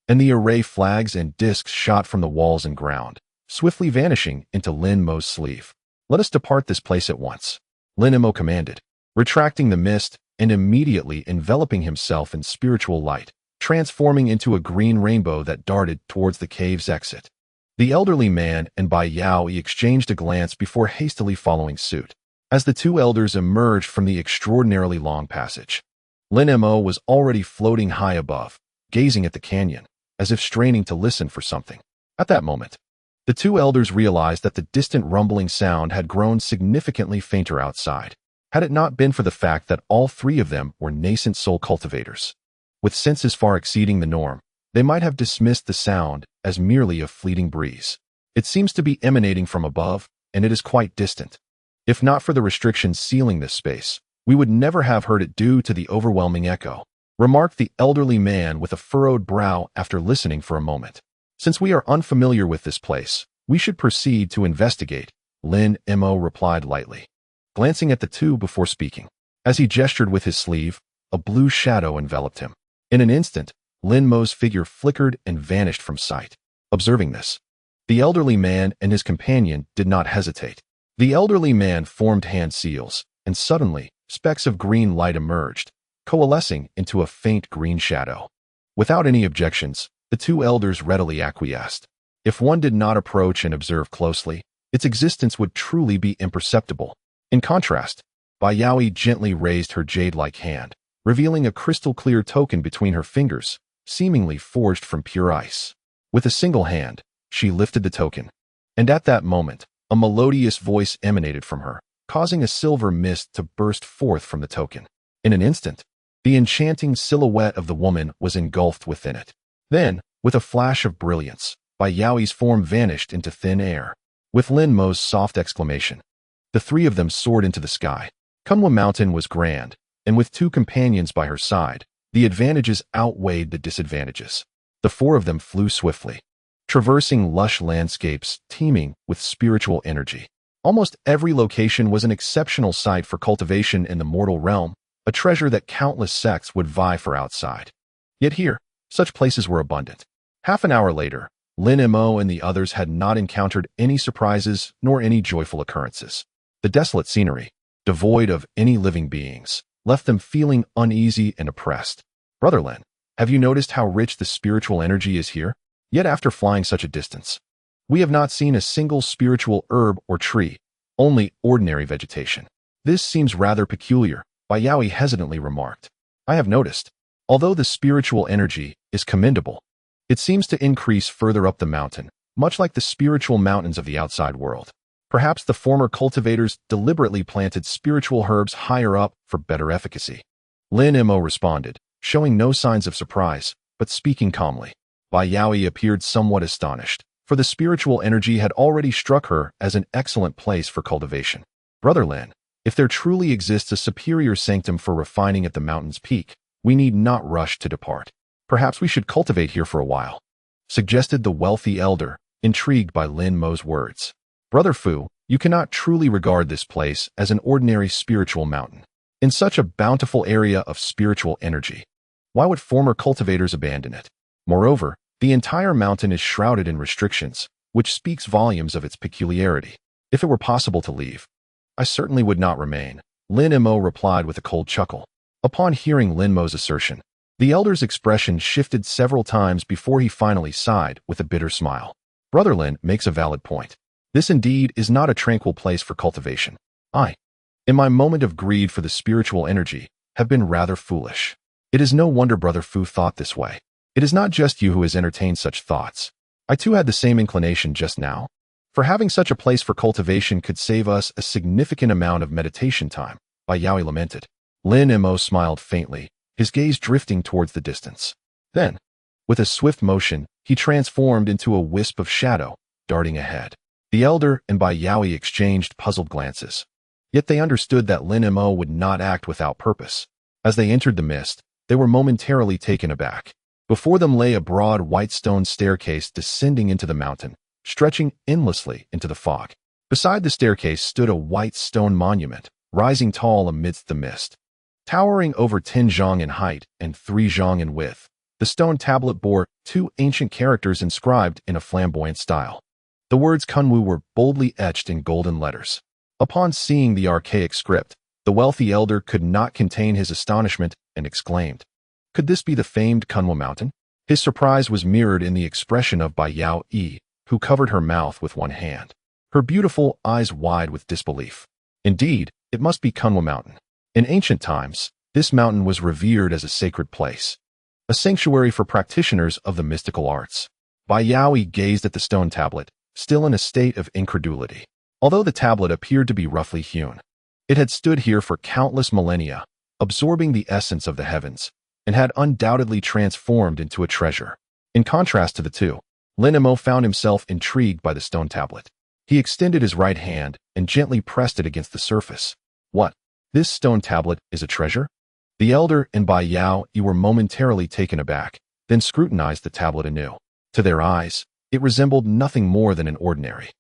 and the array flags and discs shot from the walls and ground, swiftly vanishing into Lin Mo's sleeve. Let us depart this place at once, Lin Mo commanded, retracting the mist and immediately enveloping himself in spiritual light, transforming into a green rainbow that darted towards the cave's exit. The elderly man and Bai Yaoi exchanged a glance before hastily following suit. As the 2 elders emerged from the extraordinarily long passage, Lin Mo was already floating high above, gazing at the canyon, as if straining to listen for something. At that moment, the 2 elders realized that the distant rumbling sound had grown significantly fainter outside. had it not been for the fact that all three of them were nascent soul cultivators. With senses far exceeding the norm, they might have dismissed the sound as merely a fleeting breeze. It seems to be emanating from above, and it is quite distant. If not for the restrictions sealing this space, we would never have heard it due to the overwhelming echo, remarked the elderly man with a furrowed brow after listening for a moment. Since we are unfamiliar with this place, we should proceed to investigate, Lin Mo replied lightly, glancing at the two before speaking. As he gestured with his sleeve, a blue shadow enveloped him. In an instant, Lin Mo's figure flickered and vanished from sight. Observing this, the elderly man and his companion did not hesitate. The elderly man formed hand seals, and suddenly, specks of green light emerged, coalescing into a faint green shadow. Without any objections, the two elders readily acquiesced. If one did not approach and observe closely, its existence would truly be imperceptible. In contrast, Bai Yaoi gently raised her jade-like hand, revealing a crystal-clear token between her fingers, seemingly forged from pure ice. With a single hand, she lifted the token, and at that moment, a melodious voice emanated from her, causing a silver mist to burst forth from the token. In an instant, the enchanting silhouette of the woman was engulfed within it. Then, with a flash of brilliance, Bai Yaoi's form vanished into thin air. With Lin Mo's soft exclamation, the three of them soared into the sky. Kunwa Mountain was grand, and with two companions by her side, the advantages outweighed the disadvantages. The four of them flew swiftly, traversing lush landscapes teeming with spiritual energy. Almost every location was an exceptional site for cultivation in the mortal realm, a treasure that countless sects would vie for outside. Yet here, such places were abundant. Half an hour later, Lin Mo and the others had not encountered any surprises nor any joyful occurrences. The desolate scenery, devoid of any living beings, left them feeling uneasy and oppressed. Brother Lin, have you noticed how rich the spiritual energy is here? Yet after flying such a distance, we have not seen a single spiritual herb or tree, only ordinary vegetation. This seems rather peculiar, Bai Yaoi hesitantly remarked. I have noticed, although the spiritual energy is commendable, it seems to increase further up the mountain, much like the spiritual mountains of the outside world. Perhaps the former cultivators deliberately planted spiritual herbs higher up for better efficacy. Lin Mo responded, showing no signs of surprise, but speaking calmly. Bai Yaoi appeared somewhat astonished, for the spiritual energy had already struck her as an excellent place for cultivation. Brother Lin, if there truly exists a superior sanctum for refining at the mountain's peak, we need not rush to depart. Perhaps we should cultivate here for a while, suggested the wealthy elder, intrigued by Lin Mo's words. Brother Fu, you cannot truly regard this place as an ordinary spiritual mountain. In such a bountiful area of spiritual energy, why would former cultivators abandon it? Moreover, the entire mountain is shrouded in restrictions, which speaks volumes of its peculiarity. If it were possible to leave, I certainly would not remain, Lin Mo replied with a cold chuckle. Upon hearing Lin Mo's assertion, the elder's expression shifted several times before he finally sighed with a bitter smile. Brother Lin makes a valid point. This indeed is not a tranquil place for cultivation. I, in my moment of greed for the spiritual energy, have been rather foolish. It is no wonder Brother Fu thought this way. It is not just you who has entertained such thoughts. I too had the same inclination just now. For having such a place for cultivation could save us a significant amount of meditation time, Bai Yaoi lamented. Lin Mo smiled faintly, his gaze drifting towards the distance. Then, with a swift motion, he transformed into a wisp of shadow, darting ahead. The elder and Bai Yaoi exchanged puzzled glances. Yet they understood that Lin Mo would not act without purpose. As they entered the mist, they were momentarily taken aback. Before them lay a broad white stone staircase descending into the mountain, stretching endlessly into the fog. Beside the staircase stood a white stone monument, rising tall amidst the mist. Towering over 10 zhang in height and 3 zhang in width, the stone tablet bore 2 ancient characters inscribed in a flamboyant style. The words Kunwu were boldly etched in golden letters. Upon seeing the archaic script, the wealthy elder could not contain his astonishment and exclaimed, "Could this be the famed Kunwu Mountain?" His surprise was mirrored in the expression of Bai Yaoi, who covered her mouth with one hand, her beautiful eyes wide with disbelief. Indeed, it must be Kunwu Mountain. In ancient times, this mountain was revered as a sacred place, a sanctuary for practitioners of the mystical arts. Bai Yaoi gazed at the stone tablet, still in a state of incredulity. Although the tablet appeared to be roughly hewn, It had stood here for countless millennia, absorbing the essence of the heavens, and had undoubtedly transformed into a treasure. In contrast to the two, Lin Mo found himself intrigued by the stone tablet. He extended his right hand and gently pressed it against the surface. What? This stone tablet is a treasure? The elder and Bai Yao were momentarily taken aback, then scrutinized the tablet anew. To their eyes, it resembled nothing more than an ordinary.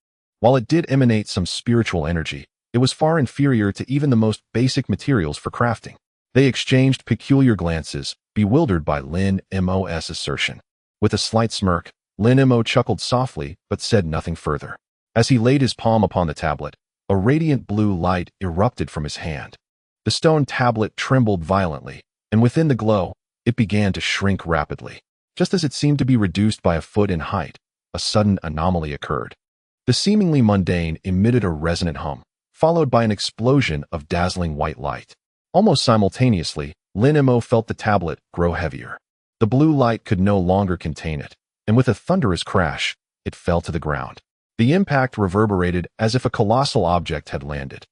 While it did emanate some spiritual energy, it was far inferior to even the most basic materials for crafting. They exchanged peculiar glances, bewildered by Lin Mo's assertion. With a slight smirk, Lin Mo chuckled softly but said nothing further. As he laid his palm upon the tablet, a radiant blue light erupted from his hand. The stone tablet trembled violently, and within the glow, it began to shrink rapidly. Just as it seemed to be reduced by a foot in height, a sudden anomaly occurred. The seemingly mundane emitted a resonant hum, followed by an explosion of dazzling white light. Almost simultaneously, Lin Mo felt the tablet grow heavier. The blue light could no longer contain it, and with a thunderous crash, it fell to the ground. The impact reverberated as if a colossal object had landed,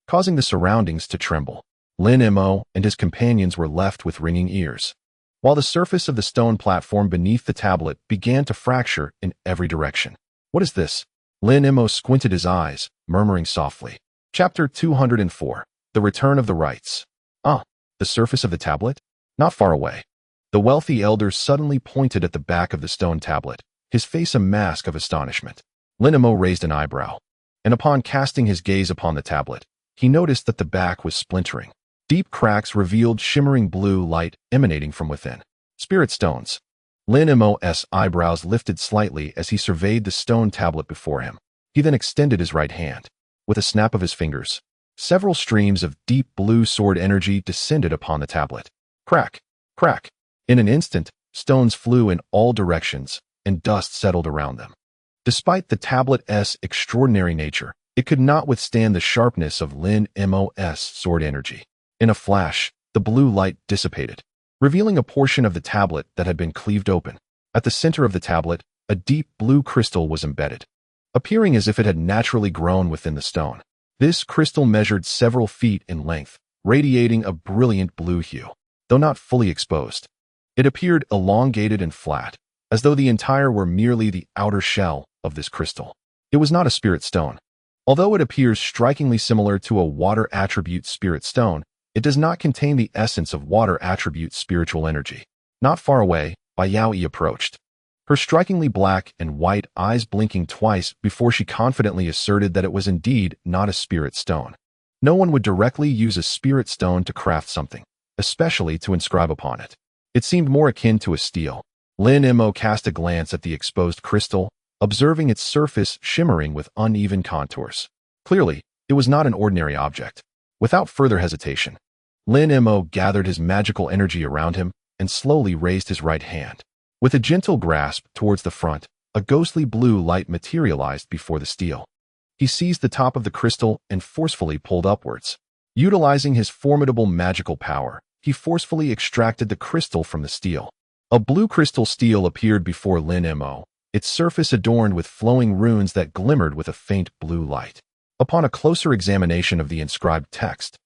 causing the surroundings to tremble. Lin Mo and his companions were left with ringing ears, while the surface of the stone platform beneath the tablet began to fracture in every direction. What is this? Lin Mo squinted his eyes, murmuring softly. Chapter 204. The Return of the Rites. The surface of the tablet? Not far away. The wealthy elder suddenly pointed at the back of the stone tablet, his face a mask of astonishment. Lin Mo raised an eyebrow, and upon casting his gaze upon the tablet, he noticed that the back was splintering. Deep cracks revealed shimmering blue light emanating from within. Spirit stones. Lin Mo's eyebrows lifted slightly as he surveyed the stone tablet before him. He then extended his right hand. With a snap of his fingers, several streams of deep blue sword energy descended upon the tablet. Crack, crack. In an instant, stones flew in all directions, and dust settled around them. Despite the tablet's extraordinary nature, it could not withstand the sharpness of Lin Mo's sword energy. In a flash, the blue light dissipated, revealing a portion of the tablet that had been cleaved open. At the center of the tablet, a deep blue crystal was embedded, appearing as if it had naturally grown within the stone. This crystal measured several feet in length, radiating a brilliant blue hue. Though not fully exposed, it appeared elongated and flat, as though the entire were merely the outer shell of this crystal. It was not a spirit stone. Although it appears strikingly similar to a water attribute spirit stone, it does not contain the essence of water attribute spiritual energy. Not far away, Bai Yao approached, her strikingly black and white eyes blinking twice before she confidently asserted that it was indeed not a spirit stone. No one would directly use a spirit stone to craft something, especially to inscribe upon it. It seemed more akin to a stele. Lin Mo cast a glance at the exposed crystal, observing its surface shimmering with uneven contours. Clearly, it was not an ordinary object. Without further hesitation, Lin Mo gathered his magical energy around him and slowly raised his right hand. With a gentle grasp towards the front, a ghostly blue light materialized before the stele. He seized the top of the crystal and forcefully pulled upwards. Utilizing his formidable magical power, he forcefully extracted the crystal from the stele. A blue crystal stele appeared before Lin Mo, its surface adorned with flowing runes that glimmered with a faint blue light. Upon a closer examination of the inscribed text,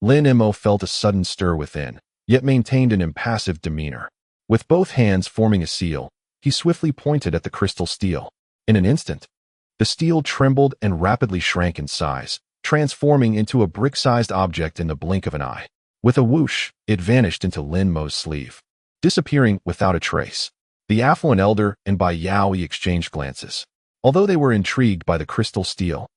Lin Mo felt a sudden stir within, yet maintained an impassive demeanor. With both hands forming a seal, he swiftly pointed at the crystal stele. In an instant, the stele trembled and rapidly shrank in size, transforming into a brick-sized object in the blink of an eye. With a whoosh, it vanished into Lin Mo's sleeve, disappearing without a trace. The affluent elder and Bai Yao exchanged glances. Although they were intrigued by the crystal stele,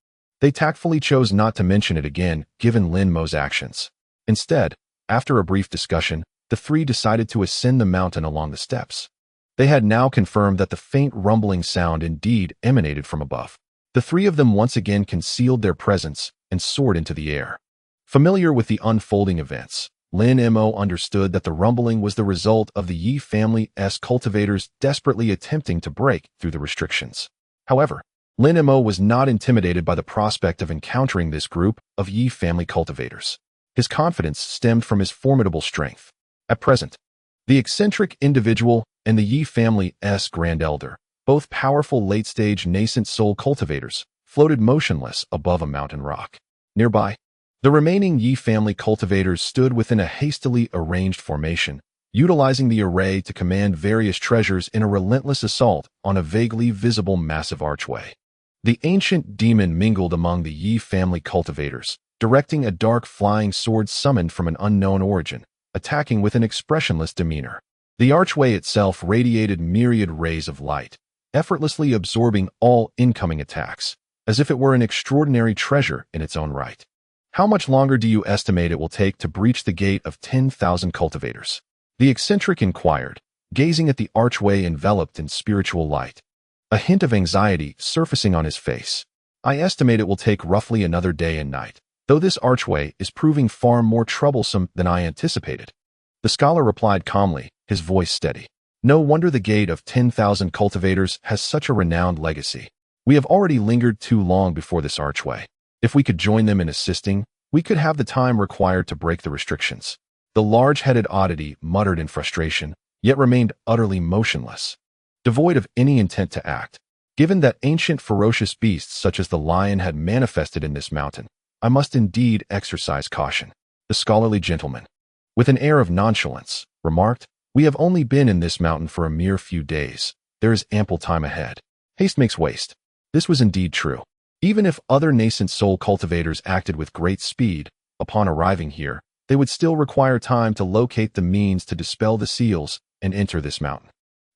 they tactfully chose not to mention it again given Lin Mo's actions. Instead, after a brief discussion, the three decided to ascend the mountain along the steps. They had now confirmed that the faint rumbling sound indeed emanated from above. The three of them once again concealed their presence and soared into the air. Familiar with the unfolding events, Lin Mo understood that the rumbling was the result of the Yi family's cultivators desperately attempting to break through the restrictions. However, Lin Mo was not intimidated by the prospect of encountering this group of Yi family cultivators. His confidence stemmed from his formidable strength. At present, the eccentric individual and the Yi family's grand elder, both powerful late-stage nascent soul cultivators, floated motionless above a mountain rock. Nearby, The remaining Yi family cultivators stood within a hastily arranged formation, utilizing the array to command various treasures in a relentless assault on a vaguely visible massive archway. The ancient demon mingled among the Yi family cultivators, directing a dark flying sword summoned from an unknown origin, attacking with an expressionless demeanor. The archway itself radiated myriad rays of light, effortlessly absorbing all incoming attacks, as if it were an extraordinary treasure in its own right. How much longer do you estimate it will take to breach the gate of 10,000 cultivators? The eccentric inquired, gazing at the archway enveloped in spiritual light, a hint of anxiety surfacing on his face. I estimate it will take roughly another day and night, though this archway is proving far more troublesome than I anticipated. The scholar replied calmly, his voice steady. No wonder the gate of 10,000 cultivators has such a renowned legacy. We have already lingered too long before this archway. If we could join them in assisting, we could have the time required to break the restrictions. The large-headed oddity muttered in frustration, yet remained utterly motionless, devoid of any intent to act. Given that ancient ferocious beasts such as the lion had manifested in this mountain, I must indeed exercise caution. The scholarly gentleman, with an air of nonchalance, remarked, "We have only been in this mountain for a mere few days. There is ample time ahead. Haste makes waste." This was indeed true. Even if other nascent soul cultivators acted with great speed, upon arriving here, they would still require time to locate the means to dispel the seals and enter this mountain.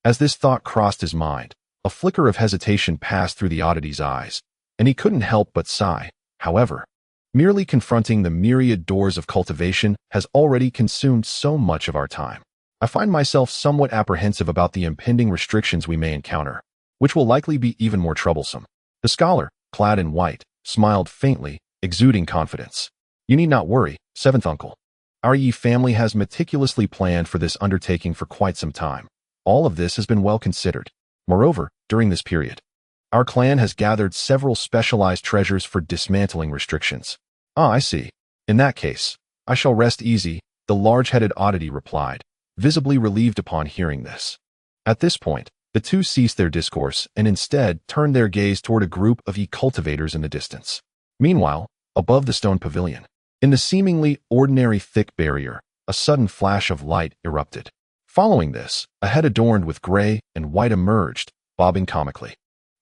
As this thought crossed his mind, a flicker of hesitation passed through the oddity's eyes, and he couldn't help but sigh. However, merely confronting the myriad doors of cultivation has already consumed so much of our time. I find myself somewhat apprehensive about the impending restrictions we may encounter, which will likely be even more troublesome. The scholar, clad in white, smiled faintly, exuding confidence. "You need not worry, seventh uncle. Our Yi family has meticulously planned for this undertaking for quite some time. All of this has been well considered. Moreover, during this period, our clan has gathered several specialized treasures for dismantling restrictions." "Ah, I see. In that case, I shall rest easy," the large-headed oddity replied, visibly relieved upon hearing this. At this point, the two ceased their discourse and instead turned their gaze toward a group of cultivators in the distance. Meanwhile, above the stone pavilion, in the seemingly ordinary thick barrier, a sudden flash of light erupted. Following this, a head adorned with gray and white emerged, bobbing comically.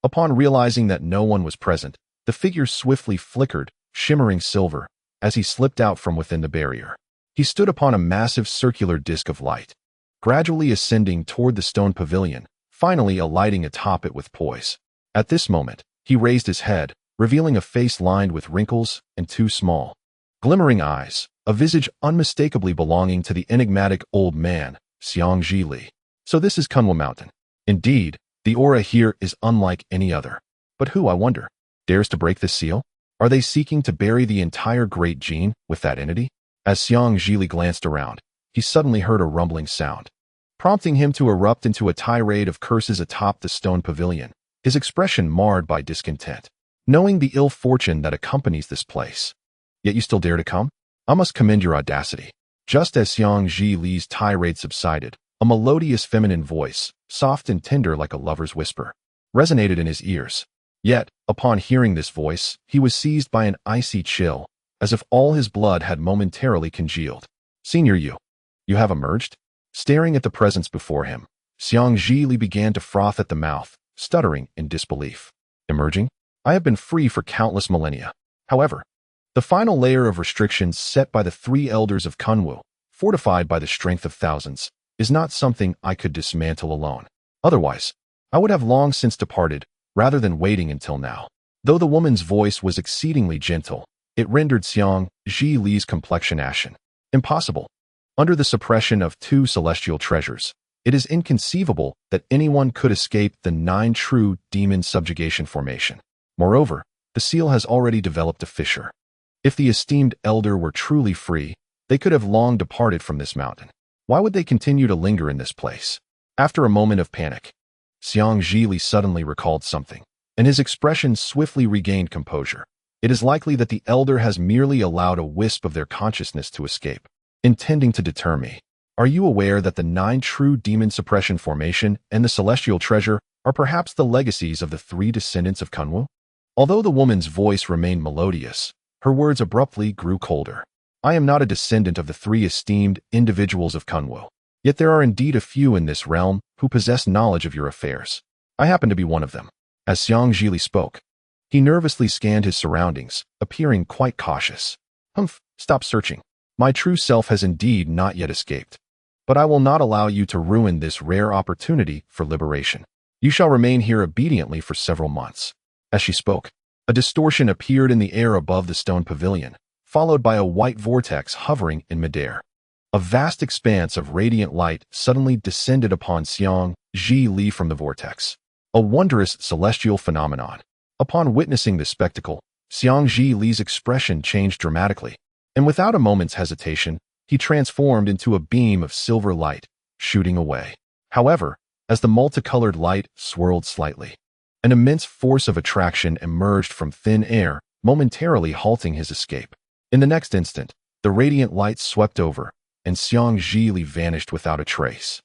Upon realizing that no one was present, the figure swiftly flickered, shimmering silver, as he slipped out from within the barrier. He stood upon a massive circular disk of light, gradually ascending toward the stone pavilion, finally alighting atop it with poise. At this moment, he raised his head, revealing a face lined with wrinkles and two small, glimmering eyes, a visage unmistakably belonging to the enigmatic old man, Xiangji. So this is Kunwa Mountain. Indeed, the aura here is unlike any other. But who, I wonder, dares to break this seal? Are they seeking to bury the entire Great Jin with that entity? As Xiangji glanced around, he suddenly heard a rumbling sound, prompting him to erupt into a tirade of curses atop the stone pavilion, his expression marred by discontent. "Knowing the ill fortune that accompanies this place, yet you still dare to come? I must commend your audacity." Just as Xiangji's tirade subsided, a melodious feminine voice, soft and tender like a lover's whisper, resonated in his ears. Yet, upon hearing this voice, he was seized by an icy chill, as if all his blood had momentarily congealed. "Senior you have emerged?" Staring at the presence before him, Xiangji began to froth at the mouth, stuttering in disbelief. "Emerging? I have been free for countless millennia. However, the final layer of restrictions set by the three elders of Kunwu, fortified by the strength of thousands, is not something I could dismantle alone. Otherwise, I would have long since departed, rather than waiting until now." Though the woman's voice was exceedingly gentle, it rendered Xiangji's complexion ashen. "Impossible. Under the suppression of two celestial treasures, it is inconceivable that anyone could escape the 9 true demon subjugation formation. Moreover, the seal has already developed a fissure. If the esteemed elder were truly free, they could have long departed from this mountain. Why would they continue to linger in this place?" After a moment of panic, Xiangji suddenly recalled something, and his expression swiftly regained composure. "It is likely that the elder has merely allowed a wisp of their consciousness to escape, intending to deter me. Are you aware that the 9 true demon suppression formation and the celestial treasure are perhaps the legacies of the 3 descendants of Kunwu?" Although the woman's voice remained melodious, Her words abruptly grew colder. I am not a descendant of the 3 esteemed individuals of Kunwu. Yet there are indeed a few in this realm who possess knowledge of your affairs. I happen to be one of them. As Xiang Zhili spoke, he nervously scanned his surroundings, appearing quite cautious. Humph, stop searching. My true self has indeed not yet escaped. But I will not allow you to ruin this rare opportunity for liberation. You shall remain here obediently for several months. As she spoke, a distortion appeared in the air above the stone pavilion, followed by a white vortex hovering in midair. A vast expanse of radiant light suddenly descended upon Xiang Zhili from the vortex. A wondrous celestial phenomenon. Upon witnessing this spectacle, Xiang Zhili's expression changed dramatically, and without a moment's hesitation, he transformed into a beam of silver light, shooting away. However, as the multicolored light swirled slightly, an immense force of attraction emerged from thin air, momentarily halting his escape. In the next instant, the radiant light swept over, and Xiang Zhili vanished without a trace,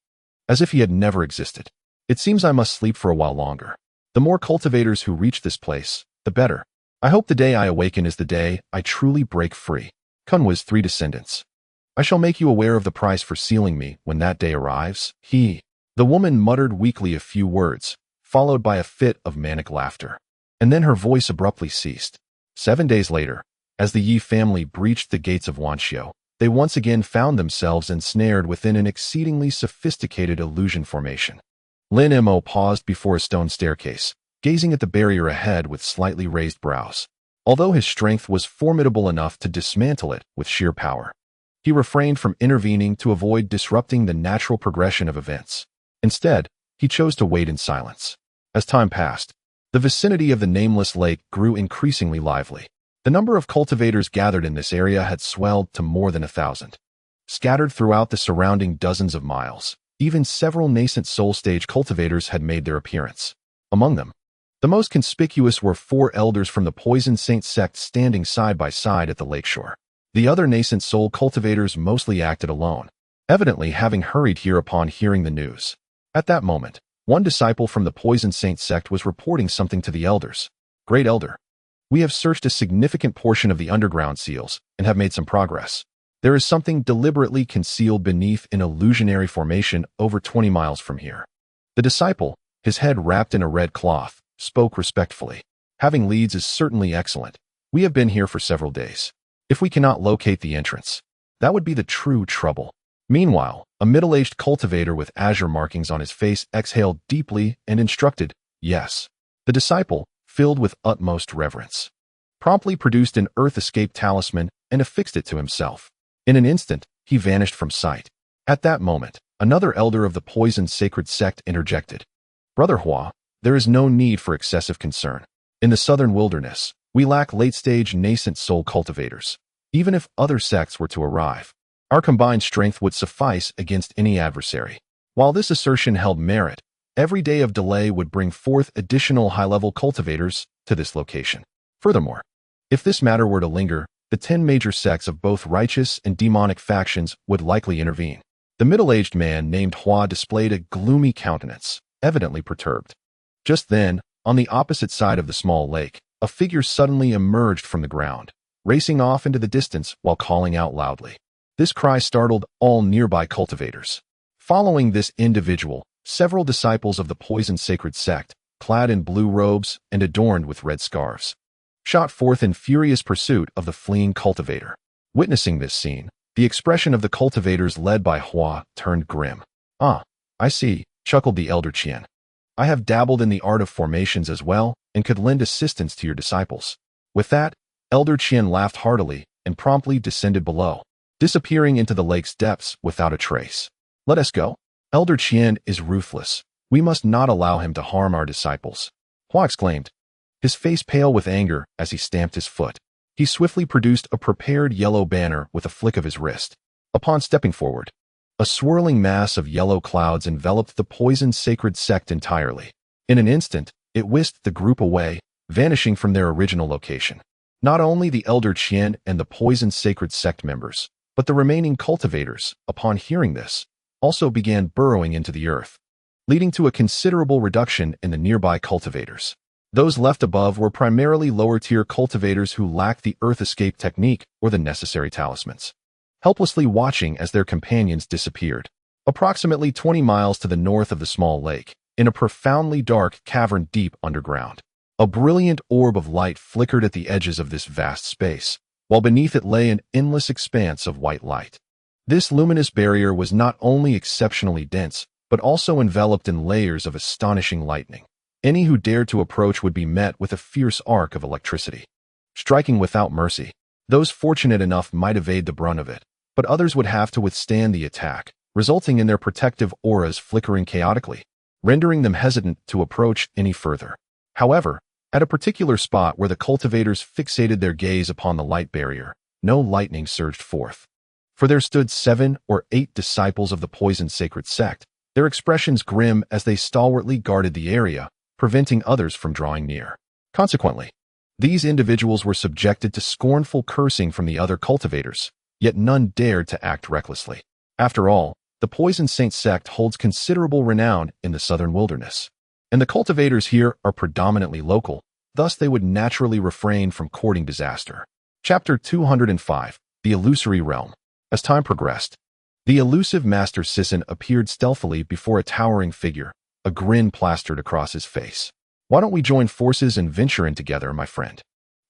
as if he had never existed. It seems I must sleep for a while longer. The more cultivators who reach this place, the better. I hope the day I awaken is the day I truly break free. Kunwa's 3 descendants. I shall make you aware of the price for sealing me when that day arrives. The woman muttered weakly a few words, followed by a fit of manic laughter. And then her voice abruptly ceased. 7 days later, as the Yi family breached the gates of Wanxiu, they once again found themselves ensnared within an exceedingly sophisticated illusion formation. Lin Mo paused before a stone staircase, gazing at the barrier ahead with slightly raised brows. Although his strength was formidable enough to dismantle it with sheer power, he refrained from intervening to avoid disrupting the natural progression of events. Instead, he chose to wait in silence. As time passed, the vicinity of the nameless lake grew increasingly lively. The number of cultivators gathered in this area had swelled to more than 1,000. Scattered throughout the surrounding dozens of miles, even several nascent soul stage cultivators had made their appearance. Among them, the most conspicuous were 4 elders from the Poison Saint Sect standing side by side at the lakeshore. The other nascent soul cultivators mostly acted alone, evidently having hurried here upon hearing the news. At that moment, one disciple from the Poison Saint Sect was reporting something to the elders. Great Elder, we have searched a significant portion of the underground seals and have made some progress. There is something deliberately concealed beneath an illusionary formation over 20 miles from here. The disciple, his head wrapped in a red cloth, spoke respectfully. Having leads is certainly excellent. We have been here for several days. If we cannot locate the entrance, that would be the true trouble. Meanwhile, a middle-aged cultivator with azure markings on his face exhaled deeply and instructed, yes. The disciple, filled with utmost reverence, promptly produced an earth escape talisman and affixed it to himself. In an instant, he vanished from sight. At that moment, another elder of the Poison Sacred Sect interjected. Brother Hua, there is no need for excessive concern. In the southern wilderness, we lack late-stage nascent soul cultivators. Even if other sects were to arrive, our combined strength would suffice against any adversary. While this assertion held merit, every day of delay would bring forth additional high-level cultivators to this location. Furthermore, if this matter were to linger, the 10 major sects of both righteous and demonic factions would likely intervene. The middle-aged man named Hua displayed a gloomy countenance, evidently perturbed. Just then, on the opposite side of the small lake, a figure suddenly emerged from the ground, racing off into the distance while calling out loudly. This cry startled all nearby cultivators. Following this individual, several disciples of the Poison Sacred Sect, clad in blue robes and adorned with red scarves, shot forth in furious pursuit of the fleeing cultivator. Witnessing this scene, the expression of the cultivators led by Hua turned grim. Ah, I see, chuckled the elder Qian. I have dabbled in the art of formations as well and could lend assistance to your disciples. With that, Elder Qian laughed heartily and promptly descended below, disappearing into the lake's depths without a trace. Let us go. Elder Qian is ruthless. We must not allow him to harm our disciples. Hua exclaimed, his face pale with anger as he stamped his foot. He swiftly produced a prepared yellow banner with a flick of his wrist. Upon stepping forward, a swirling mass of yellow clouds enveloped the Poison Sacred Sect entirely. In an instant, it whisked the group away, vanishing from their original location. Not only the Elder Qian and the Poison Sacred Sect members, but the remaining cultivators, upon hearing this, also began burrowing into the earth, leading to a considerable reduction in the nearby cultivators. Those left above were primarily lower-tier cultivators who lacked the earth escape technique or the necessary talismans, helplessly watching as their companions disappeared. Approximately 20 miles to the north of the small lake, in a profoundly dark cavern deep underground, a brilliant orb of light flickered at the edges of this vast space, while beneath it lay an endless expanse of white light. This luminous barrier was not only exceptionally dense, but also enveloped in layers of astonishing lightning. Any who dared to approach would be met with a fierce arc of electricity, striking without mercy. Those fortunate enough might evade the brunt of it, but others would have to withstand the attack, resulting in their protective auras flickering chaotically, rendering them hesitant to approach any further. However, at a particular spot where the cultivators fixated their gaze upon the light barrier, no lightning surged forth. For there stood 7 or 8 disciples of the poisoned sacred sect, their expressions grim as they stalwartly guarded the area, preventing others from drawing near. Consequently, these individuals were subjected to scornful cursing from the other cultivators, yet none dared to act recklessly. After all, the Poison Saint sect holds considerable renown in the southern wilderness, and the cultivators here are predominantly local, thus they would naturally refrain from courting disaster. Chapter 205, The Illusory Realm. As time progressed, the elusive Master Sisson appeared stealthily before a towering figure, a grin plastered across his face. "Why don't we join forces and venture in together, my friend?"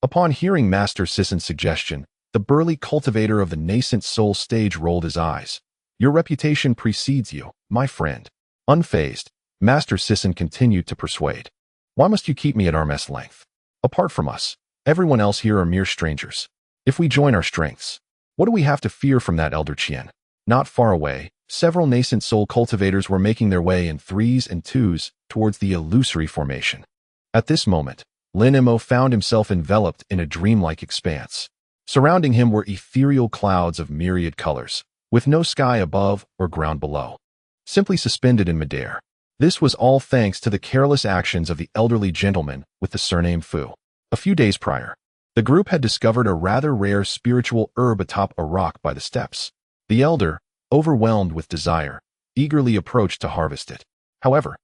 Upon hearing Master Sisson's suggestion, the burly cultivator of the nascent soul stage rolled his eyes. "Your reputation precedes you, my friend." Unfazed, Master Sisson continued to persuade. "Why must you keep me at arm's length? Apart from us, everyone else here are mere strangers. If we join our strengths, what do we have to fear from that elder Chien?" Not far away, several nascent soul cultivators were making their way in 3s and 2s towards the illusory formation. At this moment, Lin Mo found himself enveloped in a dreamlike expanse. Surrounding him were ethereal clouds of myriad colors, with no sky above or ground below, simply suspended in midair. This was all thanks to the careless actions of the elderly gentleman with the surname Fu. A few days prior, the group had discovered a rather rare spiritual herb atop a rock by the steps. The elder, overwhelmed with desire, eagerly approached to harvest it. However,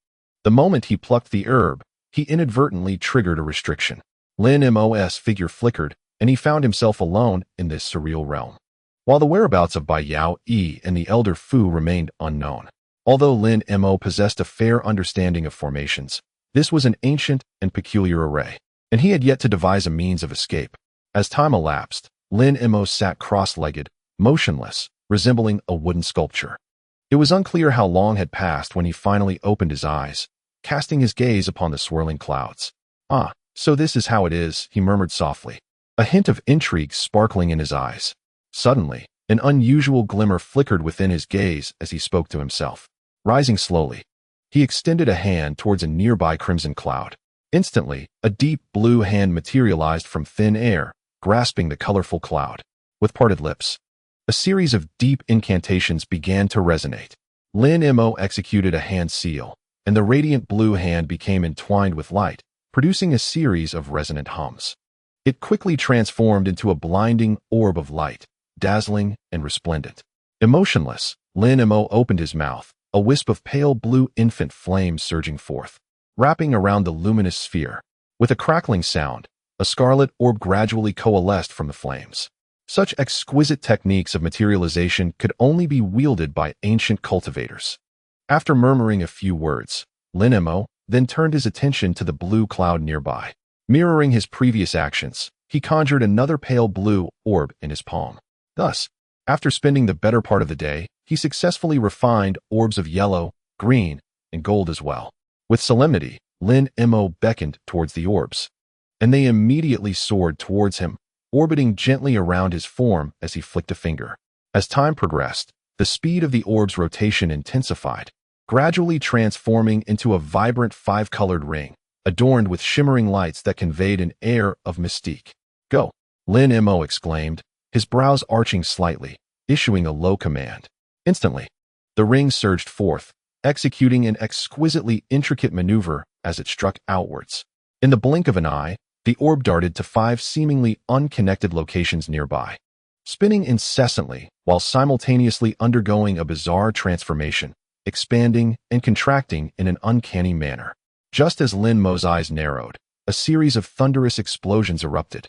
the moment he plucked the herb, he inadvertently triggered a restriction. Lin Mo's figure flickered, and he found himself alone in this surreal realm. While the whereabouts of Bai Yao Yi and the elder Fu remained unknown. Although Lin Mo possessed a fair understanding of formations, this was an ancient and peculiar array, and he had yet to devise a means of escape. As time elapsed, Lin Mo sat cross-legged, motionless, resembling a wooden sculpture. It was unclear how long had passed when he finally opened his eyes, casting his gaze upon the swirling clouds. "Ah, so this is how it is," he murmured softly, a hint of intrigue sparkling in his eyes. Suddenly, an unusual glimmer flickered within his gaze as he spoke to himself. Rising slowly, he extended a hand towards a nearby crimson cloud. Instantly, a deep blue hand materialized from thin air, grasping the colorful cloud. With parted lips, a series of deep incantations began to resonate. Lin Mo executed a hand seal, and the radiant blue hand became entwined with light, producing a series of resonant hums. It quickly transformed into a blinding orb of light, dazzling and resplendent. Emotionless, Lin Mo opened his mouth, a wisp of pale blue infant flame surging forth, wrapping around the luminous sphere. With a crackling sound, a scarlet orb gradually coalesced from the flames. Such exquisite techniques of materialization could only be wielded by ancient cultivators. After murmuring a few words, Lin Mo then turned his attention to the blue cloud nearby. Mirroring his previous actions, he conjured another pale blue orb in his palm. Thus, after spending the better part of the day, he successfully refined orbs of yellow, green, and gold as well. With solemnity, Lin Mo beckoned towards the orbs, and they immediately soared towards him, orbiting gently around his form as he flicked a finger. As time progressed, the speed of the orb's rotation intensified, gradually transforming into a vibrant 5-colored ring, adorned with shimmering lights that conveyed an air of mystique. "Go!" Lin Mo exclaimed, his brows arching slightly, issuing a low command. Instantly, the ring surged forth, executing an exquisitely intricate maneuver as it struck outwards. In the blink of an eye, the orb darted to 5 seemingly unconnected locations nearby, spinning incessantly while simultaneously undergoing a bizarre transformation, expanding and contracting in an uncanny manner. Just as Lin Mo's eyes narrowed, a series of thunderous explosions erupted,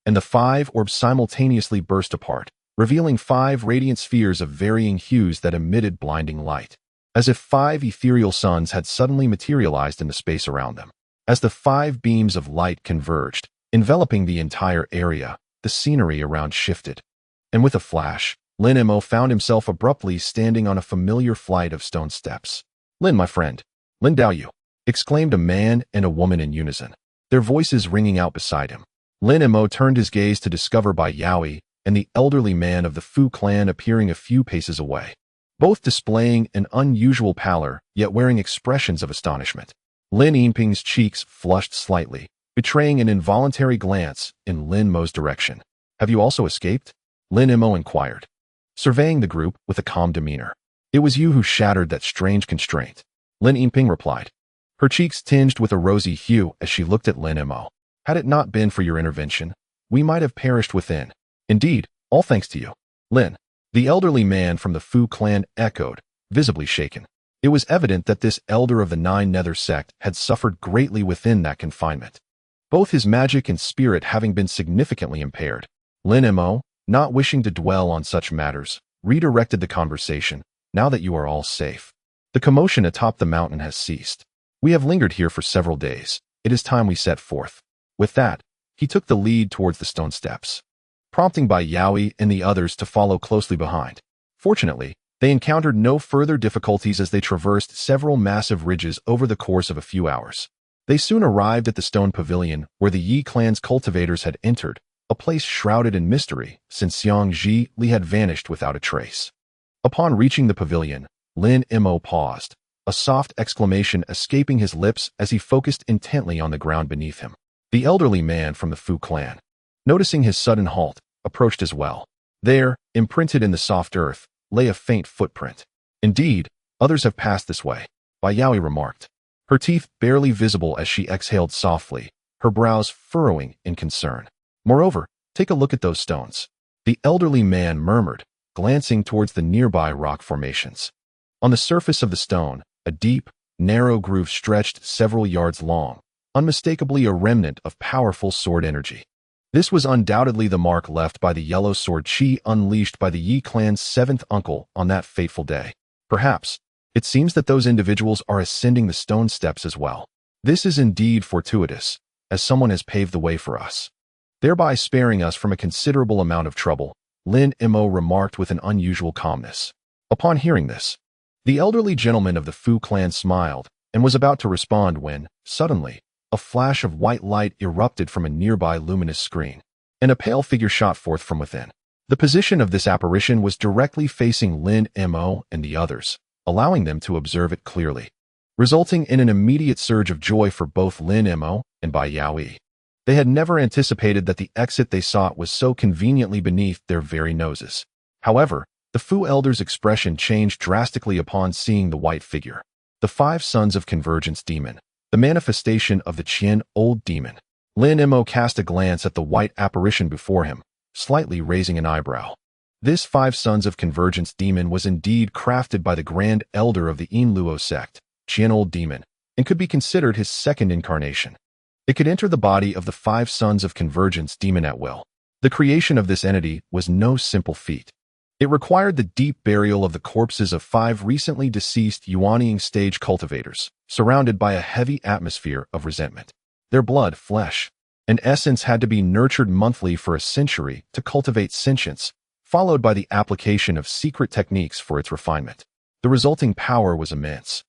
and the 5 orbs simultaneously burst apart, revealing 5 radiant spheres of varying hues that emitted blinding light, as if 5 ethereal suns had suddenly materialized in the space around them. As the 5 beams of light converged, enveloping the entire area, the scenery around shifted. And with a flash, Lin Mo found himself abruptly standing on a familiar flight of stone steps. "Lin, my friend, Lin Daoyu," exclaimed a man and a woman in unison, their voices ringing out beside him. Lin Mo turned his gaze to discover Bai Yaoi and the elderly man of the Fu clan appearing a few paces away, both displaying an unusual pallor, yet wearing expressions of astonishment. Lin Yinping's cheeks flushed slightly, betraying an involuntary glance in Lin Mo's direction. "Have you also escaped?" Lin Mo inquired, surveying the group with a calm demeanor. "It was you who shattered that strange constraint," Lin Yinping replied, her cheeks tinged with a rosy hue as she looked at Lin Mo. "Had it not been for your intervention, we might have perished within." "Indeed, all thanks to you, Lin," the elderly man from the Fu clan echoed, visibly shaken. It was evident that this elder of the 9 Nether sect had suffered greatly within that confinement, both his magic and spirit having been significantly impaired. Lin Mo, not wishing to dwell on such matters, redirected the conversation. "Now that you are all safe, the commotion atop the mountain has ceased. We have lingered here for several days. It is time we set forth." With that, he took the lead towards the stone steps, prompting Bai Yaoi and the others to follow closely behind. Fortunately, they encountered no further difficulties as they traversed several massive ridges over the course of a few hours. They soon arrived at the stone pavilion where the Yi clan's cultivators had entered, a place shrouded in mystery since Xiang Ji Li had vanished without a trace. Upon reaching the pavilion, Lin Mo paused, a soft exclamation escaping his lips as he focused intently on the ground beneath him. The elderly man from the Fu clan, noticing his sudden halt, approached as well. There, imprinted in the soft earth, lay a faint footprint. "Indeed, others have passed this way," Bai Yaoi remarked, her teeth barely visible as she exhaled softly, her brows furrowing in concern. "Moreover, take a look at those stones," the elderly man murmured, glancing towards the nearby rock formations. On the surface of the stone, a deep, narrow groove stretched several yards long, unmistakably a remnant of powerful sword energy. This was undoubtedly the mark left by the yellow sword chi unleashed by the Yi clan's 7th uncle on that fateful day. Perhaps, it seems that those individuals are ascending the stone steps as well. This is indeed fortuitous, as someone has paved the way for us, thereby sparing us from a considerable amount of trouble, Lin Mo remarked with an unusual calmness. Upon hearing this, the elderly gentleman of the Fu clan smiled and was about to respond when, suddenly, a flash of white light erupted from a nearby luminous screen, and a pale figure shot forth from within. The position of this apparition was directly facing Lin Mo and the others, allowing them to observe it clearly, resulting in an immediate surge of joy for both Lin Mo and Bai Yaoi. They had never anticipated that the exit they sought was so conveniently beneath their very noses. However, the Fu elder's expression changed drastically upon seeing the white figure. The 5 sons of Convergence Demon, the manifestation of the Qian Old Demon. Lin Mo cast a glance at the white apparition before him, slightly raising an eyebrow. This 5 sons of Convergence Demon was indeed crafted by the Grand Elder of the Yinluo sect, Qian Old Demon, and could be considered his 2nd incarnation. It could enter the body of the 5 sons of Convergence Demon at will. The creation of this entity was no simple feat. It required the deep burial of the corpses of 5 recently deceased Yuanying stage cultivators, surrounded by a heavy atmosphere of resentment. Their blood, flesh, and essence had to be nurtured monthly for a century to cultivate sentience, followed by the application of secret techniques for its refinement. The resulting power was immense,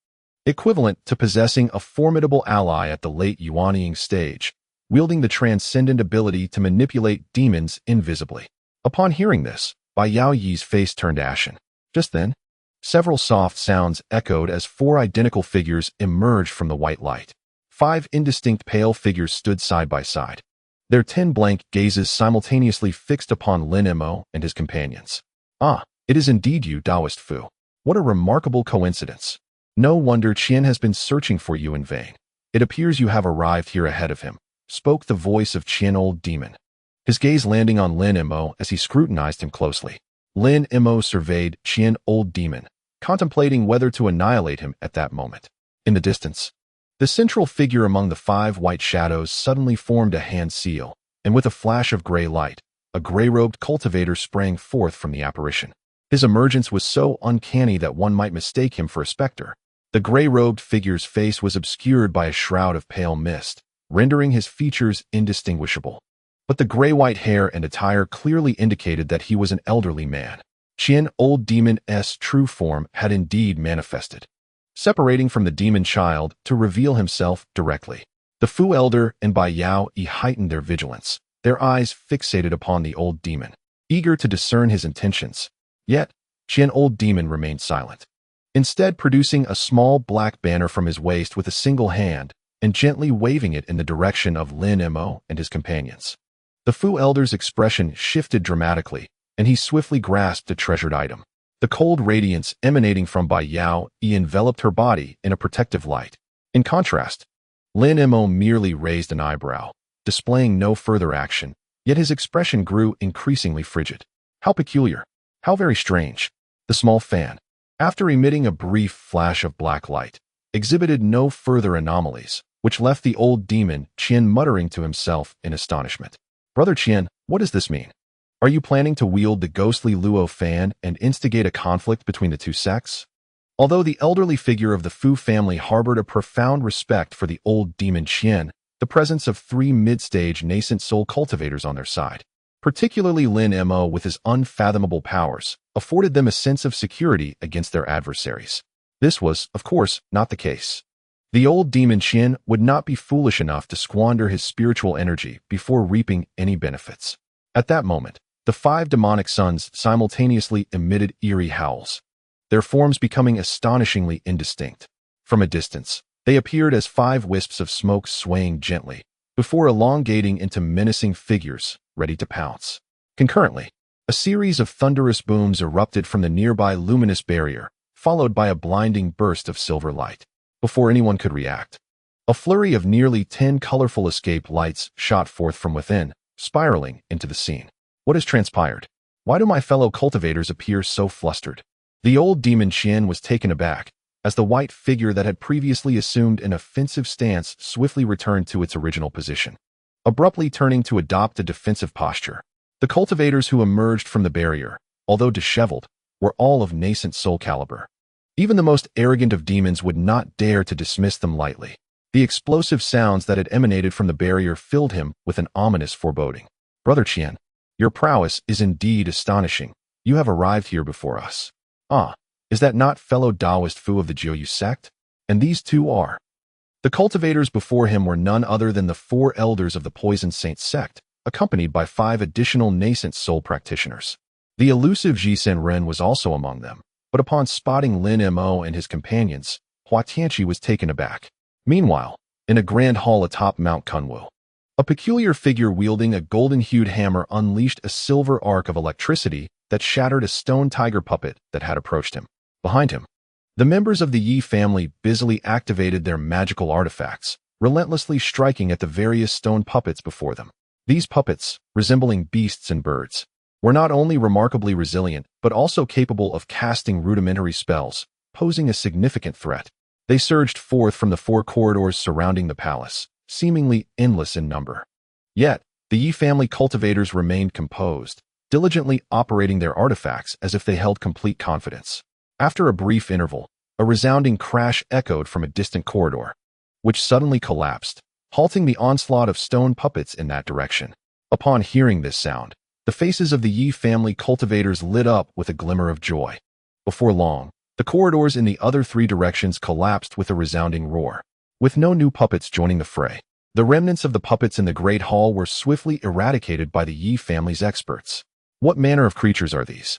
equivalent to possessing a formidable ally at the late Yuanying stage, wielding the transcendent ability to manipulate demons invisibly. Upon hearing this, Bai Yaoyi's face turned ashen. Just then, several soft sounds echoed as 4 identical figures emerged from the white light. 5 indistinct pale figures stood side by side, their 10 blank gazes simultaneously fixed upon Lin Mo and his companions. "Ah, it is indeed you, Taoist Fu. What a remarkable coincidence. No wonder Qian has been searching for you in vain. It appears you have arrived here ahead of him," spoke the voice of Qian Old Demon, his gaze landing on Lin Mo as he scrutinized him closely. Lin Mo surveyed Qian Old Demon, contemplating whether to annihilate him at that moment. In the distance, The central figure among the 5 white shadows suddenly formed a hand seal, and with a flash of gray light, a gray-robed cultivator sprang forth from the apparition. His emergence was so uncanny that one might mistake him for a specter. The gray-robed figure's face was obscured by a shroud of pale mist, rendering his features indistinguishable. But the gray-white hair and attire clearly indicated that he was an elderly man. Qian, old demon's true form, had indeed manifested, separating from the demon child to reveal himself directly. The Fu elder and Bai Yao heightened their vigilance, their eyes fixated upon the old demon, eager to discern his intentions. Yet, Qian old demon remained silent, instead producing a small black banner from his waist with a single hand and gently waving it in the direction of Lin Mo and his companions. The Fu elder's expression shifted dramatically, and he swiftly grasped a treasured item. The cold radiance emanating from Bai Yao enveloped her body in a protective light. In contrast, Lin Mo merely raised an eyebrow, displaying no further action, yet his expression grew increasingly frigid. How peculiar! How very strange! The small fan, after emitting a brief flash of black light, exhibited no further anomalies, which left the old demon Qian muttering to himself in astonishment. Brother Qian, what does this mean? Are you planning to wield the ghostly Luo fan and instigate a conflict between the two sects? Although the elderly figure of the Fu family harbored a profound respect for the old demon Qian, the presence of 3 mid-stage nascent soul cultivators on their side, particularly Lin Mo with his unfathomable powers, afforded them a sense of security against their adversaries. This was, of course, not the case. The old demon Qian would not be foolish enough to squander his spiritual energy before reaping any benefits. At that moment, the 5 demonic sons simultaneously emitted eerie howls, their forms becoming astonishingly indistinct. From a distance, they appeared as 5 wisps of smoke swaying gently, before elongating into menacing figures ready to pounce. Concurrently, a series of thunderous booms erupted from the nearby luminous barrier, followed by a blinding burst of silver light. Before anyone could react, a flurry of nearly 10 colorful escape lights shot forth from within, spiraling into the scene. What has transpired? Why do my fellow cultivators appear so flustered? The old demon Qian was taken aback, as the white figure that had previously assumed an offensive stance swiftly returned to its original position, abruptly turning to adopt a defensive posture. The cultivators who emerged from the barrier, although disheveled, were all of nascent soul caliber. Even the most arrogant of demons would not dare to dismiss them lightly. The explosive sounds that had emanated from the barrier filled him with an ominous foreboding. Brother Qian, your prowess is indeed astonishing. You have arrived here before us. Ah, is that not fellow Taoist Fu of the Jiuyu sect? And these two are. The cultivators before him were none other than the 4 elders of the Poison Saint sect, accompanied by 5 additional nascent soul practitioners. The elusive Jisen Ren was also among them, but upon spotting Lin Mo and his companions, Hua Tianqi was taken aback. Meanwhile, in a grand hall atop Mount Kunwu, a peculiar figure wielding a golden-hued hammer unleashed a silver arc of electricity that shattered a stone tiger puppet that had approached him. Behind him, the members of the Yi family busily activated their magical artifacts, relentlessly striking at the various stone puppets before them. These puppets, resembling beasts and birds, were not only remarkably resilient, but also capable of casting rudimentary spells, posing a significant threat. They surged forth from the 4 corridors surrounding the palace, seemingly endless in number. Yet, the Yi family cultivators remained composed, diligently operating their artifacts as if they held complete confidence. After a brief interval, a resounding crash echoed from a distant corridor, which suddenly collapsed, halting the onslaught of stone puppets in that direction. Upon hearing this sound, the faces of the Yi family cultivators lit up with a glimmer of joy. Before long, the corridors in the other 3 directions collapsed with a resounding roar. With no new puppets joining the fray, the remnants of the puppets in the Great Hall were swiftly eradicated by the Yi family's experts. What manner of creatures are these?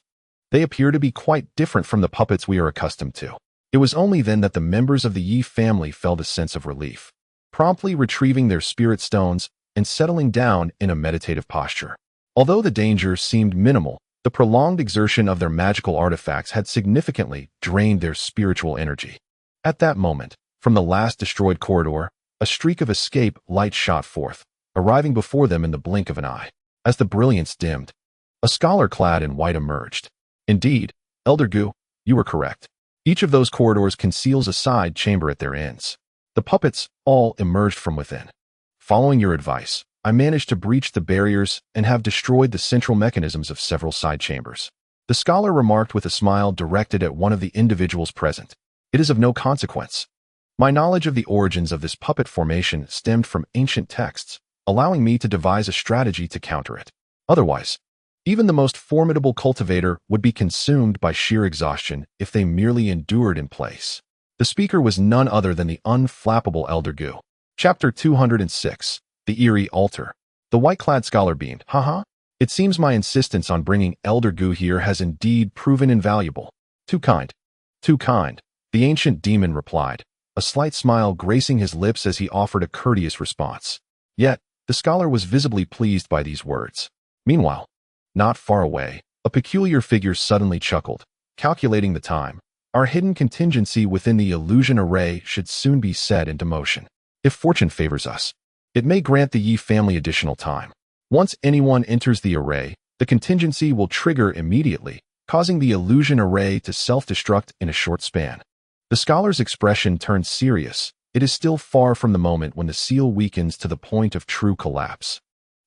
They appear to be quite different from the puppets we are accustomed to. It was only then that the members of the Yi family felt a sense of relief, promptly retrieving their spirit stones and settling down in a meditative posture. Although the danger seemed minimal, the prolonged exertion of their magical artifacts had significantly drained their spiritual energy. At that moment, from the last destroyed corridor, a streak of escape light shot forth, arriving before them in the blink of an eye. As the brilliance dimmed, a scholar clad in white emerged. Indeed, Elder Gu, you were correct. Each of those corridors conceals a side chamber at their ends. The puppets all emerged from within. Following your advice, I managed to breach the barriers and have destroyed the central mechanisms of several side chambers. The scholar remarked with a smile directed at one of the individuals present. It is of no consequence. My knowledge of the origins of this puppet formation stemmed from ancient texts, allowing me to devise a strategy to counter it. Otherwise, even the most formidable cultivator would be consumed by sheer exhaustion if they merely endured in place. The speaker was none other than the unflappable Elder Gu. Chapter 206. The Eerie Altar. The white-clad scholar beamed. Haha. It seems my insistence on bringing Elder Gu here has indeed proven invaluable. Too kind. Too kind. The ancient demon replied, a slight smile gracing his lips as he offered a courteous response. Yet, the scholar was visibly pleased by these words. Meanwhile, not far away, a peculiar figure suddenly chuckled, calculating the time. Our hidden contingency within the illusion array should soon be set into motion. If fortune favors us, it may grant the Yi family additional time. Once anyone enters the array, the contingency will trigger immediately, causing the illusion array to self-destruct in a short span. The scholar's expression turned serious. It is still far from the moment when the seal weakens to the point of true collapse,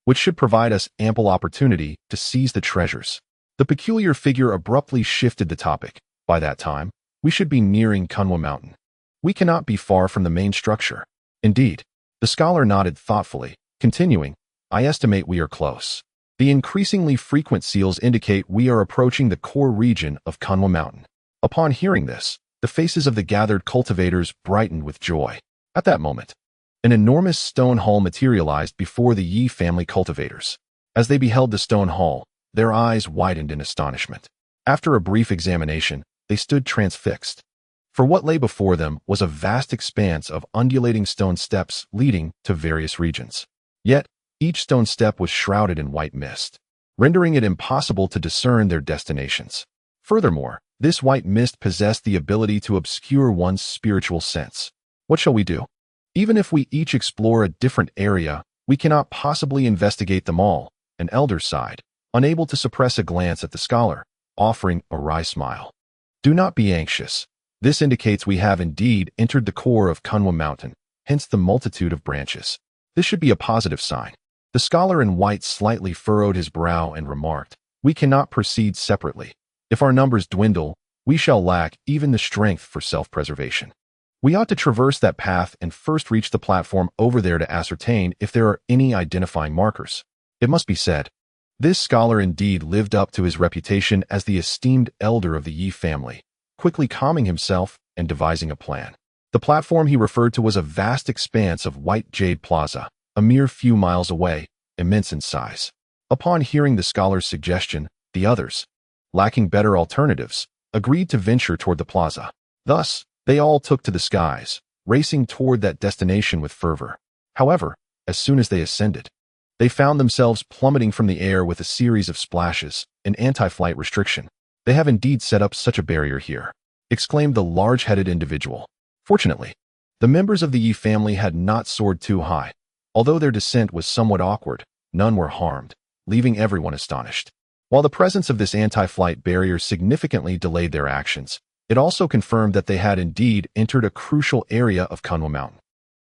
which should provide us ample opportunity to seize the treasures. The peculiar figure abruptly shifted the topic. By that time, we should be nearing Kunwa Mountain. We cannot be far from the main structure. Indeed, the scholar nodded thoughtfully, continuing, I estimate we are close. The increasingly frequent seals indicate we are approaching the core region of Kunwa Mountain. Upon hearing this, the faces of the gathered cultivators brightened with joy. At that moment, an enormous stone hall materialized before the Yi family cultivators. As they beheld the stone hall, their eyes widened in astonishment. After a brief examination, they stood transfixed. For what lay before them was a vast expanse of undulating stone steps leading to various regions. Yet, each stone step was shrouded in white mist, rendering it impossible to discern their destinations. Furthermore, this white mist possessed the ability to obscure one's spiritual sense. What shall we do? Even if we each explore a different area, we cannot possibly investigate them all, an elder sighed, unable to suppress a glance at the scholar, offering a wry smile. Do not be anxious. This indicates we have indeed entered the core of Kunwa Mountain, hence the multitude of branches. This should be a positive sign. The scholar in white slightly furrowed his brow and remarked, we cannot proceed separately. If our numbers dwindle, we shall lack even the strength for self-preservation. We ought to traverse that path and first reach the platform over there to ascertain if there are any identifying markers. It must be said, this scholar indeed lived up to his reputation as the esteemed elder of the Yi family, quickly calming himself and devising a plan. The platform he referred to was a vast expanse of white jade plaza, a mere few miles away, immense in size. Upon hearing the scholar's suggestion, the others, lacking better alternatives, agreed to venture toward the plaza. Thus, they all took to the skies, racing toward that destination with fervor. However, as soon as they ascended, they found themselves plummeting from the air with a series of splashes, an anti-flight restriction. They have indeed set up such a barrier here, exclaimed the large-headed individual. Fortunately, the members of the Yi family had not soared too high. Although their descent was somewhat awkward, none were harmed, leaving everyone astonished. While the presence of this anti-flight barrier significantly delayed their actions, it also confirmed that they had indeed entered a crucial area of Kunwa Mountain.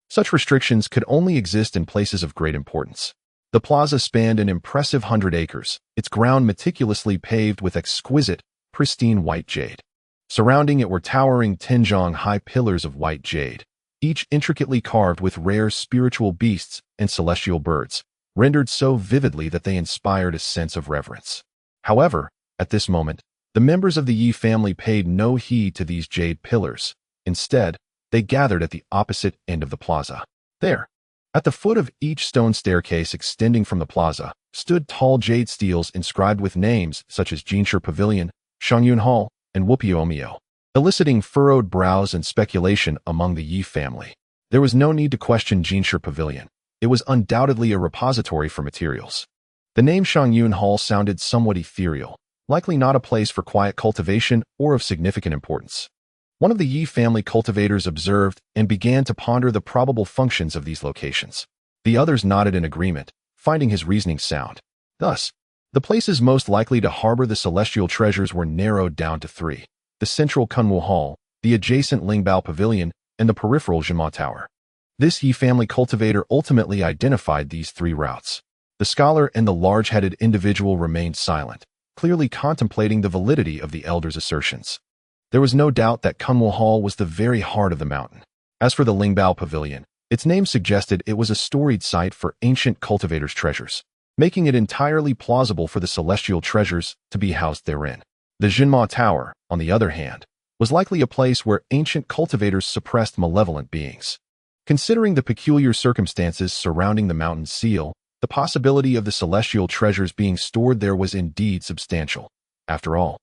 Such restrictions could only exist in places of great importance. The plaza spanned an impressive 100 acres, its ground meticulously paved with exquisite, pristine white jade. Surrounding it were towering Tenjong-high pillars of white jade, each intricately carved with rare spiritual beasts and celestial birds, rendered so vividly that they inspired a sense of reverence. However, at this moment, the members of the Yi family paid no heed to these jade pillars. Instead, they gathered at the opposite end of the plaza. There, at the foot of each stone staircase extending from the plaza, stood tall jade steels inscribed with names such as Jinshi Pavilion, Shangyun Hall, and Wupyeomyo, eliciting furrowed brows and speculation among the Yi family. There was no need to question Jinshi Pavilion. It was undoubtedly a repository for materials. The name Shangyun Hall sounded somewhat ethereal, likely not a place for quiet cultivation or of significant importance. One of the Yi family cultivators observed and began to ponder the probable functions of these locations. The others nodded in agreement, finding his reasoning sound. Thus, the places most likely to harbor the celestial treasures were narrowed down to three: the central Kunwu Hall, the adjacent Lingbao Pavilion, and the peripheral Zhima Tower. This Yi family cultivator ultimately identified these three routes. The scholar and the large-headed individual remained silent, clearly contemplating the validity of the elder's assertions. There was no doubt that Kunmo Hall was the very heart of the mountain. As for the Lingbao Pavilion, its name suggested it was a storied site for ancient cultivators' treasures, making it entirely plausible for the celestial treasures to be housed therein. The Jinma Tower, on the other hand, was likely a place where ancient cultivators suppressed malevolent beings. Considering the peculiar circumstances surrounding the mountain's seal, the possibility of the celestial treasures being stored there was indeed substantial. After all,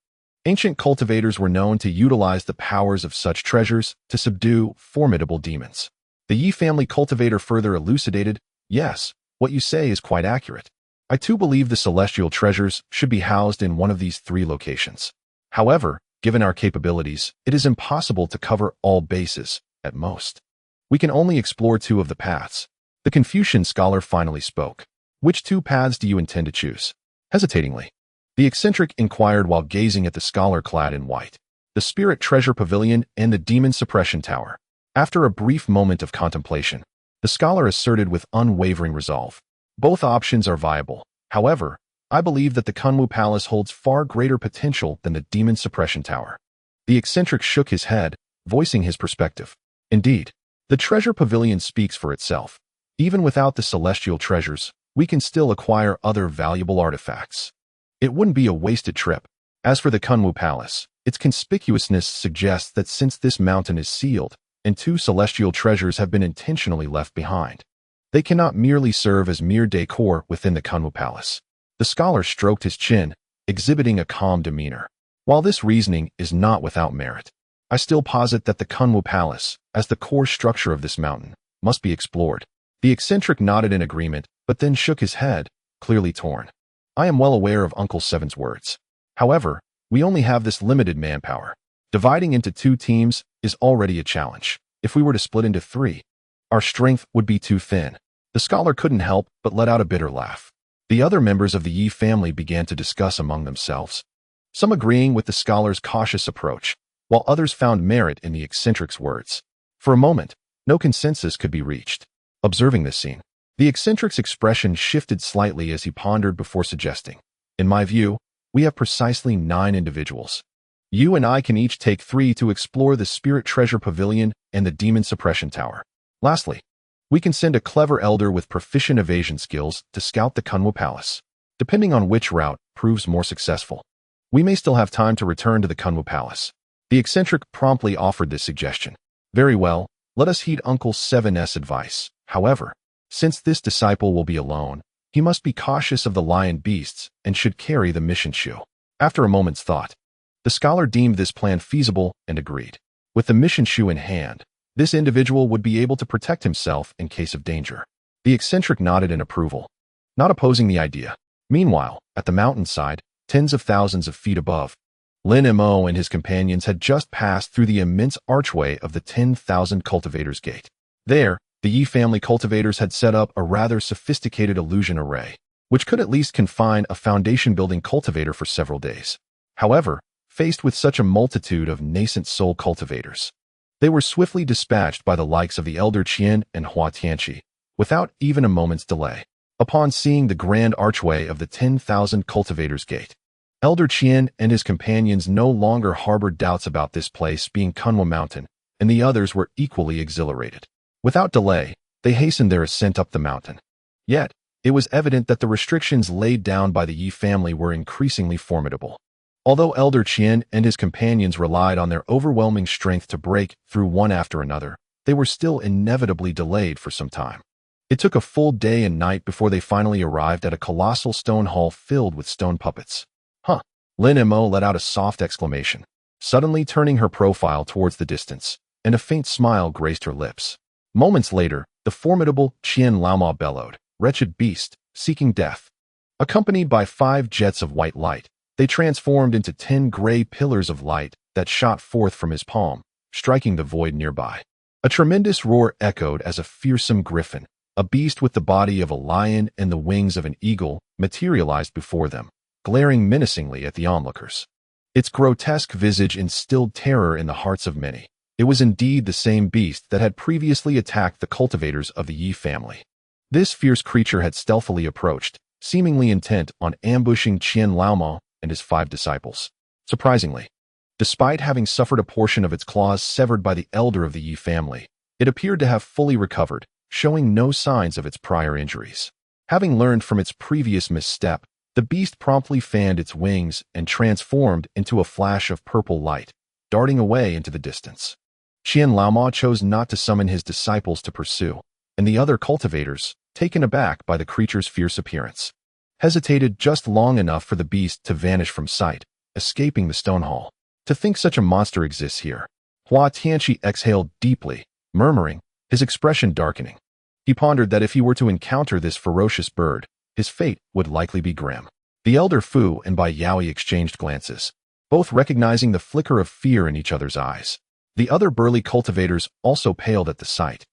ancient cultivators were known to utilize the powers of such treasures to subdue formidable demons. The Yi family cultivator further elucidated, "Yes, what you say is quite accurate. I too believe the celestial treasures should be housed in one of these three locations. However, given our capabilities, it is impossible to cover all bases, at most. We can only explore two of the paths." The Confucian scholar finally spoke. "Which two paths do you intend to choose?" Hesitatingly, the eccentric inquired while gazing at the scholar clad in white. "The Spirit Treasure Pavilion and the Demon Suppression Tower." After a brief moment of contemplation, the scholar asserted with unwavering resolve, "Both options are viable. However, I believe that the Kunmu Palace holds far greater potential than the Demon Suppression Tower." The eccentric shook his head, voicing his perspective. "Indeed, the Treasure Pavilion speaks for itself. Even without the celestial treasures, we can still acquire other valuable artifacts. It wouldn't be a wasted trip. As for the Kunmu Palace, its conspicuousness suggests that since this mountain is sealed, and two celestial treasures have been intentionally left behind, they cannot merely serve as mere decor within the Kunmu Palace." The scholar stroked his chin, exhibiting a calm demeanor. "While this reasoning is not without merit, I still posit that the Kunmu Palace, as the core structure of this mountain, must be explored." The eccentric nodded in agreement, but then shook his head, clearly torn. "I am well aware of Uncle Seven's words. However, we only have this limited manpower. Dividing into two teams is already a challenge. If we were to split into three, our strength would be too thin." The scholar couldn't help but let out a bitter laugh. The other members of the Yi family began to discuss among themselves, some agreeing with the scholar's cautious approach, while others found merit in the eccentric's words. For a moment, no consensus could be reached. Observing this scene, the eccentric's expression shifted slightly as he pondered before suggesting, "In my view, we have precisely 9 individuals. You and I can each take 3 to explore the Spirit Treasure Pavilion and the Demon Suppression Tower. Lastly, we can send a clever elder with proficient evasion skills to scout the Kunmu Palace. Depending on which route proves more successful, we may still have time to return to the Kunmu Palace." The eccentric promptly offered this suggestion. "Very well, let us heed Uncle 7's advice. However, since this disciple will be alone, he must be cautious of the lion beasts and should carry the mission shoe." After a moment's thought, the scholar deemed this plan feasible and agreed. With the mission shoe in hand, this individual would be able to protect himself in case of danger. The eccentric nodded in approval, not opposing the idea. Meanwhile, at the mountainside, tens of thousands of feet above, Lin Mo and his companions had just passed through the immense archway of the 10,000 Cultivators Gate. There, the Yi family cultivators had set up a rather sophisticated illusion array, which could at least confine a foundation-building cultivator for several days. However, faced with such a multitude of nascent soul cultivators, they were swiftly dispatched by the likes of the elder Qian and Hua Tianqi, without even a moment's delay. Upon seeing the grand archway of the 10,000 Cultivators Gate, Elder Qian and his companions no longer harbored doubts about this place being Kunmo Mountain, and the others were equally exhilarated. Without delay, they hastened their ascent up the mountain. Yet, it was evident that the restrictions laid down by the Yi family were increasingly formidable. Although Elder Qian and his companions relied on their overwhelming strength to break through one after another, they were still inevitably delayed for some time. It took a full day and night before they finally arrived at a colossal stone hall filled with stone puppets. "Huh!" Lin Mo let out a soft exclamation, suddenly turning her profile towards the distance, and a faint smile graced her lips. Moments later, the formidable Qian Laoma bellowed, "Wretched beast, seeking death." Accompanied by 5 jets of white light, they transformed into 10 gray pillars of light that shot forth from his palm, striking the void nearby. A tremendous roar echoed as a fearsome griffin, a beast with the body of a lion and the wings of an eagle, materialized before them, glaring menacingly at the onlookers. Its grotesque visage instilled terror in the hearts of many, It was indeed the same beast that had previously attacked the cultivators of the Yi family. This fierce creature had stealthily approached, seemingly intent on ambushing Qian Laoma and his 5 disciples. Surprisingly, despite having suffered a portion of its claws severed by the elder of the Yi family, it appeared to have fully recovered, showing no signs of its prior injuries. Having learned from its previous misstep, the beast promptly fanned its wings and transformed into a flash of purple light, darting away into the distance. Qian Laoma chose not to summon his disciples to pursue, and the other cultivators, taken aback by the creature's fierce appearance, hesitated just long enough for the beast to vanish from sight, escaping the stone hall. To think such a monster exists here. Hua Tianqi exhaled deeply, murmuring, his expression darkening. He pondered that if he were to encounter this ferocious bird, his fate would likely be grim. The elder Fu and Bai Yaoi exchanged glances, both recognizing the flicker of fear in each other's eyes. The other burly cultivators also paled at the sight.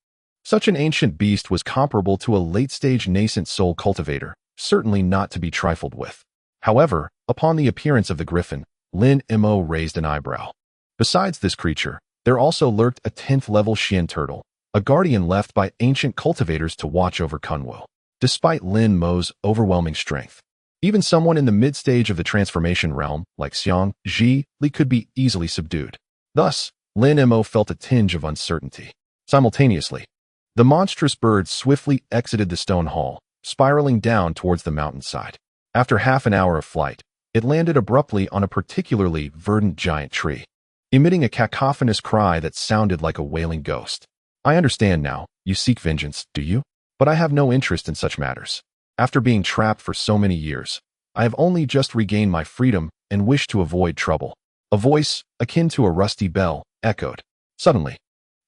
Such an ancient beast was comparable to a late-stage nascent soul cultivator, certainly not to be trifled with. However, upon the appearance of the griffin, Lin Mo raised an eyebrow. Besides this creature, there also lurked a 10th-level Xian turtle, a guardian left by ancient cultivators to watch over Kunwu. Despite Lin Mo's overwhelming strength, even someone in the mid-stage of the transformation realm, like Xiang Ji Li, could be easily subdued. Thus, Lin Mo felt a tinge of uncertainty. Simultaneously, the monstrous bird swiftly exited the stone hall, spiraling down towards the mountainside. After half an hour of flight, it landed abruptly on a particularly verdant giant tree, emitting a cacophonous cry that sounded like a wailing ghost. I understand now, you seek vengeance, do you? But I have no interest in such matters. After being trapped for so many years, I have only just regained my freedom and wish to avoid trouble. A voice, akin to a rusty bell, echoed. Suddenly,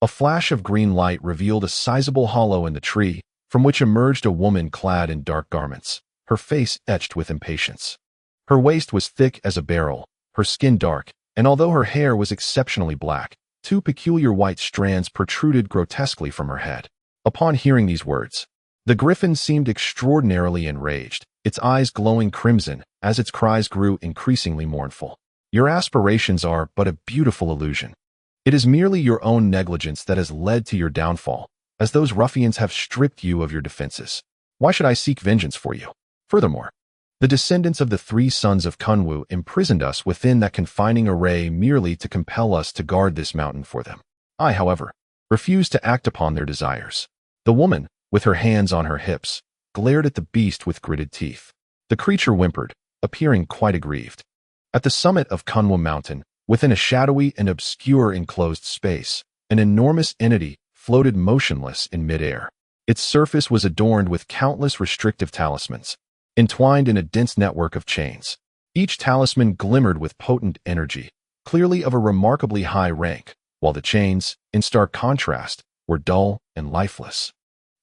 a flash of green light revealed a sizable hollow in the tree, from which emerged a woman clad in dark garments, her face etched with impatience. Her waist was thick as a barrel, her skin dark, and although her hair was exceptionally black, 2 peculiar white strands protruded grotesquely from her head. Upon hearing these words, the griffin seemed extraordinarily enraged, its eyes glowing crimson as its cries grew increasingly mournful. Your aspirations are but a beautiful illusion. It is merely your own negligence that has led to your downfall, as those ruffians have stripped you of your defenses. Why should I seek vengeance for you? Furthermore, the descendants of the 3 sons of Kunwu imprisoned us within that confining array merely to compel us to guard this mountain for them. I, however, refused to act upon their desires. The woman, with her hands on her hips, glared at the beast with gritted teeth. The creature whimpered, appearing quite aggrieved. At the summit of Kunwu Mountain, within a shadowy and obscure enclosed space, an enormous entity floated motionless in midair. Its surface was adorned with countless restrictive talismans, entwined in a dense network of chains. Each talisman glimmered with potent energy, clearly of a remarkably high rank, while the chains, in stark contrast, were dull and lifeless.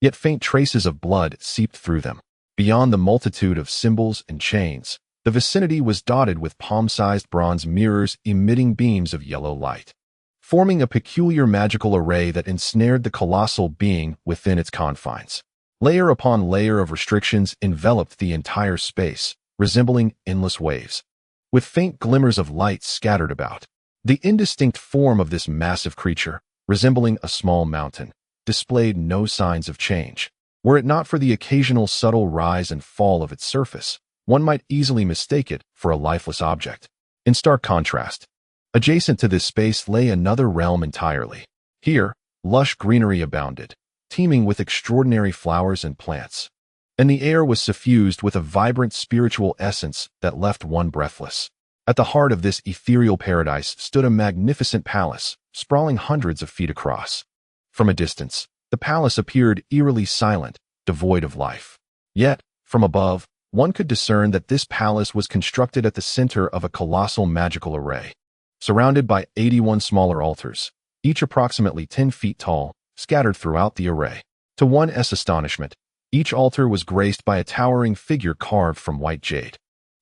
Yet faint traces of blood seeped through them. Beyond the multitude of symbols and chains, the vicinity was dotted with palm-sized bronze mirrors emitting beams of yellow light, forming a peculiar magical array that ensnared the colossal being within its confines. Layer upon layer of restrictions enveloped the entire space, resembling endless waves, with faint glimmers of light scattered about. The indistinct form of this massive creature, resembling a small mountain, displayed no signs of change. Were it not for the occasional subtle rise and fall of its surface, one might easily mistake it for a lifeless object. In stark contrast, adjacent to this space lay another realm entirely. Here, lush greenery abounded, teeming with extraordinary flowers and plants, and the air was suffused with a vibrant spiritual essence that left one breathless. At the heart of this ethereal paradise stood a magnificent palace, sprawling hundreds of feet across. From a distance, the palace appeared eerily silent, devoid of life. Yet, from above, one could discern that this palace was constructed at the center of a colossal magical array, surrounded by 81 smaller altars, each approximately 10 feet tall, scattered throughout the array. To one's astonishment, each altar was graced by a towering figure carved from white jade,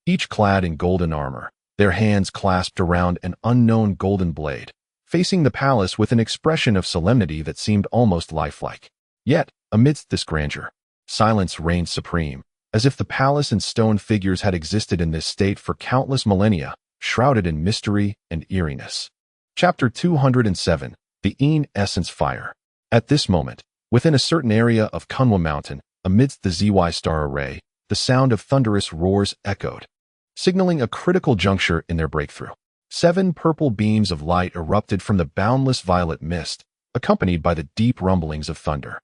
each clad in golden armor, their hands clasped around an unknown golden blade, facing the palace with an expression of solemnity that seemed almost lifelike. Yet, amidst this grandeur, silence reigned supreme, as if the palace and stone figures had existed in this state for countless millennia, shrouded in mystery and eeriness. Chapter 207. the Een essence fire. At this moment, within a certain area of Kunwa Mountain, amidst the ZY star array, the sound of thunderous roars echoed, signaling a critical juncture in their breakthrough. 7 purple beams of light erupted from the boundless violet mist, accompanied by the deep rumblings of thunder.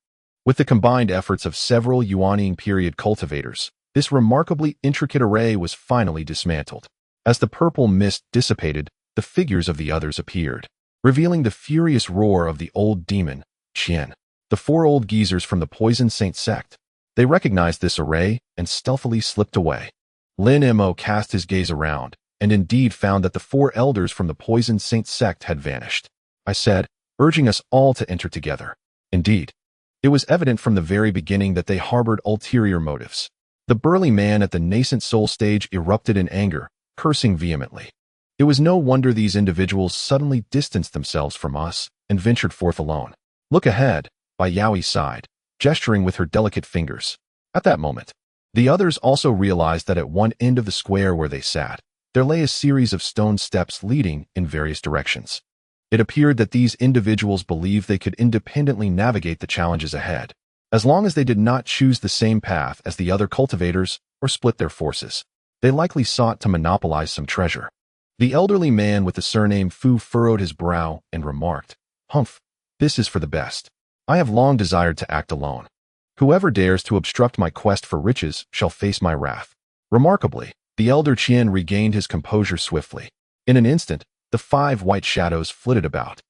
With the combined efforts of several Yuanying period cultivators, this remarkably intricate array was finally dismantled. As the purple mist dissipated, the figures of the others appeared, revealing the furious roar of the old demon, Qian. The 4 old geezers from the Poison Saint Sect. They recognized this array and stealthily slipped away. Lin Mo cast his gaze around, and indeed found that the 4 elders from the Poison Saint Sect had vanished. I said, urging us all to enter together. Indeed, it was evident from the very beginning that they harbored ulterior motives. The burly man at the nascent soul stage erupted in anger, cursing vehemently. It was no wonder these individuals suddenly distanced themselves from us and ventured forth alone. Look ahead, Bai Yaoi sighed, gesturing with her delicate fingers. At that moment, the others also realized that at one end of the square where they sat, there lay a series of stone steps leading in various directions. It appeared that these individuals believed they could independently navigate the challenges ahead, as long as they did not choose the same path as the other cultivators or split their forces. They likely sought to monopolize some treasure. The elderly man with the surname Fu furrowed his brow and remarked, "Humph, this is for the best. I have long desired to act alone. Whoever dares to obstruct my quest for riches shall face my wrath." Remarkably, the elder Qian regained his composure swiftly. In an instant, the 5 white shadows flitted about,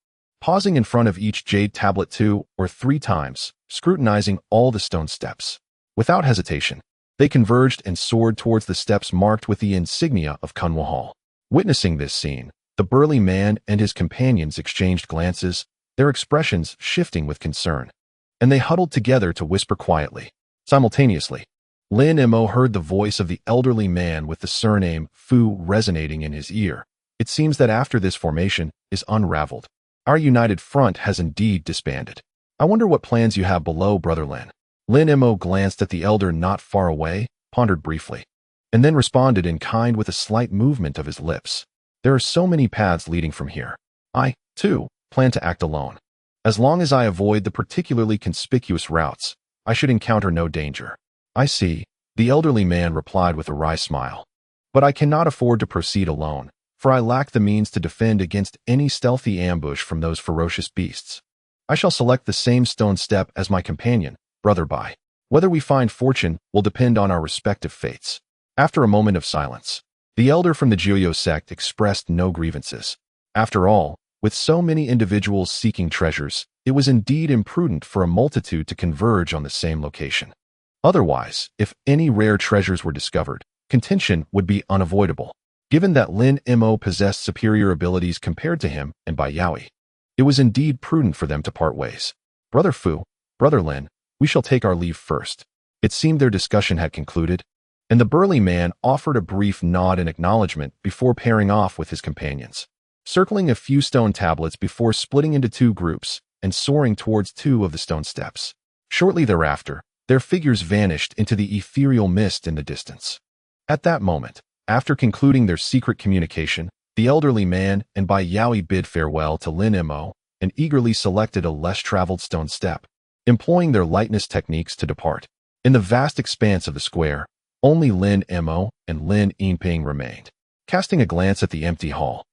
pausing in front of each jade tablet 2 or 3 times, scrutinizing all the stone steps. Without hesitation, they converged and soared towards the steps marked with the insignia of Kunwa Hall. Witnessing this scene, the burly man and his companions exchanged glances, their expressions shifting with concern, and they huddled together to whisper quietly. Simultaneously, Lin Mo heard the voice of the elderly man with the surname Fu resonating in his ear. It seems that after this formation is unraveled, our united front has indeed disbanded. I wonder what plans you have below, Brother Lin. Lin Mo glanced at the elder not far away, pondered briefly, and then responded in kind with a slight movement of his lips. There are so many paths leading from here. I, too, plan to act alone. As long as I avoid the particularly conspicuous routes, I should encounter no danger. I see, the elderly man replied with a wry smile. But I cannot afford to proceed alone, for I lack the means to defend against any stealthy ambush from those ferocious beasts. I shall select the same stone step as my companion, Brother Bai. Whether we find fortune will depend on our respective fates. After a moment of silence, the elder from the Jiuyo sect expressed no grievances. After all, with so many individuals seeking treasures, it was indeed imprudent for a multitude to converge on the same location. Otherwise, if any rare treasures were discovered, contention would be unavoidable. Given that Lin Mo possessed superior abilities compared to him and Bai Yaoi, it was indeed prudent for them to part ways. Brother Fu, Brother Lin, we shall take our leave first. It seemed their discussion had concluded, and the burly man offered a brief nod in acknowledgement before pairing off with his companions, circling a few stone tablets before splitting into 2 groups and soaring towards 2 of the stone steps. Shortly thereafter, their figures vanished into the ethereal mist in the distance. At that moment, after concluding their secret communication, the elderly man and Bai Yaoi bid farewell to Lin Mo and eagerly selected a less traveled stone step, employing their lightness techniques to depart. In the vast expanse of the square, only Lin Mo and Lin Yinping remained. Casting a glance at the empty hall,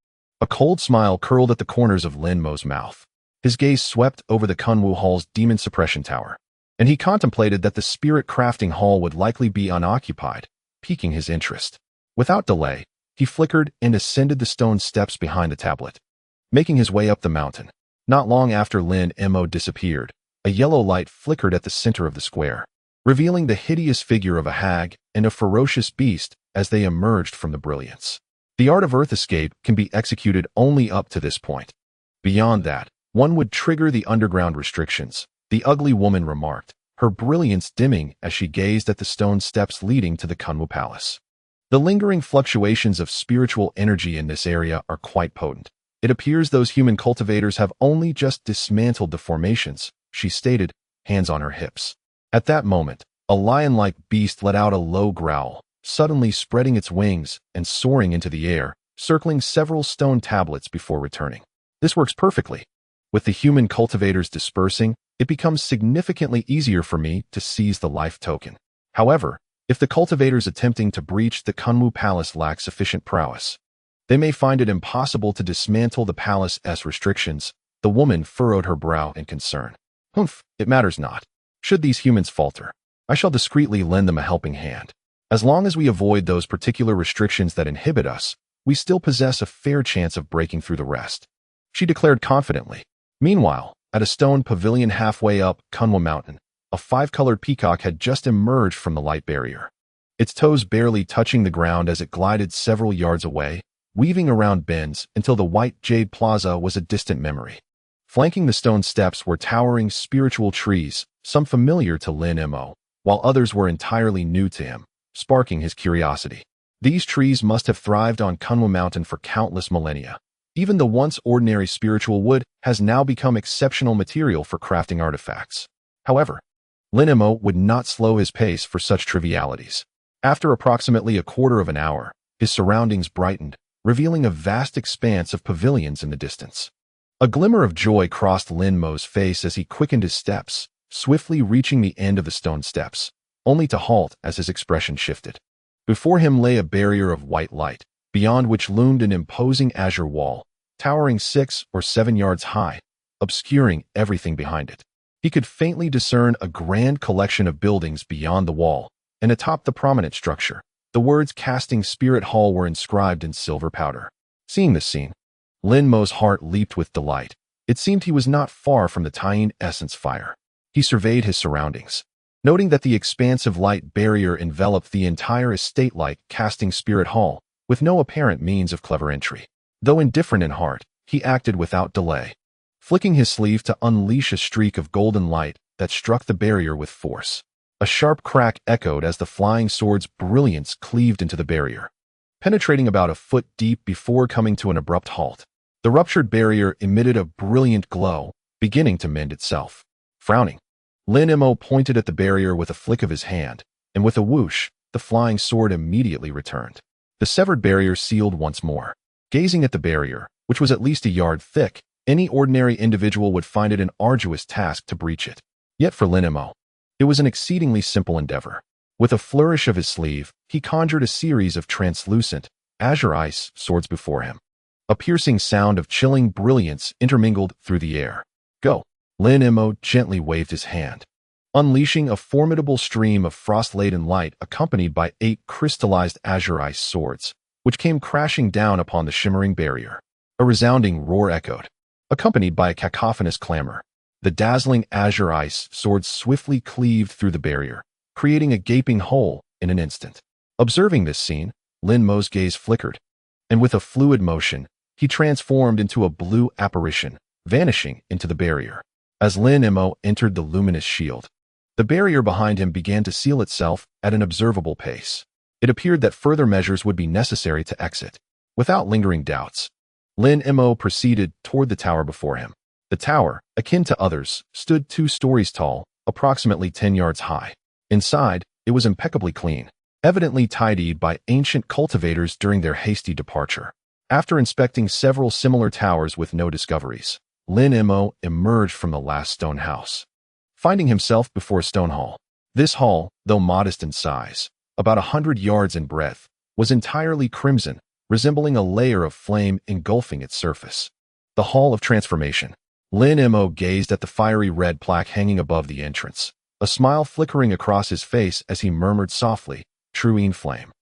a cold smile curled at the corners of Lin Mo's mouth. His gaze swept over the Kunwu Hall's demon suppression tower, and he contemplated that the spirit crafting hall would likely be unoccupied, piquing his interest. Without delay, he flickered and ascended the stone steps behind the tablet, making his way up the mountain. Not long after Lin Mo disappeared, a yellow light flickered at the center of the square, revealing the hideous figure of a hag and a ferocious beast as they emerged from the brilliance. The art of earth escape can be executed only up to this point. Beyond that, one would trigger the underground restrictions, the ugly woman remarked, her brilliance dimming as she gazed at the stone steps leading to the Kunwu Palace. The lingering fluctuations of spiritual energy in this area are quite potent. It appears those human cultivators have only just dismantled the formations, she stated, hands on her hips. At that moment, a lion-like beast let out a low growl, suddenly spreading its wings and soaring into the air, circling several stone tablets before returning. This works perfectly. With the human cultivators dispersing, it becomes significantly easier for me to seize the life token. However, if the cultivators attempting to breach the Kunwu Palace lack sufficient prowess, they may find it impossible to dismantle the palace's restrictions. The woman furrowed her brow in concern. Humph, it matters not. Should these humans falter, I shall discreetly lend them a helping hand. As long as we avoid those particular restrictions that inhibit us, we still possess a fair chance of breaking through the rest, she declared confidently. Meanwhile, at a stone pavilion halfway up Kunwu Mountain, a five-colored peacock had just emerged from the light barrier. Its toes barely touching the ground as it glided several yards away, weaving around bends until the white jade plaza was a distant memory. Flanking the stone steps were towering spiritual trees, some familiar to Lin Mo, while others were entirely new to him, sparking his curiosity. These trees must have thrived on Kunwu Mountain for countless millennia. Even the once ordinary spiritual wood has now become exceptional material for crafting artifacts. However, Lin Mo would not slow his pace for such trivialities. After approximately a quarter of an hour, his surroundings brightened, revealing a vast expanse of pavilions in the distance. A glimmer of joy crossed Lin Mo's face as he quickened his steps, swiftly reaching the end of the stone steps, only to halt as his expression shifted. Before him lay a barrier of white light, beyond which loomed an imposing azure wall, towering 6 or 7 yards high, obscuring everything behind it. He could faintly discern a grand collection of buildings beyond the wall, and atop the prominent structure, the words "Casting Spirit Hall" were inscribed in silver powder. Seeing this scene, Lin Mo's heart leaped with delight. It seemed he was not far from the Tying Essence fire. He surveyed his surroundings, noting that the expansive light barrier enveloped the entire estate like Casting Spirit Hall, with no apparent means of clever entry. Though indifferent in heart, he acted without delay, flicking his sleeve to unleash a streak of golden light that struck the barrier with force. A sharp crack echoed as the flying sword's brilliance cleaved into the barrier, penetrating about a foot deep before coming to an abrupt halt. The ruptured barrier emitted a brilliant glow, beginning to mend itself. Frowning, Lin Mo pointed at the barrier with a flick of his hand, and with a whoosh, the flying sword immediately returned. The severed barrier sealed once more. Gazing at the barrier, which was at least a yard thick, any ordinary individual would find it an arduous task to breach it. Yet for Lin Mo, it was an exceedingly simple endeavor. With a flourish of his sleeve, he conjured a series of translucent, azure ice swords before him. A piercing sound of chilling brilliance intermingled through the air. Go! Lin Mo gently waved his hand, unleashing a formidable stream of frost-laden light accompanied by 8 crystallized azure ice swords, which came crashing down upon the shimmering barrier. A resounding roar echoed, accompanied by a cacophonous clamor. The dazzling azure ice swords swiftly cleaved through the barrier, creating a gaping hole in an instant. Observing this scene, Lin Mo's gaze flickered, and with a fluid motion, he transformed into a blue apparition, vanishing into the barrier. As Lin Mo entered the luminous shield, the barrier behind him began to seal itself at an observable pace. It appeared that further measures would be necessary to exit. Without lingering doubts, Lin Mo proceeded toward the tower before him. The tower, akin to others, stood 2 stories tall, approximately 10 yards high. Inside, it was impeccably clean, evidently tidied by ancient cultivators during their hasty departure. After inspecting several similar towers with no discoveries, Lin Mo emerged from the last stone house, finding himself before a stone hall. This hall, though modest in size, about 100 yards in breadth, was entirely crimson, resembling a layer of flame engulfing its surface. The Hall of Transformation. Lin Mo gazed at the fiery red plaque hanging above the entrance, a smile flickering across his face as he murmured softly, "Truine Flame.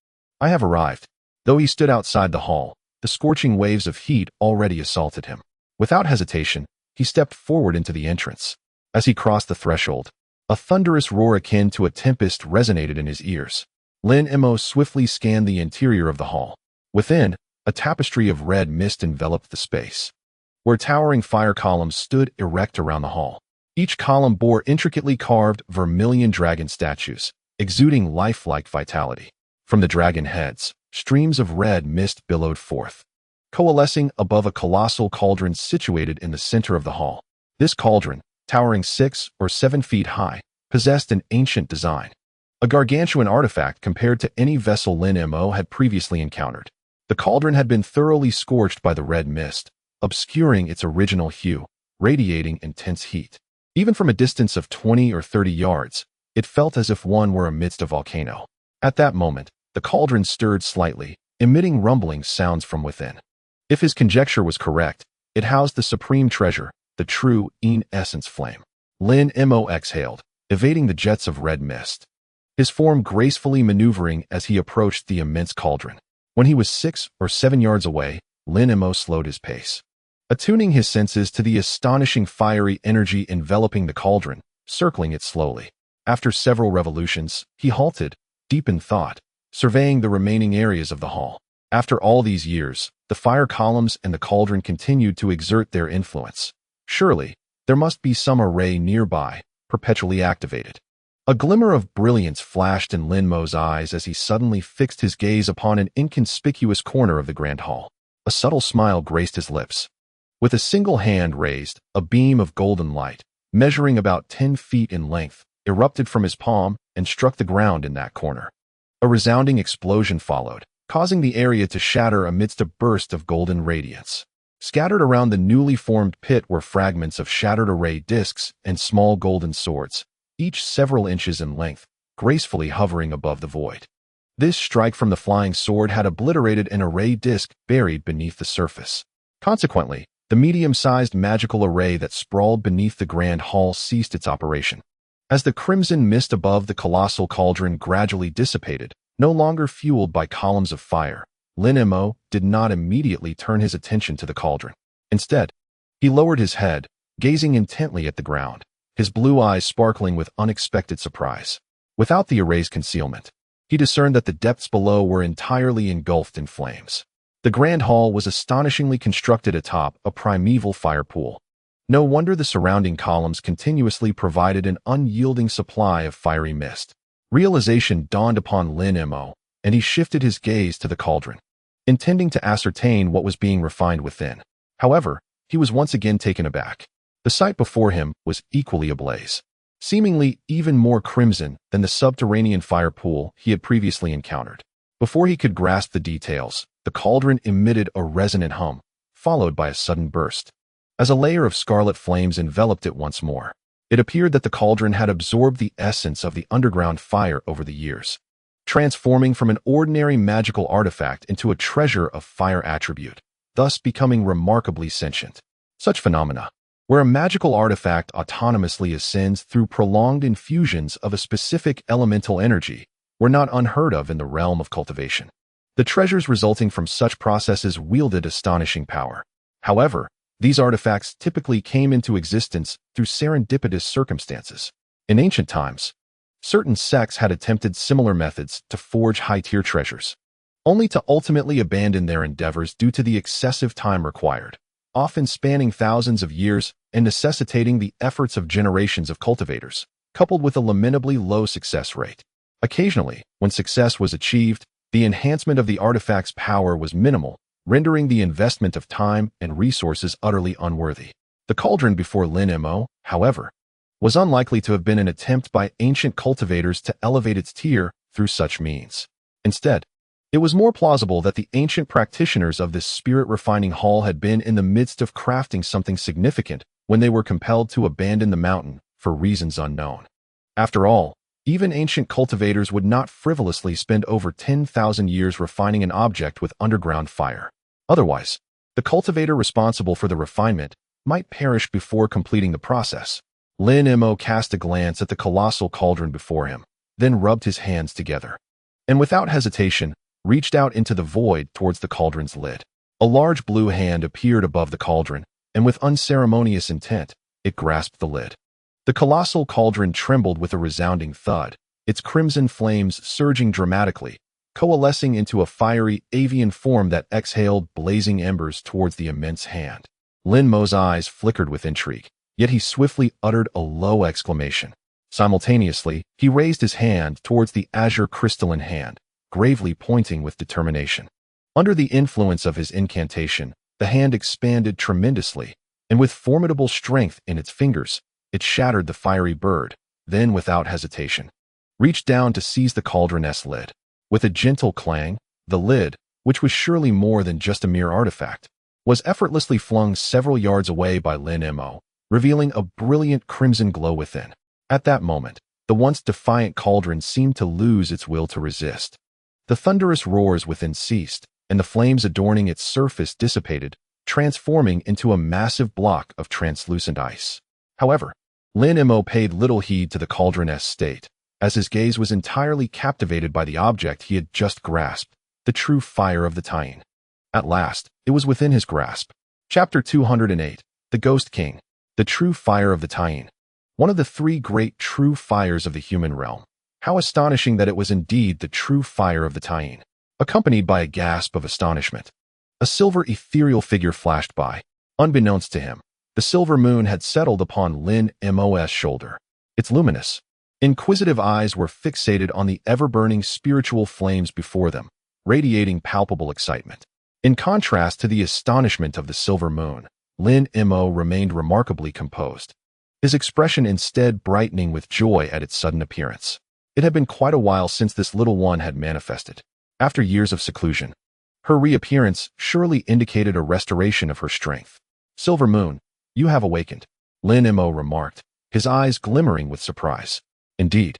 I have arrived." Though he stood outside the hall, the scorching waves of heat already assaulted him. Without hesitation, he stepped forward into the entrance. As he crossed the threshold, a thunderous roar akin to a tempest resonated in his ears. Lin Mo swiftly scanned the interior of the hall. Within, a tapestry of red mist enveloped the space, where towering fire columns stood erect around the hall. Each column bore intricately carved vermilion dragon statues, exuding lifelike vitality. From the dragon heads, streams of red mist billowed forth, coalescing above a colossal cauldron situated in the center of the hall. This cauldron, towering 6 or 7 feet high, possessed an ancient design, a gargantuan artifact compared to any vessel Lin Mo had previously encountered. The cauldron had been thoroughly scorched by the red mist, obscuring its original hue, radiating intense heat. Even from a distance of 20 or 30 yards, it felt as if one were amidst a volcano. At that moment, the cauldron stirred slightly, emitting rumbling sounds from within. If his conjecture was correct, it housed the supreme treasure, the true essence flame. Lin Mo exhaled, evading the jets of red mist, his form gracefully maneuvering as he approached the immense cauldron. When he was 6 or 7 yards away, Lin Mo slowed his pace, attuning his senses to the astonishing fiery energy enveloping the cauldron, circling it slowly. After several revolutions, he halted, deep in thought, surveying the remaining areas of the hall. After all these years, the fire columns and the cauldron continued to exert their influence. Surely, there must be some array nearby, perpetually activated. A glimmer of brilliance flashed in Lin Mo's eyes as he suddenly fixed his gaze upon an inconspicuous corner of the grand hall. A subtle smile graced his lips. With a single hand raised, a beam of golden light, measuring about 10 feet in length, erupted from his palm and struck the ground in that corner. A resounding explosion followed, causing the area to shatter amidst a burst of golden radiance. Scattered around the newly formed pit were fragments of shattered array discs and small golden swords, each several inches in length, gracefully hovering above the void. This strike from the flying sword had obliterated an array disc buried beneath the surface. Consequently, the medium-sized magical array that sprawled beneath the grand hall ceased its operation. As the crimson mist above the colossal cauldron gradually dissipated, no longer fueled by columns of fire, Lin Mo did not immediately turn his attention to the cauldron. Instead, he lowered his head, gazing intently at the ground, his blue eyes sparkling with unexpected surprise. Without the array's concealment, he discerned that the depths below were entirely engulfed in flames. The grand hall was astonishingly constructed atop a primeval fire pool. No wonder the surrounding columns continuously provided an unyielding supply of fiery mist. Realization dawned upon Lin Mo, and he shifted his gaze to the cauldron, intending to ascertain what was being refined within. However, he was once again taken aback. The sight before him was equally ablaze, seemingly even more crimson than the subterranean fire pool he had previously encountered. Before he could grasp the details, the cauldron emitted a resonant hum, followed by a sudden burst. As a layer of scarlet flames enveloped it once more, it appeared that the cauldron had absorbed the essence of the underground fire over the years, transforming from an ordinary magical artifact into a treasure of fire attribute, thus becoming remarkably sentient. Such phenomena, where a magical artifact autonomously ascends through prolonged infusions of a specific elemental energy, were not unheard of in the realm of cultivation. The treasures resulting from such processes wielded astonishing power. However, these artifacts typically came into existence through serendipitous circumstances. In ancient times, certain sects had attempted similar methods to forge high-tier treasures, only to ultimately abandon their endeavors due to the excessive time required, often spanning thousands of years and necessitating the efforts of generations of cultivators, coupled with a lamentably low success rate. Occasionally, when success was achieved, the enhancement of the artifact's power was minimal, rendering the investment of time and resources utterly unworthy. The cauldron before Lin Mo, however, was unlikely to have been an attempt by ancient cultivators to elevate its tier through such means. Instead, it was more plausible that the ancient practitioners of this spirit-refining hall had been in the midst of crafting something significant when they were compelled to abandon the mountain for reasons unknown. After all, even ancient cultivators would not frivolously spend over 10,000 years refining an object with underground fire. Otherwise, the cultivator responsible for the refinement might perish before completing the process. Lin Mo cast a glance at the colossal cauldron before him, then rubbed his hands together, and without hesitation, reached out into the void towards the cauldron's lid. A large blue hand appeared above the cauldron, and with unceremonious intent, it grasped the lid. The colossal cauldron trembled with a resounding thud, its crimson flames surging dramatically, coalescing into a fiery avian form that exhaled blazing embers towards the immense hand. Lin Mo's eyes flickered with intrigue, yet he swiftly uttered a low exclamation. Simultaneously, he raised his hand towards the azure crystalline hand, gravely pointing with determination. Under the influence of his incantation, the hand expanded tremendously, and with formidable strength in its fingers, it shattered the fiery bird, then without hesitation, reached down to seize the cauldron's lid. With a gentle clang, the lid, which was surely more than just a mere artifact, was effortlessly flung several yards away by Lin Mo, revealing a brilliant crimson glow within. At that moment, the once defiant cauldron seemed to lose its will to resist. The thunderous roars within ceased, and the flames adorning its surface dissipated, transforming into a massive block of translucent ice. However, Lin Mo paid little heed to the cauldron's state, as his gaze was entirely captivated by the object he had just grasped, the true fire of the Tayin. At last, it was within his grasp. Chapter 208, The Ghost King, the true fire of the Tayin. One of the three great true fires of the human realm. How astonishing that it was indeed the true fire of the Tayin. Accompanied by a gasp of astonishment, a silver ethereal figure flashed by. Unbeknownst to him, the silver moon had settled upon Lin Mo's shoulder. Its luminous, inquisitive eyes were fixated on the ever-burning spiritual flames before them, radiating palpable excitement. In contrast to the astonishment of the silver moon, Lin Mo remained remarkably composed, his expression instead brightening with joy at its sudden appearance. It had been quite a while since this little one had manifested. After years of seclusion, her reappearance surely indicated a restoration of her strength. Silver Moon, you have awakened, Lin Mo remarked, his eyes glimmering with surprise. Indeed,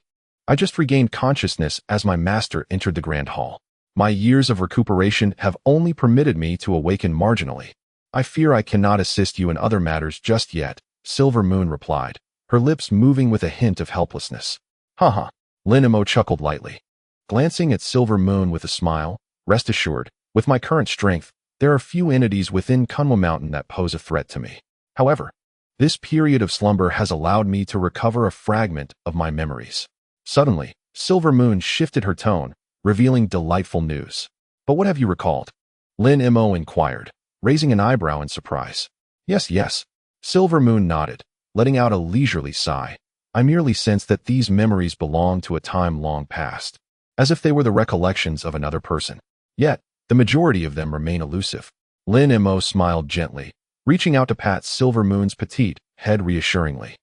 I just regained consciousness as my master entered the grand hall. My years of recuperation have only permitted me to awaken marginally. I fear I cannot assist you in other matters just yet, Silver Moon replied, her lips moving with a hint of helplessness. Haha, Lin Mo chuckled lightly. Glancing at Silver Moon with a smile, rest assured, with my current strength, there are few entities within Kunwa Mountain that pose a threat to me. However, this period of slumber has allowed me to recover a fragment of my memories. Suddenly, Silver Moon shifted her tone, revealing delightful news. But what have you recalled? Lin Mo inquired, raising an eyebrow in surprise. Yes. Silver Moon nodded, letting out a leisurely sigh. I merely sense that these memories belong to a time long past, as if they were the recollections of another person. Yet, the majority of them remain elusive. Lin Mo smiled gently, reaching out to pat Silver Moon's petite head reassuringly.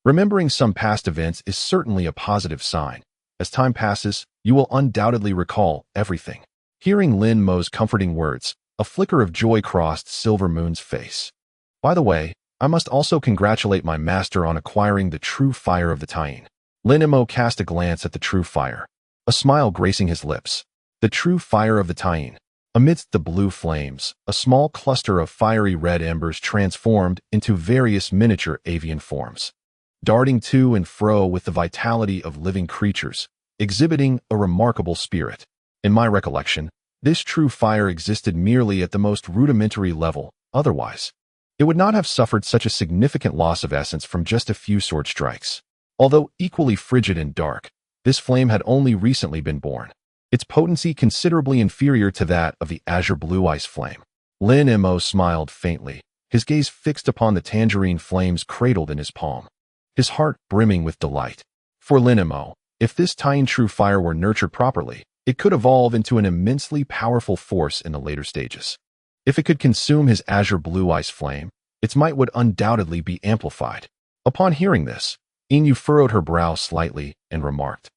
Remembering some past events is certainly a positive sign. As time passes, you will undoubtedly recall everything. Hearing Lin Mo's comforting words, a flicker of joy crossed Silver Moon's face. By the way, I must also congratulate my master on acquiring the true fire of the Tayin. Lin Mo cast a glance at the true fire, a smile gracing his lips. The true fire of the Tayin. Amidst the blue flames, a small cluster of fiery red embers transformed into various miniature avian forms, darting to and fro with the vitality of living creatures, exhibiting a remarkable spirit. In my recollection, this true fire existed merely at the most rudimentary level. Otherwise, it would not have suffered such a significant loss of essence from just a few sword strikes. Although equally frigid and dark, this flame had only recently been born, its potency considerably inferior to that of the azure blue ice flame. Lin Mo smiled faintly, his gaze fixed upon the tangerine flames cradled in his palm, his heart brimming with delight. For Lin Mo, if this Tayin true fire were nurtured properly, it could evolve into an immensely powerful force in the later stages. If it could consume his azure blue ice flame, its might would undoubtedly be amplified. Upon hearing this, Inu furrowed her brow slightly and remarked,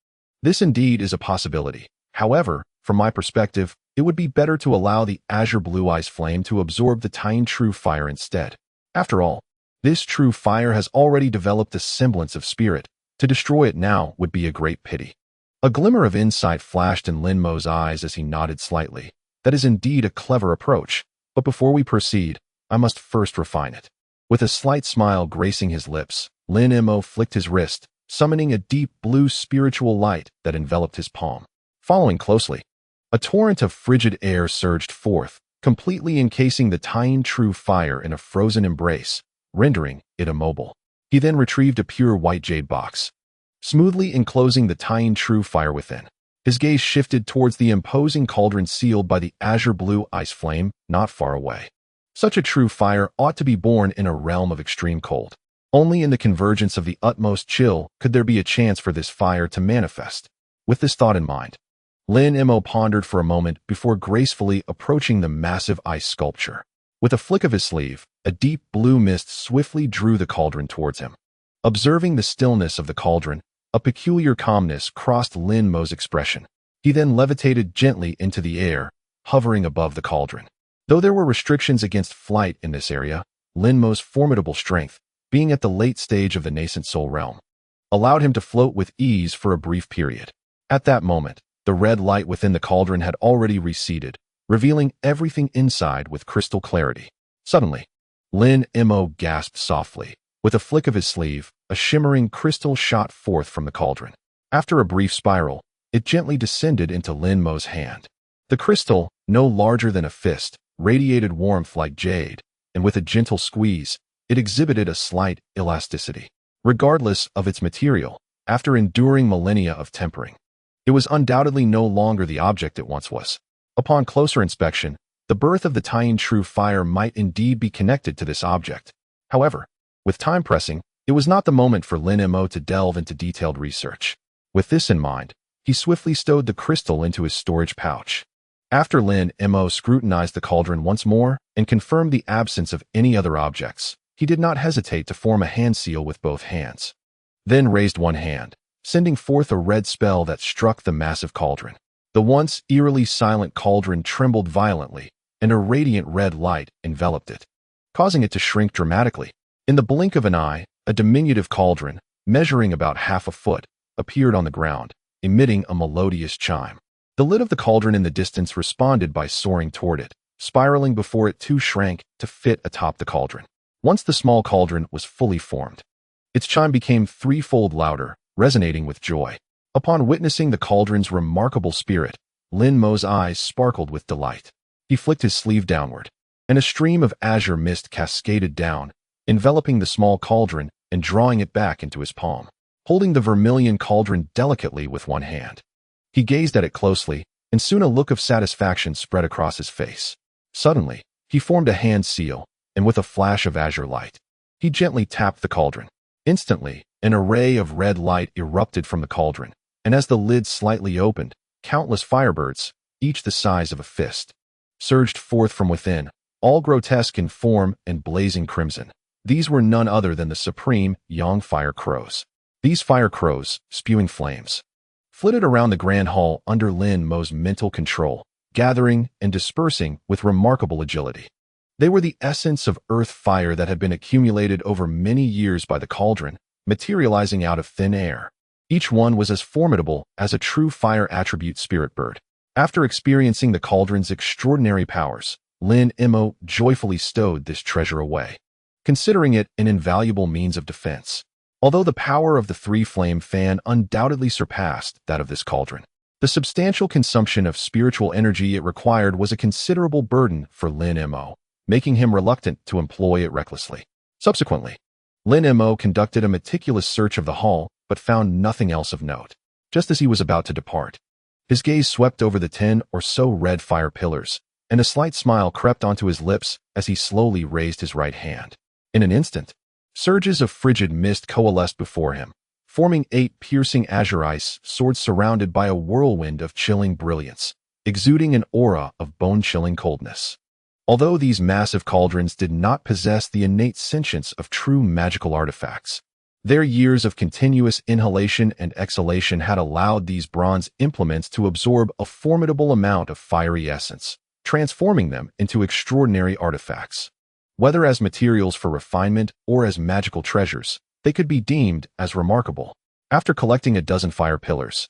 "This indeed is a possibility. However, from my perspective, it would be better to allow the azure blue ice flame to absorb the Tayin true fire instead. After all, this true fire has already developed a semblance of spirit. To destroy it now would be a great pity." A glimmer of insight flashed in Lin Mo's eyes as he nodded slightly. That is indeed a clever approach, but before we proceed, I must first refine it. With a slight smile gracing his lips, Lin Mo flicked his wrist, summoning a deep blue spiritual light that enveloped his palm. Following closely, a torrent of frigid air surged forth, completely encasing the Tayin true fire in a frozen embrace, rendering it immobile. He then retrieved a pure white jade box, smoothly enclosing the Tayin true fire within. His gaze shifted towards the imposing cauldron sealed by the azure blue ice flame not far away. Such a true fire ought to be born in a realm of extreme cold. Only in the convergence of the utmost chill could there be a chance for this fire to manifest. With this thought in mind, Lin Mo pondered for a moment before gracefully approaching the massive ice sculpture. With a flick of his sleeve, a deep blue mist swiftly drew the cauldron towards him. Observing the stillness of the cauldron, a peculiar calmness crossed Lin Mo's expression. He then levitated gently into the air, hovering above the cauldron. Though there were restrictions against flight in this area, Lin Mo's formidable strength, being at the late stage of the nascent soul realm, allowed him to float with ease for a brief period. At that moment, the red light within the cauldron had already receded, revealing everything inside with crystal clarity. Suddenly, Lin Mo gasped softly. With a flick of his sleeve, a shimmering crystal shot forth from the cauldron. After a brief spiral, it gently descended into Lin Mo's hand. The crystal, no larger than a fist, radiated warmth like jade, and with a gentle squeeze, it exhibited a slight elasticity. Regardless of its material, after enduring millennia of tempering, it was undoubtedly no longer the object it once was. Upon closer inspection, the birth of the Taiyin true fire might indeed be connected to this object. However, with time pressing, it was not the moment for Lin Mo to delve into detailed research. With this in mind, he swiftly stowed the crystal into his storage pouch. After Lin Mo scrutinized the cauldron once more and confirmed the absence of any other objects, he did not hesitate to form a hand seal with both hands. Then raised one hand, sending forth a red spell that struck the massive cauldron. The once eerily silent cauldron trembled violently, and a radiant red light enveloped it, causing it to shrink dramatically. In the blink of an eye, a diminutive cauldron, measuring about half a foot, appeared on the ground, emitting a melodious chime. The lid of the cauldron in the distance responded by soaring toward it, spiraling before it too shrank to fit atop the cauldron. Once the small cauldron was fully formed, its chime became threefold louder, resonating with joy. Upon witnessing the cauldron's remarkable spirit, Lin Mo's eyes sparkled with delight. He flicked his sleeve downward, and a stream of azure mist cascaded down, enveloping the small cauldron and drawing it back into his palm. Holding the vermilion cauldron delicately with one hand, he gazed at it closely, and soon a look of satisfaction spread across his face. Suddenly, he formed a hand seal, and with a flash of azure light, he gently tapped the cauldron. Instantly, an array of red light erupted from the cauldron, and as the lid slightly opened, countless firebirds, each the size of a fist, surged forth from within, all grotesque in form and blazing crimson. These were none other than the supreme Yang fire crows. These fire crows, spewing flames, flitted around the grand hall under Lin Mo's mental control, gathering and dispersing with remarkable agility. They were the essence of earth fire that had been accumulated over many years by the cauldron, materializing out of thin air. Each one was as formidable as a true fire attribute spirit bird. After experiencing the cauldron's extraordinary powers, Lin Mo joyfully stowed this treasure away, considering it an invaluable means of defense. Although the power of the three-flame fan undoubtedly surpassed that of this cauldron, the substantial consumption of spiritual energy it required was a considerable burden for Lin Mo, making him reluctant to employ it recklessly. Subsequently, Lin Mo conducted a meticulous search of the hall, but found nothing else of note. Just as he was about to depart, his gaze swept over the 10 or so red fire pillars, and a slight smile crept onto his lips as he slowly raised his right hand. In an instant, surges of frigid mist coalesced before him, forming 8 piercing azure ice swords surrounded by a whirlwind of chilling brilliance, exuding an aura of bone-chilling coldness. Although these massive cauldrons did not possess the innate sentience of true magical artifacts, their years of continuous inhalation and exhalation had allowed these bronze implements to absorb a formidable amount of fiery essence, transforming them into extraordinary artifacts. Whether as materials for refinement or as magical treasures, they could be deemed as remarkable. After collecting a dozen fire pillars,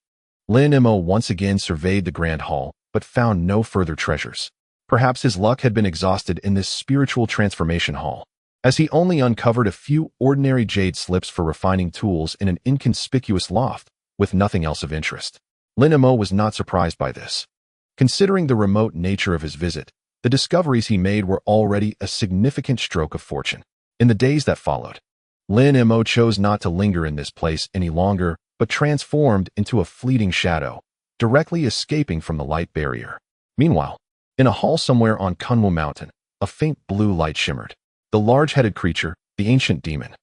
Lin Mo once again surveyed the grand hall, but found no further treasures. Perhaps his luck had been exhausted in this spiritual transformation hall, as he only uncovered a few ordinary jade slips for refining tools in an inconspicuous loft, with nothing else of interest. Lin Mo was not surprised by this. Considering the remote nature of his visit, the discoveries he made were already a significant stroke of fortune. In the days that followed, Lin Mo chose not to linger in this place any longer, but transformed into a fleeting shadow, directly escaping from the light barrier. Meanwhile, in a hall somewhere on Kunwu Mountain, a faint blue light shimmered. The large-headed creature, the ancient demon,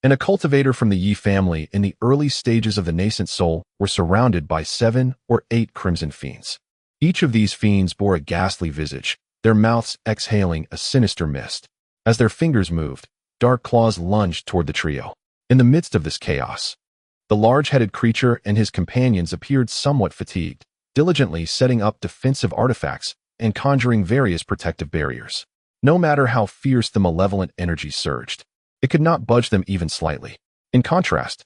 and a cultivator from the Yi family in the early stages of the nascent soul were surrounded by 7 or 8 crimson fiends. Each of these fiends bore a ghastly visage, their mouths exhaling a sinister mist. As their fingers moved, dark claws lunged toward the trio. In the midst of this chaos, the large-headed creature and his companions appeared somewhat fatigued, diligently setting up defensive artifacts and conjuring various protective barriers. No matter how fierce the malevolent energy surged, It could not budge them even slightly. In contrast,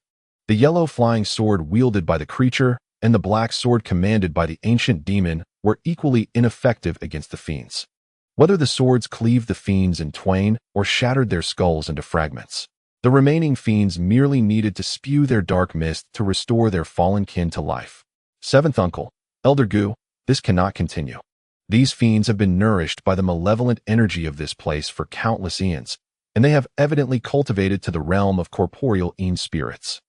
the yellow flying sword wielded by the creature and the black sword commanded by the ancient demon were equally ineffective against the fiends. Whether the swords cleaved the fiends in twain or shattered their skulls into fragments, the remaining fiends merely needed to spew their dark mist to restore their fallen kin to life. Seventh Uncle, Elder Gu, this cannot continue. These fiends have been nourished by the malevolent energy of this place for countless eons, and they have evidently cultivated to the realm of corporeal spirits.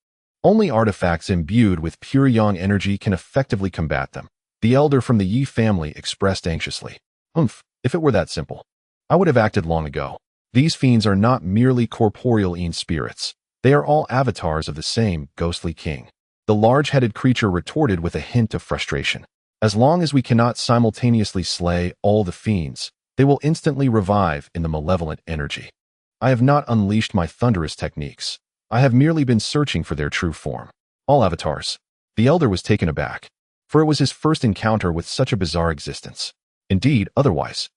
Only artifacts imbued with pure yang energy can effectively combat them. The elder from the Yi family expressed anxiously. If it were that simple, I would have acted long ago. These fiends are not merely corporeal spirits. They are all avatars of the same ghostly king. The large-headed creature retorted with a hint of frustration. As long as we cannot simultaneously slay all the fiends, they will instantly revive in the malevolent energy. I have not unleashed my thunderous techniques. I have merely been searching for their true form. All avatars. The elder was taken aback, for it was his first encounter with such a bizarre existence. Indeed, otherwise,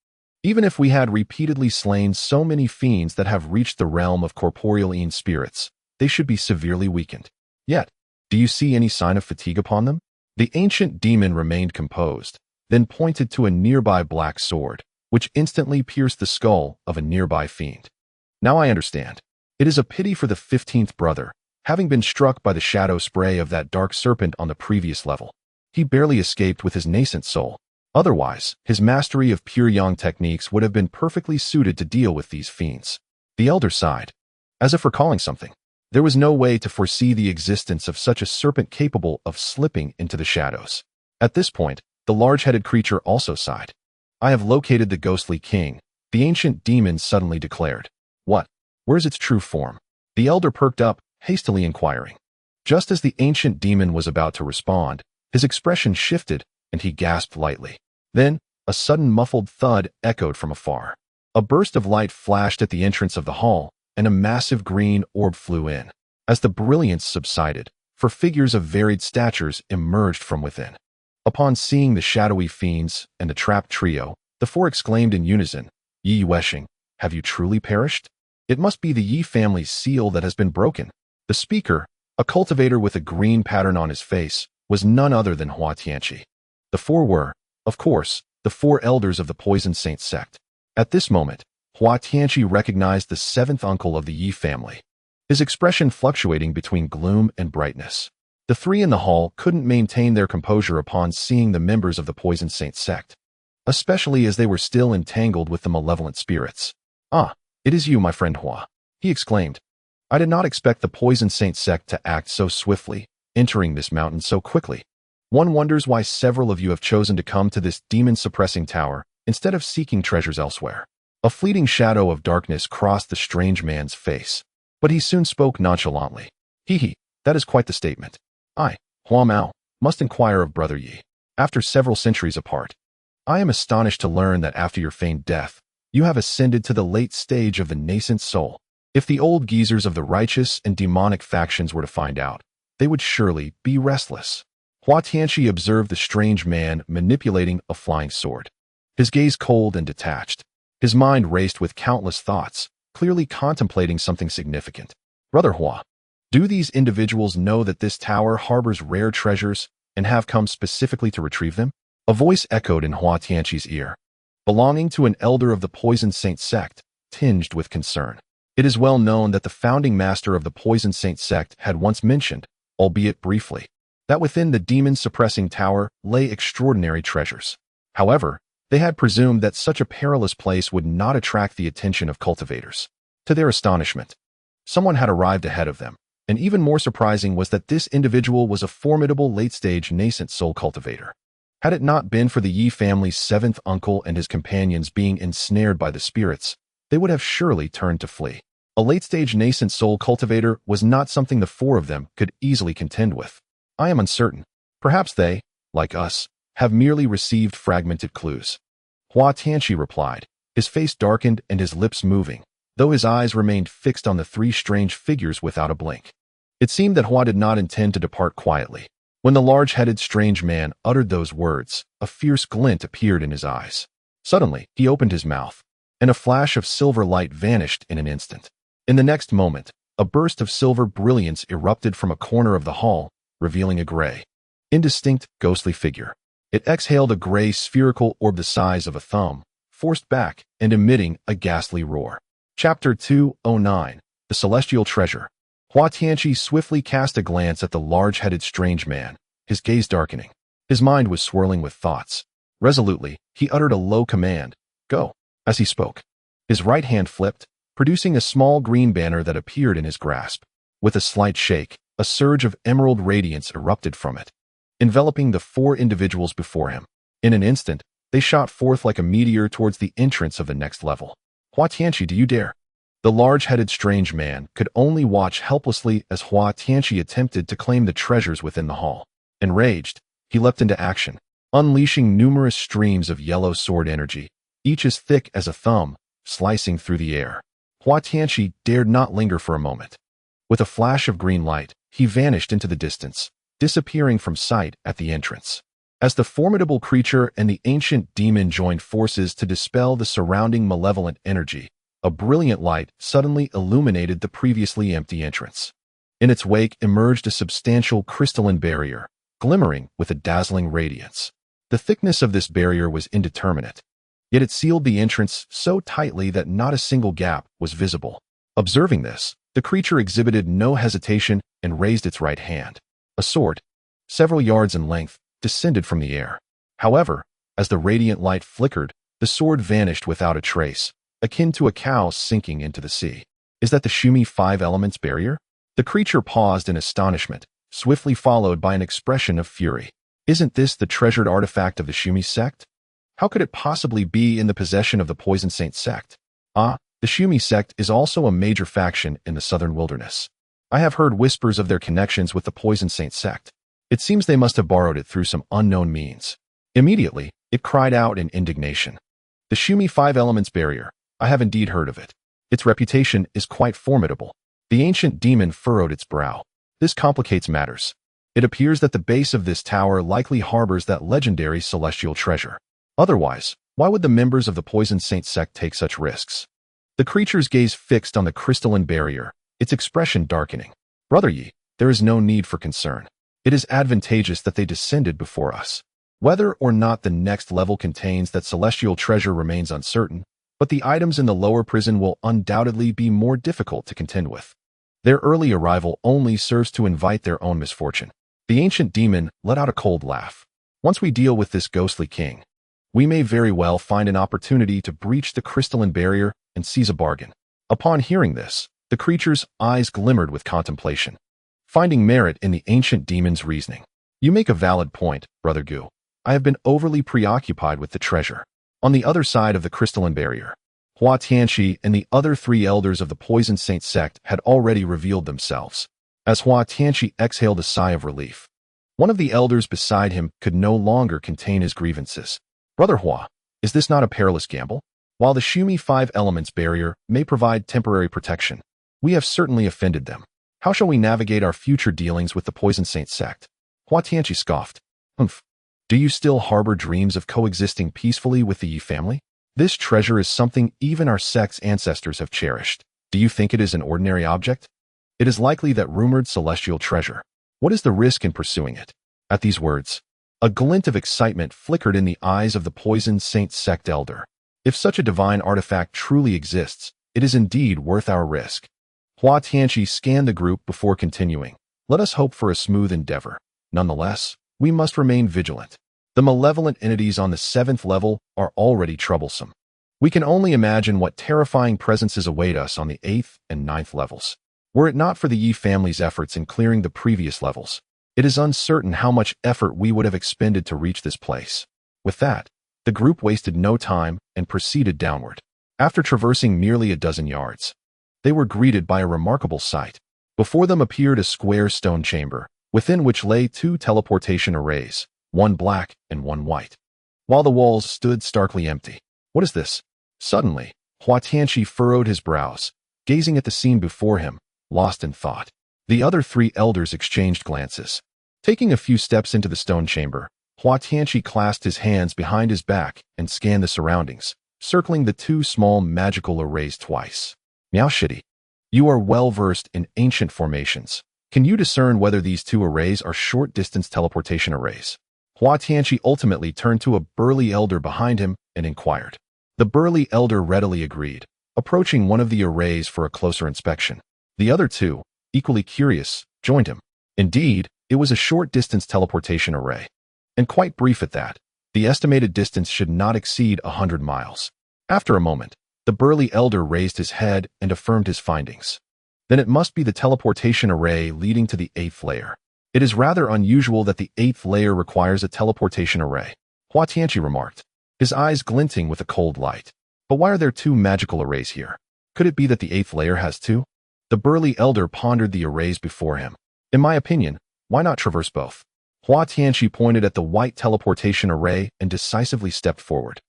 even if we had repeatedly slain so many fiends that have reached the realm of corporeal spirits, they should be severely weakened. Yet, do you see any sign of fatigue upon them? The ancient demon remained composed, then pointed to a nearby black sword, which instantly pierced the skull of a nearby fiend. Now I understand. It is a pity for the 15th brother, having been struck by the shadow spray of that dark serpent on the previous level. He barely escaped with his nascent soul. Otherwise, his mastery of pure yang techniques would have been perfectly suited to deal with these fiends. The elder sighed, as if recalling something. There was no way to foresee the existence of such a serpent capable of slipping into the shadows. At this point, the large-headed creature also sighed. I have located the ghostly king, the ancient demon suddenly declared. What? Where's its true form? The elder perked up, hastily inquiring. Just as the ancient demon was about to respond, his expression shifted, and he gasped lightly. Then, a sudden muffled thud echoed from afar. A burst of light flashed at the entrance of the hall, and a massive green orb flew in. As the brilliance subsided, four figures of varied statures emerged from within. Upon seeing the shadowy fiends and the trapped trio, the four exclaimed in unison, Yi Weshing, have you truly perished? It must be the Yi family's seal that has been broken. The speaker, a cultivator with a green pattern on his face, was none other than Hua Tianqi. The four were, of course, the four elders of the Poison Saint Sect. At this moment, Hua Tianqi recognized the 7th uncle of the Yi family, his expression fluctuating between gloom and brightness. The three in the hall couldn't maintain their composure upon seeing the members of the Poison Saint Sect, especially as they were still entangled with the malevolent spirits. Ah, it is you, my friend Hua, he exclaimed. I did not expect the Poison Saint Sect to act so swiftly, entering this mountain so quickly. One wonders why several of you have chosen to come to this demon-suppressing tower instead of seeking treasures elsewhere. A fleeting shadow of darkness crossed the strange man's face, but he soon spoke nonchalantly. Hee, that is quite the statement. I, Hua Mao, must inquire of Brother Yi. After several centuries apart, I am astonished to learn that after your feigned death, you have ascended to the late stage of the nascent soul. If the old geezers of the righteous and demonic factions were to find out, they would surely be restless. Hua Tianqi observed the strange man manipulating a flying sword, his gaze cold and detached. His mind raced with countless thoughts, clearly contemplating something significant. Brother Hua, do these individuals know that this tower harbors rare treasures and have come specifically to retrieve them? A voice echoed in Hua Tianqi's ear, belonging to an elder of the Poison Saint Sect, tinged with concern. It is well known that the founding master of the Poison Saint Sect had once mentioned, albeit briefly, that within the demon-suppressing tower lay extraordinary treasures. However, they had presumed that such a perilous place would not attract the attention of cultivators. To their astonishment, someone had arrived ahead of them, and even more surprising was that this individual was a formidable late-stage nascent soul cultivator. Had it not been for the Yi family's 7th uncle and his companions being ensnared by the spirits, they would have surely turned to flee. A late-stage nascent soul cultivator was not something the four of them could easily contend with. I am uncertain. Perhaps they, like us, have merely received fragmented clues. Hua Tianqi replied, his face darkened and his lips moving, though his eyes remained fixed on the three strange figures without a blink. It seemed that Hua did not intend to depart quietly. When the large-headed strange man uttered those words, a fierce glint appeared in his eyes. Suddenly, he opened his mouth, and a flash of silver light vanished in an instant. In the next moment, a burst of silver brilliance erupted from a corner of the hall, revealing a gray, indistinct, ghostly figure. It exhaled a gray spherical orb the size of a thumb, forced back and emitting a ghastly roar. Chapter 209, The Celestial Treasure. Hua Tianqi swiftly cast a glance at the large-headed strange man, his gaze darkening. His mind was swirling with thoughts. Resolutely, he uttered a low command, "Go." As he spoke, his right hand flipped, producing a small green banner that appeared in his grasp. With a slight shake, a surge of emerald radiance erupted from it, enveloping the 4 individuals before him. In an instant, they shot forth like a meteor towards the entrance of the next level. "Hua Tianqi, do you dare?" The large-headed strange man could only watch helplessly as Hua Tianqi attempted to claim the treasures within the hall. Enraged, he leapt into action, unleashing numerous streams of yellow sword energy, each as thick as a thumb, slicing through the air. Hua Tianqi dared not linger for a moment. With a flash of green light, he vanished into the distance, disappearing from sight at the entrance. As the formidable creature and the ancient demon joined forces to dispel the surrounding malevolent energy, a brilliant light suddenly illuminated the previously empty entrance. In its wake emerged a substantial crystalline barrier, glimmering with a dazzling radiance. The thickness of this barrier was indeterminate, yet it sealed the entrance so tightly that not a single gap was visible. Observing this, the creature exhibited no hesitation and raised its right hand. A sword, several yards in length, descended from the air. However, as the radiant light flickered, the sword vanished without a trace, akin to a cow sinking into the sea. Is that the Shumi 5 Elements barrier? The creature paused in astonishment, swiftly followed by an expression of fury. Isn't this the treasured artifact of the Shumi sect? How could it possibly be in the possession of the Poison Saint sect? Ah, the Shumi sect is also a major faction in the southern wilderness. I have heard whispers of their connections with the Poison Saint sect. It seems they must have borrowed it through some unknown means. Immediately, it cried out in indignation. The Shumi 5 Elements barrier, I have indeed heard of it. Its reputation is quite formidable. The ancient demon furrowed its brow. This complicates matters. It appears that the base of this tower likely harbors that legendary celestial treasure. Otherwise, why would the members of the Poison Saint sect take such risks? The creature's gaze fixed on the crystalline barrier, its expression darkening. Brother Yi, there is no need for concern. It is advantageous that they descended before us. Whether or not the next level contains that celestial treasure remains uncertain, but the items in the lower prison will undoubtedly be more difficult to contend with. Their early arrival only serves to invite their own misfortune. The ancient demon let out a cold laugh. Once we deal with this ghostly king, we may very well find an opportunity to breach the crystalline barrier and seize a bargain. Upon hearing this, the creature's eyes glimmered with contemplation, finding merit in the ancient demon's reasoning. You make a valid point, Brother Gu. I have been overly preoccupied with the treasure. On the other side of the crystalline barrier, Hua Tianqi and the other 3 elders of the Poison Saint sect had already revealed themselves. As Hua Tianqi exhaled a sigh of relief, one of the elders beside him could no longer contain his grievances. Brother Hua, is this not a perilous gamble? While the Shumi 5 Elements barrier may provide temporary protection, we have certainly offended them. How shall we navigate our future dealings with the Poison Saint sect? Hua Tianqi scoffed. Humph. Do you still harbor dreams of coexisting peacefully with the Yi family? This treasure is something even our sect's ancestors have cherished. Do you think it is an ordinary object? It is likely that rumored celestial treasure. What is the risk in pursuing it? At these words, a glint of excitement flickered in the eyes of the Poison Saint sect elder. If such a divine artifact truly exists, it is indeed worth our risk. Hua Tianqi scanned the group before continuing. Let us hope for a smooth endeavor. Nonetheless, we must remain vigilant. The malevolent entities on the 7th level are already troublesome. We can only imagine what terrifying presences await us on the 8th and 9th levels. Were it not for the Yi family's efforts in clearing the previous levels, it is uncertain how much effort we would have expended to reach this place. With that, the group wasted no time and proceeded downward. After traversing nearly a dozen yards, they were greeted by a remarkable sight. Before them appeared a square stone chamber, within which lay 2 teleportation arrays, one black and one white, while the walls stood starkly empty. What is this? Suddenly, Hua Tianqi furrowed his brows, gazing at the scene before him, lost in thought. The other 3 elders exchanged glances. Taking a few steps into the stone chamber, Hua Tianqi clasped his hands behind his back and scanned the surroundings, circling the 2 small magical arrays twice. Miao Shidi. You are well versed in ancient formations. Can you discern whether these two arrays are short-distance teleportation arrays? Hua Tianqi ultimately turned to a burly elder behind him and inquired. The burly elder readily agreed, approaching one of the arrays for a closer inspection. The other two, equally curious, joined him. Indeed, it was a short-distance teleportation array, and quite brief at that. The estimated distance should not exceed 100 miles. After a moment, the burly elder raised his head and affirmed his findings. Then it must be the teleportation array leading to the 8th layer. It is rather unusual that the 8th layer requires a teleportation array, Hua Tianqi remarked, his eyes glinting with a cold light. But why are there two magical arrays here? Could it be that the 8th layer has two? The burly elder pondered the arrays before him. In my opinion, why not traverse both? Hua Tianqi pointed at the white teleportation array and decisively stepped forward.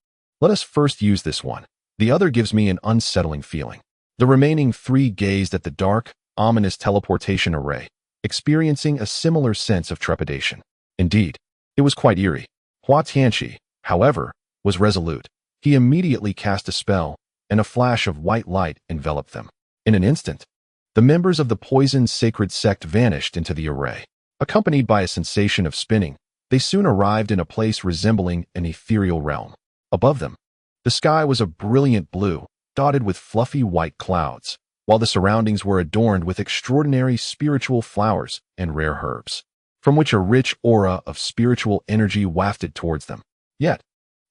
Let us first use this one. The other gives me an unsettling feeling. The remaining three gazed at the dark, ominous teleportation array, experiencing a similar sense of trepidation. Indeed, it was quite eerie. Hua Tianqi, however, was resolute. He immediately cast a spell, and a flash of white light enveloped them. In an instant, the members of the poisoned sacred sect vanished into the array. Accompanied by a sensation of spinning, they soon arrived in a place resembling an ethereal realm. Above them, the sky was a brilliant blue, dotted with fluffy white clouds, while the surroundings were adorned with extraordinary spiritual flowers and rare herbs, from which a rich aura of spiritual energy wafted towards them. Yet,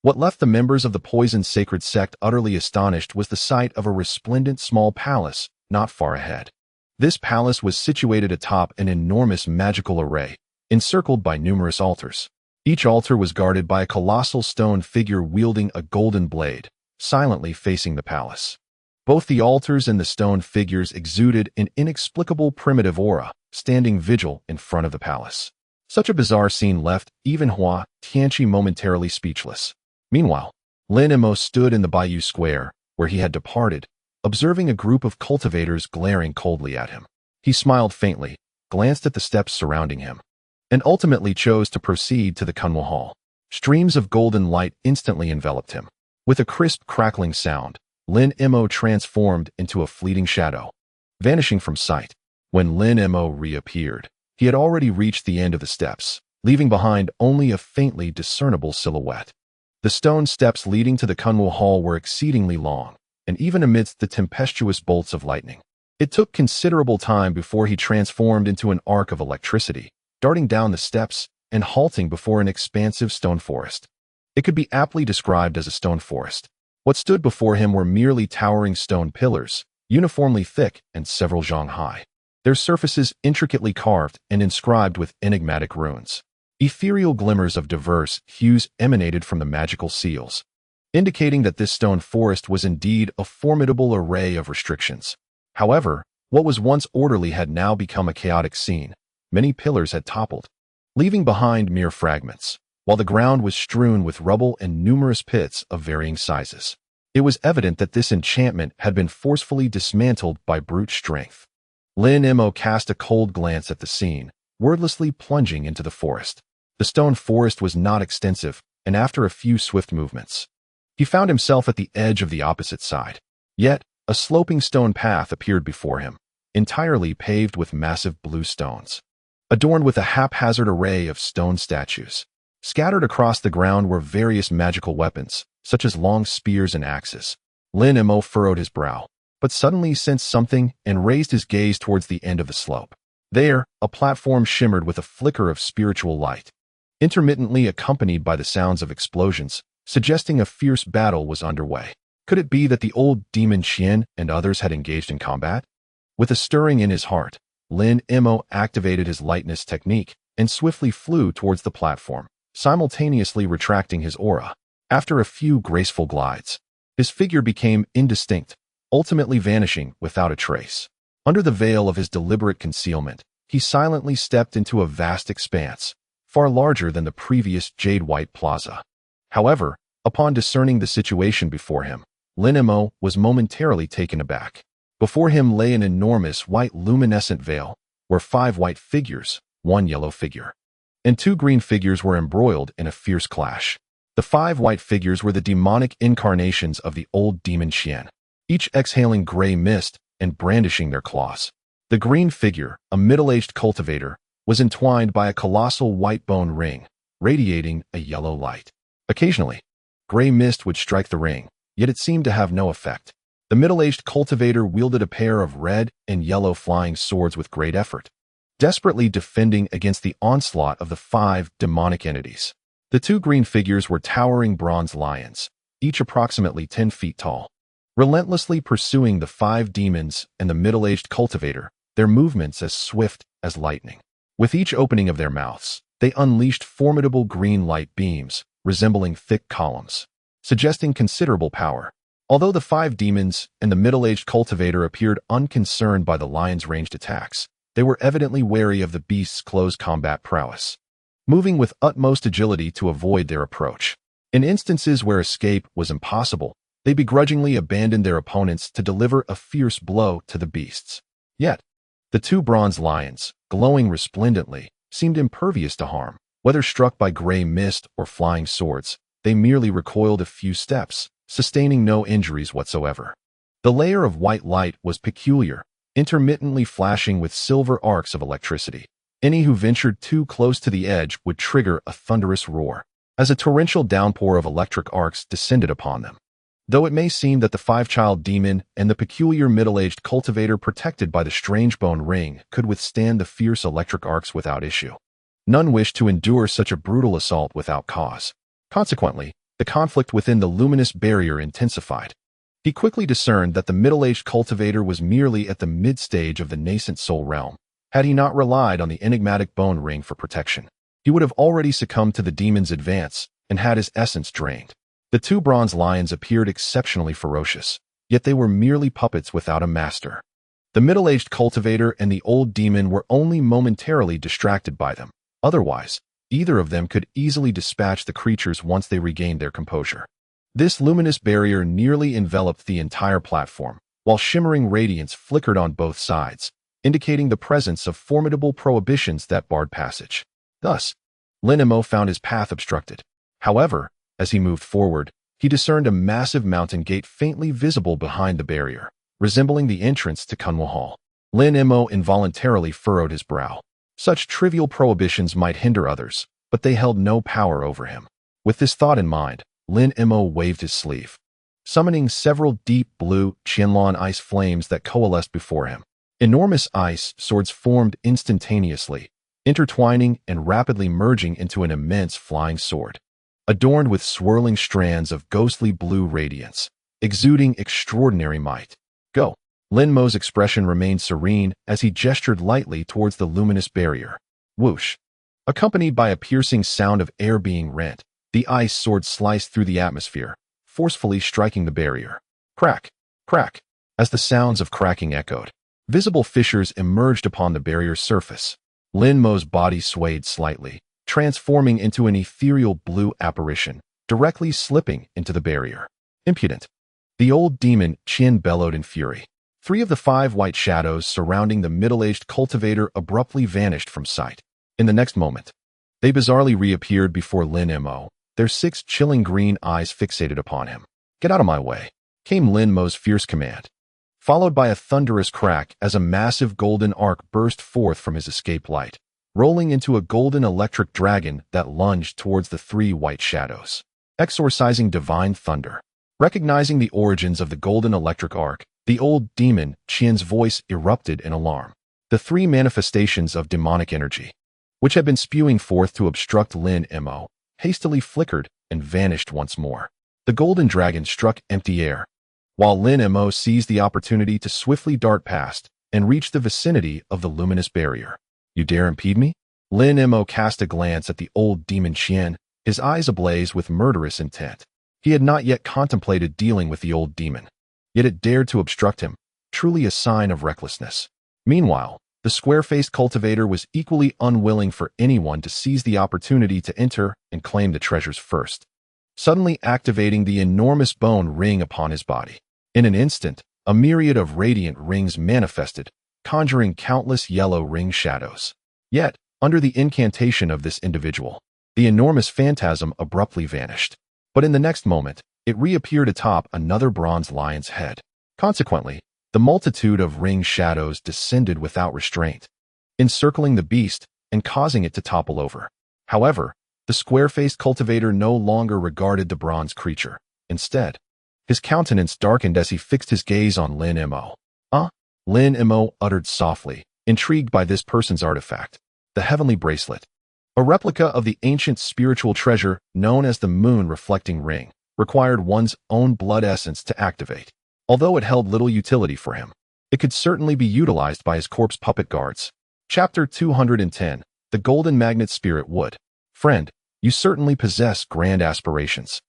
what left the members of the poisoned sacred sect utterly astonished was the sight of a resplendent small palace not far ahead. This palace was situated atop an enormous magical array, encircled by numerous altars. Each altar was guarded by a colossal stone figure wielding a golden blade, silently facing the palace. Both the altars and the stone figures exuded an inexplicable primitive aura, standing vigil in front of the palace. Such a bizarre scene left even Hua Tianqi momentarily speechless. Meanwhile, Lin Emo stood in the Bayou Square, where he had departed, observing a group of cultivators glaring coldly at him. He smiled faintly, glanced at the steps surrounding him, and ultimately chose to proceed to the Kunwa Hall. Streams of golden light instantly enveloped him. With a crisp crackling sound, Lin Emo transformed into a fleeting shadow, vanishing from sight. When Lin Emo reappeared, he had already reached the end of the steps, leaving behind only a faintly discernible silhouette. The stone steps leading to the Kunwa Hall were exceedingly long, and even amidst the tempestuous bolts of lightning, it took considerable time before he transformed into an arc of electricity, darting down the steps and halting before an expansive stone forest. It could be aptly described as a stone forest. What stood before him were merely towering stone pillars, uniformly thick and several zhang high, their surfaces intricately carved and inscribed with enigmatic runes. Ethereal glimmers of diverse hues emanated from the magical seals, indicating that this stone forest was indeed a formidable array of restrictions. However, what was once orderly had now become a chaotic scene. Many pillars had toppled, leaving behind mere fragments, while the ground was strewn with rubble and numerous pits of varying sizes. It was evident that this enchantment had been forcefully dismantled by brute strength. Lin Emo cast a cold glance at the scene, wordlessly plunging into the forest. The stone forest was not extensive, and after a few swift movements, he found himself at the edge of the opposite side. Yet, a sloping stone path appeared before him, entirely paved with massive blue stones, adorned with a haphazard array of stone statues. Scattered across the ground were various magical weapons, such as long spears and axes. Lin Emo furrowed his brow, but suddenly sensed something and raised his gaze towards the end of the slope. There, a platform shimmered with a flicker of spiritual light, intermittently accompanied by the sounds of explosions, suggesting a fierce battle was underway. Could it be that the old demon Qian and others had engaged in combat? With a stirring in his heart, Lin Emo activated his lightness technique and swiftly flew towards the platform, simultaneously retracting his aura. After a few graceful glides, his figure became indistinct, ultimately vanishing without a trace. Under the veil of his deliberate concealment, he silently stepped into a vast expanse, far larger than the previous jade-white plaza. However, upon discerning the situation before him, Lin Emo was momentarily taken aback. Before him lay an enormous white luminescent veil, where 5 white figures, 1 yellow figure, and 2 green figures were embroiled in a fierce clash. The 5 white figures were the demonic incarnations of the old demon Qian, each exhaling gray mist and brandishing their claws. The green figure, a middle-aged cultivator, was entwined by a colossal white bone ring, radiating a yellow light. Occasionally, gray mist would strike the ring, yet it seemed to have no effect. The middle-aged cultivator wielded a pair of red and yellow flying swords with great effort, desperately defending against the onslaught of the 5 demonic entities. The 2 green figures were towering bronze lions, each approximately 10 feet tall, relentlessly pursuing the 5 demons and the middle-aged cultivator, their movements as swift as lightning. With each opening of their mouths, they unleashed formidable green light beams, resembling thick columns, suggesting considerable power. Although the 5 demons and the middle-aged cultivator appeared unconcerned by the lion's ranged attacks, they were evidently wary of the beast's close combat prowess, moving with utmost agility to avoid their approach. In instances where escape was impossible, they begrudgingly abandoned their opponents to deliver a fierce blow to the beasts. Yet, the 2 bronze lions, glowing resplendently, seemed impervious to harm. Whether struck by gray mist or flying swords, they merely recoiled a few steps, sustaining no injuries whatsoever. The layer of white light was peculiar, intermittently flashing with silver arcs of electricity. Any who ventured too close to the edge would trigger a thunderous roar, as a torrential downpour of electric arcs descended upon them. Though it may seem that the 5-child demon and the peculiar middle-aged cultivator protected by the strange bone ring could withstand the fierce electric arcs without issue, none wished to endure such a brutal assault without cause. Consequently, the conflict within the luminous barrier intensified. He quickly discerned that the middle-aged cultivator was merely at the mid-stage of the nascent soul realm. Had he not relied on the enigmatic bone ring for protection, he would have already succumbed to the demon's advance and had his essence drained. The 2 bronze lions appeared exceptionally ferocious, yet they were merely puppets without a master. The middle-aged cultivator and the old demon were only momentarily distracted by them. Otherwise, either of them could easily dispatch the creatures once they regained their composure. This luminous barrier nearly enveloped the entire platform, while shimmering radiance flickered on both sides, indicating the presence of formidable prohibitions that barred passage. Thus, Lin Mo found his path obstructed. However, as he moved forward, he discerned a massive mountain gate faintly visible behind the barrier, resembling the entrance to Kunwa Hall. Lin Mo involuntarily furrowed his brow. Such trivial prohibitions might hinder others, but they held no power over him. With this thought in mind, Lin Mo waved his sleeve, summoning several deep blue Qianlan ice flames that coalesced before him. Enormous ice swords formed instantaneously, intertwining and rapidly merging into an immense flying sword, adorned with swirling strands of ghostly blue radiance, exuding extraordinary might. Go! Lin Mo's expression remained serene as he gestured lightly towards the luminous barrier. Whoosh! Accompanied by a piercing sound of air being rent, the ice sword sliced through the atmosphere, forcefully striking the barrier. Crack! Crack! As the sounds of cracking echoed, visible fissures emerged upon the barrier's surface. Lin Mo's body swayed slightly, transforming into an ethereal blue apparition, directly slipping into the barrier. Impudent! The old demon Qin bellowed in fury. 3 of the 5 white shadows surrounding the middle-aged cultivator abruptly vanished from sight. In the next moment, they bizarrely reappeared before Lin Mo, their 6 chilling green eyes fixated upon him. Get out of my way, came Lin Mo's fierce command, followed by a thunderous crack as a massive golden arc burst forth from his escape light, rolling into a golden electric dragon that lunged towards the 3 white shadows, exorcising divine thunder. Recognizing the origins of the golden electric arc, the old demon Qian's voice erupted in alarm. The 3 manifestations of demonic energy, which had been spewing forth to obstruct Lin Mo, hastily flickered and vanished once more. The golden dragon struck empty air, while Lin Mo seized the opportunity to swiftly dart past and reach the vicinity of the luminous barrier. You dare impede me? Lin Mo cast a glance at the old demon Qian, his eyes ablaze with murderous intent. He had not yet contemplated dealing with the old demon, yet it dared to obstruct him, truly a sign of recklessness. Meanwhile, the square-faced cultivator was equally unwilling for anyone to seize the opportunity to enter and claim the treasures first, suddenly activating the enormous bone ring upon his body. In an instant, a myriad of radiant rings manifested, conjuring countless yellow ring shadows. Yet, under the incantation of this individual, the enormous phantasm abruptly vanished. But in the next moment, it reappeared atop another bronze lion's head. Consequently, The multitude of ring shadows descended without restraint, encircling the beast and causing it to topple over. However, the square-faced cultivator no longer regarded the bronze creature. Instead, his countenance darkened as he fixed his gaze on Lin Mo. Lin Mo uttered softly, intrigued by this person's artifact, the heavenly bracelet. A replica of the ancient spiritual treasure known as the moon-reflecting ring, required one's own blood essence to activate. Although it held little utility for him, it could certainly be utilized by his corpse puppet guards. Chapter 210, The Golden Magnet Spirit Wood. Friend, you certainly possess grand aspirations.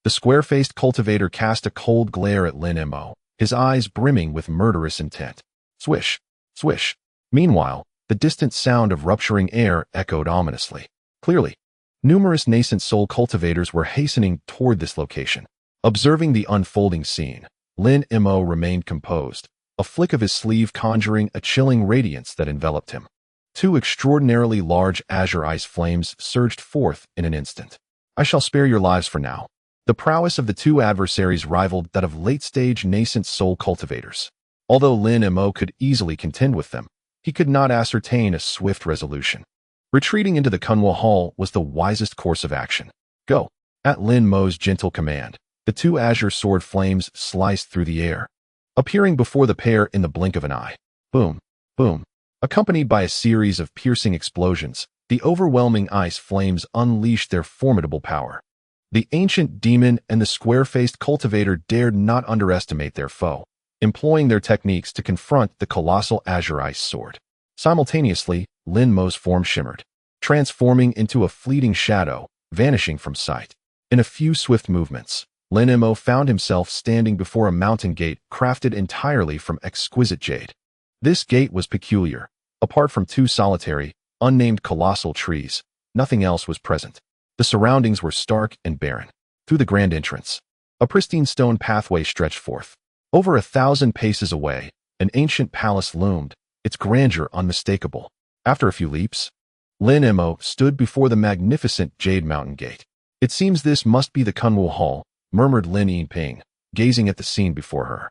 The square-faced cultivator cast a cold glare at Lin Mo, his eyes brimming with murderous intent. Swish, swish. Meanwhile, the distant sound of rupturing air echoed ominously. Clearly, numerous nascent soul cultivators were hastening toward this location. Observing the unfolding scene, Lin Mo remained composed, a flick of his sleeve conjuring a chilling radiance that enveloped him. Two extraordinarily large azure ice flames surged forth in an instant. I shall spare your lives for now. The prowess of the two adversaries rivaled that of late-stage nascent soul cultivators. Although Lin Mo could easily contend with them, he could not ascertain a swift resolution. Retreating into the Kunwa Hall was the wisest course of action. Go. At Lin Mo's gentle command, the two azure sword flames sliced through the air, appearing before the pair in the blink of an eye. Boom, boom. Accompanied by a series of piercing explosions, the overwhelming ice flames unleashed their formidable power. The ancient demon and the square-faced cultivator dared not underestimate their foe, employing their techniques to confront the colossal azure ice sword. Simultaneously, Lin Mo's form shimmered, transforming into a fleeting shadow, vanishing from sight. In a few swift movements, Lin Mo found himself standing before a mountain gate crafted entirely from exquisite jade. This gate was peculiar. Apart from two solitary, unnamed colossal trees, nothing else was present. The surroundings were stark and barren. Through the grand entrance, a pristine stone pathway stretched forth. Over 1,000 paces away, an ancient palace loomed, its grandeur unmistakable. After a few leaps, Lin Mo stood before the magnificent Jade Mountain Gate. It seems this must be the Kunwu Hall, murmured Lin Ping, gazing at the scene before her.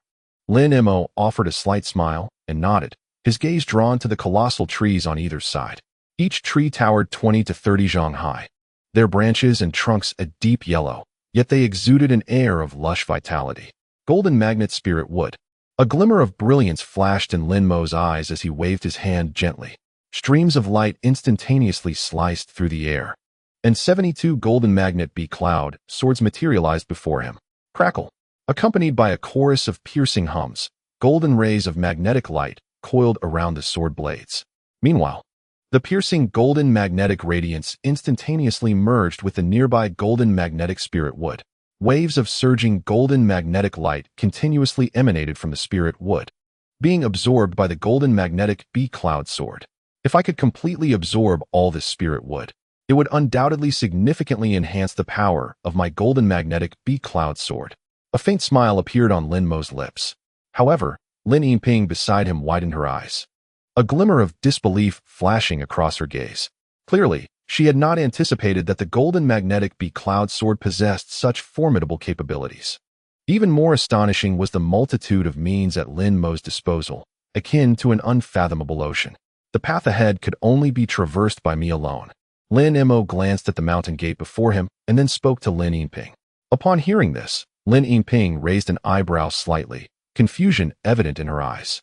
Lin Mo offered a slight smile and nodded, his gaze drawn to the colossal trees on either side. Each tree towered 20 to 30 zhang high, their branches and trunks a deep yellow, yet they exuded an air of lush vitality. Golden Magnet Spirit Wood. A glimmer of brilliance flashed in Lin Mo's eyes as he waved his hand gently. Streams of light instantaneously sliced through the air, and 72 golden magnet cloud swords materialized before him. Crackle. Accompanied by a chorus of piercing hums, golden rays of magnetic light coiled around the sword blades. Meanwhile, the piercing golden magnetic radiance instantaneously merged with the nearby golden magnetic spirit wood. Waves of surging golden magnetic light continuously emanated from the spirit wood, being absorbed by the golden magnetic cloud sword. If I could completely absorb all this spirit wood, it would undoubtedly significantly enhance the power of my golden magnetic cloud sword. A faint smile appeared on Lin Mo's lips. However, Lin Yinping beside him widened her eyes, a glimmer of disbelief flashing across her gaze. Clearly, she had not anticipated that the golden magnetic cloud sword possessed such formidable capabilities. Even more astonishing was the multitude of means at Lin Mo's disposal, akin to an unfathomable ocean. The path ahead could only be traversed by me alone. Lin Mo glanced at the mountain gate before him and then spoke to Lin Yinping. Upon hearing this, Lin Yinping raised an eyebrow slightly, confusion evident in her eyes.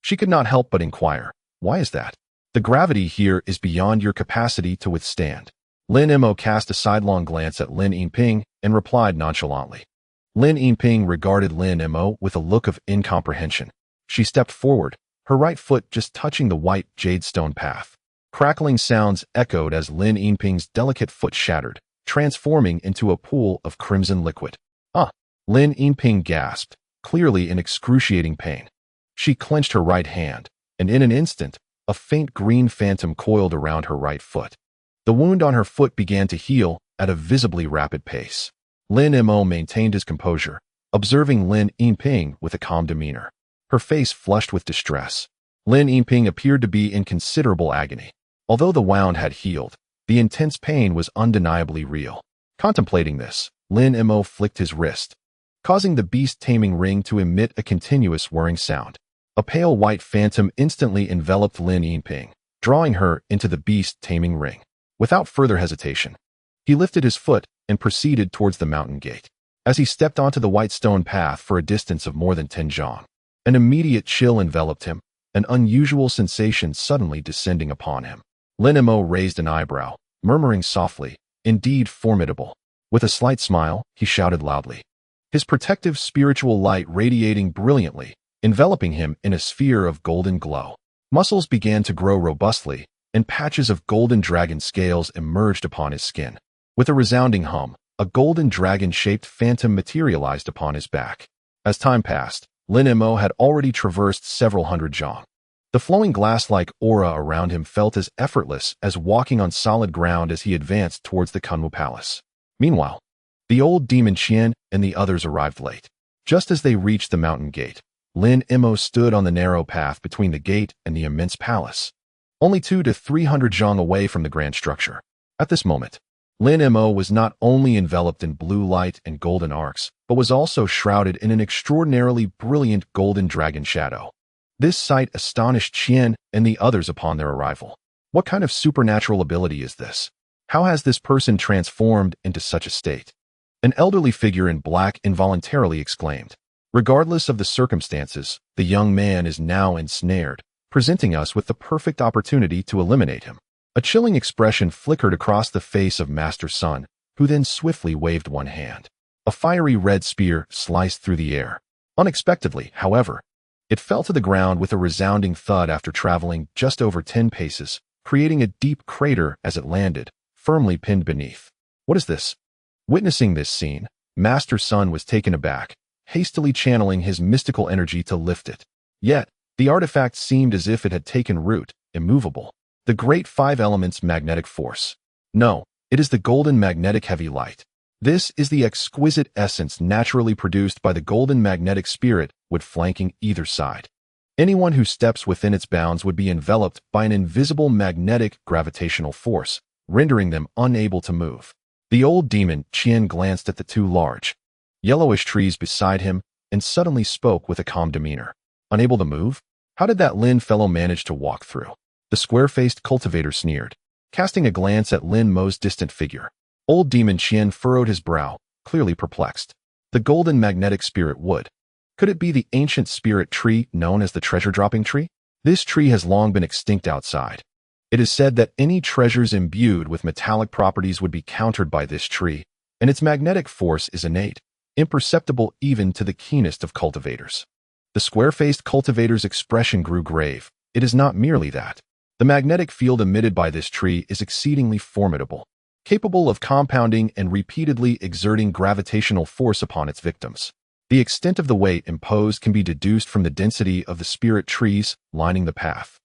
She could not help but inquire, "Why is that?" "The gravity here is beyond your capacity to withstand." Lin Mo cast a sidelong glance at Lin Yinping and replied nonchalantly. Lin Yinping regarded Lin Mo with a look of incomprehension. She stepped forward, her right foot just touching the white jade stone path. Crackling sounds echoed as Lin Yinping's delicate foot shattered, transforming into a pool of crimson liquid. "Ah!" Lin Yinping gasped, clearly in excruciating pain. She clenched her right hand, and in an instant, a faint green phantom coiled around her right foot. The wound on her foot began to heal at a visibly rapid pace. Lin Mo maintained his composure, observing Lin Yinping with a calm demeanor. Her face flushed with distress. Lin Yinping appeared to be in considerable agony. Although the wound had healed, the intense pain was undeniably real. Contemplating this, Lin Mo flicked his wrist, causing the beast-taming ring to emit a continuous whirring sound. A pale white phantom instantly enveloped Lin Yinping, drawing her into the beast-taming ring. Without further hesitation, he lifted his foot and proceeded towards the mountain gate. As he stepped onto the white stone path for a distance of more than 10 zhang, an immediate chill enveloped him, an unusual sensation suddenly descending upon him. Lin Mo raised an eyebrow, murmuring softly, "Indeed formidable." With a slight smile, he shouted loudly, his protective spiritual light radiating brilliantly, enveloping him in a sphere of golden glow. Muscles began to grow robustly, and patches of golden dragon scales emerged upon his skin. With a resounding hum, a golden dragon-shaped phantom materialized upon his back. As time passed, Lin Mo had already traversed several hundred zhang. The flowing glass-like aura around him felt as effortless as walking on solid ground as he advanced towards the Kunwu Palace. Meanwhile, the old demon Qian and the others arrived late. Just as they reached the mountain gate, Lin Mo stood on the narrow path between the gate and the immense palace, only 200 to 300 zhang away from the grand structure. At this moment, Lin Mo was not only enveloped in blue light and golden arcs, but was also shrouded in an extraordinarily brilliant golden dragon shadow. This sight astonished Qian and the others upon their arrival. What kind of supernatural ability is this? How has this person transformed into such a state? An elderly figure in black involuntarily exclaimed. Regardless of the circumstances, the young man is now ensnared, presenting us with the perfect opportunity to eliminate him. A chilling expression flickered across the face of Master Sun, who then swiftly waved one hand. A fiery red spear sliced through the air. Unexpectedly, however, it fell to the ground with a resounding thud after traveling just over 10 paces, creating a deep crater as it landed, firmly pinned beneath. What is this? Witnessing this scene, Master Sun was taken aback, hastily channeling his mystical energy to lift it. Yet, the artifact seemed as if it had taken root, immovable. The great 5 elements magnetic force. No, it is the golden magnetic heavy light. This is the exquisite essence naturally produced by the golden magnetic spirit wood flanking either side. Anyone who steps within its bounds would be enveloped by an invisible magnetic gravitational force, rendering them unable to move. The old demon Qian glanced at the 2 large, yellowish trees beside him and suddenly spoke with a calm demeanor. Unable to move? How did that Lin fellow manage to walk through? The square-faced cultivator sneered, casting a glance at Lin Mo's distant figure. Old demon Qian furrowed his brow, clearly perplexed. The golden magnetic spirit wood. Could it be the ancient spirit tree known as the treasure-dropping tree? This tree has long been extinct outside. It is said that any treasures imbued with metallic properties would be countered by this tree, and its magnetic force is innate, imperceptible even to the keenest of cultivators. The square-faced cultivator's expression grew grave. It is not merely that. The magnetic field emitted by this tree is exceedingly formidable, capable of compounding and repeatedly exerting gravitational force upon its victims. The extent of the weight imposed can be deduced from the density of the spirit trees lining the path.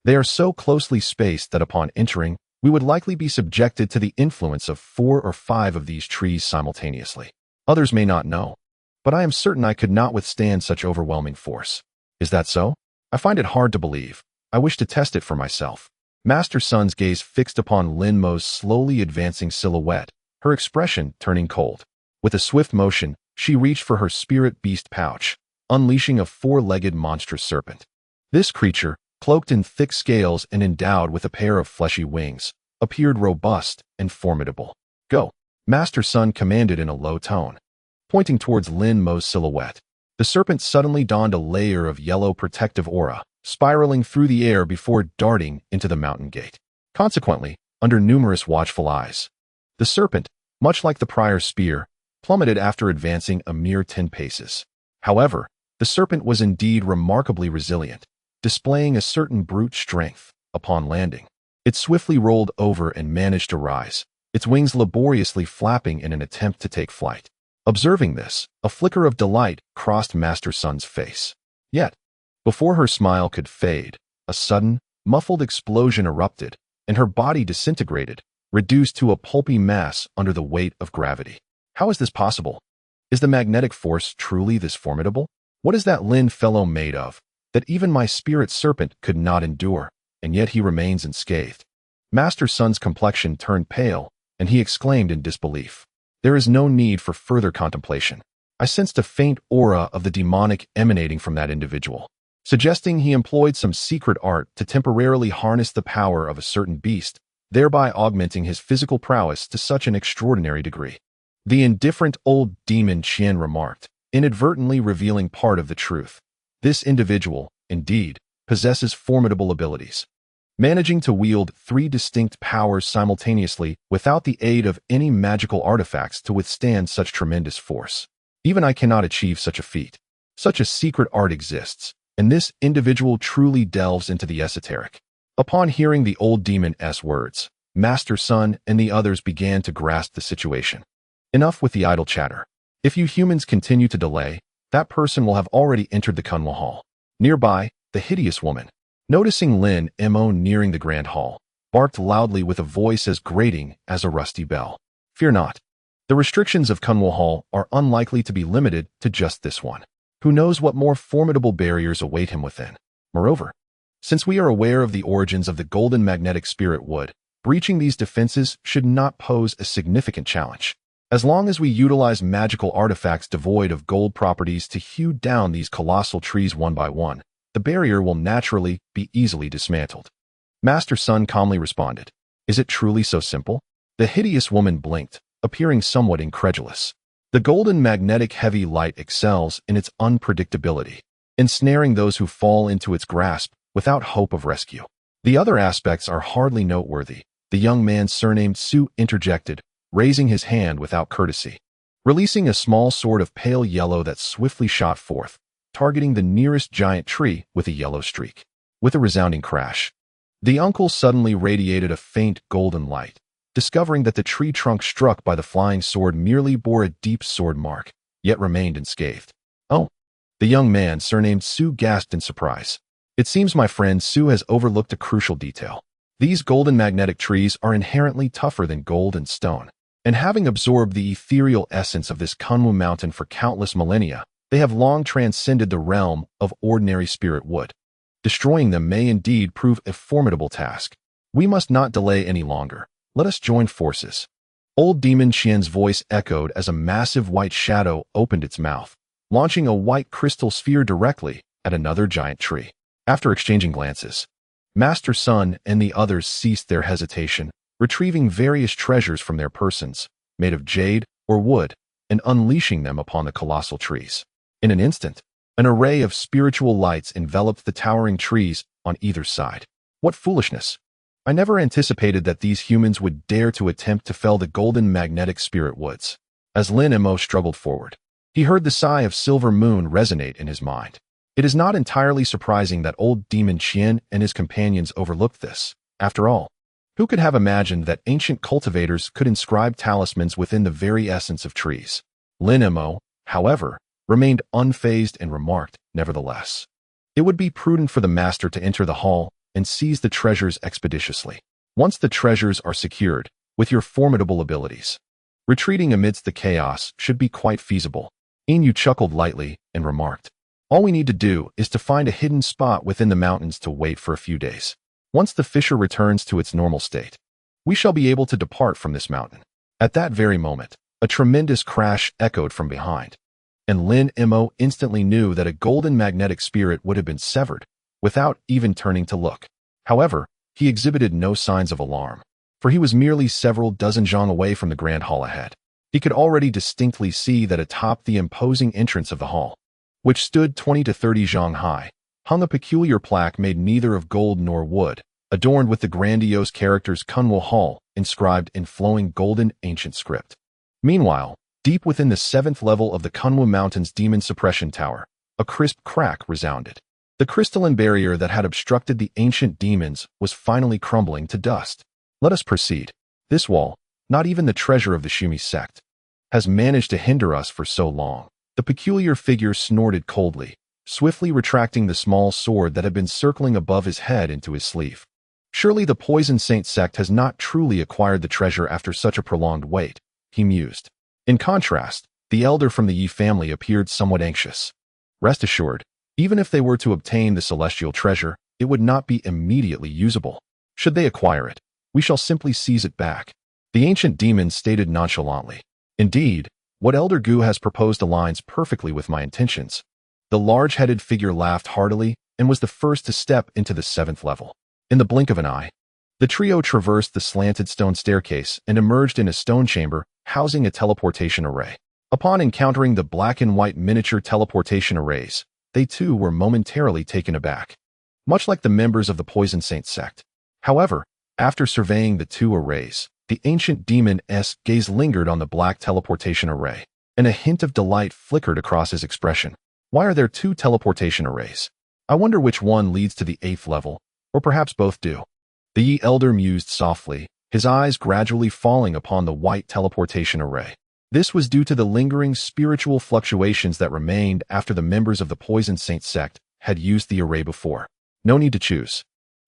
They are so closely spaced that upon entering, we would likely be subjected to the influence of 4 or 5 of these trees simultaneously. Others may not know, but I am certain I could not withstand such overwhelming force. Is that so? I find it hard to believe. I wish to test it for myself. Master Sun's gaze fixed upon Lin Mo's slowly advancing silhouette, her expression turning cold. With a swift motion, she reached for her spirit beast pouch, unleashing a 4-legged monstrous serpent. This creature, cloaked in thick scales and endowed with a pair of fleshy wings, appeared robust and formidable. Go, Master Sun commanded in a low tone. Pointing towards Lin Mo's silhouette, the serpent suddenly donned a layer of yellow protective aura, spiraling through the air before darting into the mountain gate. Consequently, under numerous watchful eyes, the serpent, much like the prior spear, plummeted after advancing a mere 10 paces. However, the serpent was indeed remarkably resilient, displaying a certain brute strength. Upon landing, it swiftly rolled over and managed to rise, its wings laboriously flapping in an attempt to take flight. Observing this, a flicker of delight crossed Master Sun's face. Yet, before her smile could fade, a sudden, muffled explosion erupted, and her body disintegrated, reduced to a pulpy mass under the weight of gravity. How is this possible? Is the magnetic force truly this formidable? What is that Lin fellow made of, that even my spirit serpent could not endure, and yet he remains unscathed? Master Sun's complexion turned pale, and he exclaimed in disbelief. There is no need for further contemplation. I sensed a faint aura of the demonic emanating from that individual. suggesting he employed some secret art to temporarily harness the power of a certain beast, thereby augmenting his physical prowess to such an extraordinary degree. The indifferent old demon Qian remarked, inadvertently revealing part of the truth. This individual, indeed, possesses formidable abilities. Managing to wield 3 distinct powers simultaneously without the aid of any magical artifacts to withstand such tremendous force. Even I cannot achieve such a feat. Such a secret art exists, and this individual truly delves into the esoteric. Upon hearing the old demon's words, Master Sun and the others began to grasp the situation. Enough with the idle chatter. If you humans continue to delay, that person will have already entered the Kunwa Hall. Nearby, the hideous woman, noticing Lin Mo nearing the grand hall, barked loudly with a voice as grating as a rusty bell. Fear not. The restrictions of Kunwa Hall are unlikely to be limited to just this one. Who knows what more formidable barriers await him within? Moreover, since we are aware of the origins of the golden magnetic spirit wood, breaching these defenses should not pose a significant challenge. As long as we utilize magical artifacts devoid of gold properties to hew down these colossal trees one by one, the barrier will naturally be easily dismantled. Master Sun calmly responded, Is it truly so simple? The hideous woman blinked, appearing somewhat incredulous. The golden magnetic heavy light excels in its unpredictability, ensnaring those who fall into its grasp without hope of rescue. The other aspects are hardly noteworthy, the young man surnamed Su interjected, raising his hand without courtesy. Releasing a small sword of pale yellow that swiftly shot forth, targeting the nearest giant tree with a yellow streak. With a resounding crash, the uncle suddenly radiated a faint golden light, discovering that the tree trunk struck by the flying sword merely bore a deep sword mark, yet remained unscathed. Oh! The young man surnamed Su gasped in surprise. It seems my friend Su has overlooked a crucial detail. These golden magnetic trees are inherently tougher than gold and stone, and having absorbed the ethereal essence of this Kunwu mountain for countless millennia, they have long transcended the realm of ordinary spirit wood. Destroying them may indeed prove a formidable task. We must not delay any longer. Let us join forces. Old Demon Qian's voice echoed as a massive white shadow opened its mouth, launching a white crystal sphere directly at another giant tree. After exchanging glances, Master Sun and the others ceased their hesitation, retrieving various treasures from their persons, made of jade or wood, and unleashing them upon the colossal trees. In an instant, an array of spiritual lights enveloped the towering trees on either side. What foolishness! I never anticipated that these humans would dare to attempt to fell the golden magnetic spirit woods. As Lin Mo struggled forward, he heard the sigh of Silver Moon resonate in his mind. It is not entirely surprising that old Demon Qian and his companions overlooked this. After all, who could have imagined that ancient cultivators could inscribe talismans within the very essence of trees? Lin Mo, however, remained unfazed and remarked, nevertheless, it would be prudent for the master to enter the hall and seize the treasures expeditiously. Once the treasures are secured, with your formidable abilities, retreating amidst the chaos should be quite feasible. Inu chuckled lightly and remarked, all we need to do is to find a hidden spot within the mountains to wait for a few days. Once the fissure returns to its normal state, we shall be able to depart from this mountain. At that very moment, a tremendous crash echoed from behind, and Lin Mo instantly knew that a golden magnetic spirit would have been severed, without even turning to look. However, he exhibited no signs of alarm, for he was merely several dozen zhang away from the grand hall ahead. He could already distinctly see that atop the imposing entrance of the hall, which stood 20 to 30 zhang high, hung a peculiar plaque made neither of gold nor wood, adorned with the grandiose characters Kunwo Hall, inscribed in flowing golden ancient script. Meanwhile, deep within the 7th level of the Kunwu Mountain's demon suppression tower, a crisp crack resounded. The crystalline barrier that had obstructed the ancient demons was finally crumbling to dust. Let us proceed. This wall, not even the treasure of the Shumi sect, has managed to hinder us for so long. The peculiar figure snorted coldly, swiftly retracting the small sword that had been circling above his head into his sleeve. Surely the Poison Saint sect has not truly acquired the treasure after such a prolonged wait, he mused. In contrast, the elder from the Yi family appeared somewhat anxious. Rest assured, even if they were to obtain the celestial treasure, it would not be immediately usable. Should they acquire it, we shall simply seize it back. The ancient demon stated nonchalantly. Indeed, what Elder Gu has proposed aligns perfectly with my intentions. The large-headed figure laughed heartily and was the first to step into the 7th level. In the blink of an eye, the trio traversed the slanted stone staircase and emerged in a stone chamber housing a teleportation array. Upon encountering the black and white miniature teleportation arrays, they too were momentarily taken aback, much like the members of the Poison Saint sect. However, after surveying the two arrays, the ancient demon's gaze lingered on the black teleportation array, and a hint of delight flickered across his expression. Why are there two teleportation arrays? I wonder which one leads to the 8th level, or perhaps both do. The Yi Elder mused softly, his eyes gradually falling upon the white teleportation array. This was due to the lingering spiritual fluctuations that remained after the members of the Poison Saint sect had used the array before. No need to choose.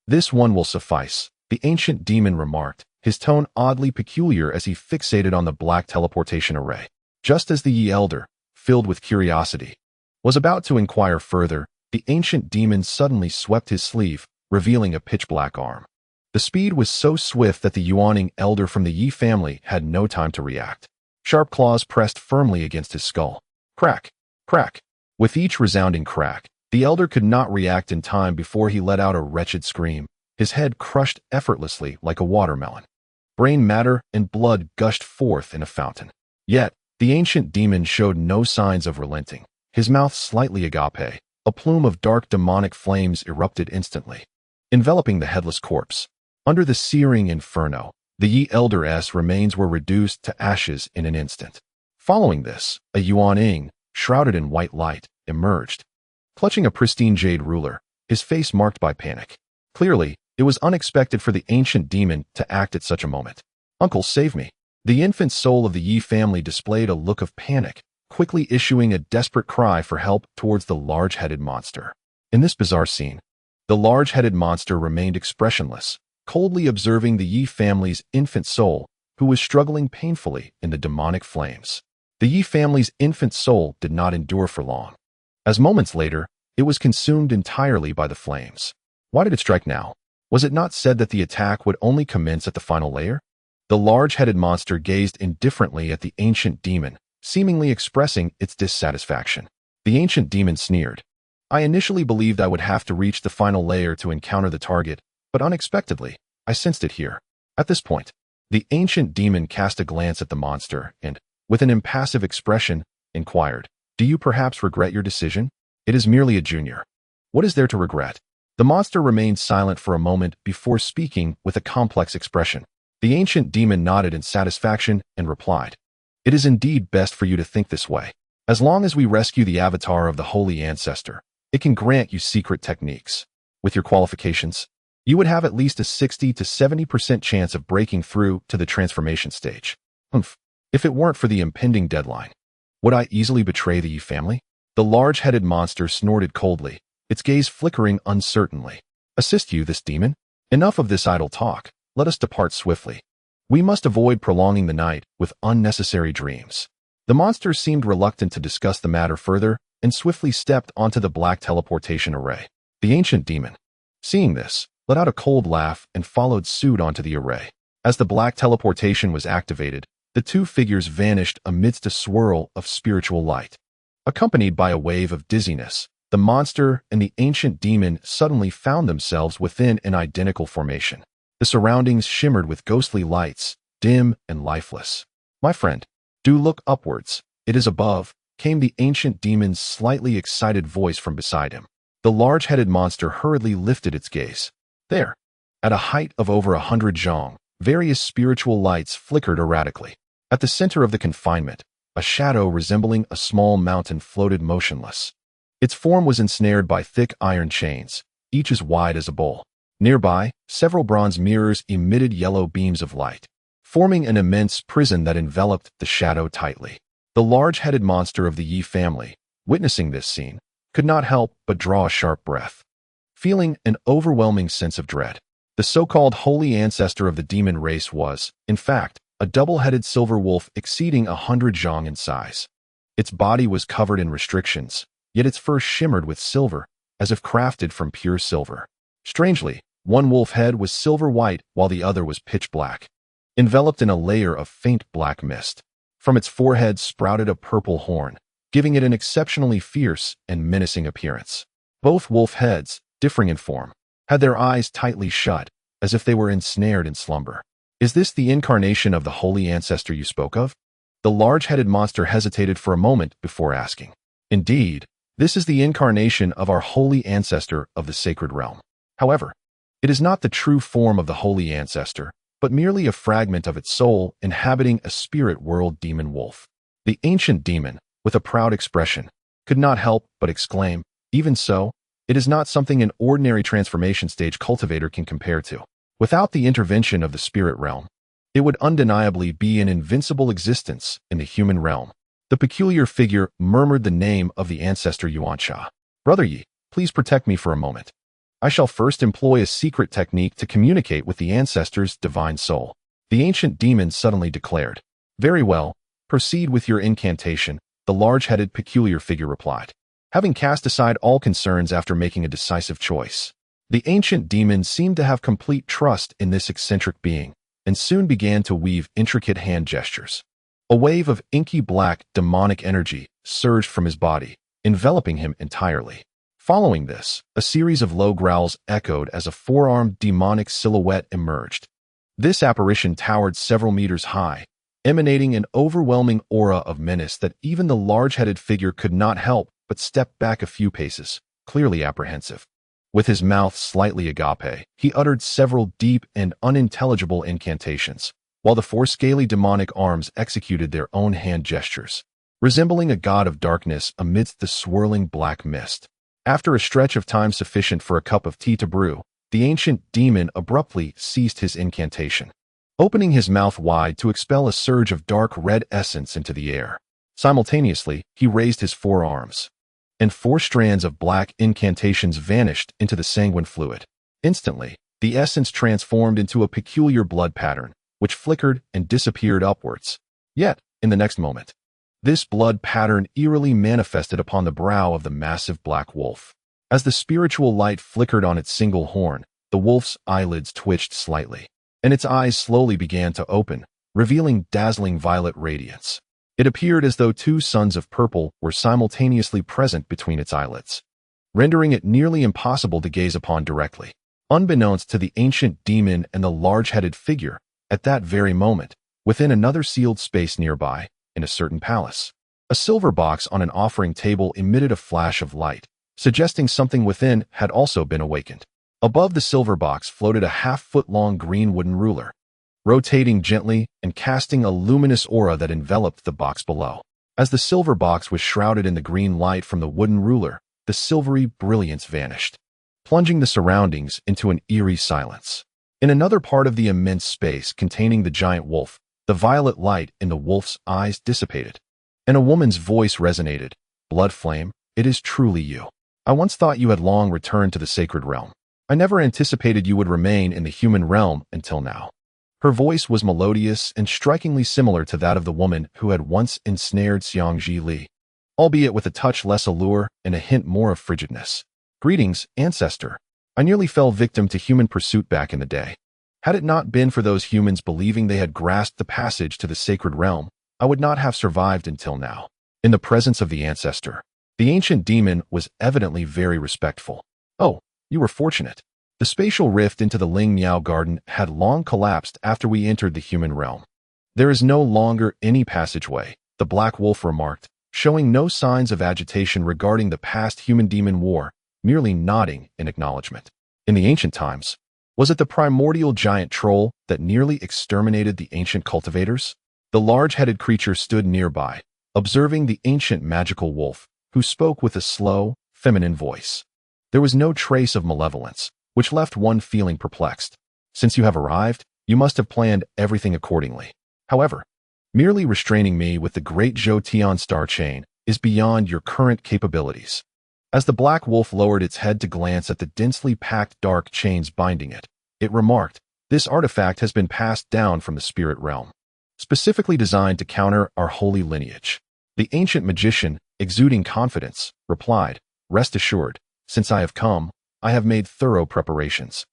This one will suffice, the ancient demon remarked, his tone oddly peculiar as he fixated on the black teleportation array. Just as the Yi Elder, filled with curiosity, was about to inquire further, the ancient demon suddenly swept his sleeve, revealing a pitch-black arm. The speed was so swift that the yawning elder from the Yi family had no time to react. Sharp claws pressed firmly against his skull. Crack! Crack! With each resounding crack, the elder could not react in time before he let out a wretched scream, his head crushed effortlessly like a watermelon. Brain matter and blood gushed forth in a fountain. Yet, the ancient demon showed no signs of relenting. His mouth slightly agape, a plume of dark demonic flames erupted instantly, enveloping the headless corpse. Under the searing inferno, the Yi Elder's remains were reduced to ashes in an instant. Following this, a Yuan, shrouded in white light, emerged, clutching a pristine jade ruler, his face marked by panic. Clearly, it was unexpected for the ancient demon to act at such a moment. Uncle, save me. The infant soul of the Yi family displayed a look of panic, quickly issuing a desperate cry for help towards the large-headed monster. In this bizarre scene, the large-headed monster remained expressionless, coldly observing the Yi family's infant soul, who was struggling painfully in the demonic flames. The Yi family's infant soul did not endure for long, as moments later, it was consumed entirely by the flames. Why did it strike now? Was it not said that the attack would only commence at the final layer? The large-headed monster gazed indifferently at the ancient demon, seemingly expressing its dissatisfaction. The ancient demon sneered. I initially believed I would have to reach the final layer to encounter the target, but unexpectedly, I sensed it here. At this point, the ancient demon cast a glance at the monster and, with an impassive expression, inquired, Do you perhaps regret your decision? It is merely a junior. What is there to regret? The monster remained silent for a moment before speaking with a complex expression. The ancient demon nodded in satisfaction and replied, It is indeed best for you to think this way. As long as we rescue the avatar of the holy ancestor, it can grant you secret techniques. With your qualifications, you would have at least a 60 to 70% chance of breaking through to the transformation stage. If it weren't for the impending deadline, would I easily betray the Yi family? The large-headed monster snorted coldly, its gaze flickering uncertainly. Assist you, this demon? Enough of this idle talk. Let us depart swiftly. We must avoid prolonging the night with unnecessary dreams. The monster seemed reluctant to discuss the matter further and swiftly stepped onto the black teleportation array. The ancient demon, seeing this, let out a cold laugh and followed suit onto the array. As the black teleportation was activated, the two figures vanished amidst a swirl of spiritual light. Accompanied by a wave of dizziness, the monster and the ancient demon suddenly found themselves within an identical formation. The surroundings shimmered with ghostly lights, dim and lifeless. My friend, do look upwards. It is above, came the ancient demon's slightly excited voice from beside him. The large-headed monster hurriedly lifted its gaze. There, at a height of over 100 zhong, various spiritual lights flickered erratically. At the center of the confinement, a shadow resembling a small mountain floated motionless. Its form was ensnared by thick iron chains, each as wide as a bowl. Nearby, several bronze mirrors emitted yellow beams of light, forming an immense prison that enveloped the shadow tightly. The large-headed monster of the Yi family, witnessing this scene, could not help but draw a sharp breath, feeling an overwhelming sense of dread. The so-called holy ancestor of the demon race was, in fact, a double-headed silver wolf exceeding 100 zhong in size. Its body was covered in restrictions, yet its fur shimmered with silver, as if crafted from pure silver. Strangely, one wolf head was silver white while the other was pitch black, enveloped in a layer of faint black mist. From its forehead sprouted a purple horn, giving it an exceptionally fierce and menacing appearance. Both wolf heads, differing in form, had their eyes tightly shut, as if they were ensnared in slumber. Is this the incarnation of the holy ancestor you spoke of? The large-headed monster hesitated for a moment before asking. Indeed, this is the incarnation of our holy ancestor of the sacred realm. However, it is not the true form of the holy ancestor, but merely a fragment of its soul inhabiting a spirit world demon wolf. The ancient demon, with a proud expression, could not help but exclaim, even so, it is not something an ordinary transformation stage cultivator can compare to. Without the intervention of the spirit realm, it would undeniably be an invincible existence in the human realm. The peculiar figure murmured the name of the ancestor Yuansha. Brother Yi, please protect me for a moment. I shall first employ a secret technique to communicate with the ancestor's divine soul. The ancient demon suddenly declared. Very well, proceed with your incantation, the large-headed peculiar figure replied. Having cast aside all concerns after making a decisive choice, the ancient demon seemed to have complete trust in this eccentric being, and soon began to weave intricate hand gestures. A wave of inky black demonic energy surged from his body, enveloping him entirely. Following this, a series of low growls echoed as a four-armed demonic silhouette emerged. This apparition towered several meters high, emanating an overwhelming aura of menace that even the large-headed figure could not help but step back a few paces, clearly apprehensive. With his mouth slightly agape, he uttered several deep and unintelligible incantations, while the four scaly demonic arms executed their own hand gestures, resembling a god of darkness amidst the swirling black mist. After a stretch of time sufficient for a cup of tea to brew, the ancient demon abruptly ceased his incantation, opening his mouth wide to expel a surge of dark red essence into the air. Simultaneously, he raised his forearms, and four strands of black incantations vanished into the sanguine fluid. Instantly, the essence transformed into a peculiar blood pattern, which flickered and disappeared upwards. Yet, in the next moment, this blood pattern eerily manifested upon the brow of the massive black wolf. As the spiritual light flickered on its single horn, the wolf's eyelids twitched slightly, and its eyes slowly began to open, revealing dazzling violet radiance. It appeared as though two suns of purple were simultaneously present between its eyelids, rendering it nearly impossible to gaze upon directly. Unbeknownst to the ancient demon and the large-headed figure, at that very moment, within another sealed space nearby, in a certain palace, a silver box on an offering table emitted a flash of light, suggesting something within had also been awakened. Above the silver box floated a half-foot-long green wooden ruler, rotating gently and casting a luminous aura that enveloped the box below. As the silver box was shrouded in the green light from the wooden ruler, the silvery brilliance vanished, plunging the surroundings into an eerie silence. In another part of the immense space containing the giant wolf, the violet light in the wolf's eyes dissipated, and a woman's voice resonated. Blood Flame, it is truly you. I once thought you had long returned to the sacred realm. I never anticipated you would remain in the human realm until now. Her voice was melodious and strikingly similar to that of the woman who had once ensnared Xiangji Li, albeit with a touch less allure and a hint more of frigidness. Greetings, ancestor. I nearly fell victim to human pursuit back in the day. Had it not been for those humans believing they had grasped the passage to the sacred realm, I would not have survived until now. In the presence of the ancestor, the ancient demon was evidently very respectful. Oh, you were fortunate. The spatial rift into the Ling Miao garden had long collapsed after we entered the human realm. There is no longer any passageway, the Black Wolf remarked, showing no signs of agitation regarding the past human-demon war, merely nodding in acknowledgement. In the ancient times, was it the primordial giant troll that nearly exterminated the ancient cultivators? The large-headed creature stood nearby, observing the ancient magical wolf, who spoke with a slow, feminine voice. There was no trace of malevolence, which left one feeling perplexed. Since you have arrived, you must have planned everything accordingly. However, merely restraining me with the Great Jin star chain is beyond your current capabilities. As the black wolf lowered its head to glance at the densely packed dark chains binding it, it remarked, "This artifact has been passed down from the spirit realm, specifically designed to counter our holy lineage." The ancient magician, exuding confidence, replied, "Rest assured, since I have come, I have made thorough preparations.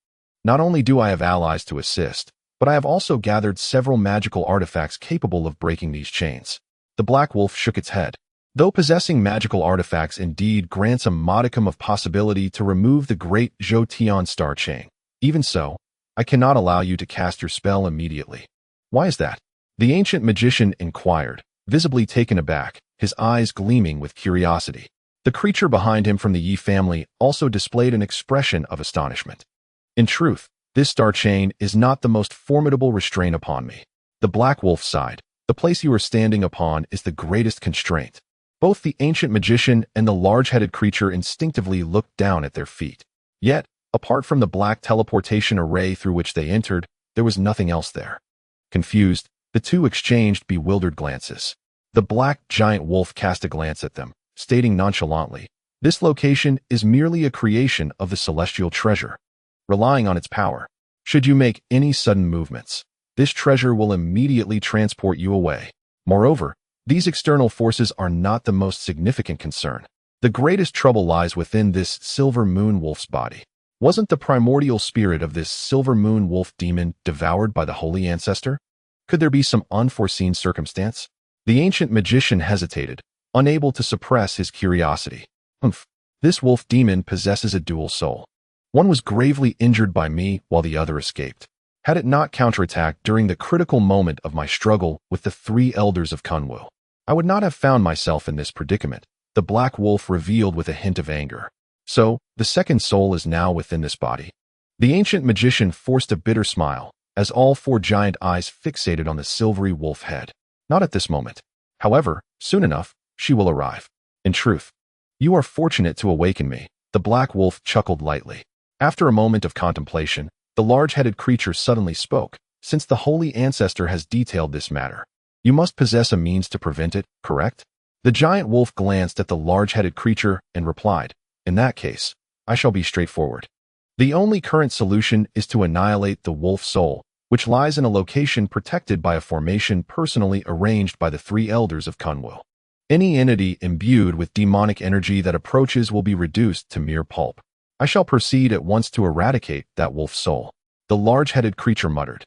Not only do I have allies to assist, but I have also gathered several magical artifacts capable of breaking these chains." The black wolf shook its head. Though possessing magical artifacts indeed grants a modicum of possibility to remove the Great Jin star chain, even so, I cannot allow you to cast your spell immediately. Why is that? The ancient magician inquired, visibly taken aback, his eyes gleaming with curiosity. The creature behind him from the Yi family also displayed an expression of astonishment. In truth, this star chain is not the most formidable restraint upon me. The Black Wolf sighed. The place you are standing upon is the greatest constraint. Both the ancient magician and the large-headed creature instinctively looked down at their feet. Yet, apart from the black teleportation array through which they entered, there was nothing else there. Confused, the two exchanged bewildered glances. The black giant wolf cast a glance at them, stating nonchalantly, "This location is merely a creation of the celestial treasure. Relying on its power, should you make any sudden movements, this treasure will immediately transport you away. Moreover, these external forces are not the most significant concern. The greatest trouble lies within this silver moon wolf's body. Wasn't the primordial spirit of this silver moon wolf demon devoured by the holy ancestor? Could there be some unforeseen circumstance?" The ancient magician hesitated, unable to suppress his curiosity. This wolf demon possesses a dual soul. One was gravely injured by me while the other escaped. Had it not counterattacked during the critical moment of my struggle with the three elders of Kunwu, I would not have found myself in this predicament, the black wolf revealed with a hint of anger. So, the second soul is now within this body. The ancient magician forced a bitter smile, as all four giant eyes fixated on the silvery wolf head. Not at this moment. However, soon enough, she will arrive. In truth, you are fortunate to awaken me, the black wolf chuckled lightly. After a moment of contemplation, the large-headed creature suddenly spoke. "Since the holy ancestor has detailed this matter, you must possess a means to prevent it, correct?" The giant wolf glanced at the large-headed creature and replied, "In that case, I shall be straightforward. The only current solution is to annihilate the wolf soul, which lies in a location protected by a formation personally arranged by the three elders of Kunwu. Any entity imbued with demonic energy that approaches will be reduced to mere pulp. I shall proceed at once to eradicate that wolf soul." The large-headed creature muttered,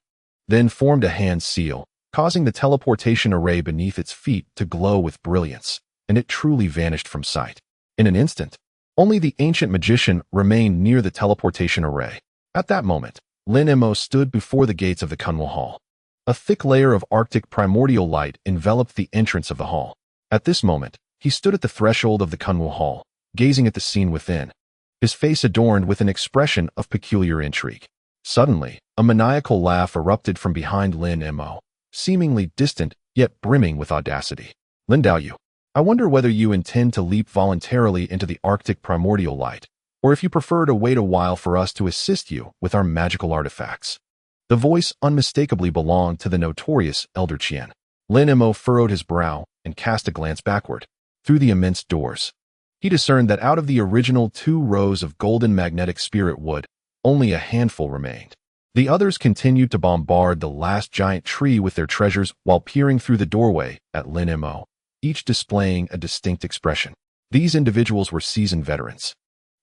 then formed a hand seal, causing the teleportation array beneath its feet to glow with brilliance, and it truly vanished from sight. In an instant, only the ancient magician remained near the teleportation array. At that moment, Lin Mo stood before the gates of the Kunwu Hall. A thick layer of Arctic primordial light enveloped the entrance of the hall. At this moment, he stood at the threshold of the Kunwu Hall, gazing at the scene within, his face adorned with an expression of peculiar intrigue. Suddenly, a maniacal laugh erupted from behind Lin Mo, seemingly distant yet brimming with audacity. "Lin Daoyu, I wonder whether you intend to leap voluntarily into the Arctic primordial light, or if you prefer to wait a while for us to assist you with our magical artifacts." The voice unmistakably belonged to the notorious Elder Qian. Lin Mo furrowed his brow and cast a glance backward. Through the immense doors, he discerned that out of the original 2 rows of golden magnetic spirit wood, only a handful remained. The others continued to bombard the last giant tree with their treasures while peering through the doorway at Lin Mo, each displaying a distinct expression. These individuals were seasoned veterans,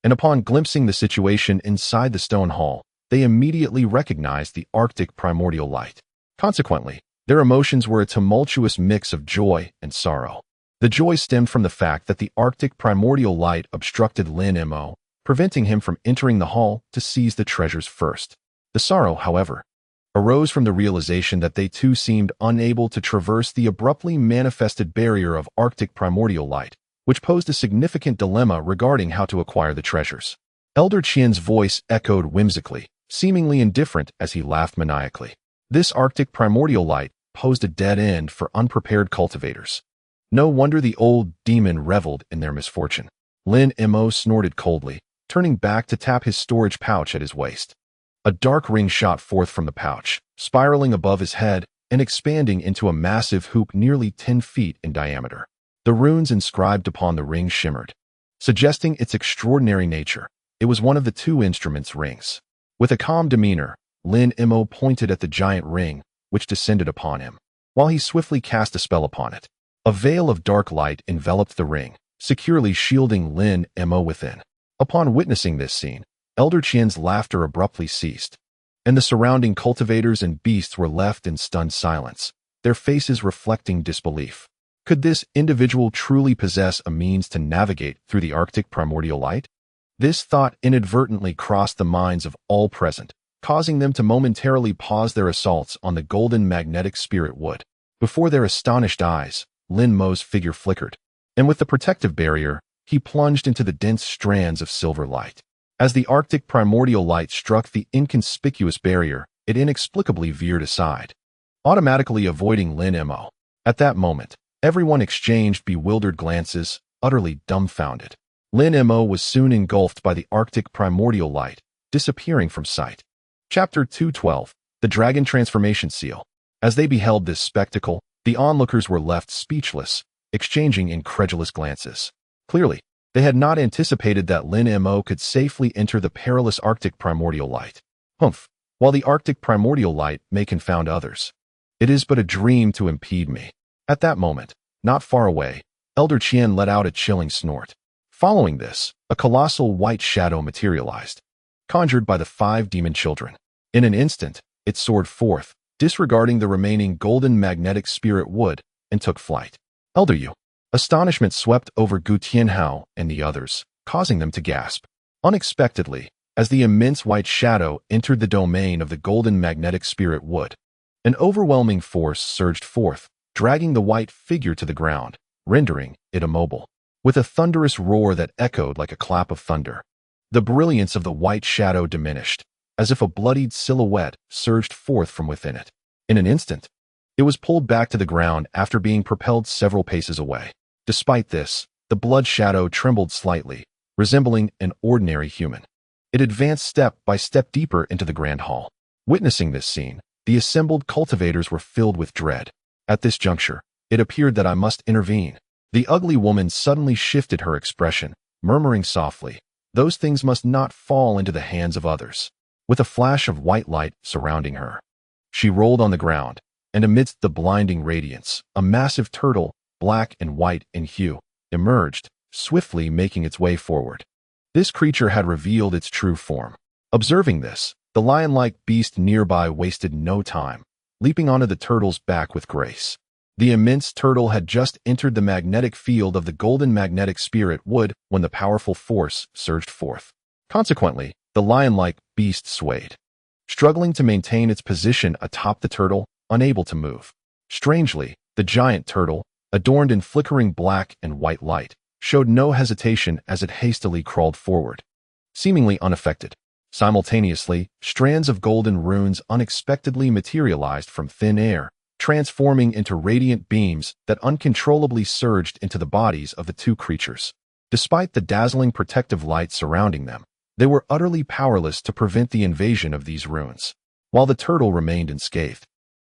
and upon glimpsing the situation inside the stone hall, they immediately recognized the Arctic primordial light. Consequently, their emotions were a tumultuous mix of joy and sorrow. The joy stemmed from the fact that the Arctic primordial light obstructed Lin Mo, preventing him from entering the hall to seize the treasures first. The sorrow, however, arose from the realization that they too seemed unable to traverse the abruptly manifested barrier of Arctic primordial light, which posed a significant dilemma regarding how to acquire the treasures. Elder Qian's voice echoed whimsically, seemingly indifferent as he laughed maniacally. This Arctic primordial light posed a dead end for unprepared cultivators. No wonder the old demon reveled in their misfortune. Lin Mo snorted coldly, turning back to tap his storage pouch at his waist. A dark ring shot forth from the pouch, spiraling above his head and expanding into a massive hoop nearly 10 feet in diameter. The runes inscribed upon the ring shimmered, suggesting its extraordinary nature. It was one of the 2 instruments' rings. With a calm demeanor, Lin Mo pointed at the giant ring, which descended upon him, while he swiftly cast a spell upon it. A veil of dark light enveloped the ring, securely shielding Lin Mo within. Upon witnessing this scene, Elder Qian's laughter abruptly ceased, and the surrounding cultivators and beasts were left in stunned silence, their faces reflecting disbelief. Could this individual truly possess a means to navigate through the Arctic primordial light? This thought inadvertently crossed the minds of all present, causing them to momentarily pause their assaults on the golden magnetic spirit wood. Before their astonished eyes, Lin Mo's figure flickered, and with the protective barrier, he plunged into the dense strands of silver light. As the Arctic primordial light struck the inconspicuous barrier, it inexplicably veered aside, automatically avoiding Lin Mo. At that moment, everyone exchanged bewildered glances, utterly dumbfounded. Lin Mo was soon engulfed by the Arctic primordial light, disappearing from sight. Chapter 212, The Dragon Transformation Seal. As they beheld this spectacle, the onlookers were left speechless, exchanging incredulous glances. Clearly, they had not anticipated that Lin Mo could safely enter the perilous Arctic primordial light. Humph, while the Arctic primordial light may confound others, it is but a dream to impede me. At that moment, not far away, Elder Qian let out a chilling snort. Following this, a colossal white shadow materialized, conjured by the 5 demon children. In an instant, it soared forth, disregarding the remaining golden magnetic spirit wood, and took flight. Elder Yu. Astonishment swept over Gu Tianhao and the others, causing them to gasp. Unexpectedly, as the immense white shadow entered the domain of the golden magnetic spirit wood, an overwhelming force surged forth, dragging the white figure to the ground, rendering it immobile. With a thunderous roar that echoed like a clap of thunder, the brilliance of the white shadow diminished, as if a bloodied silhouette surged forth from within it. In an instant, it was pulled back to the ground after being propelled several paces away. Despite this, the blood shadow trembled slightly, resembling an ordinary human. It advanced step by step deeper into the grand hall. Witnessing this scene, the assembled cultivators were filled with dread. At this juncture, it appeared that I must intervene. The ugly woman suddenly shifted her expression, murmuring softly, "Those things must not fall into the hands of others." With a flash of white light surrounding her, she rolled on the ground, and amidst the blinding radiance, a massive turtle, black and white in hue, emerged, swiftly making its way forward. This creature had revealed its true form. Observing this, the lion-like beast nearby wasted no time, leaping onto the turtle's back with grace. The immense turtle had just entered the magnetic field of the golden magnetic spirit wood when the powerful force surged forth. Consequently, the lion-like beast swayed, struggling to maintain its position atop the turtle, unable to move. Strangely, the giant turtle, adorned in flickering black and white light, showed no hesitation as it hastily crawled forward, seemingly unaffected. Simultaneously, strands of golden runes unexpectedly materialized from thin air, transforming into radiant beams that uncontrollably surged into the bodies of the 2 creatures. Despite the dazzling protective light surrounding them, they were utterly powerless to prevent the invasion of these runes, while the turtle remained unscathed.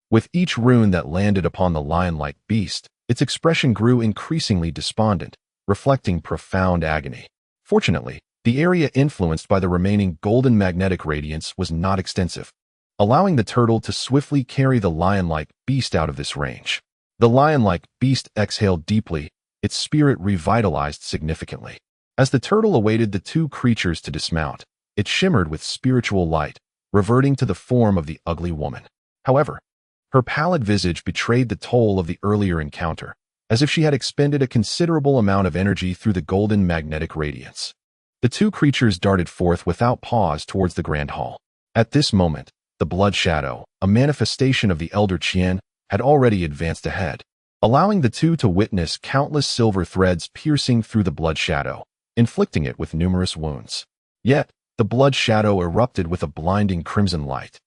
With each rune that landed upon the lion-like beast, its expression grew increasingly despondent, reflecting profound agony. Fortunately, the area influenced by the remaining golden magnetic radiance was not extensive, allowing the turtle to swiftly carry the lion-like beast out of this range. The lion-like beast exhaled deeply, its spirit revitalized significantly. As the turtle awaited the 2 creatures to dismount, it shimmered with spiritual light, reverting to the form of the ugly woman. However, her pallid visage betrayed the toll of the earlier encounter, as if she had expended a considerable amount of energy through the golden magnetic radiance. The 2 creatures darted forth without pause towards the grand hall. At this moment, the blood shadow, a manifestation of the Elder Qian, had already advanced ahead, allowing the 2 to witness countless silver threads piercing through the blood shadow, inflicting it with numerous wounds. Yet, the blood shadow erupted with a blinding crimson light,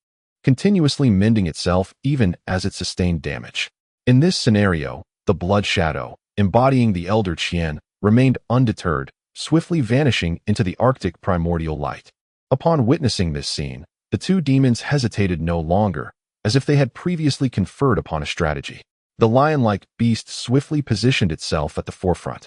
continuously mending itself even as it sustained damage. In this scenario, the blood shadow, embodying the Elder Qian, remained undeterred, swiftly vanishing into the Arctic primordial light. Upon witnessing this scene, the 2 demons hesitated no longer, as if they had previously conferred upon a strategy. The lion-like beast swiftly positioned itself at the forefront,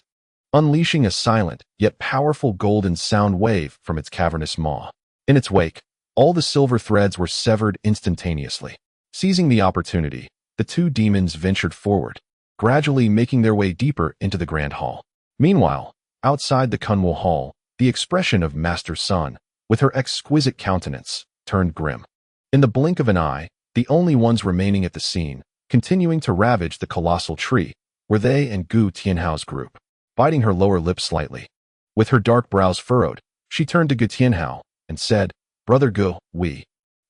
unleashing a silent yet powerful golden sound wave from its cavernous maw. In its wake, all the silver threads were severed instantaneously. Seizing the opportunity, the 2 demons ventured forward, gradually making their way deeper into the grand hall. Meanwhile, outside the Kunwo Hall, the expression of Master Sun, with her exquisite countenance, turned grim. In the blink of an eye, the only ones remaining at the scene, continuing to ravage the colossal tree, were they and Gu Tianhao's group. Biting her lower lip slightly, with her dark brows furrowed, she turned to Gu Tianhao and said, "Brother Gu,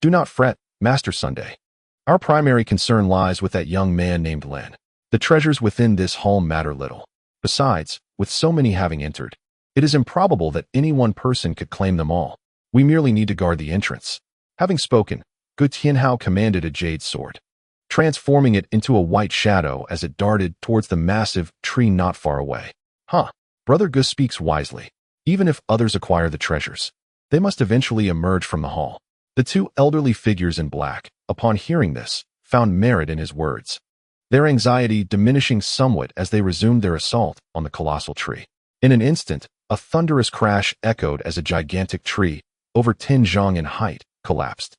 do not fret, Master Sunday. Our primary concern lies with that young man named Lin. The treasures within this hall matter little. Besides, with so many having entered, it is improbable that any one person could claim them all. We merely need to guard the entrance." Having spoken, Gu Tianhao commanded a jade sword, transforming it into a white shadow as it darted towards the massive tree not far away. Brother Gu speaks wisely. Even if others acquire the treasures, they must eventually emerge from the hall. The two elderly figures in black, upon hearing this, found merit in his words, their anxiety diminishing somewhat as they resumed their assault on the colossal tree. In an instant, a thunderous crash echoed as a gigantic tree, over 10 zhang in height, collapsed.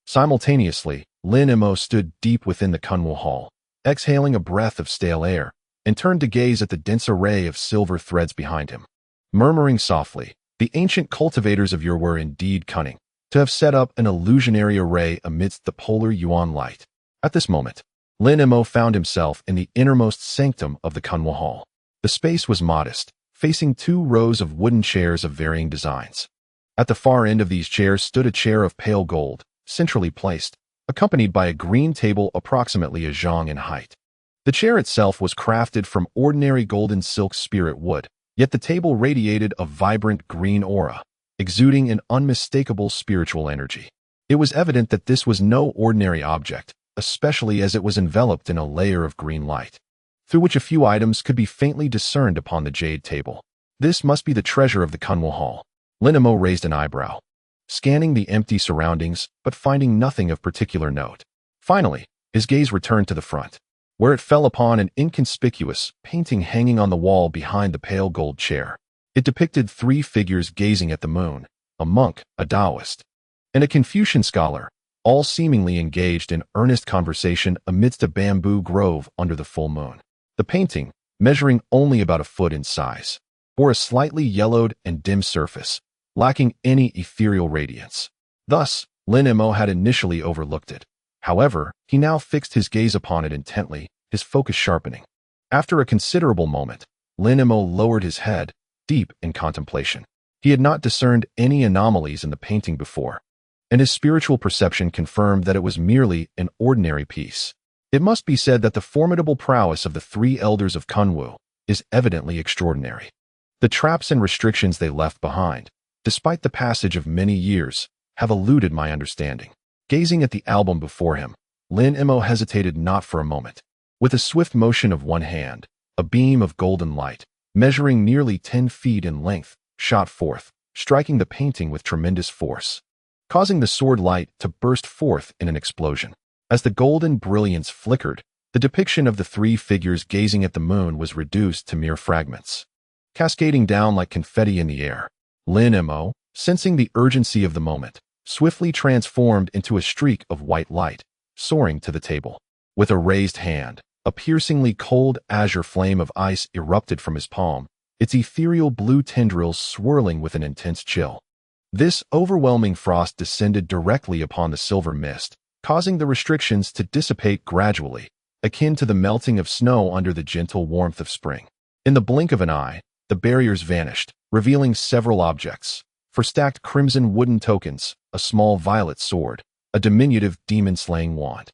Simultaneously, Lin Mo stood deep within the Kunwu Hall, exhaling a breath of stale air, and turned to gaze at the dense array of silver threads behind him. Murmuring softly, the ancient cultivators of yore were indeed cunning, to have set up an illusionary array amidst the polar yuan light. At this moment, Lin Mo found himself in the innermost sanctum of the Kunwu Hall. The space was modest, facing 2 rows of wooden chairs of varying designs. At the far end of these chairs stood a chair of pale gold, centrally placed, accompanied by a green table approximately a zhang in height. The chair itself was crafted from ordinary golden silk spirit wood, yet the table radiated a vibrant green aura, exuding an unmistakable spiritual energy. It was evident that this was no ordinary object, especially as it was enveloped in a layer of green light, through which a few items could be faintly discerned upon the jade table. This must be the treasure of the Kunwu Hall. Lin Mo raised an eyebrow, scanning the empty surroundings, but finding nothing of particular note. Finally, his gaze returned to the front, where it fell upon an inconspicuous painting hanging on the wall behind the pale gold chair. It depicted 3 figures gazing at the moon, a monk, a Taoist, and a Confucian scholar, all seemingly engaged in earnest conversation amidst a bamboo grove under the full moon. The painting, measuring only about a foot in size, bore a slightly yellowed and dim surface, lacking any ethereal radiance. Thus, Lin Mo had initially overlooked it. However, he now fixed his gaze upon it intently, his focus sharpening. After a considerable moment, Lin Mo lowered his head, deep in contemplation. He had not discerned any anomalies in the painting before, and his spiritual perception confirmed that it was merely an ordinary piece. It must be said that the formidable prowess of the 3 elders of Kunwu is evidently extraordinary. The traps and restrictions they left behind, despite the passage of many years, have eluded my understanding. Gazing at the album before him, Lin Mo hesitated not for a moment. With a swift motion of one hand, a beam of golden light, measuring nearly 10 feet in length, shot forth, striking the painting with tremendous force, causing the sword light to burst forth in an explosion. As the golden brilliance flickered, the depiction of the 3 figures gazing at the moon was reduced to mere fragments, cascading down like confetti in the air. Lin Mo, sensing the urgency of the moment, swiftly transformed into a streak of white light, soaring to the table. With a raised hand, a piercingly cold azure flame of ice erupted from his palm, its ethereal blue tendrils swirling with an intense chill. This overwhelming frost descended directly upon the silver mist, causing the restrictions to dissipate gradually, akin to the melting of snow under the gentle warmth of spring. In the blink of an eye, the barriers vanished, revealing several objects. For stacked crimson wooden tokens, a small violet sword, a diminutive demon-slaying wand,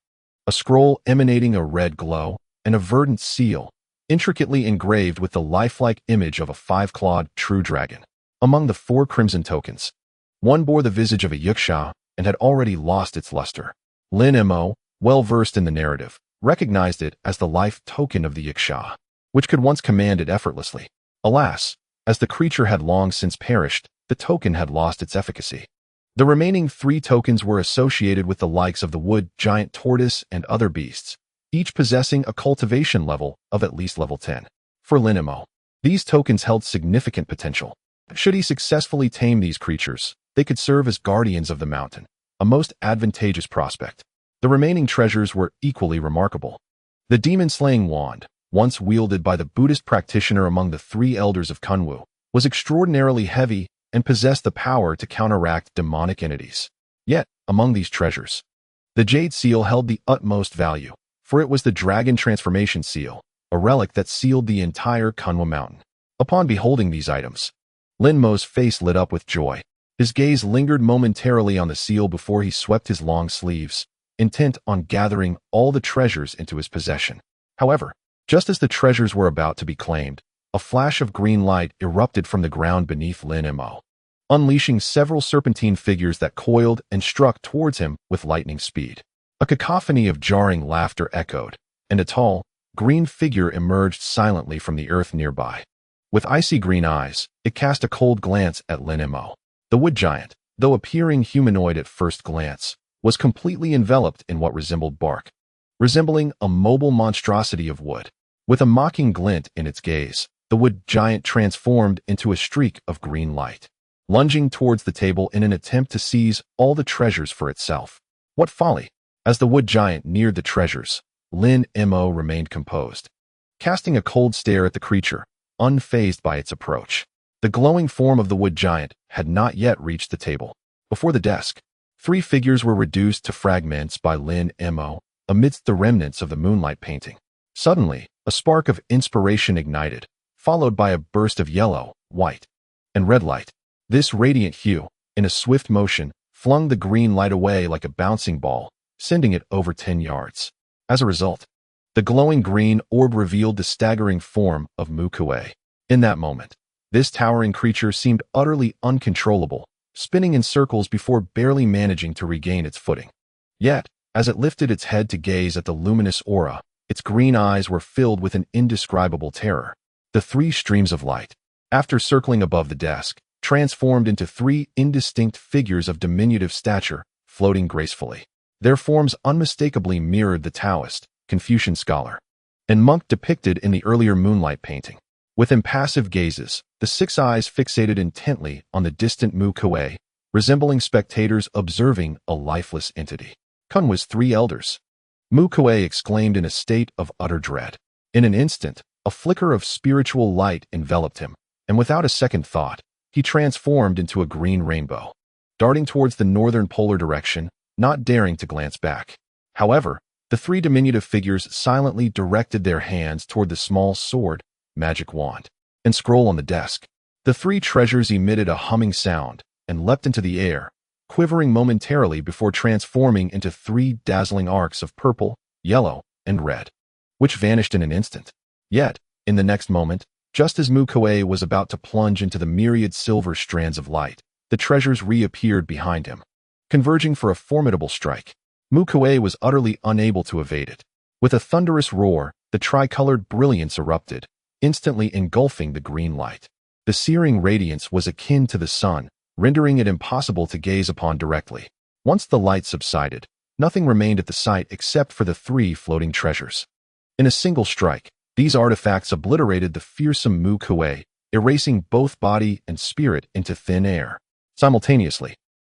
a scroll emanating a red glow, and a verdant seal, intricately engraved with the lifelike image of a 5-clawed true dragon. Among the 4 crimson tokens, one bore the visage of a yuksha and had already lost its luster. Lin Mo, well versed in the narrative, recognized it as the life token of the yuksha, which could once command it effortlessly. Alas, as the creature had long since perished, the token had lost its efficacy. The remaining 3 tokens were associated with the likes of the wood giant tortoise and other beasts, each possessing a cultivation level of at least level 10. For Lin Mo, these tokens held significant potential. Should he successfully tame these creatures, they could serve as guardians of the mountain, a most advantageous prospect. The remaining treasures were equally remarkable. The demon-slaying wand, once wielded by the Buddhist practitioner among the 3 elders of Kunwu, was extraordinarily heavy and possessed the power to counteract demonic entities. Yet, among these treasures, the jade seal held the utmost value, for it was the dragon transformation seal, a relic that sealed the entire Kunwa mountain. Upon beholding these items, Lin Mo's face lit up with joy. His gaze lingered momentarily on the seal before he swept his long sleeves, intent on gathering all the treasures into his possession. However, just as the treasures were about to be claimed, a flash of green light erupted from the ground beneath Lin Mo, unleashing several serpentine figures that coiled and struck towards him with lightning speed. A cacophony of jarring laughter echoed, and a tall, green figure emerged silently from the earth nearby. With icy green eyes, it cast a cold glance at Lin Mo. The wood giant, though appearing humanoid at first glance, was completely enveloped in what resembled bark, resembling a mobile monstrosity of wood. With a mocking glint in its gaze, the wood giant transformed into a streak of green light, lunging towards the table in an attempt to seize all the treasures for itself. What folly! As the wood giant neared the treasures, Lin Mo remained composed, casting a cold stare at the creature, unfazed by its approach. The glowing form of the wood giant had not yet reached the table. Before the desk, 3 figures were reduced to fragments by Lin Mo amidst the remnants of the moonlight painting. Suddenly, a spark of inspiration ignited, followed by a burst of yellow, white, and red light. This radiant hue, in a swift motion, flung the green light away like a bouncing ball, sending it over 10 yards. As a result, the glowing green orb revealed the staggering form of Mu Kuei. In that moment, this towering creature seemed utterly uncontrollable, spinning in circles before barely managing to regain its footing. Yet, as it lifted its head to gaze at the luminous aura, its green eyes were filled with an indescribable terror. The 3 streams of light, after circling above the desk, transformed into 3 indistinct figures of diminutive stature, floating gracefully. Their forms unmistakably mirrored the Taoist, Confucian scholar, and monk depicted in the earlier moonlight painting. With impassive gazes, the 6 eyes fixated intently on the distant Mu Kuei, resembling spectators observing a lifeless entity. Kunwa's 3 elders. Mu Kuei exclaimed in a state of utter dread. In an instant, a flicker of spiritual light enveloped him, and without a second thought, he transformed into a green rainbow, darting towards the northern polar direction, not daring to glance back. However, the 3 diminutive figures silently directed their hands toward the small sword, magic wand, and scroll on the desk. The 3 treasures emitted a humming sound and leapt into the air, quivering momentarily before transforming into 3 dazzling arcs of purple, yellow, and red, which vanished in an instant. Yet, in the next moment, just as Mu Kuei was about to plunge into the myriad silver strands of light, the treasures reappeared behind him, converging for a formidable strike. Mu Kuei was utterly unable to evade it. With a thunderous roar, the tricolored brilliance erupted, instantly engulfing the green light. The searing radiance was akin to the sun, rendering it impossible to gaze upon directly. Once the light subsided, nothing remained at the site except for the 3 floating treasures. In a single strike, these artifacts obliterated the fearsome Mu Kuei, erasing both body and spirit into thin air. Simultaneously,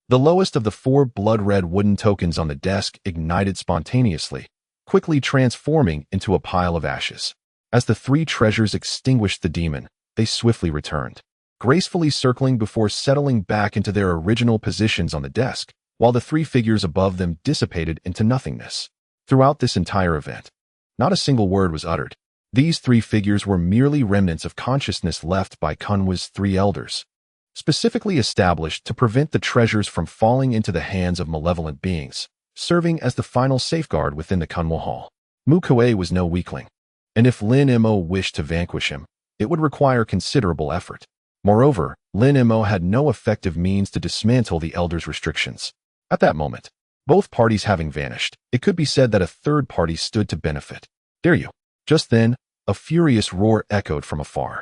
the lowest of the 4 blood-red wooden tokens on the desk ignited spontaneously, quickly transforming into a pile of ashes. As the 3 treasures extinguished the demon, they swiftly returned, gracefully circling before settling back into their original positions on the desk, while the 3 figures above them dissipated into nothingness. Throughout this entire event, not a single word was uttered. These 3 figures were merely remnants of consciousness left by Kunwa's 3 elders, specifically established to prevent the treasures from falling into the hands of malevolent beings, serving as the final safeguard within the Kunwa Hall. Mu Kuei was no weakling, and if Lin Mo wished to vanquish him, it would require considerable effort. Moreover, Lin Mo had no effective means to dismantle the elders' restrictions. At that moment, both parties having vanished, it could be said that a third party stood to benefit. Dare you? Just then, a furious roar echoed from afar.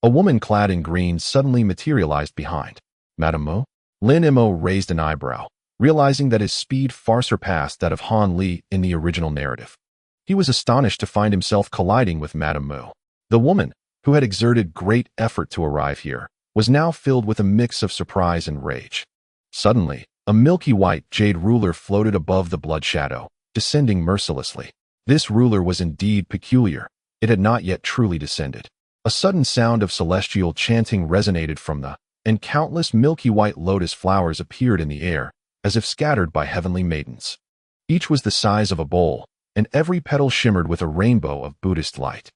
A woman clad in green suddenly materialized behind. Madame Mo? Lin Mo raised an eyebrow, realizing that his speed far surpassed that of Han Li in the original narrative. He was astonished to find himself colliding with Madame Mo. The woman, who had exerted great effort to arrive here, was now filled with a mix of surprise and rage. Suddenly, a milky white jade ruler floated above the blood shadow, descending mercilessly. This ruler was indeed peculiar. It had not yet truly descended. A sudden sound of celestial chanting resonated from and countless milky white lotus flowers appeared in the air, as if scattered by heavenly maidens. Each was the size of a bowl, and every petal shimmered with a rainbow of Buddhist light.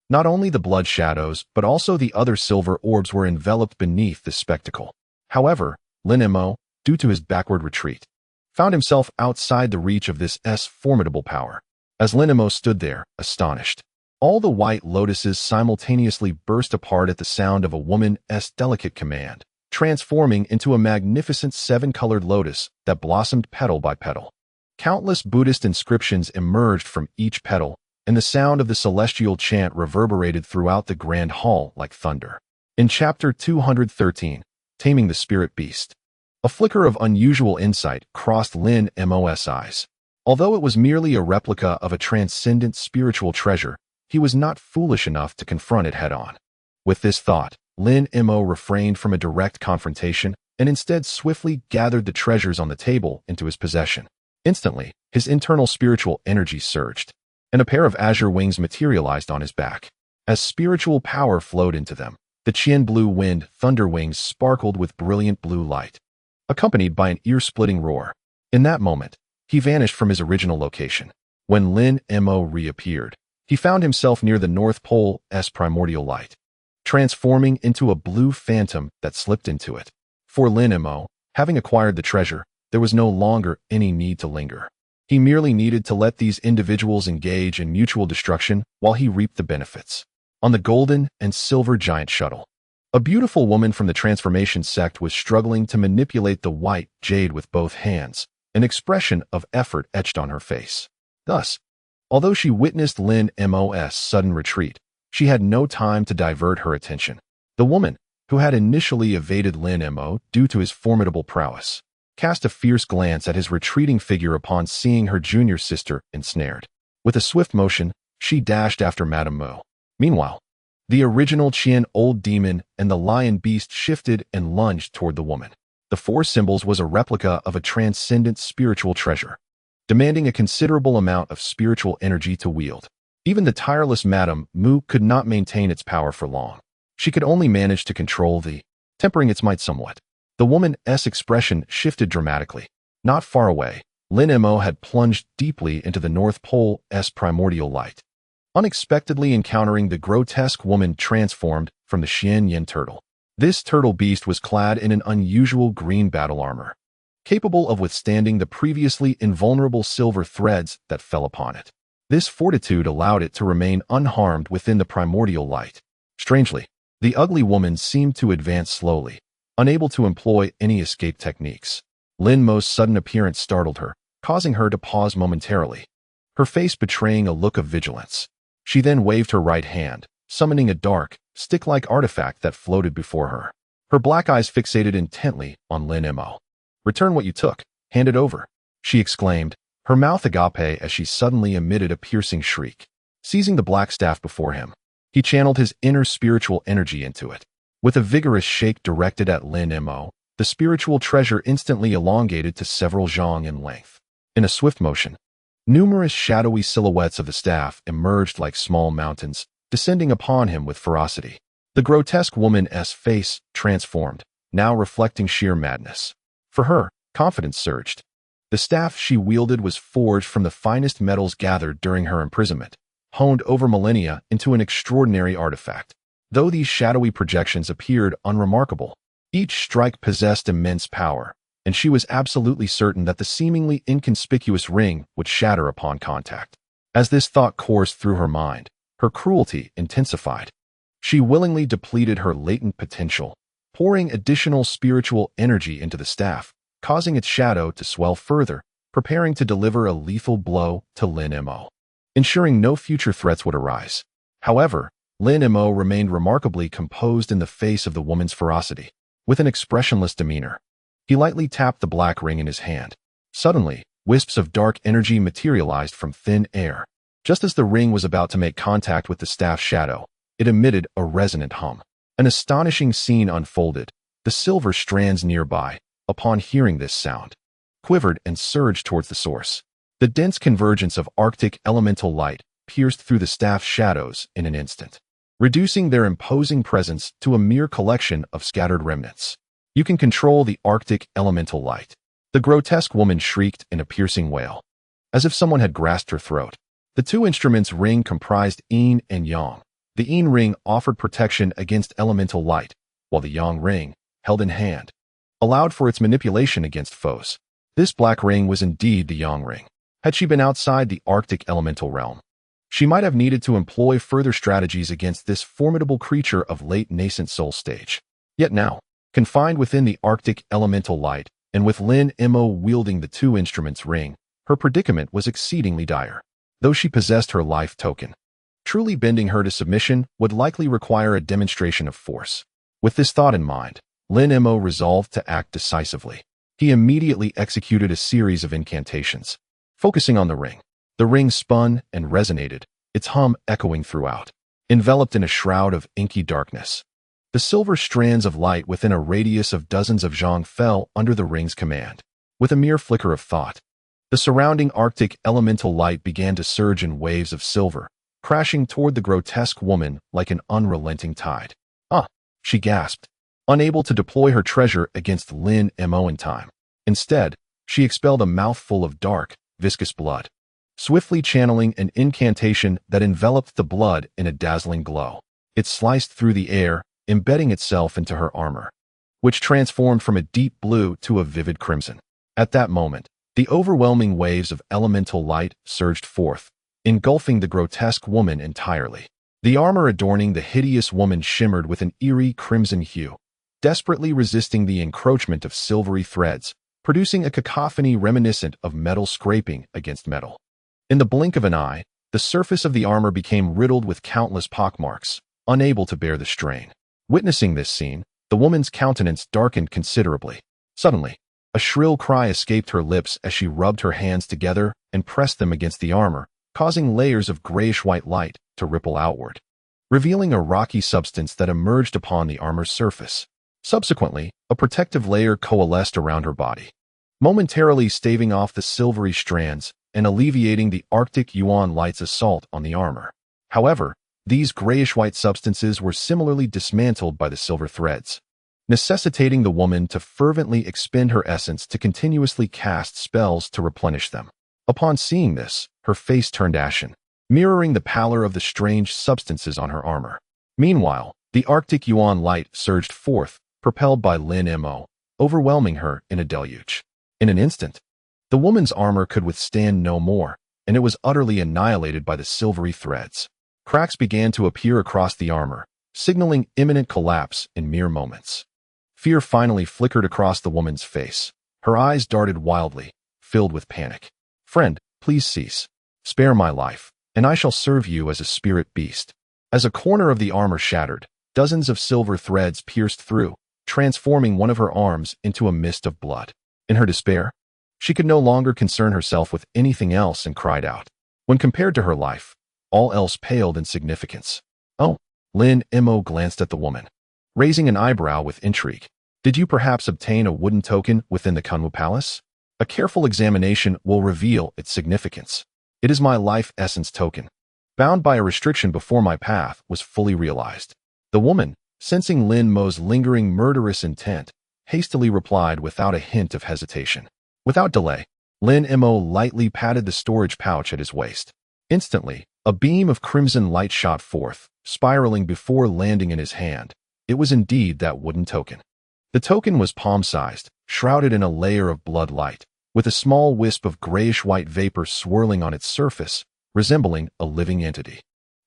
Not only the blood shadows, but also the other silver orbs were enveloped beneath this spectacle. However, Lin Mo, due to his backward retreat, found himself outside the reach of this formidable power. As Lin Mo stood there, astonished, all the white lotuses simultaneously burst apart at the sound of a woman's delicate command, transforming into a magnificent seven-colored lotus that blossomed petal by petal. Countless Buddhist inscriptions emerged from each petal, and the sound of the celestial chant reverberated throughout the grand hall like thunder. In Chapter 213, Taming the Spirit Beast, a flicker of unusual insight crossed Lin Mo's eyes. Although it was merely a replica of a transcendent spiritual treasure, he was not foolish enough to confront it head-on. With this thought, Lin Mo refrained from a direct confrontation and instead swiftly gathered the treasures on the table into his possession. Instantly, his internal spiritual energy surged, and a pair of azure wings materialized on his back. As spiritual power flowed into them, the Qian blue wind thunder wings sparkled with brilliant blue light, accompanied by an ear-splitting roar. In that moment, he vanished from his original location. When Lin Mo reappeared, he found himself near the North Pole's primordial light, transforming into a blue phantom that slipped into it. For Lin Mo, having acquired the treasure, there was no longer any need to linger. He merely needed to let these individuals engage in mutual destruction while he reaped the benefits. On the golden and silver giant shuttle, a beautiful woman from the Transformation Sect was struggling to manipulate the white jade with both hands, an expression of effort etched on her face. Thus, although she witnessed Lin Mo's sudden retreat, she had no time to divert her attention. The woman, who had initially evaded Lin Mo due to his formidable prowess, cast a fierce glance at his retreating figure upon seeing her junior sister ensnared. With a swift motion, she dashed after Madame Mo. Meanwhile, the original Qian old demon and the lion beast shifted and lunged toward the woman. The four symbols was a replica of a transcendent spiritual treasure, demanding a considerable amount of spiritual energy to wield. Even the tireless Madame Mu could not maintain its power for long. She could only manage to control tempering its might somewhat. The woman's expression shifted dramatically. Not far away, Lin Mo had plunged deeply into the North Pole's primordial light, unexpectedly encountering the grotesque woman transformed from the Xian Yin turtle. This turtle beast was clad in an unusual green battle armor, capable of withstanding the previously invulnerable silver threads that fell upon it. This fortitude allowed it to remain unharmed within the primordial light. Strangely, the ugly woman seemed to advance slowly, unable to employ any escape techniques. Lin Mo's sudden appearance startled her, causing her to pause momentarily, her face betraying a look of vigilance. She then waved her right hand, summoning a dark, stick-like artifact that floated before her. Her black eyes fixated intently on Lin Mo. "Return what you took. Hand it over," she exclaimed, her mouth agape as she suddenly emitted a piercing shriek. Seizing the black staff before him, he channeled his inner spiritual energy into it. With a vigorous shake directed at Lin Mo, the spiritual treasure instantly elongated to several zhang in length. In a swift motion, numerous shadowy silhouettes of the staff emerged like small mountains, descending upon him with ferocity. The grotesque woman's face transformed, now reflecting sheer madness. For her, confidence surged. The staff she wielded was forged from the finest metals gathered during her imprisonment, honed over millennia into an extraordinary artifact. Though these shadowy projections appeared unremarkable, each strike possessed immense power, and she was absolutely certain that the seemingly inconspicuous ring would shatter upon contact. As this thought coursed through her mind, her cruelty intensified. She willingly depleted her latent potential, pouring additional spiritual energy into the staff, causing its shadow to swell further, preparing to deliver a lethal blow to Lin Mo, ensuring no future threats would arise. However, Lin Mo remained remarkably composed in the face of the woman's ferocity. With an expressionless demeanor, he lightly tapped the black ring in his hand. Suddenly, wisps of dark energy materialized from thin air. Just as the ring was about to make contact with the staff's shadow, it emitted a resonant hum. An astonishing scene unfolded. The silver strands nearby, upon hearing this sound, quivered and surged towards the source. The dense convergence of Arctic elemental light pierced through the staff's shadows in an instant, reducing their imposing presence to a mere collection of scattered remnants. "You can control the Arctic elemental light," the grotesque woman shrieked in a piercing wail, as if someone had grasped her throat. The two instruments' ring comprised yin and yang, The yin ring offered protection against elemental light, while the yang ring, held in hand, allowed for its manipulation against foes. This black ring was indeed the yang ring. Had she been outside the Arctic elemental realm, she might have needed to employ further strategies against this formidable creature of late nascent soul stage. Yet now, confined within the Arctic elemental light, and with Lin Mo wielding the two instruments ring, her predicament was exceedingly dire. Though she possessed her life token, truly bending her to submission would likely require a demonstration of force. With this thought in mind, Lin Mo resolved to act decisively. He immediately executed a series of incantations, focusing on the ring. The ring spun and resonated, its hum echoing throughout. Enveloped in a shroud of inky darkness, the silver strands of light within a radius of dozens of zhang fell under the ring's command. With a mere flicker of thought, the surrounding Arctic elemental light began to surge in waves of silver, crashing toward the grotesque woman like an unrelenting tide. "Ah!" she gasped, unable to deploy her treasure against Lin Mo in time. Instead, she expelled a mouthful of dark, viscous blood, swiftly channeling an incantation that enveloped the blood in a dazzling glow. It sliced through the air, embedding itself into her armor, which transformed from a deep blue to a vivid crimson. At that moment, the overwhelming waves of elemental light surged forth, engulfing the grotesque woman entirely. The armor adorning the hideous woman shimmered with an eerie crimson hue, desperately resisting the encroachment of silvery threads, producing a cacophony reminiscent of metal scraping against metal. In the blink of an eye, the surface of the armor became riddled with countless pockmarks, unable to bear the strain. Witnessing this scene, the woman's countenance darkened considerably. Suddenly, a shrill cry escaped her lips as she rubbed her hands together and pressed them against the armor, causing layers of grayish-white light to ripple outward, revealing a rocky substance that emerged upon the armor's surface. Subsequently, a protective layer coalesced around her body, momentarily staving off the silvery strands and alleviating the Arctic yuan light's assault on the armor. However, these grayish-white substances were similarly dismantled by the silver threads, necessitating the woman to fervently expend her essence to continuously cast spells to replenish them. Upon seeing this, her face turned ashen, mirroring the pallor of the strange substances on her armor. Meanwhile, the Arctic yuan light surged forth, propelled by Lin Mo, overwhelming her in a deluge. In an instant, the woman's armor could withstand no more, and it was utterly annihilated by the silvery threads. Cracks began to appear across the armor, signaling imminent collapse in mere moments. Fear finally flickered across the woman's face. Her eyes darted wildly, filled with panic. "Friend, please cease. Spare my life, and I shall serve you as a spirit beast." As a corner of the armor shattered, dozens of silver threads pierced through, transforming one of her arms into a mist of blood. In her despair, she could no longer concern herself with anything else and cried out. When compared to her life, all else paled in significance. "Oh," Lin Mo glanced at the woman, raising an eyebrow with intrigue. "Did you perhaps obtain a wooden token within the Kunwu Palace? A careful examination will reveal its significance. It is my life essence token, bound by a restriction before my path was fully realized." The woman, sensing Lin Mo's lingering murderous intent, hastily replied without a hint of hesitation. Without delay, Lin Mo lightly patted the storage pouch at his waist. Instantly, a beam of crimson light shot forth, spiraling before landing in his hand. It was indeed that wooden token. The token was palm-sized, shrouded in a layer of blood light, with a small wisp of grayish-white vapor swirling on its surface, resembling a living entity.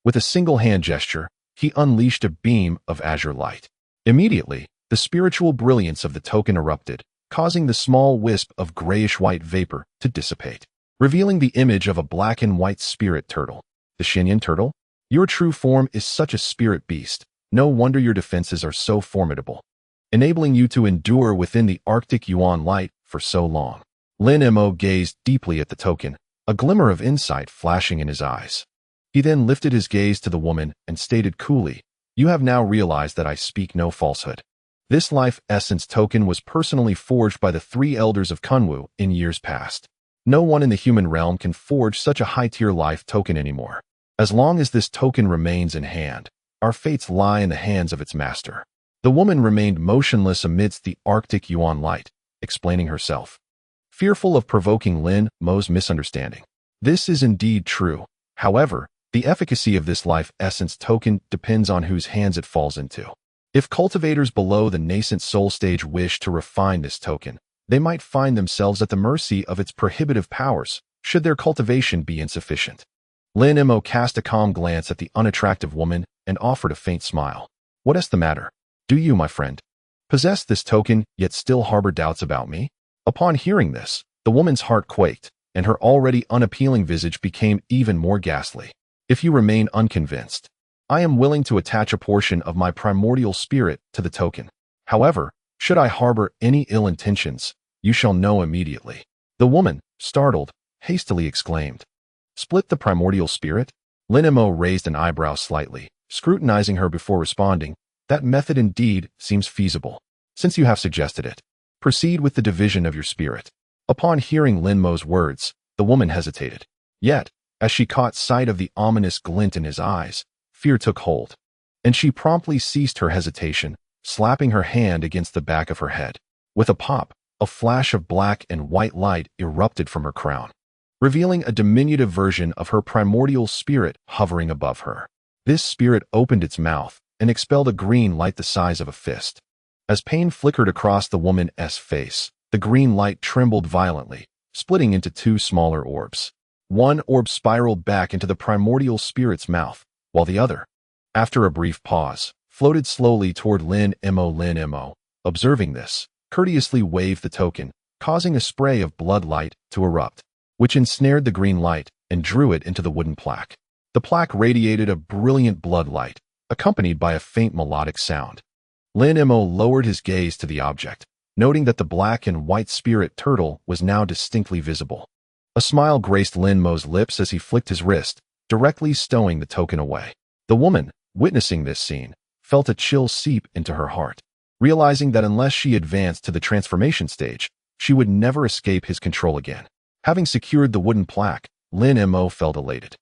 With a single hand gesture, he unleashed a beam of azure light. Immediately, the spiritual brilliance of the token erupted, causing the small wisp of grayish-white vapor to dissipate, revealing the image of a black and white spirit turtle. "The Xinyan turtle? Your true form is such a spirit beast. No wonder your defenses are so formidable, enabling you to endure within the Arctic yuan light for so long." Lin Mo gazed deeply at the token, a glimmer of insight flashing in his eyes. He then lifted his gaze to the woman and stated coolly, "You have now realized that I speak no falsehood. This life essence token was personally forged by the 3 elders of Kunwu in years past. No one in the human realm can forge such a high-tier life token anymore. As long as this token remains in hand, our fates lie in the hands of its master." The woman remained motionless amidst the Arctic yuan light, explaining herself, fearful of provoking Lin Mo's misunderstanding. "This is indeed true. However, The efficacy of this life essence token depends on whose hands it falls into. If cultivators below the nascent soul stage wish to refine this token, they might find themselves at the mercy of its prohibitive powers, should their cultivation be insufficient. Lin Mo cast a calm glance at the unattractive woman and offered a faint smile. What is the matter? Do you, my friend, possess this token yet still harbor doubts about me? Upon hearing this, the woman's heart quaked, and her already unappealing visage became even more ghastly. If you remain unconvinced, I am willing to attach a portion of my primordial spirit to the token. However, should I harbor any ill intentions, you shall know immediately. The woman, startled, hastily exclaimed. Split the primordial spirit? Lin Mo raised an eyebrow slightly, scrutinizing her before responding. That method indeed seems feasible. Since you have suggested it, proceed with the division of your spirit. Upon hearing Lin Mo's words, the woman hesitated. Yet, as she caught sight of the ominous glint in his eyes, fear took hold, and she promptly ceased her hesitation, slapping her hand against the back of her head. With a pop, a flash of black and white light erupted from her crown, revealing a diminutive version of her primordial spirit hovering above her. This spirit opened its mouth and expelled a green light the size of a fist. As pain flickered across the woman's face, the green light trembled violently, splitting into two smaller orbs. One orb spiraled back into the primordial spirit's mouth, while the other, after a brief pause, floated slowly toward Lin Mo. Lin Mo, observing this, courteously waved the token, causing a spray of blood light to erupt, which ensnared the green light and drew it into the wooden plaque. The plaque radiated a brilliant blood light, accompanied by a faint melodic sound. Lin Mo lowered his gaze to the object, noting that the black and white spirit turtle was now distinctly visible. A smile graced Lin Mo's lips as he flicked his wrist, directly stowing the token away. The woman, witnessing this scene, felt a chill seep into her heart, realizing that unless she advanced to the transformation stage, she would never escape his control again. Having secured the wooden plaque, Lin Mo felt elated.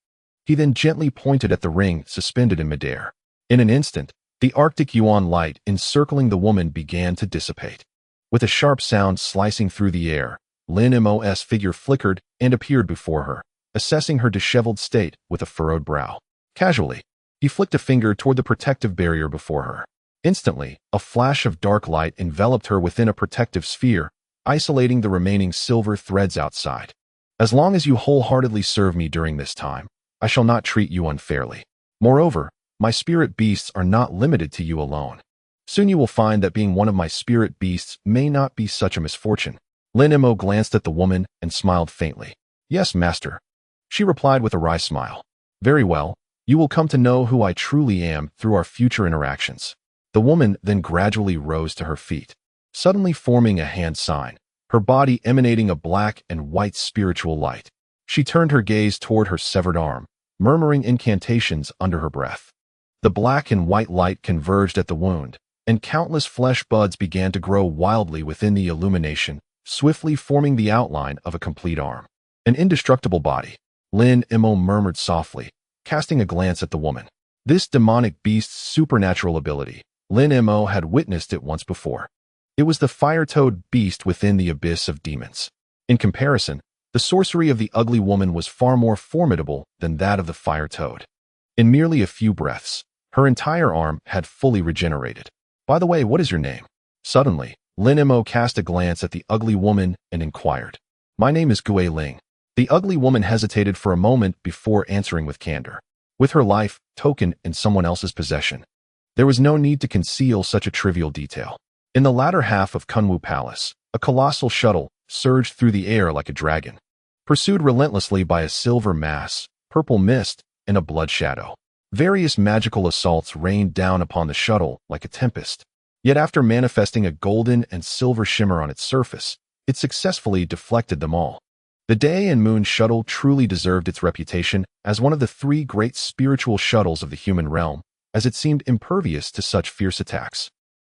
He then gently pointed at the ring suspended in midair. In an instant, the Arctic yuan light encircling the woman began to dissipate. With a sharp sound slicing through the air, Lin Mo's figure flickered and appeared before her, assessing her disheveled state with a furrowed brow. Casually, he flicked a finger toward the protective barrier before her. Instantly, a flash of dark light enveloped her within a protective sphere, isolating the remaining silver threads outside. As long as you wholeheartedly serve me during this time, I shall not treat you unfairly. Moreover, my spirit beasts are not limited to you alone. Soon you will find that being one of my spirit beasts may not be such a misfortune. Lin Mo glanced at the woman and smiled faintly. Yes, master. She replied with a wry smile. Very well, you will come to know who I truly am through our future interactions. The woman then gradually rose to her feet, suddenly forming a hand sign, her body emanating a black and white spiritual light. She turned her gaze toward her severed arm, murmuring incantations under her breath. The black and white light converged at the wound, and countless flesh buds began to grow wildly within the illumination, swiftly forming the outline of a complete arm. An indestructible body, Lin Mo murmured softly, casting a glance at the woman. This demonic beast's supernatural ability, Lin Mo had witnessed it once before. It was the fire-toad beast within the abyss of demons. In comparison, the sorcery of the ugly woman was far more formidable than that of the fire-toad. In merely a few breaths, her entire arm had fully regenerated. By the way, what is your name? Suddenly, Lin Mo cast a glance at the ugly woman and inquired. My name is Gui Ling. The ugly woman hesitated for a moment before answering with candor. With her life, token in someone else's possession, there was no need to conceal such a trivial detail. In the latter half of Kunwu Palace, a colossal shuttle surged through the air like a dragon, pursued relentlessly by a silver mass, purple mist, and a blood shadow. Various magical assaults rained down upon the shuttle like a tempest. Yet after manifesting a golden and silver shimmer on its surface, it successfully deflected them all. The Day and Moon shuttle truly deserved its reputation as one of the three great spiritual shuttles of the human realm, as it seemed impervious to such fierce attacks.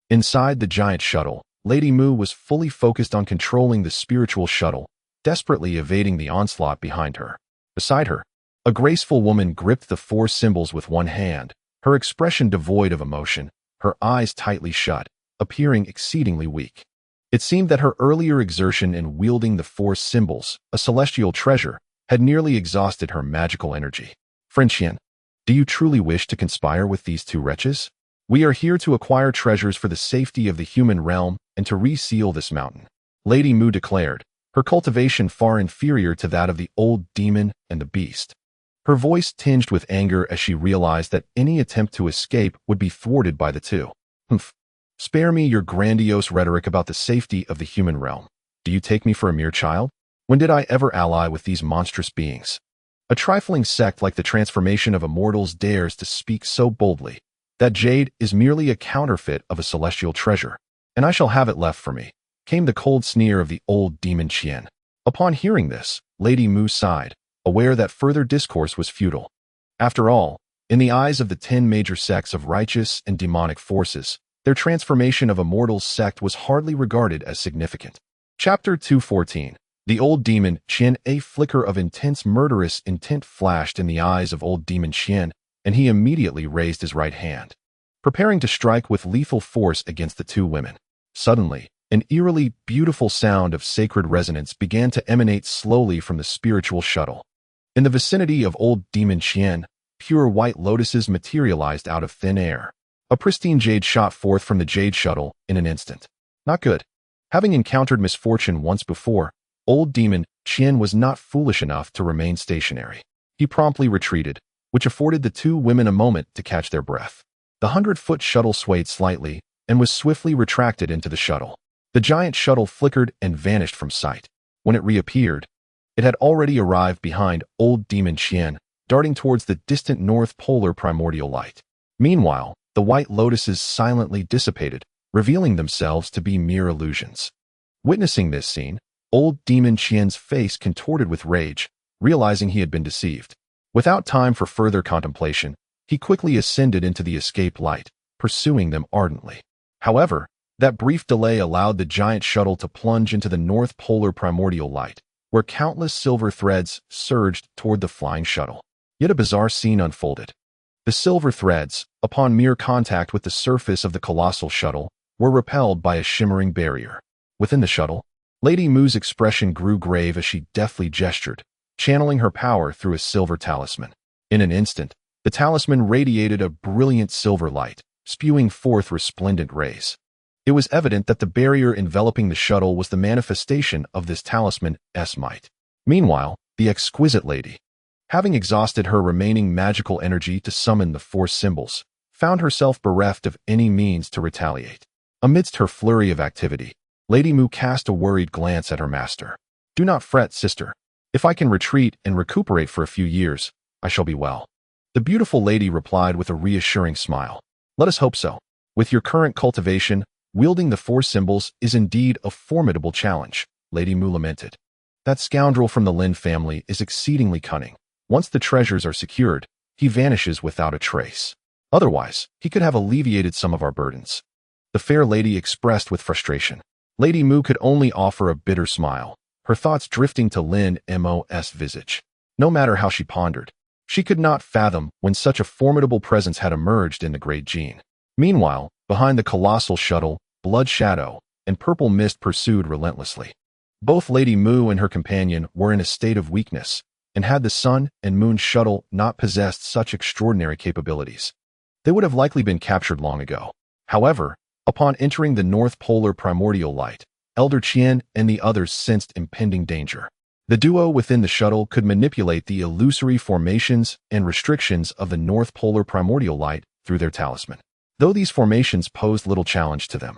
Inside the giant shuttle, Lady Mu was fully focused on controlling the spiritual shuttle, desperately evading the onslaught behind her. Beside her, a graceful woman gripped the four symbols with one hand, her expression devoid of emotion, her eyes tightly shut, appearing exceedingly weak. It seemed that her earlier exertion in wielding the four symbols, a celestial treasure, had nearly exhausted her magical energy. Friend Xian, Do you truly wish to conspire with these two wretches? We are here to acquire treasures for the safety of the human realm and to reseal this mountain, Lady Mu declared, her cultivation far inferior to that of the old demon and the beast. Her voice tinged with anger as she realized that any attempt to escape would be thwarted by the two. Humph. Spare me your grandiose rhetoric about the safety of the human realm. Do you take me for a mere child? When did I ever ally with these monstrous beings? A trifling sect like the transformation of immortals dares to speak so boldly. That jade is merely a counterfeit of a celestial treasure, and I shall have it left for me, came the cold sneer of the old demon Qian. Upon hearing this, Lady Mu sighed, aware that further discourse was futile. After all, in the eyes of the 10 major sects of righteous and demonic forces, their transformation of immortals sect was hardly regarded as significant. Chapter 214. The old demon Qian. A flicker of intense murderous intent flashed in the eyes of old demon Qian, and he immediately raised his right hand, preparing to strike with lethal force against the two women. Suddenly, an eerily beautiful sound of sacred resonance began to emanate slowly from the spiritual shuttle. In the vicinity of old demon Qian, pure white lotuses materialized out of thin air. A pristine jade shot forth from the jade shuttle in an instant. Not good. Having encountered misfortune once before, old demon Qian was not foolish enough to remain stationary. He promptly retreated, which afforded the two women a moment to catch their breath. The 100-foot shuttle swayed slightly and was swiftly retracted into the shuttle. The giant shuttle flickered and vanished from sight. When it reappeared, it had already arrived behind old demon Qian, darting towards the distant North Polar primordial light. Meanwhile, the white lotuses silently dissipated, revealing themselves to be mere illusions. Witnessing this scene, old demon Qian's face contorted with rage, realizing he had been deceived. Without time for further contemplation, he quickly ascended into the escape light, pursuing them ardently. However, that brief delay allowed the giant shuttle to plunge into the North Polar primordial light, where countless silver threads surged toward the flying shuttle. Yet a bizarre scene unfolded. The silver threads, upon mere contact with the surface of the colossal shuttle, were repelled by a shimmering barrier. Within the shuttle, Lady Mu's expression grew grave as she deftly gestured, channeling her power through a silver talisman. In an instant, the talisman radiated a brilliant silver light, spewing forth resplendent rays. It was evident that the barrier enveloping the shuttle was the manifestation of this talisman's might. Meanwhile, the exquisite lady, having exhausted her remaining magical energy to summon the four symbols, found herself bereft of any means to retaliate. Amidst her flurry of activity, Lady Mu cast a worried glance at her master. "Do not fret, sister. If I can retreat and recuperate for a few years, I shall be well." The beautiful lady replied with a reassuring smile. "Let us hope so. With your current cultivation, wielding the four symbols is indeed a formidable challenge," Lady Mu lamented. "That scoundrel from the Lin family is exceedingly cunning. Once the treasures are secured, he vanishes without a trace. Otherwise, he could have alleviated some of our burdens." The fair lady expressed with frustration. Lady Mu could only offer a bitter smile, her thoughts drifting to Lin Mo's visage. No matter how she pondered, she could not fathom when such a formidable presence had emerged in the Great Jin. Meanwhile, behind the colossal shuttle, blood shadow and purple mist pursued relentlessly. Both Lady Mu and her companion were in a state of weakness, and had the sun and moon shuttle not possessed such extraordinary capabilities, they would have likely been captured long ago. However, upon entering the North Polar primordial light, Elder Qian and the others sensed impending danger. The duo within the shuttle could manipulate the illusory formations and restrictions of the North Polar primordial light through their talisman. Though these formations posed little challenge to them,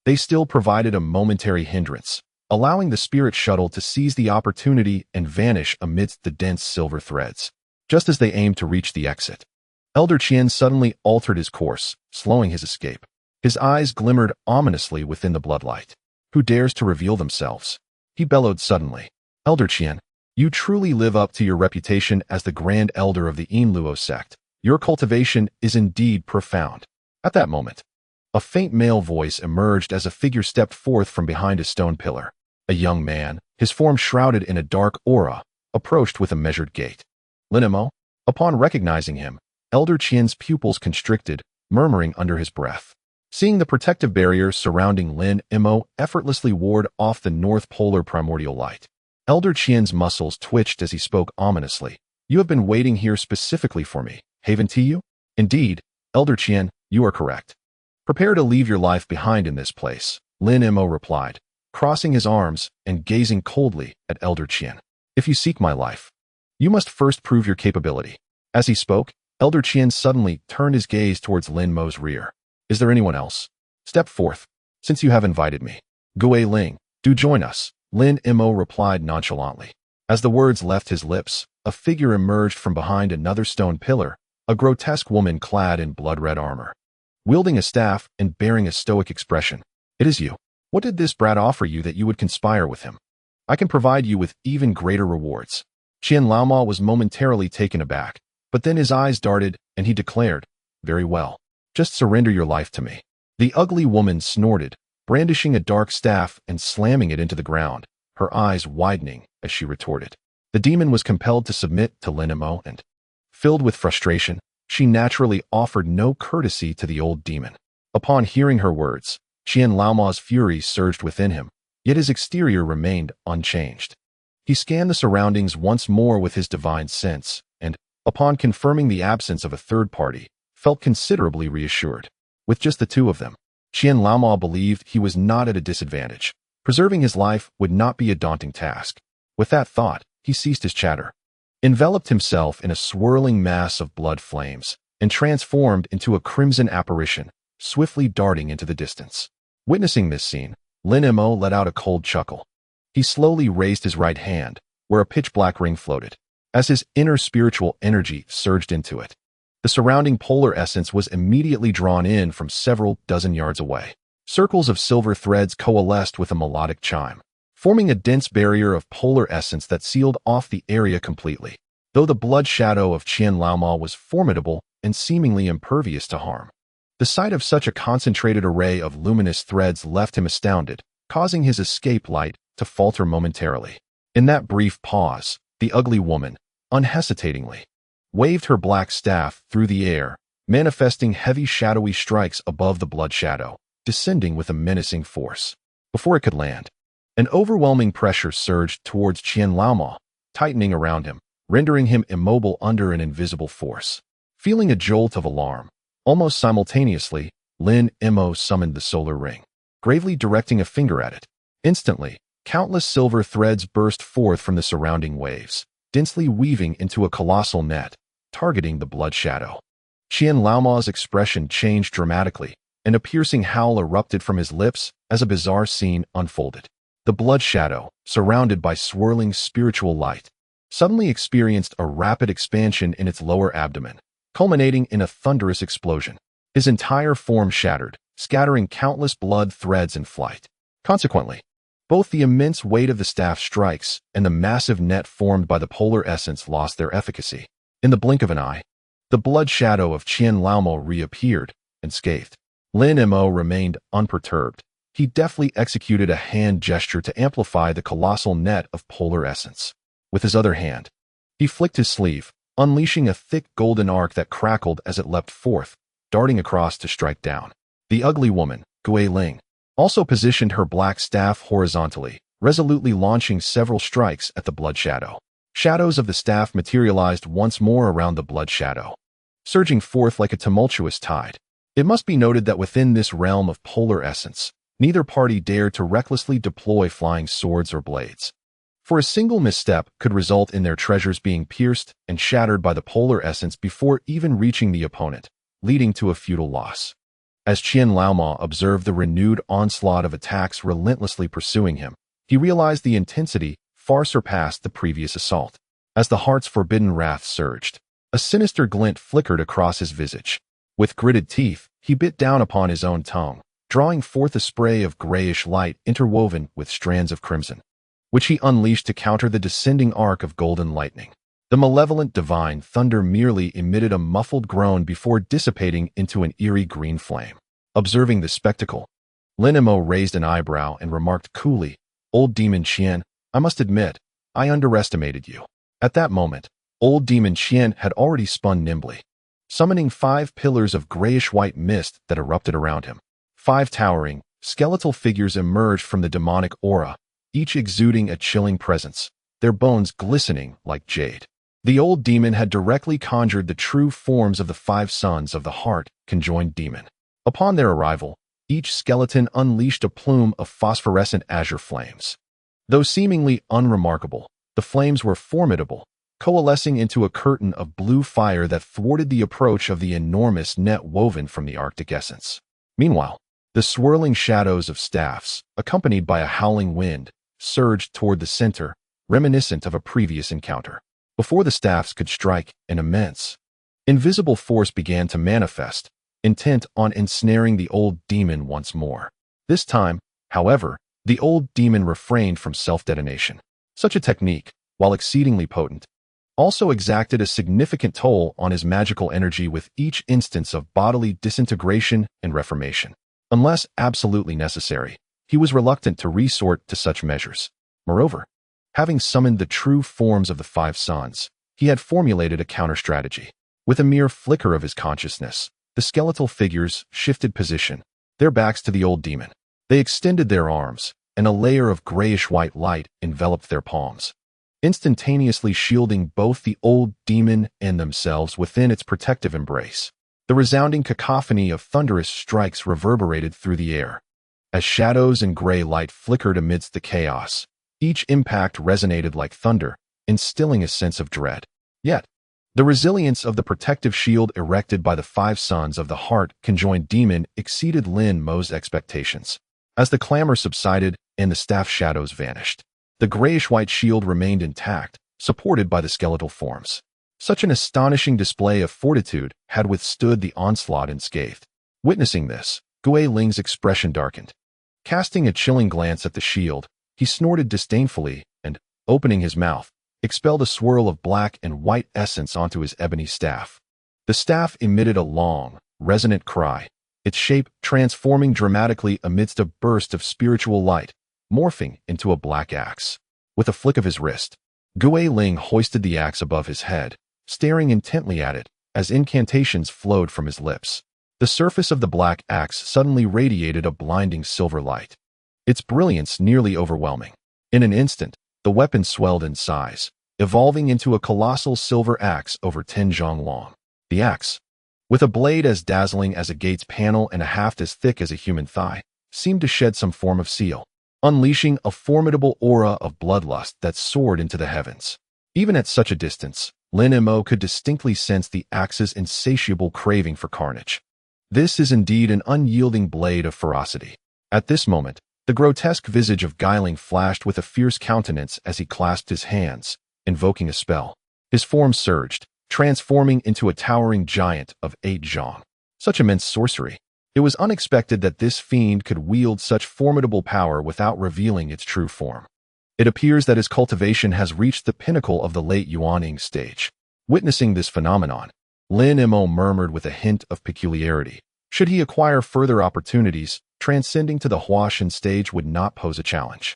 they still provided a momentary hindrance, allowing the spirit shuttle to seize the opportunity and vanish amidst the dense silver threads. Just as they aimed to reach the exit, Elder Qian suddenly altered his course, slowing his escape. His eyes glimmered ominously within the bloodlight. "Who dares to reveal themselves?" he bellowed suddenly. "Elder Qian, you truly live up to your reputation as the Grand Elder of the Yinluo sect. Your cultivation is indeed profound." At that moment, a faint male voice emerged as a figure stepped forth from behind a stone pillar. A young man, his form shrouded in a dark aura, approached with a measured gait. "Lin Mo?" Upon recognizing him, Elder Qian's pupils constricted, murmuring under his breath. Seeing the protective barrier surrounding Lin Mo effortlessly ward off the North Polar primordial light, Elder Qian's muscles twitched as he spoke ominously. "You have been waiting here specifically for me, haven to you? Indeed, Elder Qian, you are correct. Prepare to leave your life behind in this place, Lin Mo replied, crossing his arms and gazing coldly at Elder Qian. If you seek my life, you must first prove your capability. As he spoke, Elder Qian suddenly turned his gaze towards Lin Mo's rear. Is there anyone else? Step forth, since you have invited me. Gui Ling, do join us, Lin Mo replied nonchalantly. As the words left his lips, a figure emerged from behind another stone pillar, a grotesque woman clad in blood-red armor. Wielding a staff and bearing a stoic expression. It is you. What did this brat offer you that you would conspire with him? I can provide you with even greater rewards. Qian Laoma was momentarily taken aback, but then his eyes darted and he declared, very well. Just surrender your life to me. The ugly woman snorted, brandishing a dark staff and slamming it into the ground, her eyes widening as she retorted. The demon was compelled to submit to Lin Mo and, filled with frustration, she naturally offered no courtesy to the old demon. Upon hearing her words, Qian Laoma's fury surged within him, yet his exterior remained unchanged. He scanned the surroundings once more with his divine sense, and, upon confirming the absence of a third party, felt considerably reassured. With just the two of them, Qian Laoma believed he was not at a disadvantage. Preserving his life would not be a daunting task. With that thought, he ceased his chatter, enveloped himself in a swirling mass of blood flames, and transformed into a crimson apparition, swiftly darting into the distance. Witnessing this scene, Lin Mo let out a cold chuckle. He slowly raised his right hand, where a pitch-black ring floated, as his inner spiritual energy surged into it. The surrounding polar essence was immediately drawn in from several dozen yards away. Circles of silver threads coalesced with a melodic chime, forming a dense barrier of polar essence that sealed off the area completely. Though the blood shadow of Qian Laoma was formidable and seemingly impervious to harm, the sight of such a concentrated array of luminous threads left him astounded, causing his escape light to falter momentarily. In that brief pause, the ugly woman, unhesitatingly, waved her black staff through the air, manifesting heavy shadowy strikes above the blood shadow, descending with a menacing force. Before it could land, an overwhelming pressure surged towards Qian Laoma, tightening around him, rendering him immobile under an invisible force. Feeling a jolt of alarm, almost simultaneously, Lin Mo summoned the solar ring, gravely directing a finger at it. Instantly, countless silver threads burst forth from the surrounding waves, densely weaving into a colossal net, targeting the blood shadow. Qian Laoma's expression changed dramatically, and a piercing howl erupted from his lips as a bizarre scene unfolded. The blood shadow, surrounded by swirling spiritual light, suddenly experienced a rapid expansion in its lower abdomen, culminating in a thunderous explosion. His entire form shattered, scattering countless blood threads in flight. Consequently, both the immense weight of the staff strikes and the massive net formed by the polar essence lost their efficacy. In the blink of an eye, the blood shadow of Qian Laoma reappeared, unscathed. Lin Mo remained unperturbed. He deftly executed a hand gesture to amplify the colossal net of polar essence. With his other hand, he flicked his sleeve, unleashing a thick golden arc that crackled as it leapt forth, darting across to strike down. The ugly woman, Gui Ling, also positioned her black staff horizontally, resolutely launching several strikes at the blood shadow. Shadows of the staff materialized once more around the blood shadow, surging forth like a tumultuous tide. It must be noted that within this realm of polar essence, neither party dared to recklessly deploy flying swords or blades, for a single misstep could result in their treasures being pierced and shattered by the polar essence before even reaching the opponent, leading to a futile loss. As Qian Laoma observed the renewed onslaught of attacks relentlessly pursuing him, he realized the intensity far surpassed the previous assault. As the heart's forbidden wrath surged, a sinister glint flickered across his visage. With gritted teeth, he bit down upon his own tongue, drawing forth a spray of grayish light interwoven with strands of crimson, which he unleashed to counter the descending arc of golden lightning. The malevolent divine thunder merely emitted a muffled groan before dissipating into an eerie green flame. Observing the spectacle, Lin Mo raised an eyebrow and remarked coolly, "Old Demon Qian, I must admit, I underestimated you." At that moment, Old Demon Qian had already spun nimbly, summoning 5 pillars of grayish-white mist that erupted around him. 5 towering, skeletal figures emerged from the demonic aura, each exuding a chilling presence, their bones glistening like jade. The old demon had directly conjured the true forms of the 5 sons of the heart conjoined demon. Upon their arrival, each skeleton unleashed a plume of phosphorescent azure flames. Though seemingly unremarkable, the flames were formidable, coalescing into a curtain of blue fire that thwarted the approach of the enormous net woven from the Arctic essence. Meanwhile, the swirling shadows of staffs, accompanied by a howling wind, surged toward the center, reminiscent of a previous encounter. Before the staffs could strike, an immense, invisible force began to manifest, intent on ensnaring the old demon once more. This time, however, the old demon refrained from self-detonation. Such a technique, while exceedingly potent, also exacted a significant toll on his magical energy with each instance of bodily disintegration and reformation. Unless absolutely necessary, he was reluctant to resort to such measures. Moreover, having summoned the true forms of the 5 sons, he had formulated a counter-strategy. With a mere flicker of his consciousness, the skeletal figures shifted position, their backs to the old demon. They extended their arms, and a layer of grayish-white light enveloped their palms, instantaneously shielding both the old demon and themselves within its protective embrace. The resounding cacophony of thunderous strikes reverberated through the air. As shadows and gray light flickered amidst the chaos, each impact resonated like thunder, instilling a sense of dread. Yet, the resilience of the protective shield erected by the 5 sons of the heart conjoined demon exceeded Lin Mo's expectations. As the clamor subsided and the staff shadows vanished, the grayish-white shield remained intact, supported by the skeletal forms. Such an astonishing display of fortitude had withstood the onslaught unscathed. Witnessing this, Gui Ling's expression darkened. Casting a chilling glance at the shield, he snorted disdainfully and, opening his mouth, expelled a swirl of black and white essence onto his ebony staff. The staff emitted a long, resonant cry, its shape transforming dramatically amidst a burst of spiritual light, morphing into a black axe. With a flick of his wrist, Gui Ling hoisted the axe above his head, staring intently at it as incantations flowed from his lips. The surface of the black axe suddenly radiated a blinding silver light, its brilliance nearly overwhelming. In an instant, the weapon swelled in size, evolving into a colossal silver axe over 10 zhang long. The axe, with a blade as dazzling as a gate's panel and a haft as thick as a human thigh, seemed to shed some form of seal, unleashing a formidable aura of bloodlust that soared into the heavens. Even at such a distance, Lin Mo could distinctly sense the axe's insatiable craving for carnage. This is indeed an unyielding blade of ferocity. At this moment, the grotesque visage of Guiling flashed with a fierce countenance as he clasped his hands, invoking a spell. His form surged, transforming into a towering giant of 8 zhang. Such immense sorcery! It was unexpected that this fiend could wield such formidable power without revealing its true form. It appears that his cultivation has reached the pinnacle of the late Yuaning stage. Witnessing this phenomenon, Lin Mo murmured with a hint of peculiarity. Should he acquire further opportunities, transcending to the Huashan stage would not pose a challenge.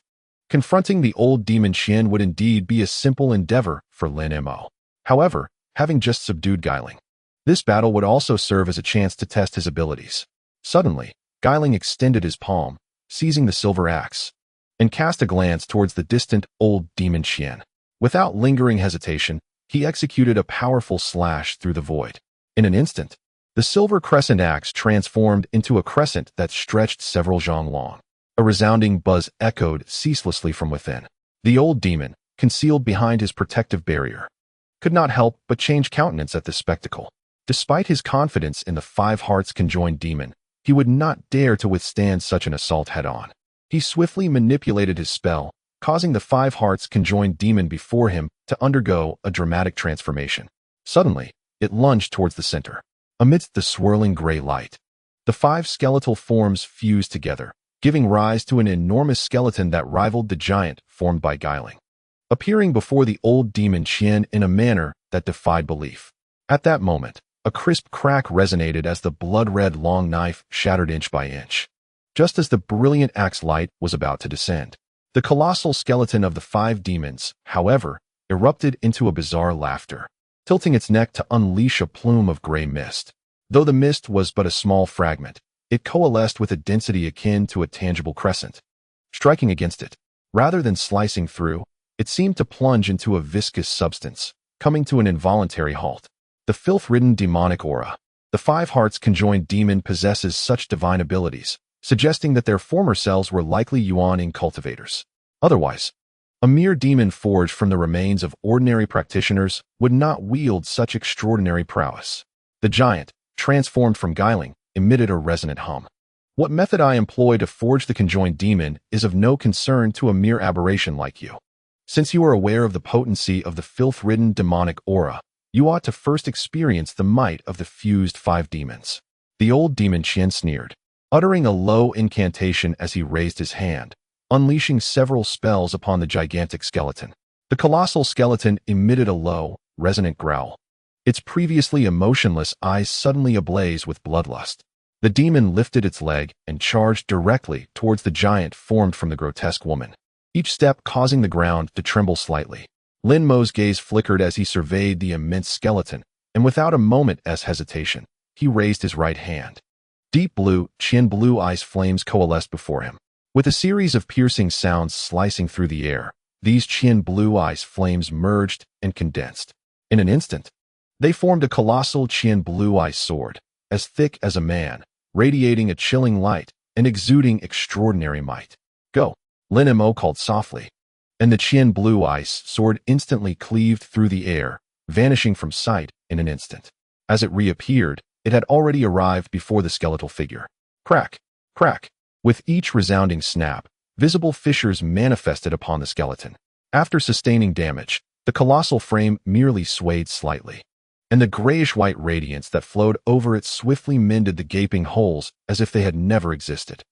Confronting the old demon Qian would indeed be a simple endeavor for Lin Mo. However, having just subdued Guiling, this battle would also serve as a chance to test his abilities. Suddenly, Guiling extended his palm, seizing the silver axe, and cast a glance towards the distant old demon Qian. Without lingering hesitation, he executed a powerful slash through the void. In an instant, the silver crescent axe transformed into a crescent that stretched several zhang long. A resounding buzz echoed ceaselessly from within. The old demon, concealed behind his protective barrier, could not help but change countenance at this spectacle. Despite his confidence in the 5 hearts conjoined demon, he would not dare to withstand such an assault head-on. He swiftly manipulated his spell, causing the 5 hearts conjoined demon before him to undergo a dramatic transformation. Suddenly, it lunged towards the center. Amidst the swirling gray light, the 5 skeletal forms fused together, giving rise to an enormous skeleton that rivaled the giant formed by Guiling, appearing before the old demon Qian in a manner that defied belief. At that moment, a crisp crack resonated as the blood-red long knife shattered inch by inch. Just as the brilliant axe light was about to descend, the colossal skeleton of the 5 demons, however, erupted into a bizarre laughter, tilting its neck to unleash a plume of gray mist. Though the mist was but a small fragment, it coalesced with a density akin to a tangible crescent. Striking against it, rather than slicing through, it seemed to plunge into a viscous substance, coming to an involuntary halt. The filth-ridden demonic aura. The five hearts conjoined demon possesses such divine abilities, suggesting that their former selves were likely yuan-ing cultivators. Otherwise, a mere demon forged from the remains of ordinary practitioners would not wield such extraordinary prowess. The giant, transformed from guiling, emitted a resonant hum. What method I employ to forge the conjoined demon is of no concern to a mere aberration like you. Since you are aware of the potency of the filth-ridden demonic aura, you ought to first experience the might of the fused five demons. The old demon Qian sneered, uttering a low incantation as he raised his hand, unleashing several spells upon the gigantic skeleton. The colossal skeleton emitted a low, resonant growl, its previously emotionless eyes suddenly ablaze with bloodlust. The demon lifted its leg and charged directly towards the giant formed from the grotesque woman, each step causing the ground to tremble slightly. Lin Mo's gaze flickered as he surveyed the immense skeleton, and without a moment's hesitation, he raised his right hand. Deep blue, Qian blue ice flames coalesced before him. With a series of piercing sounds slicing through the air, these Qian blue ice flames merged and condensed. In an instant, they formed a colossal Qian blue ice sword, as thick as a man, radiating a chilling light and exuding extraordinary might. Go, Lin Mo called softly, and the Qian blue ice sword instantly cleaved through the air, vanishing from sight in an instant. As it reappeared, it had already arrived before the skeletal figure. Crack, crack. With each resounding snap, visible fissures manifested upon the skeleton. After sustaining damage, the colossal frame merely swayed slightly, and the grayish-white radiance that flowed over it swiftly mended the gaping holes as if they had never existed.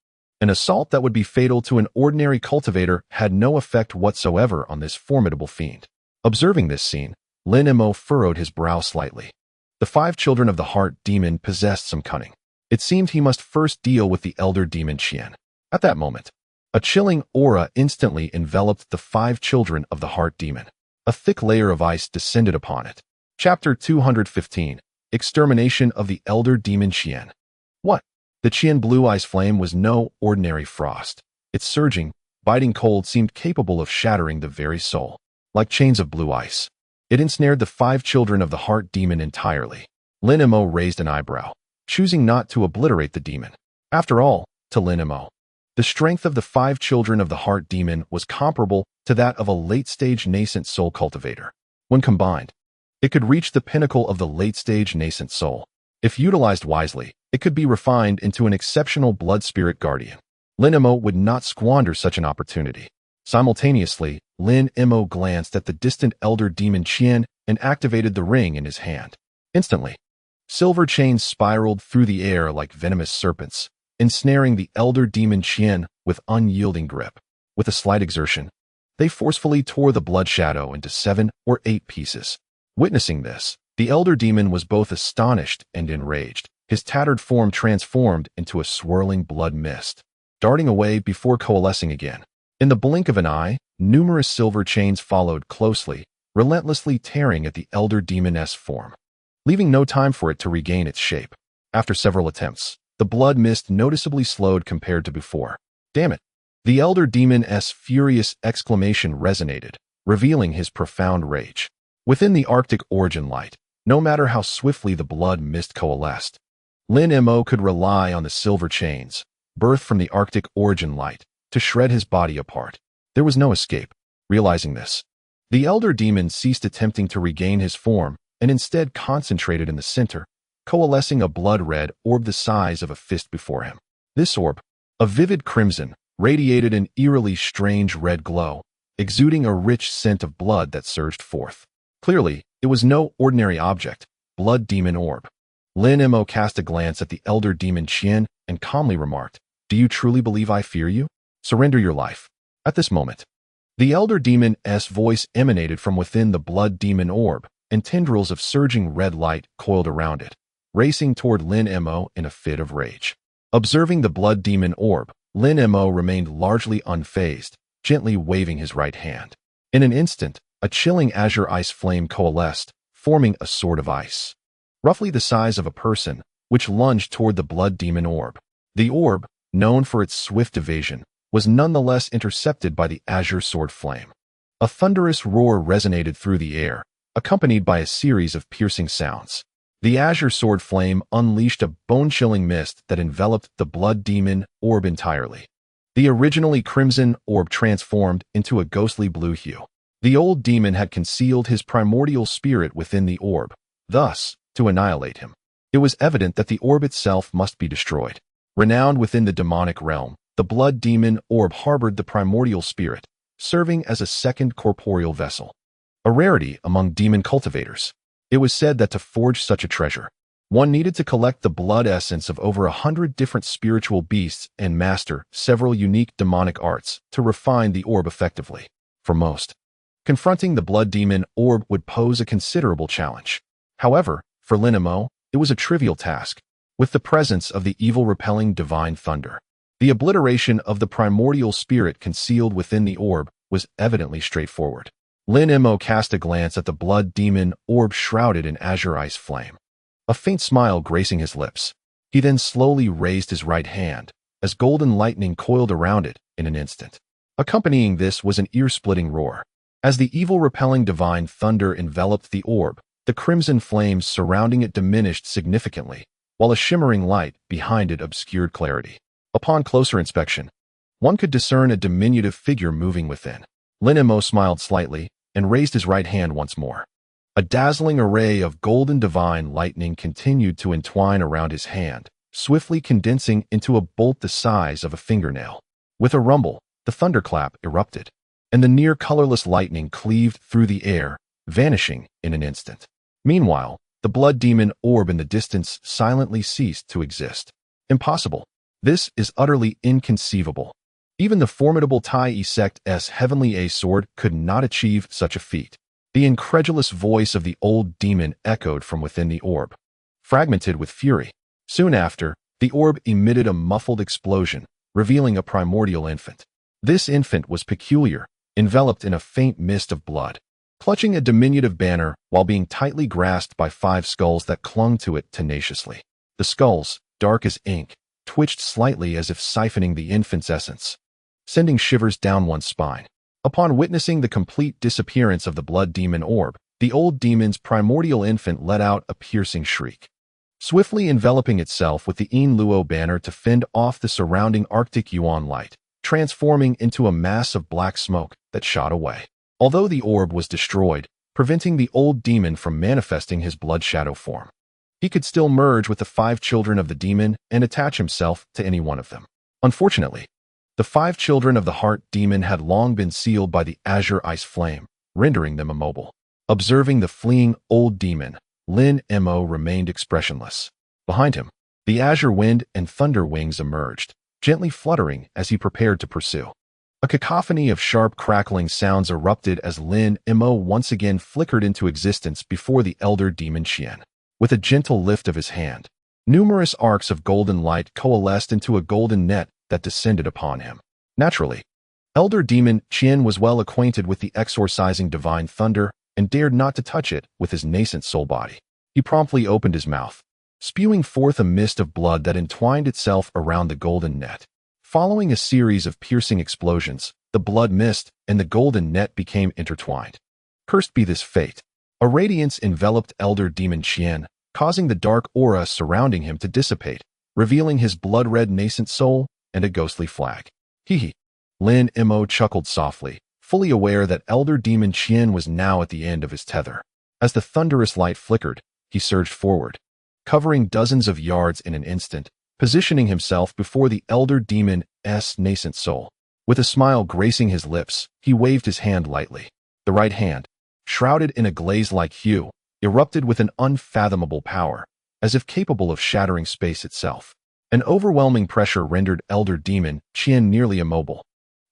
An assault that would be fatal to an ordinary cultivator had no effect whatsoever on this formidable fiend. Observing this scene, Lin Mo furrowed his brow slightly. The five children of the heart demon possessed some cunning. It seemed he must first deal with the elder demon Qian. At that moment, a chilling aura instantly enveloped the five children of the heart demon. A thick layer of ice descended upon it. Chapter 215, Extermination of the Elder Demon Qian. What? The Qian blue ice flame was no ordinary frost. Its surging, biting cold seemed capable of shattering the very soul. Like chains of blue ice, it ensnared the five children of the heart demon entirely. Lin Mo raised an eyebrow, choosing not to obliterate the demon. After all, to Lin Mo, the strength of the five children of the heart demon was comparable to that of a late-stage nascent soul cultivator. When combined, it could reach the pinnacle of the late-stage nascent soul. If utilized wisely, it could be refined into an exceptional blood spirit guardian. Lin Mo would not squander such an opportunity. Simultaneously, Lin Mo glanced at the distant elder demon Qian and activated the ring in his hand. Instantly, silver chains spiraled through the air like venomous serpents, ensnaring the elder demon Qian with unyielding grip. With a slight exertion, they forcefully tore the blood shadow into 7 or 8 pieces. Witnessing this, the elder demon was both astonished and enraged. His tattered form transformed into a swirling blood mist, darting away before coalescing again. In the blink of an eye, numerous silver chains followed closely, relentlessly tearing at the elder demoness form, leaving no time for it to regain its shape. After several attempts, the blood mist noticeably slowed compared to before. Damn it! The elder demon's furious exclamation resonated, revealing his profound rage. Within the Arctic origin light, no matter how swiftly the blood mist coalesced, Lin Mo could rely on the silver chains, birthed from the Arctic origin light, to shred his body apart. There was no escape. Realizing this, the elder demon ceased attempting to regain his form and instead concentrated in the center, coalescing a blood-red orb the size of a fist before him. This orb, a vivid crimson, radiated an eerily strange red glow, exuding a rich scent of blood that surged forth. Clearly, it was no ordinary object, blood demon orb. Lin Mo cast a glance at the elder demon Qian and calmly remarked, "Do you truly believe I fear you? Surrender your life." At this moment, the elder demon's voice emanated from within the blood demon orb, and tendrils of surging red light coiled around it, racing toward Lin Mo in a fit of rage. Observing the blood demon orb, Lin Mo remained largely unfazed, gently waving his right hand. In an instant, a chilling azure ice flame coalesced, forming a sword of ice, roughly the size of a person, which lunged toward the blood demon orb. The orb, known for its swift evasion, was nonetheless intercepted by the azure sword flame. A thunderous roar resonated through the air, accompanied by a series of piercing sounds. The azure sword flame unleashed a bone-chilling mist that enveloped the blood demon orb entirely. The originally crimson orb transformed into a ghostly blue hue. The old demon had concealed his primordial spirit within the orb, thus, to annihilate him. It was evident that the orb itself must be destroyed. Renowned within the demonic realm, the blood demon orb harbored the primordial spirit, serving as a second corporeal vessel. A rarity among demon cultivators. It was said that to forge such a treasure, one needed to collect the blood essence of over 100 different spiritual beasts and master several unique demonic arts to refine the orb effectively. For most, confronting the blood demon orb would pose a considerable challenge. However, for Lin Mo, it was a trivial task. With the presence of the evil-repelling divine thunder, the obliteration of the primordial spirit concealed within the orb was evidently straightforward. Lin Mo cast a glance at the blood demon orb shrouded in azure ice flame, a faint smile gracing his lips. He then slowly raised his right hand, as golden lightning coiled around it in an instant. Accompanying this was an ear-splitting roar. As the evil-repelling divine thunder enveloped the orb, the crimson flames surrounding it diminished significantly, while a shimmering light behind it obscured clarity. Upon closer inspection, one could discern a diminutive figure moving within. Lin Mo smiled slightly and raised his right hand once more. A dazzling array of golden divine lightning continued to entwine around his hand, swiftly condensing into a bolt the size of a fingernail. With a rumble, the thunderclap erupted, and the near-colorless lightning cleaved through the air, vanishing in an instant. Meanwhile, the blood demon orb in the distance silently ceased to exist. Impossible. This is utterly inconceivable. Even the formidable Sect's heavenly A sword could not achieve such a feat. The incredulous voice of the old demon echoed from within the orb, fragmented with fury. Soon after, the orb emitted a muffled explosion, revealing a primordial infant. This infant was peculiar, enveloped in a faint mist of blood, clutching a diminutive banner while being tightly grasped by 5 skulls that clung to it tenaciously. The skulls, dark as ink, twitched slightly as if siphoning the infant's essence, sending shivers down one's spine. Upon witnessing the complete disappearance of the blood demon orb, the old demon's primordial infant let out a piercing shriek, swiftly enveloping itself with the Yin Luo banner to fend off the surrounding Arctic Yuan light, transforming into a mass of black smoke that shot away. Although the orb was destroyed, preventing the old demon from manifesting his blood shadow form, he could still merge with the 5 children of the demon and attach himself to any one of them. Unfortunately, the 5 children of the heart demon had long been sealed by the azure ice flame, rendering them immobile. Observing the fleeing old demon, Lin Mo remained expressionless. Behind him, the azure wind and thunder wings emerged, gently fluttering as he prepared to pursue. A cacophony of sharp crackling sounds erupted as Lin Mo once again flickered into existence before the elder demon Qian. With a gentle lift of his hand, numerous arcs of golden light coalesced into a golden net that descended upon him. Naturally, elder demon Qian was well acquainted with the exorcising divine thunder and dared not to touch it with his nascent soul body. He promptly opened his mouth, spewing forth a mist of blood that entwined itself around the golden net. Following a series of piercing explosions, the blood mist and the golden net became intertwined. Cursed be this fate. A radiance enveloped elder demon Qian, causing the dark aura surrounding him to dissipate, revealing his blood-red nascent soul and a ghostly flag. Hee. Lin Mo chuckled softly, fully aware that elder demon Qian was now at the end of his tether. As the thunderous light flickered, he surged forward, covering dozens of yards in an instant, positioning himself before the elder demon's nascent soul. With a smile gracing his lips, he waved his hand lightly. The right hand, shrouded in a glaze-like hue, erupted with an unfathomable power, as if capable of shattering space itself. An overwhelming pressure rendered elder demon Qian nearly immobile.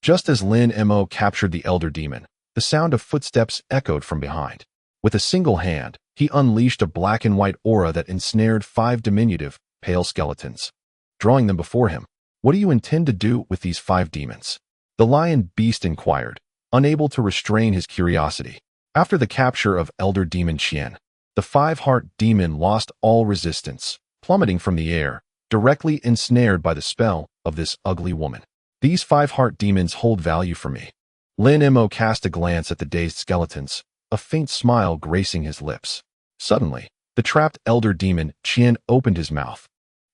Just as Lin Mo captured the elder demon, the sound of footsteps echoed from behind. With a single hand, he unleashed a black and white aura that ensnared 5 diminutive, pale skeletons. Drawing them before him, "What do you intend to do with these 5 demons?" The lion beast inquired, unable to restrain his curiosity. After the capture of elder demon Qian, the 5-heart demon lost all resistance, plummeting from the air, directly ensnared by the spell of this ugly woman. "These 5-heart demons hold value for me." Lin Mo cast a glance at the dazed skeletons, a faint smile gracing his lips. Suddenly, the trapped elder demon Qian opened his mouth,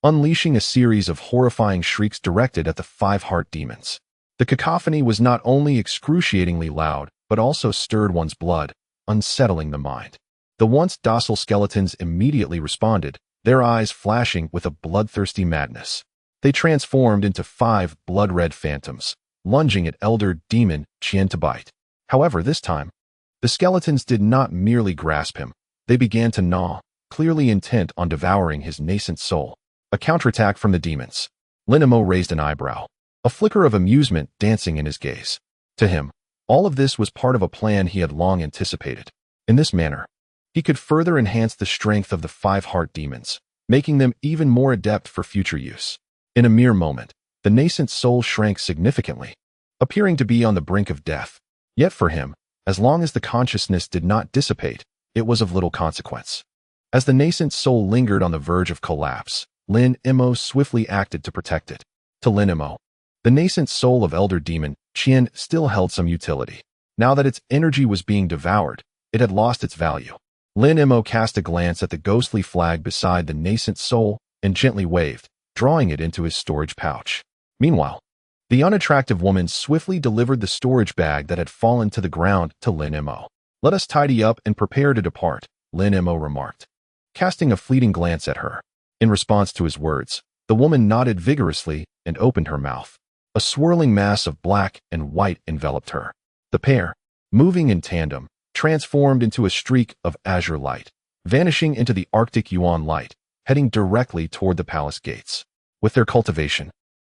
unleashing a series of horrifying shrieks directed at the 5 heart demons. The cacophony was not only excruciatingly loud, but also stirred one's blood, unsettling the mind. The once docile skeletons immediately responded, their eyes flashing with a bloodthirsty madness. They transformed into 5 blood-red phantoms, lunging at elder demon Qian to bite. However, this time, the skeletons did not merely grasp him. They began to gnaw, clearly intent on devouring his nascent soul. A counterattack from the demons. Lin Mo raised an eyebrow, a flicker of amusement dancing in his gaze. To him, all of this was part of a plan he had long anticipated. In this manner, he could further enhance the strength of the 5 heart demons, making them even more adept for future use. In a mere moment, the nascent soul shrank significantly, appearing to be on the brink of death. Yet for him, as long as the consciousness did not dissipate, it was of little consequence. As the nascent soul lingered on the verge of collapse, Lin Mo swiftly acted to protect it. To Lin Mo, the nascent soul of elder demon Qian still held some utility. Now that its energy was being devoured, it had lost its value. Lin Mo cast a glance at the ghostly flag beside the nascent soul and gently waved, drawing it into his storage pouch. Meanwhile, the unattractive woman swiftly delivered the storage bag that had fallen to the ground to Lin Mo. "Let us tidy up and prepare to depart," Lin Mo remarked, casting a fleeting glance at her. In response to his words, the woman nodded vigorously and opened her mouth. A swirling mass of black and white enveloped her. The pair, moving in tandem, transformed into a streak of azure light, vanishing into the Arctic Yuan light, heading directly toward the palace gates. With their cultivation,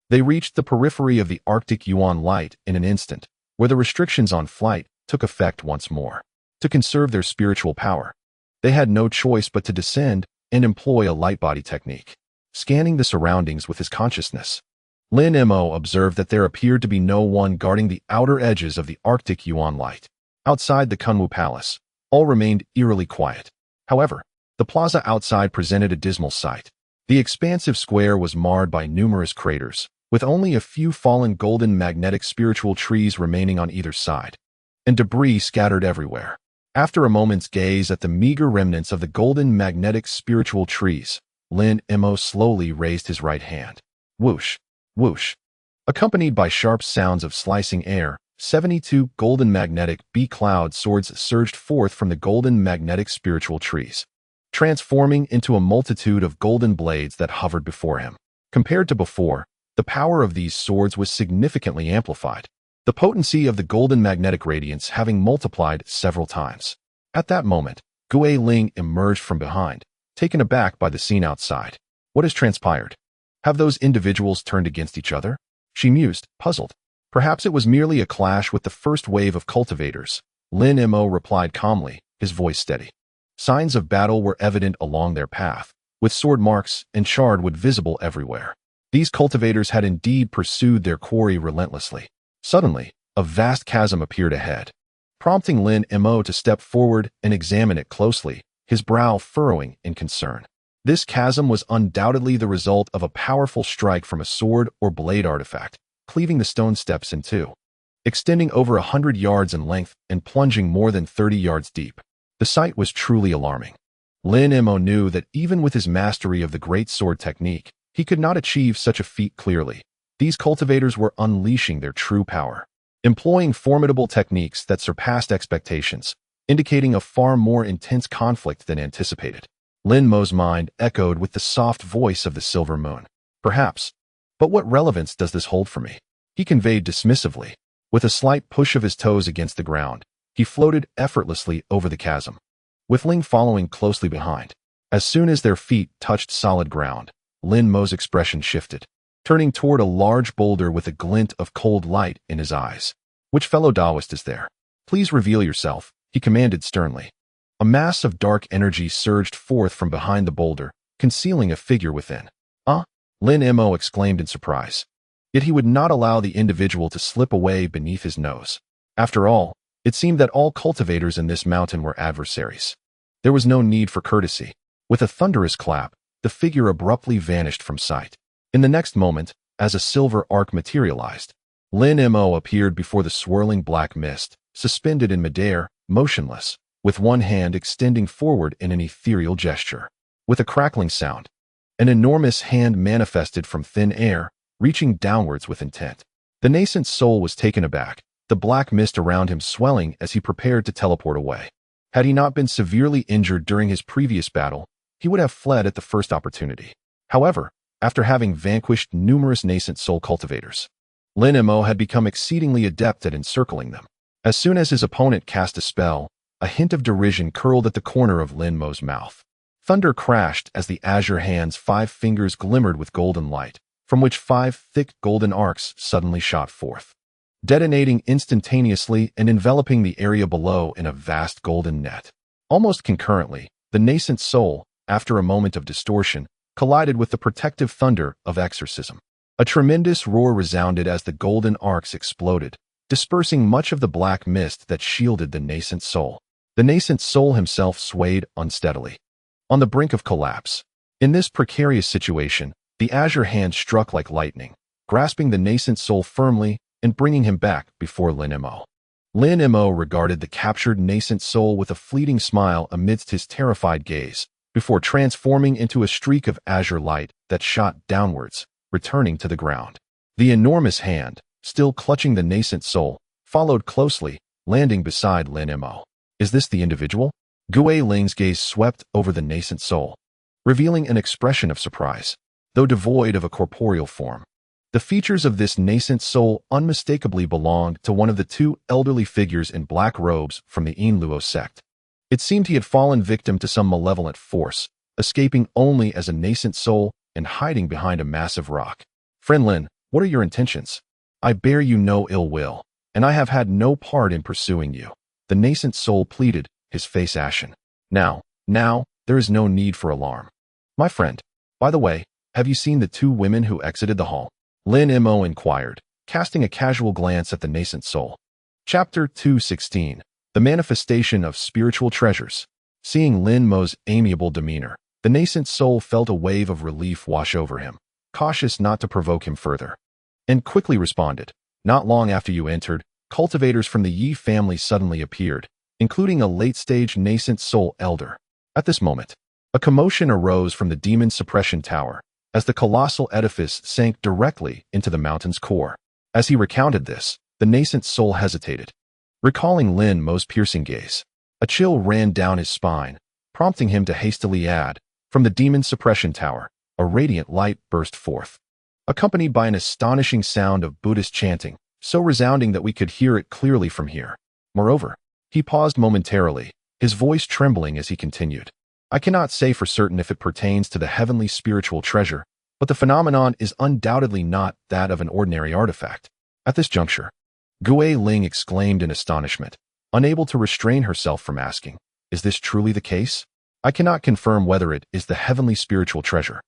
they reached the periphery of the Arctic Yuan light in an instant, where the restrictions on flight took effect once more. To conserve their spiritual power, they had no choice but to descend and employ a light body technique. Scanning the surroundings with his consciousness, Lin Mo observed that there appeared to be no one guarding the outer edges of the Arctic Yuan light. Outside the Kunwu Palace, all remained eerily quiet. However, the plaza outside presented a dismal sight. The expansive square was marred by numerous craters, with only a few fallen golden magnetic spiritual trees remaining on either side, and debris scattered everywhere. After a moment's gaze at the meager remnants of the golden magnetic spiritual trees, Lin Mo slowly raised his right hand. Whoosh, whoosh. Accompanied by sharp sounds of slicing air, 72 golden magnetic B-cloud swords surged forth from the golden magnetic spiritual trees, transforming into a multitude of golden blades that hovered before him. Compared to before, the power of these swords was significantly amplified, the potency of the golden magnetic radiance having multiplied several times. At that moment, Gue Ling emerged from behind, taken aback by the scene outside. What has transpired? Have those individuals turned against each other? She mused, puzzled. Perhaps it was merely a clash with the first wave of cultivators. Lin Mo replied calmly, his voice steady. Signs of battle were evident along their path, with sword marks and charred wood visible everywhere. These cultivators had indeed pursued their quarry relentlessly. Suddenly, a vast chasm appeared ahead, prompting Lin Mo to step forward and examine it closely, his brow furrowing in concern. This chasm was undoubtedly the result of a powerful strike from a sword or blade artifact, cleaving the stone steps in two, extending over 100 yards in length and plunging more than 30 yards deep. The sight was truly alarming. Lin Mo knew that even with his mastery of the great sword technique, he could not achieve such a feat clearly. These cultivators were unleashing their true power, employing formidable techniques that surpassed expectations, indicating a far more intense conflict than anticipated. Lin Mo's mind echoed with the soft voice of the silver moon. Perhaps, but what relevance does this hold for me? He conveyed dismissively. With a slight push of his toes against the ground, he floated effortlessly over the chasm, with Ling following closely behind. As soon as their feet touched solid ground, Lin Mo's expression shifted, turning toward a large boulder with a glint of cold light in his eyes. Which fellow Taoist is there? Please reveal yourself, he commanded sternly. A mass of dark energy surged forth from behind the boulder, concealing a figure within. Lin Mo exclaimed in surprise. Yet he would not allow the individual to slip away beneath his nose. After all, it seemed that all cultivators in this mountain were adversaries. There was no need for courtesy. With a thunderous clap, the figure abruptly vanished from sight. In the next moment, as a silver arc materialized, Lin Mo appeared before the swirling black mist, suspended in midair, motionless, with one hand extending forward in an ethereal gesture. With a crackling sound, an enormous hand manifested from thin air, reaching downwards with intent. The nascent soul was taken aback, the black mist around him swelling as he prepared to teleport away. Had he not been severely injured during his previous battle, he would have fled at the first opportunity. However, after having vanquished numerous nascent soul cultivators, Lin Mo had become exceedingly adept at encircling them. As soon as his opponent cast a spell, a hint of derision curled at the corner of Lin Mo's mouth. Thunder crashed as the azure hand's 5 fingers glimmered with golden light, from which 5 thick golden arcs suddenly shot forth, detonating instantaneously and enveloping the area below in a vast golden net. Almost concurrently, the nascent soul, after a moment of distortion, collided with the protective thunder of exorcism. A tremendous roar resounded as the golden arcs exploded, dispersing much of the black mist that shielded the nascent soul. The nascent soul himself swayed unsteadily, on the brink of collapse. In this precarious situation, the azure hand struck like lightning, grasping the nascent soul firmly and bringing him back before Lin Mo. Lin Mo regarded the captured nascent soul with a fleeting smile amidst his terrified gaze, before transforming into a streak of azure light that shot downwards, returning to the ground. The enormous hand, still clutching the nascent soul, followed closely, landing beside Lin Mo. Is this the individual? Gui Ling's gaze swept over the nascent soul, revealing an expression of surprise, though devoid of a corporeal form. The features of this nascent soul unmistakably belonged to one of the 2 elderly figures in black robes from the Luo sect. It seemed he had fallen victim to some malevolent force, escaping only as a nascent soul and hiding behind a massive rock. Friend Lin, what are your intentions? I bear you no ill will, and I have had no part in pursuing you. The nascent soul pleaded, his face ashen. Now, there is no need for alarm. My friend, by the way, have you seen the 2 women who exited the hall? Lin Mo inquired, casting a casual glance at the nascent soul. Chapter 216. The Manifestation of Spiritual Treasures. Seeing Lin Mo's amiable demeanor, the nascent soul felt a wave of relief wash over him, cautious not to provoke him further, and quickly responded. Not long after you entered, cultivators from the Yi family suddenly appeared, including a late-stage nascent soul elder. At this moment, a commotion arose from the demon suppression tower, as the colossal edifice sank directly into the mountain's core. As he recounted this, the nascent soul hesitated, recalling Lin Mo's piercing gaze. A chill ran down his spine, prompting him to hastily add, from the demon suppression tower, a radiant light burst forth, accompanied by an astonishing sound of Buddhist chanting, so resounding that we could hear it clearly from here. Moreover, he paused momentarily, his voice trembling as he continued. I cannot say for certain if it pertains to the heavenly spiritual treasure, but the phenomenon is undoubtedly not that of an ordinary artifact. At this juncture, Gui Ling exclaimed in astonishment, unable to restrain herself from asking, is this truly the case? I cannot confirm whether it is the heavenly spiritual treasure,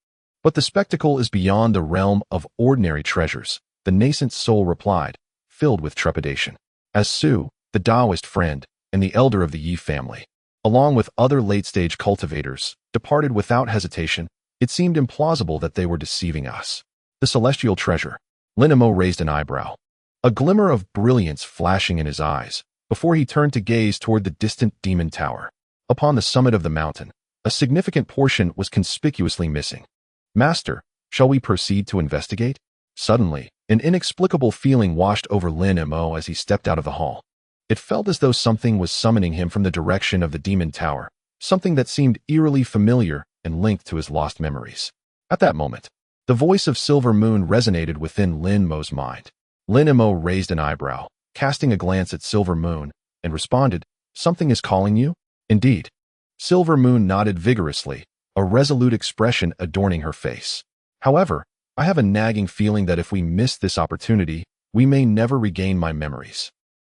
but the spectacle is beyond the realm of ordinary treasures, the nascent soul replied, filled with trepidation. As Su, the Taoist friend, and the elder of the Yi family, along with other late-stage cultivators, departed without hesitation, it seemed implausible that they were deceiving us. The celestial treasure. Lin Mo raised an eyebrow, a glimmer of brilliance flashing in his eyes, before he turned to gaze toward the distant demon tower. Upon the summit of the mountain, a significant portion was conspicuously missing. Master, shall we proceed to investigate? Suddenly, an inexplicable feeling washed over Lin Mo as he stepped out of the hall. It felt as though something was summoning him from the direction of the demon tower, something that seemed eerily familiar and linked to his lost memories. At that moment, the voice of Silver Moon resonated within Lin Mo's mind. Lin Mo raised an eyebrow, casting a glance at Silver Moon, and responded, something is calling you? Indeed. Silver Moon nodded vigorously, a resolute expression adorning her face. However, I have a nagging feeling that if we miss this opportunity, we may never regain my memories.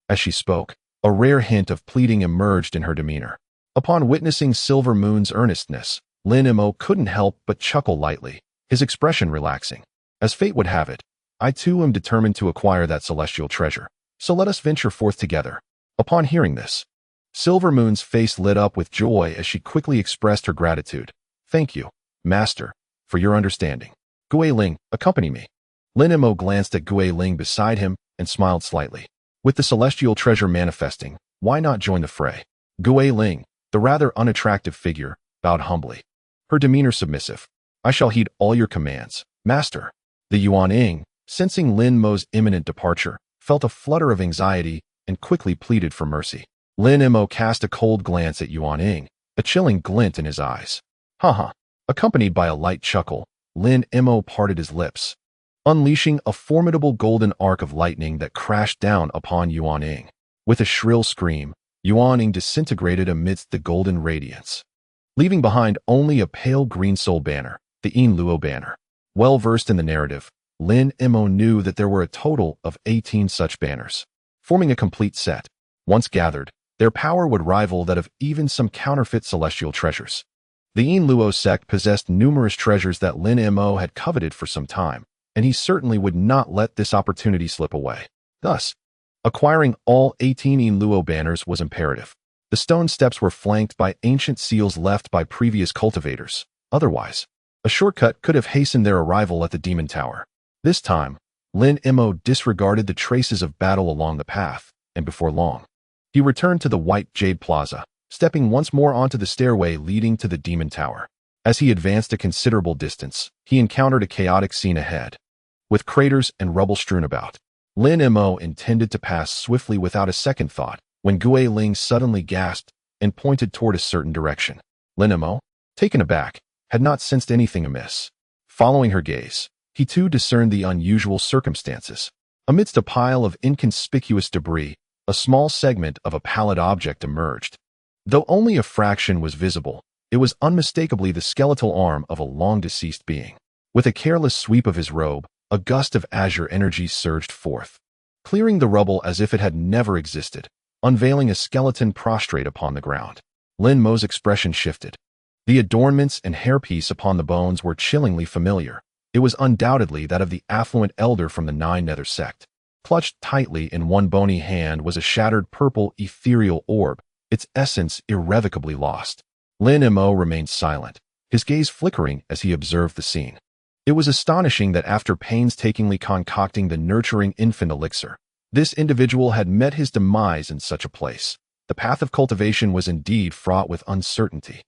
As she spoke, a rare hint of pleading emerged in her demeanor. Upon witnessing Silver Moon's earnestness, Lin Mo couldn't help but chuckle lightly, his expression relaxing. As fate would have it, I too am determined to acquire that celestial treasure, so let us venture forth together. Upon hearing this, Silver Moon's face lit up with joy as she quickly expressed her gratitude. Thank you, Master, for your understanding. Gui Ling, accompany me. Lin Mo glanced at Gui Ling beside him and smiled slightly. With the celestial treasure manifesting, why not join the fray? Gui Ling, the rather unattractive figure, bowed humbly, her demeanor submissive. I shall heed all your commands, master. The Yuan Ying, sensing Lin Mo's imminent departure, felt a flutter of anxiety and quickly pleaded for mercy. Lin Mo cast a cold glance at Yuan Ying, a chilling glint in his eyes. Haha. Accompanied by a light chuckle, Lin Mo parted his lips, unleashing a formidable golden arc of lightning that crashed down upon Yuan Ying. With a shrill scream, Yuan Ying disintegrated amidst the golden radiance, leaving behind only a pale green soul banner, the Yin Luo banner. Well versed in the narrative, Lin Mo knew that there were a total of 18 such banners, forming a complete set. Once gathered, their power would rival that of even some counterfeit celestial treasures. The Yin Luo sect possessed numerous treasures that Lin Mo had coveted for some time, and he certainly would not let this opportunity slip away. Thus, acquiring all 18 Yin Luo banners was imperative. The stone steps were flanked by ancient seals left by previous cultivators. Otherwise, a shortcut could have hastened their arrival at the Demon Tower. This time, Lin Mo disregarded the traces of battle along the path, and before long, he returned to the White Jade Plaza, stepping once more onto the stairway leading to the Demon Tower. As he advanced a considerable distance, he encountered a chaotic scene ahead. With craters and rubble strewn about, Lin Mo intended to pass swiftly without a second thought, when Gui Ling suddenly gasped and pointed toward a certain direction. Lin Mo, taken aback, had not sensed anything amiss. Following her gaze, he too discerned the unusual circumstances. Amidst a pile of inconspicuous debris, a small segment of a pallid object emerged. Though only a fraction was visible, it was unmistakably the skeletal arm of a long-deceased being. With a careless sweep of his robe, a gust of azure energy surged forth, clearing the rubble as if it had never existed, unveiling a skeleton prostrate upon the ground. Lin Mo's expression shifted. The adornments and hairpiece upon the bones were chillingly familiar. It was undoubtedly that of the affluent elder from the Nine Nether sect. Clutched tightly in one bony hand was a shattered purple ethereal orb, its essence irrevocably lost. Lin Mo remained silent, his gaze flickering as he observed the scene. It was astonishing that after painstakingly concocting the nurturing infant elixir, this individual had met his demise in such a place. The path of cultivation was indeed fraught with uncertainty.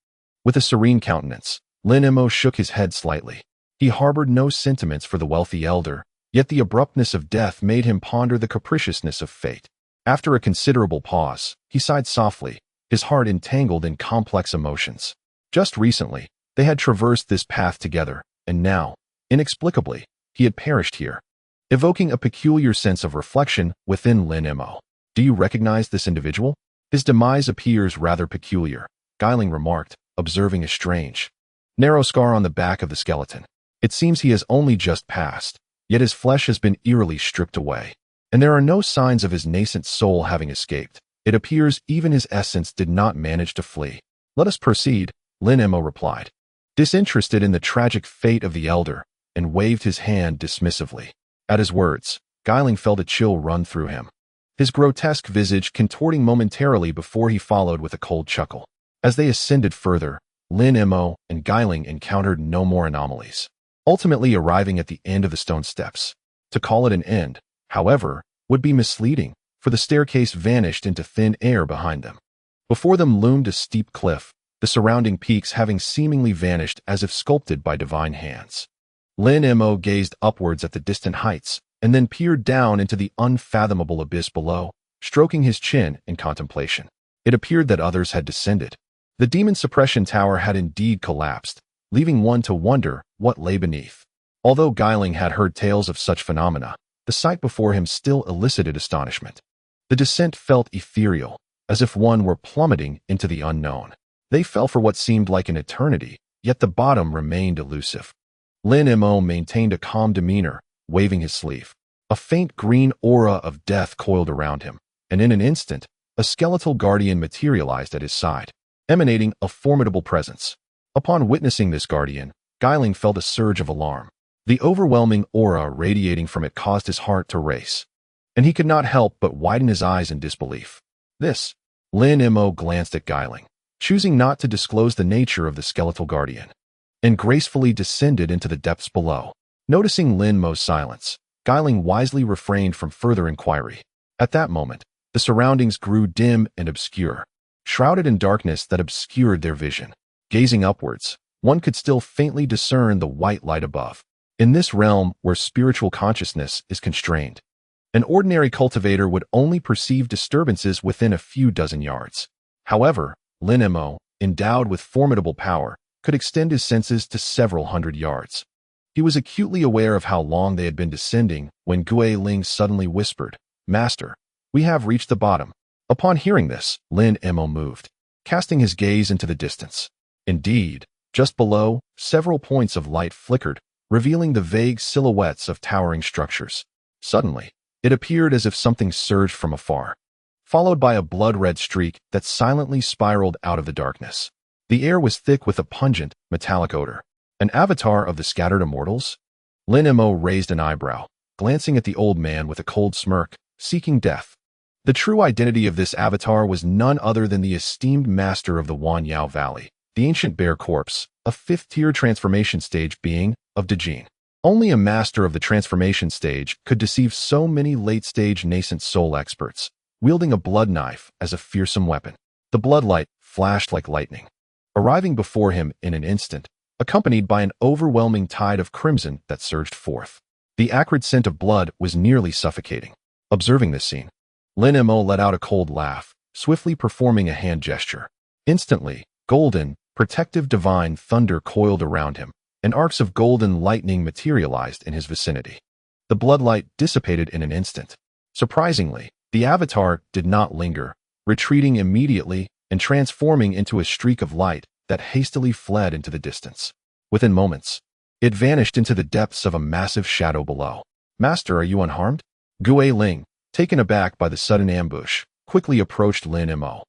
With a serene countenance, Lin Mo shook his head slightly. He harbored no sentiments for the wealthy elder, yet the abruptness of death made him ponder the capriciousness of fate. After a considerable pause, he sighed softly, his heart entangled in complex emotions. Just recently, they had traversed this path together, and now, inexplicably, he had perished here, evoking a peculiar sense of reflection within Lin Mo. Do you recognize this individual? His demise appears rather peculiar, Guiling remarked, observing a strange, narrow scar on the back of the skeleton. It seems he has only just passed, yet his flesh has been eerily stripped away, and there are no signs of his nascent soul having escaped. It appears even his essence did not manage to flee. Let us proceed, Lin Mo replied, disinterested in the tragic fate of the elder, and waved his hand dismissively. At his words, Guiling felt a chill run through him, his grotesque visage contorting momentarily before he followed with a cold chuckle. As they ascended further, Lin Mo and Guiling encountered no more anomalies, ultimately arriving at the end of the stone steps. To call it an end, however, would be misleading, for the staircase vanished into thin air behind them. Before them loomed a steep cliff, the surrounding peaks having seemingly vanished as if sculpted by divine hands. Lin Mo gazed upwards at the distant heights, and then peered down into the unfathomable abyss below, stroking his chin in contemplation. It appeared that others had descended. The demon suppression tower had indeed collapsed, leaving one to wonder what lay beneath. Although Guiling had heard tales of such phenomena, the sight before him still elicited astonishment. The descent felt ethereal, as if one were plummeting into the unknown. They fell for what seemed like an eternity, yet the bottom remained elusive. Lin Mo maintained a calm demeanor, waving his sleeve. A faint green aura of death coiled around him, and in an instant, a skeletal guardian materialized at his side, emanating a formidable presence. Upon witnessing this guardian, Guiling felt a surge of alarm. The overwhelming aura radiating from it caused his heart to race, and he could not help but widen his eyes in disbelief. This, Lin Mo glanced at Guiling, choosing not to disclose the nature of the skeletal guardian, and gracefully descended into the depths below. Noticing Lin Mo's silence, Guiling wisely refrained from further inquiry. At that moment, the surroundings grew dim and obscure. shrouded in darkness that obscured their vision. Gazing upwards, one could still faintly discern the white light above. In this realm where spiritual consciousness is constrained, an ordinary cultivator would only perceive disturbances within a few dozen yards. However, Lin Mo, endowed with formidable power, could extend his senses to several hundred yards. He was acutely aware of how long they had been descending when Gui Ling suddenly whispered, "Master, we have reached the bottom." Upon hearing this, Lin Mo moved, casting his gaze into the distance. Indeed, just below, several points of light flickered, revealing the vague silhouettes of towering structures. Suddenly, it appeared as if something surged from afar, followed by a blood-red streak that silently spiraled out of the darkness. The air was thick with a pungent, metallic odor. An avatar of the scattered immortals? Lin Mo raised an eyebrow, glancing at the old man with a cold smirk, seeking death. The true identity of this avatar was none other than the esteemed master of the Wanyao Valley, the ancient bear corpse, a fifth-tier transformation stage being of Great Jin. Only a master of the transformation stage could deceive so many late-stage nascent soul experts, wielding a blood knife as a fearsome weapon. The bloodlight flashed like lightning, arriving before him in an instant, accompanied by an overwhelming tide of crimson that surged forth. The acrid scent of blood was nearly suffocating. Observing this scene, Lin Mo let out a cold laugh, swiftly performing a hand gesture. Instantly, golden, protective divine thunder coiled around him, and arcs of golden lightning materialized in his vicinity. The bloodlight dissipated in an instant. Surprisingly, the avatar did not linger, retreating immediately and transforming into a streak of light that hastily fled into the distance. Within moments, it vanished into the depths of a massive shadow below. "Master, are you unharmed?" Gui Ling, taken aback by the sudden ambush, quickly approached Lin Mo,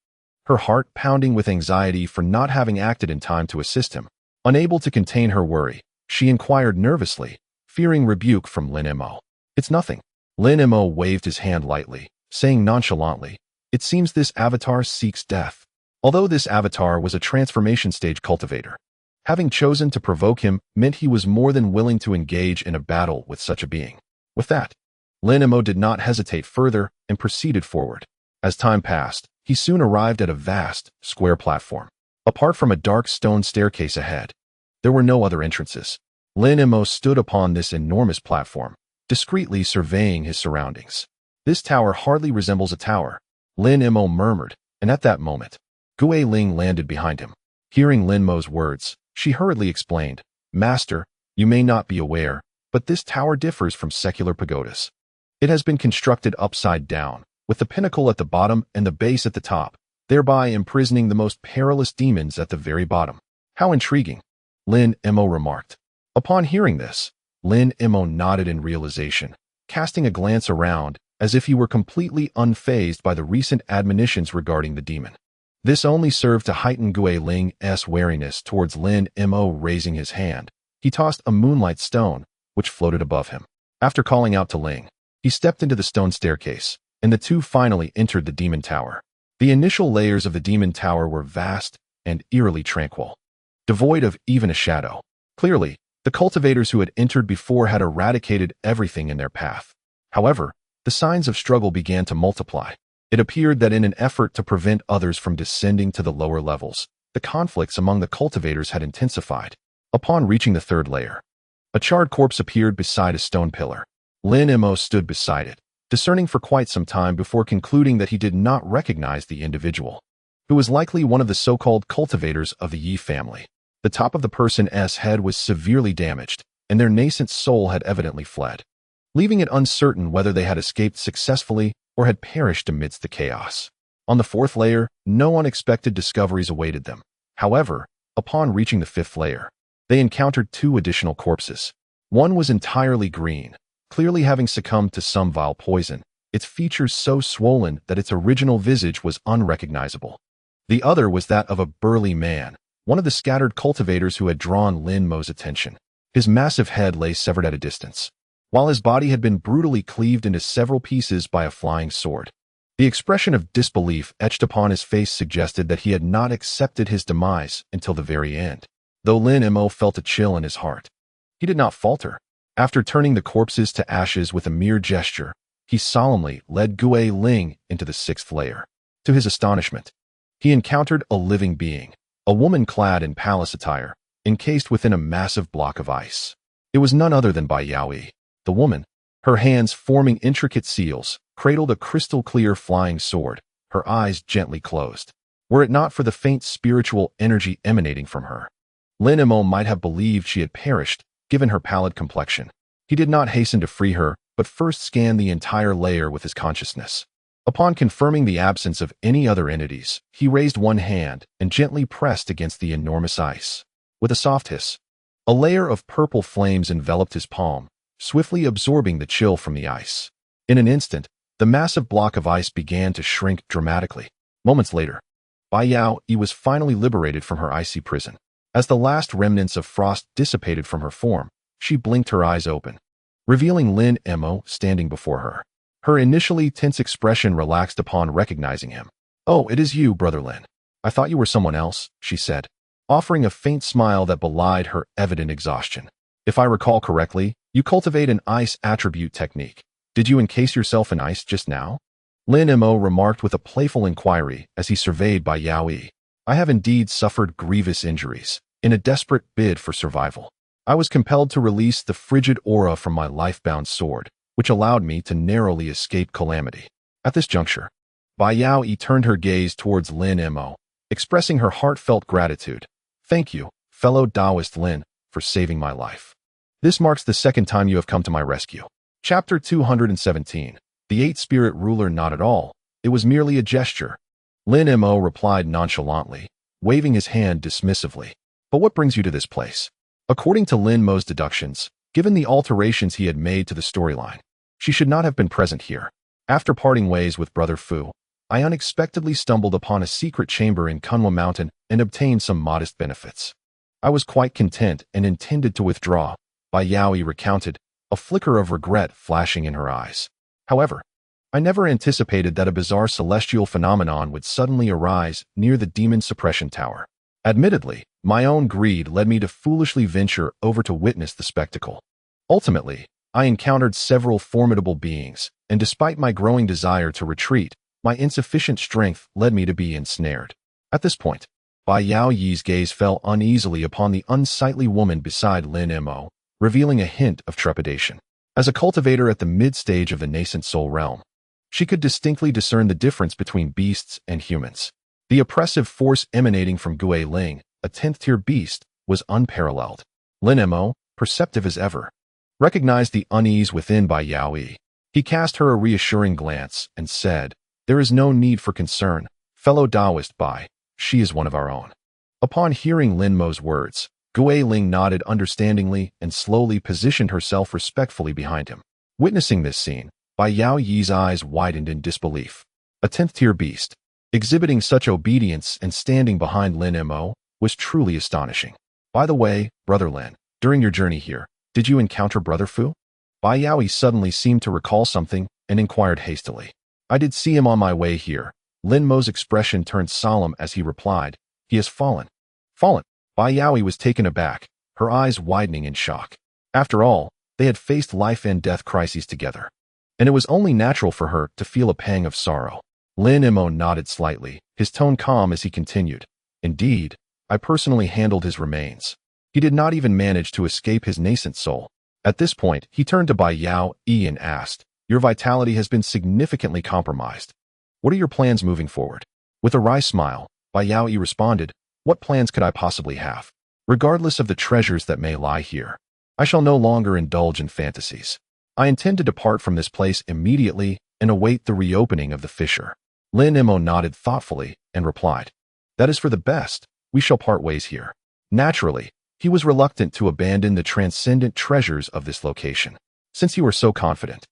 her heart pounding with anxiety for not having acted in time to assist him. Unable to contain her worry, she inquired nervously, fearing rebuke from Lin Mo. "It's nothing." Lin Mo waved his hand lightly, saying nonchalantly, "It seems this avatar seeks death." Although this avatar was a transformation stage cultivator, having chosen to provoke him meant he was more than willing to engage in a battle with such a being. With that, Lin Mo did not hesitate further and proceeded forward. As time passed, he soon arrived at a vast, square platform. Apart from a dark stone staircase ahead, there were no other entrances. Lin Mo stood upon this enormous platform, discreetly surveying his surroundings. "This tower hardly resembles a tower," Lin Mo murmured, and at that moment, Gui Ling landed behind him. Hearing Lin Mo's words, she hurriedly explained, "Master, you may not be aware, but this tower differs from secular pagodas. It has been constructed upside down, with the pinnacle at the bottom and the base at the top, thereby imprisoning the most perilous demons at the very bottom." "How intriguing," Lin Mo remarked. Upon hearing this, Lin Mo nodded in realization, casting a glance around as if he were completely unfazed by the recent admonitions regarding the demon. This only served to heighten Gui Ling's wariness towards Lin Mo. Raising his hand, he tossed a moonlight stone, which floated above him. After calling out to Ling, he stepped into the stone staircase, and the two finally entered the demon tower. The initial layers of the demon tower were vast and eerily tranquil, devoid of even a shadow. Clearly, the cultivators who had entered before had eradicated everything in their path. However, the signs of struggle began to multiply. It appeared that in an effort to prevent others from descending to the lower levels, the conflicts among the cultivators had intensified. Upon reaching the third layer, a charred corpse appeared beside a stone pillar. Lin Mo stood beside it, discerning for quite some time before concluding that he did not recognize the individual, who was likely one of the so-called cultivators of the Yi family. The top of the person's head was severely damaged, and their nascent soul had evidently fled, leaving it uncertain whether they had escaped successfully or had perished amidst the chaos. On the fourth layer, no unexpected discoveries awaited them. However, upon reaching the fifth layer, they encountered two additional corpses. One was entirely green, clearly having succumbed to some vile poison, its features so swollen that its original visage was unrecognizable. The other was that of a burly man, one of the scattered cultivators who had drawn Lin Mo's attention. His massive head lay severed at a distance, while his body had been brutally cleaved into several pieces by a flying sword. The expression of disbelief etched upon his face suggested that he had not accepted his demise until the very end. Though Lin Mo felt a chill in his heart, he did not falter. After turning the corpses to ashes with a mere gesture, he solemnly led Gui Ling into the sixth layer. To his astonishment, he encountered a living being, a woman clad in palace attire, encased within a massive block of ice. It was none other than Bai Yaoi. The woman, her hands forming intricate seals, cradled a crystal-clear flying sword, her eyes gently closed. Were it not for the faint spiritual energy emanating from her, Lin Mo might have believed she had perished, given her pallid complexion. He did not hasten to free her, but first scanned the entire layer with his consciousness. Upon confirming the absence of any other entities, he raised one hand and gently pressed against the enormous ice. With a soft hiss, a layer of purple flames enveloped his palm, swiftly absorbing the chill from the ice. In an instant, the massive block of ice began to shrink dramatically. Moments later, Bai Yaoi was finally liberated from her icy prison. As the last remnants of frost dissipated from her form, she blinked her eyes open, revealing Lin Mo standing before her. Her initially tense expression relaxed upon recognizing him. "Oh, it is you, Brother Lin. I thought you were someone else," she said, offering a faint smile that belied her evident exhaustion. "If I recall correctly, you cultivate an ice attribute technique. Did you encase yourself in ice just now?" Lin Mo remarked with a playful inquiry as he surveyed Bai Yaoi. "I have indeed suffered grievous injuries. In a desperate bid for survival, I was compelled to release the frigid aura from my life-bound sword, which allowed me to narrowly escape calamity." At this juncture, Bai Yaoi turned her gaze towards Lin Mo, expressing her heartfelt gratitude. "Thank you, fellow Taoist Lin, for saving my life. This marks the second time you have come to my rescue." Chapter 217. The Eight Spirit Ruler. Not at all. It was merely a gesture. Lin Mo replied nonchalantly, waving his hand dismissively. "But what brings you to this place?" According to Lin Mo's deductions, given the alterations he had made to the storyline, she should not have been present here. "After parting ways with Brother Fu, I unexpectedly stumbled upon a secret chamber in Kunwa Mountain and obtained some modest benefits. I was quite content and intended to withdraw," Bai Yaoi recounted, a flicker of regret flashing in her eyes. "However, I never anticipated that a bizarre celestial phenomenon would suddenly arise near the demon suppression tower. Admittedly, my own greed led me to foolishly venture over to witness the spectacle. Ultimately, I encountered several formidable beings, and despite my growing desire to retreat, my insufficient strength led me to be ensnared." At this point, Bai Yaoyi's gaze fell uneasily upon the unsightly woman beside Lin Mo, revealing a hint of trepidation. As a cultivator at the mid-stage of the nascent soul realm, she could distinctly discern the difference between beasts and humans. The oppressive force emanating from Gui Ling, a 10th-tier beast, was unparalleled. Lin Mo, perceptive as ever, recognized the unease within Bai Yaoi. He cast her a reassuring glance and said, "There is no need for concern, fellow Taoist Bai. She is one of our own." Upon hearing Lin Mo's words, Gui Ling nodded understandingly and slowly positioned herself respectfully behind him. Witnessing this scene, Bai Yaoyi's eyes widened in disbelief. A 10th-tier beast, exhibiting such obedience and standing behind Lin Mo, was truly astonishing. "By the way, Brother Lin, during your journey here, did you encounter Brother Fu?" Bai Yaoi suddenly seemed to recall something and inquired hastily. "I did see him on my way here." Lin Mo's expression turned solemn as he replied, "He has fallen." "Fallen?" Bai Yaoi was taken aback, her eyes widening in shock. After all, they had faced life and death crises together, and it was only natural for her to feel a pang of sorrow. Lin Mo nodded slightly, his tone calm as he continued, "Indeed, I personally handled his remains. He did not even manage to escape his nascent soul." At this point, he turned to Bai Yaoi and asked, "Your vitality has been significantly compromised. What are your plans moving forward?" With a wry smile, Bai Yaoi responded, "What plans could I possibly have? Regardless of the treasures that may lie here, I shall no longer indulge in fantasies. I intend to depart from this place immediately and await the reopening of the fissure." Lin Mo nodded thoughtfully and replied, "That is for the best. We shall part ways here." Naturally, he was reluctant to abandon the transcendent treasures of this location. "Since you are so confident,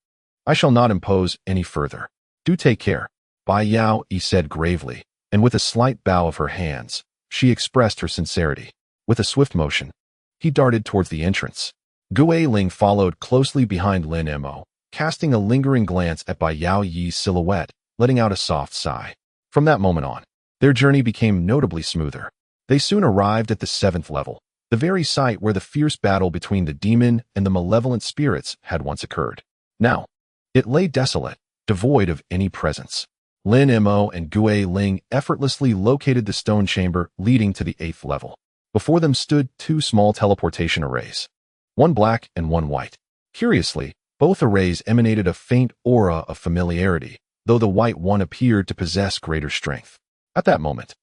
I shall not impose any further. Do take care," Bai Yaoi said gravely, and with a slight bow of her hands, she expressed her sincerity. With a swift motion, he darted towards the entrance. Gui Ling followed closely behind Lin Mo, casting a lingering glance at Bai Yaoyi's silhouette, letting out a soft sigh. From that moment on, their journey became notably smoother. They soon arrived at the 7th level, the very site where the fierce battle between the demon and the malevolent spirits had once occurred. Now, it lay desolate, devoid of any presence. Lin Mo and Gui Ling effortlessly located the stone chamber leading to the 8th level. Before them stood 2 small teleportation arrays, one black and one white. Curiously, both arrays emanated a faint aura of familiarity, though the white one appeared to possess greater strength. At that moment,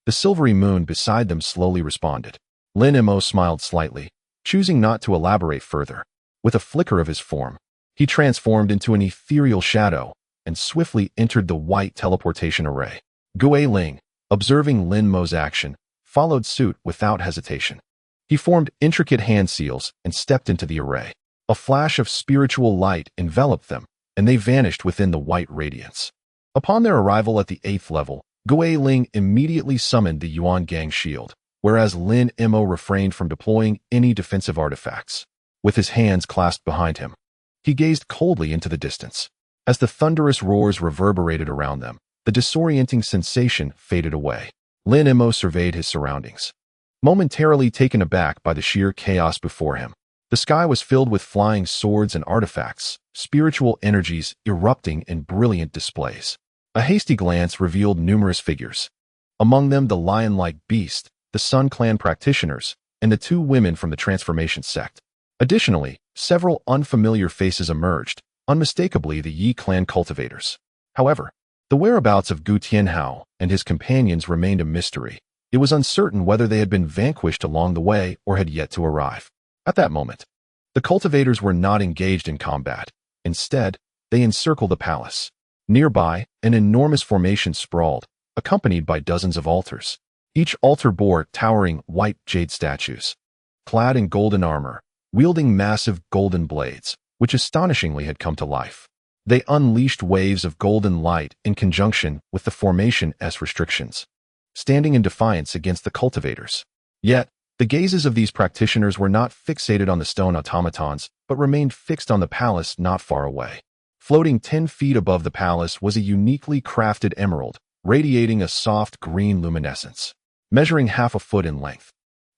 the silvery moon beside them slowly responded. Lin Mo smiled slightly, choosing not to elaborate further. With a flicker of his form, he transformed into an ethereal shadow and swiftly entered the white teleportation array. Gui Ling, observing Lin Mo's action, followed suit without hesitation. He formed intricate hand seals and stepped into the array. A flash of spiritual light enveloped them, and they vanished within the white radiance. Upon their arrival at the 8th level, Gui Ling immediately summoned the Yuan Gang shield, whereas Lin Mo refrained from deploying any defensive artifacts. With his hands clasped behind him, he gazed coldly into the distance. As the thunderous roars reverberated around them, the disorienting sensation faded away. Lin Mo surveyed his surroundings, momentarily taken aback by the sheer chaos before him. The sky was filled with flying swords and artifacts, spiritual energies erupting in brilliant displays. A hasty glance revealed numerous figures. Among them the lion-like beast, the Sun Clan practitioners, and the 2 women from the Transformation Sect. Additionally, several unfamiliar faces emerged, unmistakably the Yi Clan cultivators. However, the whereabouts of Gu Tianhao and his companions remained a mystery. It was uncertain whether they had been vanquished along the way or had yet to arrive. At that moment, the cultivators were not engaged in combat. Instead, they encircled the palace. Nearby, an enormous formation sprawled, accompanied by dozens of altars. Each altar bore towering white jade statues, clad in golden armor, wielding massive golden blades, which astonishingly had come to life. They unleashed waves of golden light in conjunction with the formation's restrictions, standing in defiance against the cultivators. Yet, the gazes of these practitioners were not fixated on the stone automatons, but remained fixed on the palace not far away. Floating 10 feet above the palace was a uniquely crafted emerald, radiating a soft green luminescence, measuring half a foot in length.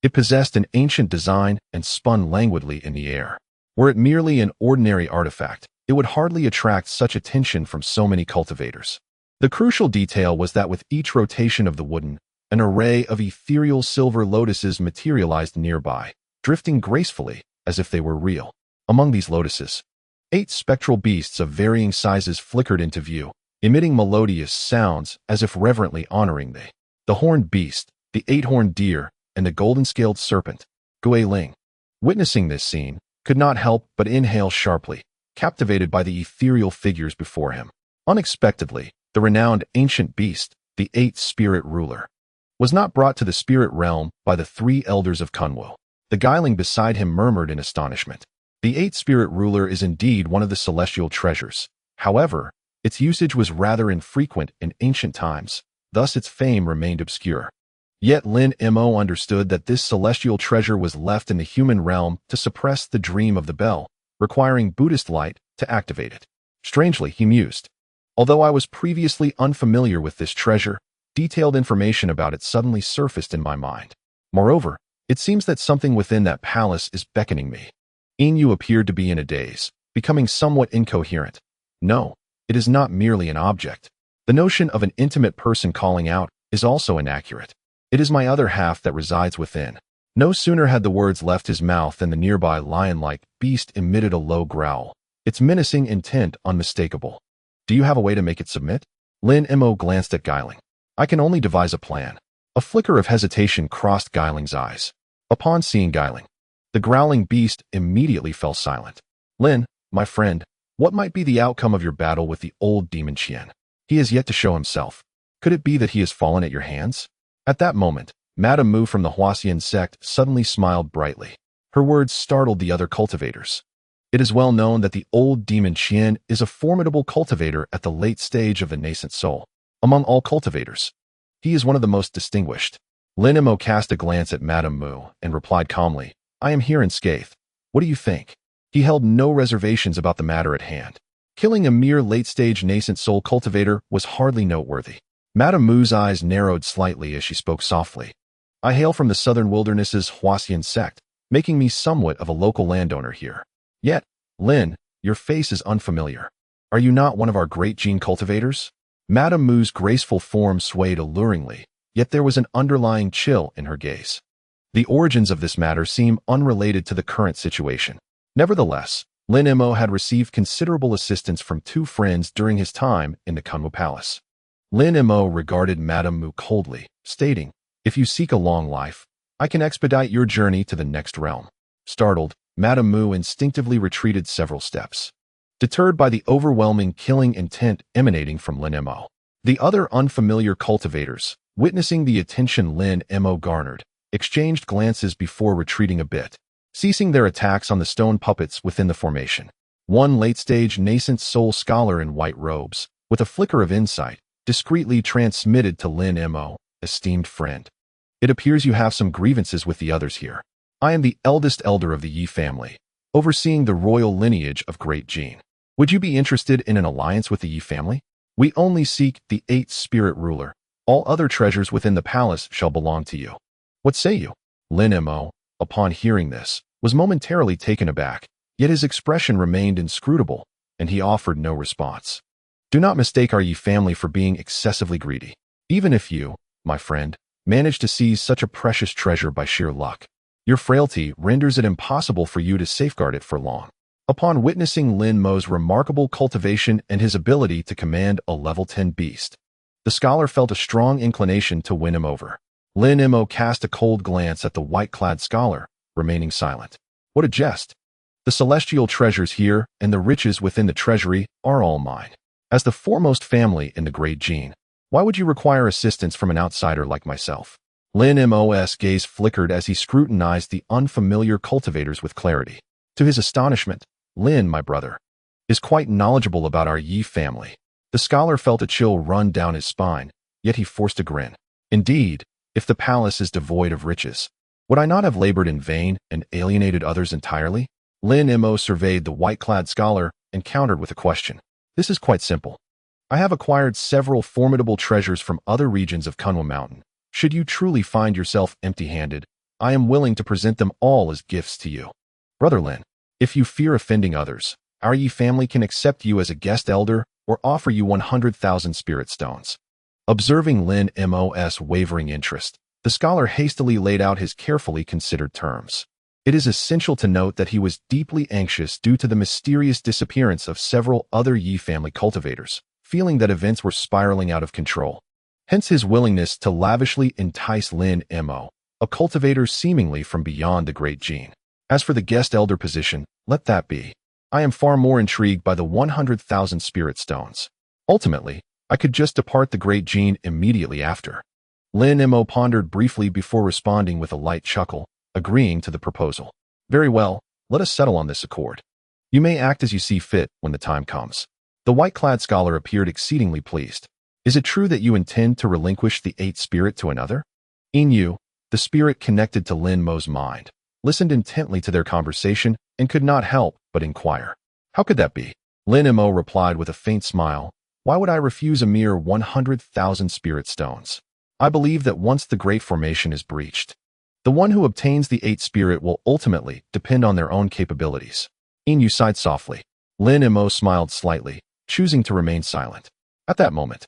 It possessed an ancient design and spun languidly in the air. Were it merely an ordinary artifact, it would hardly attract such attention from so many cultivators. The crucial detail was that with each rotation of the wooden, an array of ethereal silver lotuses materialized nearby, drifting gracefully as if they were real. Among these lotuses, 8 spectral beasts of varying sizes flickered into view, emitting melodious sounds as if reverently honoring the horned beast, the 8-horned deer, and the golden-scaled serpent. Gui Ling, witnessing this scene, could not help but inhale sharply, captivated by the ethereal figures before him. Unexpectedly, the renowned ancient beast, the 8th spirit ruler, was not brought to the spirit realm by the 3 elders of Kunwu. The Guiling beside him murmured in astonishment. The 8th spirit ruler is indeed one of the celestial treasures. However, its usage was rather infrequent in ancient times, thus its fame remained obscure. Yet Lin Mo understood that this celestial treasure was left in the human realm to suppress the dream of the bell, requiring Buddhist light to activate it. Strangely, he mused. Although I was previously unfamiliar with this treasure, detailed information about it suddenly surfaced in my mind. Moreover, it seems that something within that palace is beckoning me. Inu appeared to be in a daze, becoming somewhat incoherent. No, it is not merely an object. The notion of an intimate person calling out is also inaccurate. It is my other half that resides within. No sooner had the words left his mouth than the nearby lion-like beast emitted a low growl, its menacing intent unmistakable. Do you have a way to make it submit? Lin Mo glanced at Guiling. I can only devise a plan. A flicker of hesitation crossed Guiling's eyes. Upon seeing Guiling, the growling beast immediately fell silent. Lin, my friend, what might be the outcome of your battle with the old demon Qian? He has yet to show himself. Could it be that he has fallen at your hands? At that moment, Madame Mu from the Huasian sect suddenly smiled brightly. Her words startled the other cultivators. It is well known that the old demon Qian is a formidable cultivator at the late stage of the nascent soul. Among all cultivators, he is one of the most distinguished. Lin Mo cast a glance at Madame Mu and replied calmly, I am here in Scathe. What do you think? He held no reservations about the matter at hand. Killing a mere late-stage nascent soul cultivator was hardly noteworthy. Madame Mu's eyes narrowed slightly as she spoke softly. I hail from the southern wilderness's Huasian sect, making me somewhat of a local landowner here. Yet, Lin, your face is unfamiliar. Are you not one of our Great Jin cultivators? Madame Mu's graceful form swayed alluringly, yet there was an underlying chill in her gaze. The origins of this matter seem unrelated to the current situation. Nevertheless, Lin Mo had received considerable assistance from two friends during his time in the Kunwu Palace. Lin Mo regarded Madame Mu coldly, stating, "If you seek a long life, I can expedite your journey to the next realm." Startled, Madame Mu instinctively retreated several steps, deterred by the overwhelming killing intent emanating from Lin Mo. The other unfamiliar cultivators, witnessing the attention Lin Mo garnered, exchanged glances before retreating a bit, ceasing their attacks on the stone puppets within the formation. One late-stage nascent soul scholar in white robes, with a flicker of insight, discreetly transmitted to Lin Mo, "Esteemed friend, it appears you have some grievances with the others here. I am the eldest elder of the Yi family, overseeing the royal lineage of Great Jin. Would you be interested in an alliance with the Yi family? We only seek the 8th spirit ruler. All other treasures within the palace shall belong to you. What say you?" Lin Mo, upon hearing this, was momentarily taken aback, yet his expression remained inscrutable, and he offered no response. "Do not mistake our Yi family for being excessively greedy. Even if you, my friend, manage to seize such a precious treasure by sheer luck, your frailty renders it impossible for you to safeguard it for long." Upon witnessing Lin Mo's remarkable cultivation and his ability to command a level 10 beast, the scholar felt a strong inclination to win him over. Lin Mo cast a cold glance at the white-clad scholar, remaining silent. "What a jest! The celestial treasures here and the riches within the treasury are all mine. As the foremost family in the Great Jin, why would you require assistance from an outsider like myself?" Lin Mo's gaze flickered as he scrutinized the unfamiliar cultivators with clarity. To his astonishment, Lin, my brother, is quite knowledgeable about our Yi family. The scholar felt a chill run down his spine, yet he forced a grin. "Indeed, if the palace is devoid of riches, would I not have labored in vain and alienated others entirely?" Lin Mo surveyed the white-clad scholar and countered with a question. "This is quite simple. I have acquired several formidable treasures from other regions of Kunwu Mountain. Should you truly find yourself empty-handed, I am willing to present them all as gifts to you. Brother Lin, if you fear offending others, our Yi family can accept you as a guest elder or offer you 100,000 spirit stones." Observing Lin Mo's wavering interest, the scholar hastily laid out his carefully considered terms. It is essential to note that he was deeply anxious due to the mysterious disappearance of several other Yi family cultivators, feeling that events were spiraling out of control. Hence his willingness to lavishly entice Lin Mo, a cultivator seemingly from beyond the Great Jin. As for the guest elder position, let that be. I am far more intrigued by the 100,000 spirit stones. Ultimately, I could just depart the Great Jin immediately after. Lin Mo pondered briefly before responding with a light chuckle, agreeing to the proposal. "Very well, let us settle on this accord. You may act as you see fit when the time comes." The white-clad scholar appeared exceedingly pleased. "Is it true that you intend to relinquish the 8th spirit to another?" Yu, the spirit connected to Lin Mo's mind, listened intently to their conversation and could not help but inquire. "How could that be?" Lin Mo replied with a faint smile, "Why would I refuse a mere 100,000 spirit stones? I believe that once the Great Formation is breached, the one who obtains the 8th spirit will ultimately depend on their own capabilities." Yu sighed softly. Lin Mo smiled slightly, choosing to remain silent. At that moment,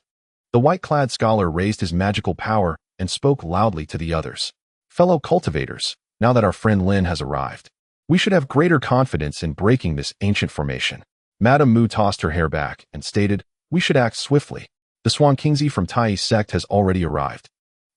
the white-clad scholar raised his magical power and spoke loudly to the others. "Fellow cultivators, now that our friend Lin has arrived, we should have greater confidence in breaking this ancient formation." Madame Mu tossed her hair back and stated, "We should act swiftly. The Swan Kingzi from Tai's sect has already arrived,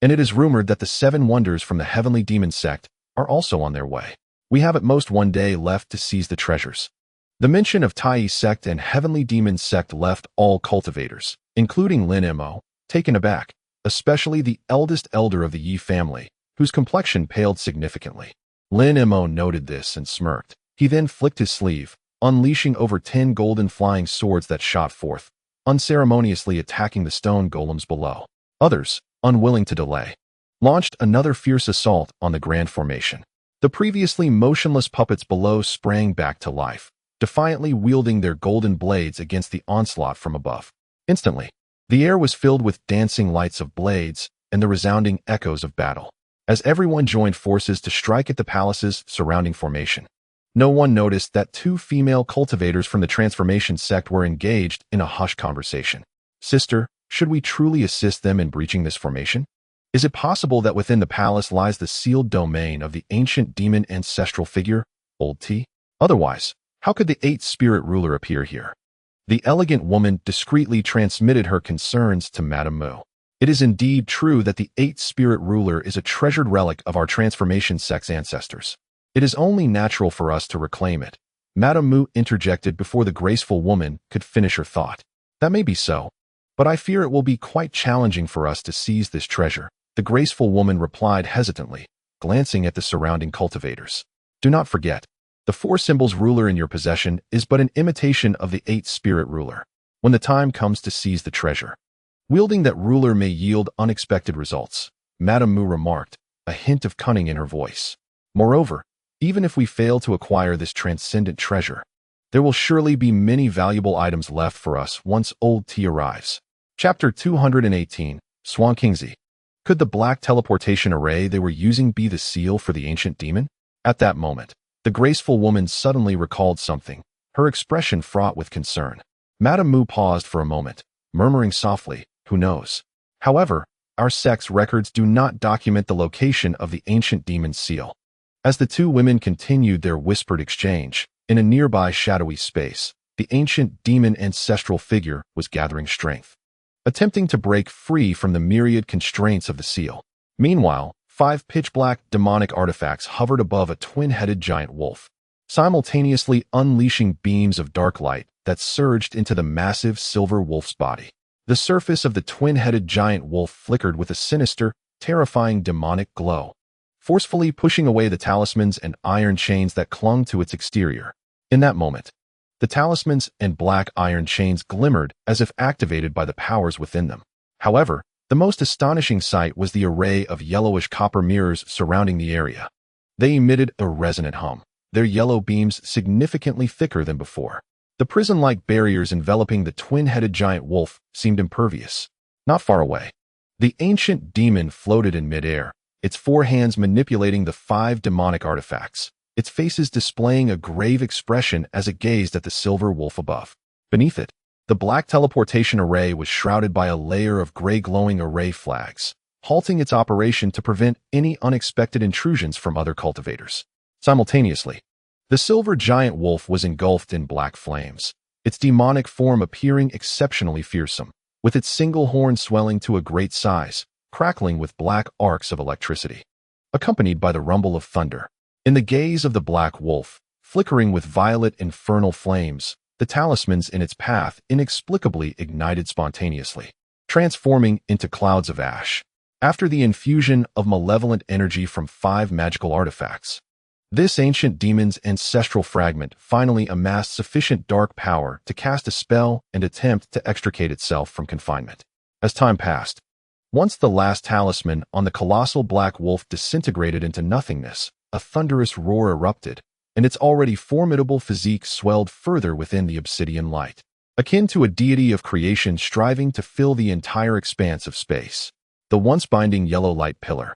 and it is rumored that the 7 wonders from the heavenly demon sect are also on their way. We have at most 1 day left to seize the treasures." The mention of Tai's sect and heavenly demon sect left all cultivators, including Lin Mo, taken aback, especially the eldest elder of the Yi family, whose complexion paled significantly. Lin Mo noted this and smirked. He then flicked his sleeve, unleashing over 10 golden flying swords that shot forth, unceremoniously attacking the stone golems below. Others, unwilling to delay, launched another fierce assault on the grand formation. The previously motionless puppets below sprang back to life, defiantly wielding their golden blades against the onslaught from above. Instantly, the air was filled with dancing lights of blades and the resounding echoes of battle, as everyone joined forces to strike at the palace's surrounding formation. No one noticed that 2 female cultivators from the transformation sect were engaged in a hushed conversation. "Sister, Should we truly assist them in breaching this formation? Is it possible that within the palace lies the sealed domain of the ancient demon ancestral figure, Old T? Otherwise, how could the eighth spirit ruler appear here? The elegant woman discreetly transmitted her concerns to Madame Mu. It is indeed true that the eighth spirit ruler is a treasured relic of our transformation sect's ancestors. It is only natural for us to reclaim it. Madame Mu interjected before the graceful woman could finish her thought. That may be so, but I fear it will be quite challenging for us to seize this treasure, the graceful woman replied hesitantly, glancing at the surrounding cultivators. Do not forget, the four symbols ruler in your possession is but an imitation of the eighth spirit ruler. When the time comes to seize the treasure, wielding that ruler may yield unexpected results, Madame Mu remarked, a hint of cunning in her voice. Moreover, even if we fail to acquire this transcendent treasure, there will surely be many valuable items left for us once Old T arrives. Chapter 218, Swankingzi. Could the black teleportation array they were using be the seal for the ancient demon? At that moment, the graceful woman suddenly recalled something, her expression fraught with concern. Madame Mu paused for a moment, murmuring softly, who knows? However, our sect's records do not document the location of the ancient demon's seal. As the two women continued their whispered exchange, in a nearby shadowy space, the ancient demon ancestral figure was gathering strength, attempting to break free from the myriad constraints of the seal. Meanwhile, 5 pitch-black demonic artifacts hovered above a twin-headed giant wolf, simultaneously unleashing beams of dark light that surged into the massive silver wolf's body. The surface of the twin-headed giant wolf flickered with a sinister, terrifying demonic glow, forcefully pushing away the talismans and iron chains that clung to its exterior. In that moment, the talismans and black iron chains glimmered as if activated by the powers within them. However, the most astonishing sight was the array of yellowish copper mirrors surrounding the area. They emitted a resonant hum, their yellow beams significantly thicker than before. The prison-like barriers enveloping the twin-headed giant wolf seemed impervious. Not far away, the ancient demon floated in midair, its 4 hands manipulating the 5 demonic artifacts, its faces displaying a grave expression as it gazed at the silver wolf above. Beneath it, the black teleportation array was shrouded by a layer of gray glowing array flags, halting its operation to prevent any unexpected intrusions from other cultivators. Simultaneously, the silver giant wolf was engulfed in black flames, its demonic form appearing exceptionally fearsome, with its single horn swelling to a great size, crackling with black arcs of electricity, accompanied by the rumble of thunder. In the gaze of the black wolf, flickering with violet infernal flames, the talismans in its path inexplicably ignited spontaneously, transforming into clouds of ash. After the infusion of malevolent energy from 5 magical artifacts, this ancient demon's ancestral fragment finally amassed sufficient dark power to cast a spell and attempt to extricate itself from confinement. As time passed, once the last talisman on the colossal black wolf disintegrated into nothingness, a thunderous roar erupted, and its already formidable physique swelled further within the obsidian light, akin to a deity of creation striving to fill the entire expanse of space. The once binding yellow light pillar,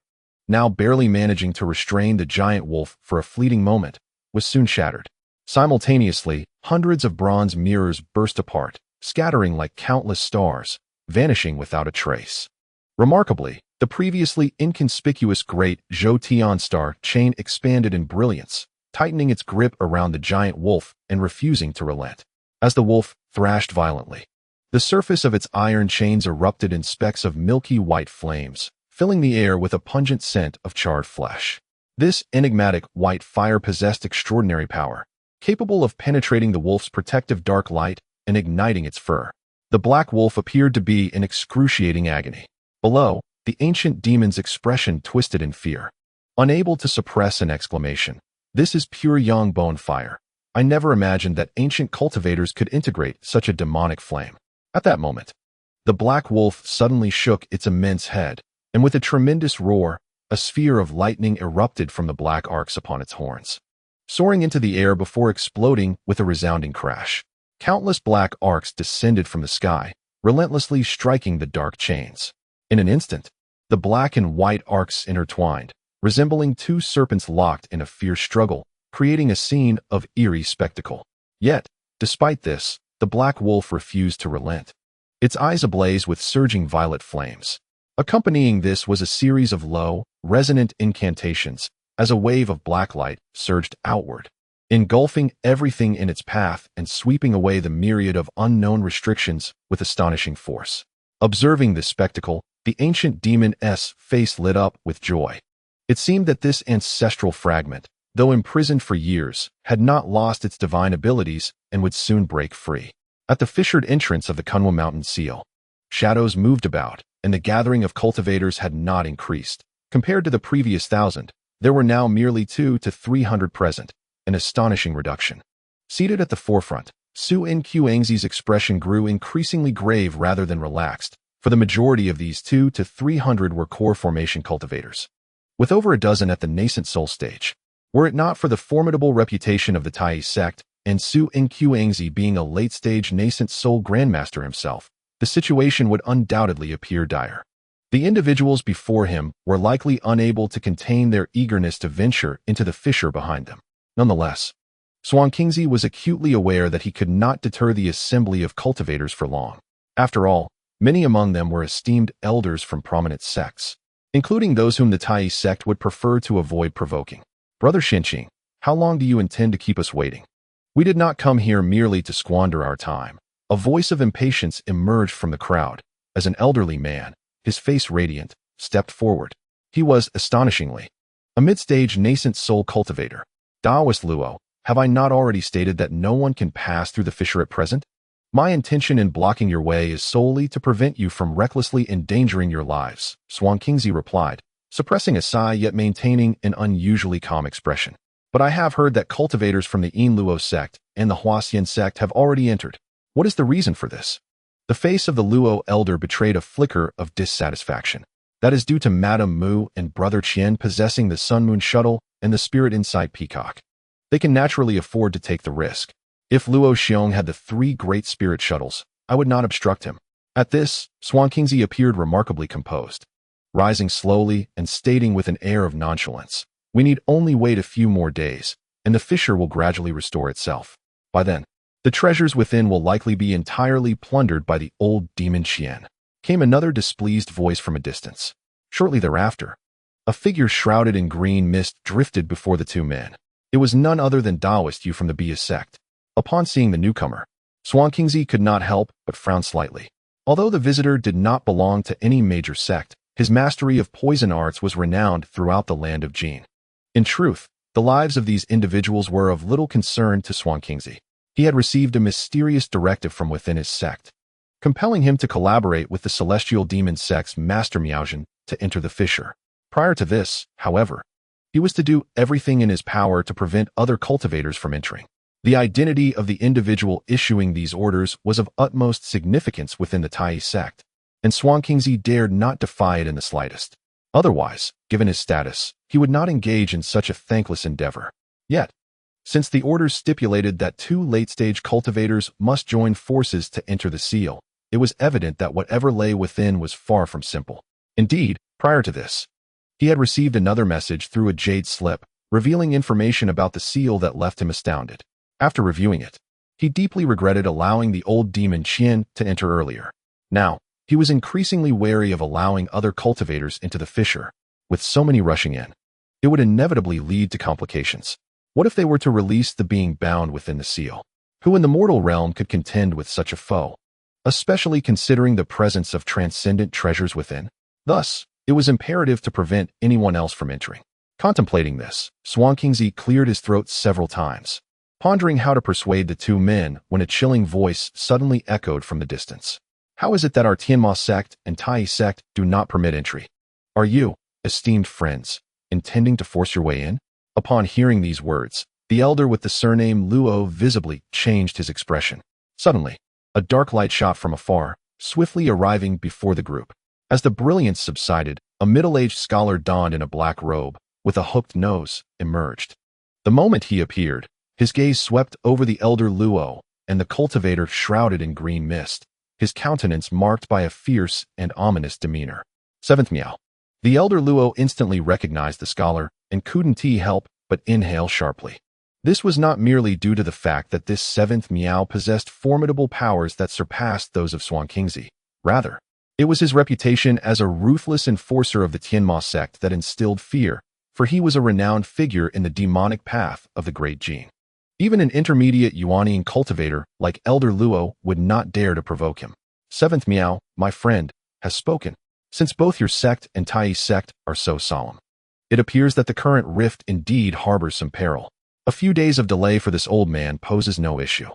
now barely managing to restrain the giant wolf for a fleeting moment, was soon shattered. Simultaneously, hundreds of bronze mirrors burst apart, scattering like countless stars, vanishing without a trace. Remarkably, the previously inconspicuous Great Jin star chain expanded in brilliance, tightening its grip around the giant wolf and refusing to relent. As the wolf thrashed violently, the surface of its iron chains erupted in specks of milky white flames, filling the air with a pungent scent of charred flesh. This enigmatic white fire possessed extraordinary power, capable of penetrating the wolf's protective dark light and igniting its fur. The black wolf appeared to be in excruciating agony. Below, the ancient demon's expression twisted in fear, unable to suppress an exclamation. This is pure yang bone fire. I never imagined that ancient cultivators could integrate such a demonic flame. At that moment, the black wolf suddenly shook its immense head, and with a tremendous roar, a sphere of lightning erupted from the black arcs upon its horns, soaring into the air before exploding with a resounding crash. Countless black arcs descended from the sky, relentlessly striking the dark chains. In an instant, the black and white arcs intertwined, resembling 2 serpents locked in a fierce struggle, creating a scene of eerie spectacle. Yet, despite this, the black wolf refused to relent. its eyes ablaze with surging violet flames. Accompanying this was a series of low, resonant incantations as a wave of black light surged outward, engulfing everything in its path and sweeping away the myriad of unknown restrictions with astonishing force. Observing this spectacle, the ancient demon's face lit up with joy. It seemed that this ancestral fragment, though imprisoned for years, had not lost its divine abilities and would soon break free. At the fissured entrance of the Kunwa Mountain Seal, shadows moved about, and the gathering of cultivators had not increased. Compared to the previous 1,000, there were now merely 200 to 300 present, an astonishing reduction. Seated at the forefront, Su Nqangzi's expression grew increasingly grave rather than relaxed, for the majority of these 200 to 300 were core formation cultivators. With over a dozen at the nascent soul stage, were it not for the formidable reputation of the Tai Sect, and Su Nqangzi being a late-stage nascent soul grandmaster himself, the situation would undoubtedly appear dire. The individuals before him were likely unable to contain their eagerness to venture into the fissure behind them. Nonetheless, Swankingzi was acutely aware that he could not deter the assembly of cultivators for long. After all, many among them were esteemed elders from prominent sects, including those whom the Tai sect would prefer to avoid provoking. Brother Shinqing, how long do you intend to keep us waiting? We did not come here merely to squander our time. A voice of impatience emerged from the crowd as an elderly man, his face radiant, stepped forward. He was, astonishingly, a mid-stage nascent soul cultivator. Daoist Luo, have I not already stated that no one can pass through the fissure at present? My intention in blocking your way is solely to prevent you from recklessly endangering your lives, Swankingzi replied, suppressing a sigh yet maintaining an unusually calm expression. But I have heard that cultivators from the Yin Luo sect and the Huaxian sect have already entered. What is the reason for this? The face of the Luo elder betrayed a flicker of dissatisfaction. That is due to Madame Mu and Brother Qian possessing the Sun Moon Shuttle and the Spirit Insight Peacock. They can naturally afford to take the risk. If Luo Xiong had the 3 great spirit shuttles, I would not obstruct him. At this, Swankingzi appeared remarkably composed, rising slowly and stating with an air of nonchalance, we need only wait a few more days, and the fissure will gradually restore itself. By then, the treasures within will likely be entirely plundered by the old demon Qian. Came another displeased voice from a distance. Shortly thereafter, a figure shrouded in green mist drifted before the 2 men. It was none other than Daoist Yu from the Bia sect. Upon seeing the newcomer, Swankingzi could not help but frown slightly. Although the visitor did not belong to any major sect, his mastery of poison arts was renowned throughout the land of Jin. In truth, the lives of these individuals were of little concern to Swankingzi. He had received a mysterious directive from within his sect, compelling him to collaborate with the celestial demon sect's master Miaojin to enter the fissure. Prior to this, however, he was to do everything in his power to prevent other cultivators from entering. The identity of the individual issuing these orders was of utmost significance within the Tai sect, and Swankingzi dared not defy it in the slightest. Otherwise, given his status, he would not engage in such a thankless endeavor. Yet, since the orders stipulated that 2 late-stage cultivators must join forces to enter the seal, it was evident that whatever lay within was far from simple. Indeed, prior to this, he had received another message through a jade slip, revealing information about the seal that left him astounded. After reviewing it, he deeply regretted allowing the old demon Qian to enter earlier. Now, he was increasingly wary of allowing other cultivators into the fissure. With so many rushing in, it would inevitably lead to complications. What if they were to release the being bound within the seal? Who in the mortal realm could contend with such a foe, especially considering the presence of transcendent treasures within? Thus, it was imperative to prevent anyone else from entering. Contemplating this, Swankingzi cleared his throat several times, pondering how to persuade the 2 men when a chilling voice suddenly echoed from the distance. How is it that our Tianma sect and Tai sect do not permit entry? Are you, esteemed friends, intending to force your way in? Upon hearing these words, the elder with the surname Luo visibly changed his expression. Suddenly, a dark light shot from afar, swiftly arriving before the group. As the brilliance subsided, a middle-aged scholar donned in a black robe, with a hooked nose, emerged. The moment he appeared, his gaze swept over the elder Luo and the cultivator shrouded in green mist, his countenance marked by a fierce and ominous demeanor. 7th Meow. The elder Luo instantly recognized the scholar and couldn't help but inhale sharply. This was not merely due to the fact that this seventh Miao possessed formidable powers that surpassed those of Xuanqingzi. Rather, it was his reputation as a ruthless enforcer of the Tianma sect that instilled fear, for he was a renowned figure in the demonic path of the Great Jin. Even an intermediate Yuanian cultivator like Elder Luo would not dare to provoke him. Seventh Miao, my friend, has spoken. Since both your sect and Tai sect are so solemn, it appears that the current rift indeed harbors some peril. A few days of delay for this old man poses no issue.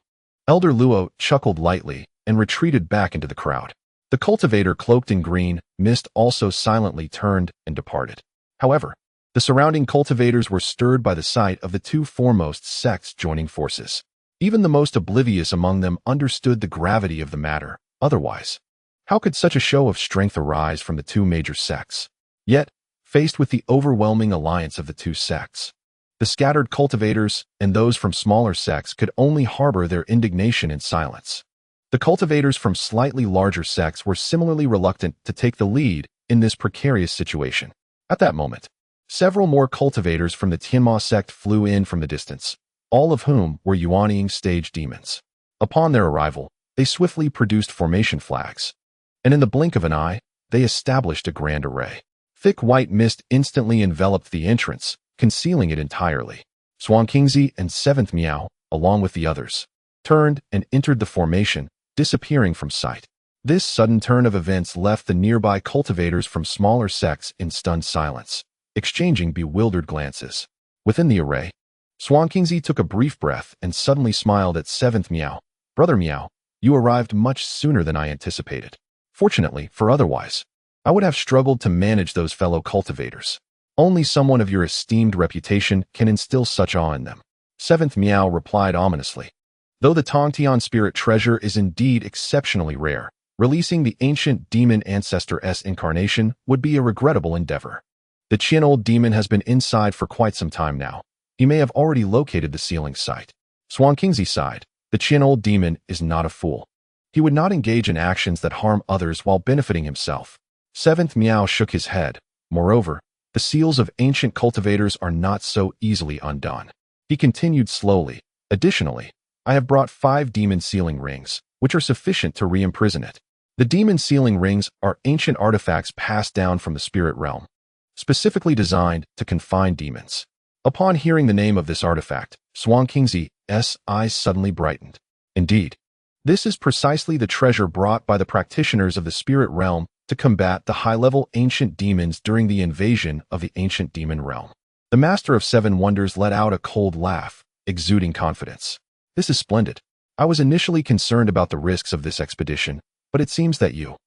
Elder Luo chuckled lightly and retreated back into the crowd. The cultivator cloaked in green mist also silently turned and departed. However, the surrounding cultivators were stirred by the sight of the two foremost sects joining forces. Even the most oblivious among them understood the gravity of the matter. Otherwise, how could such a show of strength arise from the two major sects? Yet, faced with the overwhelming alliance of the two sects, the scattered cultivators and those from smaller sects could only harbor their indignation in silence. The cultivators from slightly larger sects were similarly reluctant to take the lead in this precarious situation. At that moment, several more cultivators from the Tianma sect flew in from the distance, all of whom were Yuaniing stage demons. Upon their arrival, they swiftly produced formation flags, and in the blink of an eye, they established a grand array. Thick white mist instantly enveloped the entrance, concealing it entirely. Xuanqingzi and Seventh Miao, along with the others, turned and entered the formation, disappearing from sight. This sudden turn of events left the nearby cultivators from smaller sects in stunned silence, exchanging bewildered glances. Within the array, Xuanqingzi took a brief breath and suddenly smiled at Seventh Miao. Brother Miao, you arrived much sooner than I anticipated. Fortunately, for otherwise, I would have struggled to manage those fellow cultivators. Only someone of your esteemed reputation can instill such awe in them. Seventh Miao replied ominously. Though the Tongtian spirit treasure is indeed exceptionally rare, releasing the ancient demon ancestor-s incarnation would be a regrettable endeavor. The Qin old demon has been inside for quite some time now. He may have already located the sealing site. Xuanqingzi sighed. The Qin old demon is not a fool. He would not engage in actions that harm others while benefiting himself. Seventh Miao shook his head. Moreover, the seals of ancient cultivators are not so easily undone. He continued slowly. Additionally, I have brought 5 demon sealing rings, which are sufficient to re-imprison it. The demon sealing rings are ancient artifacts passed down from the spirit realm, specifically designed to confine demons. Upon hearing the name of this artifact, Xuanqingzi's eyes suddenly brightened. Indeed, this is precisely the treasure brought by the practitioners of the spirit realm to combat the high-level ancient demons during the invasion of the ancient demon realm. The Master of Seven Wonders let out a cold laugh, exuding confidence. This is splendid. I was initially concerned about the risks of this expedition, but it seems that you,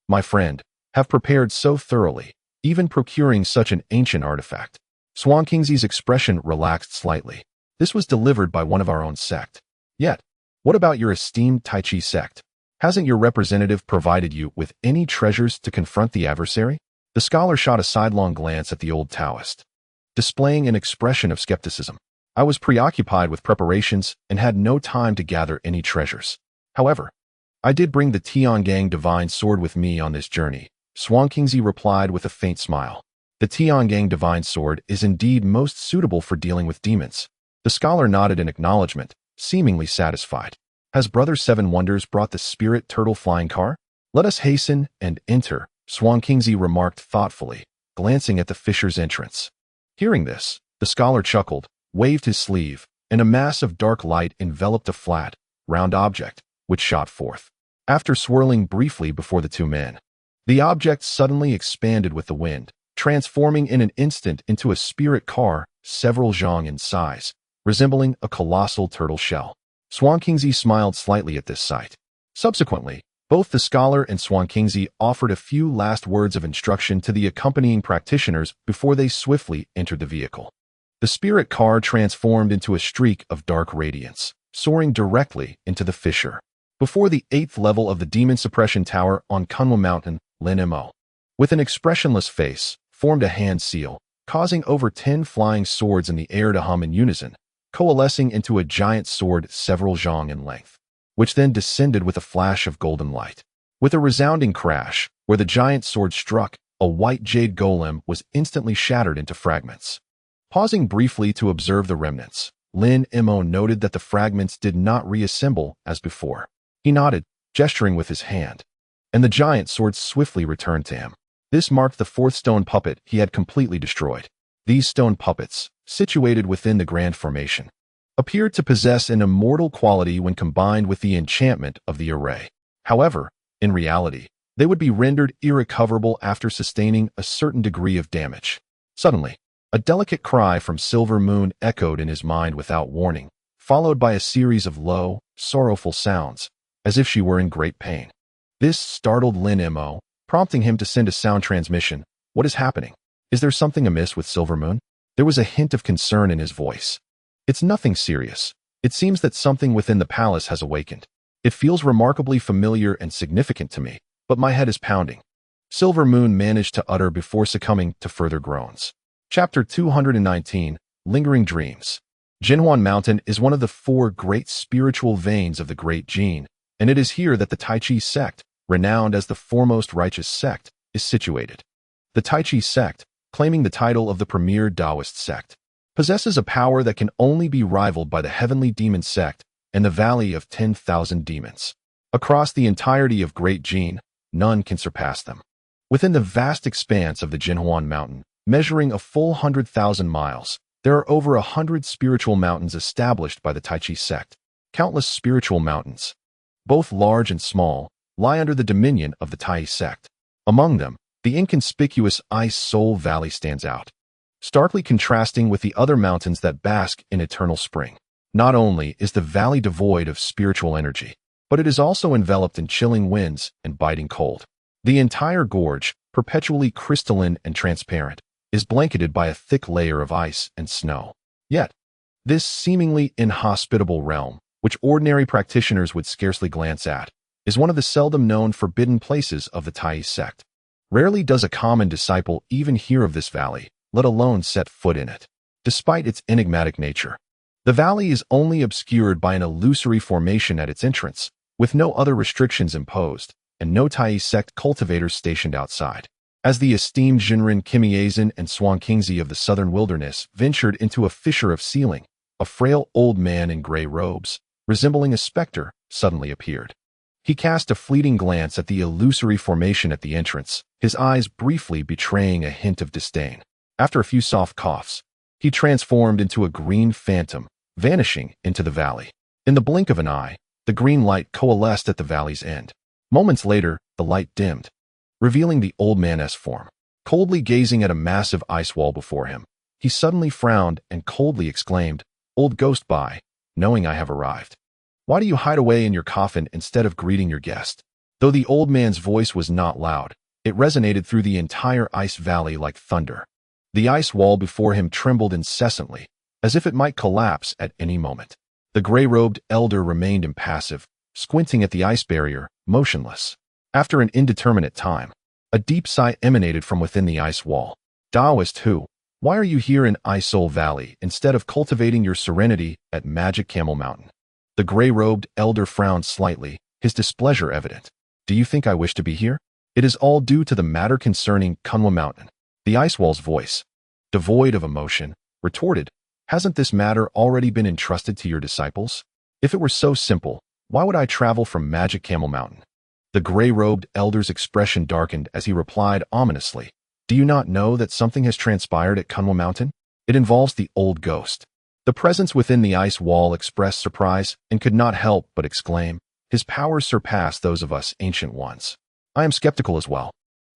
my friend, have prepared so thoroughly, even procuring such an ancient artifact. Xuanqingzi's expression relaxed slightly. This was delivered by one of our own sect. Yet, what about your esteemed Tai Chi sect? Hasn't your representative provided you with any treasures to confront the adversary? The scholar shot a sidelong glance at the old Taoist, displaying an expression of skepticism. I was preoccupied with preparations and had no time to gather any treasures. However, I did bring the Tiangang divine sword with me on this journey. Xuanqingzi replied with a faint smile. The Tiangang divine sword is indeed most suitable for dealing with demons. The scholar nodded in acknowledgement, seemingly satisfied. Has Brother Seven Wonders brought the spirit turtle flying car? Let us hasten and enter, Xuanqingzi remarked thoughtfully, glancing at the fisher's entrance. Hearing this, the scholar chuckled, waved his sleeve, and a mass of dark light enveloped a flat, round object, which shot forth. After swirling briefly before the two men, the object suddenly expanded with the wind, transforming in an instant into a spirit car several zhang in size, resembling a colossal turtle shell. Xuanqingzi smiled slightly at this sight. Subsequently, both the scholar and Xuanqingzi offered a few last words of instruction to the accompanying practitioners before they swiftly entered the vehicle. The spirit car transformed into a streak of dark radiance, soaring directly into the fissure. Before the 8th level of the demon suppression tower on Kunlun Mountain, Lin Mo, with an expressionless face, formed a hand seal, causing over 10 flying swords in the air to hum in unison, coalescing into a giant sword several zhang in length, which then descended with a flash of golden light. With a resounding crash, where the giant sword struck, a white jade golem was instantly shattered into fragments. Pausing briefly to observe the remnants, Lin Mo noted that the fragments did not reassemble as before. He nodded, gesturing with his hand, and the giant sword swiftly returned to him. This marked the fourth stone puppet he had completely destroyed. These stone puppets, situated within the Grand Formation, appeared to possess an immortal quality when combined with the enchantment of the array. However, in reality, they would be rendered irrecoverable after sustaining a certain degree of damage. Suddenly, a delicate cry from Silver Moon echoed in his mind without warning, followed by a series of low, sorrowful sounds, as if she were in great pain. This startled Lin Mo, prompting him to send a sound transmission. What is happening? Is there something amiss with Silver Moon? There was a hint of concern in his voice. It's nothing serious. It seems that something within the palace has awakened. It feels remarkably familiar and significant to me, but my head is pounding. Silver Moon managed to utter before succumbing to further groans. Chapter 219, Lingering Dreams. Jinhuan Mountain is one of the 4 great spiritual veins of the Great Jin, and it is here that the Tai Chi Sect, renowned as the foremost righteous sect, is situated. The Tai Chi Sect, claiming the title of the premier Taoist sect, possesses a power that can only be rivaled by the Heavenly Demon Sect and the Valley of 10,000 Demons. Across the entirety of Great Jin, none can surpass them. Within the vast expanse of the Jinhuan Mountain, measuring a full 100,000 miles, there are over 100 spiritual mountains established by the Tai Chi Sect. Countless spiritual mountains, both large and small, lie under the dominion of the Tai Sect. Among them, the inconspicuous Ice Soul Valley stands out, starkly contrasting with the other mountains that bask in eternal spring. Not only is the valley devoid of spiritual energy, but it is also enveloped in chilling winds and biting cold. The entire gorge, perpetually crystalline and transparent, is blanketed by a thick layer of ice and snow. Yet, this seemingly inhospitable realm, which ordinary practitioners would scarcely glance at, is one of the seldom known forbidden places of the Tai Sect. Rarely does a common disciple even hear of this valley, let alone set foot in it. Despite its enigmatic nature, the valley is only obscured by an illusory formation at its entrance, with no other restrictions imposed, and no Tai Sect cultivators stationed outside. As the esteemed Jinren Kimiazan and Swan Kingzi of the southern wilderness ventured into a fissure of ceiling, a frail old man in gray robes, resembling a specter, suddenly appeared. He cast a fleeting glance at the illusory formation at the entrance, his eyes briefly betraying a hint of disdain. After a few soft coughs, he transformed into a green phantom, vanishing into the valley. In the blink of an eye, the green light coalesced at the valley's end. Moments later, the light dimmed, revealing the old man's form. Coldly gazing at a massive ice wall before him, he suddenly frowned and coldly exclaimed, "Old ghost bye, knowing I have arrived. Why do you hide away in your coffin instead of greeting your guest?" Though the old man's voice was not loud, it resonated through the entire ice valley like thunder. The ice wall before him trembled incessantly, as if it might collapse at any moment. The gray-robed elder remained impassive, squinting at the ice barrier, motionless. After an indeterminate time, a deep sigh emanated from within the ice wall. "Taoist who? Why are you here in Ice Soul Valley instead of cultivating your serenity at Magic Camel Mountain?" The gray-robed elder frowned slightly, his displeasure evident. "Do you think I wish to be here? It is all due to the matter concerning Kunwa Mountain." The ice wall's voice, devoid of emotion, retorted, "Hasn't this matter already been entrusted to your disciples? If it were so simple, why would I travel from Magic Camel Mountain?" The gray-robed elder's expression darkened as he replied ominously, "Do you not know that something has transpired at Kunwa Mountain? It involves the old ghost." The presence within the ice wall expressed surprise and could not help but exclaim, "His powers surpass those of us ancient ones." I am skeptical as well.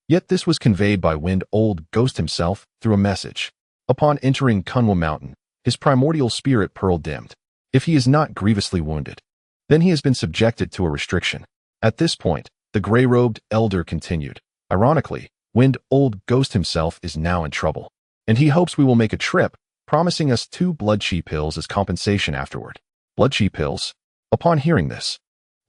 Yet this was conveyed by Wind Old Ghost himself through a message. Upon entering Kunwa Mountain, his primordial spirit pearl dimmed. If he is not grievously wounded, then he has been subjected to a restriction. At this point, the gray-robed elder continued, "Ironically, Wind Old Ghost himself is now in trouble, and he hopes we will make a trip, promising us 2 blood chi pills as compensation afterward." Blood chi pills? Upon hearing this,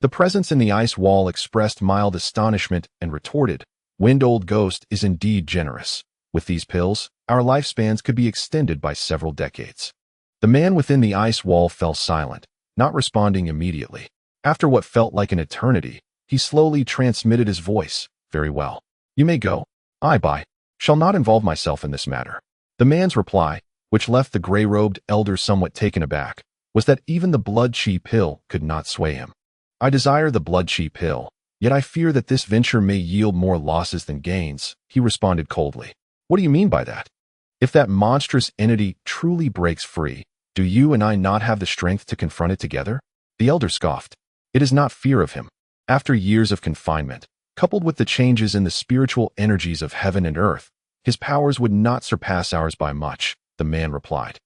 the presence in the ice wall expressed mild astonishment and retorted, "Wind Old Ghost is indeed generous. With these pills, our lifespans could be extended by several decades." The man within the ice wall fell silent, not responding immediately. After what felt like an eternity, he slowly transmitted his voice, "Very well. You may go. I shall not involve myself in this matter." The man's reply, which left the gray-robed elder somewhat taken aback, was that even the blood chi pill could not sway him. I desire the blood chi pill, yet I fear that this venture may yield more losses than gains, he responded coldly. What do you mean by that? If that monstrous entity truly breaks free, do you and I not have the strength to confront it together? The elder scoffed. It is not fear of him. After years of confinement, coupled with the changes in the spiritual energies of heaven and earth, his powers would not surpass ours by much, the man replied.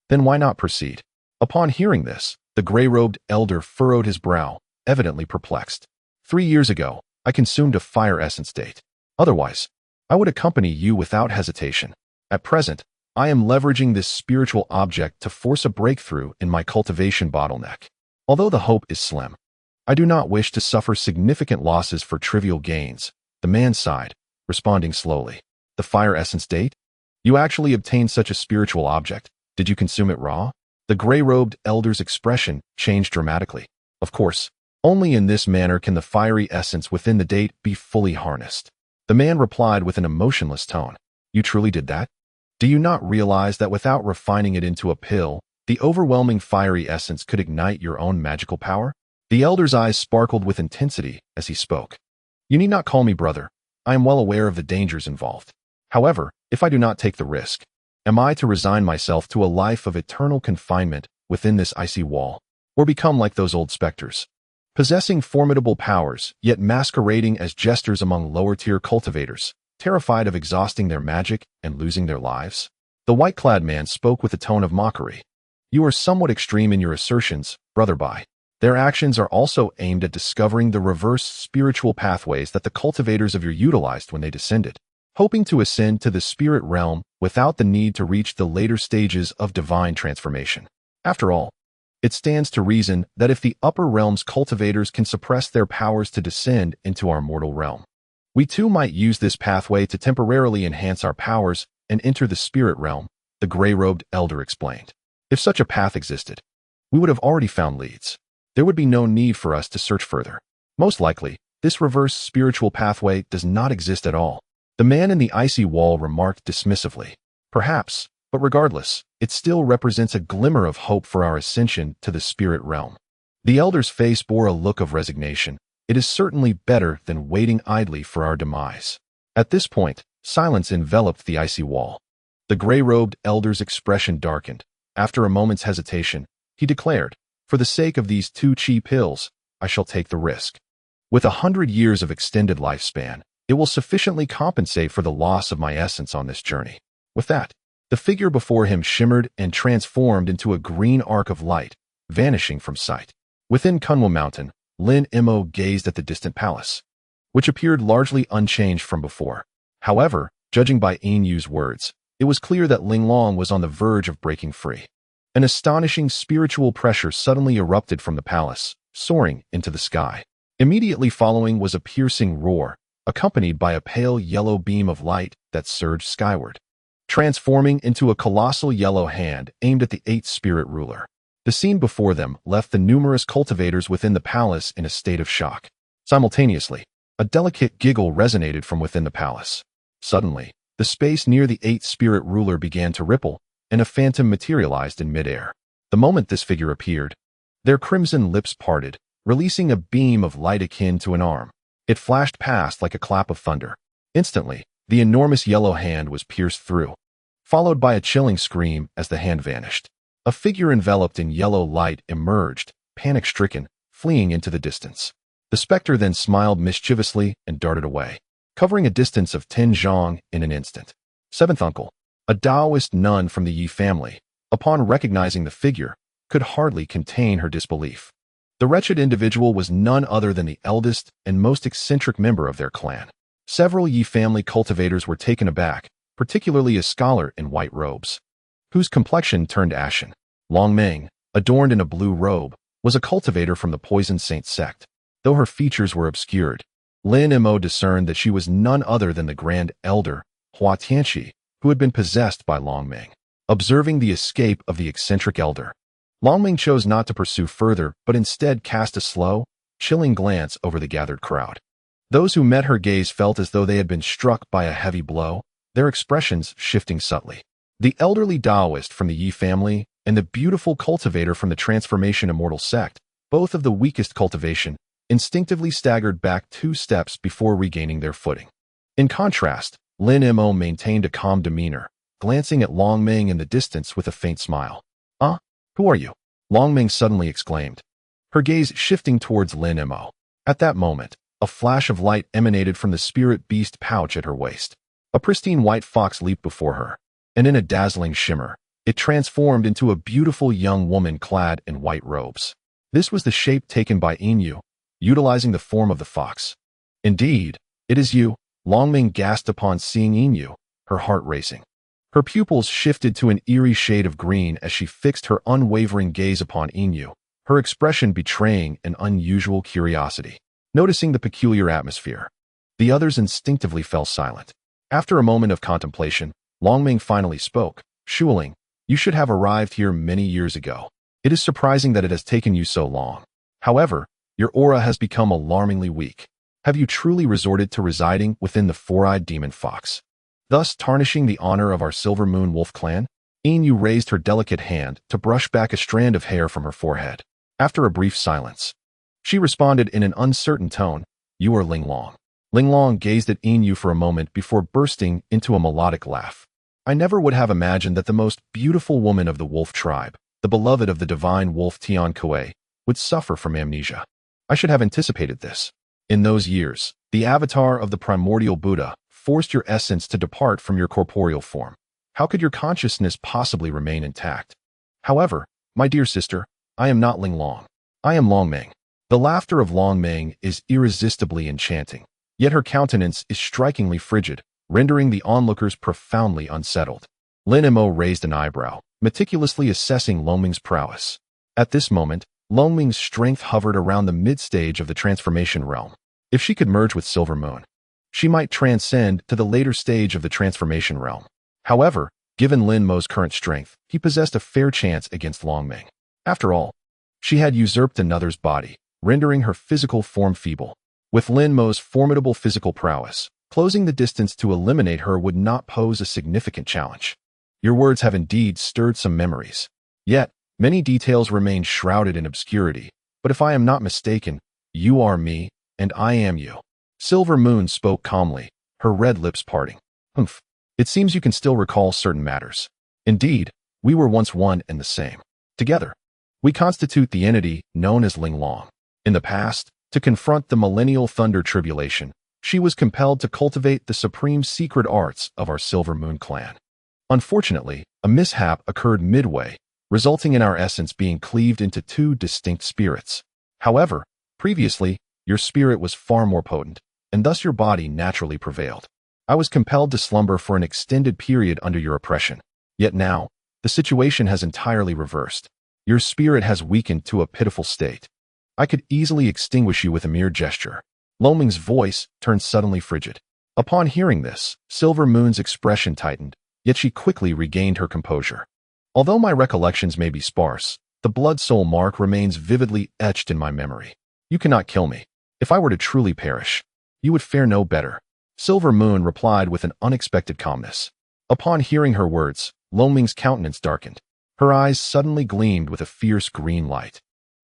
Then why not proceed? Upon hearing this, the gray-robed elder furrowed his brow, evidently perplexed. 3 years ago, I consumed a fire essence date. Otherwise, I would accompany you without hesitation. At present, I am leveraging this spiritual object to force a breakthrough in my cultivation bottleneck. Although the hope is slim, I do not wish to suffer significant losses for trivial gains, the man sighed, responding slowly. The fire essence date? You actually obtained such a spiritual object. Did you consume it raw? The gray-robed elder's expression changed dramatically. Of course, only in this manner can the fiery essence within the date be fully harnessed. The man replied with an emotionless tone. You truly did that? Do you not realize that without refining it into a pill, the overwhelming fiery essence could ignite your own magical power? The elder's eyes sparkled with intensity as he spoke. You need not call me brother. I am well aware of the dangers involved. However, if I do not take the risk, am I to resign myself to a life of eternal confinement within this icy wall, or become like those old specters, possessing formidable powers, yet masquerading as jesters among lower-tier cultivators, terrified of exhausting their magic and losing their lives? The white-clad man spoke with a tone of mockery. You are somewhat extreme in your assertions, brother Bai. Their actions are also aimed at discovering the reverse spiritual pathways that the cultivators of your utilized when they descended, hoping to ascend to the spirit realm without the need to reach the later stages of divine transformation. After all, it stands to reason that if the upper realm's cultivators can suppress their powers to descend into our mortal realm, we too might use this pathway to temporarily enhance our powers and enter the spirit realm, the gray-robed elder explained. If such a path existed, we would have already found leads. There would be no need for us to search further. Most likely, this reverse spiritual pathway does not exist at all. The man in the icy wall remarked dismissively. Perhaps, but regardless, it still represents a glimmer of hope for our ascension to the spirit realm. The elder's face bore a look of resignation. It is certainly better than waiting idly for our demise. At this point, silence enveloped the icy wall. The gray-robed elder's expression darkened. After a moment's hesitation, he declared, for the sake of these 2 chi pills, I shall take the risk. With 100 years of extended lifespan, it will sufficiently compensate for the loss of my essence on this journey. With that, the figure before him shimmered and transformed into a green arc of light, vanishing from sight. Within Kunwa Mountain, Lin Mo gazed at the distant palace, which appeared largely unchanged from before. However, judging by Yin Yu's words, it was clear that Ling Long was on the verge of breaking free. An astonishing spiritual pressure suddenly erupted from the palace, soaring into the sky. Immediately following was a piercing roar, accompanied by a pale yellow beam of light that surged skyward, transforming into a colossal yellow hand aimed at the 8th spirit ruler. The scene before them left the numerous cultivators within the palace in a state of shock. Simultaneously, a delicate giggle resonated from within the palace. Suddenly, the space near the 8th spirit ruler began to ripple, and a phantom materialized in midair. The moment this figure appeared, their crimson lips parted, releasing a beam of light akin to an arm. It flashed past like a clap of thunder. Instantly, the enormous yellow hand was pierced through, followed by a chilling scream as the hand vanished. A figure enveloped in yellow light emerged, panic-stricken, fleeing into the distance. The specter then smiled mischievously and darted away, covering a distance of 10 zhang in an instant. 7th uncle, a Taoist nun from the Yi family, upon recognizing the figure, could hardly contain her disbelief. The wretched individual was none other than the eldest and most eccentric member of their clan. Several Yi family cultivators were taken aback, particularly a scholar in white robes, whose complexion turned ashen. Long Meng, adorned in a blue robe, was a cultivator from the Poison Saint Sect. Though her features were obscured, Lin Mo discerned that she was none other than the Grand Elder, Hua Tianxi, who had been possessed by Long Meng. Observing the escape of the eccentric elder, Long Meng chose not to pursue further, but instead cast a slow, chilling glance over the gathered crowd. Those who met her gaze felt as though they had been struck by a heavy blow, their expressions shifting subtly. The elderly Taoist from the Yi family and the beautiful cultivator from the Transformation Immortal Sect, both of the weakest cultivation, instinctively staggered back 2 steps before regaining their footing. In contrast, Lin Mo maintained a calm demeanor, glancing at Long Ming in the distance with a faint smile. Who are you? Long Ming suddenly exclaimed, her gaze shifting towards Lin Mo. At that moment, a flash of light emanated from the spirit beast pouch at her waist. A pristine white fox leaped before her, and in a dazzling shimmer, it transformed into a beautiful young woman clad in white robes. This was the shape taken by Inu, utilizing the form of the fox. Indeed, it is you, Long Ming gasped upon seeing Inu, her heart racing. Her pupils shifted to an eerie shade of green as she fixed her unwavering gaze upon Inu, her expression betraying an unusual curiosity. Noticing the peculiar atmosphere, the others instinctively fell silent. After a moment of contemplation, Long Ming finally spoke. Shuling, you should have arrived here many years ago. It is surprising that it has taken you so long. However, your aura has become alarmingly weak. Have you truly resorted to residing within the four-eyed demon fox, thus tarnishing the honor of our Silver Moon Wolf clan? Inu raised her delicate hand to brush back a strand of hair from her forehead. After a brief silence, she responded in an uncertain tone, you are Linglong. Linglong gazed at Inu for a moment before bursting into a melodic laugh. I never would have imagined that the most beautiful woman of the wolf tribe, the beloved of the divine wolf Tian Kuei, would suffer from amnesia. I should have anticipated this. In those years, the avatar of the primordial Buddha forced your essence to depart from your corporeal form. How could your consciousness possibly remain intact? However, my dear sister, I am not Linglong. I am Long Ming. The laughter of Long Ming is irresistibly enchanting, yet her countenance is strikingly frigid, rendering the onlookers profoundly unsettled. Lin Mo raised an eyebrow, meticulously assessing Long Ming's prowess. At this moment, Long Ming's strength hovered around the mid-stage of the transformation realm. If she could merge with Silver Moon, she might transcend to the later stage of the transformation realm. However, given Lin Mo's current strength, he possessed a fair chance against Long Ming. After all, she had usurped another's body, rendering her physical form feeble. With Lin Mo's formidable physical prowess, closing the distance to eliminate her would not pose a significant challenge. Your words have indeed stirred some memories. Yet, many details remain shrouded in obscurity, but if I am not mistaken, you are me, and I am you. Silver Moon spoke calmly, her red lips parting. Humph. It seems you can still recall certain matters. Indeed, we were once one and the same. Together, we constitute the entity known as Linglong. In the past, to confront the millennial thunder tribulation, she was compelled to cultivate the supreme secret arts of our Silver Moon clan. Unfortunately, a mishap occurred midway, resulting in our essence being cleaved into 2 distinct spirits. However, previously, your spirit was far more potent, and thus your body naturally prevailed. I was compelled to slumber for an extended period under your oppression. Yet now, the situation has entirely reversed. Your spirit has weakened to a pitiful state. I could easily extinguish you with a mere gesture. Long Ming's voice turned suddenly frigid. Upon hearing this, Silver Moon's expression tightened, yet she quickly regained her composure. Although my recollections may be sparse, the blood-soul mark remains vividly etched in my memory. You cannot kill me. If I were to truly perish, you would fare no better. Silver Moon replied with an unexpected calmness. Upon hearing her words, Long Ming's countenance darkened. Her eyes suddenly gleamed with a fierce green light,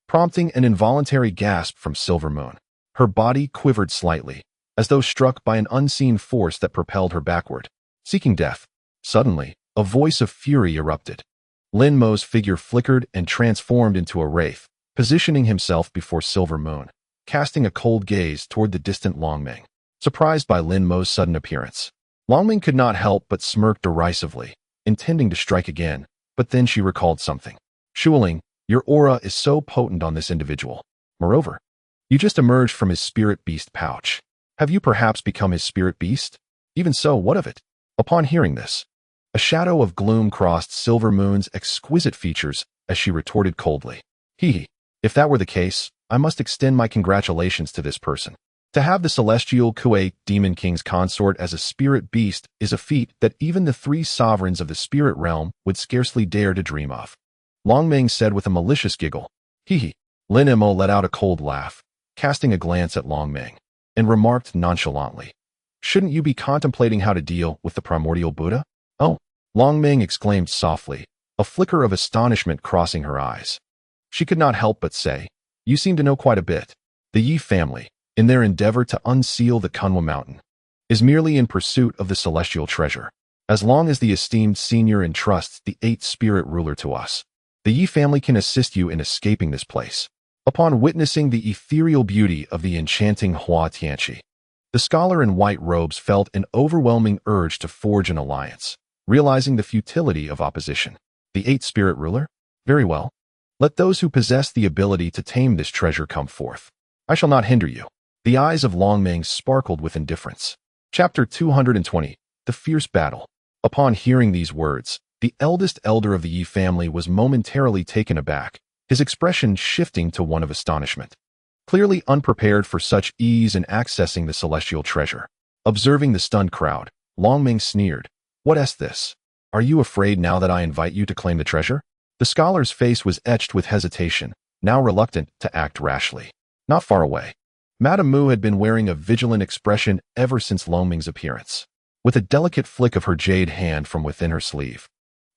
prompting an involuntary gasp from Silver Moon. Her body quivered slightly, as though struck by an unseen force that propelled her backward, seeking death. Suddenly, a voice of fury erupted. Lin Mo's figure flickered and transformed into a wraith, positioning himself before Silver Moon, casting a cold gaze toward the distant Long Ming. Surprised by Lin Mo's sudden appearance, Long Ming could not help but smirk derisively, intending to strike again, but then she recalled something. Shuling, your aura is so potent on this individual. Moreover, you just emerged from his spirit beast pouch. Have you perhaps become his spirit beast? Even so, what of it? Upon hearing this, a shadow of gloom crossed Silver Moon's exquisite features as she retorted coldly. If that were the case, I must extend my congratulations to this person. To have the celestial Kuei Demon King's consort as a spirit beast is a feat that even the 3 sovereigns of the spirit realm would scarcely dare to dream of. Long Ming said with a malicious giggle. Lin Mo let out a cold laugh, casting a glance at Long Ming, and remarked nonchalantly, shouldn't you be contemplating how to deal with the primordial Buddha? Oh, Longming exclaimed softly, a flicker of astonishment crossing her eyes. She could not help but say, "You seem to know quite a bit." The Yi family, in their endeavor to unseal the Kunwa mountain, is merely in pursuit of the celestial treasure. As long as the esteemed senior entrusts the 8th spirit ruler to us, the Yi family can assist you in escaping this place. Upon witnessing the ethereal beauty of the enchanting Hua Tianqi, the scholar in white robes felt an overwhelming urge to forge an alliance, realizing the futility of opposition. The 8th spirit ruler? Very well. Let those who possess the ability to tame this treasure come forth. I shall not hinder you. The eyes of Longming sparkled with indifference. Chapter 220. The Fierce Battle. Upon hearing these words, the eldest elder of the Yi family was momentarily taken aback, his expression shifting to one of astonishment. Clearly unprepared for such ease in accessing the celestial treasure. Observing the stunned crowd, Longming sneered, "What is this? Are you afraid now that I invite you to claim the treasure?" The scholar's face was etched with hesitation, now reluctant to act rashly. Not far away, Madame Mu had been wearing a vigilant expression ever since Longming's appearance. With a delicate flick of her jade hand from within her sleeve,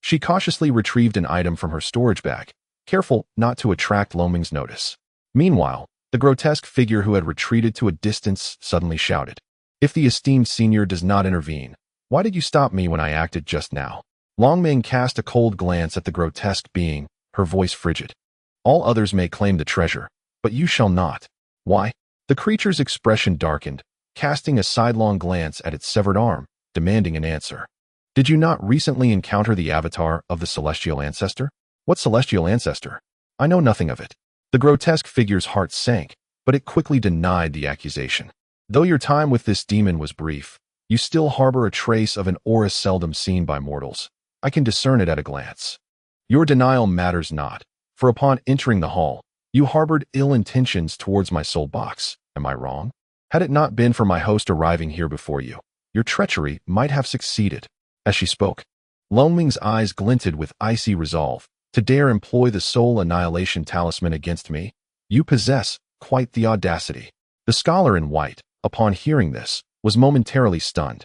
she cautiously retrieved an item from her storage bag, careful not to attract Longming's notice. Meanwhile, the grotesque figure who had retreated to a distance suddenly shouted, "If the esteemed senior does not intervene, why did you stop me when I acted just now?" Longming cast a cold glance at the grotesque being, her voice frigid. "All others may claim the treasure, but you shall not." "Why?" The creature's expression darkened, casting a sidelong glance at its severed arm, demanding an answer. "Did you not recently encounter the avatar of the celestial ancestor?" "What celestial ancestor? I know nothing of it." The grotesque figure's heart sank, but it quickly denied the accusation. "Though your time with this demon was brief, you still harbor a trace of an aura seldom seen by mortals. I can discern it at a glance. Your denial matters not, for upon entering the hall, you harbored ill intentions towards my soul box. Am I wrong? Had it not been for my host arriving here before you, your treachery might have succeeded." As she spoke, Longming's eyes glinted with icy resolve. "To dare employ the soul annihilation talisman against me? You possess quite the audacity." The scholar in white, upon hearing this, was momentarily stunned,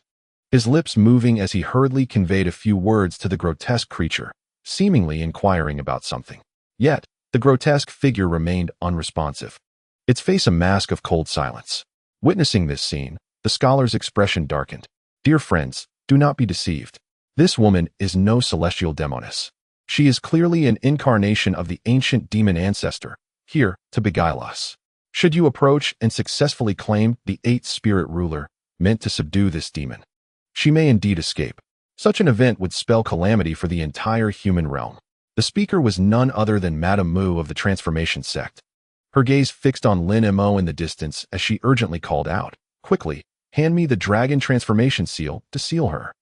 his lips moving as he hurriedly conveyed a few words to the grotesque creature, seemingly inquiring about something. Yet, the grotesque figure remained unresponsive, its face a mask of cold silence. Witnessing this scene, the scholar's expression darkened. "Dear friends, do not be deceived. This woman is no celestial demoness. She is clearly an incarnation of the ancient demon ancestor, here to beguile us. Should you approach and successfully claim the 8th spirit ruler, meant to subdue this demon, she may indeed escape. Such an event would spell calamity for the entire human realm." The speaker was none other than Madame Mu of the Transformation Sect, her gaze fixed on Lin Mo in the distance as she urgently called out, "Quickly, hand me the dragon transformation seal to seal her."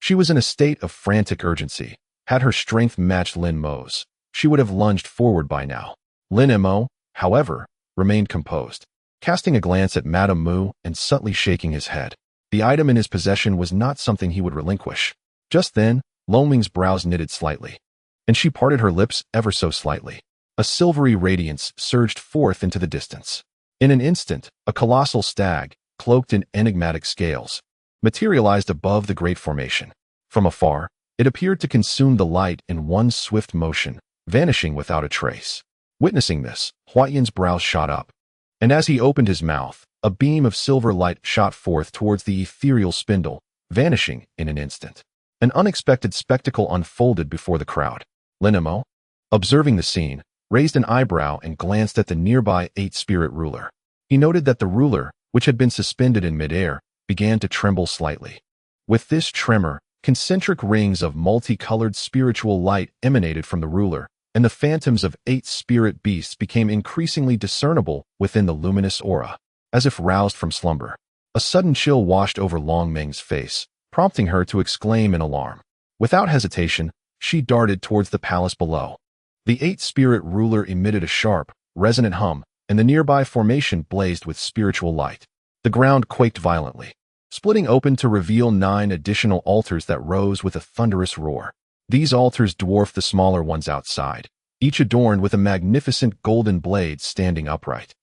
She was in a state of frantic urgency. Had her strength matched Lin Mo's, she would have lunged forward by now. Lin Mo, however, remained composed, casting a glance at Madame Mu and subtly shaking his head. The item in his possession was not something he would relinquish. Just then, Longming's brows knitted slightly, and she parted her lips ever so slightly. A silvery radiance surged forth into the distance. In an instant, a colossal stag, cloaked in enigmatic scales, materialized above the great formation. From afar, it appeared to consume the light in one swift motion, vanishing without a trace. Witnessing this, Huayan's brows shot up, and as he opened his mouth, a beam of silver light shot forth towards the ethereal spindle, vanishing in an instant. An unexpected spectacle unfolded before the crowd. Lin Mo, observing the scene, raised an eyebrow and glanced at the nearby 8th spirit ruler. He noted that the ruler, which had been suspended in midair, began to tremble slightly. With this tremor, concentric rings of multicolored spiritual light emanated from the ruler, and the phantoms of 8 spirit beasts became increasingly discernible within the luminous aura. As if roused from slumber, a sudden chill washed over Longming's face, prompting her to exclaim in alarm. Without hesitation, she darted towards the palace below. The 8th spirit ruler emitted a sharp, resonant hum, and the nearby formation blazed with spiritual light. The ground quaked violently, splitting open to reveal 9 additional altars that rose with a thunderous roar. These altars dwarfed the smaller ones outside, each adorned with a magnificent golden blade standing upright.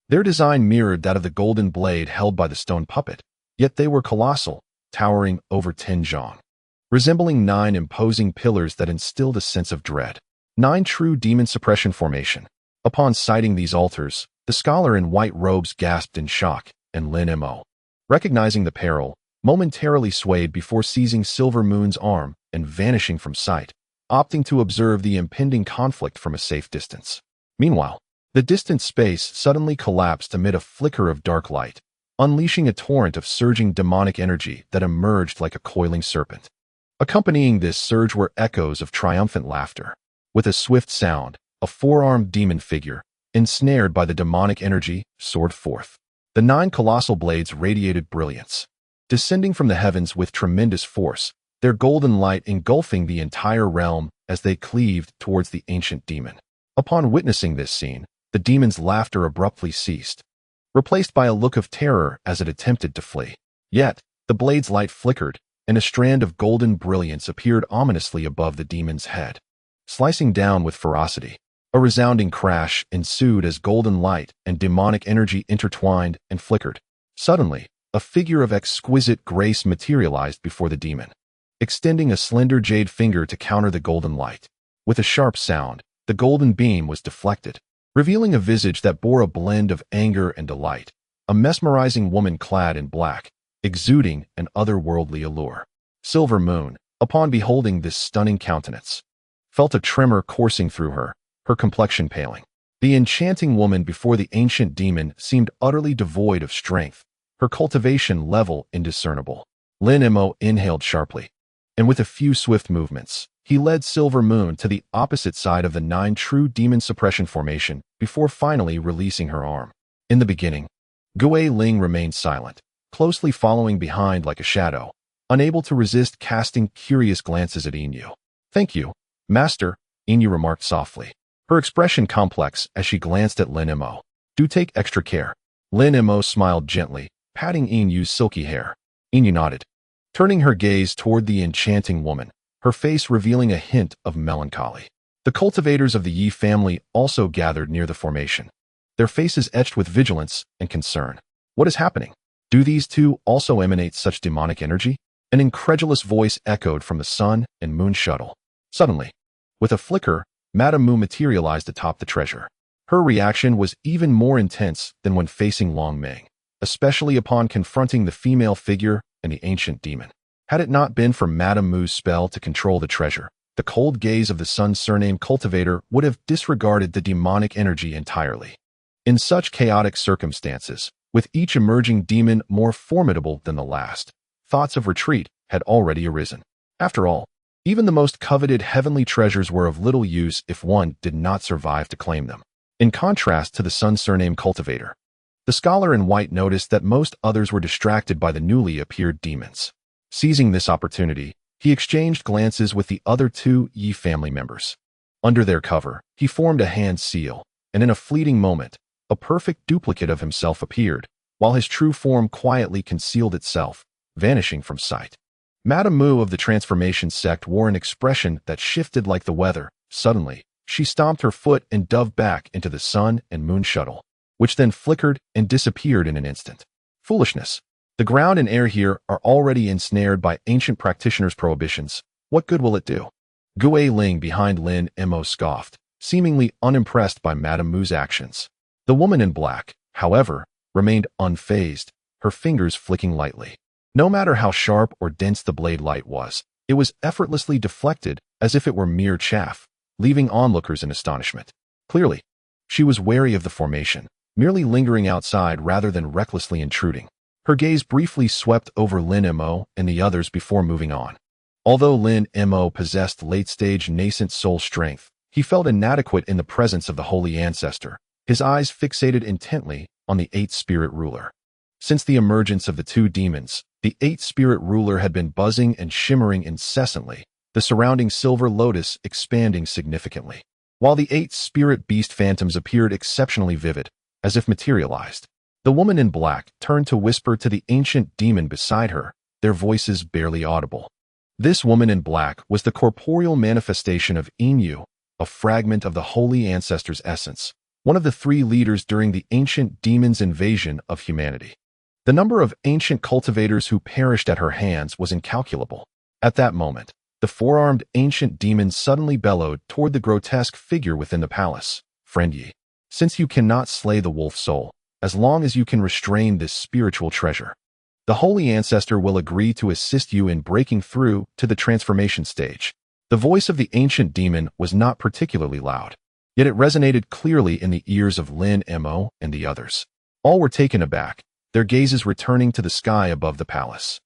Their design mirrored that of the golden blade held by the stone puppet, yet they were colossal, towering over 10 zhang. resembling 9 imposing pillars that instilled a sense of dread. 9 true demon suppression formation. Upon sighting these altars, the scholar in white robes gasped in shock, and Lin Mo, recognizing the peril, momentarily swayed before seizing Silver Moon's arm and vanishing from sight, opting to observe the impending conflict from a safe distance. Meanwhile, the distant space suddenly collapsed amid a flicker of dark light, unleashing a torrent of surging demonic energy that emerged like a coiling serpent. Accompanying this surge were echoes of triumphant laughter. With a swift sound, a 4-armed demon figure, ensnared by the demonic energy, soared forth. The 9 colossal blades radiated brilliance, descending from the heavens with tremendous force, their golden light engulfing the entire realm as they cleaved towards the ancient demon. Upon witnessing this scene, the demon's laughter abruptly ceased, replaced by a look of terror as it attempted to flee. Yet, the blade's light flickered, and a strand of golden brilliance appeared ominously above the demon's head, slicing down with ferocity. A resounding crash ensued as golden light and demonic energy intertwined and flickered. Suddenly, a figure of exquisite grace materialized before the demon, extending a slender jade finger to counter the golden light. With a sharp sound, the golden beam was deflected, revealing a visage that bore a blend of anger and delight, a mesmerizing woman clad in black, exuding an otherworldly allure. Silver Moon, upon beholding this stunning countenance, felt a tremor coursing through her, her complexion paling. The enchanting woman before the ancient demon seemed utterly devoid of strength, her cultivation level indiscernible. Lin Mo inhaled sharply, and with a few swift movements, he led Silver Moon to the opposite side of the 9 true demon suppression formation before finally releasing her arm. In the beginning, Gui Ling remained silent, closely following behind like a shadow, unable to resist casting curious glances at Inu. "Thank you, Master," Inu remarked softly, her expression complex as she glanced at Lin Mo. "Do take extra care." Lin Mo smiled gently, patting Inu's silky hair. Inu nodded, turning her gaze toward the enchanting woman, her face revealing a hint of melancholy. The cultivators of the Yi family also gathered near the formation, their faces etched with vigilance and concern. "What is happening? Do these two also emanate such demonic energy?" An incredulous voice echoed from the sun and moon shuttle. Suddenly, with a flicker, Madame Mu materialized atop the treasure. Her reaction was even more intense than when facing Long Meng, especially upon confronting the female figure and the ancient demon. Had it not been for Madame Mu's spell to control the treasure, the cold gaze of the Sun surnamed cultivator would have disregarded the demonic energy entirely. In such chaotic circumstances, with each emerging demon more formidable than the last, thoughts of retreat had already arisen. After all, even the most coveted heavenly treasures were of little use if one did not survive to claim them. In contrast to the Sun surnamed cultivator, the scholar in white noticed that most others were distracted by the newly appeared demons. Seizing this opportunity, he exchanged glances with the other 2 Yi family members. Under their cover, he formed a hand seal, and in a fleeting moment, a perfect duplicate of himself appeared, while his true form quietly concealed itself, vanishing from sight. Madame Mu of the Transformation Sect wore an expression that shifted like the weather. Suddenly, she stomped her foot and dove back into the sun and moon shuttle, which then flickered and disappeared in an instant. Foolishness. The ground and air here are already ensnared by ancient practitioners' prohibitions. What good will it do? Gui Ling behind Lin Mo scoffed, seemingly unimpressed by Madame Mu's actions. The woman in black, however, remained unfazed, her fingers flicking lightly. No matter how sharp or dense the blade light was, it was effortlessly deflected as if it were mere chaff, leaving onlookers in astonishment. Clearly, she was wary of the formation, merely lingering outside rather than recklessly intruding. Her gaze briefly swept over Lin Mo and the others before moving on. Although Lin Mo possessed late-stage nascent soul strength, he felt inadequate in the presence of the Holy Ancestor, his eyes fixated intently on the 8th Spirit Ruler. Since the emergence of the 2 demons, the 8th Spirit Ruler had been buzzing and shimmering incessantly, the surrounding silver lotus expanding significantly, while the 8th Spirit Beast phantoms appeared exceptionally vivid, as if materialized. The woman in black turned to whisper to the ancient demon beside her, their voices barely audible. This woman in black was the corporeal manifestation of Inu, a fragment of the Holy Ancestor's essence, one of the 3 leaders during the ancient demon's invasion of humanity. The number of ancient cultivators who perished at her hands was incalculable. At that moment, the four-armed ancient demon suddenly bellowed toward the grotesque figure within the palace. Friend Yi, since you cannot slay the wolf soul, as long as you can restrain this spiritual treasure, the holy ancestor will agree to assist you in breaking through to the transformation stage. The voice of the ancient demon was not particularly loud, yet it resonated clearly in the ears of Lin Mo and the others. All were taken aback, their gazes returning to the sky above the palace.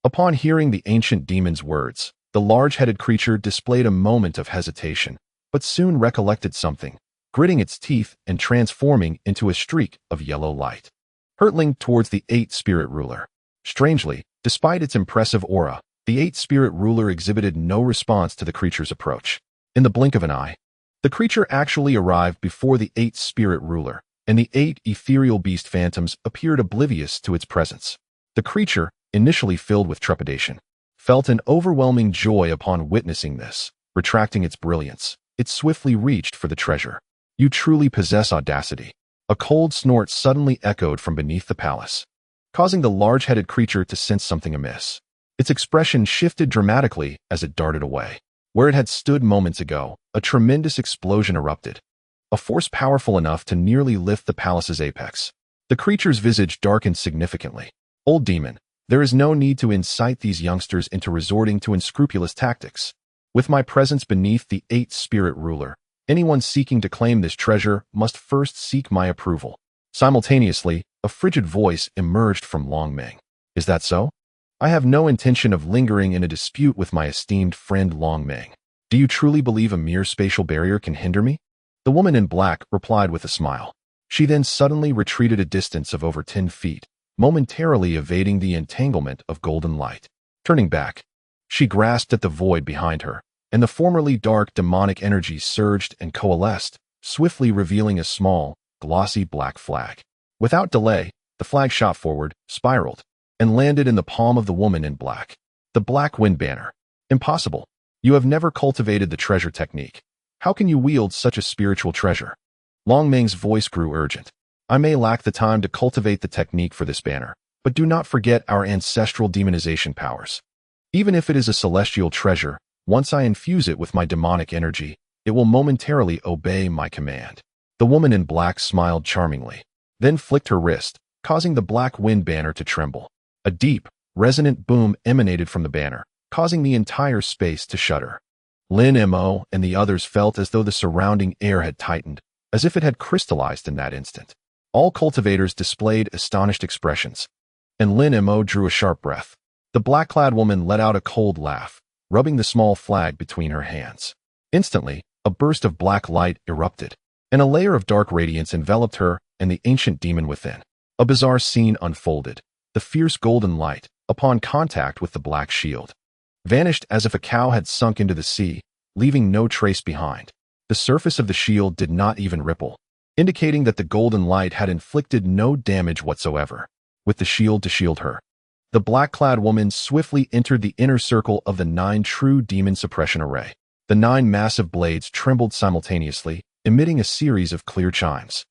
Upon hearing the ancient demon's words, the large-headed creature displayed a moment of hesitation, but soon recollected something, gritting its teeth and transforming into a streak of yellow light, hurtling towards the eight-spirit ruler. Strangely, despite its impressive aura, the eight-spirit ruler exhibited no response to the creature's approach. In the blink of an eye, the creature actually arrived before the eight-spirit ruler, and the eight ethereal beast phantoms appeared oblivious to its presence. The creature, initially filled with trepidation, felt an overwhelming joy upon witnessing this. Retracting its brilliance, it swiftly reached for the treasure. You truly possess audacity. A cold snort suddenly echoed from beneath the palace, causing the large-headed creature to sense something amiss. Its expression shifted dramatically as it darted away. Where it had stood moments ago, a tremendous explosion erupted, a force powerful enough to nearly lift the palace's apex. The creature's visage darkened significantly. Old demon, there is no need to incite these youngsters into resorting to unscrupulous tactics. With my presence beneath the eight-spirit ruler, anyone seeking to claim this treasure must first seek my approval. Simultaneously, a frigid voice emerged from Long Meng. Is that so? I have no intention of lingering in a dispute with my esteemed friend Long Meng. Do you truly believe a mere spatial barrier can hinder me? The woman in black replied with a smile. She then suddenly retreated a distance of over 10 feet, momentarily evading the entanglement of golden light. Turning back, she grasped at the void behind her, and the formerly dark demonic energy surged and coalesced, swiftly revealing a small, glossy black flag. Without delay, the flag shot forward, spiraled, and landed in the palm of the woman in black. The Black Wind Banner. Impossible. You have never cultivated the treasure technique. How can you wield such a spiritual treasure? Long Meng's voice grew urgent. I may lack the time to cultivate the technique for this banner, but do not forget our ancestral demonization powers. Even if it is a celestial treasure, once I infuse it with my demonic energy, it will momentarily obey my command. The woman in black smiled charmingly, then flicked her wrist, causing the Black Wind Banner to tremble. A deep, resonant boom emanated from the banner, causing the entire space to shudder. Lin Mo and the others felt as though the surrounding air had tightened, as if it had crystallized in that instant. All cultivators displayed astonished expressions, and Lin Mo drew a sharp breath. The black-clad woman let out a cold laugh, rubbing the small flag between her hands. Instantly, a burst of black light erupted, and a layer of dark radiance enveloped her and the ancient demon within. A bizarre scene unfolded. The fierce golden light, upon contact with the black shield, vanished as if a cow had sunk into the sea, leaving no trace behind. The surface of the shield did not even ripple, indicating that the golden light had inflicted no damage whatsoever. With the shield to shield her, the black-clad woman swiftly entered the inner circle of the 9 true demon suppression array. The 9 massive blades trembled simultaneously, emitting a series of clear chimes.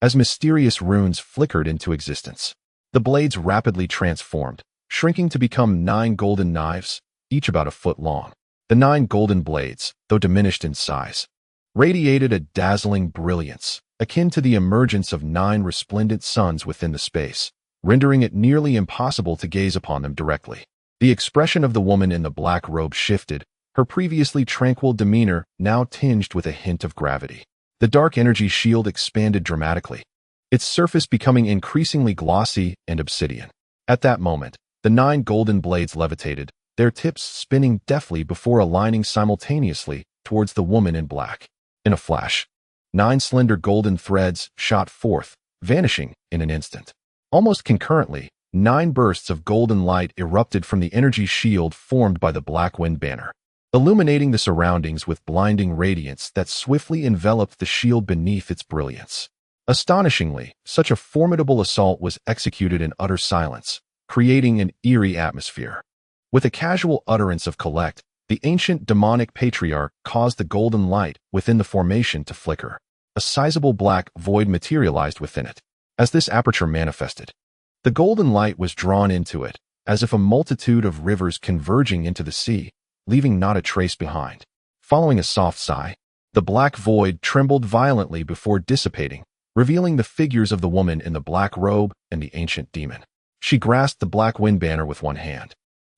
As mysterious runes flickered into existence, the blades rapidly transformed, shrinking to become 9 golden knives, each about a foot long. The 9 golden blades, though diminished in size, radiated a dazzling brilliance, akin to the emergence of 9 resplendent suns within the space, rendering it nearly impossible to gaze upon them directly. The expression of the woman in the black robe shifted, her previously tranquil demeanor now tinged with a hint of gravity. The dark energy shield expanded dramatically, its surface becoming increasingly glossy and obsidian. At that moment, the 9 golden blades levitated, their tips spinning deftly before aligning simultaneously towards the woman in black. In a flash, 9 slender golden threads shot forth, vanishing in an instant. Almost concurrently, 9 bursts of golden light erupted from the energy shield formed by the Black Wind Banner, illuminating the surroundings with blinding radiance that swiftly enveloped the shield beneath its brilliance. Astonishingly, such a formidable assault was executed in utter silence, creating an eerie atmosphere. With a casual utterance of collect, the ancient demonic patriarch caused the golden light within the formation to flicker. A sizable black void materialized within it. As this aperture manifested, the golden light was drawn into it, as if a multitude of rivers converging into the sea, leaving not a trace behind. Following a soft sigh, the black void trembled violently before dissipating, revealing the figures of the woman in the black robe and the ancient demon. She grasped the black wind banner with one hand,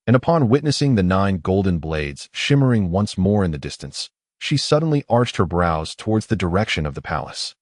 and upon witnessing the 9 golden blades shimmering once more in the distance, she suddenly arched her brows towards the direction of the palace.